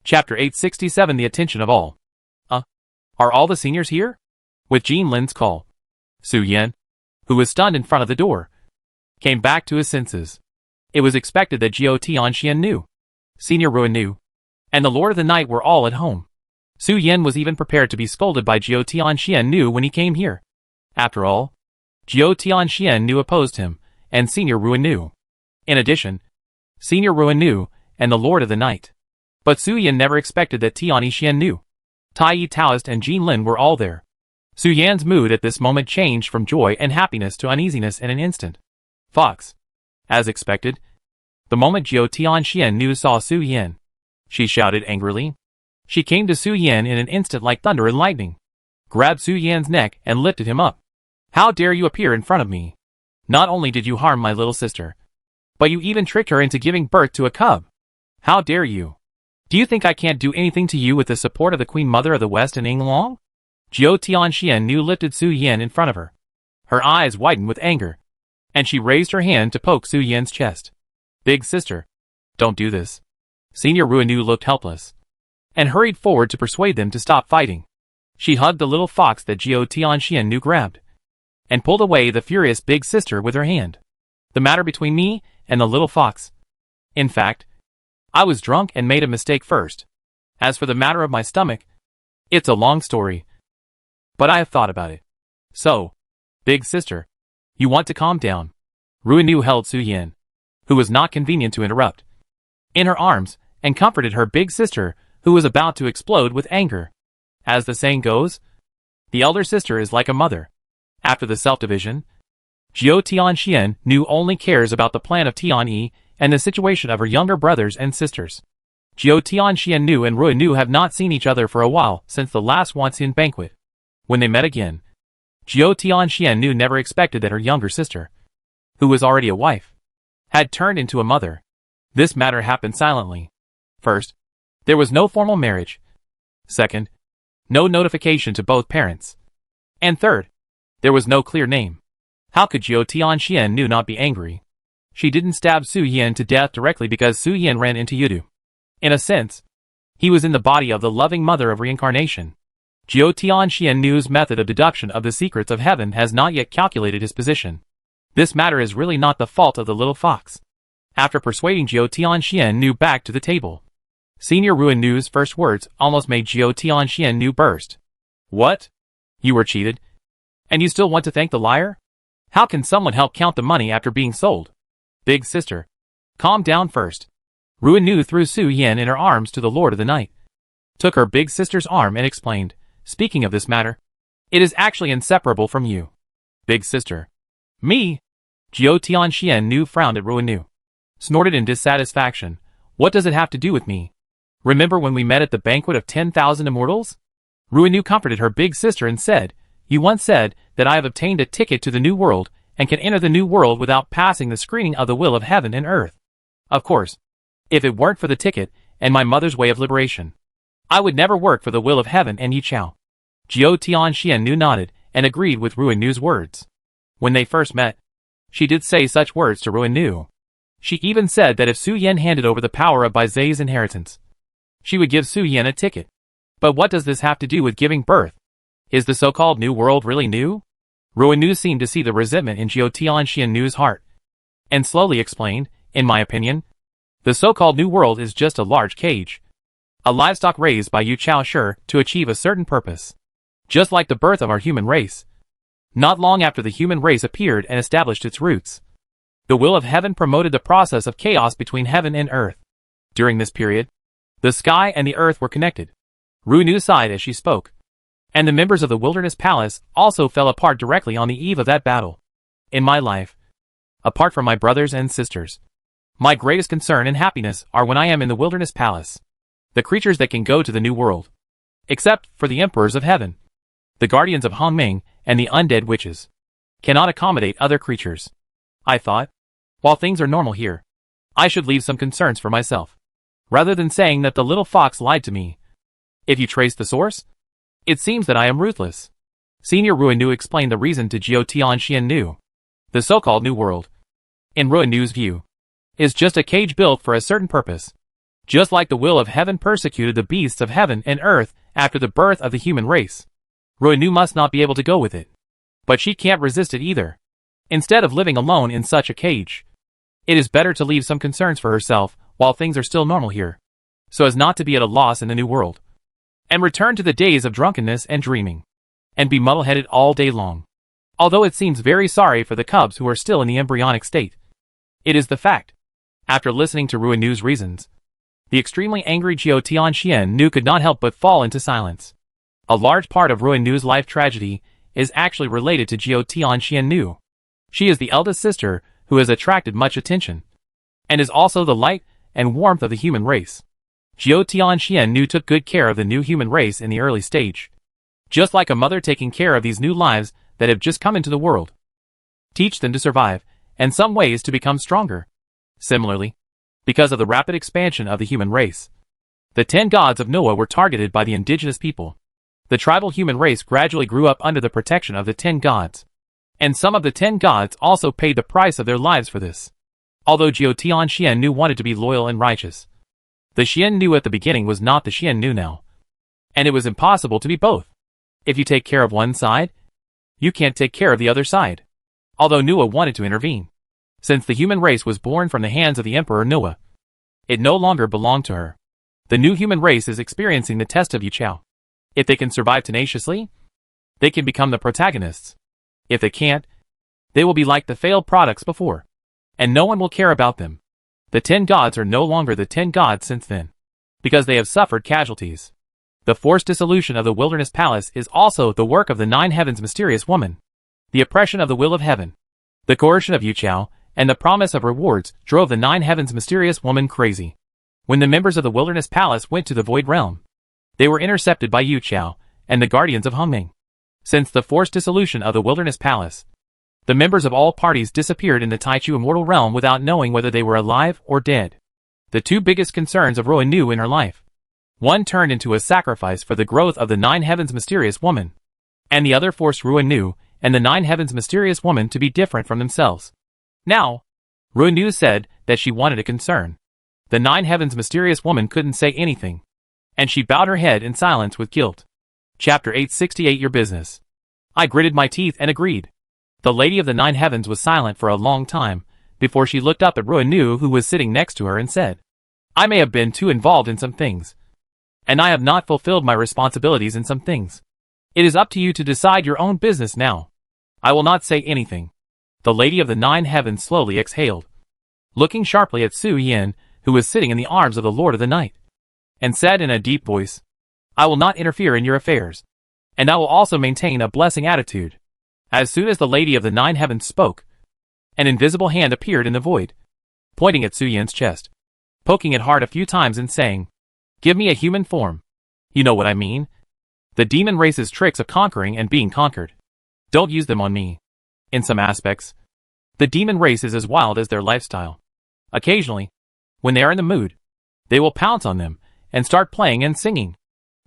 Chapter 867 The Attention of All. Are all the seniors here? With Jin Lin's call, Su Yin, who was stunned in front of the door, came back to his senses. It was expected that Jiao Tianxian knew, Senior Ruinu, and the Lord of the Night were all at home. Su Yin was even prepared to be scolded by Jiao Tianxian when he came here. After all, Jiao Tianxian opposed him, and Senior Ruinu. In addition, Senior Ruinu and the Lord of the Night. But Su Yin never expected that Tianxian, Tai Taoist and Jin Lin were all there. Su Yan's mood at this moment changed from joy and happiness to uneasiness in an instant. Fox. As expected, the moment Jiao Tianxian saw Su Yin, she shouted angrily. She came to Su Yin in an instant like thunder and lightning, grabbed Su Yan's neck and lifted him up. How dare you appear in front of me? Not only did you harm my little sister, but you even tricked her into giving birth to a cub. How dare you? Do you think I can't do anything to you with the support of the Queen Mother of the West and Yinglong? Jiao Tianxian lifted Su Yin in front of her. Her eyes widened with anger, and she raised her hand to poke Su Yin's chest. Big sister, don't do this. Senior Ruinu looked helpless, and hurried forward to persuade them to stop fighting. She hugged the little fox that Jiao Tianxian grabbed, and pulled away the furious big sister with her hand. The matter between me and the little fox. In fact, I was drunk and made a mistake first. As for the matter of my stomach, it's a long story, but I have thought about it. So, big sister, you want to calm down. Ruinu held Su Yin, who was not convenient to interrupt, in her arms, and comforted her big sister, who was about to explode with anger. As the saying goes, the elder sister is like a mother. After the self-division, Jiao Tianxian only cares about the plan of Tianyi and the situation of her younger brothers and sisters. Jiao Tianxian and Ruinu have not seen each other for a while since the last Wanxian banquet. When they met again, Jiao Tianxian never expected that her younger sister, who was already a wife, had turned into a mother. This matter happened silently. First, there was no formal marriage. Second, no notification to both parents. And third, there was no clear name. How could Jiao Tianxian not be angry? She didn't stab Su Yin to death directly because Su Yin ran into Yudu. In a sense, he was in the body of the loving mother of reincarnation. Jiao Tianxian's method of deduction of the secrets of heaven has not yet calculated his position. This matter is really not the fault of the little fox. After persuading Jiao Tianxian back to the table, Senior Ruinu's first words almost made Jiao Tianxian burst. What? You were cheated? And you still want to thank the liar? How can someone help count the money after being sold? Big sister, calm down first. Ruinu threw Su Yin in her arms to the Lord of the Night, took her big sister's arm and explained, speaking of this matter, it is actually inseparable from you. Big sister. Me? Jiao Tianxian frowned at Ruinu, snorted in dissatisfaction. What does it have to do with me? Remember when we met at the banquet of 10,000 immortals? Ruinu comforted her big sister and said, you once said that I have obtained a ticket to the new world and can enter the new world without passing the screening of the will of heaven and earth. Of course, if it weren't for the ticket and my mother's way of liberation, I would never work for the will of heaven and Yi Chao. Jiao Tianxian nodded and agreed with Ruinu's words. When they first met, she did say such words to Ruinu. She even said that if Su Yin handed over the power of Bai Zai's inheritance, she would give Su Yin a ticket. But what does this have to do with giving birth? Is the so-called new world really new? Ruinu seemed to see the resentment in Jiao Tianxian's heart, and slowly explained, in my opinion, the so-called new world is just a large cage, a livestock raised by Yu Chao Shi to achieve a certain purpose. Just like the birth of our human race. Not long after the human race appeared and established its roots, the will of heaven promoted the process of chaos between heaven and earth. During this period, the sky and the earth were connected. Ruinu sighed as she spoke, and the members of the Wilderness Palace also fell apart directly on the eve of that battle. In my life, apart from my brothers and sisters, my greatest concern and happiness are when I am in the Wilderness Palace. The creatures that can go to the new world, except for the emperors of heaven. The guardians of Hongming and the undead witches cannot accommodate other creatures. I thought, while things are normal here, I should leave some concerns for myself, rather than saying that the little fox lied to me. If you trace the source, it seems that I am ruthless. Senior Ruinu explained the reason to Jiao Tianxian. The so-called New World, in Ruinu's view, is just a cage built for a certain purpose. Just like the will of heaven persecuted the beasts of heaven and earth after the birth of the human race, Ruinu must not be able to go with it. But she can't resist it either. Instead of living alone in such a cage, it is better to leave some concerns for herself while things are still normal here, so as not to be at a loss in the new world, and return to the days of drunkenness and dreaming, and be muddle-headed all day long. Although it seems very sorry for the cubs who are still in the embryonic state, it is the fact. After listening to Ruinu's reasons, the extremely angry Jiao Tianxian could not help but fall into silence. A large part of Ruinu's life tragedy is actually related to Jiao Tianxian. She is the eldest sister who has attracted much attention, and is also the light and warmth of the human race. Jiao Tianxian took good care of the new human race in the early stage, just like a mother taking care of these new lives that have just come into the world. Teach them to survive, and some ways to become stronger. Similarly, because of the rapid expansion of the human race, the 10 gods of Noah were targeted by the indigenous people. The tribal human race gradually grew up under the protection of the 10 gods, and some of the 10 gods also paid the price of their lives for this. Although Jiao Tianxian wanted to be loyal and righteous, the Xian at the beginning was not the Xian now, and it was impossible to be both. If you take care of one side, you can't take care of the other side. Although Noah wanted to intervene, since the human race was born from the hands of the Emperor Noah, it no longer belonged to her. The new human race is experiencing the test of Yuchao. If they can survive tenaciously, they can become the protagonists. If they can't, they will be like the failed products before, and no one will care about them. The 10 gods are no longer the 10 gods since then, because they have suffered casualties. The forced dissolution of the wilderness palace is also the work of the 9 heavens mysterious woman. The oppression of the will of heaven, the coercion of Yuchao, and the promise of rewards drove the 9 heavens mysterious woman crazy. When the members of the wilderness palace went to the void realm, they were intercepted by Yuchao and the guardians of Hongming. Since the forced dissolution of the wilderness palace, the members of all parties disappeared in the Taichu immortal realm without knowing whether they were alive or dead. The two biggest concerns of Ruinu in her life, one turned into a sacrifice for the growth of the 9 heavens mysterious woman, and the other forced Ruinu and the 9 heavens mysterious woman to be different from themselves. Now, Ruinu said that she wanted a concern. The 9 heavens mysterious woman couldn't say anything, and she bowed her head in silence with guilt. Chapter 868 Your Business. I gritted my teeth and agreed. The lady of the 9 heavens was silent for a long time, before she looked up at Ruinu who was sitting next to her and said, I may have been too involved in some things, and I have not fulfilled my responsibilities in some things. It is up to you to decide your own business now. I will not say anything. The lady of the 9 heavens slowly exhaled, looking sharply at Su Yin, who was sitting in the arms of the Lord of the Night, and said in a deep voice, I will not interfere in your affairs, and I will also maintain a blessing attitude. As soon as the lady of the 9 heavens spoke, an invisible hand appeared in the void, pointing at Su Yin's chest, poking it hard a few times and saying, Give me a human form. You know what I mean? The demon race's tricks of conquering and being conquered. Don't use them on me. In some aspects, the demon race is as wild as their lifestyle. Occasionally, when they are in the mood, they will pounce on them and start playing and singing.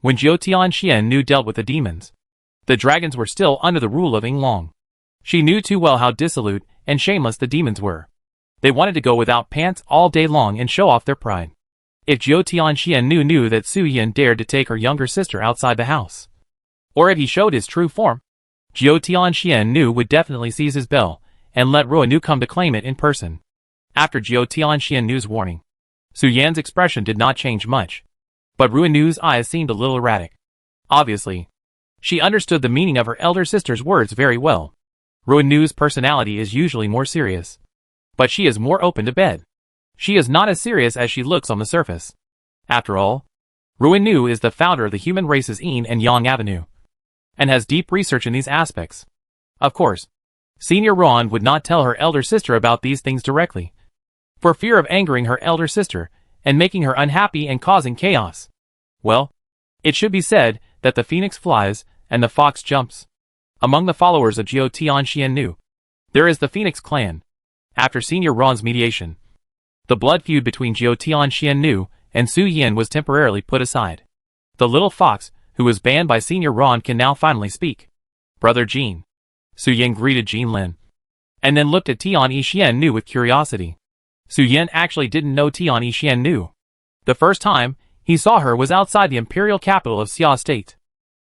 When Jiao Tianxian dealt with the demons, the dragons were still under the rule of Yinglong. She knew too well how dissolute and shameless the demons were. They wanted to go without pants all day long and show off their pride. If Jiao Tianxian knew that Su Yin dared to take her younger sister outside the house, or if he showed his true form, Jiao Tianxian would definitely seize his bell and let Ruinu come to claim it in person. After Jiao Tianxian's warning, Su Yan's expression did not change much, but Ruinu's eyes seemed a little erratic. Obviously, she understood the meaning of her elder sister's words very well. Ruinu's personality is usually more serious, but she is more open to bed. She is not as serious as she looks on the surface. After all, Ruinu is the founder of the human race's Yin and Yang Avenue, and has deep research in these aspects. Of course, Senior Ron would not tell her elder sister about these things directly, for fear of angering her elder sister and making her unhappy and causing chaos. Well, it should be said that the phoenix flies and the fox jumps. Among the followers of Jiao Tianxian, there is the Phoenix clan. After Senior Ron's mediation, the blood feud between Jiao Tianxian and Su Yin was temporarily put aside. The little fox, who was banned by Senior Ron, can now finally speak. Brother Jean. Su Yin greeted Jean Lin, and then looked at Tian Yixian with curiosity. Su Yin actually didn't know Tian Yixian. The first time he saw her was outside the imperial capital of Xia State.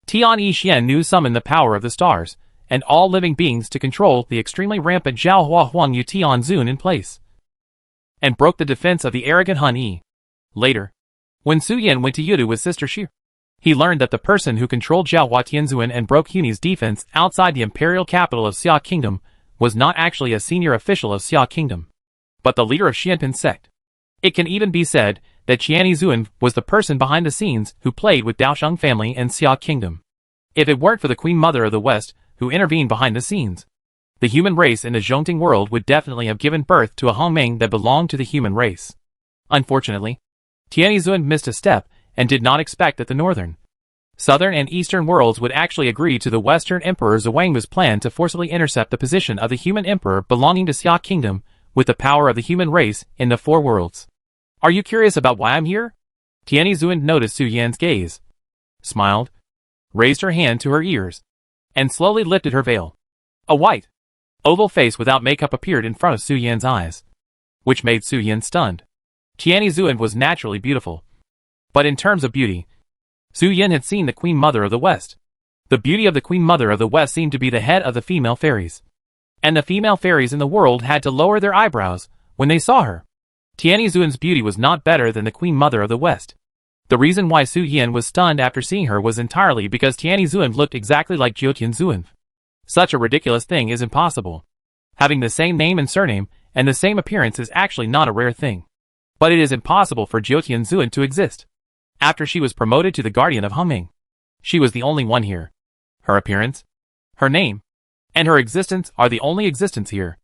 Tian Yixian summoned the power of the stars and all living beings to control the extremely rampant Zhao Hua Huang Yu Tianzun in place, and broke the defense of the arrogant Han Yi. Later, when Su Yin went to Yudu with Sister Shi, he learned that the person who controlled Zhao Hua Tianzun and broke Huni's defense outside the imperial capital of Xia Kingdom was not actually a senior official of Xia Kingdom, but the leader of Xianpin sect. It can even be said that Qiani Zun was the person behind the scenes who played with Daosheng family and Xia Kingdom. If it weren't for the Queen Mother of the West, who intervened behind the scenes, the human race in the Zhongting world would definitely have given birth to a Hongming that belonged to the human race. Unfortunately, Tiani Zun missed a step and did not expect that the northern, southern and eastern worlds would actually agree to the Western Emperor Zhuangmu's plan to forcibly intercept the position of the human emperor belonging to Xia Kingdom with the power of the human race in the four worlds. Are you curious about why I'm here? Tiani Zun noticed Su Yan's gaze, smiled, raised her hand to her ears, and slowly lifted her veil. A white, oval face without makeup appeared in front of Su Yan's eyes, which made Su Yan stunned. Tiani Zun was naturally beautiful, but in terms of beauty, Su Yan had seen the Queen Mother of the West. The beauty of the Queen Mother of the West seemed to be the head of the female fairies, and the female fairies in the world had to lower their eyebrows when they saw her. Tiani Zun's beauty was not better than the Queen Mother of the West. The reason why Su Yan was stunned after seeing her was entirely because Tiani Zun looked exactly like Jiao Tianzun. Such a ridiculous thing is impossible. Having the same name and surname and the same appearance is actually not a rare thing. But it is impossible for Jiao Tianzun to exist. After she was promoted to the guardian of Hongming, she was the only one here. Her appearance, her name, and her existence are the only existence here.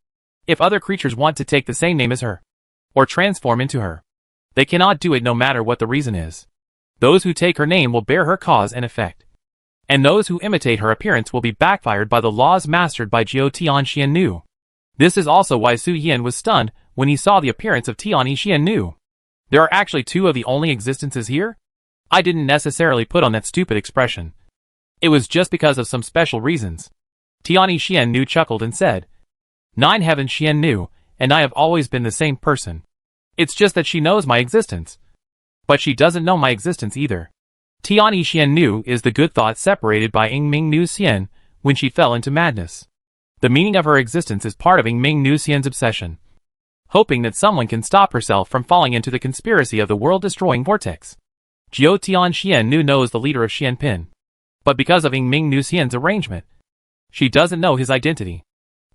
If other creatures want to take the same name as her, or transform into her, they cannot do it no matter what the reason is. Those who take her name will bear her cause and effect, and those who imitate her appearance will be backfired by the laws mastered by Jiao Tianxian. This is also why Su Yan was stunned when he saw the appearance of Tian Yixian. There are actually two of the only existences here? I didn't necessarily put on that stupid expression. It was just because of some special reasons. Tian Yixian chuckled and said, 9 heavens Xian, and I have always been the same person. It's just that she knows my existence, but she doesn't know my existence either. Tian Yixian is the good thought separated by Yingming Nu Xian when she fell into madness. The meaning of her existence is part of Yingming Nu Xian's obsession, hoping that someone can stop herself from falling into the conspiracy of the world-destroying vortex. Jiao Tianxian knows the leader of Xianpin, but because of Yingming Nu Xian's arrangement, she doesn't know his identity.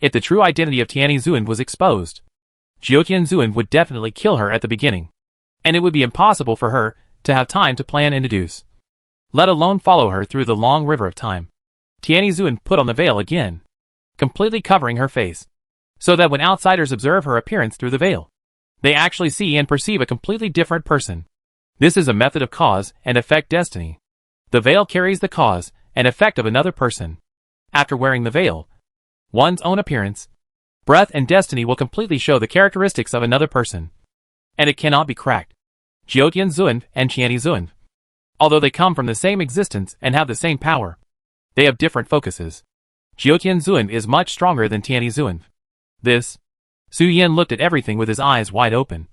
If the true identity of Tiani Zun was exposed, Jiao Tianzun would definitely kill her at the beginning, and it would be impossible for her to have time to plan and deduce, let alone follow her through the long river of time. Tiani Zun put on the veil again, completely covering her face, so that when outsiders observe her appearance through the veil, they actually see and perceive a completely different person. This is a method of cause and effect destiny. The veil carries the cause and effect of another person. After wearing the veil, one's own appearance, breath and destiny will completely show the characteristics of another person, and it cannot be cracked. Jiao Tianzun and Tiani Zun, although they come from the same existence and have the same power, they have different focuses. Jiao Tianzun is much stronger than Tiani Zun. This, Su Yan looked at everything with his eyes wide open,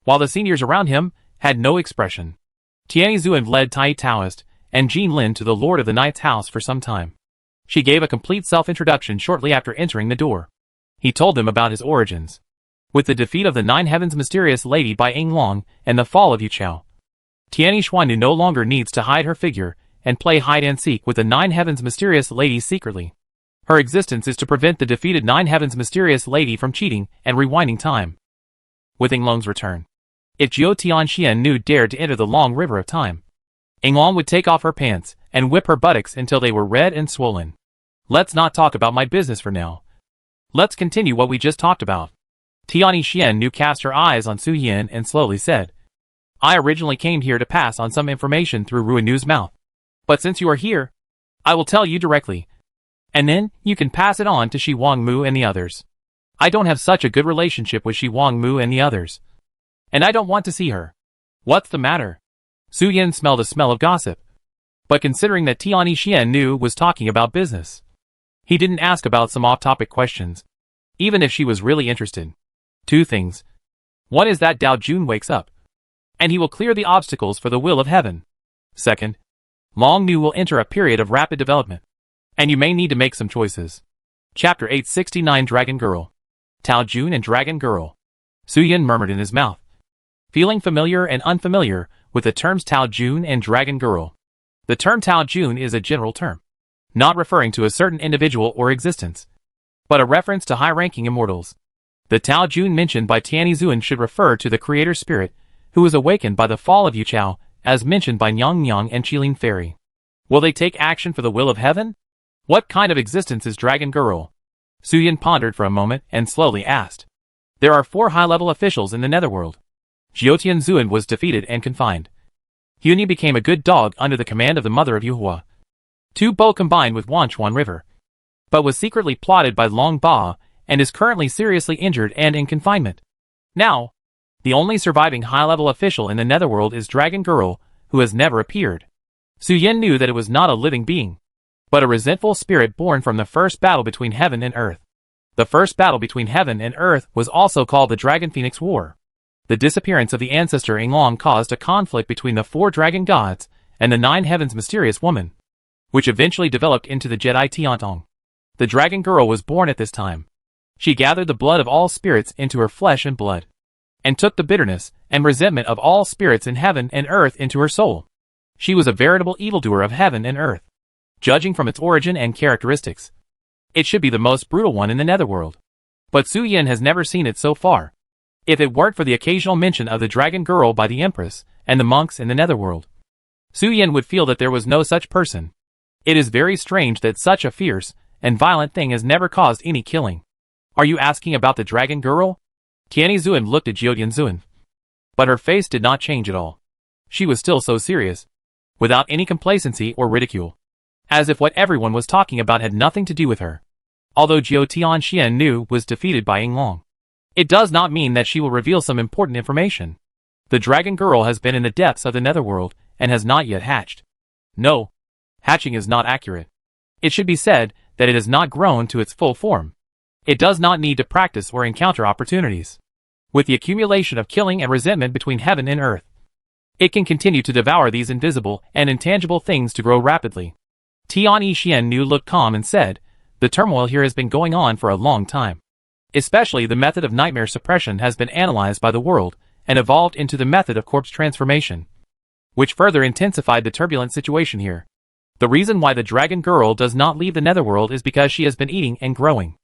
while the seniors around him had no expression. Tiani Zun led Tai Taoist and Jean Lin to the Lord of the Night's house for some time. She gave a complete self-introduction shortly after entering the door. He told them about his origins. With the defeat of the 9 Heavens Mysterious Lady by Ying Long and the fall of Yu Chao, Tiani Xuannu no longer needs to hide her figure and play hide-and-seek with the 9 Heavens Mysterious Lady secretly. Her existence is to prevent the defeated 9 Heavens Mysterious Lady from cheating and rewinding time. With Ying Long's return, if Jiao Tianxian dared to enter the long river of time, Ying Long would take off her pants and whip her buttocks until they were red and swollen. Let's not talk about my business for now. Let's continue what we just talked about. Tian Yixian cast her eyes on Su Yan and slowly said, I originally came here to pass on some information through Ruinu's mouth. But since you are here, I will tell you directly. And then, you can pass it on to Shi Wangmu and the others. I don't have such a good relationship with Shi Wangmu and the others. And I don't want to see her. What's the matter? Su Yin smelled a smell of gossip. But considering that Tian Xian knew was talking about business, he didn't ask about some off-topic questions, even if she was really interested. Two things. One is that Dao Jun wakes up, and he will clear the obstacles for the will of heaven. Second, Long Nu will enter a period of rapid development, and you may need to make some choices. Chapter 869 Dragon Girl. Tao Jun and Dragon Girl. Su Yin murmured in his mouth, feeling familiar and unfamiliar with the terms Tao Jun and Dragon Girl. The term Tao Jun is a general term, not referring to a certain individual or existence, but a reference to high-ranking immortals. The Tao Jun mentioned by Tianyi Zuan should refer to the creator spirit, who was awakened by the fall of Yu Chao, as mentioned by Nyang Nyang and Qilin Fairy. Will they take action for the will of heaven? What kind of existence is Dragon Girl? Su Yin pondered for a moment and slowly asked. There are 4 high-level officials in the netherworld. Jiutian Zuan was defeated and confined. Huni became a good dog under the command of the mother of Yuhua. Tu Bo combined with Wanchuan River, but was secretly plotted by Long Ba, and is currently seriously injured and in confinement. Now, the only surviving high-level official in the netherworld is Dragon Girl, who has never appeared. Su Yin knew that it was not a living being, but a resentful spirit born from the first battle between heaven and earth. The first battle between heaven and earth was also called the Dragon Phoenix War. The disappearance of the ancestor Yinglong caused a conflict between the 4 dragon gods and the 9 heavens mysterious woman, which eventually developed into the Jedi Tiantong. The Dragon Girl was born at this time. She gathered the blood of all spirits into her flesh and blood, and took the bitterness and resentment of all spirits in heaven and earth into her soul. She was a veritable evildoer of heaven and earth. Judging from its origin and characteristics, it should be the most brutal one in the netherworld. But Su Yin has never seen it so far. If it weren't for the occasional mention of the Dragon Girl by the Empress and the monks in the netherworld, Su Yin would feel that there was no such person. It is very strange that such a fierce and violent thing has never caused any killing. Are you asking about the Dragon Girl? Tianyi Zuan looked at Jiutian Zuan, but her face did not change at all. She was still so serious, without any complacency or ridicule, as if what everyone was talking about had nothing to do with her. Although Jiutian Xian knew was defeated by Yinglong, it does not mean that she will reveal some important information. The Dragon Girl has been in the depths of the netherworld and has not yet hatched. No, hatching is not accurate. It should be said that it has not grown to its full form. It does not need to practice or encounter opportunities. With the accumulation of killing and resentment between heaven and earth, it can continue to devour these invisible and intangible things to grow rapidly. Tianyi Xian looked calm and said, the turmoil here has been going on for a long time. Especially the method of nightmare suppression has been analyzed by the world and evolved into the method of corpse transformation, which further intensified the turbulent situation here. The reason why the Dragon Girl does not leave the netherworld is because she has been eating and growing.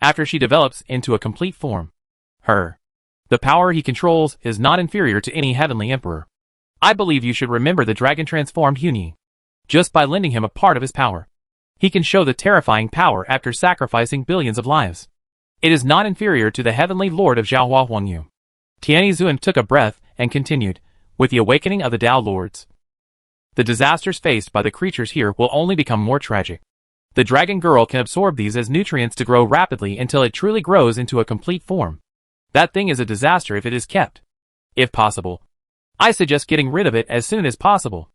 After she develops into a complete form, the power he controls is not inferior to any heavenly emperor. I believe you should remember the dragon-transformed Huni. Just by lending him a part of his power, he can show the terrifying power after sacrificing billions of lives. It is not inferior to the heavenly lord of Zhaohua Huangyu. Tianyi Zuan took a breath and continued, with the awakening of the Tao Lords, the disasters faced by the creatures here will only become more tragic. The Dragon Girl can absorb these as nutrients to grow rapidly until it truly grows into a complete form. That thing is a disaster if it is kept. If possible, I suggest getting rid of it as soon as possible.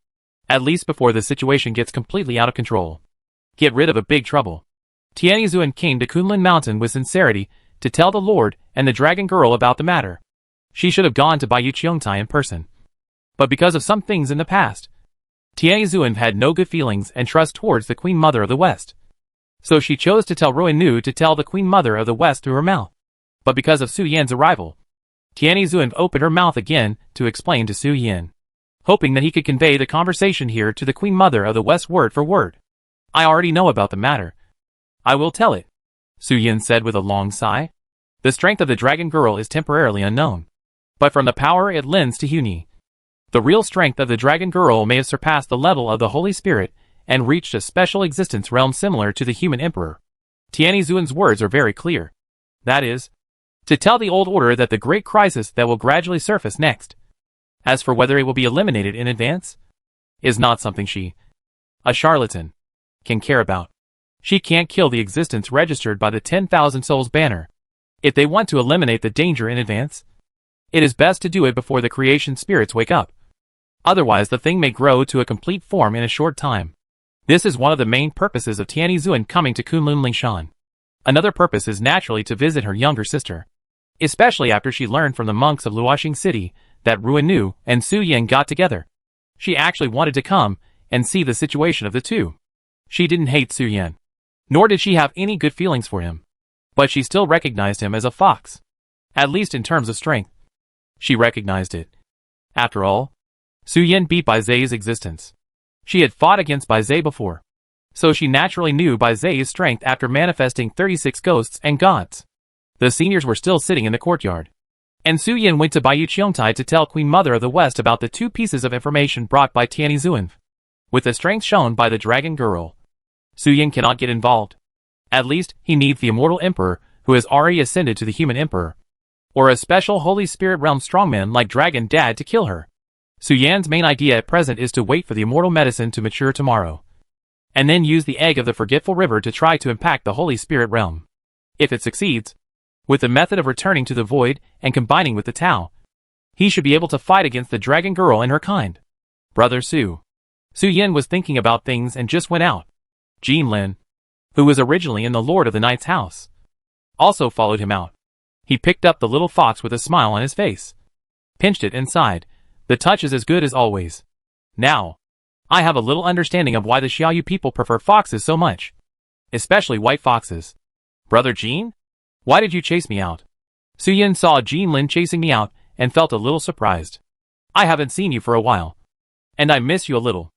At least before the situation gets completely out of control. Get rid of a big trouble. Tianyi Zuan came to Kunlun Mountain with sincerity to tell the Lord and the Dragon Girl about the matter. She should have gone to Baiyu Qiongtai in person. But because of some things in the past, Tianyi Zuan had no good feelings and trust towards the Queen Mother of the West. So she chose to tell Ruin Nu to tell the Queen Mother of the West through her mouth. But because of Su Yan's arrival, Tianyi Zuan opened her mouth again to explain to Su Yan, hoping that he could convey the conversation here to the Queen Mother of the West word for word. I already know about the matter. I will tell it, Su Yan said with a long sigh. The strength of the Dragon Girl is temporarily unknown, but from the power it lends to Huni, the real strength of the Dragon Girl may have surpassed the level of the Holy Spirit and reached a special existence realm similar to the human emperor. Tianyi Zuan's words are very clear. That is, to tell the old order that the great crisis that will gradually surface next, as for whether it will be eliminated in advance, is not something she, a charlatan, can care about. She can't kill the existence registered by the 10,000 souls banner. If they want to eliminate the danger in advance, it is best to do it before the creation spirits wake up. Otherwise the thing may grow to a complete form in a short time. This is one of the main purposes of Tianyi Zuan coming to Kunlun Lingshan. Another purpose is naturally to visit her younger sister. Especially after she learned from the monks of Luoxing City that Ruan Nu and Su Yan got together. She actually wanted to come and see the situation of the two. She didn't hate Su Yan, nor did she have any good feelings for him. But she still recognized him as a fox. At least in terms of strength. She recognized it. After all, Su Yan beat Bai Zai's existence. She had fought against Bai Zai before. So she naturally knew Bai Zai's strength after manifesting 36 ghosts and gods. The seniors were still sitting in the courtyard. And Su Yan went to Baiyu Qiongtai to tell Queen Mother of the West about the 2 pieces of information brought by Tianyi Zuan. With the strength shown by the dragon girl, Su Yan cannot get involved. At least, he needs the immortal emperor, who has already ascended to the human emperor. Or a special Holy Spirit realm strongman like Dragon Dad to kill her. Su Yan's main idea at present is to wait for the immortal medicine to mature tomorrow. And then use the egg of the Forgetful River to try to impact the Holy Spirit realm. If it succeeds, with the method of returning to the void and combining with the Tao, he should be able to fight against the dragon girl and her kind. Brother Su. Su Yan was thinking about things and just went out. Jin Lin, who was originally in the Lord of the Night's house, also followed him out. He picked up the little fox with a smile on his face, pinched it and sighed. The touch is as good as always. Now, I have a little understanding of why the Xiaoyu people prefer foxes so much. Especially white foxes. Brother Jin? Why did you chase me out? Su Yan saw Jin Lin chasing me out and felt a little surprised. I haven't seen you for a while. And I miss you a little.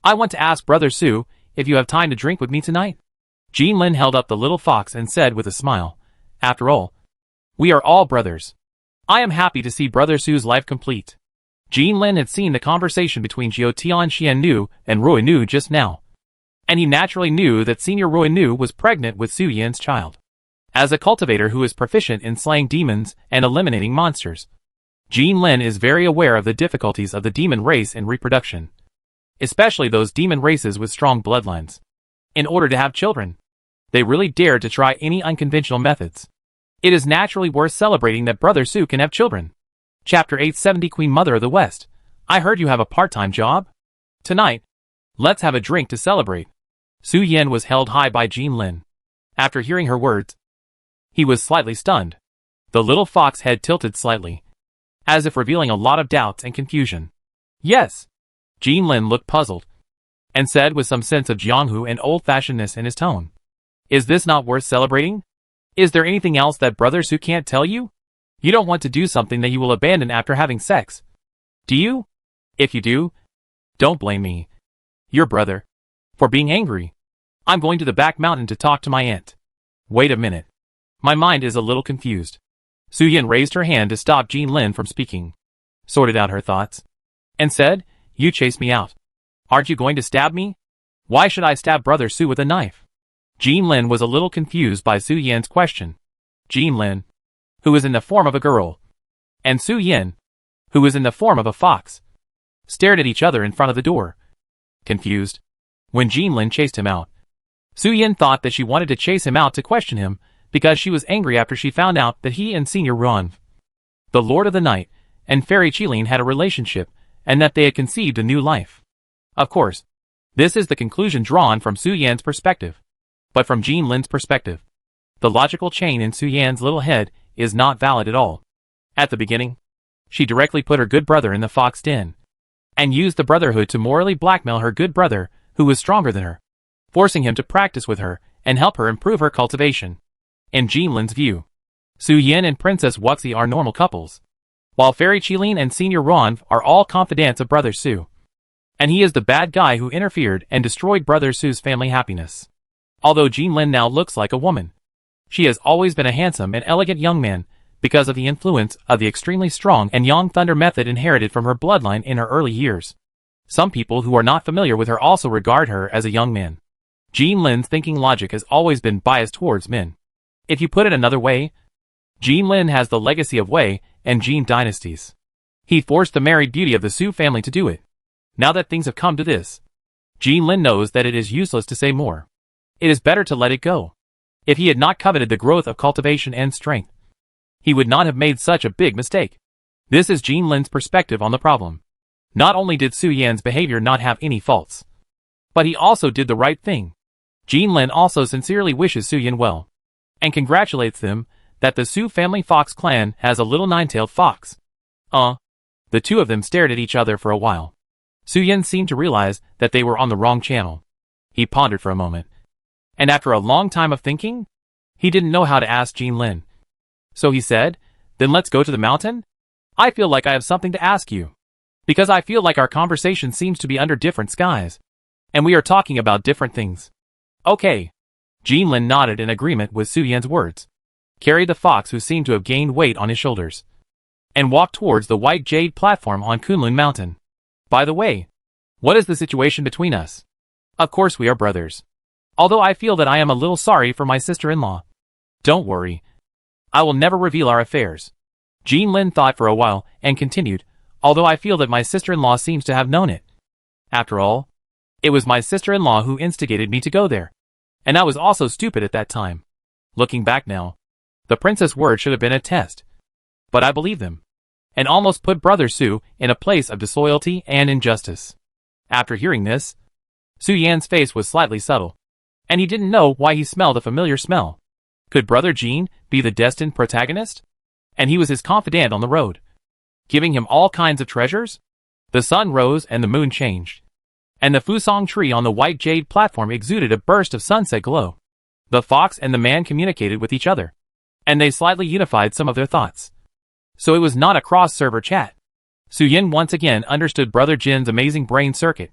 I want to ask Brother Su if you have time to drink with me tonight. Jin Lin held up the little fox and said with a smile, after all, we are all brothers. I am happy to see Brother Su's life complete. Jin Lin had seen the conversation between Jiao Tian Xian Nu and Ruan Nu just now. And he naturally knew that Senior Ruan Nu was pregnant with Su Yan's child. As a cultivator who is proficient in slaying demons and eliminating monsters, Jin Lin is very aware of the difficulties of the demon race in reproduction. Especially those demon races with strong bloodlines. In order to have children, they really dared to try any unconventional methods. It is naturally worth celebrating that Brother Su can have children. Chapter 870 Queen Mother of the West. I heard you have a part-time job? Tonight, let's have a drink to celebrate. Su Yan was held high by Jin Lin. After hearing her words, he was slightly stunned. The little fox head tilted slightly, as if revealing a lot of doubts and confusion. Yes. Jin Lin looked puzzled, and said with some sense of jianghu and old-fashionedness in his tone. Is this not worth celebrating? Is there anything else that Brother Su can't tell you? You don't want to do something that you will abandon after having sex. Do you? If you do, don't blame me, your brother, for being angry. I'm going to the back mountain to talk to my aunt. Wait a minute. My mind is a little confused. Su Yan raised her hand to stop Jin Lin from speaking, sorted out her thoughts, and said, you chased me out. Aren't you going to stab me? Why should I stab Brother Su with a knife? Jin Lin was a little confused by Su Yan's question. Jin Lin, who was in the form of a girl, and Su Yan, who was in the form of a fox, stared at each other in front of the door, confused. When Jin Lin chased him out, Su Yan thought that she wanted to chase him out to question him because she was angry after she found out that he and Senior Ruan, the Lord of the Night, and Fairy Qilin had a relationship and that they had conceived a new life. Of course, this is the conclusion drawn from Su Yan's perspective. But from Jin Lin's perspective, the logical chain in Su Yan's little head is not valid at all. At the beginning, she directly put her good brother in the fox den, and used the brotherhood to morally blackmail her good brother, who was stronger than her, forcing him to practice with her and help her improve her cultivation. In Jin Lin's view, Su Yan and Princess Wuxi are normal couples, while Fairy Qilin and Senior Ruan are all confidants of Brother Su. And he is the bad guy who interfered and destroyed Brother Su's family happiness. Although Jin Lin now looks like a woman, she has always been a handsome and elegant young man because of the influence of the extremely strong and Yang Thunder method inherited from her bloodline in her early years. Some people who are not familiar with her also regard her as a young man. Jin Lin's thinking logic has always been biased towards men. If you put it another way, Jin Lin has the legacy of Wei and Jin dynasties. He forced the married beauty of the Su family to do it. Now that things have come to this, Jean Lin knows that it is useless to say more. It is better to let it go. If he had not coveted the growth of cultivation and strength, he would not have made such a big mistake. This is Jean Lin's perspective on the problem. Not only did Su Yan's behavior not have any faults, but he also did the right thing. Jean Lin also sincerely wishes Su Yan well, and congratulates them that the Su family fox clan has a little nine-tailed fox. The two of them stared at each other for a while. Su Yan seemed to realize that they were on the wrong channel. He pondered for a moment, and after a long time of thinking, he didn't know how to ask Jean Lin. So he said, "Then let's go to the mountain? I feel like I have something to ask you. Because I feel like our conversation seems to be under different skies, and we are talking about different things." Okay. Jean Lin nodded in agreement with Su Yan's words, carried the fox who seemed to have gained weight on his shoulders, and walked towards the white jade platform on Kunlun Mountain. By the way, what is the situation between us? Of course we are brothers. Although I feel that I am a little sorry for my sister-in-law. Don't worry. I will never reveal our affairs. Jean Lin thought for a while and continued, although I feel that my sister-in-law seems to have known it. After all, it was my sister-in-law who instigated me to go there. And I was also stupid at that time. Looking back now, the princess' word should have been a test. But I believed them, and almost put Brother Su in a place of disloyalty and injustice. After hearing this, Su Yan's face was slightly subtle, and he didn't know why he smelled a familiar smell. Could Brother Jean be the destined protagonist? And he was his confidant on the road, giving him all kinds of treasures? The sun rose and the moon changed, and the Fusong tree on the white jade platform exuded a burst of sunset glow. The fox and the man communicated with each other, and they slightly unified some of their thoughts. So it was not a cross-server chat. Su Yan once again understood Brother Jin's amazing brain circuit.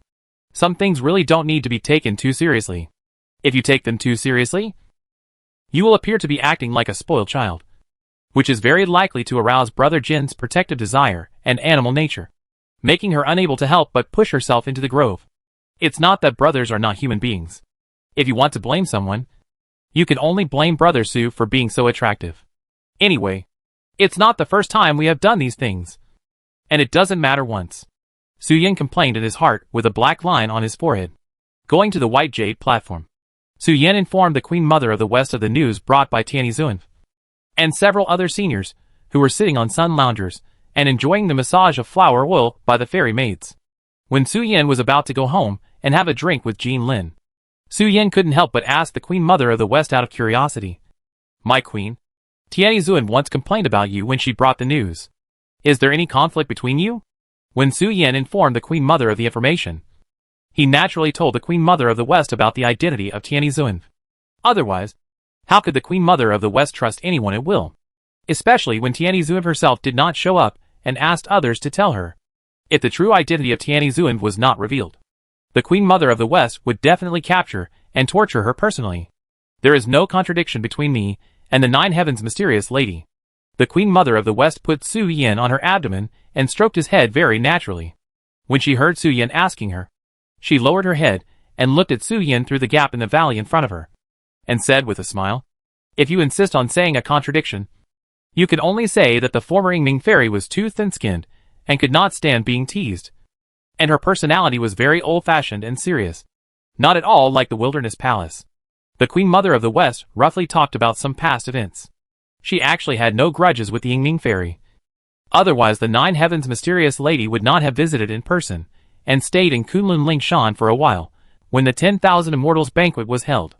Some things really don't need to be taken too seriously. If you take them too seriously, you will appear to be acting like a spoiled child, which is very likely to arouse Brother Jin's protective desire and animal nature, making her unable to help but push herself into the grove. It's not that brothers are not human beings. If you want to blame someone, you can only blame Brother Su for being so attractive. Anyway, it's not the first time we have done these things. And it doesn't matter once. Su Yan complained in his heart with a black line on his forehead. Going to the white jade platform, Su Yan informed the Queen Mother of the West of the news brought by Tianyi Zun and several other seniors who were sitting on sun loungers and enjoying the massage of flower oil by the fairy maids. When Su Yan was about to go home and have a drink with Jean Lin, Su Yan couldn't help but ask the Queen Mother of the West out of curiosity. "My queen, Tianyi Zun once complained about you when she brought the news. Is there any conflict between you?" When Su Yan informed the Queen Mother of the information, he naturally told the Queen Mother of the West about the identity of Tianyi Zun. Otherwise, how could the Queen Mother of the West trust anyone at will? Especially when Tianyi Zun herself did not show up and asked others to tell her. If the true identity of Tianyi Zun was not revealed, the Queen Mother of the West would definitely capture and torture her personally. There is no contradiction between me and the Nine Heavens mysterious lady. The Queen Mother of the West put Su Yan on her abdomen and stroked his head very naturally. When she heard Su Yan asking her, she lowered her head and looked at Su Yan through the gap in the valley in front of her, and said with a smile, "If you insist on saying a contradiction, you can only say that the former Yingming fairy was too thin-skinned and could not stand being teased. And her personality was very old-fashioned and serious, not at all like the Wilderness Palace." The Queen Mother of the West roughly talked about some past events. She actually had no grudges with the Yingming fairy. Otherwise the Nine Heavens mysterious lady would not have visited in person and stayed in Kunlun Lingshan for a while when the 10,000 Immortals banquet was held.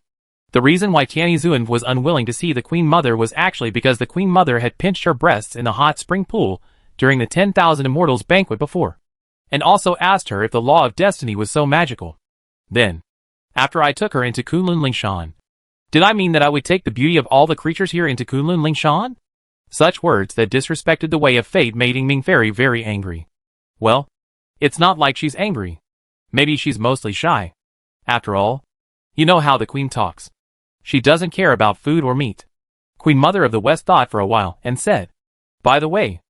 The reason why Tianyi Zun was unwilling to see the Queen Mother was actually because the Queen Mother had pinched her breasts in the hot spring pool during the 10,000 Immortals banquet before, and also asked her if the law of destiny was so magical. Then, after I took her into Kunlun Lingshan, did I mean that I would take the beauty of all the creatures here into Kunlun Lingshan? Such words that disrespected the way of fate made Yingming fairy very angry. Well, it's not like she's angry. Maybe she's mostly shy. After all, you know how the queen talks. She doesn't care about food or meat. Queen Mother of the West thought for a while and said, "By the way,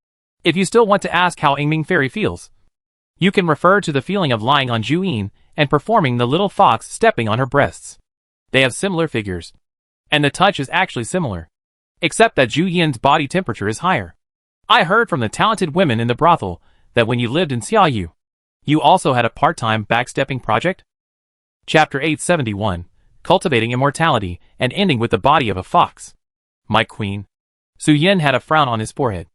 if you still want to ask how Yingming fairy feels, you can refer to the feeling of lying on Juyin and performing the little fox stepping on her breasts. They have similar figures, and the touch is actually similar, except that Zhu Yin's body temperature is higher. I heard from the talented women in the brothel that when you lived in Xiaoyu, you also had a part-time backstepping project?" Chapter 871, Cultivating Immortality, and Ending with the Body of a Fox. My queen. Su Yin had a frown on his forehead,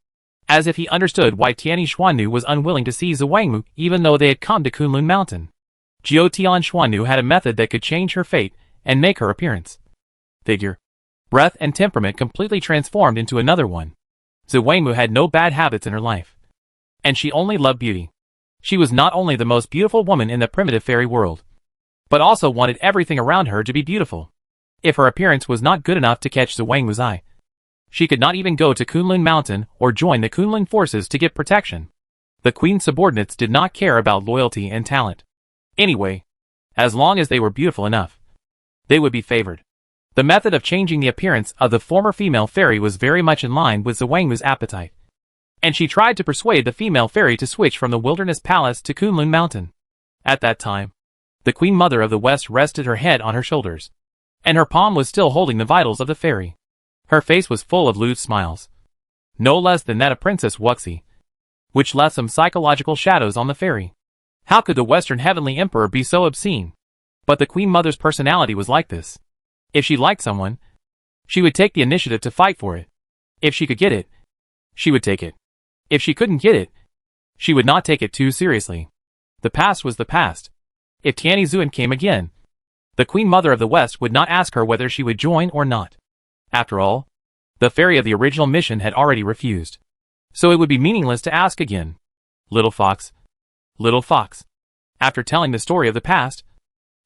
as if he understood why Tianyi Xuannu was unwilling to see Zhu Wangmu even though they had come to Kunlun Mountain. Jiao Tian Xuannu had a method that could change her fate and make her appearance, figure, breath and temperament completely transformed into another one. Zhu Wangmu had no bad habits in her life, and she only loved beauty. She was not only the most beautiful woman in the primitive fairy world, but also wanted everything around her to be beautiful. If her appearance was not good enough to catch Zhu Wangmu's eye, she could not even go to Kunlun Mountain or join the Kunlun forces to get protection. The queen's subordinates did not care about loyalty and talent. Anyway, as long as they were beautiful enough, they would be favored. The method of changing the appearance of the former female fairy was very much in line with Zhu Wangmu's appetite, and she tried to persuade the female fairy to switch from the Wilderness Palace to Kunlun Mountain. At that time, the Queen Mother of the West rested her head on her shoulders, and her palm was still holding the vitals of the fairy. Her face was full of lewd smiles, no less than that of Princess Wuxi, which left some psychological shadows on the fairy. How could the Western Heavenly Emperor be so obscene? But the Queen Mother's personality was like this. If she liked someone, she would take the initiative to fight for it. If she could get it, she would take it. If she couldn't get it, she would not take it too seriously. The past was the past. If Tianyi Zuan came again, the Queen Mother of the West would not ask her whether she would join or not. After all, the fairy of the original mission had already refused, so it would be meaningless to ask again. Little fox. Little fox. After telling the story of the past,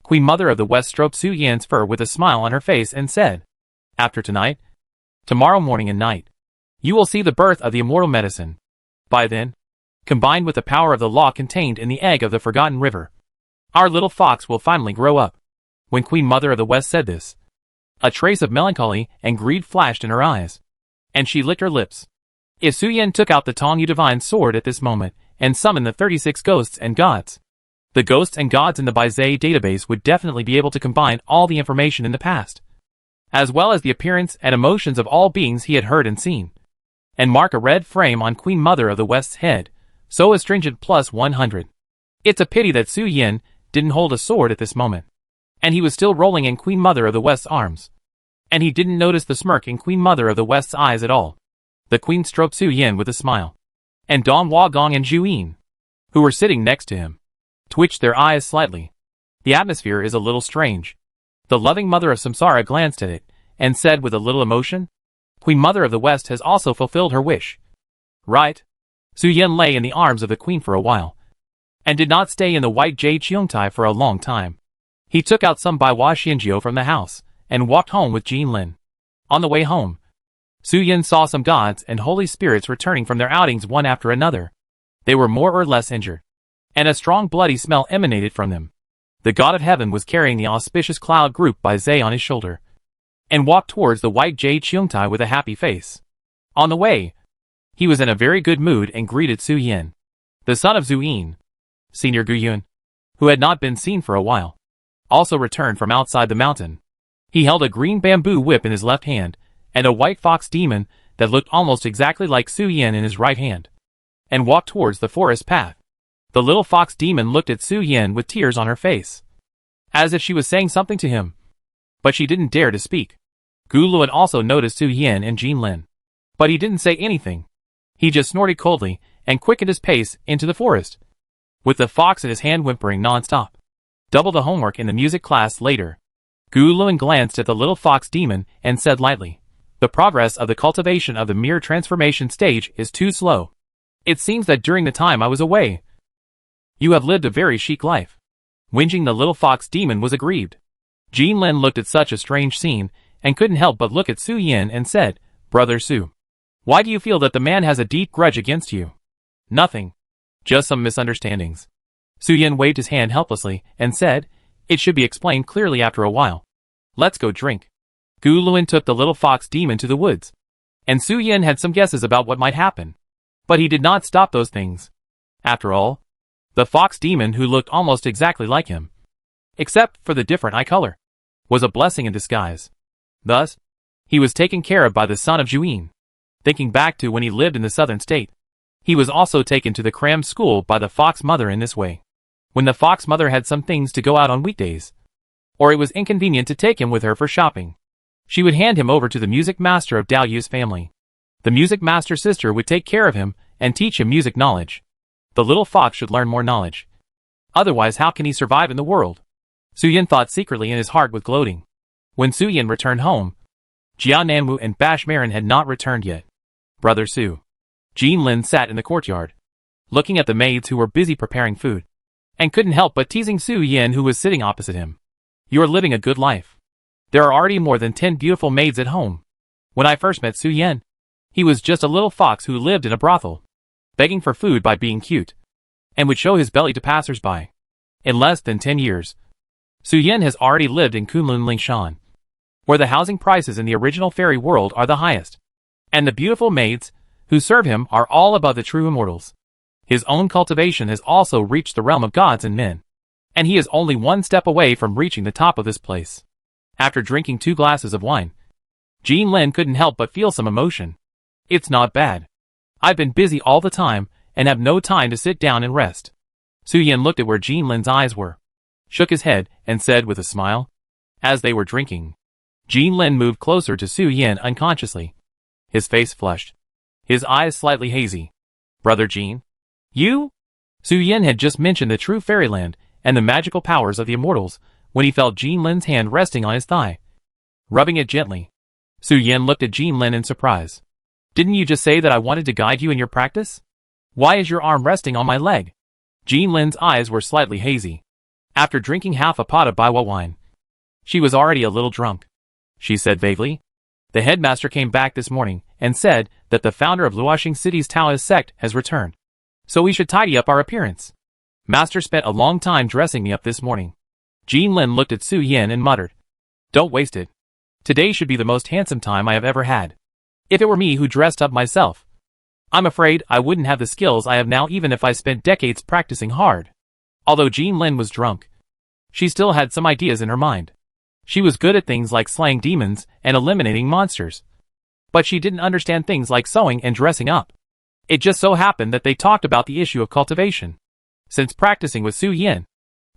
Queen Mother of the West stroked Su Yan's fur with a smile on her face and said, "After tonight, tomorrow morning and night, you will see the birth of the immortal medicine. By then, combined with the power of the law contained in the egg of the Forgotten River, our little fox will finally grow up." When Queen Mother of the West said this, a trace of melancholy and greed flashed in her eyes, and she licked her lips. If Su Yan took out the Tongyu Divine Sword at this moment and summoned the 36 ghosts and gods, the ghosts and gods in the Baizhe database would definitely be able to combine all the information in the past, as well as the appearance and emotions of all beings he had heard and seen, and mark a red frame on Queen Mother of the West's head, so astringent plus 100. It's a pity that Su Yan didn't hold a sword at this moment, and he was still rolling in Queen Mother of the West's arms, and he didn't notice the smirk in Queen Mother of the West's eyes at all. The queen stroked Su Yan with a smile, and Dong Huagong and Zhu Yin, who were sitting next to him, twitched their eyes slightly. The atmosphere is a little strange. The loving mother of Samsara glanced at it, and said with a little emotion, "Queen Mother of the West has also fulfilled her wish. Right?" Su Yan lay in the arms of the queen for a while, and did not stay in the white jade Cheongtai for a long time. He took out some Baiwa Xianjiu from the house, and walked home with Jin Lin. On the way home, Su Yan saw some gods and holy spirits returning from their outings one after another. They were more or less injured, and a strong bloody smell emanated from them. The god of heaven was carrying the auspicious cloud group by Zhe on his shoulder, and walked towards the white jade Cheongtai with a happy face. On the way, he was in a very good mood and greeted Su Yan, the son of Zhu Yin. Senior Gu Yun, who had not been seen for a while, also returned from outside the mountain. He held a green bamboo whip in his left hand, and a white fox demon that looked almost exactly like Su Yan in his right hand, and walked towards the forest path. The little fox demon looked at Su Yan with tears on her face, as if she was saying something to him, but she didn't dare to speak. Gu Luan also noticed Su Yan and Jin Lin, but he didn't say anything. He just snorted coldly and quickened his pace into the forest, with the fox in his hand whimpering non-stop. Double the homework in the music class later. Gu Luan glanced at the little fox demon and said lightly, "The progress of the cultivation of the mere transformation stage is too slow. It seems that during the time I was away, you have lived a very chic life." Whinging, the little fox demon was aggrieved. Jin Lin looked at such a strange scene and couldn't help but look at Su Yan and said, "Brother Su, why do you feel that the man has a deep grudge against you?" "Nothing. Just some misunderstandings." Su Yan waved his hand helplessly and said, "It should be explained clearly after a while. Let's go drink." Gu Luan took the little fox demon to the woods, and Su Yan had some guesses about what might happen, but he did not stop those things. After all, the fox demon, who looked almost exactly like him, except for the different eye color, was a blessing in disguise. Thus, he was taken care of by the son of Zhu. Thinking back to when he lived in the southern state, he was also taken to the cram school by the fox mother in this way. When the fox mother had some things to go out on weekdays, or it was inconvenient to take him with her for shopping. She would hand him over to the music master of Dao Yu's family. The music master's sister would take care of him and teach him music knowledge. The little fox should learn more knowledge. Otherwise, how can he survive in the world? Su Yin thought secretly in his heart with gloating. When Su Yin returned home, Jia Nanwu and Bash Marin had not returned yet. Brother Su. Jean Lin sat in the courtyard, looking at the maids who were busy preparing food, and couldn't help but teasing Su Yin, who was sitting opposite him. You are living a good life. There are already more than 10 beautiful maids at home. When I first met Su Yin, he was just a little fox who lived in a brothel, begging for food by being cute, and would show his belly to passers-by. In less than 10 years, Su Yin has already lived in Kunlun Lingshan, where the housing prices in the original fairy world are the highest, and the beautiful maids who serve him are all above the true immortals. His own cultivation has also reached the realm of gods and men, and he is only one step away from reaching the top of this place. After drinking 2 glasses of wine, Jean Lin couldn't help but feel some emotion. It's not bad. I've been busy all the time and have no time to sit down and rest. Su Yin looked at where Jean Lin's eyes were, shook his head, and said with a smile. As they were drinking, Jean Lin moved closer to Su Yin unconsciously. His face flushed, his eyes slightly hazy. Brother Jean? You? Su Yin had just mentioned the true fairyland and the magical powers of the immortals when he felt Jean Lin's hand resting on his thigh, rubbing it gently. Su Yin looked at Jean Lin in surprise. Didn't you just say that I wanted to guide you in your practice? Why is your arm resting on my leg? Jean Lin's eyes were slightly hazy. After drinking half a pot of Baiwa wine, she was already a little drunk. She said vaguely. The headmaster came back this morning and said that the founder of Luoxing City's Taoist sect has returned. So we should tidy up our appearance. Master spent a long time dressing me up this morning. Jean Lin looked at Su Yin and muttered. Don't waste it. Today should be the most handsome time I have ever had. If it were me who dressed up myself, I'm afraid I wouldn't have the skills I have now even if I spent decades practicing hard. Although Jean Lin was drunk, she still had some ideas in her mind. She was good at things like slaying demons and eliminating monsters. But she didn't understand things like sewing and dressing up. It just so happened that they talked about the issue of cultivation. Since practicing with Su Yin,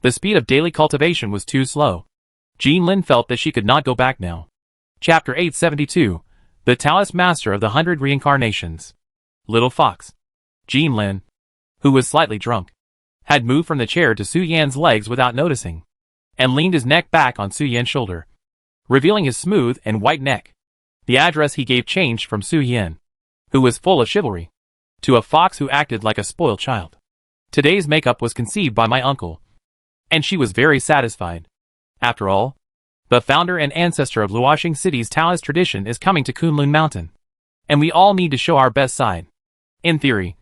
the speed of daily cultivation was too slow. Jean Lin felt that she could not go back now. Chapter 872, The Taoist Master of the 100 Reincarnations. Little Fox. Jean Lin, who was slightly drunk, had moved from the chair to Su Yan's legs without noticing, and leaned his neck back on Su Yan's shoulder, revealing his smooth and white neck. The address he gave changed from Su Yin, who was full of chivalry, to a fox who acted like a spoiled child. Today's makeup was conceived by my uncle, and she was very satisfied. After all, the founder and ancestor of Luoxing City's Taoist tradition is coming to Kunlun Mountain, and we all need to show our best side. In theory,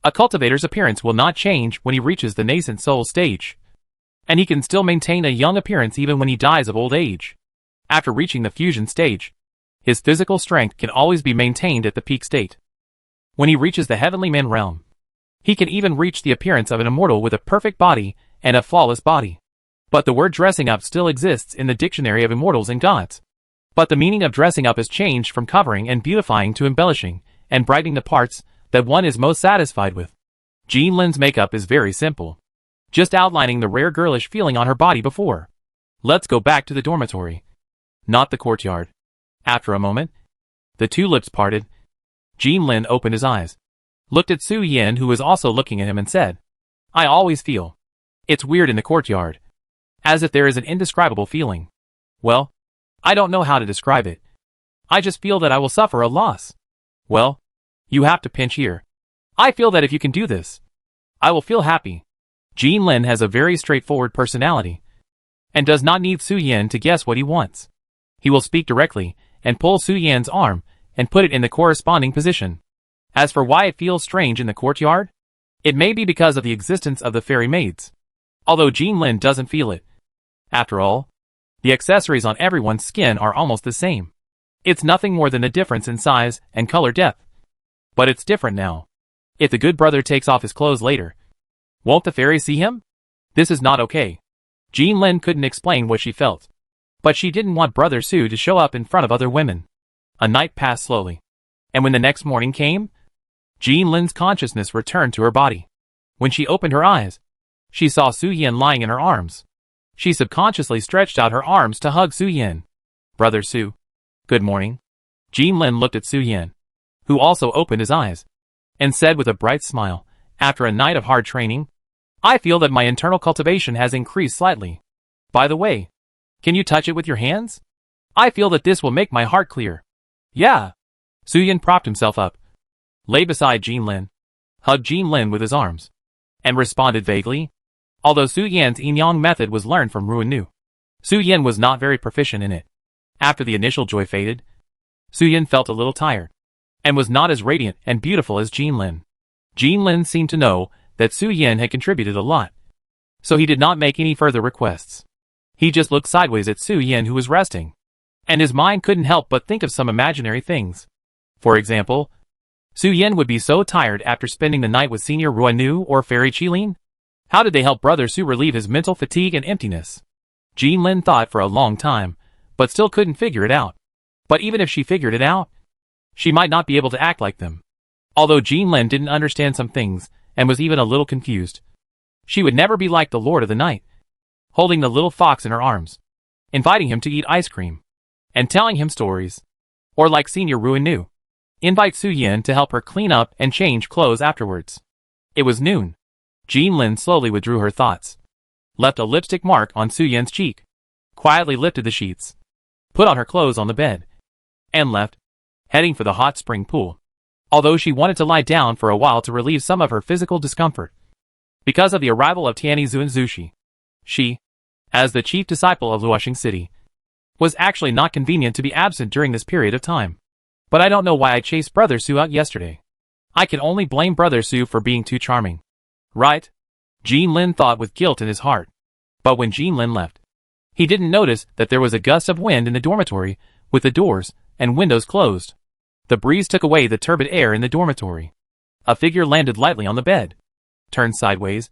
a cultivator's appearance will not change when he reaches the nascent soul stage, and he can still maintain a young appearance even when he dies of old age. After reaching the fusion stage, his physical strength can always be maintained at the peak state. When he reaches the heavenly man realm, he can even reach the appearance of an immortal with a perfect body and a flawless body. But the word dressing up still exists in the dictionary of immortals and gods. But the meaning of dressing up has changed from covering and beautifying to embellishing and brightening the parts that one is most satisfied with. Jean Lin's makeup is very simple, just outlining the rare girlish feeling on her body before. Let's go back to the dormitory, not the courtyard. After a moment, the two lips parted. Jean Lin opened his eyes, looked at Su Yin, who was also looking at him, and said, I always feel it's weird in the courtyard, as if there is an indescribable feeling. Well, I don't know how to describe it. I just feel that I will suffer a loss. Well, you have to pinch here. I feel that if you can do this, I will feel happy. Jean Lin has a very straightforward personality, and does not need Su Yin to guess what he wants. He will speak directly, and pull Su Yan's arm, and put it in the corresponding position. As for why it feels strange in the courtyard, it may be because of the existence of the fairy maids, although Jean Lin doesn't feel it. After all, the accessories on everyone's skin are almost the same. It's nothing more than a difference in size and color depth. But it's different now. If the good brother takes off his clothes later, won't the fairies see him? This is not okay. Jean Lin couldn't explain what she felt, but she didn't want Brother Su to show up in front of other women. A night passed slowly, and when the next morning came, Jean Lin's consciousness returned to her body. When she opened her eyes, she saw Su Yin lying in her arms. She subconsciously stretched out her arms to hug Su Yin. Brother Su. Good morning. Jin Lin looked at Su Yin, who also opened his eyes, and said with a bright smile, after a night of hard training, I feel that my internal cultivation has increased slightly. By the way, can you touch it with your hands? I feel that this will make my heart clear. Yeah. Su Yin propped himself up, lay beside Jin Lin, hugged Jin Lin with his arms, and responded vaguely. Although Su Yan's yin-yang method was learned from Ruan Nu, Su Yin was not very proficient in it. After the initial joy faded, Su Yin felt a little tired, and was not as radiant and beautiful as Jin Lin. Jin Lin seemed to know that Su Yin had contributed a lot, so he did not make any further requests. He just looked sideways at Su Yin, who was resting, and his mind couldn't help but think of some imaginary things. For example, Su Yin would be so tired after spending the night with Senior Ruan Nu or Fairy Qilin. How did they help Brother Su relieve his mental fatigue and emptiness? Jin Lin thought for a long time, but still couldn't figure it out. But even if she figured it out, she might not be able to act like them. Although Jin Lin didn't understand some things, and was even a little confused, she would never be like the Lord of the Night, holding the little fox in her arms, inviting him to eat ice cream, and telling him stories. Or like Senior Ruan Nu, invite Su Yin to help her clean up and change clothes afterwards. It was noon. Jin Lin slowly withdrew her thoughts, left a lipstick mark on Su Yin's cheek, quietly lifted the sheets, put on her clothes on the bed, and left, heading for the hot spring pool. Although she wanted to lie down for a while to relieve some of her physical discomfort, because of the arrival of Tianyi Zhu and Zushi, she, as the chief disciple of Luoxing City, was actually not convenient to be absent during this period of time. But I don't know why I chased Brother Su out yesterday. I can only blame Brother Su for being too charming. Right? Jin Lin thought with guilt in his heart. But when Jin Lin left, he didn't notice that there was a gust of wind in the dormitory, with the doors and windows closed. The breeze took away the turbid air in the dormitory. A figure landed lightly on the bed, turned sideways,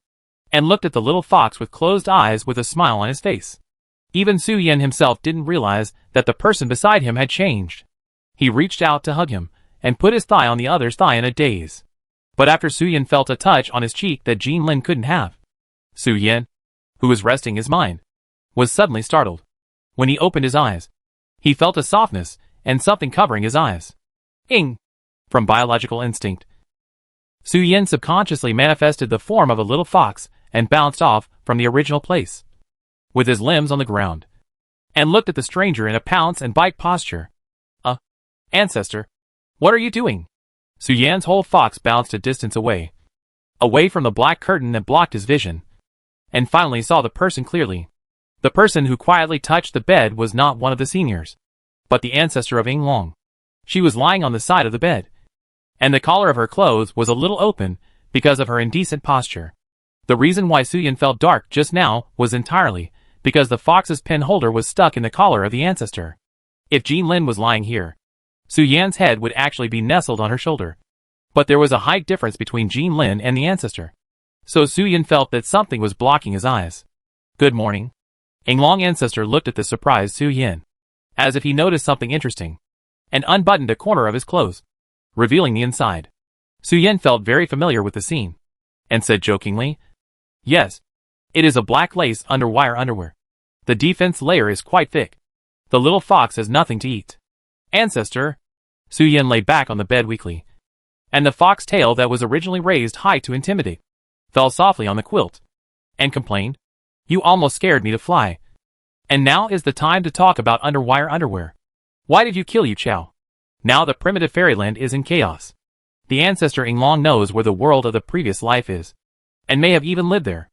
and looked at the little fox with closed eyes with a smile on his face. Even Su Yin himself didn't realize that the person beside him had changed. He reached out to hug him, and put his thigh on the other's thigh in a daze. But after Su Yin felt a touch on his cheek that Jin Lin couldn't have, Su Yin, who was resting his mind, was suddenly startled. When he opened his eyes, he felt a softness and something covering his eyes. Ing! From biological instinct, Su Yin subconsciously manifested the form of a little fox and bounced off from the original place, with his limbs on the ground, and looked at the stranger in a pounce and bite posture. Ancestor, what are you doing? Su Yan's whole fox bounced a distance away from the black curtain that blocked his vision, and finally saw the person clearly. The person who quietly touched the bed was not one of the seniors, but the ancestor of Ying Long. She was lying on the side of the bed, and the collar of her clothes was a little open because of her indecent posture. The reason why Su Yin felt dark just now was entirely because the fox's pen holder was stuck in the collar of the ancestor. If Jin Lin was lying here, Su Yan's head would actually be nestled on her shoulder. But there was a height difference between Jin Lin and the ancestor, so Su Yin felt that something was blocking his eyes. Good morning. Ying Long ancestor looked at the surprised Su Yin, as if he noticed something interesting, and unbuttoned a corner of his clothes, revealing the inside. Su Yin felt very familiar with the scene, and said jokingly, Yes, it is a black lace underwire underwear. The defense layer is quite thick. The little fox has nothing to eat. Ancestor. Su Yin lay back on the bed weakly, and the fox tail that was originally raised high to intimidate fell softly on the quilt, and complained, You almost scared me to fly. And now is the time to talk about underwire underwear. Why did you kill Yu Chao? Now the primitive fairyland is in chaos. The ancestor Ying Long knows where the world of the previous life is, and may have even lived there.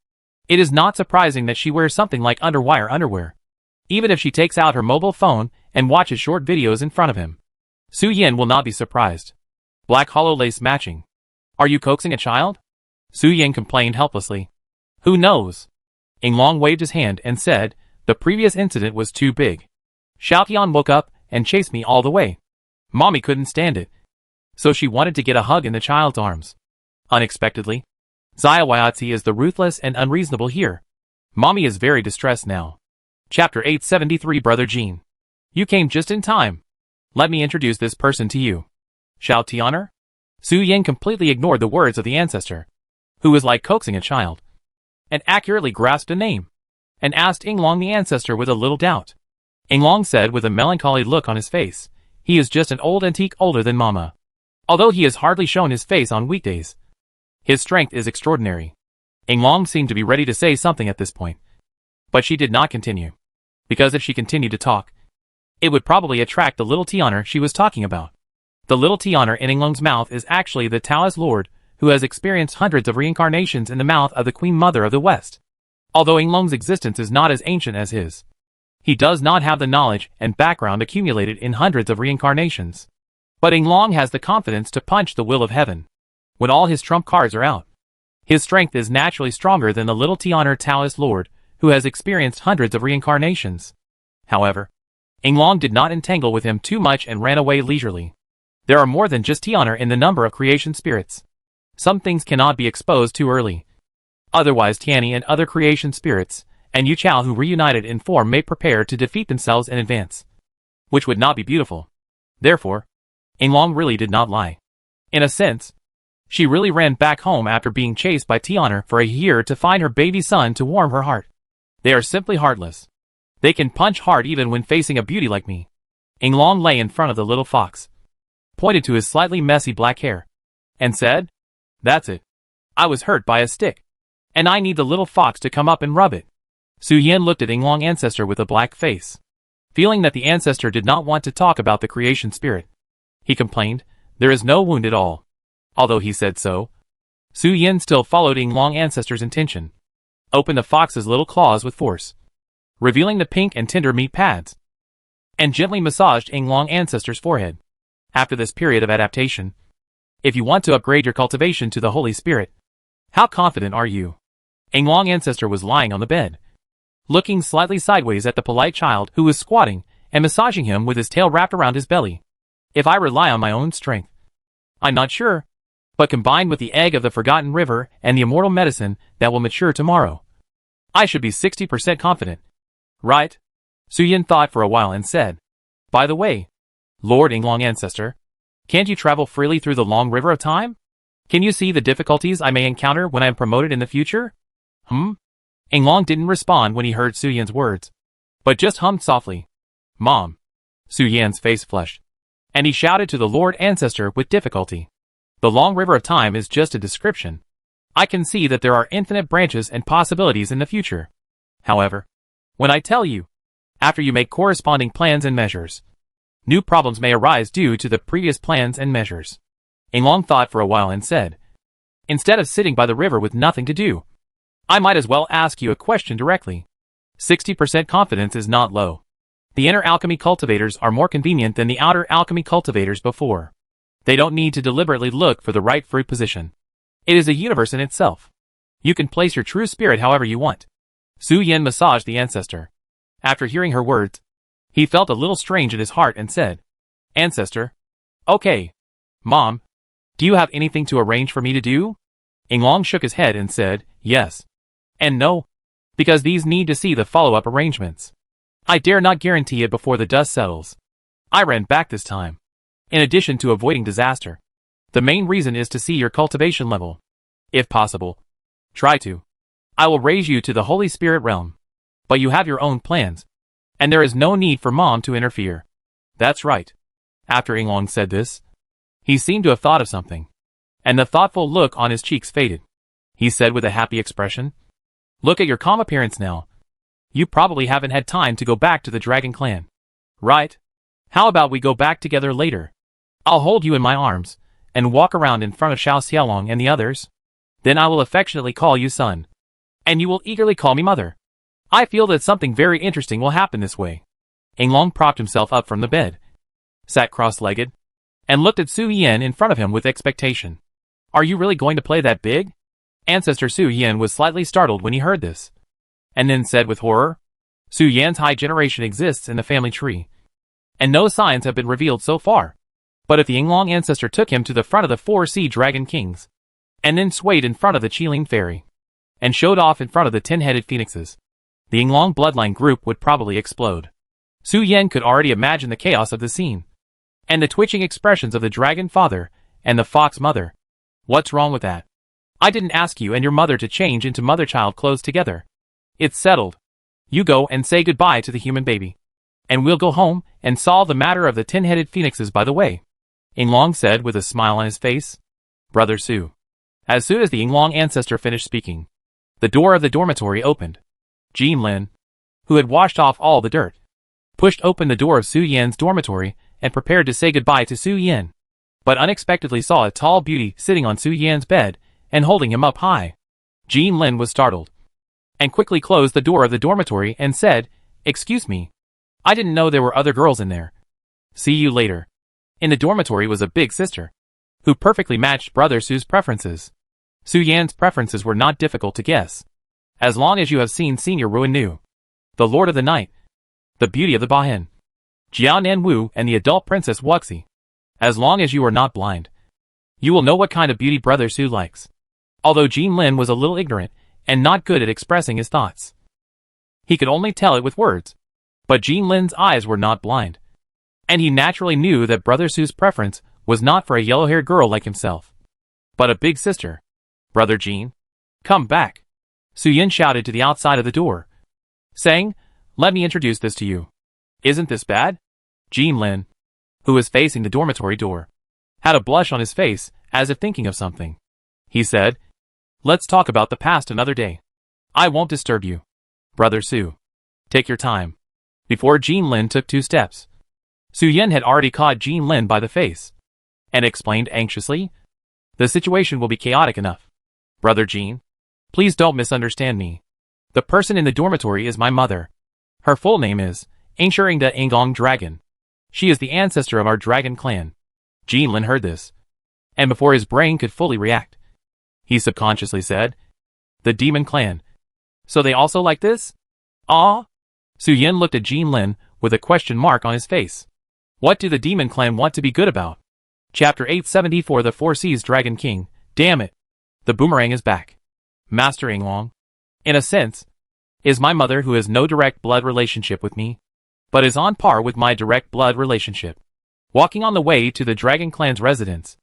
It is not surprising that she wears something like underwire underwear, even if she takes out her mobile phone and watches short videos in front of him. Su Yin will not be surprised. Black hollow lace matching. Are you coaxing a child? Su Yin complained helplessly. Who knows? Ying Long waved his hand and said, The previous incident was too big. Xiao Tian woke up and chased me all the way. Mommy couldn't stand it, so she wanted to get a hug in the child's arms. Unexpectedly, Xia Waiatzi is the ruthless and unreasonable here. Mommy is very distressed now. Chapter 873 Brother Jean. You came just in time. Let me introduce this person to you. Xiao Tianer? Su Yin completely ignored the words of the ancestor, who was like coaxing a child, and accurately grasped a name. and asked Yinglong the ancestor with a little doubt. Yinglong said with a melancholy look on his face, he is just an old antique older than Mama. Although he has hardly shown his face on weekdays, his strength is extraordinary. Yinglong seemed to be ready to say something at this point. But she did not continue. Because if she continued to talk, it would probably attract the little Tianer she was talking about. The little Tianer in Yinglong's mouth is actually the Taoist Lord, who has experienced hundreds of reincarnations in the mouth of the Queen Mother of the West. Although Yinglong's existence is not as ancient as his, he does not have the knowledge and background accumulated in hundreds of reincarnations. But Yinglong has the confidence to punch the will of heaven when all his trump cards are out. His strength is naturally stronger than the little Tianer Taoist Lord, who has experienced hundreds of reincarnations. However, Yinglong did not entangle with him too much and ran away leisurely. There are more than just Tianer in the number of creation spirits. Some things cannot be exposed too early. Otherwise Tiani and other creation spirits, and Yu Chao who reunited in form may prepare to defeat themselves in advance. Which would not be beautiful. Therefore, Yinglong really did not lie. In a sense, she really ran back home after being chased by Tianer for a year to find her baby son to warm her heart. They are simply heartless. They can punch hard even when facing a beauty like me. Yinglong lay in front of the little fox, pointed to his slightly messy black hair, and said, "That's it. I was hurt by a stick, and I need the little fox to come up and rub it." Su Yan looked at Yinglong ancestor with a black face. Feeling that the ancestor did not want to talk about the creation spirit, he complained, "There is no wound at all." Although he said so, Su Yan still followed Yinglong ancestor's intention. Opened the fox's little claws with force, revealing the pink and tender meat pads, and gently massaged Yinglong ancestor's forehead. After this period of adaptation, if you want to upgrade your cultivation to the Holy Spirit, how confident are you? Yinglong ancestor was lying on the bed, looking slightly sideways at the polite child who was squatting and massaging him with his tail wrapped around his belly. If I rely on my own strength, I'm not sure, but combined with the egg of the forgotten river and the immortal medicine that will mature tomorrow, I should be 60% confident. Right? Su Yan thought for a while and said, "By the way, Lord Yinglong ancestor, can't you travel freely through the long river of time? Can you see the difficulties I may encounter when I am promoted in the future?" Yinglong didn't respond when he heard Su Yan's words, but just hummed softly, "Mom." Su Yan's face flushed, and he shouted to the Lord ancestor with difficulty, "The long river of time is just a description. I can see that there are infinite branches and possibilities in the future. However, when I tell you, after you make corresponding plans and measures, new problems may arise due to the previous plans and measures." Yinglong thought for a while and said, "Instead of sitting by the river with nothing to do, I might as well ask you a question directly. 60% confidence is not low. The inner alchemy cultivators are more convenient than the outer alchemy cultivators before. They don't need to deliberately look for the right fruit position. It is a universe in itself. You can place your true spirit however you want." Su Yan massaged the ancestor. After hearing her words, he felt a little strange in his heart and said, "Ancestor? Okay. Mom, do you have anything to arrange for me to do?" Yinglong shook his head and said, "Yes. And no, because these need to see the follow-up arrangements. I dare not guarantee it before the dust settles. I ran back this time. In addition to avoiding disaster, the main reason is to see your cultivation level. If possible, try to. I will raise you to the Holy Spirit realm. But you have your own plans, and there is no need for Mom to interfere." "That's right." After Yinglong said this, he seemed to have thought of something, and the thoughtful look on his cheeks faded. He said with a happy expression, "Look at your calm appearance now. You probably haven't had time to go back to the Dragon Clan. Right? How about we go back together later? I'll hold you in my arms, and walk around in front of Xiao Xiaolong and the others. Then I will affectionately call you son, and you will eagerly call me mother. I feel that something very interesting will happen this way." Yinglong propped himself up from the bed, sat cross-legged, and looked at Su Yan in front of him with expectation. "Are you really going to play that big?" Ancestor Su Yan was slightly startled when he heard this, and then said with horror, "Su Yan's high generation exists in the family tree, and no signs have been revealed so far. But if the Yinglong ancestor took him to the front of the 4 sea dragon kings, and then swayed in front of the Qilin fairy, and showed off in front of the 10-headed phoenixes, the Yinglong bloodline group would probably explode." Su Yan could already imagine the chaos of the scene, and the twitching expressions of the dragon father and the fox mother. "What's wrong with that? I didn't ask you and your mother to change into mother-child clothes together. It's settled. You go and say goodbye to the human baby. And we'll go home and solve the matter of the 10-headed phoenixes by the way, Yinglong said with a smile on his face. Brother Su. As soon as the Yinglong ancestor finished speaking, the door of the dormitory opened. Jean Lin, who had washed off all the dirt, pushed open the door of Su Yan's dormitory and prepared to say goodbye to Su Yan, but unexpectedly saw a tall beauty sitting on Su Yan's bed and holding him up high. Jean Lin was startled and quickly closed the door of the dormitory and said, "Excuse me. I didn't know there were other girls in there. See you later." In the dormitory was a big sister, who perfectly matched Brother Su's preferences. Su Yan's preferences were not difficult to guess, as long as you have seen Senior Ruin Nu, the Lord of the Night, the Beauty of the Bahen, Jiao Nan Wu, and the adult Princess Wuxi. As long as you are not blind, you will know what kind of beauty Brother Su likes. Although Jean Lin was a little ignorant and not good at expressing his thoughts, he could only tell it with words. But Jean Lin's eyes were not blind, and he naturally knew that Brother Su's preference was not for a yellow-haired girl like himself, but a big sister. "Brother Jean, come back," Su Yan shouted to the outside of the door, saying, "Let me introduce this to you. Isn't this bad?" Jean Lin, who was facing the dormitory door, had a blush on his face as if thinking of something. He said, "Let's talk about the past another day. I won't disturb you. Brother Su, take your time." Before Jean Lin took 2 steps, Su Yan had already caught Jean Lin by the face and explained anxiously, "The situation will be chaotic enough. Brother Jean, please don't misunderstand me. The person in the dormitory is my mother. Her full name is Ancient the Ingong Dragon. She is the ancestor of our dragon clan." Jean Lin heard this, and before his brain could fully react, he subconsciously said, "The demon clan. So they also like this? Ah?" Su Yan looked at Jean Lin with a question mark on his face. What do the demon clan want to be good about? Chapter 874 The Four Seas Dragon King. Damn it. The boomerang is back. Master Yinglong, in a sense, is my mother, who has no direct blood relationship with me, but is on par with my direct blood relationship. Walking on the way to the Dragon Clan's residence,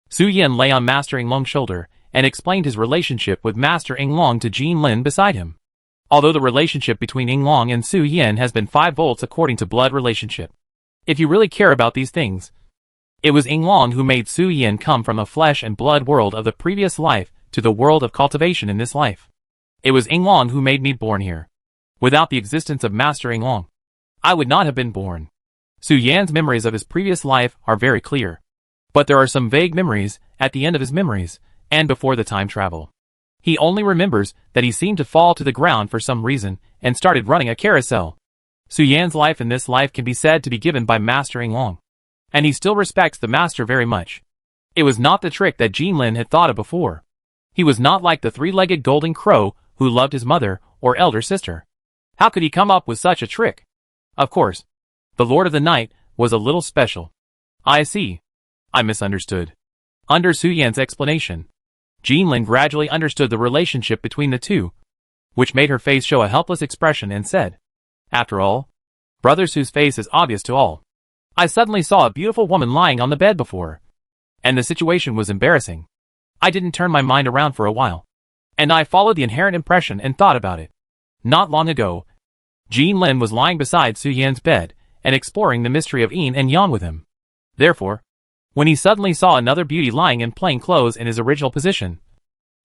Su Yan lay on Master Yinglong's shoulder and explained his relationship with Master Yinglong to Jean Lin beside him. Although the relationship between Yinglong and Su Yan has been 5 volts according to blood relationship, if you really care about these things, it was Yinglong who made Su Yan come from a flesh and blood world of the previous life to the world of cultivation in this life. It was Yinglong who made me born here. Without the existence of Master Yinglong, I would not have been born. Su Yan's memories of his previous life are very clear, but there are some vague memories at the end of his memories and before the time travel. He only remembers that he seemed to fall to the ground for some reason and started running a carousel. Su Yan's life in this life can be said to be given by Master Yinglong, and he still respects the master very much. It was not the trick that Jean Lin had thought of before. He was not like the 3-legged golden crow who loved his mother or elder sister. How could he come up with such a trick? Of course, the Lord of the Night was a little special. I see. I misunderstood. Under Su Yan's explanation, Jean Lin gradually understood the relationship between the two, which made her face show a helpless expression and said, "After all, Brother Su's face is obvious to all. I suddenly saw a beautiful woman lying on the bed before, and the situation was embarrassing. I didn't turn my mind around for a while, and I followed the inherent impression and thought about it. Not long ago, Jean Lin was lying beside Su Yan's bed and exploring the mystery of yin and yang with him. Therefore, when he suddenly saw another beauty lying in plain clothes in his original position,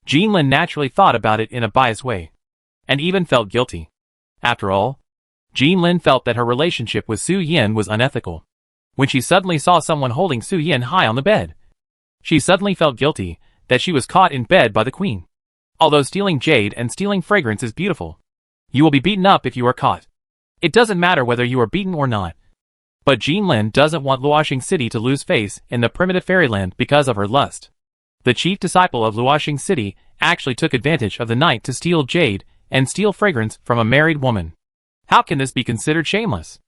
Jean Lin naturally thought about it in a biased way, and even felt guilty. After all, Jean Lin felt that her relationship with Su Yan was unethical. When she suddenly saw someone holding Su Yan high on the bed, she suddenly felt guilty that she was caught in bed by the queen. Although stealing jade and stealing fragrance is beautiful, you will be beaten up if you are caught. It doesn't matter whether you are beaten or not. But Jean Lin doesn't want Luoxing City to lose face in the primitive fairyland because of her lust. The chief disciple of Luoxing City actually took advantage of the night to steal jade and steal fragrance from a married woman. How can this be considered shameless?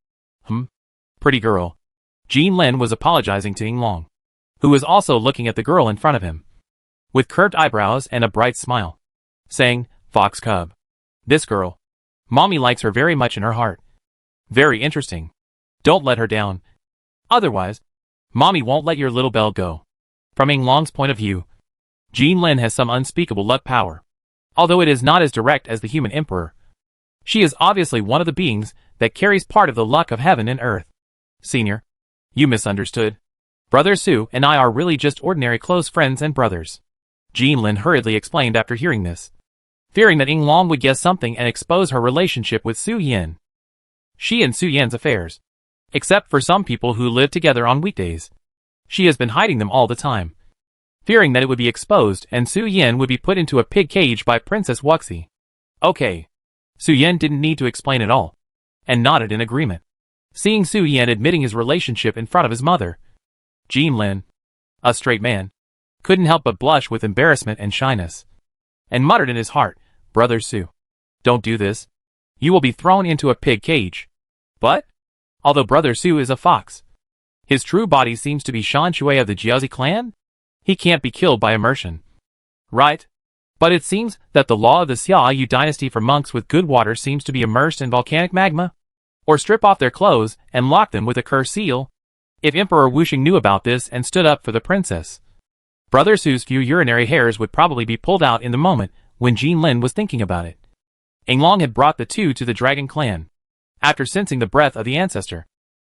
Pretty girl. Jean Lin was apologizing to Yinglong, who was also looking at the girl in front of him, with curved eyebrows and a bright smile, saying, "Fox cub. This girl. Mommy likes her very much in her heart. Very interesting. Don't let her down. Otherwise, Mommy won't let your little bell go." From Yinglong's point of view, Jean Lin has some unspeakable luck power. Although it is not as direct as the human emperor, She is obviously one of the beings that carries part of the luck of heaven and earth. Senior, you misunderstood. Brother Su and I are really just ordinary close friends and brothers. Jean Lin hurriedly explained after hearing this, fearing that Ying Long would guess something and expose her relationship with Su Yin. She and Su Yan's affairs, except for some people who live together on weekdays. She has been hiding them all the time, fearing that it would be exposed and Su Yin would be put into a pig cage by Princess Wuxi. Okay. Su Yin didn't need to explain it all, and nodded in agreement. Seeing Su Yin admitting his relationship in front of his mother, Jean Lin, a straight man, couldn't help but blush with embarrassment and shyness, and muttered in his heart, Brother Su, don't do this. You will be thrown into a pig cage. But, although Brother Su is a fox, his true body seems to be Shan Shui of the Jiazi clan? He can't be killed by immersion. Right? But it seems that the law of the Xia Yu dynasty for monks with good water seems to be immersed in volcanic magma, or strip off their clothes and lock them with a curse seal. If Emperor Wuxing knew about this and stood up for the princess, Brother Su's few urinary hairs would probably be pulled out in the moment when Jean Lin was thinking about it. Ying Long had brought the two to the dragon clan, after sensing the breath of the ancestor.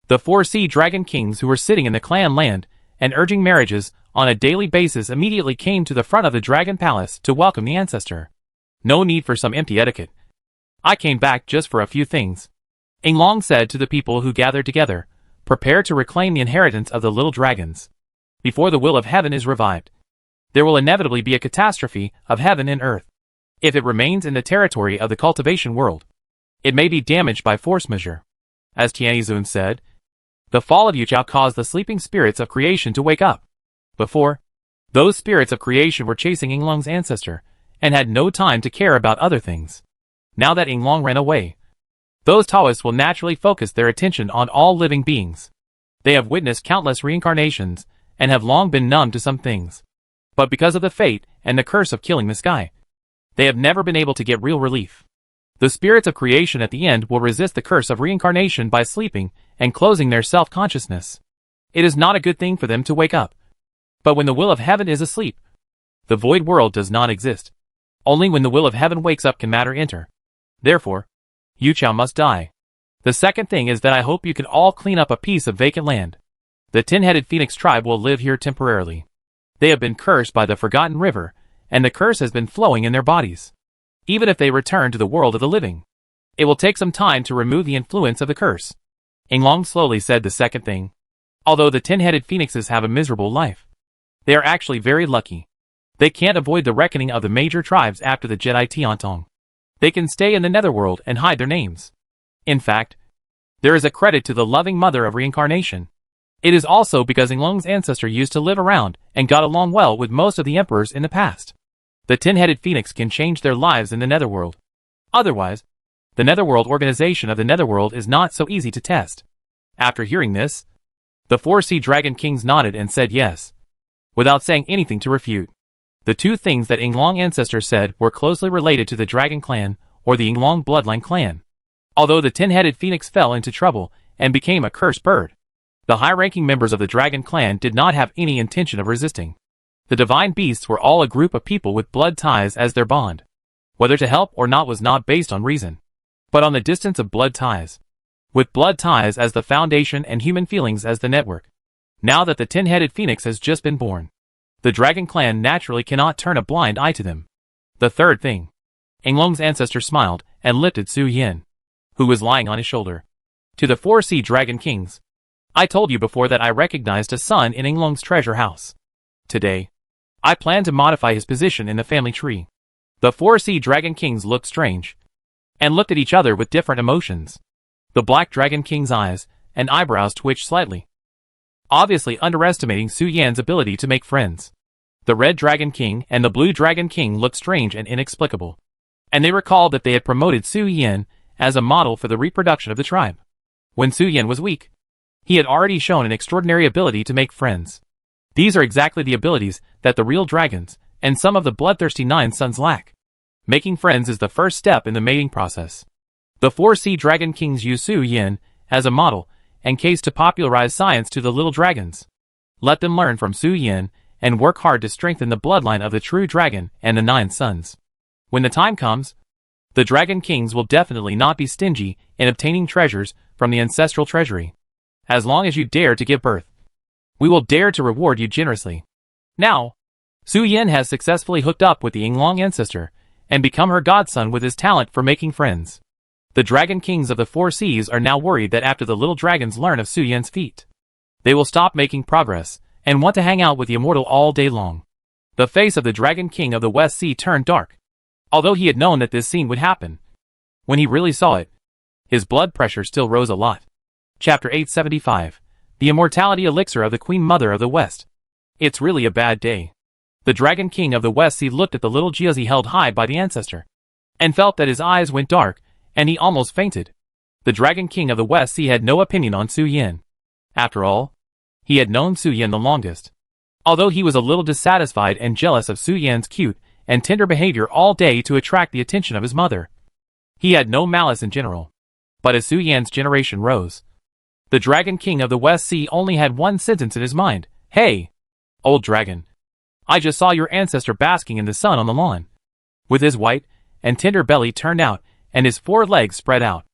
The 4 sea dragon kings who were sitting in the clan land and urging marriages on a daily basis immediately came to the front of the dragon palace to welcome the ancestor. No need for some empty etiquette. I came back just for a few things. Ying Long said to the people who gathered together, prepare to reclaim the inheritance of the little dragons. Before the will of heaven is revived, there will inevitably be a catastrophe of heaven and earth. If it remains in the territory of the cultivation world, it may be damaged by force majeure. As Tianzun said, the fall of Yuchao caused the sleeping spirits of creation to wake up. Before, those spirits of creation were chasing Ying Long's ancestor, and had no time to care about other things. Now that Ying Long ran away, those Taoists will naturally focus their attention on all living beings. They have witnessed countless reincarnations, and have long been numb to some things. But because of the fate and the curse of killing this guy, they have never been able to get real relief. The spirits of creation at the end will resist the curse of reincarnation by sleeping and closing their self-consciousness. It is not a good thing for them to wake up. But when the will of heaven is asleep, the void world does not exist. Only when the will of heaven wakes up can matter enter. Therefore, Yuchao must die. The second thing is that I hope you can all clean up a piece of vacant land. The 10-headed Phoenix tribe will live here temporarily. They have been cursed by the Forgotten River, and the curse has been flowing in their bodies. Even if they return to the world of the living, it will take some time to remove the influence of the curse. Ying Long slowly said the second thing. Although the 10-headed phoenixes have a miserable life, they are actually very lucky. They can't avoid the reckoning of the major tribes after the Jedi Tiantong. They can stay in the netherworld and hide their names. In fact, there is a credit to the loving mother of reincarnation. It is also because Ying Long's ancestor used to live around and got along well with most of the emperors in the past. The 10-headed phoenix can change their lives in the netherworld. Otherwise, the netherworld organization of the netherworld is not so easy to test. After hearing this, the 4 sea dragon kings nodded and said yes, without saying anything to refute. The two things that Ying Long ancestor said were closely related to the dragon clan or the Ying Long bloodline clan. Although the 10-headed phoenix fell into trouble and became a cursed bird, the high-ranking members of the dragon clan did not have any intention of resisting. The divine beasts were all a group of people with blood ties as their bond. Whether to help or not was not based on reason, but on the distance of blood ties. With blood ties as the foundation and human feelings as the network. Now that the 10-headed phoenix has just been born, the dragon clan naturally cannot turn a blind eye to them. The third thing. Ying Long's ancestor smiled and lifted Su Yin, who was lying on his shoulder. To the 4 sea dragon kings, I told you before that I recognized a son in Ying Long's treasure house. Today, I plan to modify his position in the family tree. The 4 sea dragon kings looked strange, and looked at each other with different emotions. The black dragon king's eyes and eyebrows twitched slightly, obviously underestimating Su Yan's ability to make friends. The red dragon king and the blue dragon king looked strange and inexplicable, and they recalled that they had promoted Su Yan as a model for the reproduction of the tribe. When Su Yan was weak, he had already shown an extraordinary ability to make friends. These are exactly the abilities that the real dragons and some of the bloodthirsty 9 sons lack. Making friends is the first step in the mating process. The 4 sea dragon kings use Su Yin as a model and case to popularize science to the little dragons. Let them learn from Su Yin and work hard to strengthen the bloodline of the true dragon and the 9 sons. When the time comes, The Dragon Kings will definitely not be stingy in obtaining treasures from the ancestral treasury. As long as you dare to give birth, we will dare to reward you generously. Now, Su Yin has successfully hooked up with the Yinglong ancestor and become her godson with his talent for making friends. The Dragon Kings of the Four Seas are now worried that after the little dragons learn of Su Yin's feat, they will stop making progress and want to hang out with the immortal all day long. The face of the Dragon King of the West Sea turned dark. Although he had known that this scene would happen, when he really saw it, his blood pressure still rose a lot. Chapter 875. The Immortality Elixir of the Queen Mother of the West. It's really a bad day. The Dragon King of the West Sea looked at the little Jiazi held high by the ancestor, and felt that his eyes went dark, and he almost fainted. The Dragon King of the West Sea had no opinion on Su Yin. After all, he had known Su Yin the longest. Although he was a little dissatisfied and jealous of Su Yin's cute and tender behavior all day to attract the attention of his mother, he had no malice in general. But as Su Yin's generation rose, the Dragon King of the West Sea only had one sentence in his mind. Hey, old dragon. I just saw your ancestor basking in the sun on the lawn, with his white and tender belly turned out and his 4 legs spread out.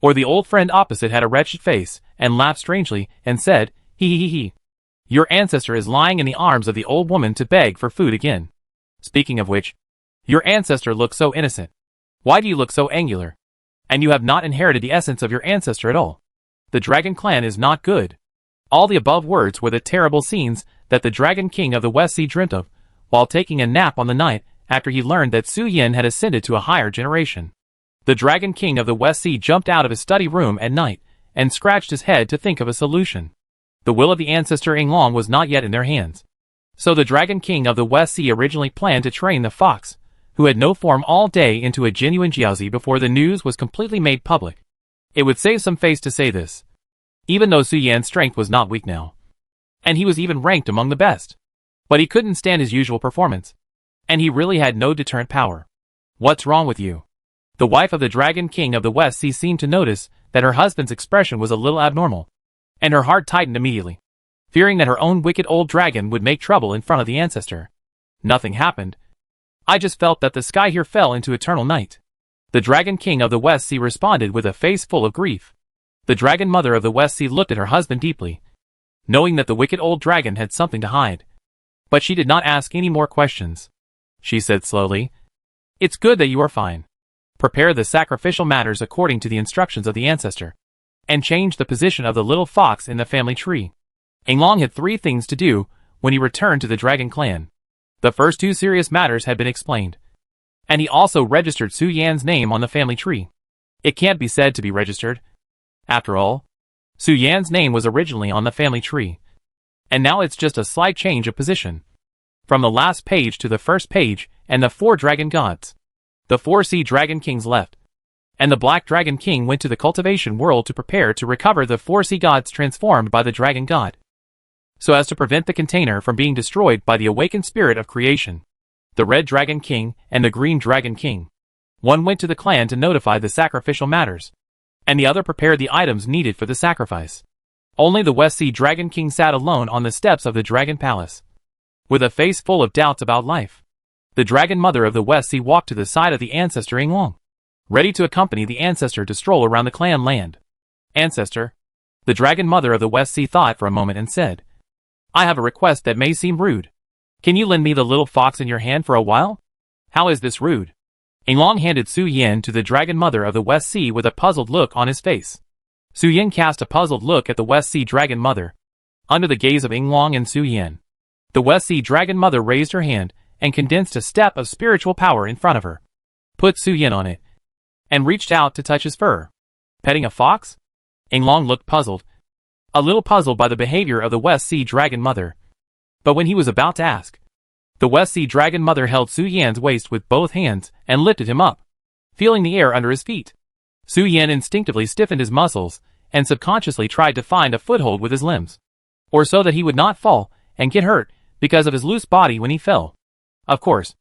Or the old friend opposite had a wretched face and laughed strangely and said, he. Your ancestor is lying in the arms of the old woman to beg for food again. Speaking of which, your ancestor looks so innocent. Why do you look so angular? And you have not inherited the essence of your ancestor at all. The Dragon Clan is not good. All the above words were the terrible scenes that the Dragon King of the West Sea dreamt of, while taking a nap on the night after he learned that Su Yin had ascended to a higher generation. The Dragon King of the West Sea jumped out of his study room at night, and scratched his head to think of a solution. The will of the ancestor Yinglong was not yet in their hands. So the Dragon King of the West Sea originally planned to train the fox, who had no form all day, into a genuine Jiazi before the news was completely made public. It would save some face to say this, even though Su Yan's strength was not weak now, and he was even ranked among the best. But he couldn't stand his usual performance, and he really had no deterrent power. What's wrong with you? The wife of the Dragon King of the West Sea seemed to notice that her husband's expression was a little abnormal, and her heart tightened immediately, fearing that her own wicked old dragon would make trouble in front of the ancestor. Nothing happened. I just felt that the sky here fell into eternal night. The Dragon King of the West Sea responded with a face full of grief. The Dragon Mother of the West Sea looked at her husband deeply, knowing that the wicked old dragon had something to hide. But she did not ask any more questions. She said slowly, "It's good that you are fine. Prepare the sacrificial matters according to the instructions of the ancestor, and change the position of the little fox in the family tree." Yinglong had 3 things to do when he returned to the Dragon Clan. The first 2 serious matters had been explained, and he also registered Su Yan's name on the family tree. It can't be said to be registered. After all, Su Yan's name was originally on the family tree, and now it's just a slight change of position, from the last page to the first page, and the 4 dragon gods. The 4 sea dragon kings left, and the Black Dragon King went to the cultivation world to prepare to recover the 4 sea gods transformed by the dragon god, so as to prevent the container from being destroyed by the awakened spirit of creation. The Red Dragon King and the Green Dragon King, one went to the clan to notify the sacrificial matters, and the other prepared the items needed for the sacrifice. Only the West Sea Dragon King sat alone on the steps of the Dragon Palace, with a face full of doubts about life. The Dragon Mother of the West Sea walked to the side of the ancestor Yinglong, ready to accompany the ancestor to stroll around the clan land. "Ancestor," the Dragon Mother of the West Sea thought for a moment and said, "I have a request that may seem rude. Can you lend me the little fox in your hand for a while?" "How is this rude?" Yinglong handed Su Yin to the Dragon Mother of the West Sea with a puzzled look on his face. Su Yin cast a puzzled look at the West Sea Dragon Mother, under the gaze of Yinglong and Su Yin. The West Sea Dragon Mother raised her hand and condensed a step of spiritual power in front of her, put Su Yin on it, and reached out to touch his fur. "Petting a fox?" Yinglong looked puzzled, a little puzzled by the behavior of the West Sea Dragon Mother. But when he was about to ask, the West Sea Dragon Mother held Su Yin's waist with both hands and lifted him up, feeling the air under his feet. Su Yin instinctively stiffened his muscles and subconsciously tried to find a foothold with his limbs, or so that he would not fall and get hurt because of his loose body when he fell. Of course,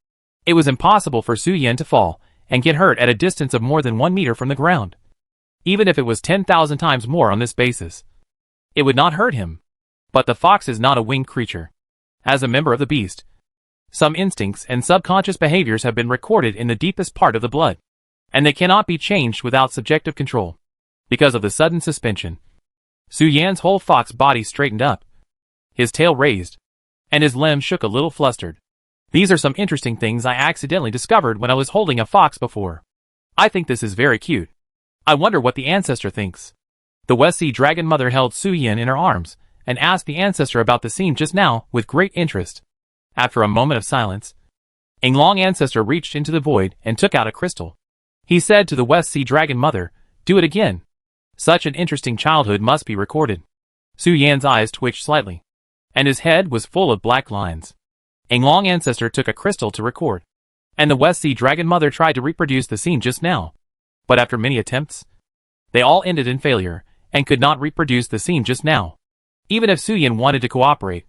it was impossible for Su Yin to fall and get hurt at a distance of more than 1 meter from the ground. Even if it was 10,000 times more on this basis, it would not hurt him. But the fox is not a winged creature. As a member of the beast, some instincts and subconscious behaviors have been recorded in the deepest part of the blood, and they cannot be changed without subjective control. Because of the sudden suspension, Su Yan's whole fox body straightened up, his tail raised, and his limbs shook a little flustered. These are some interesting things I accidentally discovered when I was holding a fox before. I think this is very cute. I wonder what the ancestor thinks. The West Sea Dragon Mother held Su Yan in her arms and asked the ancestor about the scene just now with great interest. After a moment of silence, Yinglong ancestor reached into the void and took out a crystal. He said to the West Sea Dragon Mother, "Do it again." Such an interesting childhood must be recorded. Su Yan's eyes twitched slightly, and his head was full of black lines. Yinglong ancestor took a crystal to record, and the West Sea Dragon Mother tried to reproduce the scene just now. But after many attempts, they all ended in failure, and could not reproduce the scene just now. Even if Su Yan wanted to cooperate,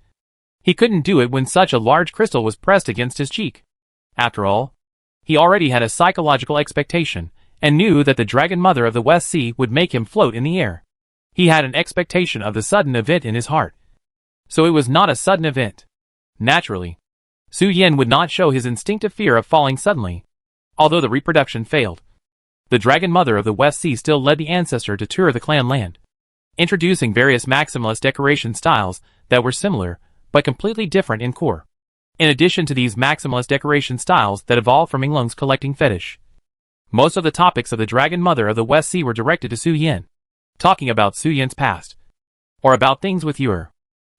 he couldn't do it when such a large crystal was pressed against his cheek. After all, he already had a psychological expectation, and knew that the Dragon Mother of the West Sea would make him float in the air. He had an expectation of the sudden event in his heart. So it was not a sudden event. Naturally, Su Yan would not show his instinctive fear of falling suddenly. Although the reproduction failed, the Dragon Mother of the West Sea still led the ancestor to tour the clan land, introducing various maximalist decoration styles that were similar, but completely different in core. In addition to these maximalist decoration styles that evolved from Yinglong's collecting fetish, most of the topics of the Dragon Mother of the West Sea were directed to Su Yan, talking about Su Yan's past, or about things with Yu.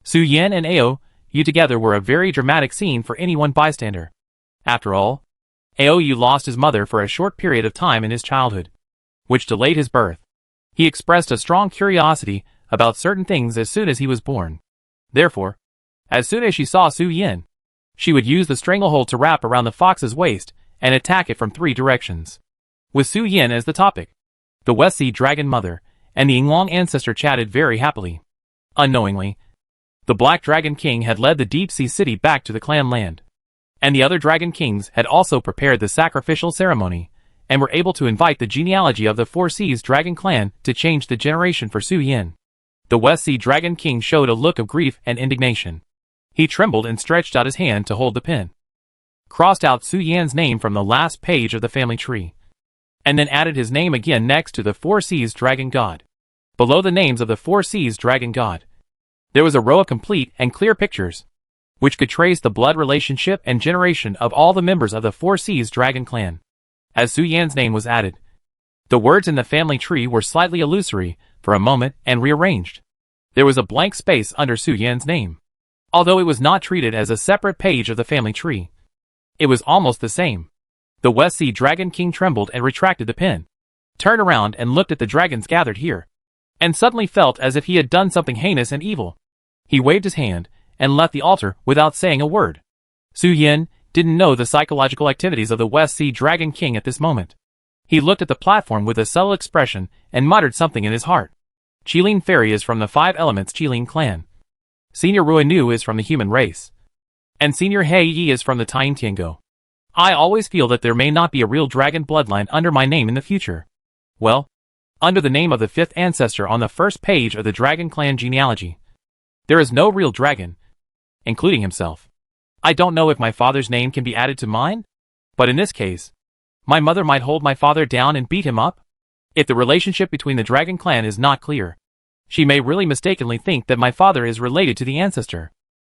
Su Yan and Yu together were a very dramatic scene for any one bystander. After all, Yu lost his mother for a short period of time in his childhood, which delayed his birth. He expressed a strong curiosity about certain things as soon as he was born. Therefore, as soon as she saw Su Yan, she would use the stranglehold to wrap around the fox's waist and attack it from 3 directions. With Su Yan as the topic, the West Sea Dragon Mother and the Yinglong ancestor chatted very happily. Unknowingly, the Black Dragon King had led the Deep Sea City back to the clan land, and the other Dragon Kings had also prepared the sacrificial ceremony, and were able to invite the genealogy of the Four Seas Dragon Clan to change the generation for Su Yan. The West Sea Dragon King showed a look of grief and indignation. He trembled and stretched out his hand to hold the pen, crossed out Su Yan's name from the last page of the family tree, and then added his name again next to the Four Seas Dragon God. Below the names of the Four Seas Dragon God, there was a row of complete and clear pictures, which could trace the blood relationship and generation of all the members of the Four Seas Dragon Clan. As Su Yan's name was added, the words in the family tree were slightly illusory for a moment and rearranged. There was a blank space under Su Yan's name. Although it was not treated as a separate page of the family tree, it was almost the same. The West Sea Dragon King trembled and retracted the pen, turned around and looked at the dragons gathered here, and suddenly felt as if he had done something heinous and evil. He waved his hand and left the altar without saying a word. Su Yan didn't know the psychological activities of the West Sea Dragon King at this moment. He looked at the platform with a subtle expression and muttered something in his heart. Qilin Fairy is from the 5 Elements Qilin clan. Senior Ruinu is from the human race, and Senior Hei Yi is from the Tien Tiango. I always feel that there may not be a real dragon bloodline under my name in the future. Well, under the name of the 5th ancestor on the first page of the Dragon Clan genealogy, there is no real dragon, including himself. I don't know if my father's name can be added to mine, but in this case, my mother might hold my father down and beat him up. If the relationship between the Dragon Clan is not clear, she may really mistakenly think that my father is related to the ancestor.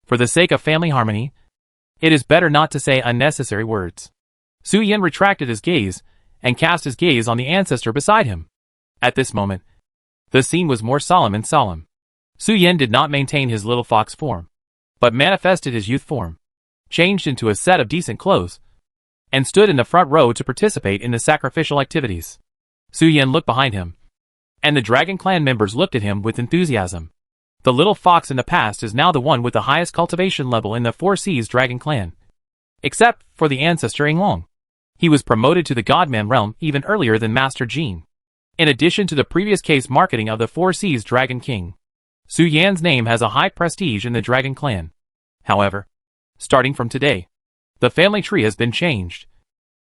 For the sake of family harmony, it is better not to say unnecessary words. Su Yan retracted his gaze and cast his gaze on the ancestor beside him. At this moment, the scene was more solemn and solemn. Su Yan did not maintain his little fox form, but manifested his youth form, changed into a set of decent clothes, and stood in the front row to participate in the sacrificial activities. Su Yan looked behind him, and the Dragon Clan members looked at him with enthusiasm. The little fox in the past is now the one with the highest cultivation level in the Four Seas Dragon Clan. Except for the ancestor Yinglong. He was promoted to the Godman realm even earlier than Master Jin. In addition to the previous case marketing of the Four Seas Dragon King, Su Yan's name has a high prestige in the Dragon Clan. However, starting from today, the family tree has been changed,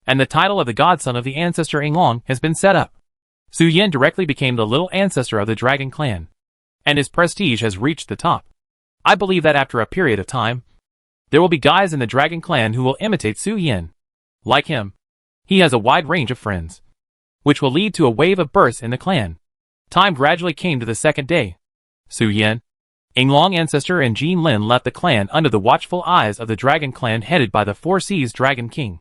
and the title of the godson of the ancestor Yinglong has been set up. Su Yan directly became the little ancestor of the Dragon Clan, and his prestige has reached the top. I believe that after a period of time, there will be guys in the Dragon Clan who will imitate Su Yan. Like him, he has a wide range of friends. which will lead to a wave of births in the clan. Time gradually came to the second day. Su Yan, Yinglong ancestor and Jin Lin left the clan under the watchful eyes of the Dragon Clan headed by the Four Seas Dragon King.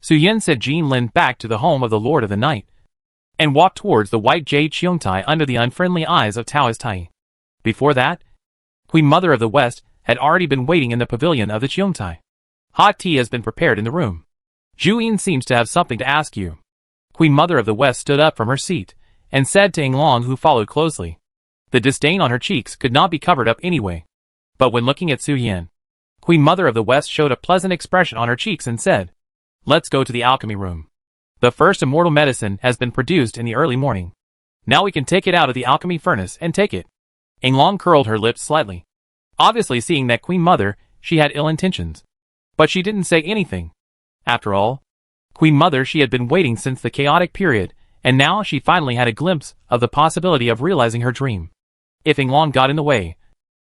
Su Yan sent Jin Lin back to the home of the Lord of the Night, and walked towards the White Jade Cheongtai under the unfriendly eyes of Taoist Tai. Before that, Queen Mother of the West had already been waiting in the pavilion of the Cheongtai. Hot tea has been prepared in the room. Zhu Yin seems to have something to ask you. Queen Mother of the West stood up from her seat, and said to Yinglong, who followed closely. The disdain on her cheeks could not be covered up anyway. But when looking at Su Yan, Queen Mother of the West showed a pleasant expression on her cheeks and said, "Let's go to the alchemy room. The first immortal medicine has been produced in the early morning. Now we can take it out of the alchemy furnace and take it." Yinglong curled her lips slightly, obviously seeing that Queen Mother, she had ill intentions. But she didn't say anything. After all, Queen Mother, she had been waiting since the chaotic period, and now she finally had a glimpse of the possibility of realizing her dream. If Yinglong got in the way,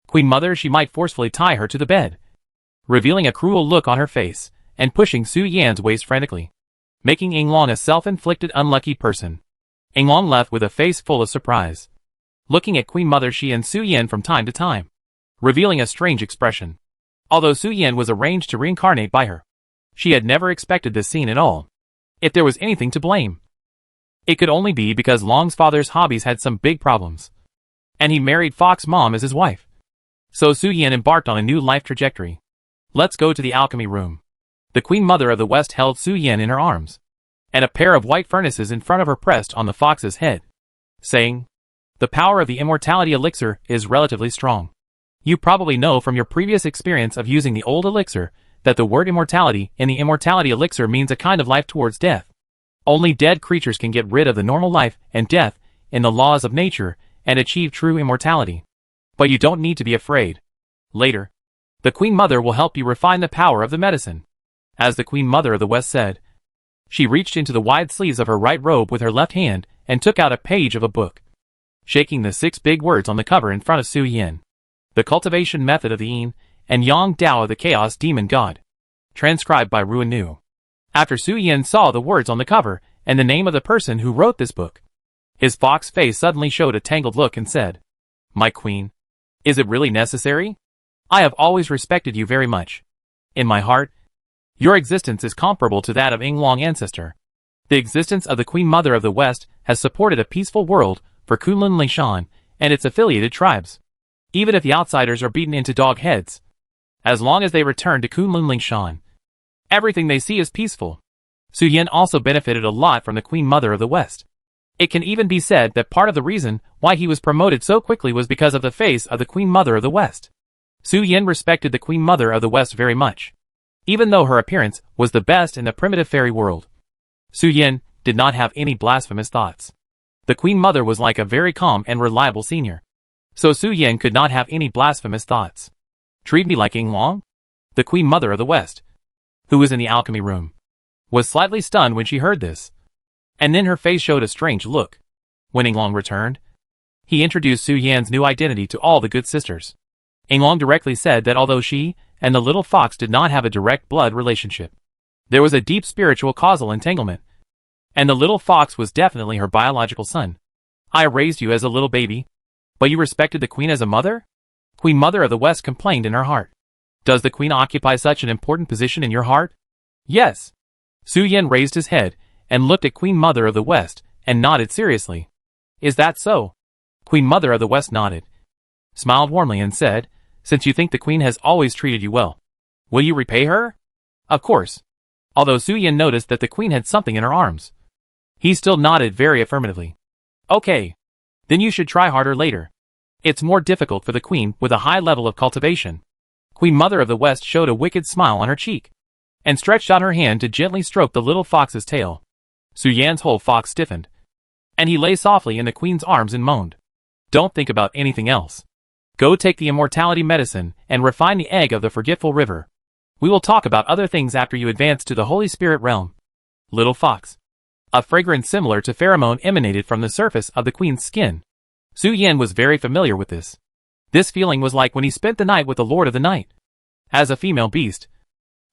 Queen Mother, she might forcefully tie her to the bed, revealing a cruel look on her face, and pushing Su Yan's waist frantically, making Yinglong a self-inflicted unlucky person. Yinglong left with a face full of surprise, looking at Queen Mother she and Su Yan from time to time, revealing a strange expression. Although Su Yan was arranged to reincarnate by her, she had never expected this scene at all. If there was anything to blame, it could only be because Long's father's hobbies had some big problems, and he married Fox's mom as his wife. So Su Yan embarked on a new life trajectory. Let's go to the alchemy room. The Queen Mother of the West held Su Yan in her arms, and a pair of white furnaces in front of her pressed on the fox's head, saying, "The power of the immortality elixir is relatively strong. You probably know from your previous experience of using the old elixir that the word immortality in the immortality elixir means a kind of life towards death. Only dead creatures can get rid of the normal life and death in the laws of nature and achieve true immortality. But you don't need to be afraid. Later, the Queen Mother will help you refine the power of the medicine." As the Queen Mother of the West said, she reached into the wide sleeves of her right robe with her left hand and took out a page of a book, shaking the 6 big words on the cover in front of Su Yan. The cultivation method of the Yin and Yang Dao of the Chaos Demon God. Transcribed by Ruan Nu. After Su Yan saw the words on the cover and the name of the person who wrote this book, his fox face suddenly showed a tangled look and said, "My queen, is it really necessary? I have always respected you very much. In my heart, your existence is comparable to that of Yinglong ancestor. The existence of the Queen Mother of the West has supported a peaceful world for Kunlun Lishan and its affiliated tribes. Even if the outsiders are beaten into dog heads, as long as they return to Kunlun Lishan, everything they see is peaceful." Su Yan also benefited a lot from the Queen Mother of the West. It can even be said that part of the reason why he was promoted so quickly was because of the face of the Queen Mother of the West. Su Yan respected the Queen Mother of the West very much, even though her appearance was the best in the primitive fairy world. Su Yan did not have any blasphemous thoughts. The Queen Mother was like a very calm and reliable senior, so Su Yan could not have any blasphemous thoughts. "Treat me like Yinglong?" The Queen Mother of the West, who was in the alchemy room, was slightly stunned when she heard this, and then her face showed a strange look. When Yinglong returned, he introduced Su Yan's new identity to all the good sisters. Yinglong directly said that although she and the little fox did not have a direct blood relationship, there was a deep spiritual causal entanglement, and the little fox was definitely her biological son. "I raised you as a little baby, but you respected the queen as a mother?" Queen Mother of the West complained in her heart. "Does the queen occupy such an important position in your heart?" "Yes." Su Yan raised his head and looked at Queen Mother of the West and nodded seriously. "Is that so?" Queen Mother of the West nodded, smiled warmly and said, "Since you think the queen has always treated you well, will you repay her?" "Of course." Although Su Yan noticed that the queen had something in her arms, he still nodded very affirmatively. "Okay. Then you should try harder later. It's more difficult for the queen with a high level of cultivation." Queen Mother of the West showed a wicked smile on her cheek, and stretched out her hand to gently stroke the little fox's tail. Su Yan's whole fox stiffened, and he lay softly in the queen's arms and moaned, "Don't think about anything else. Go take the immortality medicine and refine the egg of the forgetful river. We will talk about other things after you advance to the Holy Spirit realm." Little fox. A fragrance similar to pheromone emanated from the surface of the queen's skin. Su Yan was very familiar with this. This feeling was like when he spent the night with the Lord of the Night. As a female beast,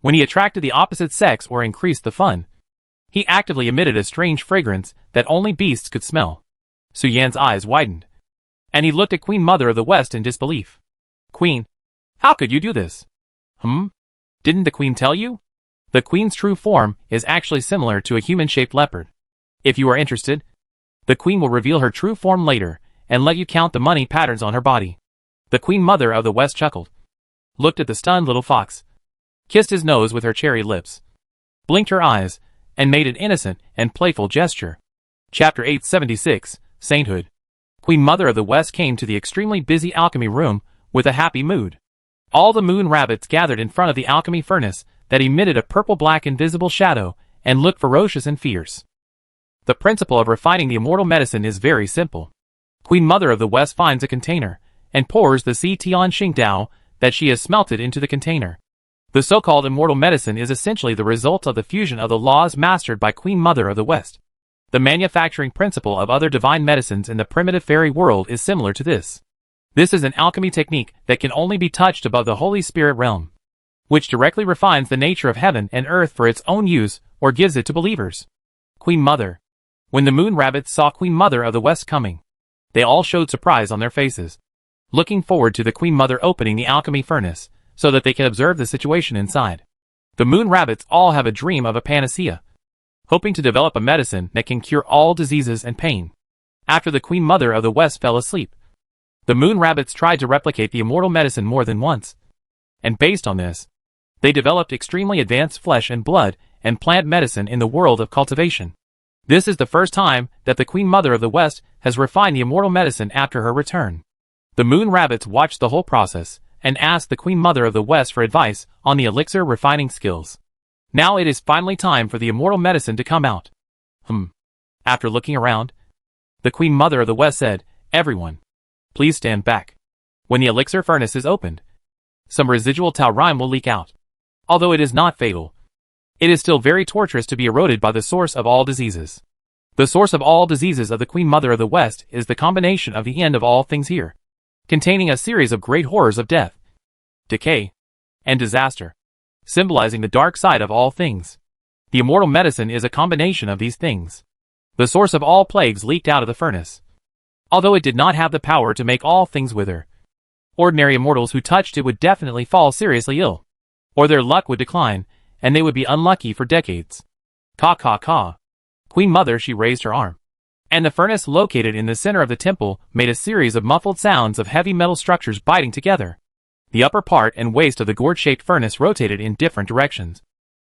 when he attracted the opposite sex or increased the fun, He actively emitted a strange fragrance that only beasts could smell. Su Yan's eyes widened, and he looked at Queen Mother of the West in disbelief. Queen, how could you do this? Didn't the Queen tell you? The Queen's true form is actually similar to a human-shaped leopard. If you are interested, the Queen will reveal her true form later and let you count the money patterns on her body. The Queen Mother of the West chuckled, looked at the stunned little fox, kissed his nose with her cherry lips, blinked her eyes, and made an innocent and playful gesture. Chapter 876, Sainthood. Queen Mother of the West came to the extremely busy alchemy room with a happy mood. All the moon rabbits gathered in front of the alchemy furnace that emitted a purple-black invisible shadow and looked ferocious and fierce. The principle of refining the immortal medicine is very simple. Queen Mother of the West finds a container and pours the Si Tian Xing Dao that she has smelted into the container. The so-called immortal medicine is essentially the result of the fusion of the laws mastered by Queen Mother of the West. The manufacturing principle of other divine medicines in the primitive fairy world is similar to this. This is an alchemy technique that can only be touched above the Holy Spirit realm, which directly refines the nature of heaven and earth for its own use or gives it to believers. Queen Mother. When the moon rabbits saw Queen Mother of the West coming, they all showed surprise on their faces, looking forward to the Queen Mother opening the alchemy furnace so that they can observe the situation inside. The moon rabbits all have a dream of a panacea, hoping to develop a medicine that can cure all diseases and pain. After the Queen Mother of the West fell asleep, the moon rabbits tried to replicate the immortal medicine more than once, and based on this, they developed extremely advanced flesh and blood and plant medicine in the world of cultivation. This is the first time that the Queen Mother of the West has refined the immortal medicine after her return. The moon rabbits watched the whole process and asked the Queen Mother of the West for advice on the elixir refining skills. Now it is finally time for the immortal medicine to come out. After looking around, the Queen Mother of the West said, "Everyone, please stand back. When the elixir furnace is opened, some residual taurine will leak out. Although it is not fatal, it is still very torturous to be eroded by the source of all diseases. The source of all diseases of the Queen Mother of the West is the combination of the end of all things here, containing a series of great horrors of death, decay, and disaster, symbolizing the dark side of all things. The immortal medicine is a combination of these things. The source of all plagues leaked out of the furnace. Although it did not have the power to make all things wither, ordinary immortals who touched it would definitely fall seriously ill, or their luck would decline, and they would be unlucky for decades." Caw caw caw. Queen Mother, she raised her arm, and the furnace located in the center of the temple made a series of muffled sounds of heavy metal structures biting together. The upper part and waist of the gourd-shaped furnace rotated in different directions,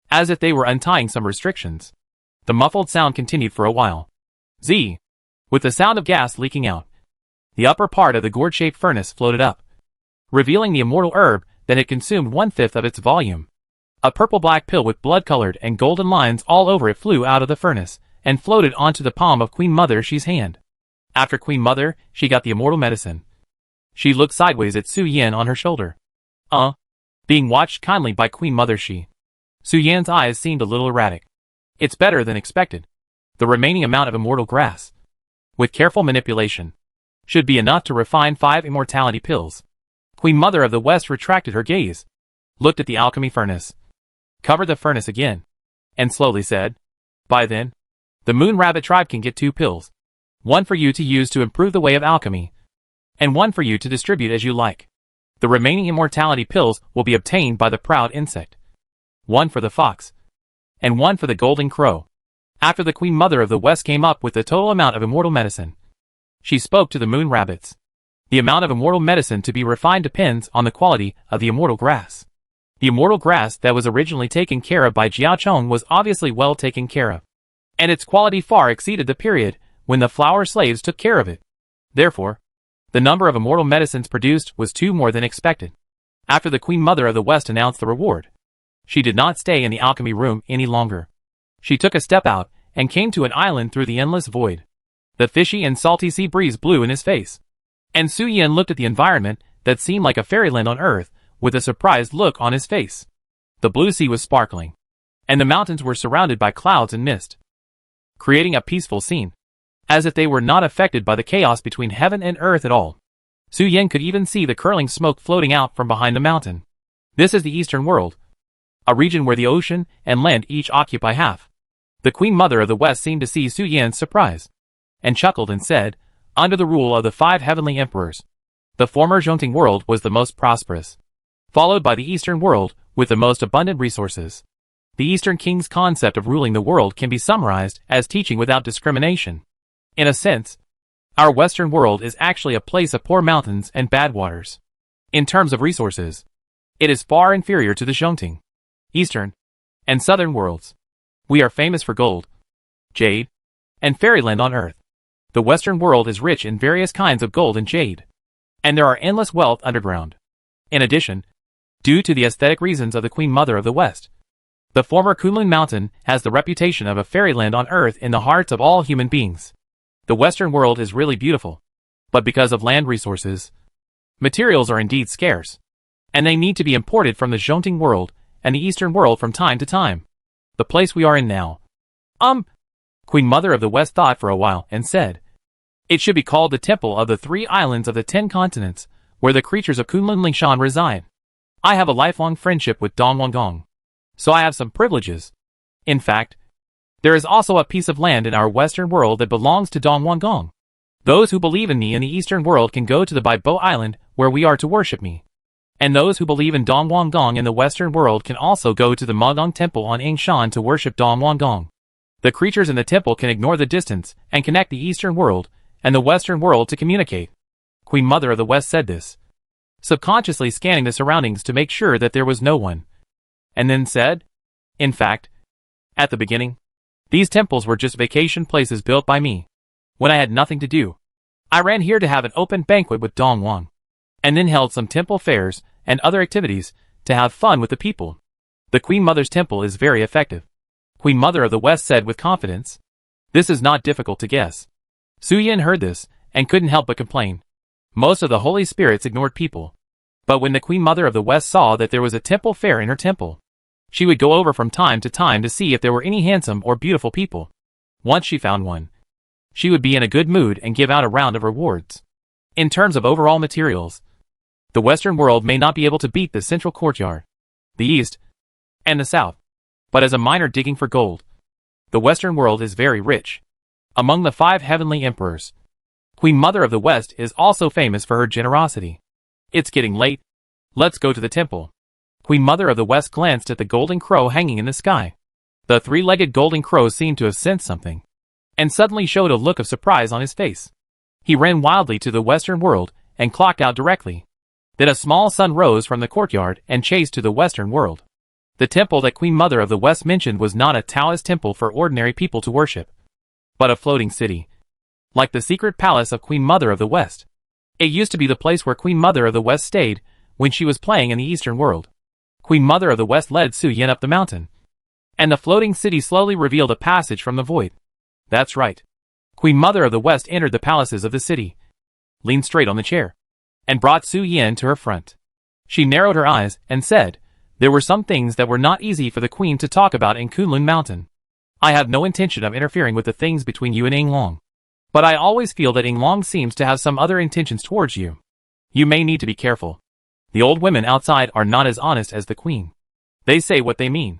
as if they were untying some restrictions. The muffled sound continued for a while. Z. With the sound of gas leaking out, the upper part of the gourd-shaped furnace floated up, revealing the immortal herb that had consumed 1/5 of its volume. A purple-black pill with blood-colored and golden lines all over it flew out of the furnace and floated onto the palm of Queen Mother She's hand. After Queen Mother, she got the immortal medicine. She looked sideways at Su Yan on her shoulder. Being watched kindly by Queen Mother She. Su Yan's eyes seemed a little erratic. It's better than expected. The remaining amount of immortal grass, with careful manipulation, should be enough to refine 5 immortality pills. Queen Mother of the West retracted her gaze, looked at the alchemy furnace, covered the furnace again, and slowly said, "By then, the Moon Rabbit tribe can get 2 pills. One for you to use to improve the way of alchemy, and one for you to distribute as you like. The remaining immortality pills will be obtained by the proud insect. One for the fox, and one for the golden crow." After the Queen Mother of the West came up with the total amount of immortal medicine, she spoke to the moon rabbits. The amount of immortal medicine to be refined depends on the quality of the immortal grass. The immortal grass that was originally taken care of by Jiao Chong was obviously well taken care of, and its quality far exceeded the period when the flower slaves took care of it. Therefore, the number of immortal medicines produced was 2 more than expected. After the Queen Mother of the West announced the reward, she did not stay in the alchemy room any longer. She took a step out and came to an island through the endless void. The fishy and salty sea breeze blew in his face, and Su Yan looked at the environment that seemed like a fairyland on earth with a surprised look on his face. The blue sea was sparkling, and the mountains were surrounded by clouds and mist, creating a peaceful scene, as if they were not affected by the chaos between heaven and earth at all. Su Yan could even see the curling smoke floating out from behind the mountain. This is the Eastern world, a region where the ocean and land each occupy half. The Queen Mother of the West seemed to see Su Yan's surprise, and chuckled and said, "Under the rule of the 5 heavenly emperors, the former Zhongting world was the most prosperous, followed by the Eastern world with the most abundant resources. The Eastern king's concept of ruling the world can be summarized as teaching without discrimination. In a sense, our Western world is actually a place of poor mountains and bad waters. In terms of resources, it is far inferior to the Zhongting, Eastern, and Southern worlds. We are famous for gold, jade, and fairyland on Earth. The Western world is rich in various kinds of gold and jade, and there are endless wealth underground. In addition, due to the aesthetic reasons of the Queen Mother of the West, the former Kunlun Mountain has the reputation of a fairyland on Earth in the hearts of all human beings. The Western world is really beautiful, but because of land resources, materials are indeed scarce, and they need to be imported from the Zhongting world and the Eastern world from time to time. The place we are in now." Queen Mother of the West thought for a while and said, "It should be called the Temple of the 3 Islands of the 10 Continents, where the creatures of Kunlun Lingshan reside. I have a lifelong friendship with Dong Wangong, so I have some privileges. In fact, there is also a piece of land in our Western world that belongs to Dong Wangong. Those who believe in me in the Eastern world can go to the Baibo Island where we are to worship me. And those who believe in Dong Wangong in the Western world can also go to the Mogong Temple on Angshan to worship Dong Wangong. The creatures in the temple can ignore the distance and connect the Eastern world and the Western world to communicate." Queen Mother of the West said this, subconsciously scanning the surroundings to make sure that there was no one, and then said, "In fact, at the beginning, these temples were just vacation places built by me. When I had nothing to do, I ran here to have an open banquet with Dong Wang, and then held some temple fairs and other activities to have fun with the people. The Queen Mother's temple is very effective." Queen Mother of the West said with confidence. "This is not difficult to guess." Su Yan heard this and couldn't help but complain. Most of the holy spirits ignored people, but when the Queen Mother of the West saw that there was a temple fair in her temple, she would go over from time to time to see if there were any handsome or beautiful people. Once she found one, she would be in a good mood and give out a round of rewards. In terms of overall materials, the Western world may not be able to beat the central courtyard, the East, and the South, but as a miner digging for gold, the Western world is very rich. Among the 5 heavenly emperors, Queen Mother of the West is also famous for her generosity. "It's getting late. Let's go to the temple." Queen Mother of the West glanced at the golden crow hanging in the sky. The 3-legged golden crow seemed to have sensed something, and suddenly showed a look of surprise on his face. He ran wildly to the Western world and clocked out directly. Then a small sun rose from the courtyard and chased to the Western world. The temple that Queen Mother of the West mentioned was not a Taoist temple for ordinary people to worship, but a floating city, like the secret palace of Queen Mother of the West. It used to be the place where Queen Mother of the West stayed when she was playing in the Eastern world. Queen Mother of the West led Su Yan up the mountain, and the floating city slowly revealed a passage from the void. That's right. Queen Mother of the West entered the palaces of the city, leaned straight on the chair, and brought Su Yan to her front. She narrowed her eyes and said, "There were some things that were not easy for the queen to talk about in Kunlun Mountain. I have no intention of interfering with the things between you and Yinglong, but I always feel that Yinglong seems to have some other intentions towards you. You may need to be careful. The old women outside are not as honest as the queen. They say what they mean."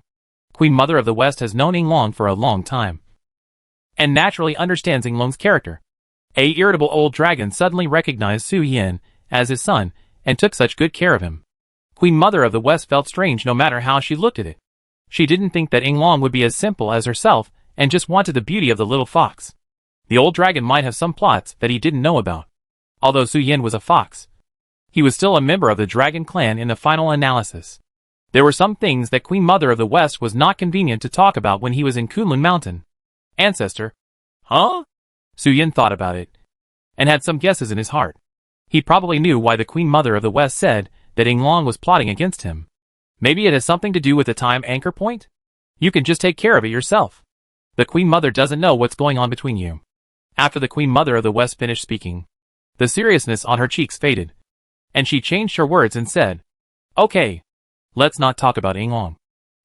Queen Mother of the West has known Yinglong for a long time, and naturally understands Yinglong's character. A irritable old dragon suddenly recognized Su Yan as his son and took such good care of him. Queen Mother of the West felt strange no matter how she looked at it. She didn't think that Yinglong would be as simple as herself and just wanted the beauty of the little fox. The old dragon might have some plots that he didn't know about. Although Su Yan was a fox, he was still a member of the dragon clan in the final analysis. There were some things that Queen Mother of the West was not convenient to talk about when he was in Kunlun Mountain. Ancestor? Huh? Su Yan thought about it, and had some guesses in his heart. He probably knew why the Queen Mother of the West said that Yinglong was plotting against him. Maybe it has something to do with the time anchor point? You can just take care of it yourself. The Queen Mother doesn't know what's going on between you. After the Queen Mother of the West finished speaking, the seriousness on her cheeks faded, and she changed her words and said, "Okay, let's not talk about Yinglong.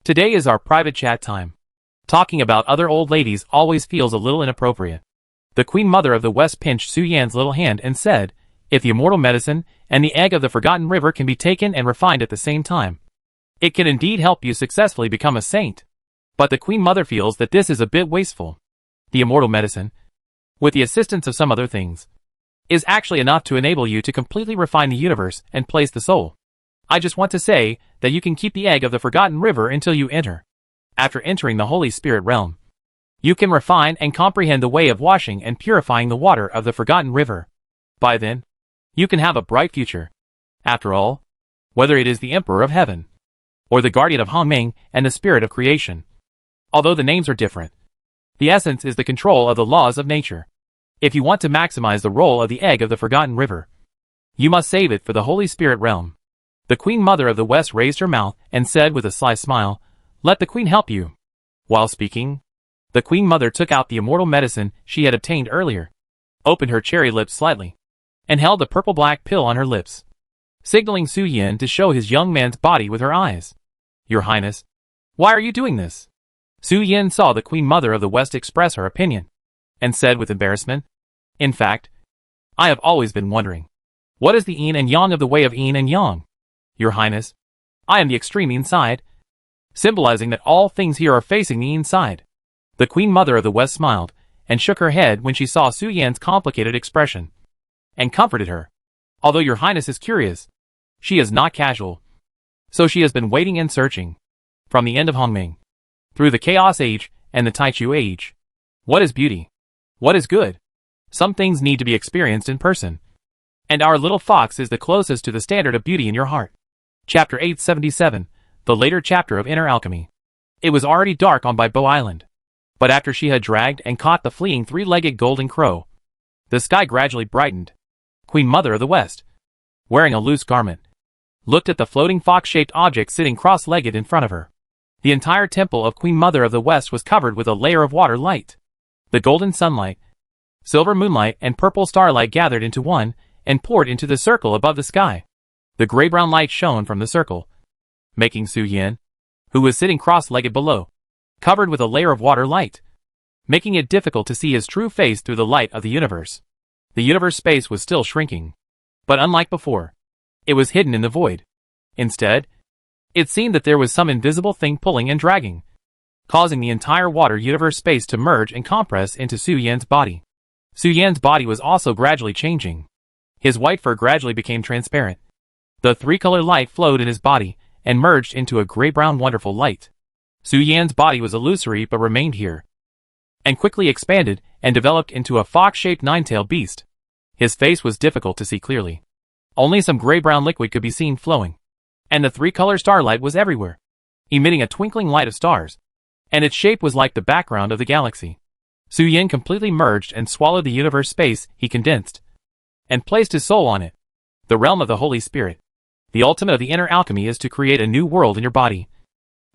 Today is our private chat time. Talking about other old ladies always feels a little inappropriate." The Queen Mother of the West pinched Su Yan's little hand and said, "If the immortal medicine and the egg of the forgotten river can be taken and refined at the same time, it can indeed help you successfully become a saint. But the Queen Mother feels that this is a bit wasteful. The immortal medicine, with the assistance of some other things, is actually enough to enable you to completely refine the universe and place the soul. I just want to say that you can keep the egg of the forgotten river until you enter. After entering the Holy Spirit realm, you can refine and comprehend the way of washing and purifying the water of the forgotten river. By then, you can have a bright future. After all, whether it is the Emperor of Heaven, or the Guardian of Hongming and the Spirit of Creation, although the names are different, the essence is the control of the laws of nature. If you want to maximize the role of the egg of the forgotten river, you must save it for the Holy Spirit realm. The Queen Mother of the West raised her mouth and said with a sly smile, "Let the Queen help you." While speaking, the Queen Mother took out the immortal medicine she had obtained earlier, opened her cherry lips slightly, and held the purple-black pill on her lips, signaling Su Yin to show his young man's body with her eyes. "Your Highness, why are you doing this?" Su Yin saw the Queen Mother of the West express her opinion, and said with embarrassment, "In fact, I have always been wondering, what is the yin and yang of the way of yin and yang? Your Highness, I am the extreme yin side," symbolizing that all things here are facing the yin side. The Queen Mother of the West smiled, and shook her head when she saw Su Yin's complicated expression, and comforted her. "Although your Highness is curious, she is not casual. So she has been waiting and searching, from the end of Hongming, through the Chaos Age and the Taichu Age. What is beauty? What is good? Some things need to be experienced in person. And our little fox is the closest to the standard of beauty in your heart." Chapter 877, the later chapter of Inner Alchemy. It was already dark on Baibo Island. But after she had dragged and caught the fleeing three-legged golden crow, the sky gradually brightened. Queen Mother of the West, wearing a loose garment, looked at the floating fox-shaped object sitting cross-legged in front of her. The entire temple of Queen Mother of the West was covered with a layer of water light. The golden sunlight, silver moonlight, and purple starlight gathered into one and poured into the circle above the sky. The gray-brown light shone from the circle, making Su Yin, who was sitting cross-legged below, covered with a layer of water light, making it difficult to see his true face through the light of the universe. The universe space was still shrinking, but unlike before, it was hidden in the void. Instead, it seemed that there was some invisible thing pulling and dragging, causing the entire water universe space to merge and compress into Su Yin's body. Su Yin's body was also gradually changing. His white fur gradually became transparent. The three-color light flowed in his body and merged into a gray-brown wonderful light. Su Yin's body was illusory but remained here, and quickly expanded and developed into a fox-shaped nine-tailed beast. His face was difficult to see clearly. Only some gray-brown liquid could be seen flowing, and the three-color starlight was everywhere, emitting a twinkling light of stars, and its shape was like the background of the galaxy. Su Yin completely merged and swallowed the universe space he condensed, and placed his soul on it. The realm of the Holy Spirit. The ultimate of the inner alchemy is to create a new world in your body,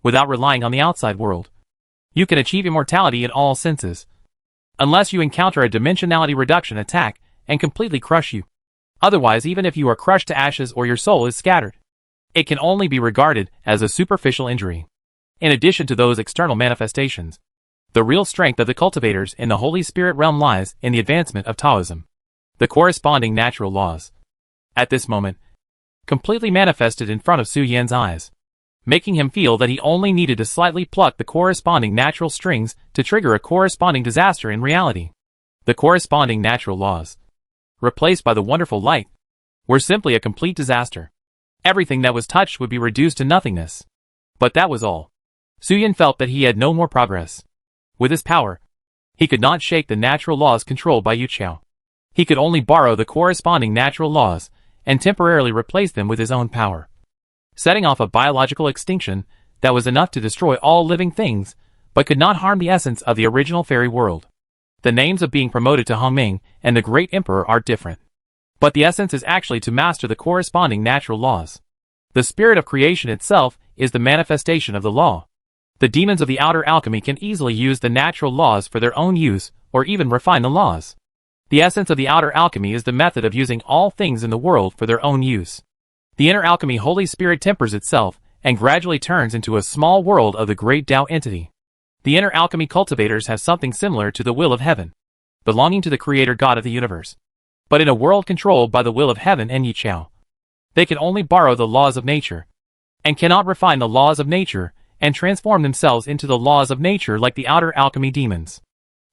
without relying on the outside world. You can achieve immortality in all senses, unless you encounter a dimensionality reduction attack and completely crush you. Otherwise, even if you are crushed to ashes or your soul is scattered, it can only be regarded as a superficial injury. In addition to those external manifestations, the real strength of the cultivators in the Holy Spirit realm lies in the advancement of Taoism, the corresponding natural laws. At this moment, completely manifested in front of Su Yin's eyes, making him feel that he only needed to slightly pluck the corresponding natural strings to trigger a corresponding disaster in reality. The corresponding natural laws, replaced by the wonderful light, were simply a complete disaster. Everything that was touched would be reduced to nothingness. But that was all. Su Yin felt that he had no more progress. With his power, he could not shake the natural laws controlled by Yu Qiao. He could only borrow the corresponding natural laws and temporarily replace them with his own power, setting off a biological extinction that was enough to destroy all living things, but could not harm the essence of the original fairy world. The names of being promoted to Hongming and the Great Emperor are different, but the essence is actually to master the corresponding natural laws. The spirit of creation itself is the manifestation of the law. The demons of the outer alchemy can easily use the natural laws for their own use, or even refine the laws. The essence of the outer alchemy is the method of using all things in the world for their own use. The inner alchemy Holy Spirit tempers itself and gradually turns into a small world of the great Tao entity. The inner alchemy cultivators have something similar to the will of heaven, belonging to the creator God of the universe. But in a world controlled by the will of heaven and Yu Qiao, they can only borrow the laws of nature, and cannot refine the laws of nature and transform themselves into the laws of nature like the outer alchemy demons.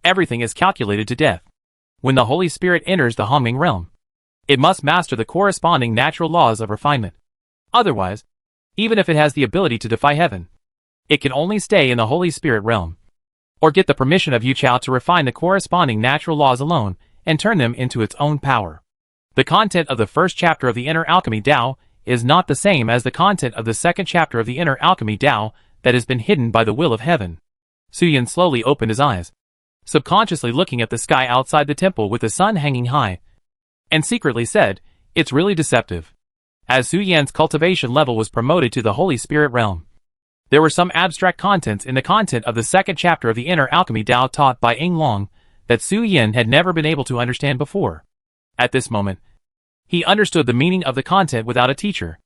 Everything is calculated to death. When the Holy Spirit enters the Hongming realm, it must master the corresponding natural laws of refinement. Otherwise, even if it has the ability to defy heaven, it can only stay in the Holy Spirit realm, or get the permission of Yu Chao to refine the corresponding natural laws alone and turn them into its own power. The content of the first chapter of the Inner Alchemy Tao is not the same as the content of the second chapter of the Inner Alchemy Tao that has been hidden by the will of heaven. Su Yan slowly opened his eyes, subconsciously looking at the sky outside the temple with the sun hanging high, and secretly said, "It's really deceptive." As Su Yan's cultivation level was promoted to the Holy Spirit realm, there were some abstract contents in the content of the second chapter of the Inner Alchemy Tao taught by Ying Long that Su Yan had never been able to understand before. At this moment, he understood the meaning of the content without a teacher.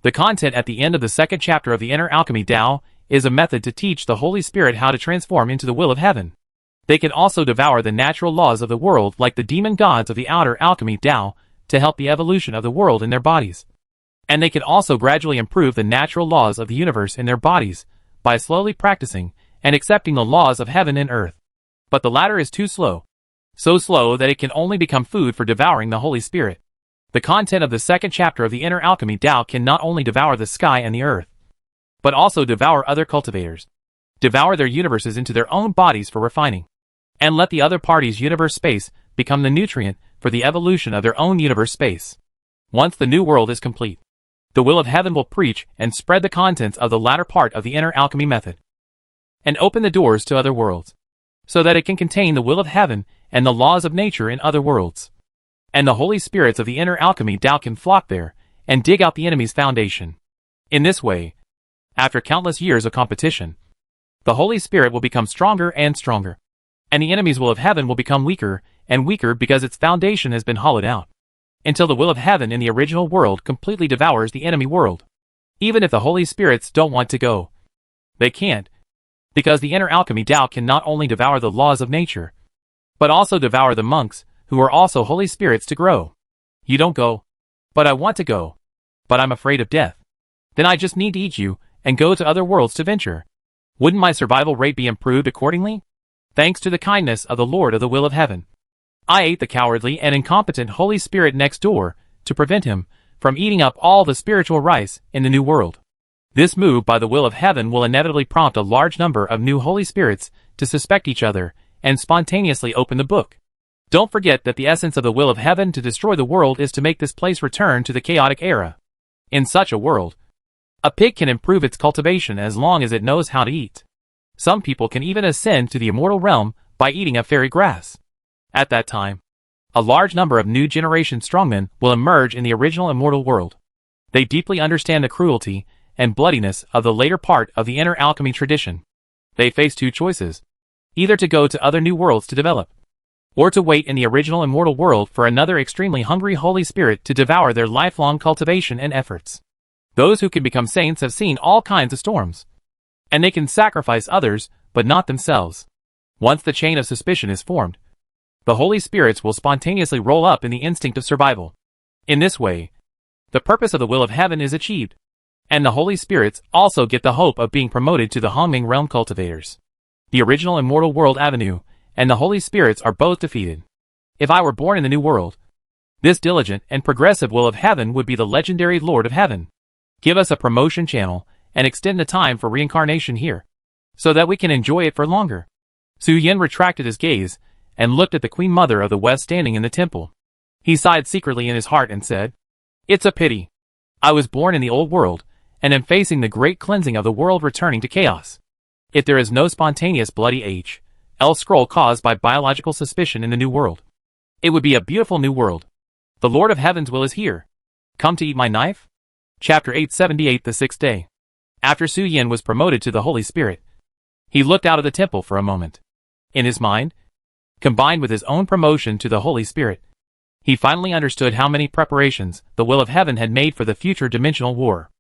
The content at the end of the second chapter of the Inner Alchemy Tao is a method to teach the Holy Spirit how to transform into the will of heaven. They can also devour the natural laws of the world like the demon gods of the outer alchemy Tao to help the evolution of the world in their bodies. And they can also gradually improve the natural laws of the universe in their bodies by slowly practicing and accepting the laws of heaven and earth. But the latter is too slow. So slow that it can only become food for devouring the Holy Spirit. The content of the second chapter of the Inner Alchemy Tao can not only devour the sky and the earth, but also devour other cultivators, devour their universes into their own bodies for refining, and let the other party's universe space become the nutrient for the evolution of their own universe space. Once the new world is complete, the will of heaven will preach and spread the contents of the latter part of the Inner Alchemy method, and open the doors to other worlds, so that it can contain the will of heaven and the laws of nature in other worlds. And the holy spirits of the Inner Alchemy Tao can flock there and dig out the enemy's foundation. In this way, after countless years of competition, the Holy Spirit will become stronger and stronger, and the enemy's will of heaven will become weaker and weaker because its foundation has been hollowed out, until the will of heaven in the original world completely devours the enemy world. Even if the Holy Spirits don't want to go, they can't, because the Inner Alchemy Tao can not only devour the laws of nature, but also devour the monks, who are also Holy Spirits to grow. You don't go. But I want to go. But I'm afraid of death. Then I just need to eat you, and go to other worlds to venture. Wouldn't my survival rate be improved accordingly? Thanks to the kindness of the Lord of the Will of Heaven, I ate the cowardly and incompetent Holy Spirit next door to prevent him from eating up all the spiritual rice in the new world. This move by the will of heaven will inevitably prompt a large number of new Holy Spirits to suspect each other and spontaneously open the book. Don't forget that the essence of the will of heaven to destroy the world is to make this place return to the chaotic era. In such a world, a pig can improve its cultivation as long as it knows how to eat. Some people can even ascend to the immortal realm by eating a fairy grass. At that time, a large number of new generation strongmen will emerge in the original immortal world. They deeply understand the cruelty and bloodiness of the later part of the Inner Alchemy tradition. They face two choices: either to go to other new worlds to develop, or to wait in the original immortal world for another extremely hungry Holy Spirit to devour their lifelong cultivation and efforts. Those who can become saints have seen all kinds of storms, and they can sacrifice others, but not themselves. Once the chain of suspicion is formed, the Holy Spirits will spontaneously roll up in the instinct of survival. In this way, the purpose of the will of heaven is achieved, and the Holy Spirits also get the hope of being promoted to the Hongming realm cultivators. The original immortal world avenue and the Holy Spirits are both defeated. If I were born in the new world, this diligent and progressive will of heaven would be the legendary Lord of Heaven. Give us a promotion channel and extend the time for reincarnation here, so that we can enjoy it for longer. Su Yan retracted his gaze and looked at the Queen Mother of the West standing in the temple. He sighed secretly in his heart and said, "It's a pity. I was born in the old world, and am facing the great cleansing of the world returning to chaos. If there is no spontaneous bloody H.L. scroll caused by biological suspicion in the new world, it would be a beautiful new world. The Lord of Heaven's will is here. Come to eat my knife?" Chapter 878. The sixth day. After Su Yan was promoted to the Holy Spirit, he looked out of the temple for a moment. In his mind, combined with his own promotion to the Holy Spirit, he finally understood how many preparations the will of heaven had made for the future dimensional war.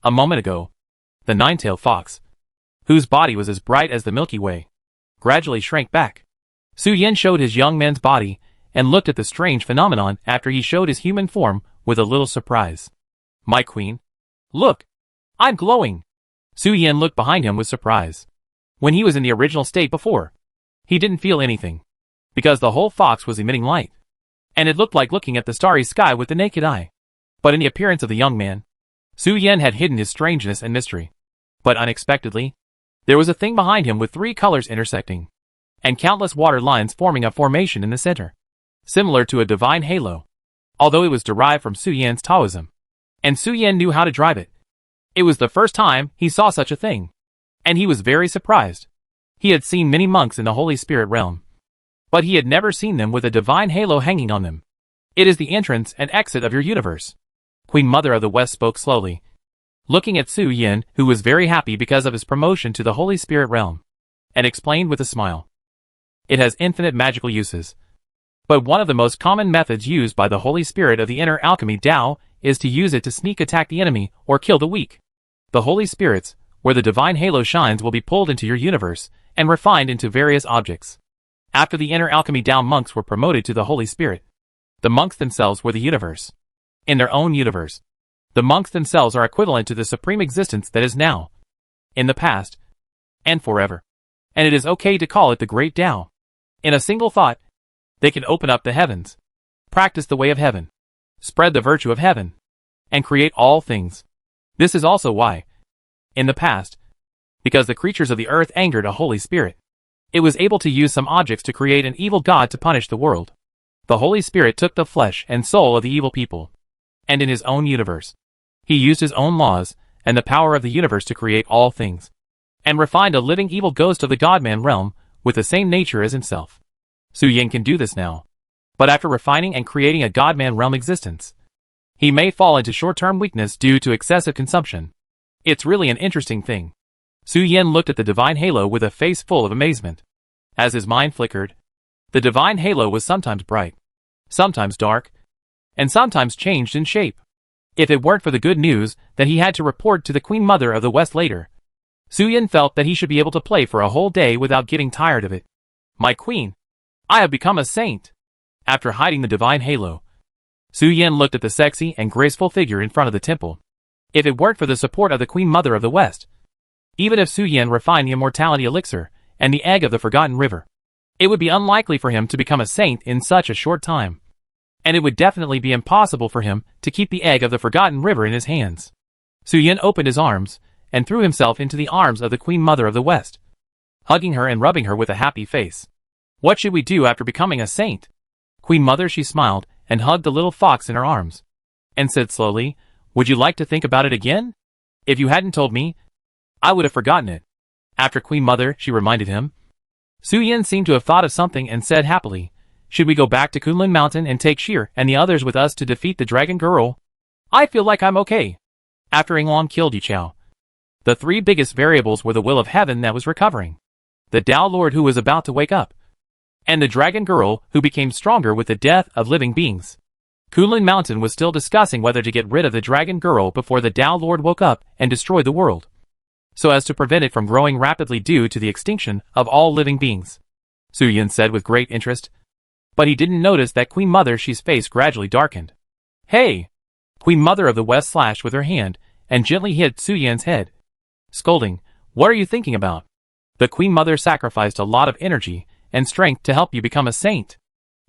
A moment ago, the nine-tailed fox, whose body was as bright as the Milky Way, gradually shrank back. Su Yan showed his young man's body and looked at the strange phenomenon after he showed his human form with a little surprise. "My queen, look, I'm glowing." Su Yin looked behind him with surprise. When he was in the original state before, he didn't feel anything, because the whole fox was emitting light, and it looked like looking at the starry sky with the naked eye. But in the appearance of the young man, Su Yin had hidden his strangeness and mystery. But unexpectedly, there was a thing behind him with 3 colors intersecting, and countless water lines forming a formation in the center, similar to a divine halo, although it was derived from Su Yin's Taoism, and Su Yin knew how to drive it. It was the first time he saw such a thing, and he was very surprised. He had seen many monks in the Holy Spirit realm, but he had never seen them with a divine halo hanging on them. It is the entrance and exit of your universe. Queen Mother of the West spoke slowly, looking at Su Yin, who was very happy because of his promotion to the Holy Spirit realm, and explained with a smile. It has infinite magical uses, but one of the most common methods used by the Holy Spirit of the inner alchemy Tao is to use it to sneak attack the enemy or kill the weak. The Holy Spirits, where the divine halo shines, will be pulled into your universe and refined into various objects. After the inner alchemy Tao monks were promoted to the Holy Spirit, the monks themselves were the universe. In their own universe, the monks themselves are equivalent to the supreme existence that is now, in the past, and forever. And it is okay to call it the Great Tao. In a single thought, they can open up the heavens, practice the way of heaven, spread the virtue of heaven, and create all things. This is also why, in the past, because the creatures of the earth angered a Holy Spirit, it was able to use some objects to create an evil god to punish the world. The Holy Spirit took the flesh and soul of the evil people, and in his own universe, he used his own laws and the power of the universe to create all things, and refined a living evil ghost of the God-man realm with the same nature as himself. Su Yin can do this now, but after refining and creating a God-man realm existence, he may fall into short-term weakness due to excessive consumption. It's really an interesting thing. Su Yin looked at the divine halo with a face full of amazement. As his mind flickered, the divine halo was sometimes bright, sometimes dark, and sometimes changed in shape. If it weren't for the good news that he had to report to the Queen Mother of the West later, Su Yin felt that he should be able to play for a whole day without getting tired of it. My queen, I have become a saint. After hiding the divine halo, Su Yin looked at the sexy and graceful figure in front of the temple. If it weren't for the support of the Queen Mother of the West, even if Su Yin refined the immortality elixir and the egg of the Forgotten River, it would be unlikely for him to become a saint in such a short time. And it would definitely be impossible for him to keep the egg of the Forgotten River in his hands. Su Yin opened his arms and threw himself into the arms of the Queen Mother of the West, hugging her and rubbing her with a happy face. What should we do after becoming a saint? Queen Mother, she smiled and hugged the little fox in her arms, and said slowly, would you like to think about it again? If you hadn't told me, I would have forgotten it. After Queen Mother, she reminded him. Su Yin seemed to have thought of something and said happily, should we go back to Kunlun Mountain and take Sheer and the others with us to defeat the dragon girl? I feel like I'm okay. After Yinglong killed Yichao, the 3 biggest variables were the will of heaven that was recovering, the Tao Lord who was about to wake up, and the dragon girl who became stronger with the death of living beings. Kunlun Mountain was still discussing whether to get rid of the dragon girl before the Tao Lord woke up and destroyed the world, so as to prevent it from growing rapidly due to the extinction of all living beings. Su Yin said with great interest, but he didn't notice that Queen Mother She's face gradually darkened. Hey! Queen Mother of the West slashed with her hand and gently hit Su Yin's head, scolding, what are you thinking about? The Queen Mother sacrificed a lot of energy and strength to help you become a saint.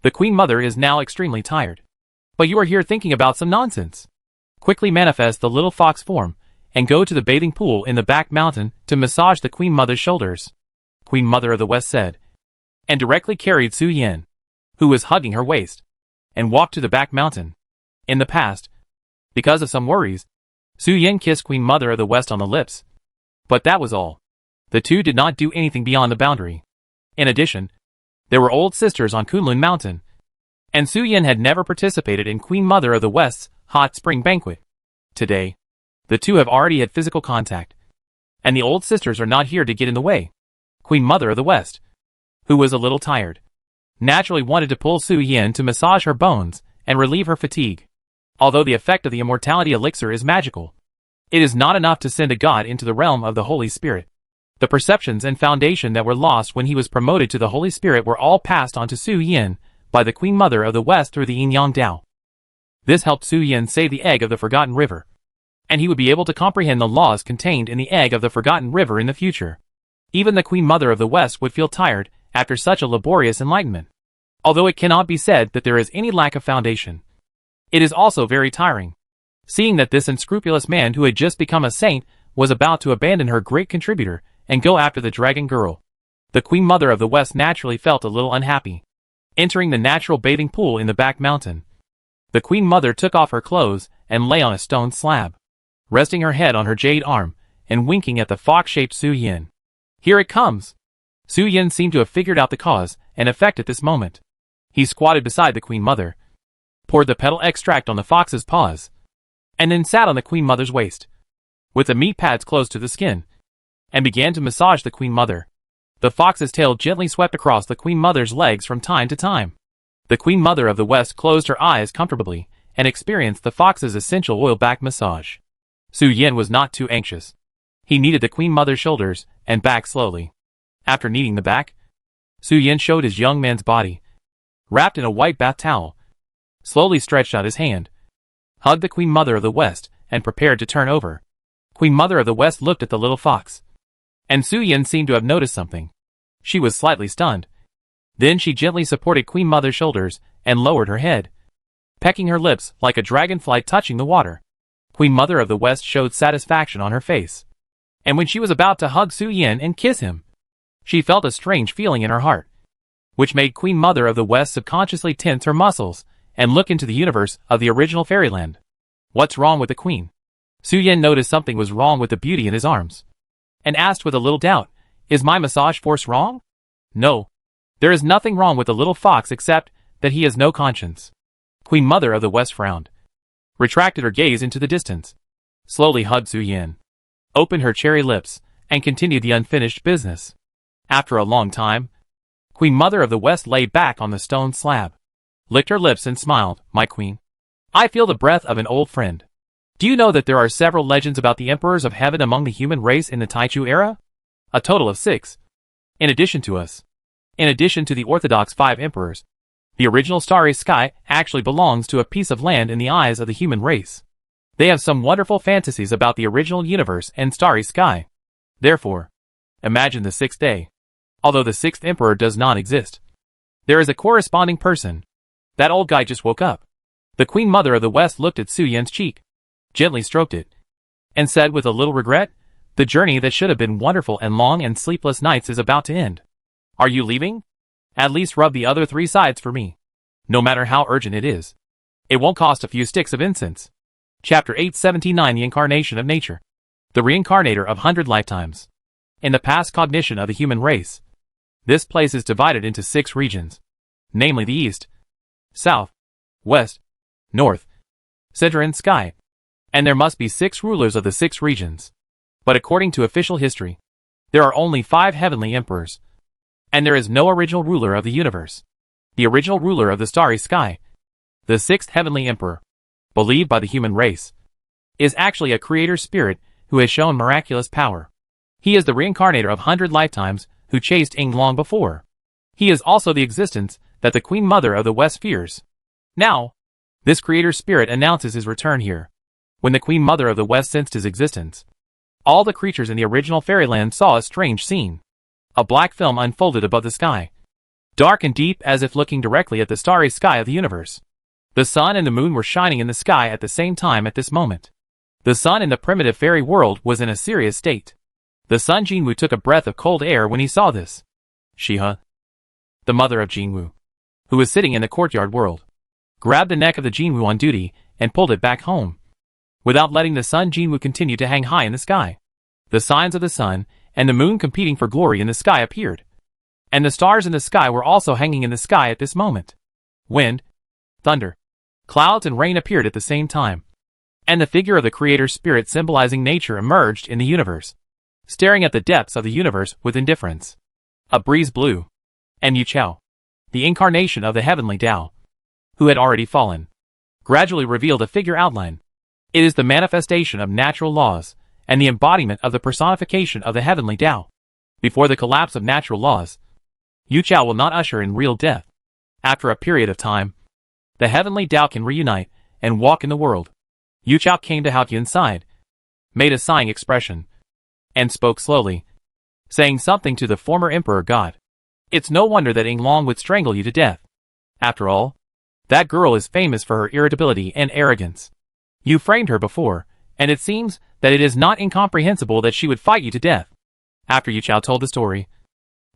The Queen Mother is now extremely tired. But you are here thinking about some nonsense. Quickly manifest the little fox form and go to the bathing pool in the back mountain to massage the Queen Mother's shoulders, Queen Mother of the West said, and directly carried Su Yin, who was hugging her waist, and walked to the back mountain. In the past, because of some worries, Su Yin kissed Queen Mother of the West on the lips. But that was all. The two did not do anything beyond the boundary. In addition, there were old sisters on Kunlun Mountain, and Su Yin had never participated in Queen Mother of the West's hot spring banquet. Today, the two have already had physical contact, and the old sisters are not here to get in the way. Queen Mother of the West, who was a little tired, naturally wanted to pull Su Yin to massage her bones and relieve her fatigue. Although the effect of the immortality elixir is magical, it is not enough to send a god into the realm of the Holy Spirit. The perceptions and foundation that were lost when he was promoted to the Holy Spirit were all passed on to Su Yin by the Queen Mother of the West through the Yin Yang Tao. This helped Su Yin save the egg of the Forgotten River, and he would be able to comprehend the laws contained in the egg of the forgotten river in the future. Even the Queen Mother of the West would feel tired after such a laborious enlightenment. Although it cannot be said that there is any lack of foundation, it is also very tiring, seeing that this unscrupulous man who had just become a saint was about to abandon her great contributor and go after the dragon girl. The Queen Mother of the West naturally felt a little unhappy. Entering the natural bathing pool in the back mountain, the Queen Mother took off her clothes and lay on a stone slab, resting her head on her jade arm and winking at the fox-shaped Su Yin. Here it comes! Su Yin seemed to have figured out the cause and effect at this moment. He squatted beside the Queen Mother, poured the petal extract on the fox's paws, and then sat on the Queen Mother's waist, with the meat pads close to the skin, and began to massage the Queen Mother. The fox's tail gently swept across the Queen Mother's legs from time to time. The Queen Mother of the West closed her eyes comfortably and experienced the fox's essential oil back massage. Su Yin was not too anxious. He kneaded the Queen Mother's shoulders and back slowly. After kneading the back, Su Yin showed his young man's body, wrapped in a white bath towel, slowly stretched out his hand, hugged the Queen Mother of the West, and prepared to turn over. Queen Mother of the West looked at the little fox, and Su Yin seemed to have noticed something. She was slightly stunned. Then she gently supported Queen Mother's shoulders and lowered her head, pecking her lips like a dragonfly touching the water. Queen Mother of the West showed satisfaction on her face, and when she was about to hug Su Yin and kiss him, she felt a strange feeling in her heart, which made Queen Mother of the West subconsciously tense her muscles and look into the universe of the original fairyland. What's wrong with the Queen? Su Yin noticed something was wrong with the beauty in his arms, and asked with a little doubt, "Is my massage force wrong?" "No. There is nothing wrong with the little fox except that he has no conscience." Queen Mother of the West frowned, retracted her gaze into the distance, slowly hugged Su Yin, opened her cherry lips, and continued the unfinished business. After a long time, Queen Mother of the West lay back on the stone slab, licked her lips and smiled. "My queen, I feel the breath of an old friend. Do you know that there are several legends about the emperors of heaven among the human race in the Taichu era? A total of 6. In addition to us. In addition to the orthodox 5 emperors, the original starry sky actually belongs to a piece of land in the eyes of the human race. They have some wonderful fantasies about the original universe and starry sky. Therefore, imagine the 6th day. Although the 6th emperor does not exist, there is a corresponding person. That old guy just woke up." The Queen Mother of the West looked at Su Yin's cheek, gently stroked it, and said with a little regret, "The journey that should have been wonderful and long and sleepless nights is about to end. Are you leaving? At least rub the other 3 sides for me. No matter how urgent it is. It won't cost a few sticks of incense." Chapter 879 The Incarnation of Nature. The Reincarnator of 100 Lifetimes. In the past cognition of the human race, this place is divided into 6 regions, namely the East, South, West, North, Center and Sky, and there must be 6 rulers of the 6 regions. But according to official history, there are only 5 heavenly emperors, and there is no original ruler of the universe. The original ruler of the starry sky, the 6th heavenly emperor, believed by the human race, is actually a creator spirit who has shown miraculous power. He is the reincarnator of 100 lifetimes who chased Ing long before. He is also the existence that the Queen Mother of the West fears. Now, this creator spirit announces his return here. When the Queen Mother of the West sensed his existence, all the creatures in the original fairyland saw a strange scene. A black film unfolded above the sky, dark and deep as if looking directly at the starry sky of the universe. The sun and the moon were shining in the sky at the same time at this moment. The sun in the primitive fairy world was in a serious state. The Sun Jinwu took a breath of cold air when he saw this. Shiha, the mother of Jinwu, who was sitting in the courtyard world, grabbed the neck of the Jinwu on duty and pulled it back home, without letting the Sun Jinwu continue to hang high in the sky. The signs of the sun and the moon competing for glory in the sky appeared, and the stars in the sky were also hanging in the sky at this moment. Wind, thunder, clouds and rain appeared at the same time, and the figure of the creator spirit symbolizing nature emerged in the universe, staring at the depths of the universe with indifference. A breeze blew, and Yu Chao, the incarnation of the heavenly Tao, who had already fallen, gradually revealed a figure outline. It is the manifestation of natural laws, and the embodiment of the personification of the heavenly Tao. Before the collapse of natural laws, Yu Chao will not usher in real death. After a period of time, the heavenly Tao can reunite and walk in the world. Yu Chao came to Hao Yun's side, made a sighing expression, and spoke slowly, saying something to the former Emperor God. It's no wonder that Yinglong would strangle you to death. After all, that girl is famous for her irritability and arrogance. You framed her before, and it seems that it is not incomprehensible that she would fight you to death. After Yu Chao told the story,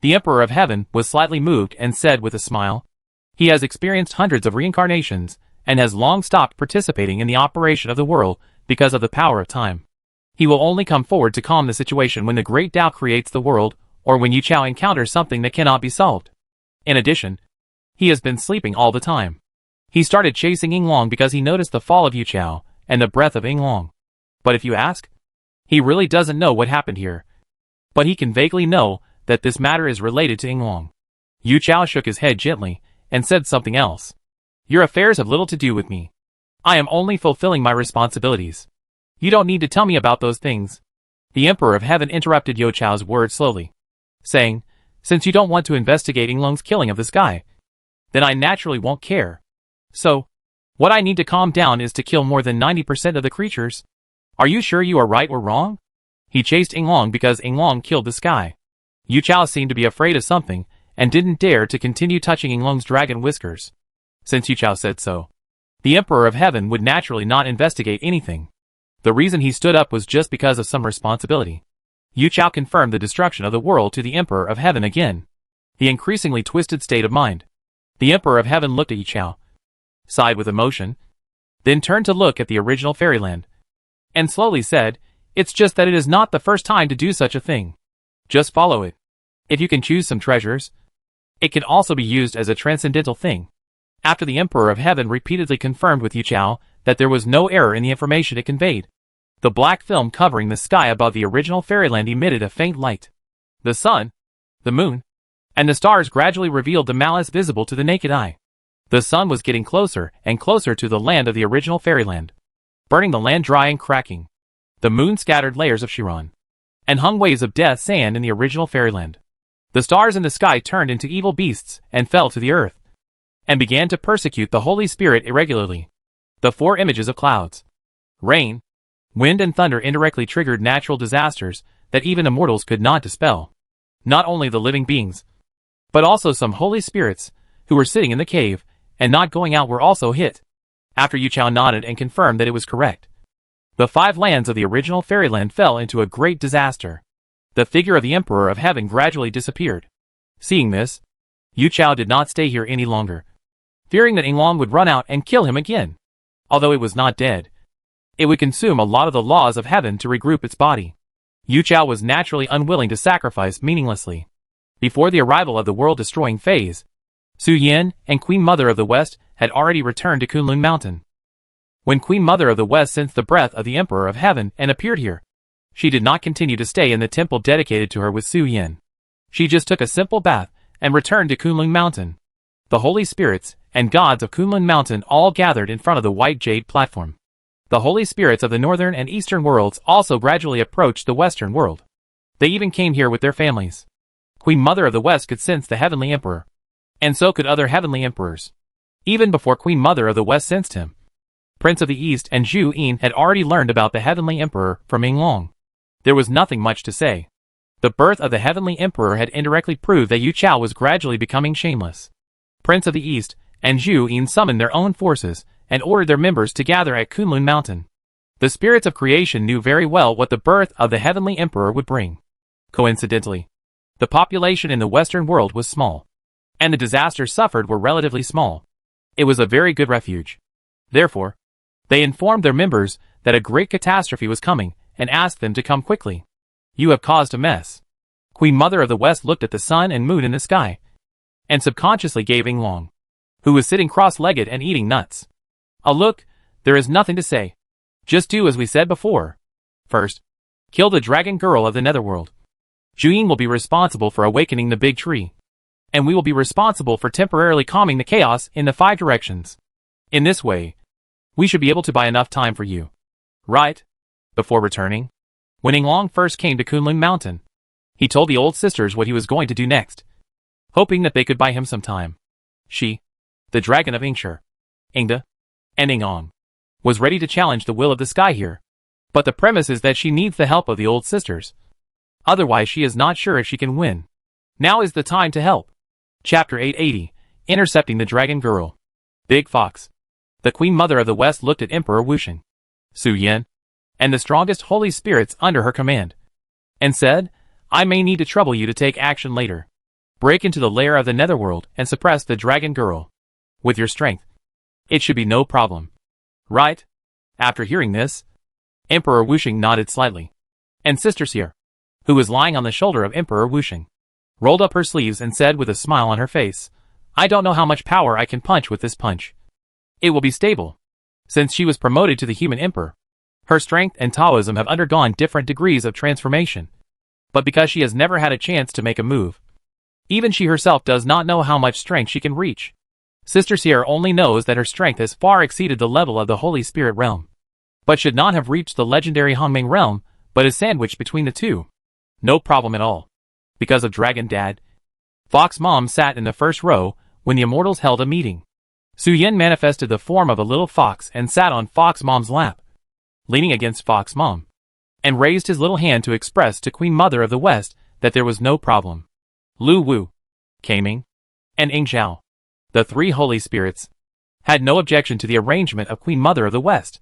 the Emperor of Heaven was slightly moved and said with a smile, he has experienced hundreds of reincarnations and has long stopped participating in the operation of the world because of the power of time. He will only come forward to calm the situation when the great Tao creates the world or when Yu Chao encounters something that cannot be solved. In addition, he has been sleeping all the time. He started chasing Yinglong because he noticed the fall of Yu Chao and the breath of Yinglong. But if you ask, he really doesn't know what happened here. But he can vaguely know that this matter is related to Yinglong. Yu Chao shook his head gently and said something else. Your affairs have little to do with me. I am only fulfilling my responsibilities. You don't need to tell me about those things. The Emperor of Heaven interrupted Yu Chao's words slowly, saying, since you don't want to investigate Yinglong's killing of this guy, then I naturally won't care. So, what I need to calm down is to kill more than 90% of the creatures. Are you sure you are right or wrong? He chased Yinglong because Yinglong killed this guy. Yu Chao seemed to be afraid of something and didn't dare to continue touching Yinglong's dragon whiskers. Since Yu Chao said so, the Emperor of Heaven would naturally not investigate anything. The reason he stood up was just because of some responsibility. Yu Chao confirmed the destruction of the world to the Emperor of Heaven again. The increasingly twisted state of mind. The Emperor of Heaven looked at Yu Chao, sighed with emotion, then turned to look at the original fairyland, and slowly said, it's just that it is not the first time to do such a thing. Just follow it. If you can choose some treasures, it can also be used as a transcendental thing. After the Emperor of Heaven repeatedly confirmed with Yu Chao that there was no error in the information it conveyed, the black film covering the sky above the original fairyland emitted a faint light. The sun, the moon, and the stars gradually revealed the malice visible to the naked eye. The sun was getting closer and closer to the land of the original fairyland, burning the land dry and cracking. The moon scattered layers of Chiron and hung waves of death sand in the original fairyland. The stars in the sky turned into evil beasts and fell to the earth, and began to persecute the Holy Spirit irregularly. The four images of clouds, rain, wind and thunder indirectly triggered natural disasters that even immortals could not dispel. Not only the living beings, but also some holy spirits who were sitting in the cave and not going out were also hit. After Yu Chao nodded and confirmed that it was correct, the 5 lands of the original fairyland fell into a great disaster. The figure of the Emperor of Heaven gradually disappeared. Seeing this, Yu Chao did not stay here any longer, fearing that Yinglong would run out and kill him again. Although it was not dead, it would consume a lot of the laws of heaven to regroup its body. Yu Chao was naturally unwilling to sacrifice meaninglessly. Before the arrival of the world-destroying phase, Su Yin and Queen Mother of the West had already returned to Kunlun Mountain. When Queen Mother of the West sensed the breath of the Emperor of Heaven and appeared here, she did not continue to stay in the temple dedicated to her with Su Yin. She just took a simple bath and returned to Kunlun Mountain. The holy spirits and gods of Kunlun Mountain all gathered in front of the white jade platform. The holy spirits of the northern and eastern worlds also gradually approached the western world. They even came here with their families. Queen Mother of the West could sense the heavenly emperor, and so could other heavenly emperors. Even before Queen Mother of the West sensed him, Prince of the East and Zhu Yin had already learned about the heavenly emperor from Yinglong. There was nothing much to say. The birth of the heavenly emperor had indirectly proved that Yu Chao was gradually becoming shameless. Prince of the East and Zhu Yin summoned their own forces and ordered their members to gather at Kunlun Mountain. The spirits of creation knew very well what the birth of the heavenly emperor would bring. Coincidentally, the population in the western world was small, and the disasters suffered were relatively small. It was a very good refuge. Therefore, they informed their members that a great catastrophe was coming and asked them to come quickly. You have caused a mess. Queen Mother of the West looked at the sun and moon in the sky, and subconsciously gave Yinglong, who was sitting cross-legged and eating nuts, a look. There is nothing to say. Just do as we said before. First, kill the dragon girl of the netherworld. Zhu Yin will be responsible for awakening the big tree, and we will be responsible for temporarily calming the chaos in the 5 directions. In this way, we should be able to buy enough time for you. Right? Before returning, when Yinglong first came to Kunlun Mountain, he told the old sisters what he was going to do next, hoping that they could buy him some time. She, the dragon of Yingshi, Yingde, and Yingong, was ready to challenge the will of the sky here. But the premise is that she needs the help of the old sisters. Otherwise she is not sure if she can win. Now is the time to help. Chapter 880, Intercepting the Dragon Girl. Big Fox. The Queen Mother of the West looked at Emperor Wuxing, Su Yin, and the strongest holy spirits under her command, and said, I may need to trouble you to take action later. Break into the lair of the Netherworld and suppress the Dragon Girl. With your strength, it should be no problem. Right? After hearing this, Emperor Wuxing nodded slightly, and Sister Seer, who was lying on the shoulder of Emperor Wuxing, rolled up her sleeves and said with a smile on her face, I don't know how much power I can punch with this punch. It will be stable. Since she was promoted to the human emperor, her strength and Taoism have undergone different degrees of transformation. But because she has never had a chance to make a move, even she herself does not know how much strength she can reach. Sister Seer only knows that her strength has far exceeded the level of the Holy Spirit realm, but should not have reached the legendary Hongming realm, but is sandwiched between the two. No problem at all. Because of Dragon Dad, Fox Mom sat in the first row when the immortals held a meeting. Su Yin manifested the form of a little fox and sat on Fox Mom's lap, leaning against Fox Mom, and raised his little hand to express to Queen Mother of the West that there was no problem. Lu Wu, Kaming, and Ing Zhao, the three holy spirits, had no objection to the arrangement of Queen Mother of the West.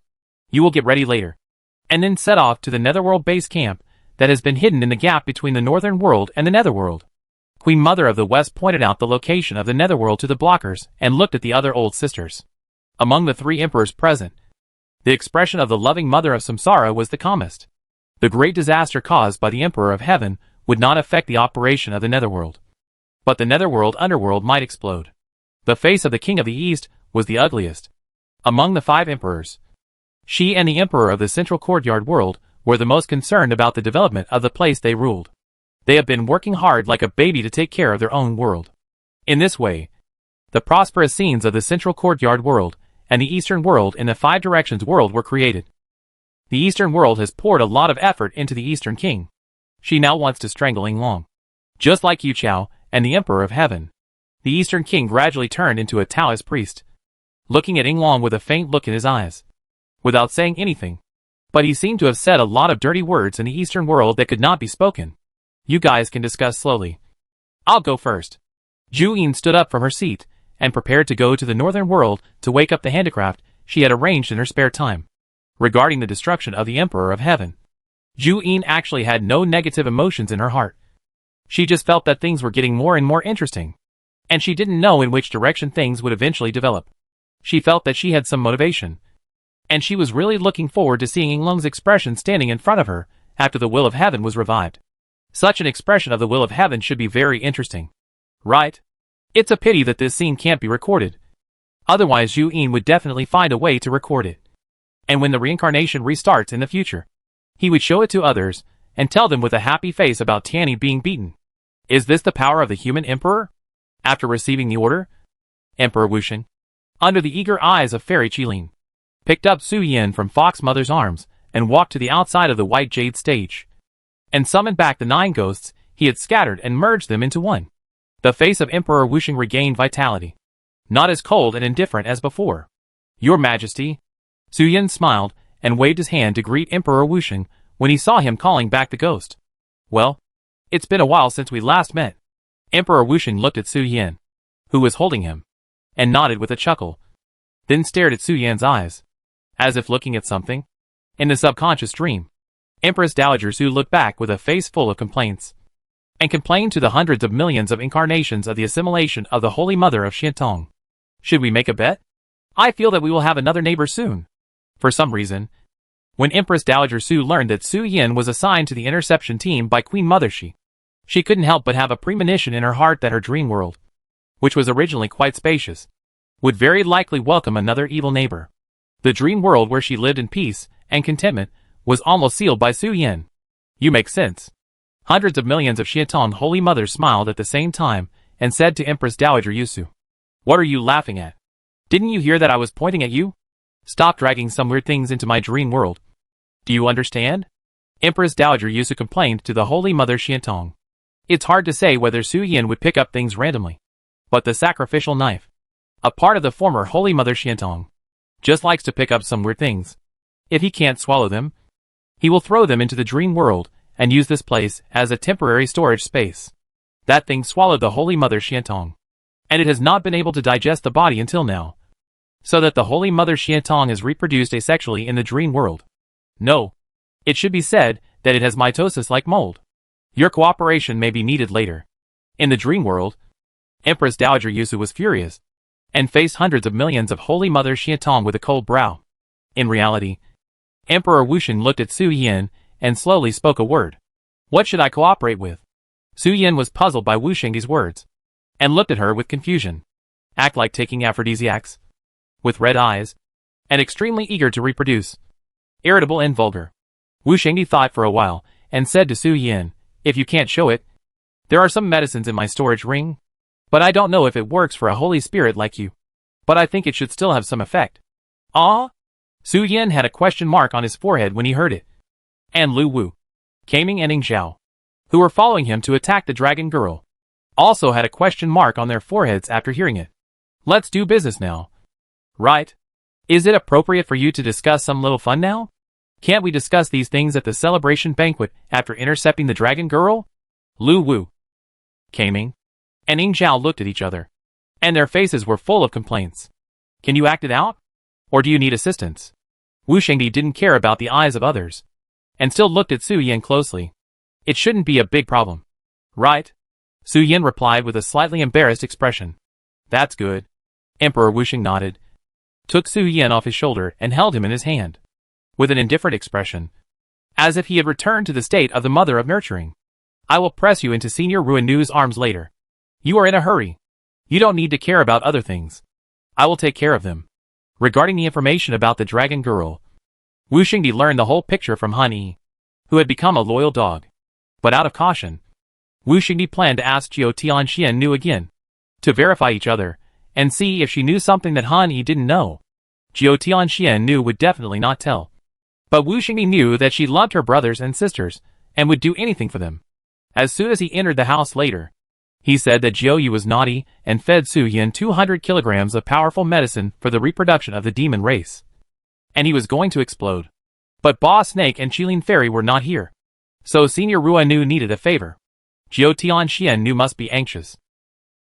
You will get ready later, and then set off to the Netherworld base camp that has been hidden in the gap between the Northern World and the Netherworld. Queen Mother of the West pointed out the location of the Netherworld to the blockers and looked at the other old sisters. Among the three emperors present, the expression of the loving mother of Samsara was the calmest. The great disaster caused by the Emperor of Heaven would not affect the operation of the Netherworld, but the Netherworld underworld might explode. The face of the King of the East was the ugliest among the 5 emperors. She and the Emperor of the Central Courtyard World were the most concerned about the development of the place they ruled. They have been working hard like a baby to take care of their own world. In this way, the prosperous scenes of the Central Courtyard World and the Eastern World in the 5 Directions World were created. The Eastern World has poured a lot of effort into the Eastern King. She now wants to strangle Ing Long. Just like Yu Chao and the Emperor of Heaven, the Eastern King gradually turned into a Taoist priest, looking at Ing Long with a faint look in his eyes, without saying anything. But he seemed to have said a lot of dirty words in the Eastern World that could not be spoken. You guys can discuss slowly. I'll go first. Zhu Yin stood up from her seat and prepared to go to the Northern World to wake up the handicraft she had arranged in her spare time. Regarding the destruction of the Emperor of Heaven, Zhu Yin actually had no negative emotions in her heart. She just felt that things were getting more and more interesting, and she didn't know in which direction things would eventually develop. She felt that she had some motivation, and she was really looking forward to seeing Ing Long's expression standing in front of her after the will of heaven was revived. Such an expression of the will of heaven should be very interesting. Right? It's a pity that this scene can't be recorded. Otherwise Zhu Yin would definitely find a way to record it. And when the reincarnation restarts in the future, he would show it to others and tell them with a happy face about Tianyi being beaten. Is this the power of the human emperor? After receiving the order, Emperor Wuxing, under the eager eyes of Fairy Qilin, picked up Su Yin from Fox Mother's arms and walked to the outside of the White Jade stage, and summoned back the 9 ghosts he had scattered and merged them into one. The face of Emperor Wuxing regained vitality, not as cold and indifferent as before. Your Majesty. Su Yin smiled and waved his hand to greet Emperor Wuxing when he saw him calling back the ghost. Well, it's been a while since we last met. Emperor Wuxing looked at Su Yin, who was holding him, and nodded with a chuckle, then stared at Su Yin's eyes, as if looking at something. In the subconscious dream, Empress Dowager Su looked back with a face full of complaints, and complained to the hundreds of millions of incarnations of the assimilation of the Holy Mother of Xiantong. Should we make a bet? I feel that we will have another neighbor soon. For some reason, when Empress Dowager Su learned that Su Yin was assigned to the interception team by Queen Mother she couldn't help but have a premonition in her heart that her dream world, which was originally quite spacious, would very likely welcome another evil neighbor. The dream world where she lived in peace and contentment was almost sealed by Su Yin. You make sense. Hundreds of millions of Xiantong Holy Mothers smiled at the same time and said to Empress Dowager Yusu, What are you laughing at? Didn't you hear that I was pointing at you? Stop dragging some weird things into my dream world. Do you understand? Empress Dowager Yusu complained to the Holy Mother Xiantong. It's hard to say whether Su Yin would pick up things randomly, but the sacrificial knife, a part of the former Holy Mother Xiantong, just likes to pick up some weird things. If he can't swallow them, He will throw them into the dream world and use this place as a temporary storage space. That thing swallowed the Holy Mother Xiantong, and it has not been able to digest the body until now. So that the Holy Mother Xiantong is reproduced asexually in the dream world. No. It should be said that it has mitosis like mold. Your cooperation may be needed later. In the dream world, Empress Dowager Yusu was furious and faced hundreds of millions of Holy Mother Xiantong with a cold brow. In reality, Emperor Wuxing looked at Su Yin and slowly spoke a word. What should I cooperate with? Su Yin was puzzled by Wu Shengdi's words and looked at her with confusion. Act like taking aphrodisiacs? With red eyes and extremely eager to reproduce. Irritable and vulgar. Wu Shengdi thought for a while and said to Su Yin, if you can't show it, there are some medicines in my storage ring, but I don't know if it works for a holy spirit like you. But I think it should still have some effect. Ah? Su Yin had a question mark on his forehead when he heard it. And Lu Wu, Kaming and Ing Zhao, who were following him to attack the dragon girl, also had a question mark on their foreheads after hearing it. Let's do business now. Right? Is it appropriate for you to discuss some little fun now? Can't we discuss these things at the celebration banquet after intercepting the dragon girl? Lu Wu, Kaming, and Ing Zhao looked at each other, and their faces were full of complaints. Can you act it out? Or do you need assistance? Wu Shengdi didn't care about the eyes of others, and still looked at Su Yin closely. It shouldn't be a big problem. Right? Su Yin replied with a slightly embarrassed expression. That's good. Emperor Wuxing nodded, took Su Yin off his shoulder and held him in his hand, with an indifferent expression, as if he had returned to the state of the mother of nurturing. I will press you into Senior Ruinu's arms later. You are in a hurry. You don't need to care about other things. I will take care of them. Regarding the information about the dragon girl, Wu Shengdi learned the whole picture from Han Yi, who had become a loyal dog. But out of caution, Wu Shengdi planned to ask Jiao Tianxian Nu again, to verify each other, and see if she knew something that Han Yi didn't know. Jiao Tianxian Nu would definitely not tell. But Wu Shengdi knew that she loved her brothers and sisters, and would do anything for them. As soon as he entered the house later, he said that Jiao Yu was naughty and fed Su Yin 200 kilograms of powerful medicine for the reproduction of the demon race. And he was going to explode. But Boss Snake and Qilin Fairy were not here. So Senior Ruanu needed a favor. Jiao Tianxian Nu must be anxious.